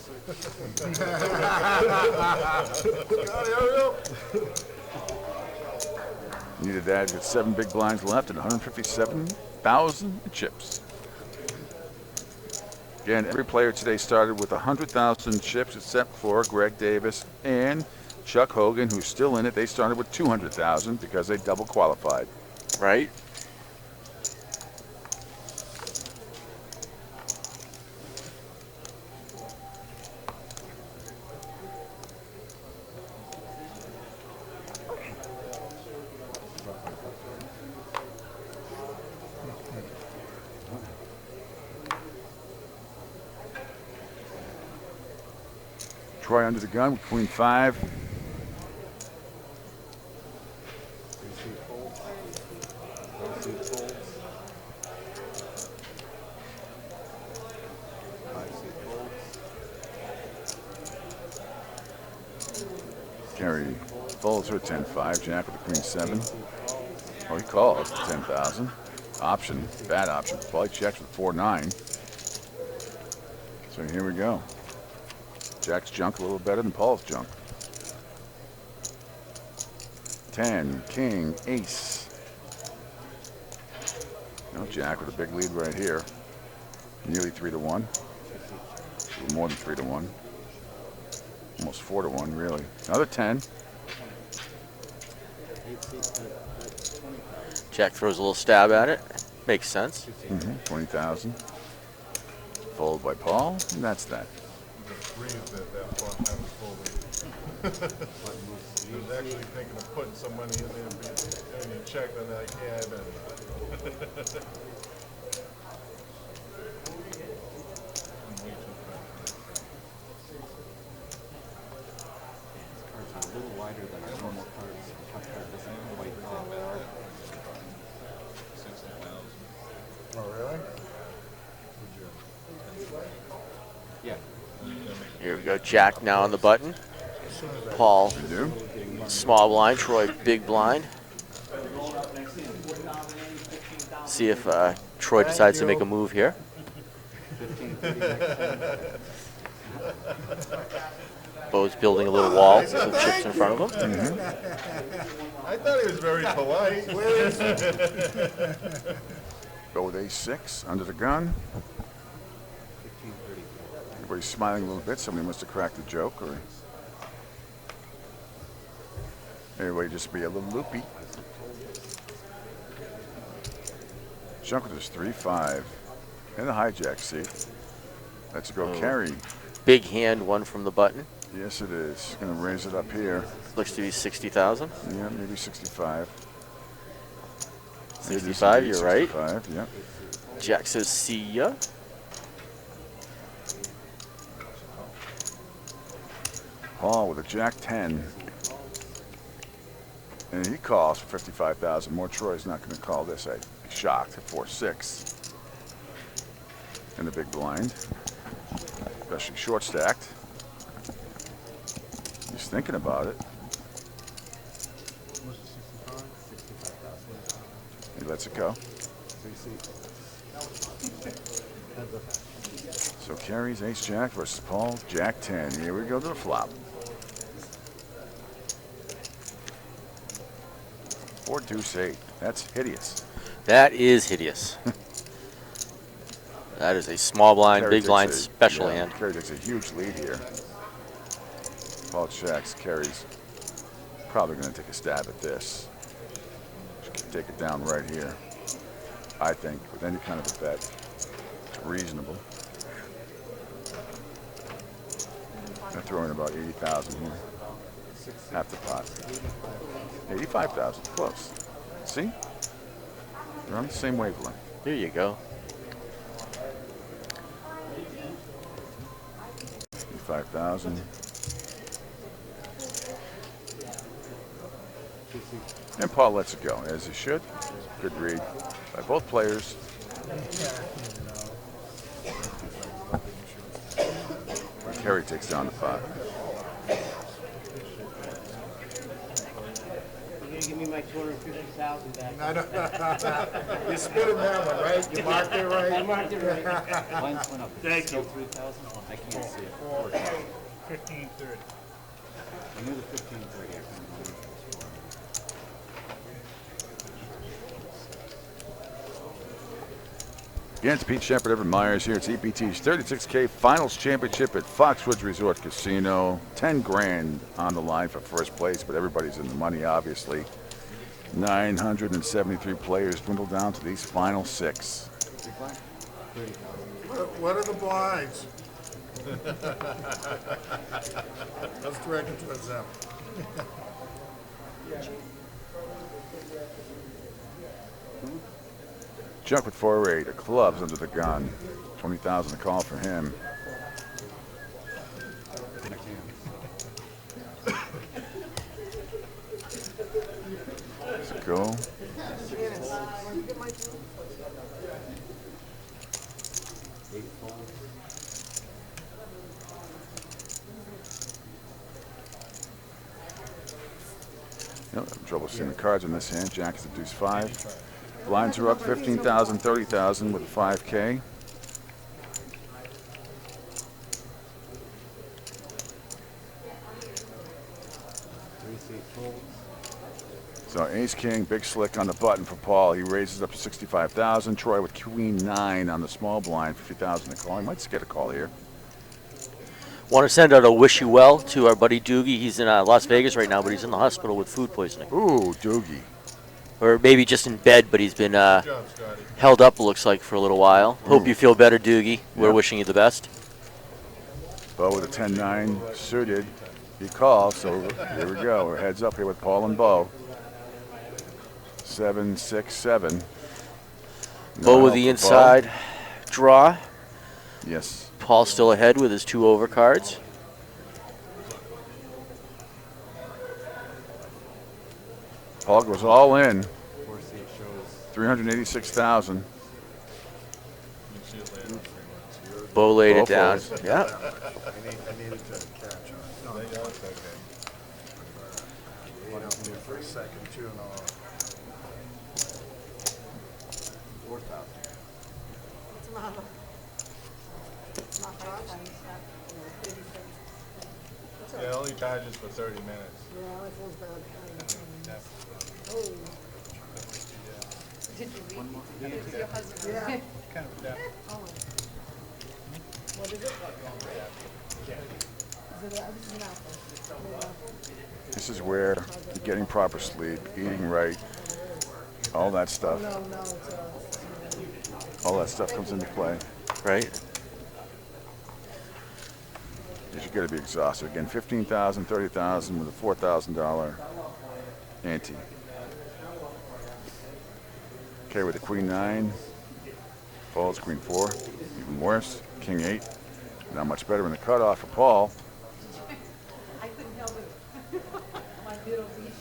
Needed that. Got 7 big blinds left and 157,000 chips. Again, every player today started with 100,000 chips except for Greg Davis and Chuck Hogan, who's still in it. They started with 200,000 because they double qualified. Right. Troy under the gun with queen 5. Carry folds her 10-5, jack with the queen 7. Oh, he calls 10,000. Option, bad option. Probably checks with 4-9. So here we go. Jack's junk a little better than Paul's junk. 10, king, ace. No, Jack with a big lead right here. Nearly 3-1. A little more than 3-1. Almost 4-1, really. Another 10. Jack throws a little stab at it. Makes sense. 20,000. Fold by Paul, and that's that. I was actually thinking of putting some money in there and you check, and they're like, yeah, I better not. Cards are a little wider than our normal cards. Tough card doesn't quite fit. Oh, really? Yeah. Here we go. Jack now on the button. Paul, small blind. Troy, big blind. See if Troy decides to make a move here. Bo's building a little wall with some chips in front of him. I thought he was very polite. Go with ace-6 under the gun. Everybody's smiling a little bit. Somebody must have cracked a joke, or everybody just be a little loopy. Junk with his 3-5 and the hijack. See, let's go carry. Big hand, one from the button. Yes, it is. Going to raise it up here. Looks to be 60,000. Yeah, maybe 65. 65, you're right. 65, yep. Jack says, see ya. Paul with a jack 10. And he calls for 55,000. More Troy's not going to call this. I'd be shocked at 4-6. And the big blind. Especially short stacked. He's thinking about it. He lets it go. So carries ace jack versus Paul, jack 10. Here we go to the flop. 4-2-8. That's hideous. That is hideous. That is a small blind, Kerry big blind, takes special hand. Kerry takes a huge lead here. Paul checks. Kerry's probably going to take a stab at this. Take it down right here. I think with any kind of a bet, it's reasonable. They're throwing about 80,000 here. Half the pot. 85,000, close. See? They're on the same wavelength. Here you go. 85,000. And Paul lets it go, as he should. Good read by both players. Kerry takes down the pot. You gonna give me me my 250,000 back. You spit in that one, right? You marked it right? I marked it right. Mine's went up. Thank you. 3,000? I can't see it. 1530. I knew the 1530. Against Pete Shepard, Everett Myers here. It's EPT's 36K Finals Championship at Foxwoods Resort Casino. 10 grand on the line for first place, but everybody's in the money, obviously. 973 players dwindle down to these final 6. What are the blinds? Let's direct it towards them. Chuck with 4-8, the clubs under the gun. 20,000 a call for him. Let's go. Yep, having trouble seeing the cards in this hand. Jack is the deuce 5. Blinds are up 15,000, 30,000 with a 5K. So ace king, big slick on the button for Paul. He raises up to 65,000. Troy with queen 9 on the small blind, 50,000 to call. He might just get a call here. Want to send out a wish you well to our buddy Doogie. He's in Las Vegas right now, but he's in the hospital with food poisoning. Ooh, Doogie. Or maybe just in bed, but he's been held up, it looks like, for a little while. Hope you feel better, Doogie. We're wishing you the best. Bo with a 10-9 suited. He calls, so here we go. We're heads up here with Paul and Bo. 7, 6, 7. Bo with the inside draw. Yes. Paul still ahead with his 2 overcards. Paul goes all in. 386,000. Bo laid it down. Yeah. I needed to catch on. No, it's okay. You ate up there for a second, too, and all. 4,000. Yeah, it only charges for 30 minutes. Yeah, that feels bad. Oh. Did you read? One more. Did your husband? Yeah. Kind of, yeah. Oh. What is it? Is it an apple? This is where you're getting proper sleep, eating right, all that stuff. No, it's All that stuff comes into play. Right. You're going to be exhausted. Again, 15,000, 30,000 with a $4,000 ante. Okay, with the queen 9. Paul's queen 4. Even worse. King 8. Not much better in the cutoff for Paul. I couldn't help it. My middle beat.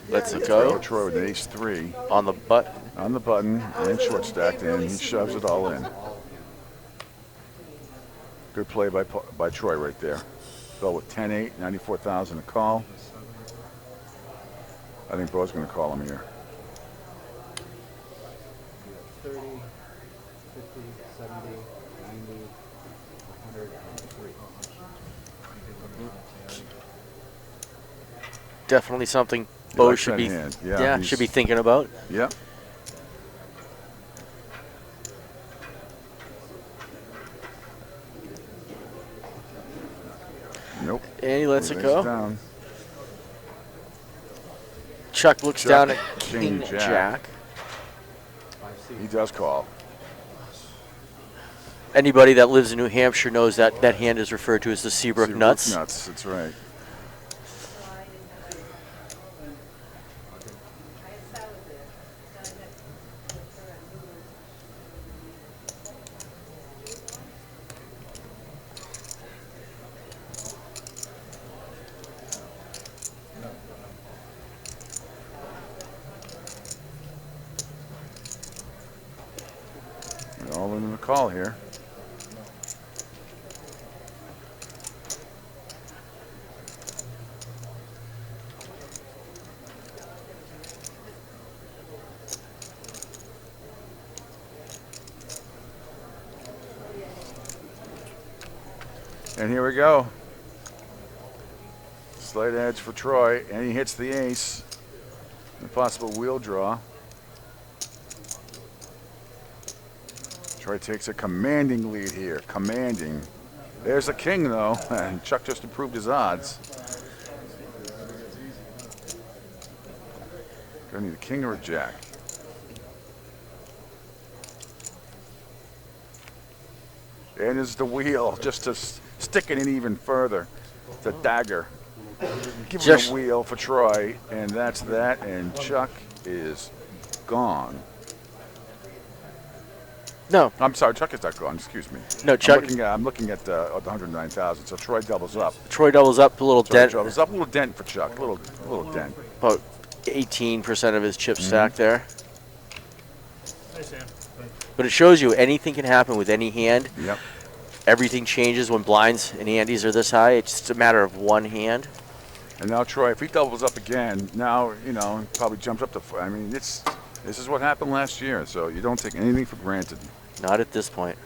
Let's go. Troy with an ace 3. On the button. On the button and short stacked in. He shoves it all in. Good play by Troy right there. Bill with 10-8, 94,000 to call. I think Bo's going to call him here. 30, 50, 70, 90, 103. Definitely something He Bo likes should that be, hand. Yeah, he's- should be thinking about. Yep. Nope. And he lets it lays go. Down. Chuck looks Chuck, down at King King Jack. Jack. He does call. Anybody that lives in New Hampshire knows that that hand is referred to as the Seabrook nuts. Nuts, that's right. We're all in the call here. And here we go. Slight edge for Troy, and he hits the ace. A possible wheel draw. Troy takes a commanding lead here. Commanding. There's a king, though, and Chuck just improved his odds. Gonna need a king or a jack. And is the wheel, just to stick it in even further. The dagger. Give him a wheel for Troy, and that's that, and Chuck is gone. No. I'm sorry, Chuck is not gone, excuse me. No, Chuck. I'm looking at the 109,000, so Troy doubles up. Troy doubles up, a little dent. Doubles up, a little dent for Chuck, a little dent. About 18% of his chip stack there. Hey, Sam. But it shows you anything can happen with any hand. Yep. Everything changes when blinds and andes are this high. It's just a matter of one hand. And now Troy, if he doubles up again, now, you know, probably jumps up to, I mean, this is what happened last year, so you don't take anything for granted. Not at this point.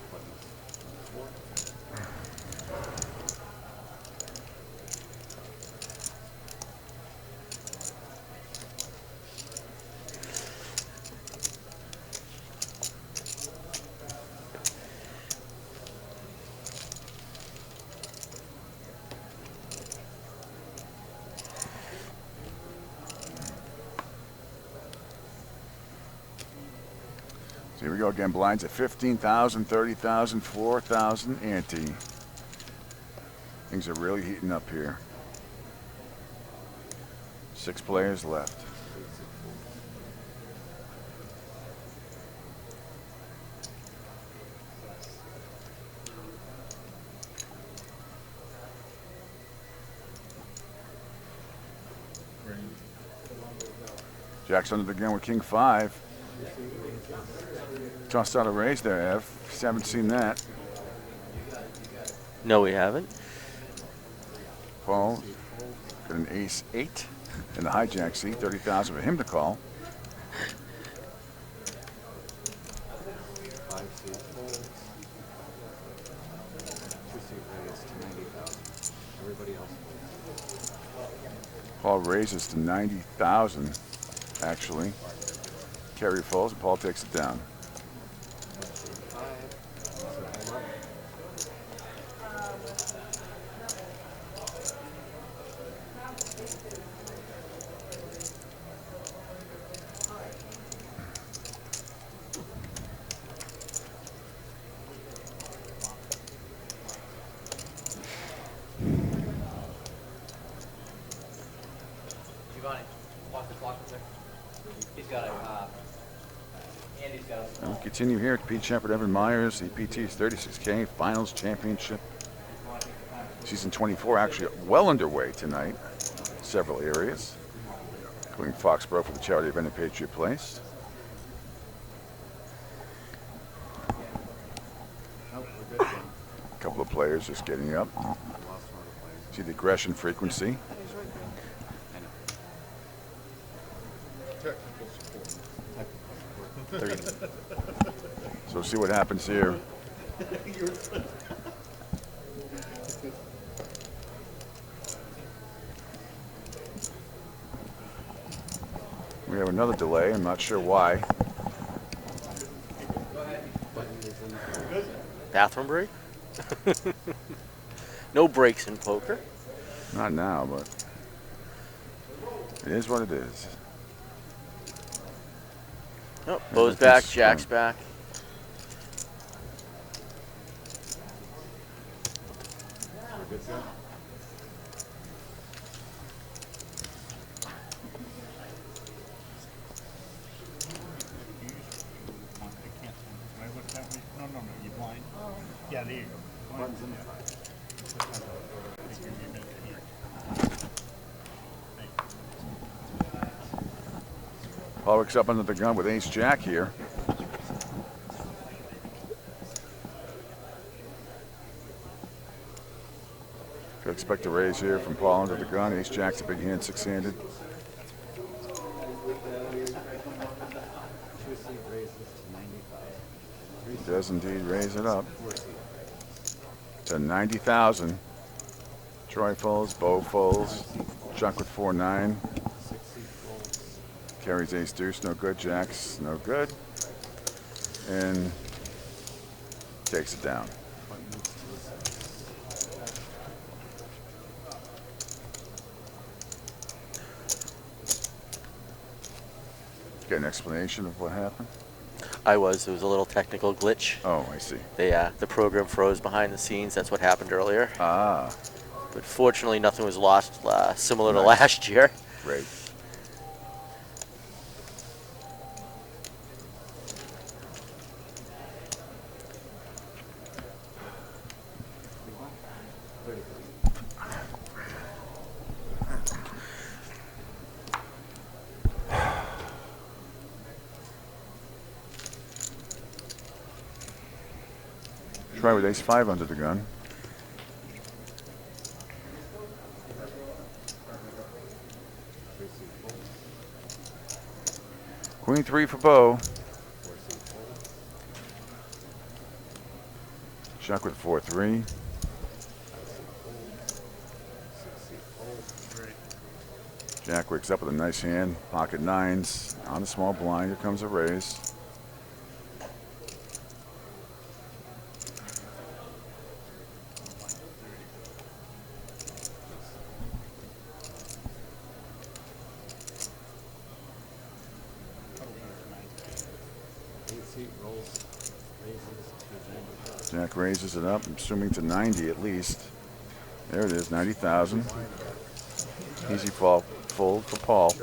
Here we go again, blinds at 15,000, 30,000, 4,000 ante. Things are really heating up here. 6 players left. Jack's under the gun with King 5. Tossed out a raise there, Ev. Haven't seen that. No, we haven't. Paul got an ace 8 in the hijack seat. 30,000 for him to call. 5 seat folds. 2 seat raise to 90,000. Everybody else folds. Paul raises to 90,000, actually. Carry folds, and Paul takes it down. Giovanni, watch the clock there. He's got a, Andy's got a small. We'll continue here at Pete Shepard, Evan Myers, EPT's 36K Finals Championship. Season 24 actually well underway tonight. Several areas, including Foxborough for the charity event at Patriot Place. A couple of players just getting up. See the aggression frequency. So see what happens here. We have another delay. I'm not sure why. Bathroom break? No breaks in poker. Not now, but it is what it is. Oh, Bo's back, Jack's back. No, you blind. Yeah, there you go. Buttons in there. Paul works up under the gun with ace jack here. Could expect a raise here from Paul under the gun. Ace jack's a big hand, 6-handed. He does indeed raise it up. to 90,000. Troy folds, Bo folds. Junk with 4-9. Carries ace deuce, no good. Jacks, no good. And takes it down. Get an explanation of what happened? There was a little technical glitch. Oh, I see. The program froze behind the scenes. That's what happened earlier. Ah. But fortunately, nothing was lost, similar to last year. Great. Try with ace-5 under the gun. Queen-3 for Bo. Jack with 4-3. Jack wakes up with a nice hand. Pocket nines on the small blind. Here comes a raise. Jack raises it up, I'm assuming to 90 at least. There it is, 90,000. Easy fold for Paul.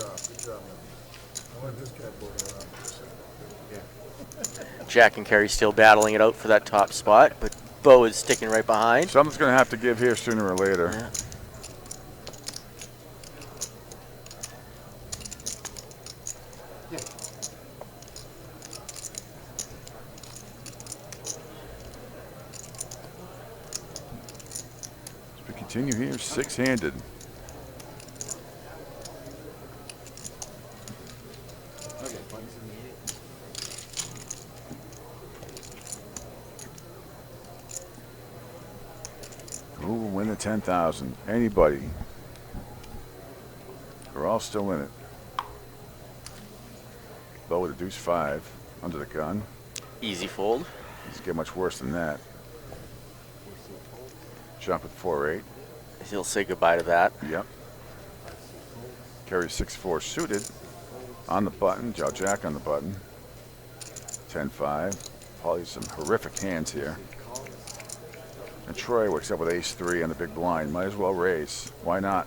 Jack and Kerry still battling it out for that top spot, but Bo is sticking right behind. Something's going to have to give here sooner or later. Yeah. Continue here, six-handed. Who will win the 10,000? Anybody. We're all still in it. Bo with a deuce-5 under the gun. Easy fold. Doesn't get much worse than that. Jump with 4-8. He'll say goodbye to that. Yep. Carry 6-4 suited on the button. Jack on the button. 10-5. Probably some horrific hands here. And Troy wakes up with ace-3 on the big blind. Might as well raise. Why not?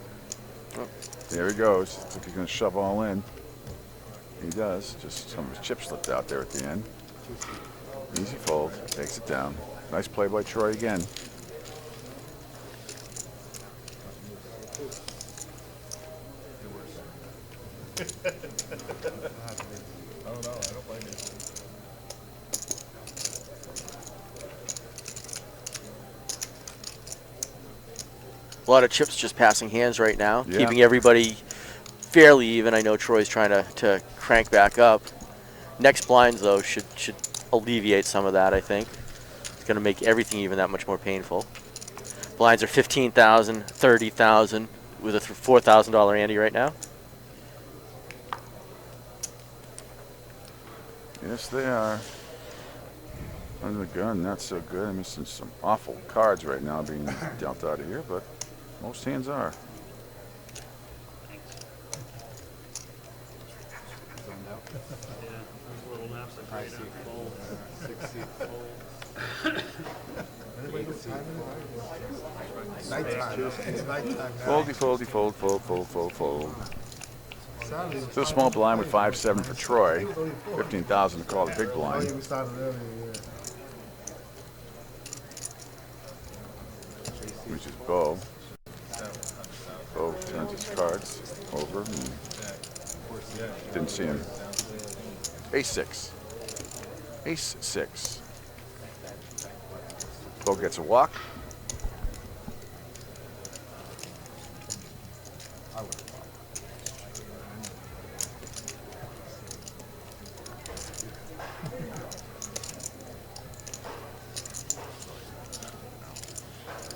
Oh. There he goes. Looks like he's going to shove all in. He does. Just some of his chips slipped out there at the end. Easy fold. Takes it down. Nice play by Troy again. I don't know. I don't like it. A lot of chips just passing hands right now, Yeah. keeping everybody fairly even. I know Troy's trying to crank back up. Next blinds, though, should alleviate some of that, I think. It's going to make everything even that much more painful. Blinds are 15,000, 30,000 with a $4,000 ante right now. Yes, they are. Under the gun, not so good. I'm missing some awful cards right now being dealt out of here, but most hands are. Nighttime. It's nighttime now. Foldy, foldy, fold, fold, fold, fold, fold. So a small blind with 5-7 for Troy. 15,000 to call the big blind. We started earlier, Which is Bo. Bo turns his cards over and didn't see him. Ace-6. Ace-6. Bo gets a walk.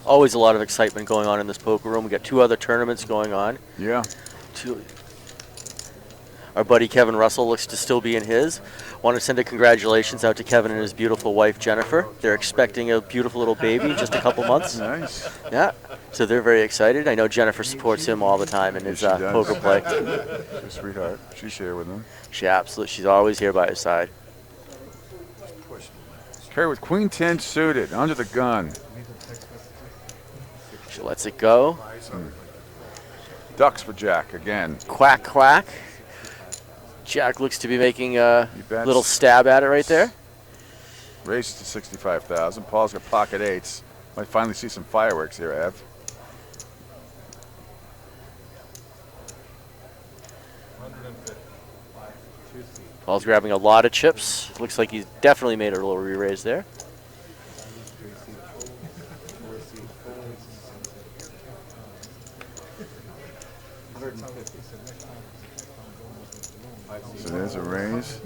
always a lot of excitement going on in this poker room. We got 2 other tournaments going on. Yeah. Our buddy Kevin Russell looks to still be in his. Want to send a congratulations out to Kevin and his beautiful wife Jennifer. They're expecting a beautiful little baby in just a couple months. Nice. Yeah. So they're very excited. I know Jennifer supports him all the time in his poker play. She's a sweetheart. She's here with him. She's always here by his side. Kerry with Queen 10 suited, under the gun. She lets it go. Ducks for Jack again. Quack, quack. Jack looks to be making a little stab at it right there. Raises to 65,000. Paul's got pocket 8s. Might finally see some fireworks here, Ev. Paul's grabbing a lot of chips. Looks like he's definitely made a little re-raise there. So there's a raise.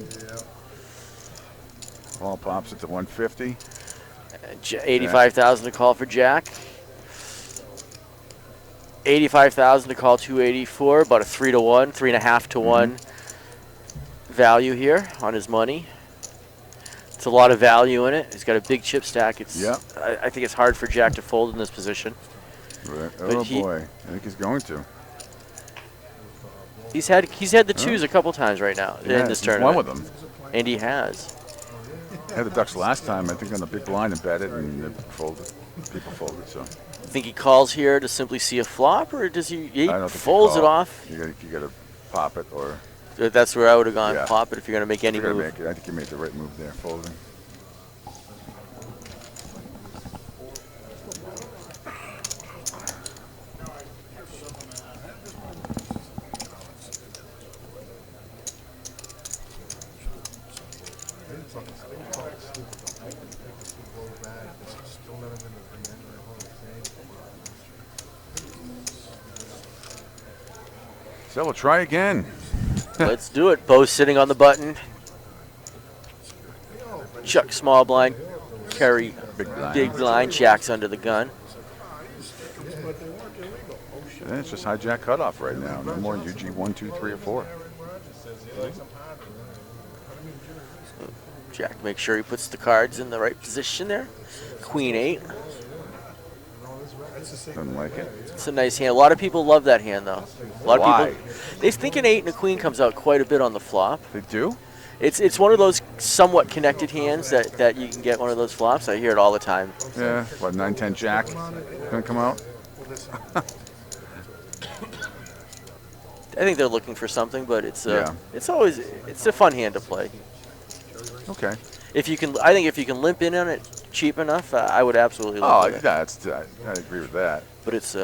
Paul pops it to 150. 85,000 to call for Jack. 85,000 to call 284. About a 3-to-1, 3.5 to 1 value here on his money. It's a lot of value in it. He's got a big chip stack. It's I think it's hard for Jack to fold in this position. Right. Oh boy, I think he's going to. He's had the 2s a couple times right now in this tournament. Won with them. And he has. Had the Ducks last time, I think, on the big blind and bet it, and they folded. People folded, so. I think he calls here to simply see a flop, or does he I don't think folds you it call. off? You got to pop it, or. That's where I would have gone. Yeah. Pop it if you're going to make any move. I think you made the right move there, folding. So we'll try again. Let's do it. Bo's sitting on the button. Chuck small blind. Kerry big blind. Jack's under the gun. And it's just hijack cutoff right now. No more UG 1, 2, 3, or 4. Jack makes sure he puts the cards in the right position there. Queen 8. Doesn't like it. It's a nice hand. A lot of people love that hand, though. A lot of people. They think an 8 and a queen comes out quite a bit on the flop. They do? It's one of those somewhat connected hands that you can get one of those flops. I hear it all the time. Yeah, what, 9, 10 Jack gonna come out? I think they're looking for something, but it's always a fun hand to play. Okay. If you can, I think if you can limp in on it cheap enough, I would absolutely love it. Yeah, I agree with that. But it's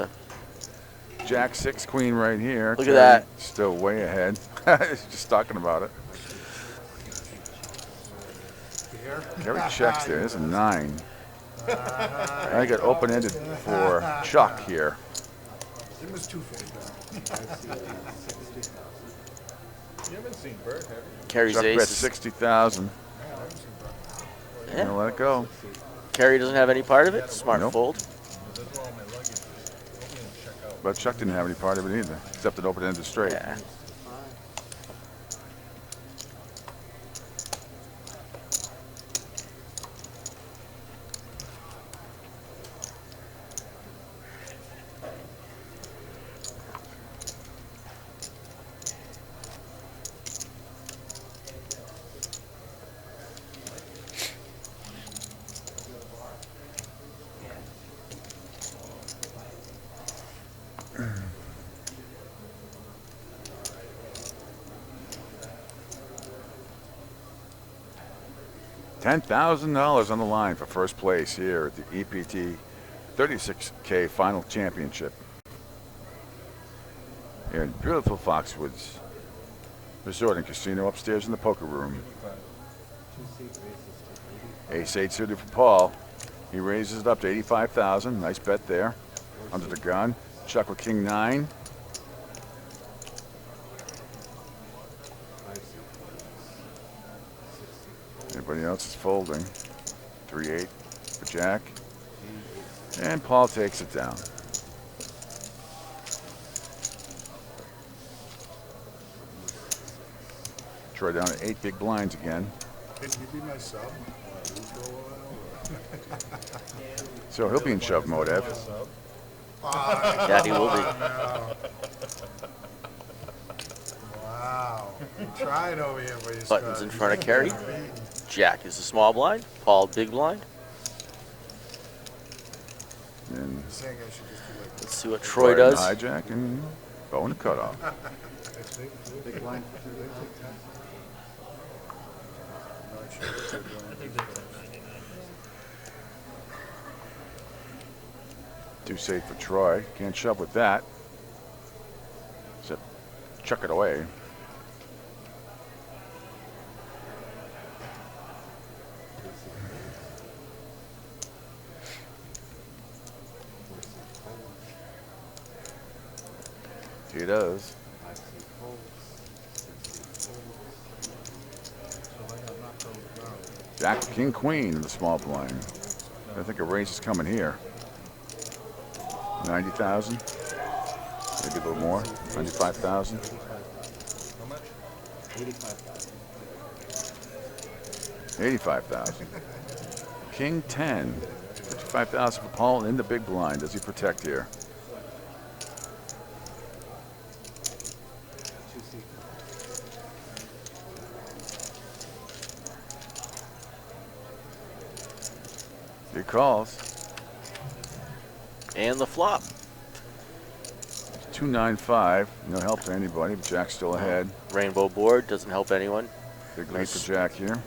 Jack 6 queen right here. Look at that. Still way ahead. Just talking about it. Kerry checks there. There's a 9. I got open-ended for Chuck here. It was 240. You haven't seen Bert, have you? Kerry's Chuck ace bet is 60,000. Yeah. Gonna let it go. Kerry doesn't have any part of it. Smart fold. But Chuck didn't have any part of it either, except it open-ended straight. Yeah. $10,000 on the line for first place here at the EPT 36K Final Championship here in beautiful Foxwoods Resort and Casino upstairs in the poker room. Ace 8 suited for Paul. He raises it up to 85,000. Nice bet there. Under the gun. Chuck with King 9. Everybody else is folding. 3-8 for Jack. And Paul takes it down. Troy down to 8 big blinds again. Can you be my sub? So he'll be in shove mode, Ev. Yeah, he will be. Wow. I'm trying over here, but he's Buttons in front of Kerry. Jack is a small blind. Paul, big blind. And let's see what Troy does. Hijack and bone cutoff. Big blind. Too safe for Troy. Can't shove with that. Except chuck it away. He does. Jack, King, Queen in the small blind. I think a raise is coming here. 90,000, maybe a little more. 95,000. How much? 85,000. 85,000. King 10. 55,000 for Paul in the big blind. Does he protect here? He calls. And the flop. 295. No help to anybody, but Jack's still ahead. Rainbow board doesn't help anyone. Big lead for Jack here.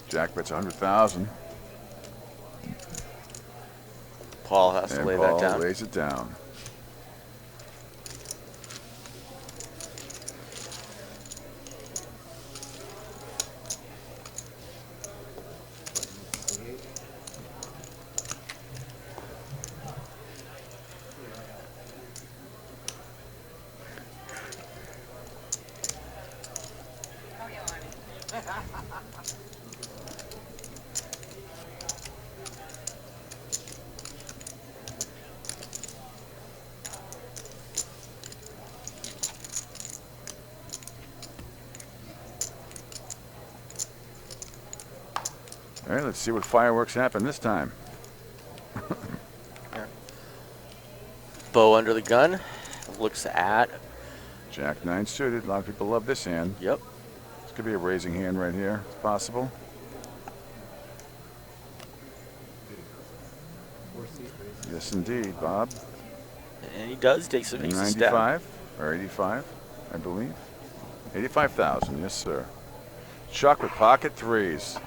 Jack bets 100,000. Paul has to lay that down. Paul lays it down. All right, let's see what fireworks happen this time. Bow under the gun. Looks at Jack 9 suited. A lot of people love this hand. Yep. This could be a raising hand right here. It's possible. Yes, indeed, Bob. And he does take some aces down. 95 or 85, I believe. 85,000, yes, sir. Chuck with pocket threes.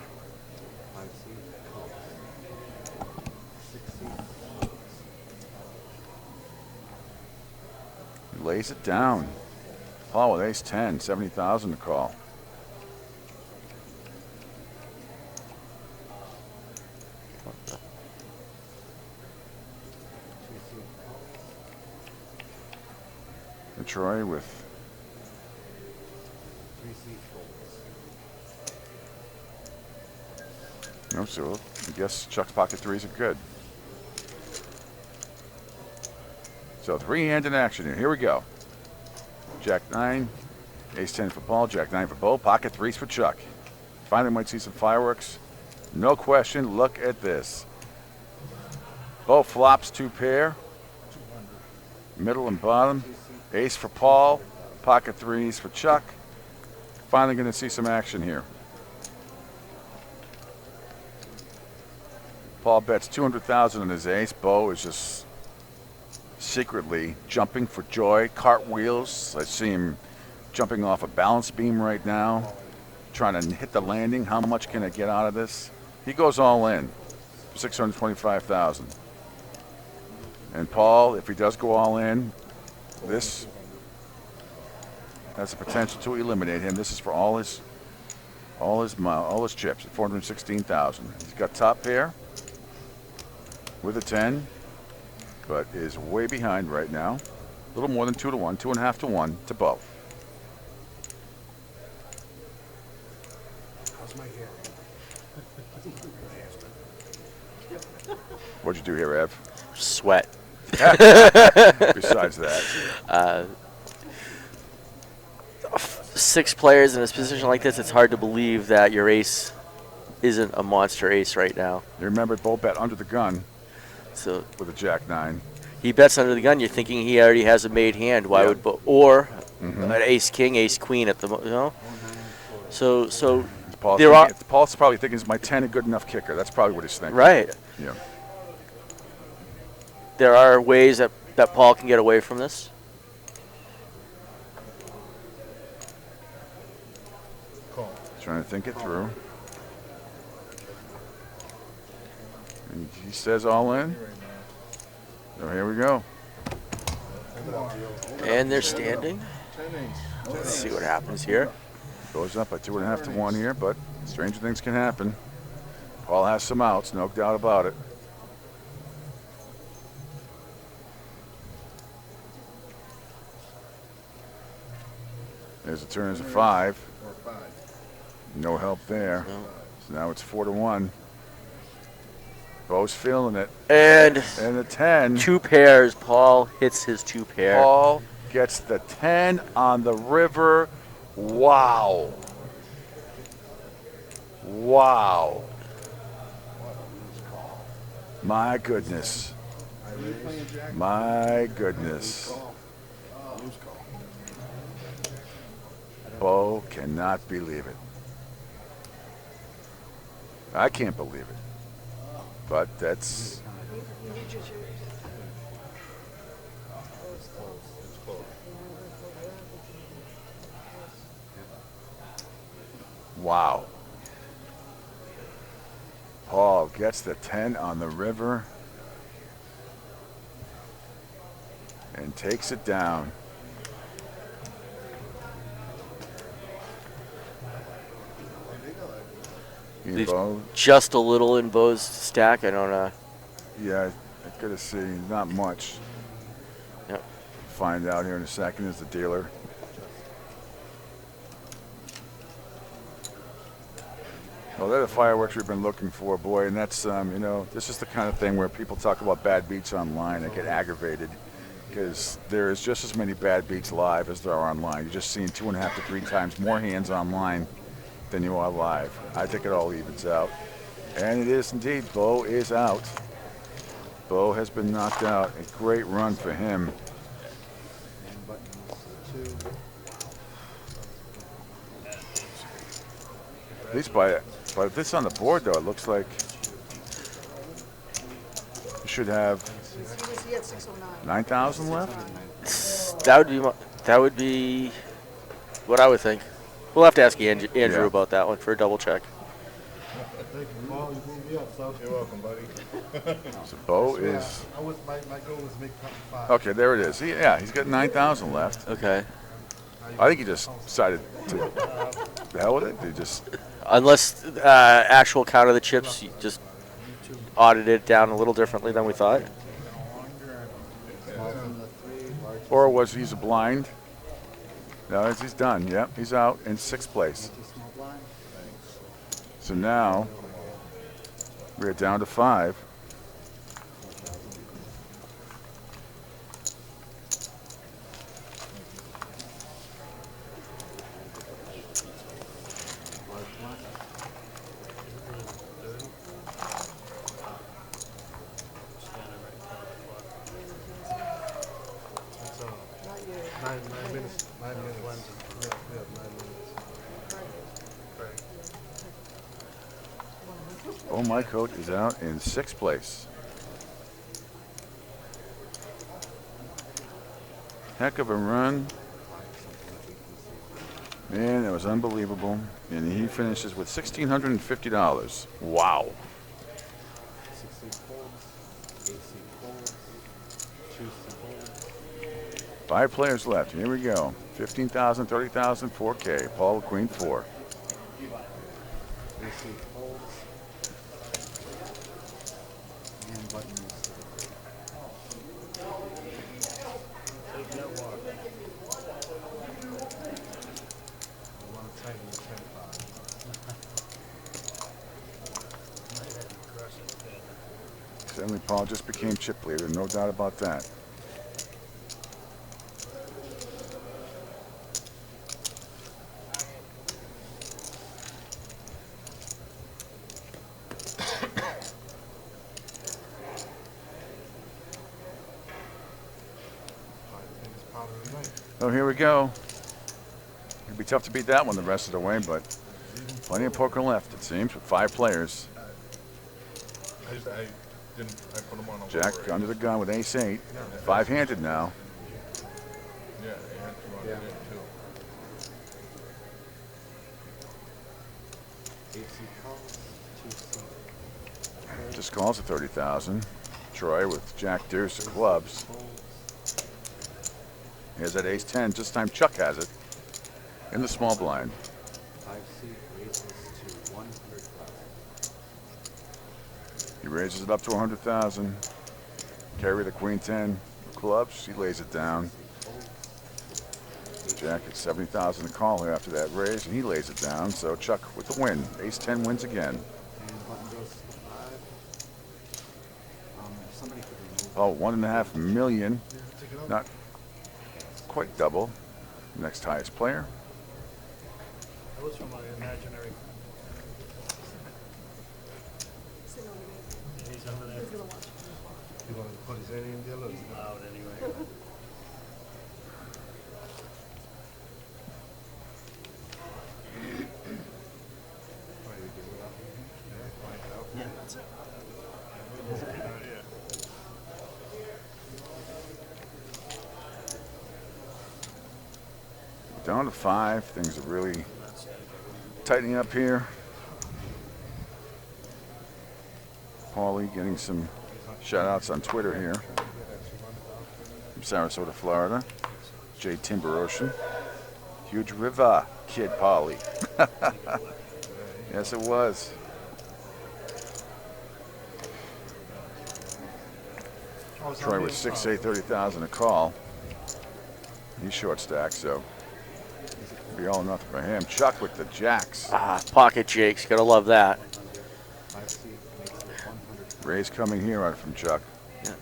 He lays it down. Paul with ace 10, 70,000 to call. And Troy with no, so I guess Chuck's pocket threes are good. So 3-hand in action here. Here we go. Jack 9, ace 10 for Paul, Jack 9 for Bo, pocket threes for Chuck. Finally might see some fireworks. No question, look at this. Bo flops 2 pair. Middle and bottom. Ace for Paul, pocket threes for Chuck. Finally going to see some action here. Paul bets 200,000 on his ace. Bo is just secretly jumping for joy. Cartwheels. I see him jumping off a balance beam right now, trying to hit the landing. How much can I get out of this? He goes all in. 625,000. And Paul, if he does go all in, this has the potential to eliminate him. This is for all his chips at 416,000. He's got top pair with a 10, but is way behind right now. A little more than 2 to 1, 2.5 to 1 to Bo. What'd you do here, Ev? Sweat. Besides that. 6 players in a position like this, it's hard to believe that your ace isn't a monster ace right now. You remember, Bo bet under the gun. So with a jack 9. He bets under the gun. You're thinking he already has a made hand. Why would or an ace king, ace queen at the So Paul's probably thinking, is my 10 a good enough kicker? That's probably what he's thinking. Right. Yeah. There are ways that Paul can get away from this. Trying to think it through. And he says all in. So here we go. And they're standing. Let's see what happens here. Goes up by 2.5 to 1 here, but stranger things can happen. Paul has some outs, no doubt about it. There's a turn as a 5. No help there. No. So now it's 4 to 1. Bo's feeling it. And the 10. 2 pairs. Paul hits his 2 pair. Paul gets the 10 on the river. Wow. Wow. My goodness. My goodness. Bo cannot believe it. I can't believe it. But that's... Wow. Paul gets the 10 on the river and takes it down. Just a little in Bo's stack. I don't know. Yeah, I could have seen not much. Yep. Find out here in a second as the dealer. Well, they're the fireworks we've been looking for, boy, and that's, this is the kind of thing where people talk about bad beats online and get aggravated because there is just as many bad beats live as there are online. You're just seeing 2.5 to 3 times more hands online than you are live. I think it all evens out. And it is indeed. Bo is out. Bo has been knocked out. A great run for him. At least by this on the board, though, it looks like you should have 9,000 left. That would be what I would think. We'll have to ask Andrew about that one for a double check. Thank you, Paul. You moved me up, so. You're welcome, buddy. So Bo is. My goal was to make top 5. Okay, there it is. He's got 9,000 left. Okay. I think he just decided to the hell with it. He just. Unless actual count of the chips, you just audited it down a little differently than we thought. Or was he a blind? No, he's done. Yep, he's out in 6th place. So now we're down to 5. Oh, my coach is out in 6th place. Heck of a run. Man, that was unbelievable. And he finishes with $1,650. Wow. 5 players left. Here we go. 15,000, 30,000, 4K. Paul, Queen 4. Paul just became chip leader, no doubt about that. Oh, here we go. It'd be tough to beat that one the rest of the way, but plenty of poker left, it seems, with 5 players. I put them on a Jack lower under the gun with ace-8. 5-handed now. Yeah, he had 200 in too. Just calls at 30,000. Troy with Jack deuce of clubs. He has that ace-10. This time Chuck has it in the small blind. 5-seat raises to 100,000. He raises it up to 100,000. Carry the queen-10 clubs. He lays it down. Jack at 70,000 to call here after that raise, and he lays it down. So Chuck with the win. Ace-10 wins again. And button goes to 5. Somebody could remove. Oh, 1.5 million. Not quite double. Next highest player. That was from my imaginary. He's over there. You want to put his ante in deal? He's loud anyway. Yeah, that's it. Down to 5. Things are really tightening up here. Paulie getting some shout outs on Twitter here. From Sarasota, Florida. Jay Timber Ocean. Huge river, kid Paulie. Yes, it was. Troy with 6-8, 30,000 a call. He's short stacked, so be all or nothing for him. Chuck with the jacks. Pocket jakes. Gotta love that. Raise coming here out from Chuck. Yeah.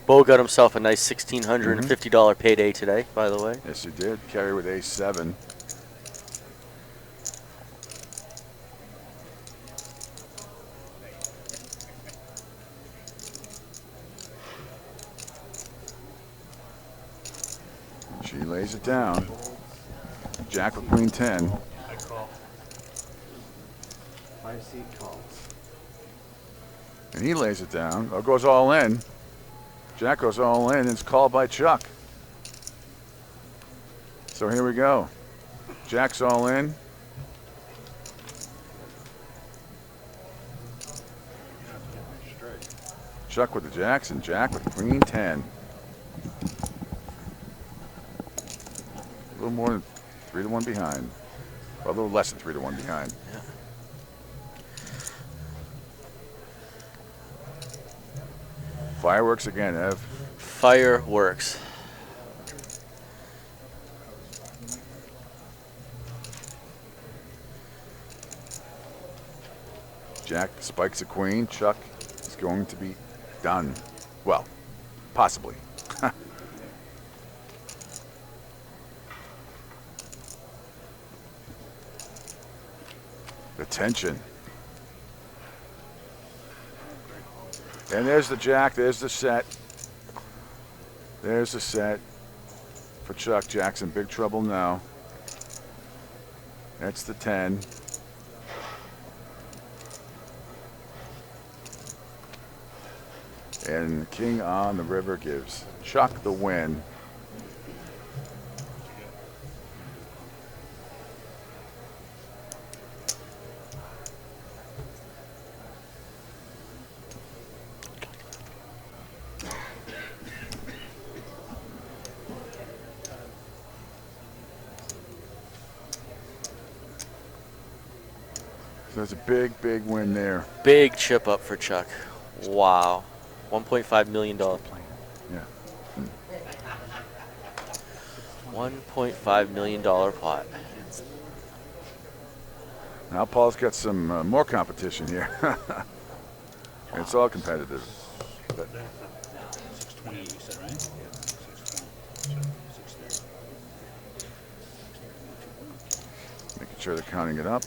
Bo got himself a nice $1,650 payday today, by the way. Yes, he did. Carry with ace-7. She lays it down. Jack with queen-10. I call. 5-seat calls. And he lays it down. Oh, goes all in. Jack goes all in. It's called by Chuck. So here we go. Jack's all in. Chuck with the jacks and Jack with queen 10. A little more than 3-1 behind. Well, a little less than 3-1 behind. Yeah. Fireworks again, Ev. Fireworks. Jack spikes a queen. Chuck is going to be done. Well, possibly. The tension. And there's the jack. There's the set. There's the set for Chuck. Jack's in big trouble now. That's the 10. And King on the river gives Chuck the win. So that's a big, big win there. Big chip up for Chuck. Wow. $1.5 million plan. Yeah. $1.5 million pot. Now Paul's got some more competition here. It's all competitive. But 6:20, you said, right? Yeah. 6:20. 6:30. making sure they're counting it up.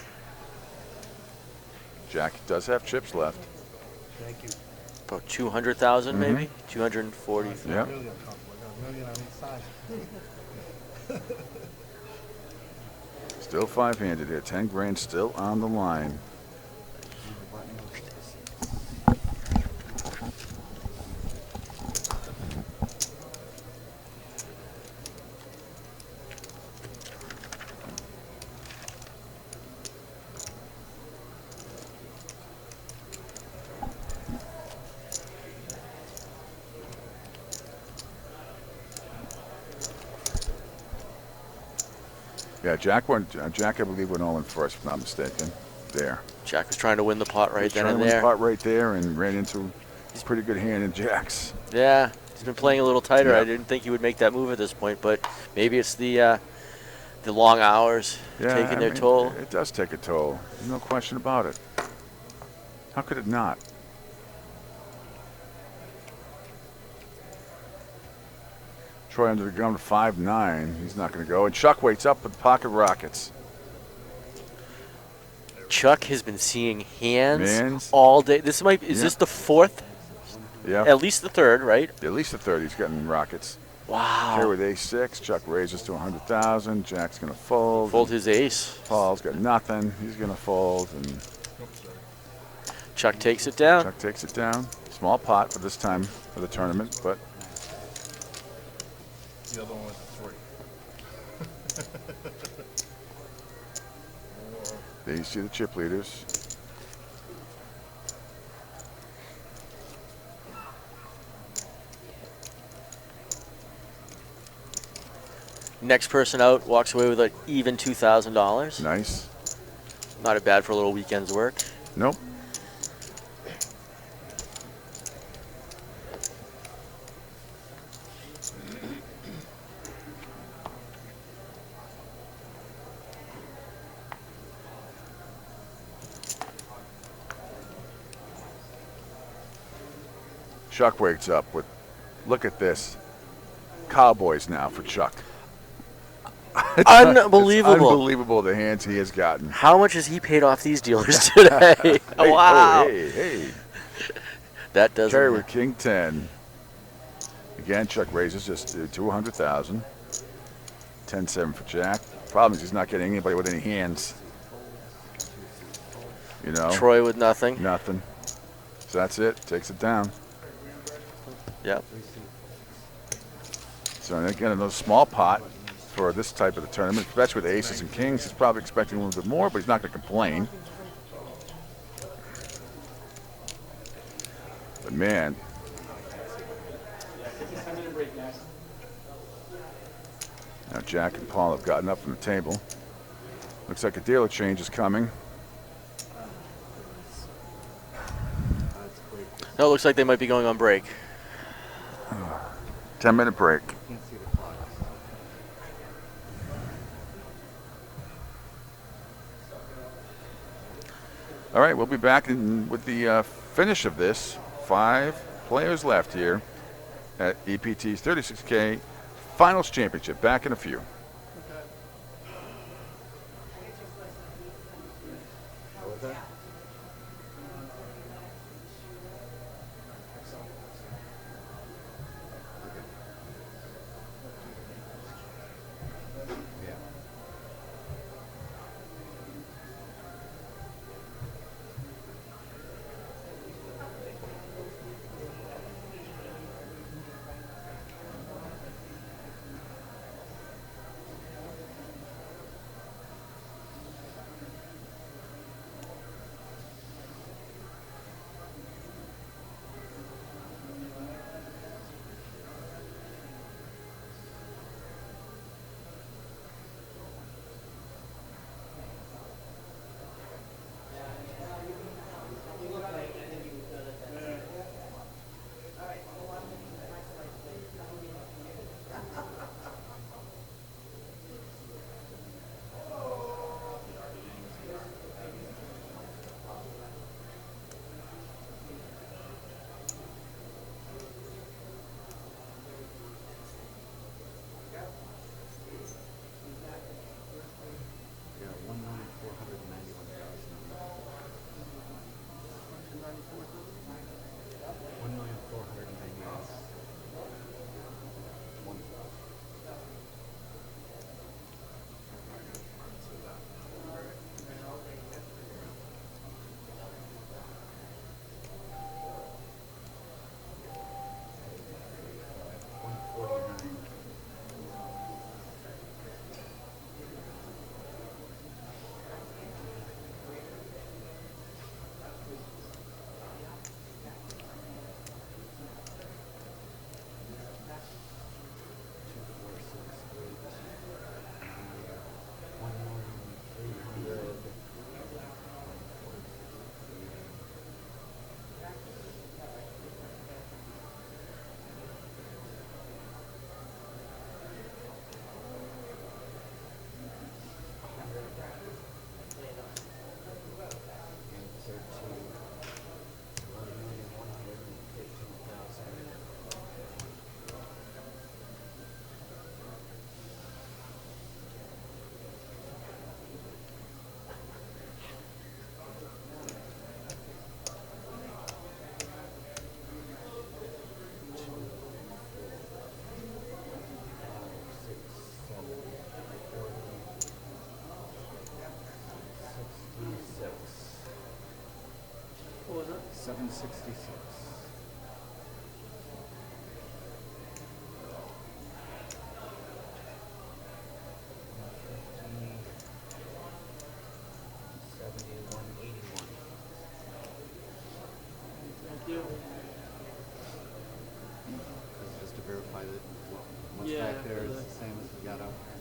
Jack does have chips left. Thank you. About 200,000 maybe? 240. Yep. Still five-handed here. 10 grand still on the line. Yeah, Jack went. Jack, I believe, went all in first, if not mistaken. There. Jack was trying to win the pot right then Trying and to win there. the pot right there, and ran into a pretty good hand in Jack's. Yeah, he's been playing a little tighter. Yeah. I didn't think he would make that move at this point, but maybe it's the long hours taking their toll. It does take a toll. No question about it. How could it not? Troy under the gun to 5'9". He's not going to go. And Chuck waits up with pocket rockets. Chuck has been seeing hands Hands. all day. Is this the fourth? Yeah. At least the third, right? At least the third. He's getting rockets. Wow. Here with ace-6. Chuck raises to 100,000. Jack's going to fold. Fold his ace. Paul's got nothing. He's going to fold. And Chuck takes it down. Chuck takes it down. Small pot for this time for the tournament, but The other one was 3. there you see the chip leaders. Next person out walks away with an even $2,000. Nice. Not bad for a little weekend's work. Nope. Chuck wakes up with, look at this, Cowboys now for Chuck. Unbelievable. It's unbelievable the hands he has gotten. How much has he paid off these dealers today? Hey, Wow. Oh, hey. That doesn't. Terry with King 10. Again, Chuck raises just to 200,000. 10-7 for Jack. Problem is he's not getting anybody with any hands. You know. Troy with nothing. Nothing. So that's it. Takes it down. Yep. So again, another small pot for this type of the tournament. Especially with aces and kings, he's probably expecting a little bit more, but he's not going to complain. But man, now Jack and Paul have gotten up from the table. Looks like a dealer change is coming. No, it looks like they might be going on break. 10-minute break. All right, we'll be back with the finish of this. 5 players left here at EPT's 36K Finals Championship. Back in a few. 166. Thank you. Just to verify that what's Yeah, back there for is the- the same as we got out there.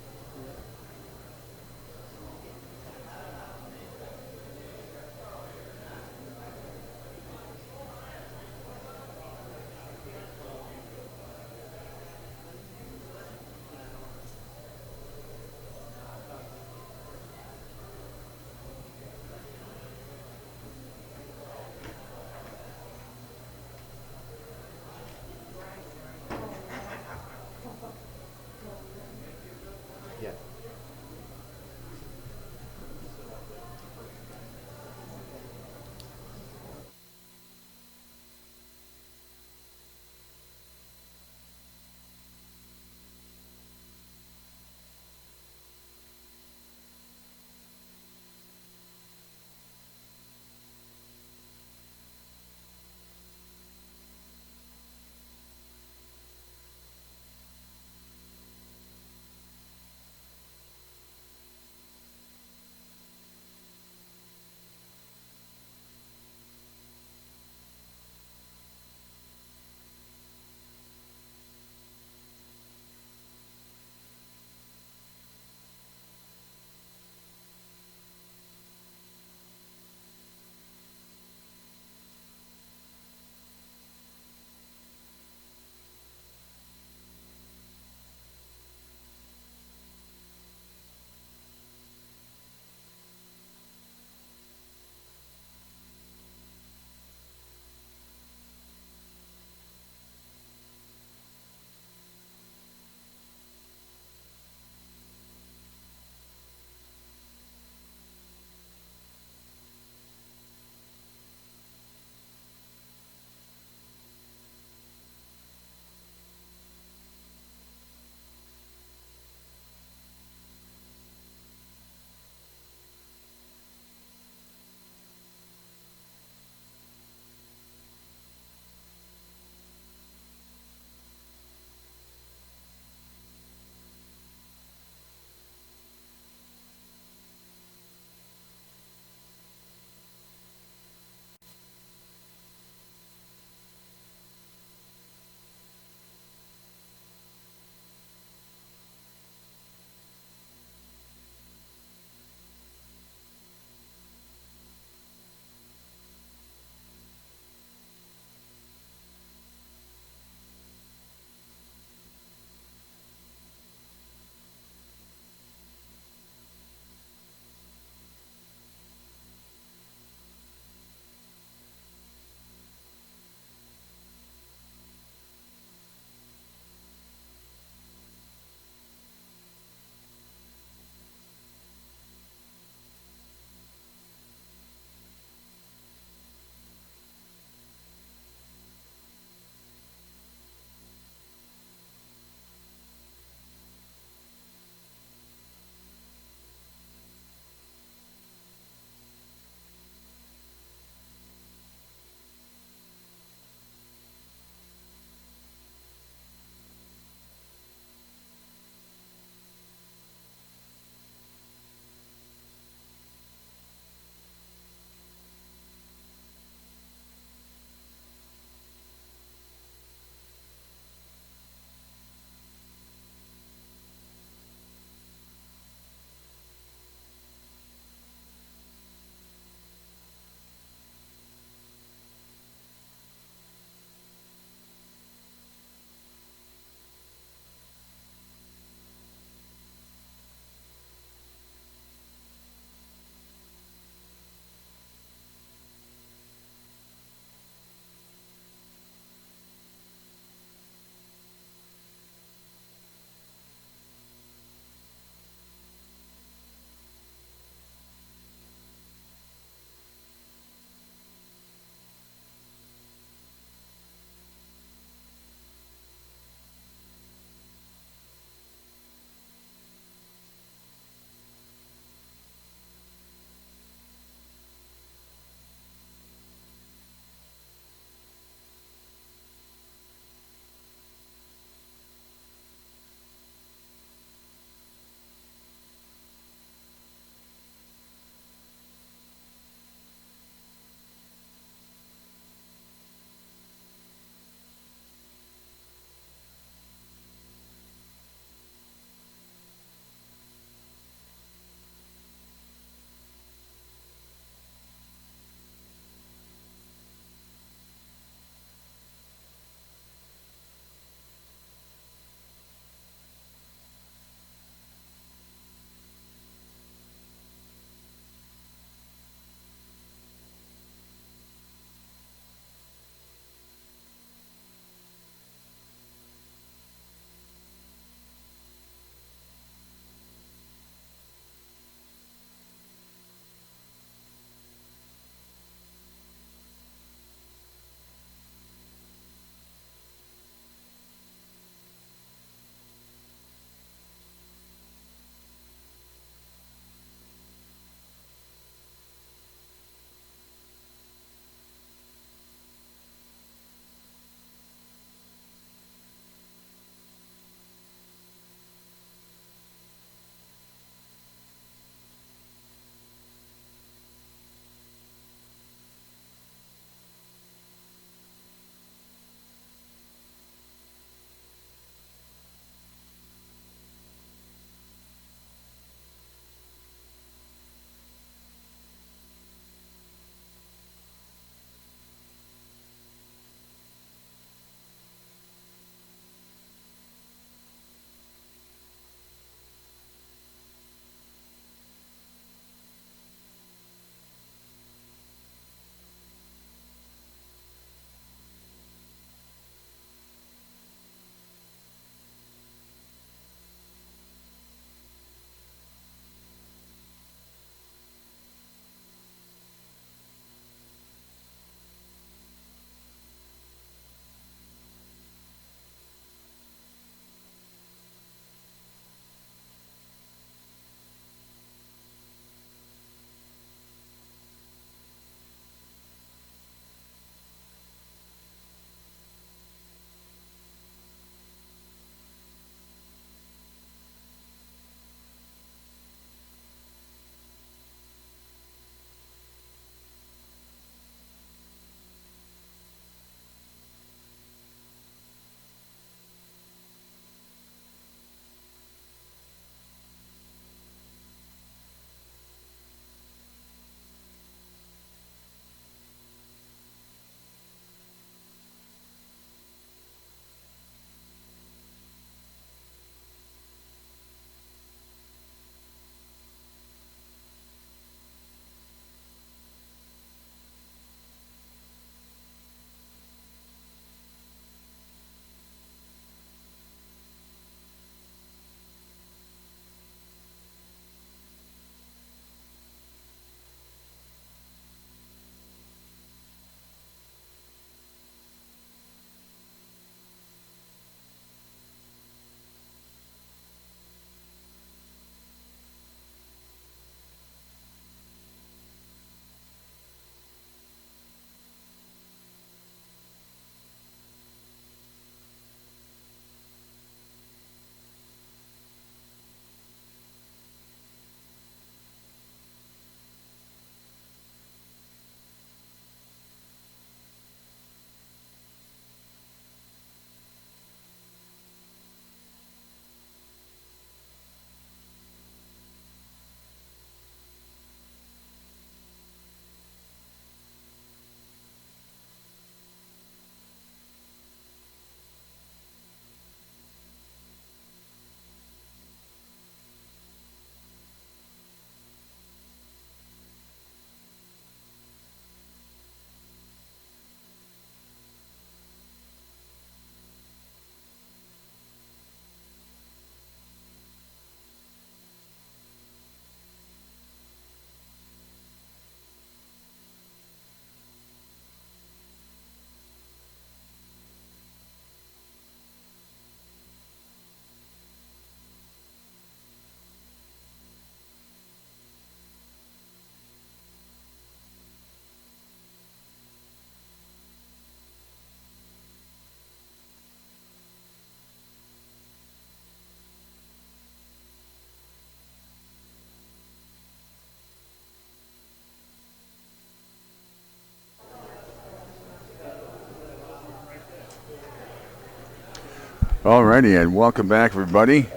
Alrighty, and welcome back, everybody.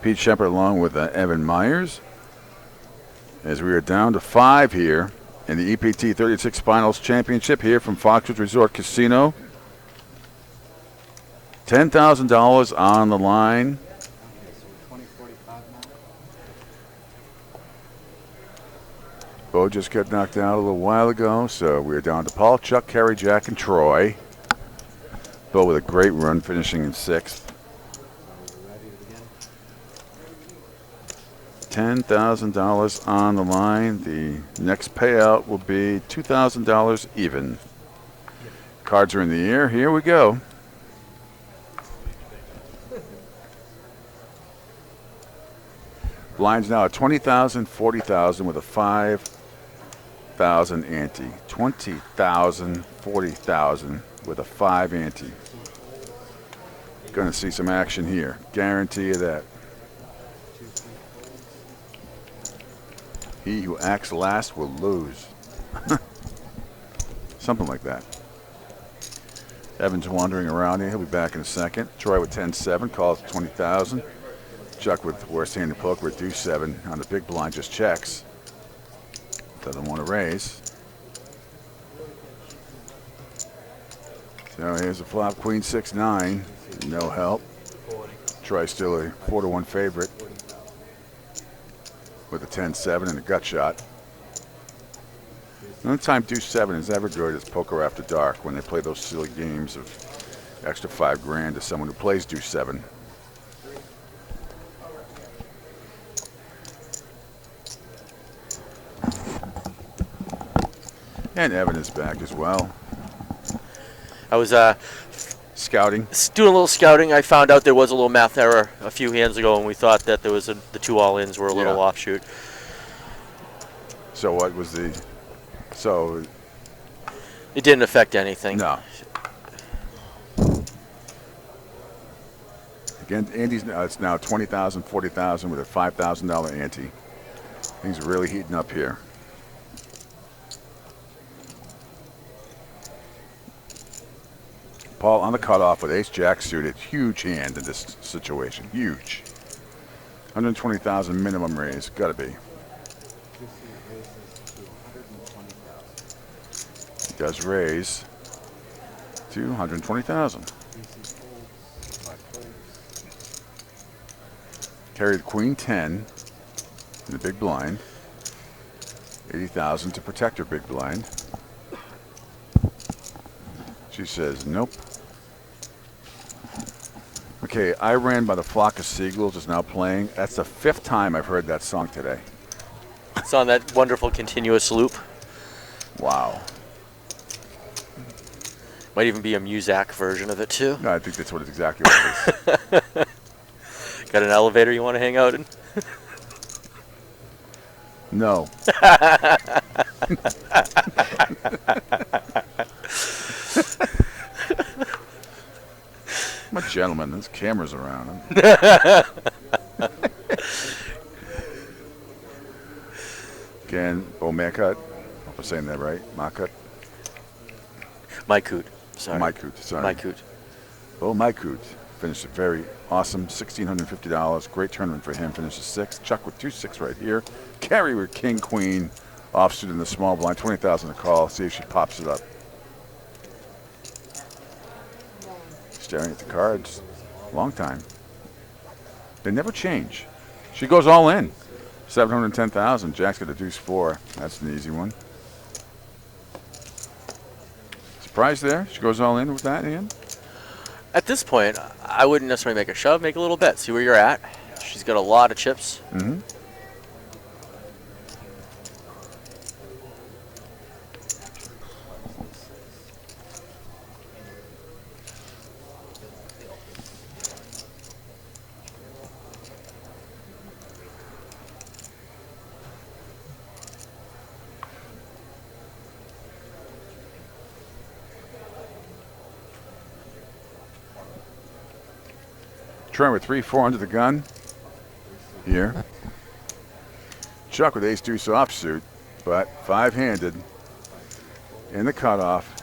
Pete Shepard along with Evan Myers. As we are down to 5 here in the EPT 36 Finals Championship here from Foxwoods Resort Casino. $10,000 on the line. Bo just got knocked out a little while ago, so we're down to Paul, Chuck, Kerry, Jack, and Troy. Bo with a great run, finishing in 6th. $10,000 on the line. The next payout will be $2,000 even. Cards are in the air. Here we go. Blinds now at 20,000, 40,000 with a 5,000 ante. 20,000, 40,000 with a 5 ante. Going to see some action here. Guarantee you that. He who acts last will lose. Something like that. Evan's wandering around here. He'll be back in a second. Troy with 10-7 calls 20,000. Chuck with worst-handed poker with deuce 7 on the big blind, just checks. Doesn't want to raise. So here's a flop, queen 6-9. No help. Troy still a 4-1 favorite with a 10-7 and a gut shot. The only time deuce 7 is ever good is poker after dark, when they play those silly games of extra $5,000 to someone who plays deuce 7. And Evan is back as well. I was scouting. Doing a little scouting. I found out there was a little math error a few hands ago, and we thought that there was the 2 all-ins were a little offshoot. So what was the? So it didn't affect anything. No. Again, Andy's it's now 20,000, 40,000 with a $5,000 ante. Things are really heating up here. Paul on the cutoff with ace-jack suited. Huge hand in this situation. Huge. 120,000 minimum raise. Got to be. He does raise to 120,000. Carry the queen 10 in the big blind. 80,000 to protect her big blind. She says nope. Okay, I Ran by the Flock of Seagulls is now playing. That's the 5th time I've heard that song today. It's on that wonderful continuous loop. Wow. Might even be a Muzak version of it too. No, I think that's what it's exactly what it is. Got an elevator you want to hang out in? No. I'm a gentleman. There's cameras around. Again, Bo Makut. Hope I'm saying that right. Makut. Maikut. Sorry. Maikut. Sorry. Maikut. Bo Maikut finished a very awesome $1,650. Great tournament for him. Finishes 6th. Chuck with 2-6 right here. Carry with king, queen. Offsuit in the small blind. 20,000 to call. See if she pops it up. Staring at the cards. Long time. They never change. She goes all in. 710,000. Jack's got a deuce 4. That's an easy one. Surprise there? She goes all in with that hand? At this point, I wouldn't necessarily make a shove. Make a little bet. See where you're at. She's got a lot of chips. Mm-hmm. Trent with 3-4 under the gun here. Chuck with ace-deuce offsuit, but 5-handed in the cutoff.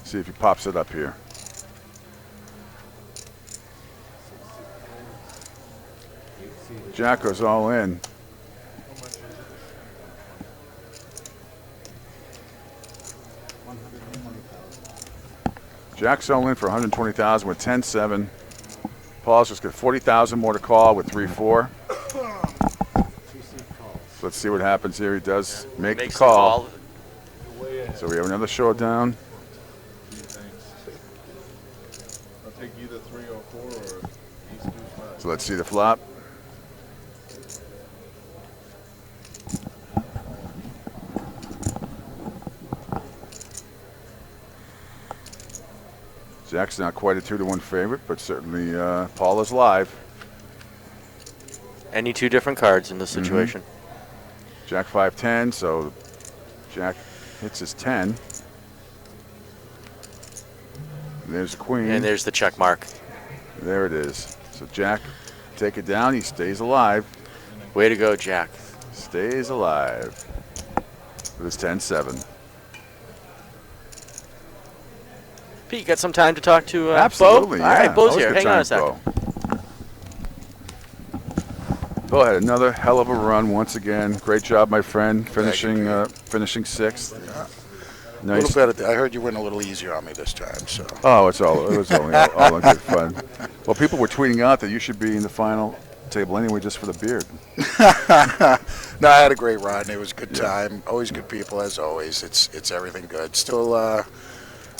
See if he pops it up here. Jack goes all in. Jack's all in for 120,000 with 10-7. Paul's just got 40,000 more to call with 3-4. Let's see what happens here. He does make the call. So we have another showdown. I'll take either 3 or 4 or East Deuce 5. So let's see the flop. Jack's not quite a 2-1 favorite, but certainly Paul is live. Any two different cards in this situation. Jack 5-10, so Jack hits his 10. And there's the queen. And there's the check mark. There it is. So Jack, take it down. He stays alive. Way to go, Jack. Stays alive with his 10-7. Pete, you got some time to talk to Absolutely, Bo? yeah. All right, Bo's Always here. good Hang on a time, second. Bo had another hell of a run once again. Great job, my friend, finishing 6th. Nice. A little better. I heard you went a little easier on me this time. So. Oh, it was only all in good fun. Well, people were tweeting out that you should be in the final table anyway, just for the beard. No, I had a great run. It was a good time. Always good people, as always. It's everything good. Still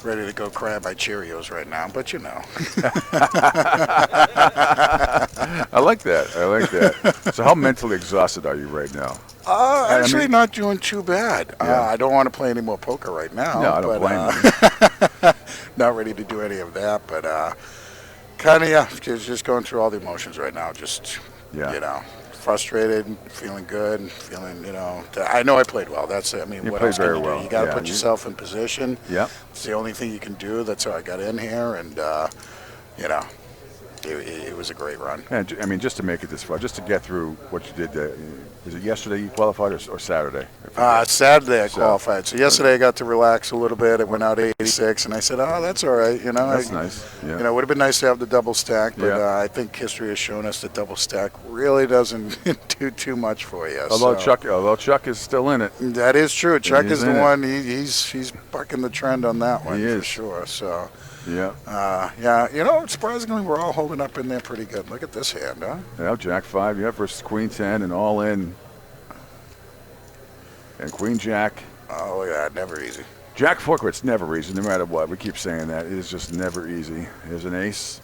ready to go cry my Cheerios right now, but you know. I like that. I like that. So how mentally exhausted are you right now? Actually, not doing too bad. Yeah. I don't want to play any more poker right now. No, I don't blame you. Not ready to do any of that, but kind of, just going through all the emotions right now. Just, you know, frustrated, feeling good, feeling, you know, I know I played well. That's it. I mean, You what played else can very you do? well. You got to Yeah, put yourself in position. Yep. It's the only thing you can do. That's how I got in here, and, you know, it was a great run. And, I mean, just to make it this far, just to get through what you did, was it yesterday you qualified or Saturday? Saturday I qualified. So yesterday I got to relax a little bit. It went out 86, and I said, "Oh, that's all right." You know, That's nice. Yeah. You know, it would have been nice to have the double stack, but Yeah. I think history has shown us that double stack really doesn't do too much for you. Although so. Chuck is still in it. That is true. Chuck He's is the in it. one. He's bucking the trend on that one He for is. sure. So. Yeah. Yeah. You know, surprisingly, we're all holding up in there pretty good. Look at this hand, huh? Yeah, Jack 5, versus Queen 10 and all in. And Queen Jack. Oh, yeah, never easy. Jack 4, it's never easy, no matter what. We keep saying that. It is just never easy. Here's an ace.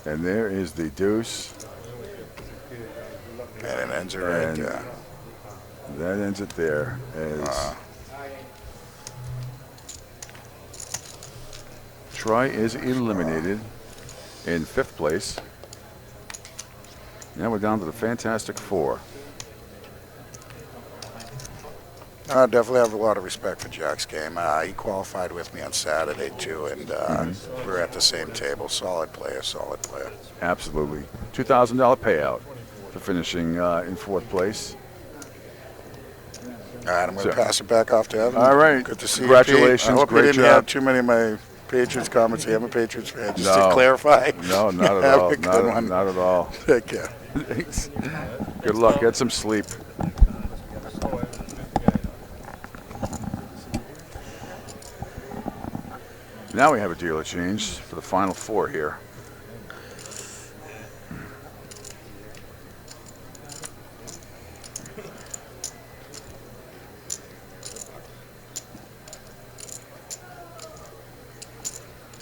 And there is the deuce. And it ends it right And there. that ends it there. As Troy is eliminated in 5th place. Now we're down to the Fantastic Four. I definitely have a lot of respect for Jack's game. He qualified with me on Saturday, too, and we were at the same table. Solid player, solid player. Absolutely. $2,000 payout for finishing in 4th place. All right, I'm going to So- pass it back off to Evan. All right. Good to see Congratulations. you, Pete. I hope Great you didn't job. have too many of my Patriots comments. I'm a Patriots fan, just No. to clarify. No, not at Have all. a good one. Not at all. Take care. Thanks. Good luck. Get some sleep. Now we have a dealer change for the final 4 here.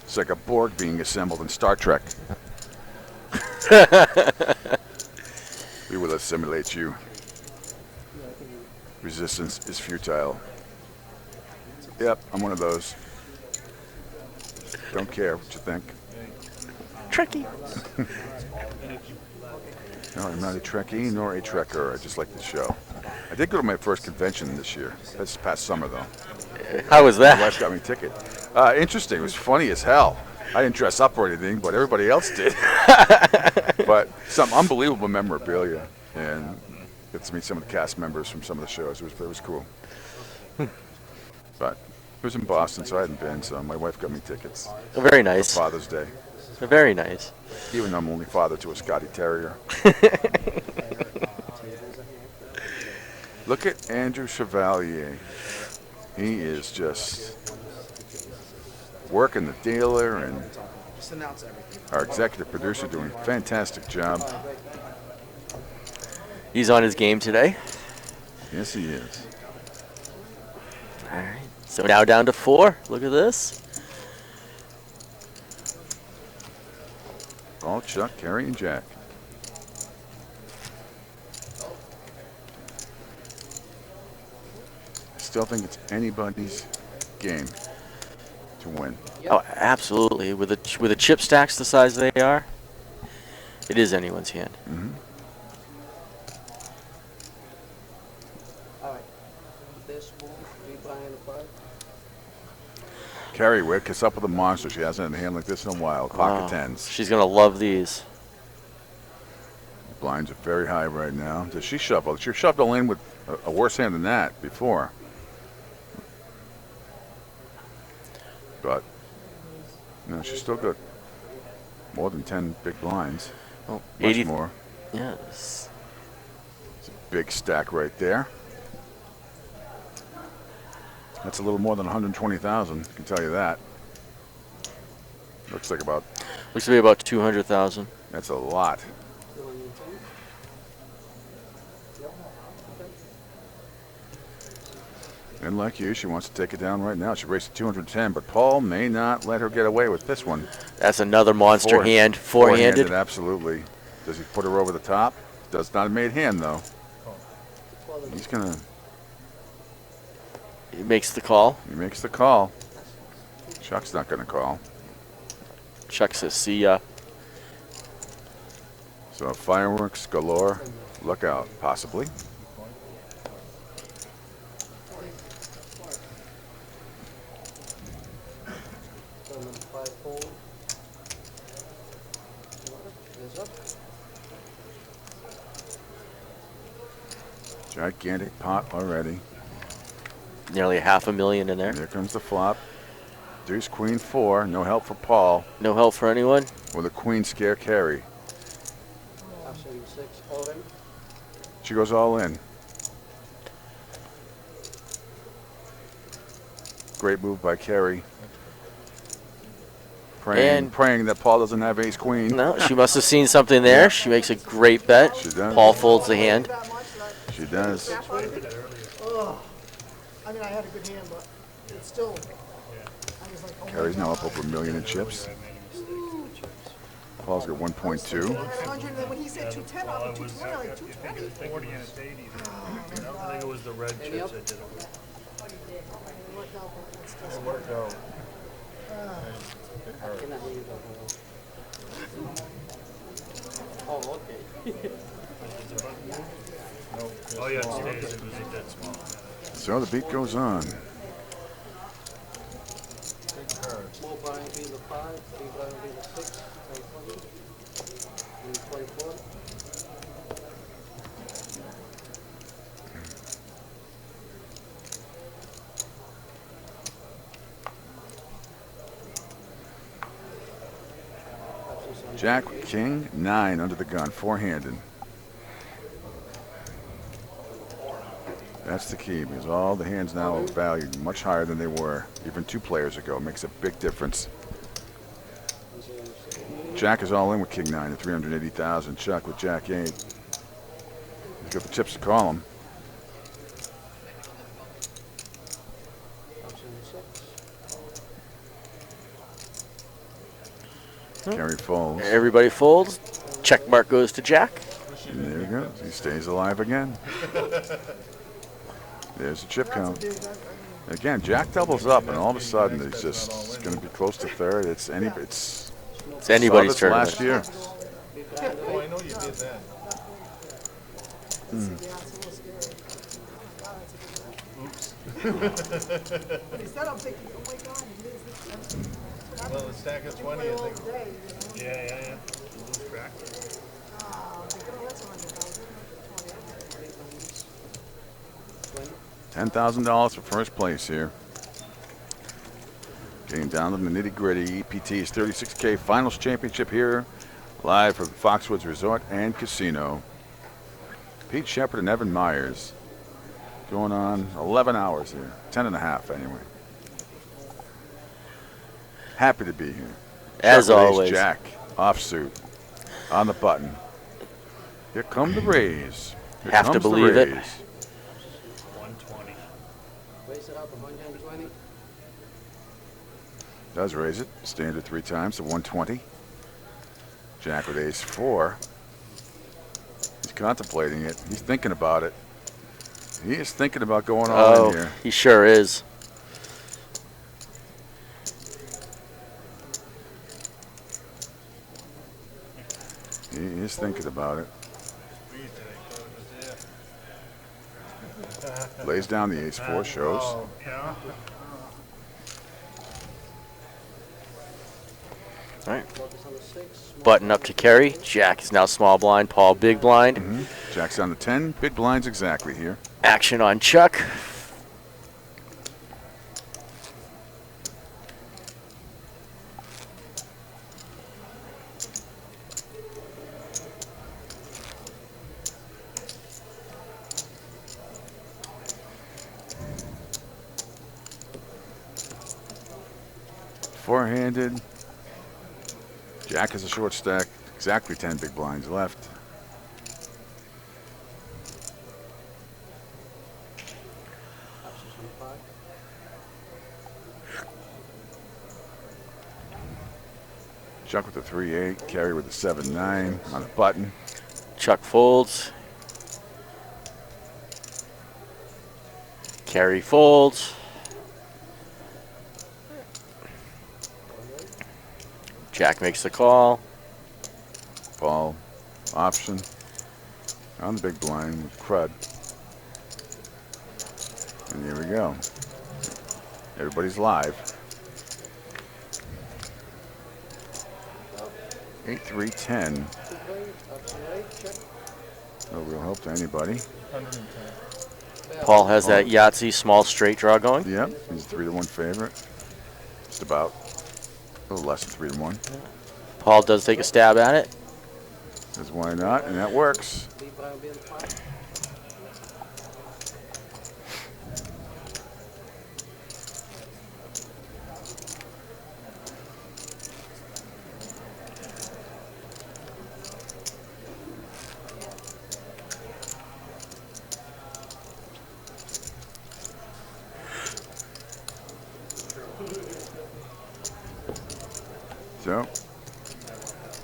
It's like a Borg being assembled in Star Trek. We will assimilate you. Resistance is futile. Yep, I'm one of those. Don't care what you think. Tricky. No, I'm not a Trekkie nor a Trekker. I just like the show. I did go to my first convention this year. This past summer, though. How was that? My wife got me a ticket. Interesting. It was funny as hell. I didn't dress up or anything, but everybody else did. But some unbelievable memorabilia, and get to meet some of the cast members from some of the shows. It was cool. But It was in Boston, so I hadn't been. So my wife got me tickets. Very nice. For Father's Day. Very nice. Even though I'm only father to a Scotty Terrier. Look at Andrew Chevalier. He is just working the dealer, and Just announce everything. our executive producer doing a fantastic job. He's on his game today. Yes, he is. All right. So now down to 4. Look at this. All Chuck, Kerry, and Jack. I still think it's anybody's game to win. Oh, absolutely. With the chip stacks the size they are, it is anyone's hand. Mm-hmm. All right. This will be buying the five. Kerry Wick is up with a monster. She hasn't had a hand like this in a while. Pocket tens. She's going to love these. Blinds are very high right now. Does she shuffle? She shoved all in with a worse hand than that before. But, no, she's still good. More than 10 big blinds. Oh, Much 80 more. Yes. It's a big stack right there. That's a little more than 120,000. I can tell you that. Looks to be about 200,000. That's a lot. And like you, she wants to take it down right now. She raced at 210, but Paul may not let her get away with this one. That's another monster hand. Four-handed. Absolutely. Does he put her over the top? Does not a made hand, though. He's going to... He makes the call. He makes the call. Chuck's not going to call. Chuck says, see ya. So fireworks galore. Look out, possibly. Gigantic pot already. Nearly $500,000 in there. Here comes the flop. Deuce, queen, 4. No help for Paul. No help for anyone? Will the queen scare Kerry? She goes all in. Great move by Kerry. Praying that Paul doesn't have ace queen. No, she must have seen something there. Yeah. She makes a great bet. She does. Paul folds the hand. She does. Oh, I mean, I had a good hand, but it's still. I was like, oh my Kerry's now God. up over $1 million in chips. Paul's got 1.2. 100, and then when he said 210, I was like 220, I'm like 220. 40 and it's 80. I think it was the red chips that did it. It worked out. I cannot hear you the whole. Oh, okay. Oh yeah, it stays. It was that small. So the beat goes on. Small blind being the 5, big blind being the 6, 20, 24. Jack, king, 9 under the gun, 4-handed. That's the key, because all the hands now are valued much higher than they were even 2 players ago. It makes a big difference. Jack is all in with king 9 at 380,000. Chuck with jack 8. He's got the chips to call him. Kerry folds. Everybody folds. Check mark goes to Jack. And there he goes. He stays alive again. There's the chip count. Again, Jack doubles up, and all of a sudden he's just going to be close to third. It's anybody's turn. Last year. Oh, I know you did that. Instead, I'm thinking, oh my God, it is. Well, the stack of 20, I think. Yeah. Lose track. $10,000 for first place here. Getting down to the nitty-gritty. EPT's 36K Finals Championship here, live from Foxwoods Resort and Casino. Pete Shepard and Evan Myers going on 11 hours here, 10 and a half anyway. Happy to be here. As Chuck Rays, always. Jack, offsuit, on the button. Here come the Rays. Here Have to comes the believe it. Rays. 120. Raise it up to 120. Does raise it. Standard 3 times to 120. Jack with ace 4. He's contemplating it. He's thinking about it. He is thinking about going all in here. He sure is. He is thinking about it. Lays down the ace 4, shows. Oh, yeah. All right. Button up to Kerry. Jack is now small blind. Paul big blind. Jack's on the 10. Big blinds exactly here. Action on Chuck. Four-handed. Jack has a short stack. Exactly 10 big blinds left. Chuck with the 3-8. Kerry with the 7-9 on the button. Chuck folds. Kerry folds. Jack makes the call. Paul, option. On the big blind with crud. And here we go. Everybody's live. 8-3-10. No real help to anybody. 110. Paul has that Yahtzee small straight draw going. Yep, he's a 3-1 favorite. Just about. A little less than 3-1. Paul does take a stab at it. Says why not, and that works. So,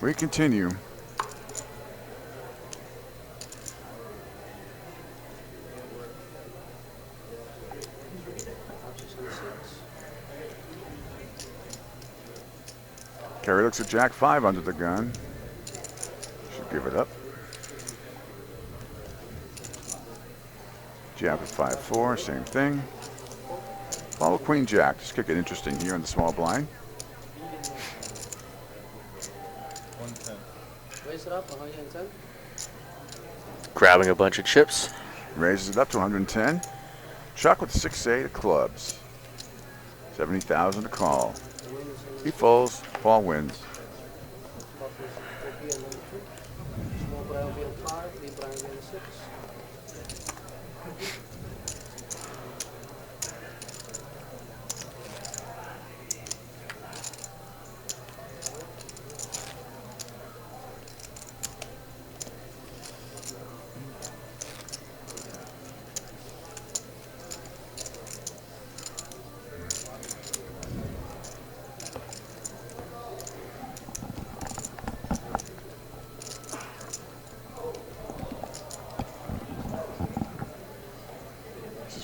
we continue. Kerry looks at Jack 5 under the gun. Should give it up. Jack with 5-4, same thing. Follow Queen Jack. Just kick it interesting here in the small blind. 110. Raise it up 110. Grabbing a bunch of chips. Raises it up to 110. Chuck with 6-8 of clubs. 70,000 to call. He folds. Paul wins. Small blind will be on 5, big blind will be on 6.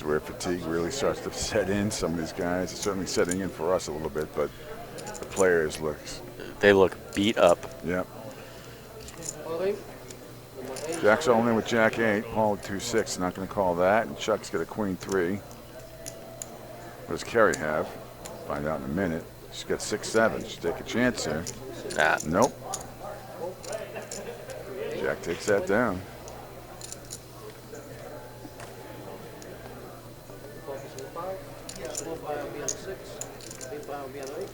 Where fatigue really starts to set in. Some of these guys, it's certainly setting in for us a little bit, but the players look beat up. Yep. Jack's all in with Jack 8. Paul with 2-6. Not going to call that. And Chuck's got a Queen 3. What does Kerry have? Find out in a minute. She's got 6-7. Should take a chance here. Nah. Nope. Jack takes that down. Small blind will be on 6, big blind bien hoy.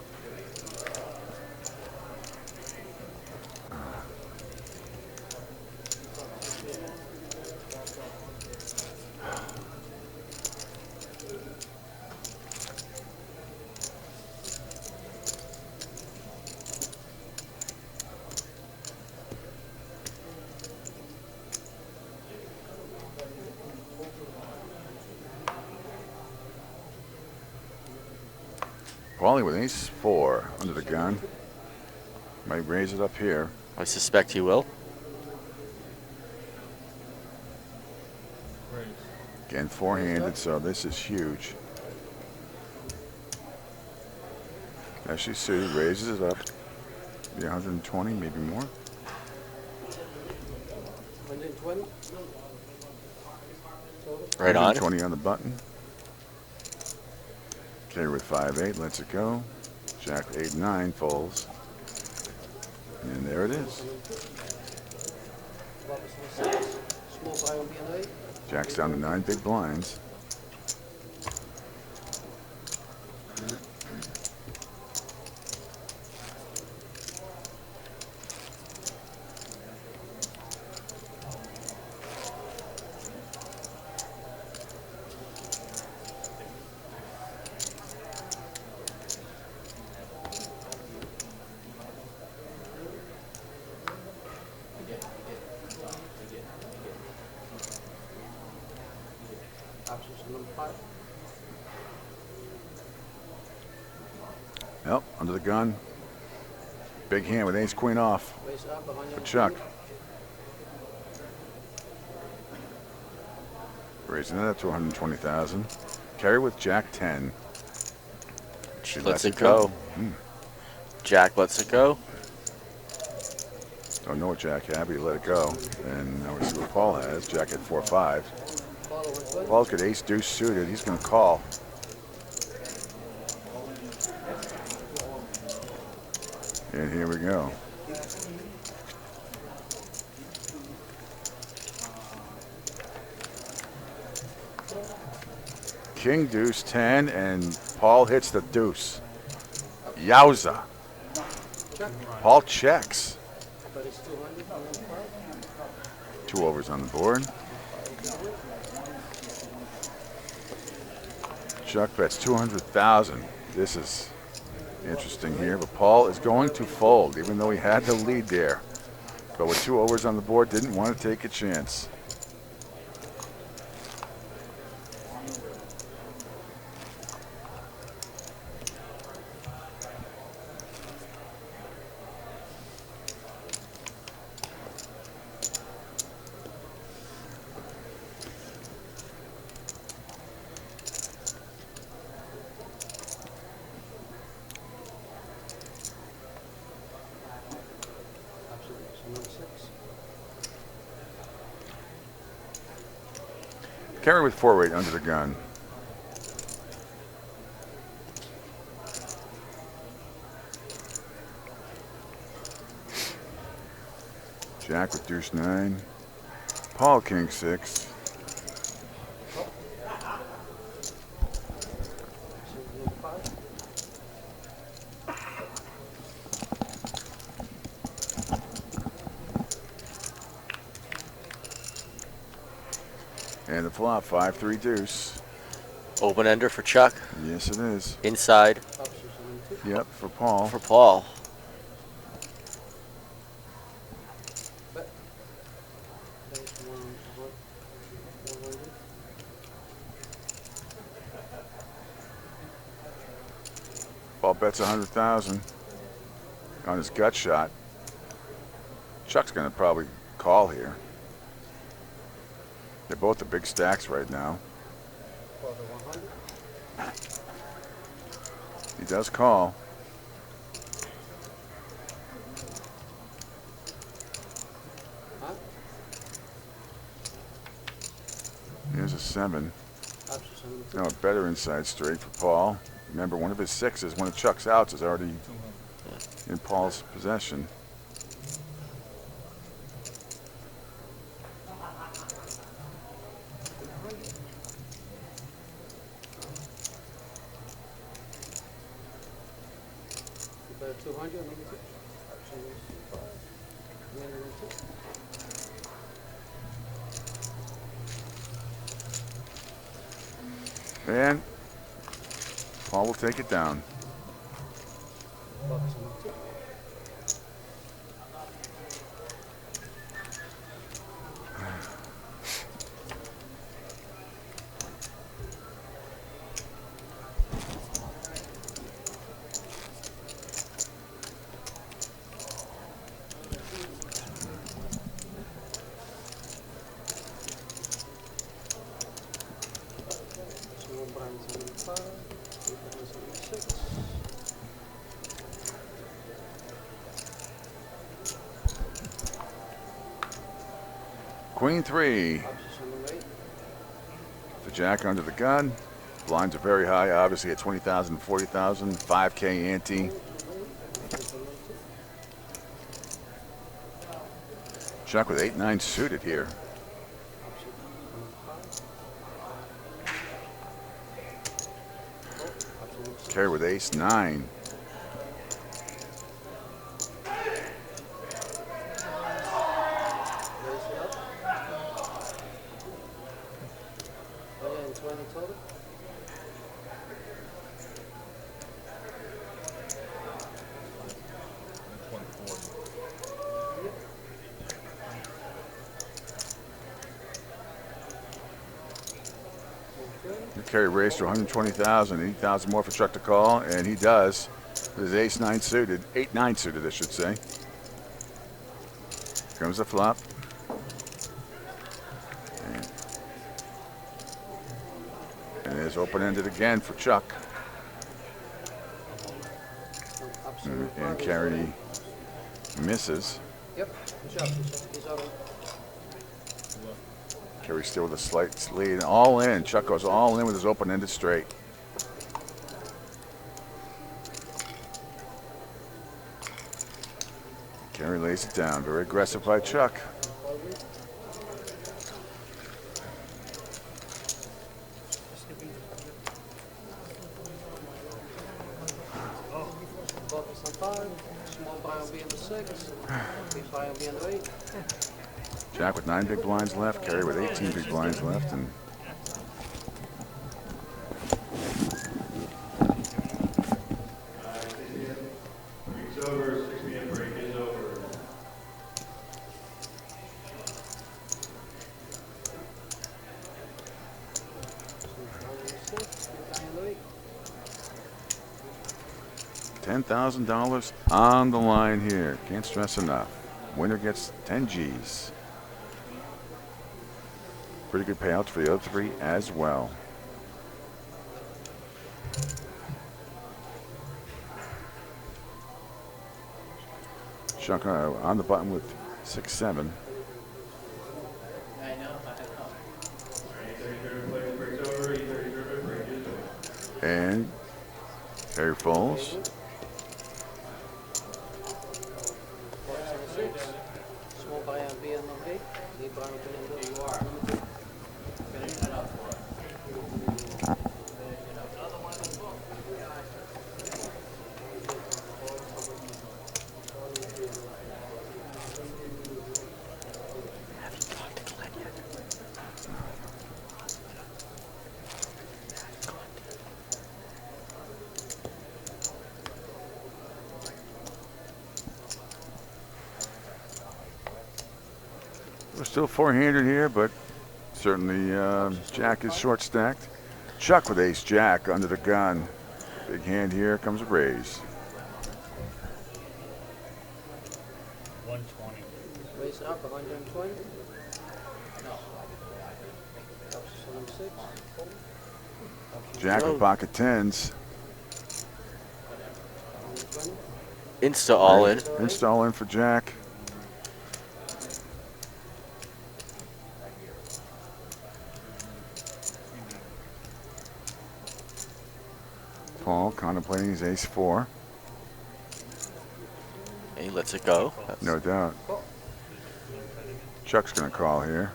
Paulie with ace 4 under the gun. Might raise it up here. I suspect he will. Again, four-handed, so this is huge. As you see, raises it up. Maybe 120, maybe more. 120. Right on. 120 on the button. Carry with 5-8, lets it go. Jack 8-9 folds. And there it is. Small buy on bien hoy. Jack's down to 9 big blinds. Yep, under the gun. Big hand with ace queen off for Chuck. Raising that up to 120,000. Carry with Jack 10. She lets it go. Jack lets it go. Don't know what Jack had, but he let it go. And now we see what Paul has. Jack at 4-5. Paul's got ace deuce suited. He's going to call. And here we go. King deuce 10, and Paul hits the deuce. Yowza. Paul checks. 2 overs on the board. Chuck bets 200,000. This is interesting here, but Paul is going to fold, even though he had the lead there. But with 2 overs on the board, didn't want to take a chance. Carry with 4-8 under the gun. Jack with deuce 9. Paul king 6. And the flop, 5-3 deuce. Open ender for Chuck. Yes, it is. Inside. Yep, for Paul. For Paul. Paul bets 100,000 on his gut shot. Chuck's going to probably call here. They're both the big stacks right now. He does call. Here's a 7. Now a better inside straight for Paul. Remember, one of his 6s, one of Chuck's outs, is already in Paul's possession. 200 negative. Option is 5. And Paul will take it down. Queen 3. The jack under the gun. Blinds are very high, obviously at 20,000, 40,000, 5K ante. Jack with 8-9 suited here. Carry with ace-9. Carry raised to 120,000, 80,000 more for Chuck to call, and he does. With his ace-9 suited, 8-9 suited, I should say. Comes the flop. And there's open-ended again for Chuck. And carry misses. Yep. He's over. Kerry still with a slight lead. All in. Chuck goes all in with his open-ended straight. Kerry lays it down. Very aggressive by Chuck. Focus on 5. Small blind will be in the 6. Big blind will be in the 8. Jack with 9 big blinds left. Kerry with 18 big blinds left. And Break's over. 6 p.m. break is over. $10,000 on the line here. Can't stress enough. Winner gets 10 G's. Pretty good payouts for the other 3 as well. Chuck on the button with 6-7. And Harry falls. Small buy on B and on 8. Big blind will be in the 2. You are. Finish that up for us. We're still 400 here, but certainly Jack is short stacked. Chuck with ace jack under the gun. Big hand here, comes a raise. 120. Raise up 120. Option 6. Jack with pocket tens. Insta all in. Insta all in for Jack. Paul contemplating his ace-4. And he lets it go. No doubt. Chuck's going to call here.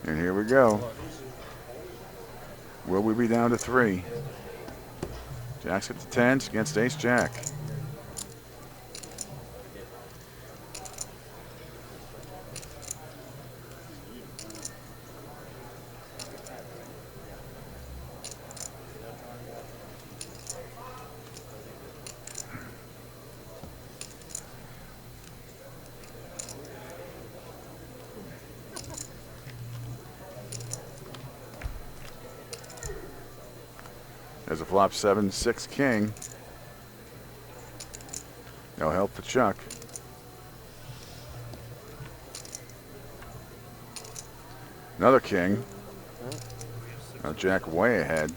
And here we go. Will we be down to 3? Jack's at the 10s against Ace Jack. There's a flop 7-6 king. No help for Chuck. Another king. Now Jack way ahead.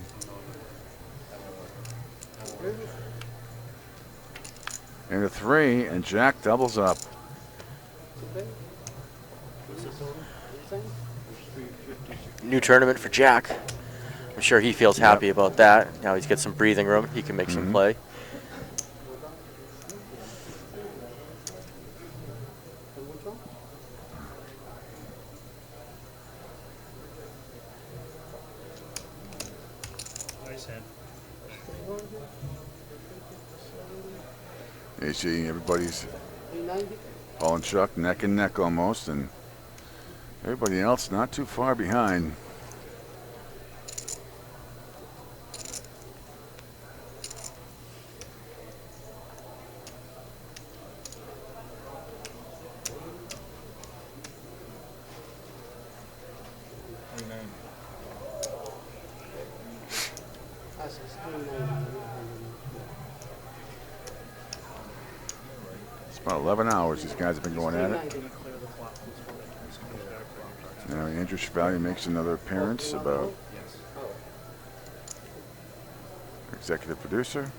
And a 3, and Jack doubles up. New tournament for Jack. I'm sure he feels happy about that. Now he's got some breathing room. He can make some play. Nice hand. You see everybody's Paul and Chuck neck and neck almost, and everybody else not too far behind. It's about 11 hours these guys have been going at it. Now Andrew Chevalier makes another appearance about executive producer.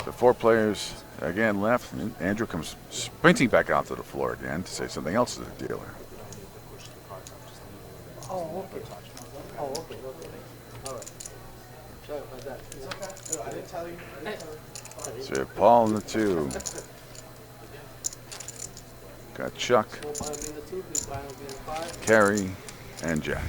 The 4 players again left. And Andrew comes sprinting back out to the floor again to say something else to the dealer. Oh, okay. Oh, okay, okay. All right. Sorry about that. It's okay. I didn't tell you. So we have Paul in the 2. Got Chuck, Kerry, and Jack.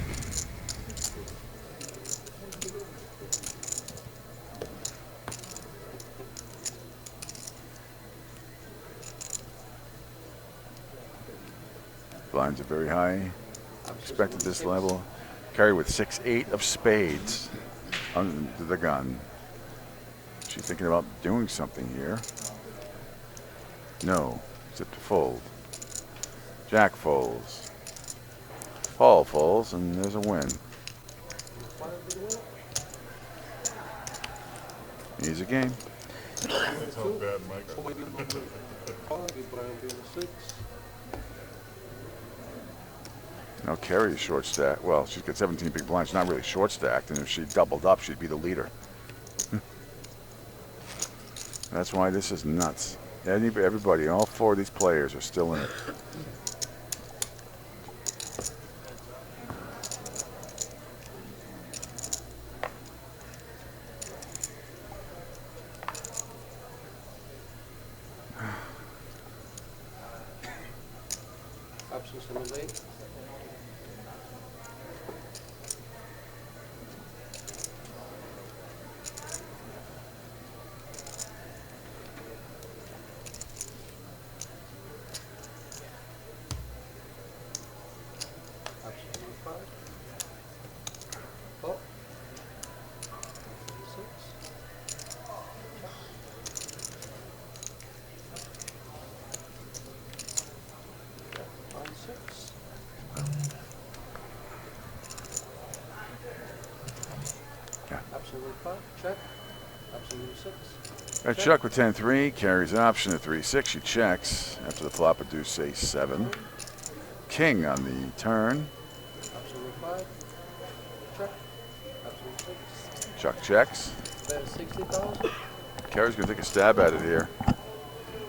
Blinds are very high. Expected this level. Kerry with 6-8 of spades under the gun. She's thinking about doing something here. No, except to fold. Jack folds. Paul folds, and there's a win. Easy game. That's not bad, Michael. Now Kerry's short stack. Well, she's got 17 big blinds. She's not really short stacked, and if she doubled up, she'd be the leader. That's why this is nuts. Everybody, all 4 of these players are still in it. Option 7-8. Check. Absolute 6. Chuck with 10-3 carries option at 3-6. She checks after the flop of deuce ace-7. King on the turn. Absolute 5. Check. Absolute 6. Chuck checks. Bet 60,000. Kerry's going to take a stab at it here.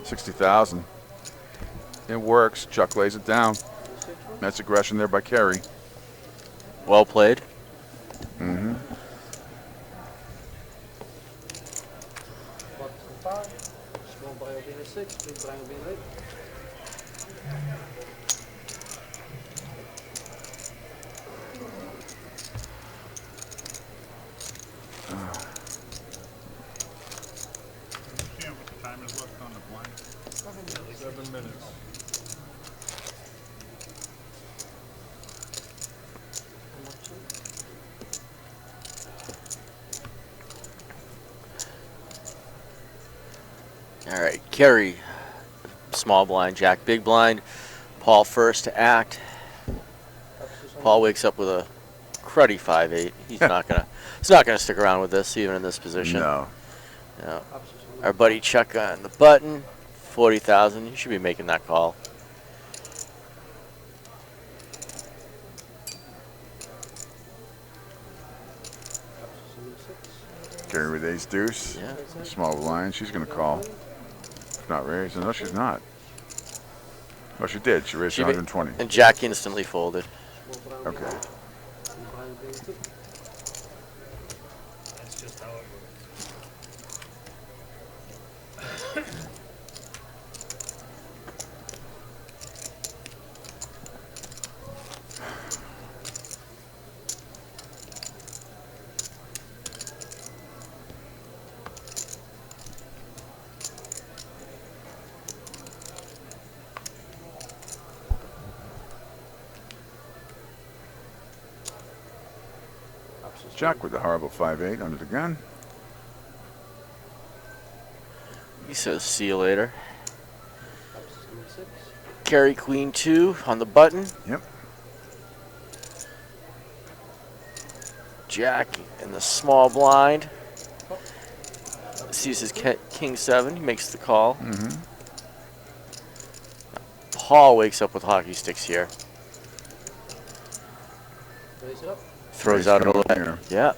60,000. It works. Chuck lays it down. That's aggression there by Kerry. Well played. Mm-hmm. Box and 5. Small blind will be in a 6. Big blind will be in 8. See what the time is left on the blind? 7 minutes. All right, Kerry, small blind, Jack, big blind. Paul first to act. Paul wakes up with a cruddy 5-8. He's not gonna stick around with this even in this position. No. No. Our buddy Chuck on the button, 40,000. You should be making that call. Kerry with ace deuce. Yeah. Small blind. She's going to call. If not raised. No, she's not. Oh, she did. She raised 120. And Jack instantly folded. Okay. That's just how it works. Jack with the horrible 5-8 under the gun. He says, see you later. Kerry queen 2 on the button. Yep. Jack in the small blind. Sees his king 7. He makes the call. Mm-hmm. Paul wakes up with hockey sticks here. Raise it up. Throws out a little bit. Yeah.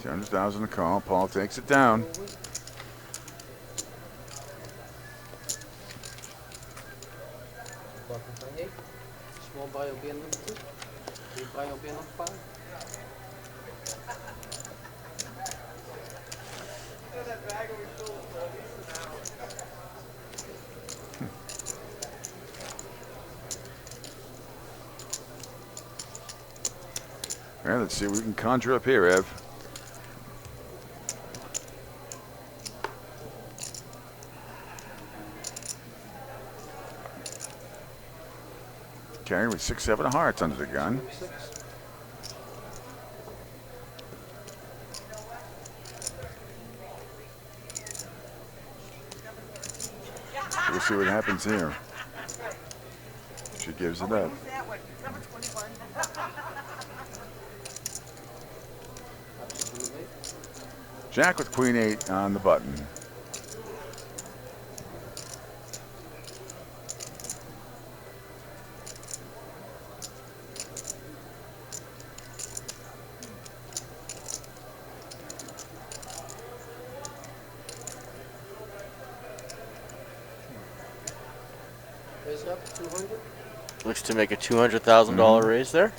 $200,000 to call. Paul takes it down. Small buy will be in number 2. Big buy will be in number 5. All right, let's see what we can conjure up here, Ev. Kerry with 6-7 of hearts under the gun. We'll see what happens here. She gives it up. Jack with queen 8 on the button. Raise it up to 200. Looks to make a $200,000 raise there.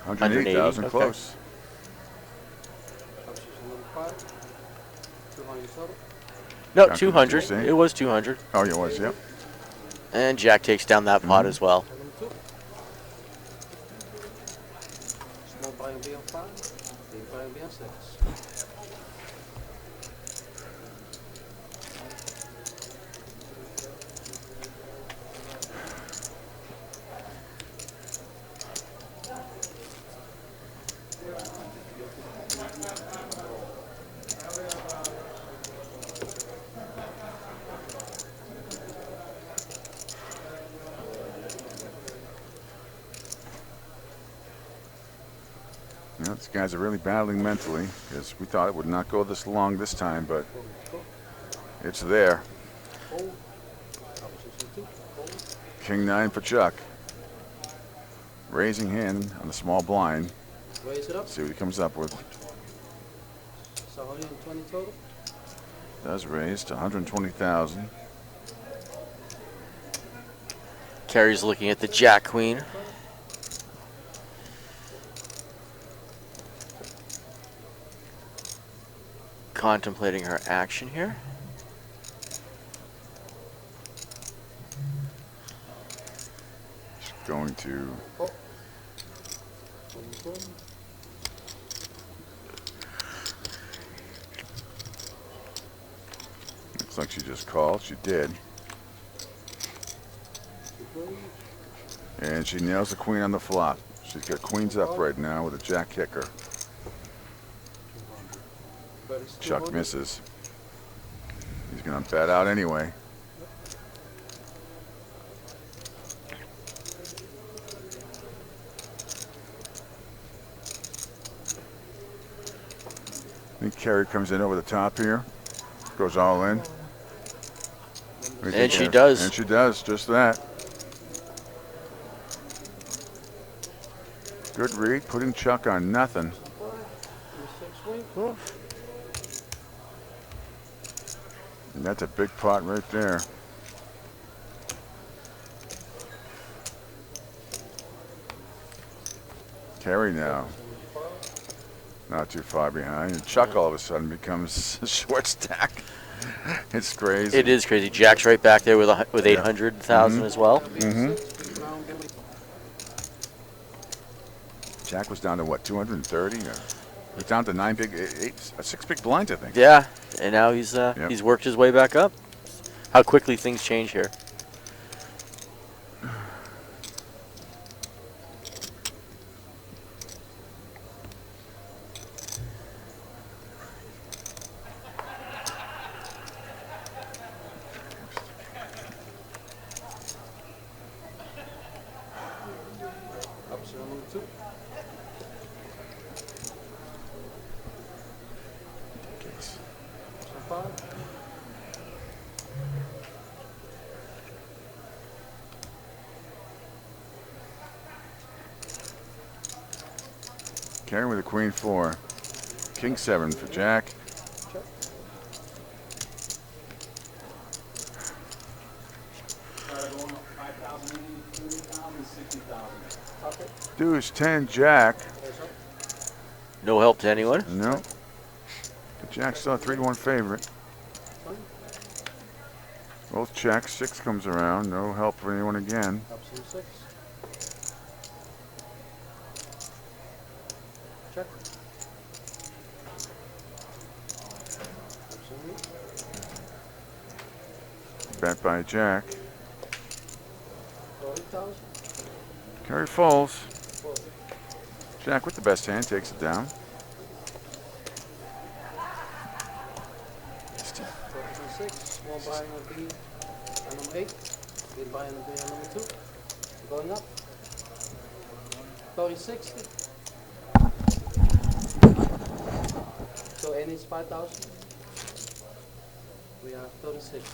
108,000 okay. close. No, Down to 200. 200. It was 200. Oh, it was, yep. And Jack takes down that pot as well. Small buy will be on 5. Big buy will be on 6. You know, these guys are really battling mentally because we thought it would not go this long this time, but it's there. King 9 for Chuck. Raising hand on the small blind. Raise it up. See what he comes up with. So 120 total? Does raise to 120,000. Carrie's looking at the Jack Queen. Contemplating her action here. She's going to looks like she just called. She did. And she nails the queen on the flop. She's got queens up right now with a jack kicker. Chuck misses. He's going to bet out anyway. I think Carrie comes in over the top here. Goes all in. And she does. And she does, just that. Good read, putting Chuck on nothing. And that's a big pot right there. Carrie now. Not too far behind. And Chuck all of a sudden becomes a short stack. It's crazy. It is crazy. Jack's right back there with 800,000 as well. Jack was down to what, 230? It's down to 6 big blinds, I think. Yeah, and now he's worked his way back up. How quickly things change here. Carrying with a queen 4. King 7 for Jack. Deuce 10 Jack. No help to anyone? No. But Jack's still a 3-1 favorite. Both checks. 6 comes around. No help for anyone again. Check. Bet by Jack. 40,000. Carry folds. Jack with the best hand takes it down. 6. Small buy on B on number 8. Big buy on B on number 2. Going up. 30-60. So N is 5,000. We are 36.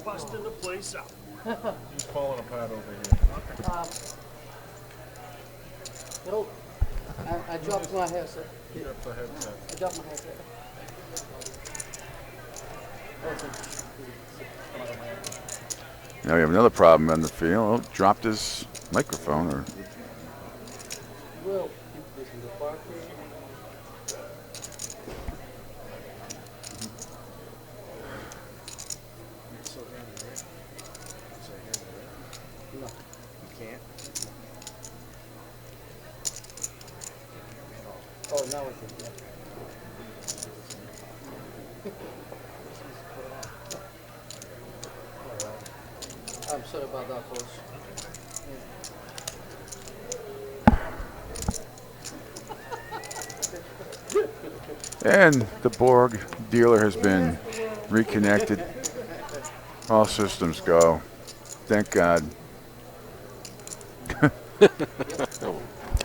Busting the place up. He's falling apart over here. No, I dropped my headset. You dropped the headset. I dropped my headset. Now we have another problem on the field. Oh, dropped his microphone. Or Well, this is the park. No, you can't. Oh, now it's yeah. I'm sorry about that, folks. And the Borg dealer has been reconnected. All systems go. Thank God.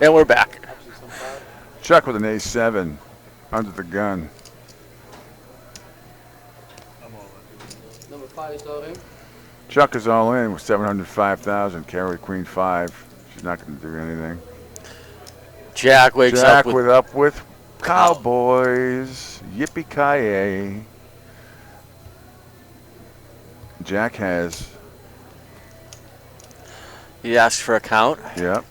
And we're back. Chuck with an A7 under the gun. Number 5 is all in. Chuck is all in with 705,000. Carry Queen 5. She's not going to do anything. Jack wakes Jack up with Cowboys. Yippee-ki-yay. Jack has. He asks for a count. Yep.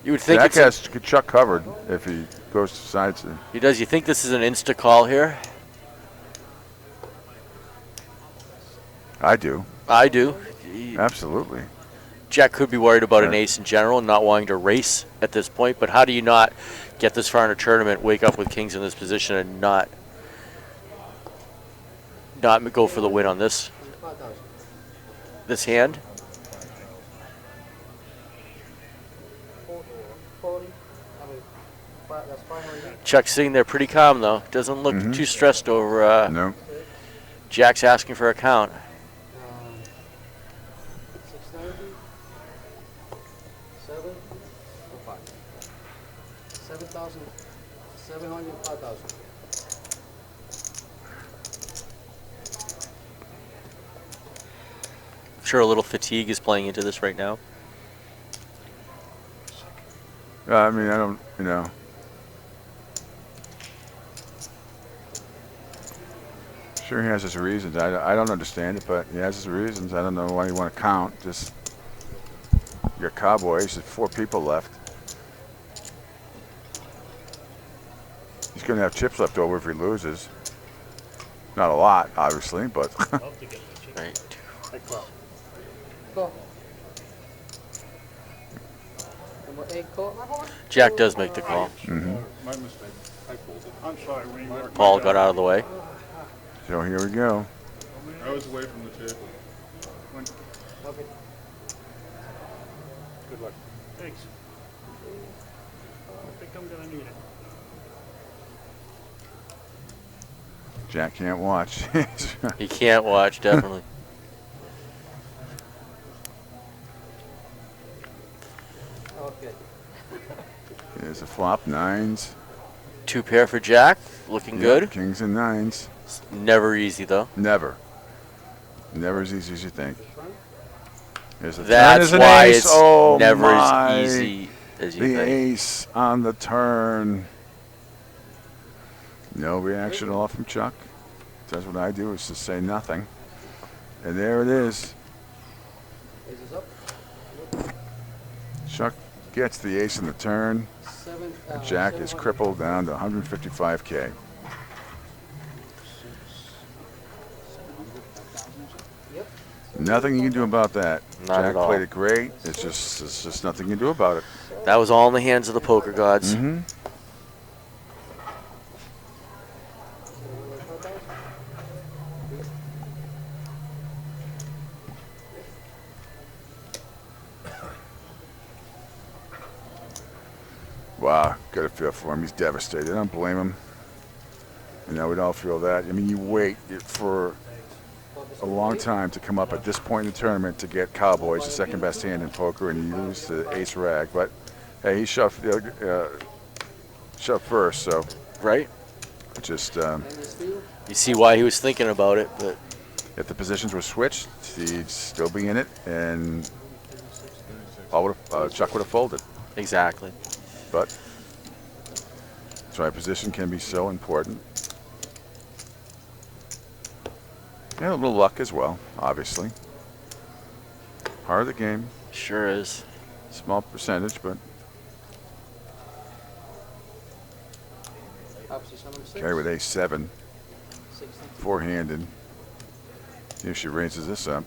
You would think Jack it's has Chuck covered if he goes to sides. He does. You think this is an insta call here? I do. I do. Absolutely. Jack could be worried about an ace in general and not wanting to race at this point, but how do you not get this far in a tournament, wake up with kings in this position, and not go for the win on this hand? 40. That's 500. Chuck's sitting there pretty calm, though. Doesn't look too stressed over no. Jack's asking for a count. 690. 7. 5. 7,000. 700. 5,000. I'm sure a little fatigue is playing into this right now. I mean, I don't, you know. Sure, he has his reasons. I don't understand it, but he has his reasons. I don't know why you want to count. Just your Cowboys. There's 4 people left. He's going to have chips left over if he loses. Not a lot, obviously, but. Right. Go. Number 8, call. Jack does make the call. Mm-hmm. My mistake. I folded. I'm sorry. We weren't. Paul got out of the way. So here we go. I was away from the table. Okay. Good luck. Thanks. I think I'm gonna need it. Jack can't watch. He can't watch, definitely. Okay. There's a flop, 9s. 2 pair for Jack, looking good. Kings and 9s. Never easy, though. Never. Never as easy as you think. There's a That's turn, why ace. it's Oh never my. as easy as you the think. Ace on the turn. No reaction at all from Chuck. That's what I do, is to say nothing. And there it is. Ace is up. Chuck gets the ace in the turn. Jack is crippled down to 155K. Nothing you can do about that. Not Jack at all. played it great. It's just nothing you can do about it. That was all in the hands of the poker gods. Mm-hmm. Wow, got a feel for him. He's devastated. I don't blame him. You know, we'd all feel that. I mean, you wait for a long time to come up at this point in the tournament to get Cowboys, the second best hand in poker, and you lose to ace rag. But hey, he shoved first, so right. Just you see why he was thinking about it, but if the positions were switched, he'd still be in it, and Chuck would have folded. Exactly. But that's why position can be so important. And a little luck as well, obviously. Part of the game. Sure is. Small percentage, but carry with A7. Four-handed. If she raises this up.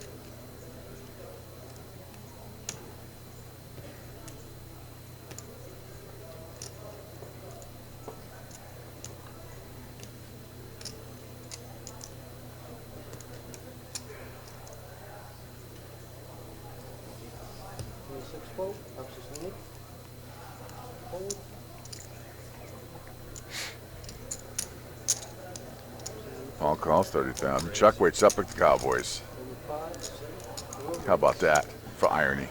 Paul calls 30,000. Chuck waits up at the Cowboys. How about that for irony?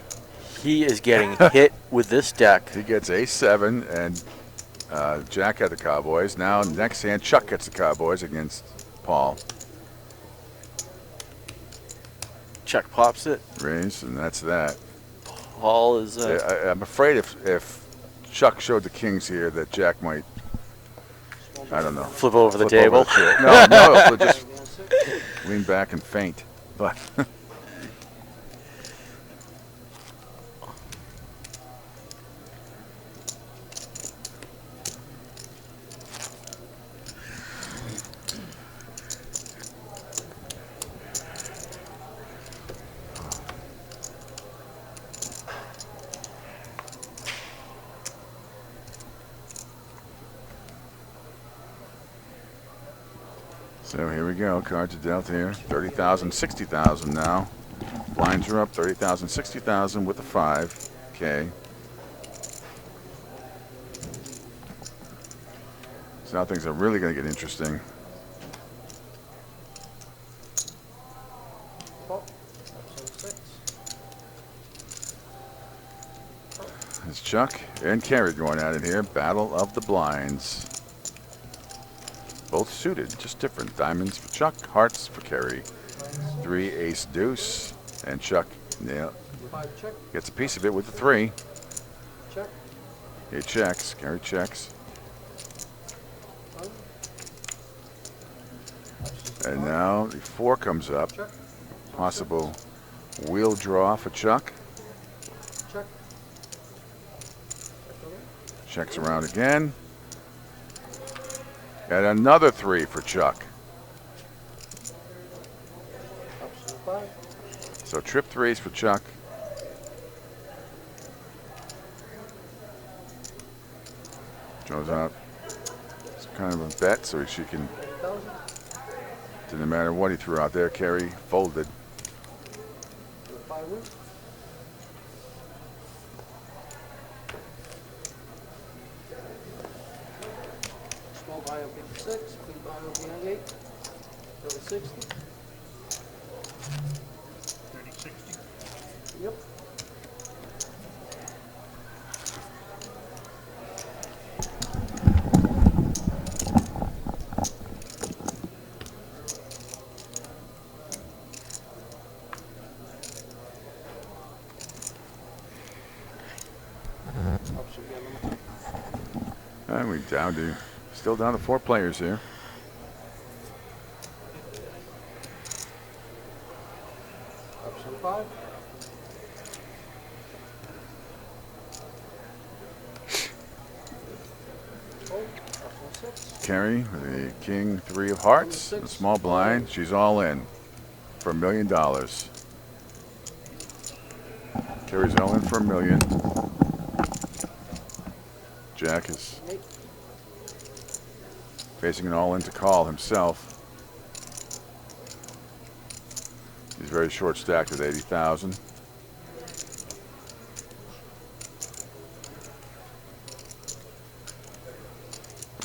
He is getting hit with this deck. He gets A7 and Jack had the Cowboys. Now next hand, Chuck gets the Cowboys against Paul. Chuck pops it. Raise, and that's that. Paul is. I'm afraid if Chuck showed the kings here, that Jack might, I don't know, flip over the table. No, he'll just lean back and faint. But so here we go. Cards are dealt here. 30,000, 60,000 now. Blinds are up. 30,000, 60,000 with the 5K. So now things are really going to get interesting. It's Chuck and Kerry going at it here. Battle of the blinds. Both suited, just different. Diamonds for Chuck, hearts for Kerry. 3 ace deuce, and Chuck gets a piece of it with the 3. Check. He checks. Kerry checks. And now the 4 comes up. Possible wheel draw for Chuck. Check. Checks around again. And another 3 for Chuck. So trip 3s for Chuck. Goes out. It's kind of a bet, so she can. Didn't matter what he threw out there. Kerry folded. Small buy on 56, big buy on 98, 3060. 3060. Yep. And we still down to 4 players here. Option 5. Kerry with the king 3 of hearts, the small blind. She's all in for $1 million. Kerry's all in for $1 million. Jack is facing an all in to call himself. He's very short stacked with 80,000.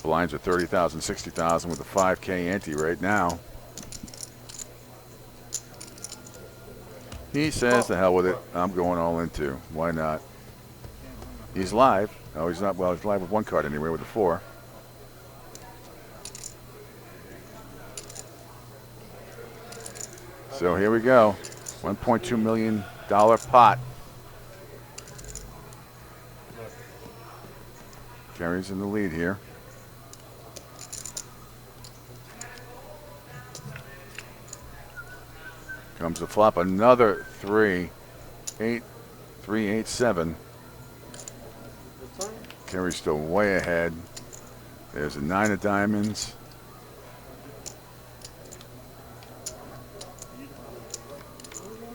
Blinds are 30,000, 60,000 with a 5K ante right now. He says, "The hell with it. I'm going all in too. Why not?" He's live. Oh, he's not. Well, he's live with 1 card anyway with a 4. So here we go. $1.2 million pot. Kerry's in the lead here. Comes the flop, another 3, 8, 3, 8, 7. Kerry's still way ahead. There's a 9 of diamonds.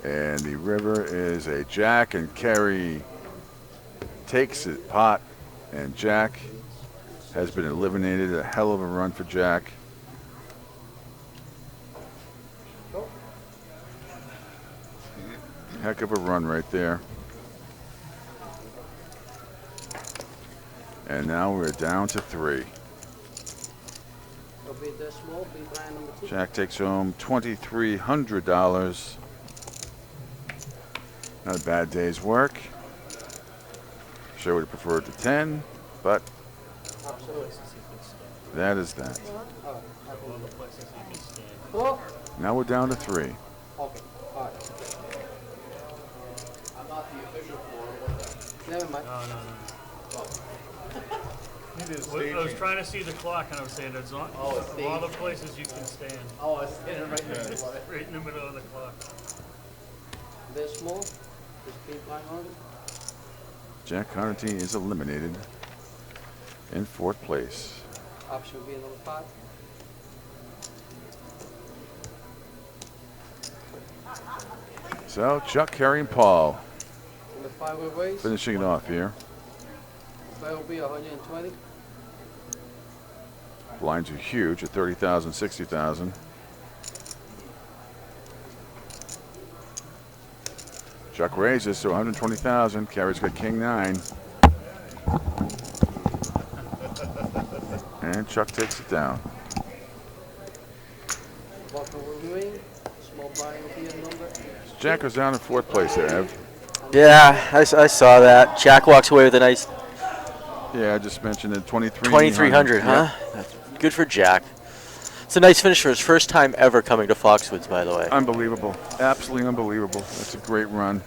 And the river is a jack, and Kerry takes the pot, and Jack has been eliminated. A hell of a run for Jack. Heck of a run right there. And now we're down to 3. be the small, big blind number 2. Jack takes home $2,300. Not a bad day's work. Sure would have preferred the 10, but Absolutely. that is that. Four. Now we're down to 3. Okay. All right. I'm not the official floor. Never mind. No. Staging. I was trying to see the clock, and I was saying there's not a lot of places you can stand. Oh, I was standing right there. Right in the middle of the clock. They're small. There's big blind on it. Jack Connerty is eliminated in 4th place. Option will be number 5. So Chuck, Kerry, and Paul Number 5 will raise. finishing it off here. 5 will be 120. Blinds are huge at 30,000, 60,000. Chuck raises to 120,000. Kerry's got King 9. And Chuck takes it down. Bottom will remain. Small blind will be a number. Jack goes down in 4th place there, Ev. Yeah, I saw that. Jack walks away with a nice Yeah, I just mentioned it. 2,300, huh? That's good for Jack. It's a nice finish for his first time ever coming to Foxwoods, by the way. Unbelievable. Absolutely unbelievable. That's a great run.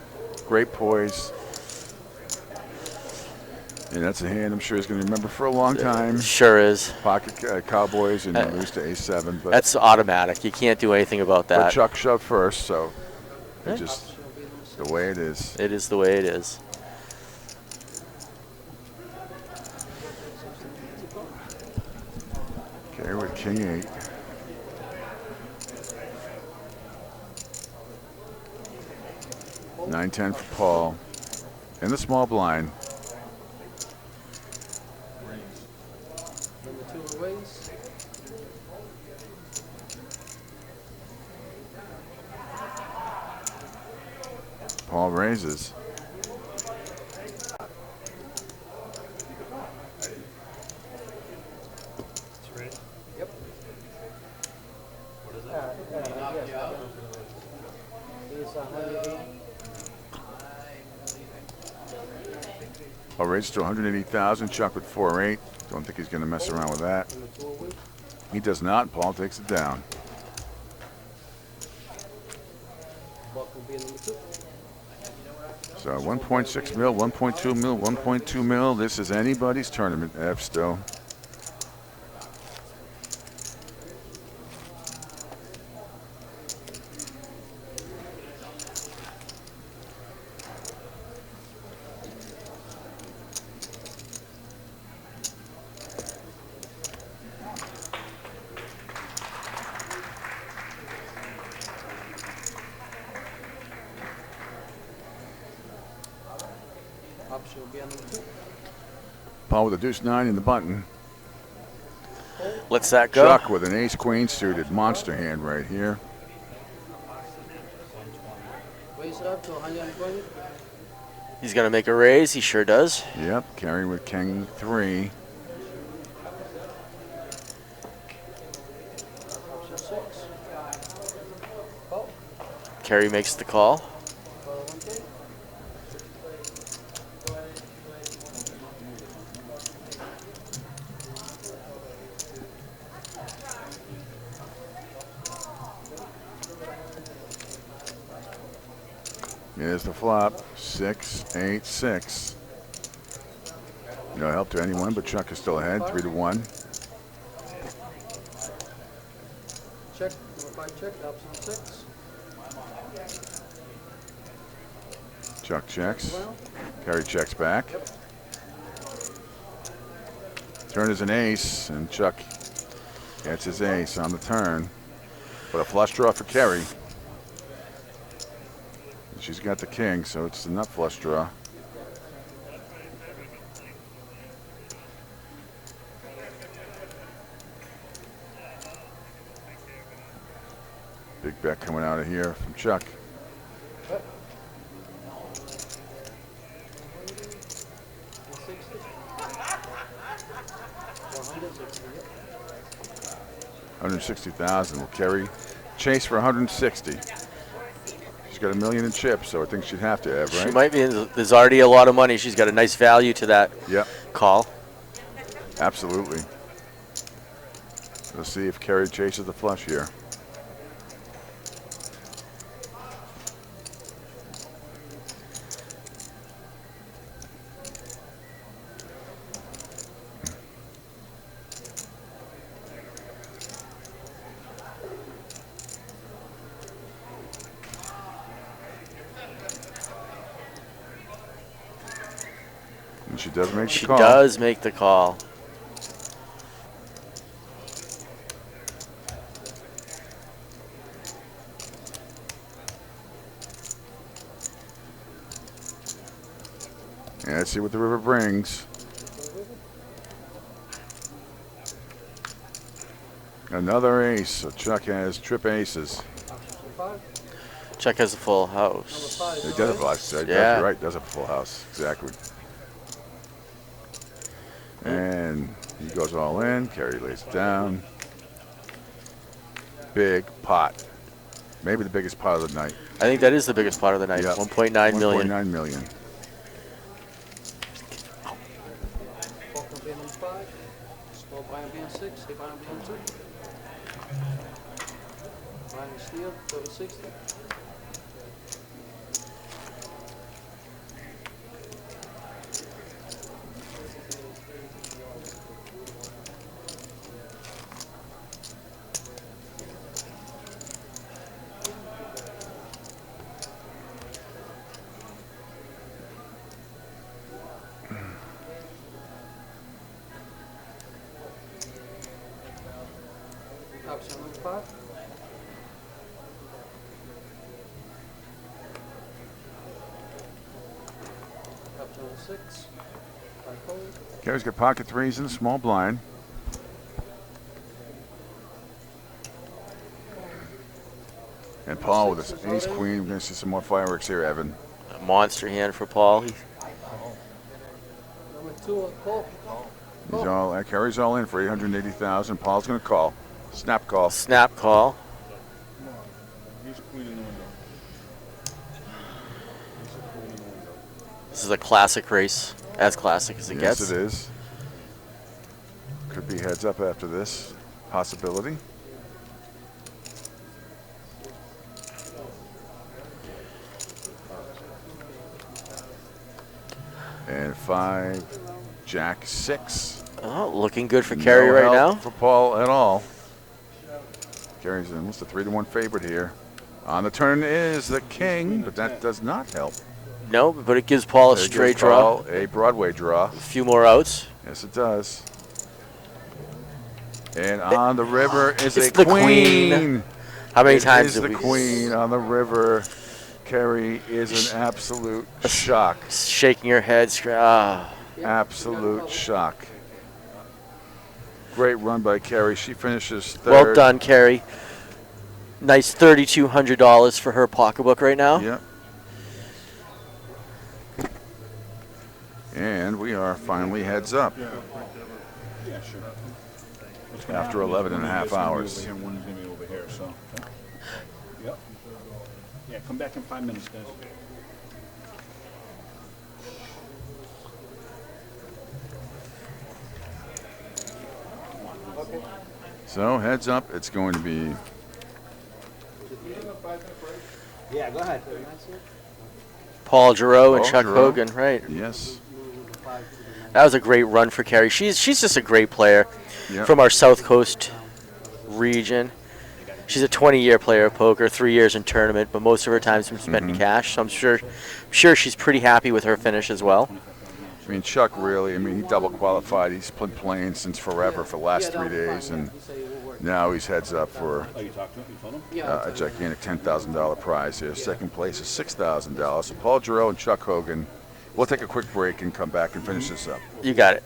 Great poise. And that's a hand I'm sure he's going to remember for a long time. Sure is. Pocket Cowboys and lose to A7. But that's automatic. You can't do anything about that. But Chuck shoved first, so it's just the way it is. It is the way it is. Okay, with King 8. $9-10 for Paul. In the small blind. Number 2 will raise. Paul raises. Yep. What is it? It's 180. Paul raises to 180,000. Chuck with 4-8. Don't think he's going to mess around with that. He does not. Paul takes it down. Bottom will be number 2. So 1.6 mil, 1.2 mil, 1.2 mil. This is anybody's tournament, F still. Option will be on number 2. Paul with a deuce 9 in the button. Lets that go. Chuck with an ace queen suited monster hand right here. Raise it up to 120. He's going to make a raise. He sure does. Yep, Kerry with King 3. Option 6. Call. Kerry makes the call. Here's the flop. 6, 8, 6. No help to anyone, but Chuck is still ahead. 3-1. Check. Number 5 check. Option 6. Chuck checks. Kerry checks back. Turn is an ace, and Chuck gets his ace on the turn. But a flush draw for Kerry. She's got the king, so it's a nut flush draw. Big bet coming out of here from Chuck. 160,000. Will Kerry chase for 160? She's got $1 million in chips, so I think she'd have to have, right? She might be. There's already a lot of money. She's got a nice value to that call. Absolutely. Let's see if Kerry chases the flush here. And she does make the call. She does make the call. Yeah, let's see what the river brings. Another ace. So Chuck has trip aces. Chuck has a full house. He does have a full house. Yeah. You're right. Does have a full house. Exactly. And he goes all in. Kerry lays it down. Big pot. Maybe the biggest pot of the night. I think that is the biggest pot of the night. Yep. 1.9 million. 1.9 million. Welcome to band 5. Small blind band 6. Big blind band 2. Blind steel, total 60. Option number 5. Option number 6. By fold. Kerry's got pocket threes in the small blind. And Paul with his ace queen. We're going to see some more fireworks here, Evan. A monster hand for Paul. Number 2 on call. He's all, Kerry's all in for 880,000. Paul's going to call. Snap call. Snap call. He's queen in the window. This is a classic race. As classic as it Yes, gets. it is. Could be heads up after this. Possibility. And 5, Jack 6. Oh, looking good for Kerry right now. For Paul at all. Kerry's almost a 3-1 favorite here. On the turn is the king, but that does not help. No, but it gives Paul a It straight gives draw. Paul a Broadway draw. A few more outs. Yes, it does. And on the river is It's a the queen. queen. How many times is did the we queen on the river? Kerry is an absolute shock. Shaking her head. Absolute shock. Great run by Kerry. She finishes third. Well done, Kerry. Nice $3,200 for her pocketbook right now. Yep. And we are finally heads up Yeah, sure. after 11 and a half hours. One's going to be over here, so. Yep. Yeah, come back in 5 minutes, guys. So heads up, it's going to be Yeah, go ahead. Paul Giroux and Paul Chuck Giroux. Hogan, right? Yes. That was a great run for Kerry. She's just a great player Yep. from our South Coast region. She's a 20-year player of poker, 3 years in tournament, but most of her time's been spent in cash. So I'm sure she's pretty happy with her finish as well. I mean, Chuck really, he double qualified. He's been playing since forever for the last 3 days, and now he's heads up for Oh, you talked to him? You phoned him? a gigantic $10,000 prize here. Second place is $6,000. So Paul Giroux and Chuck Hogan. We'll take a quick break and come back and finish this up. You got it.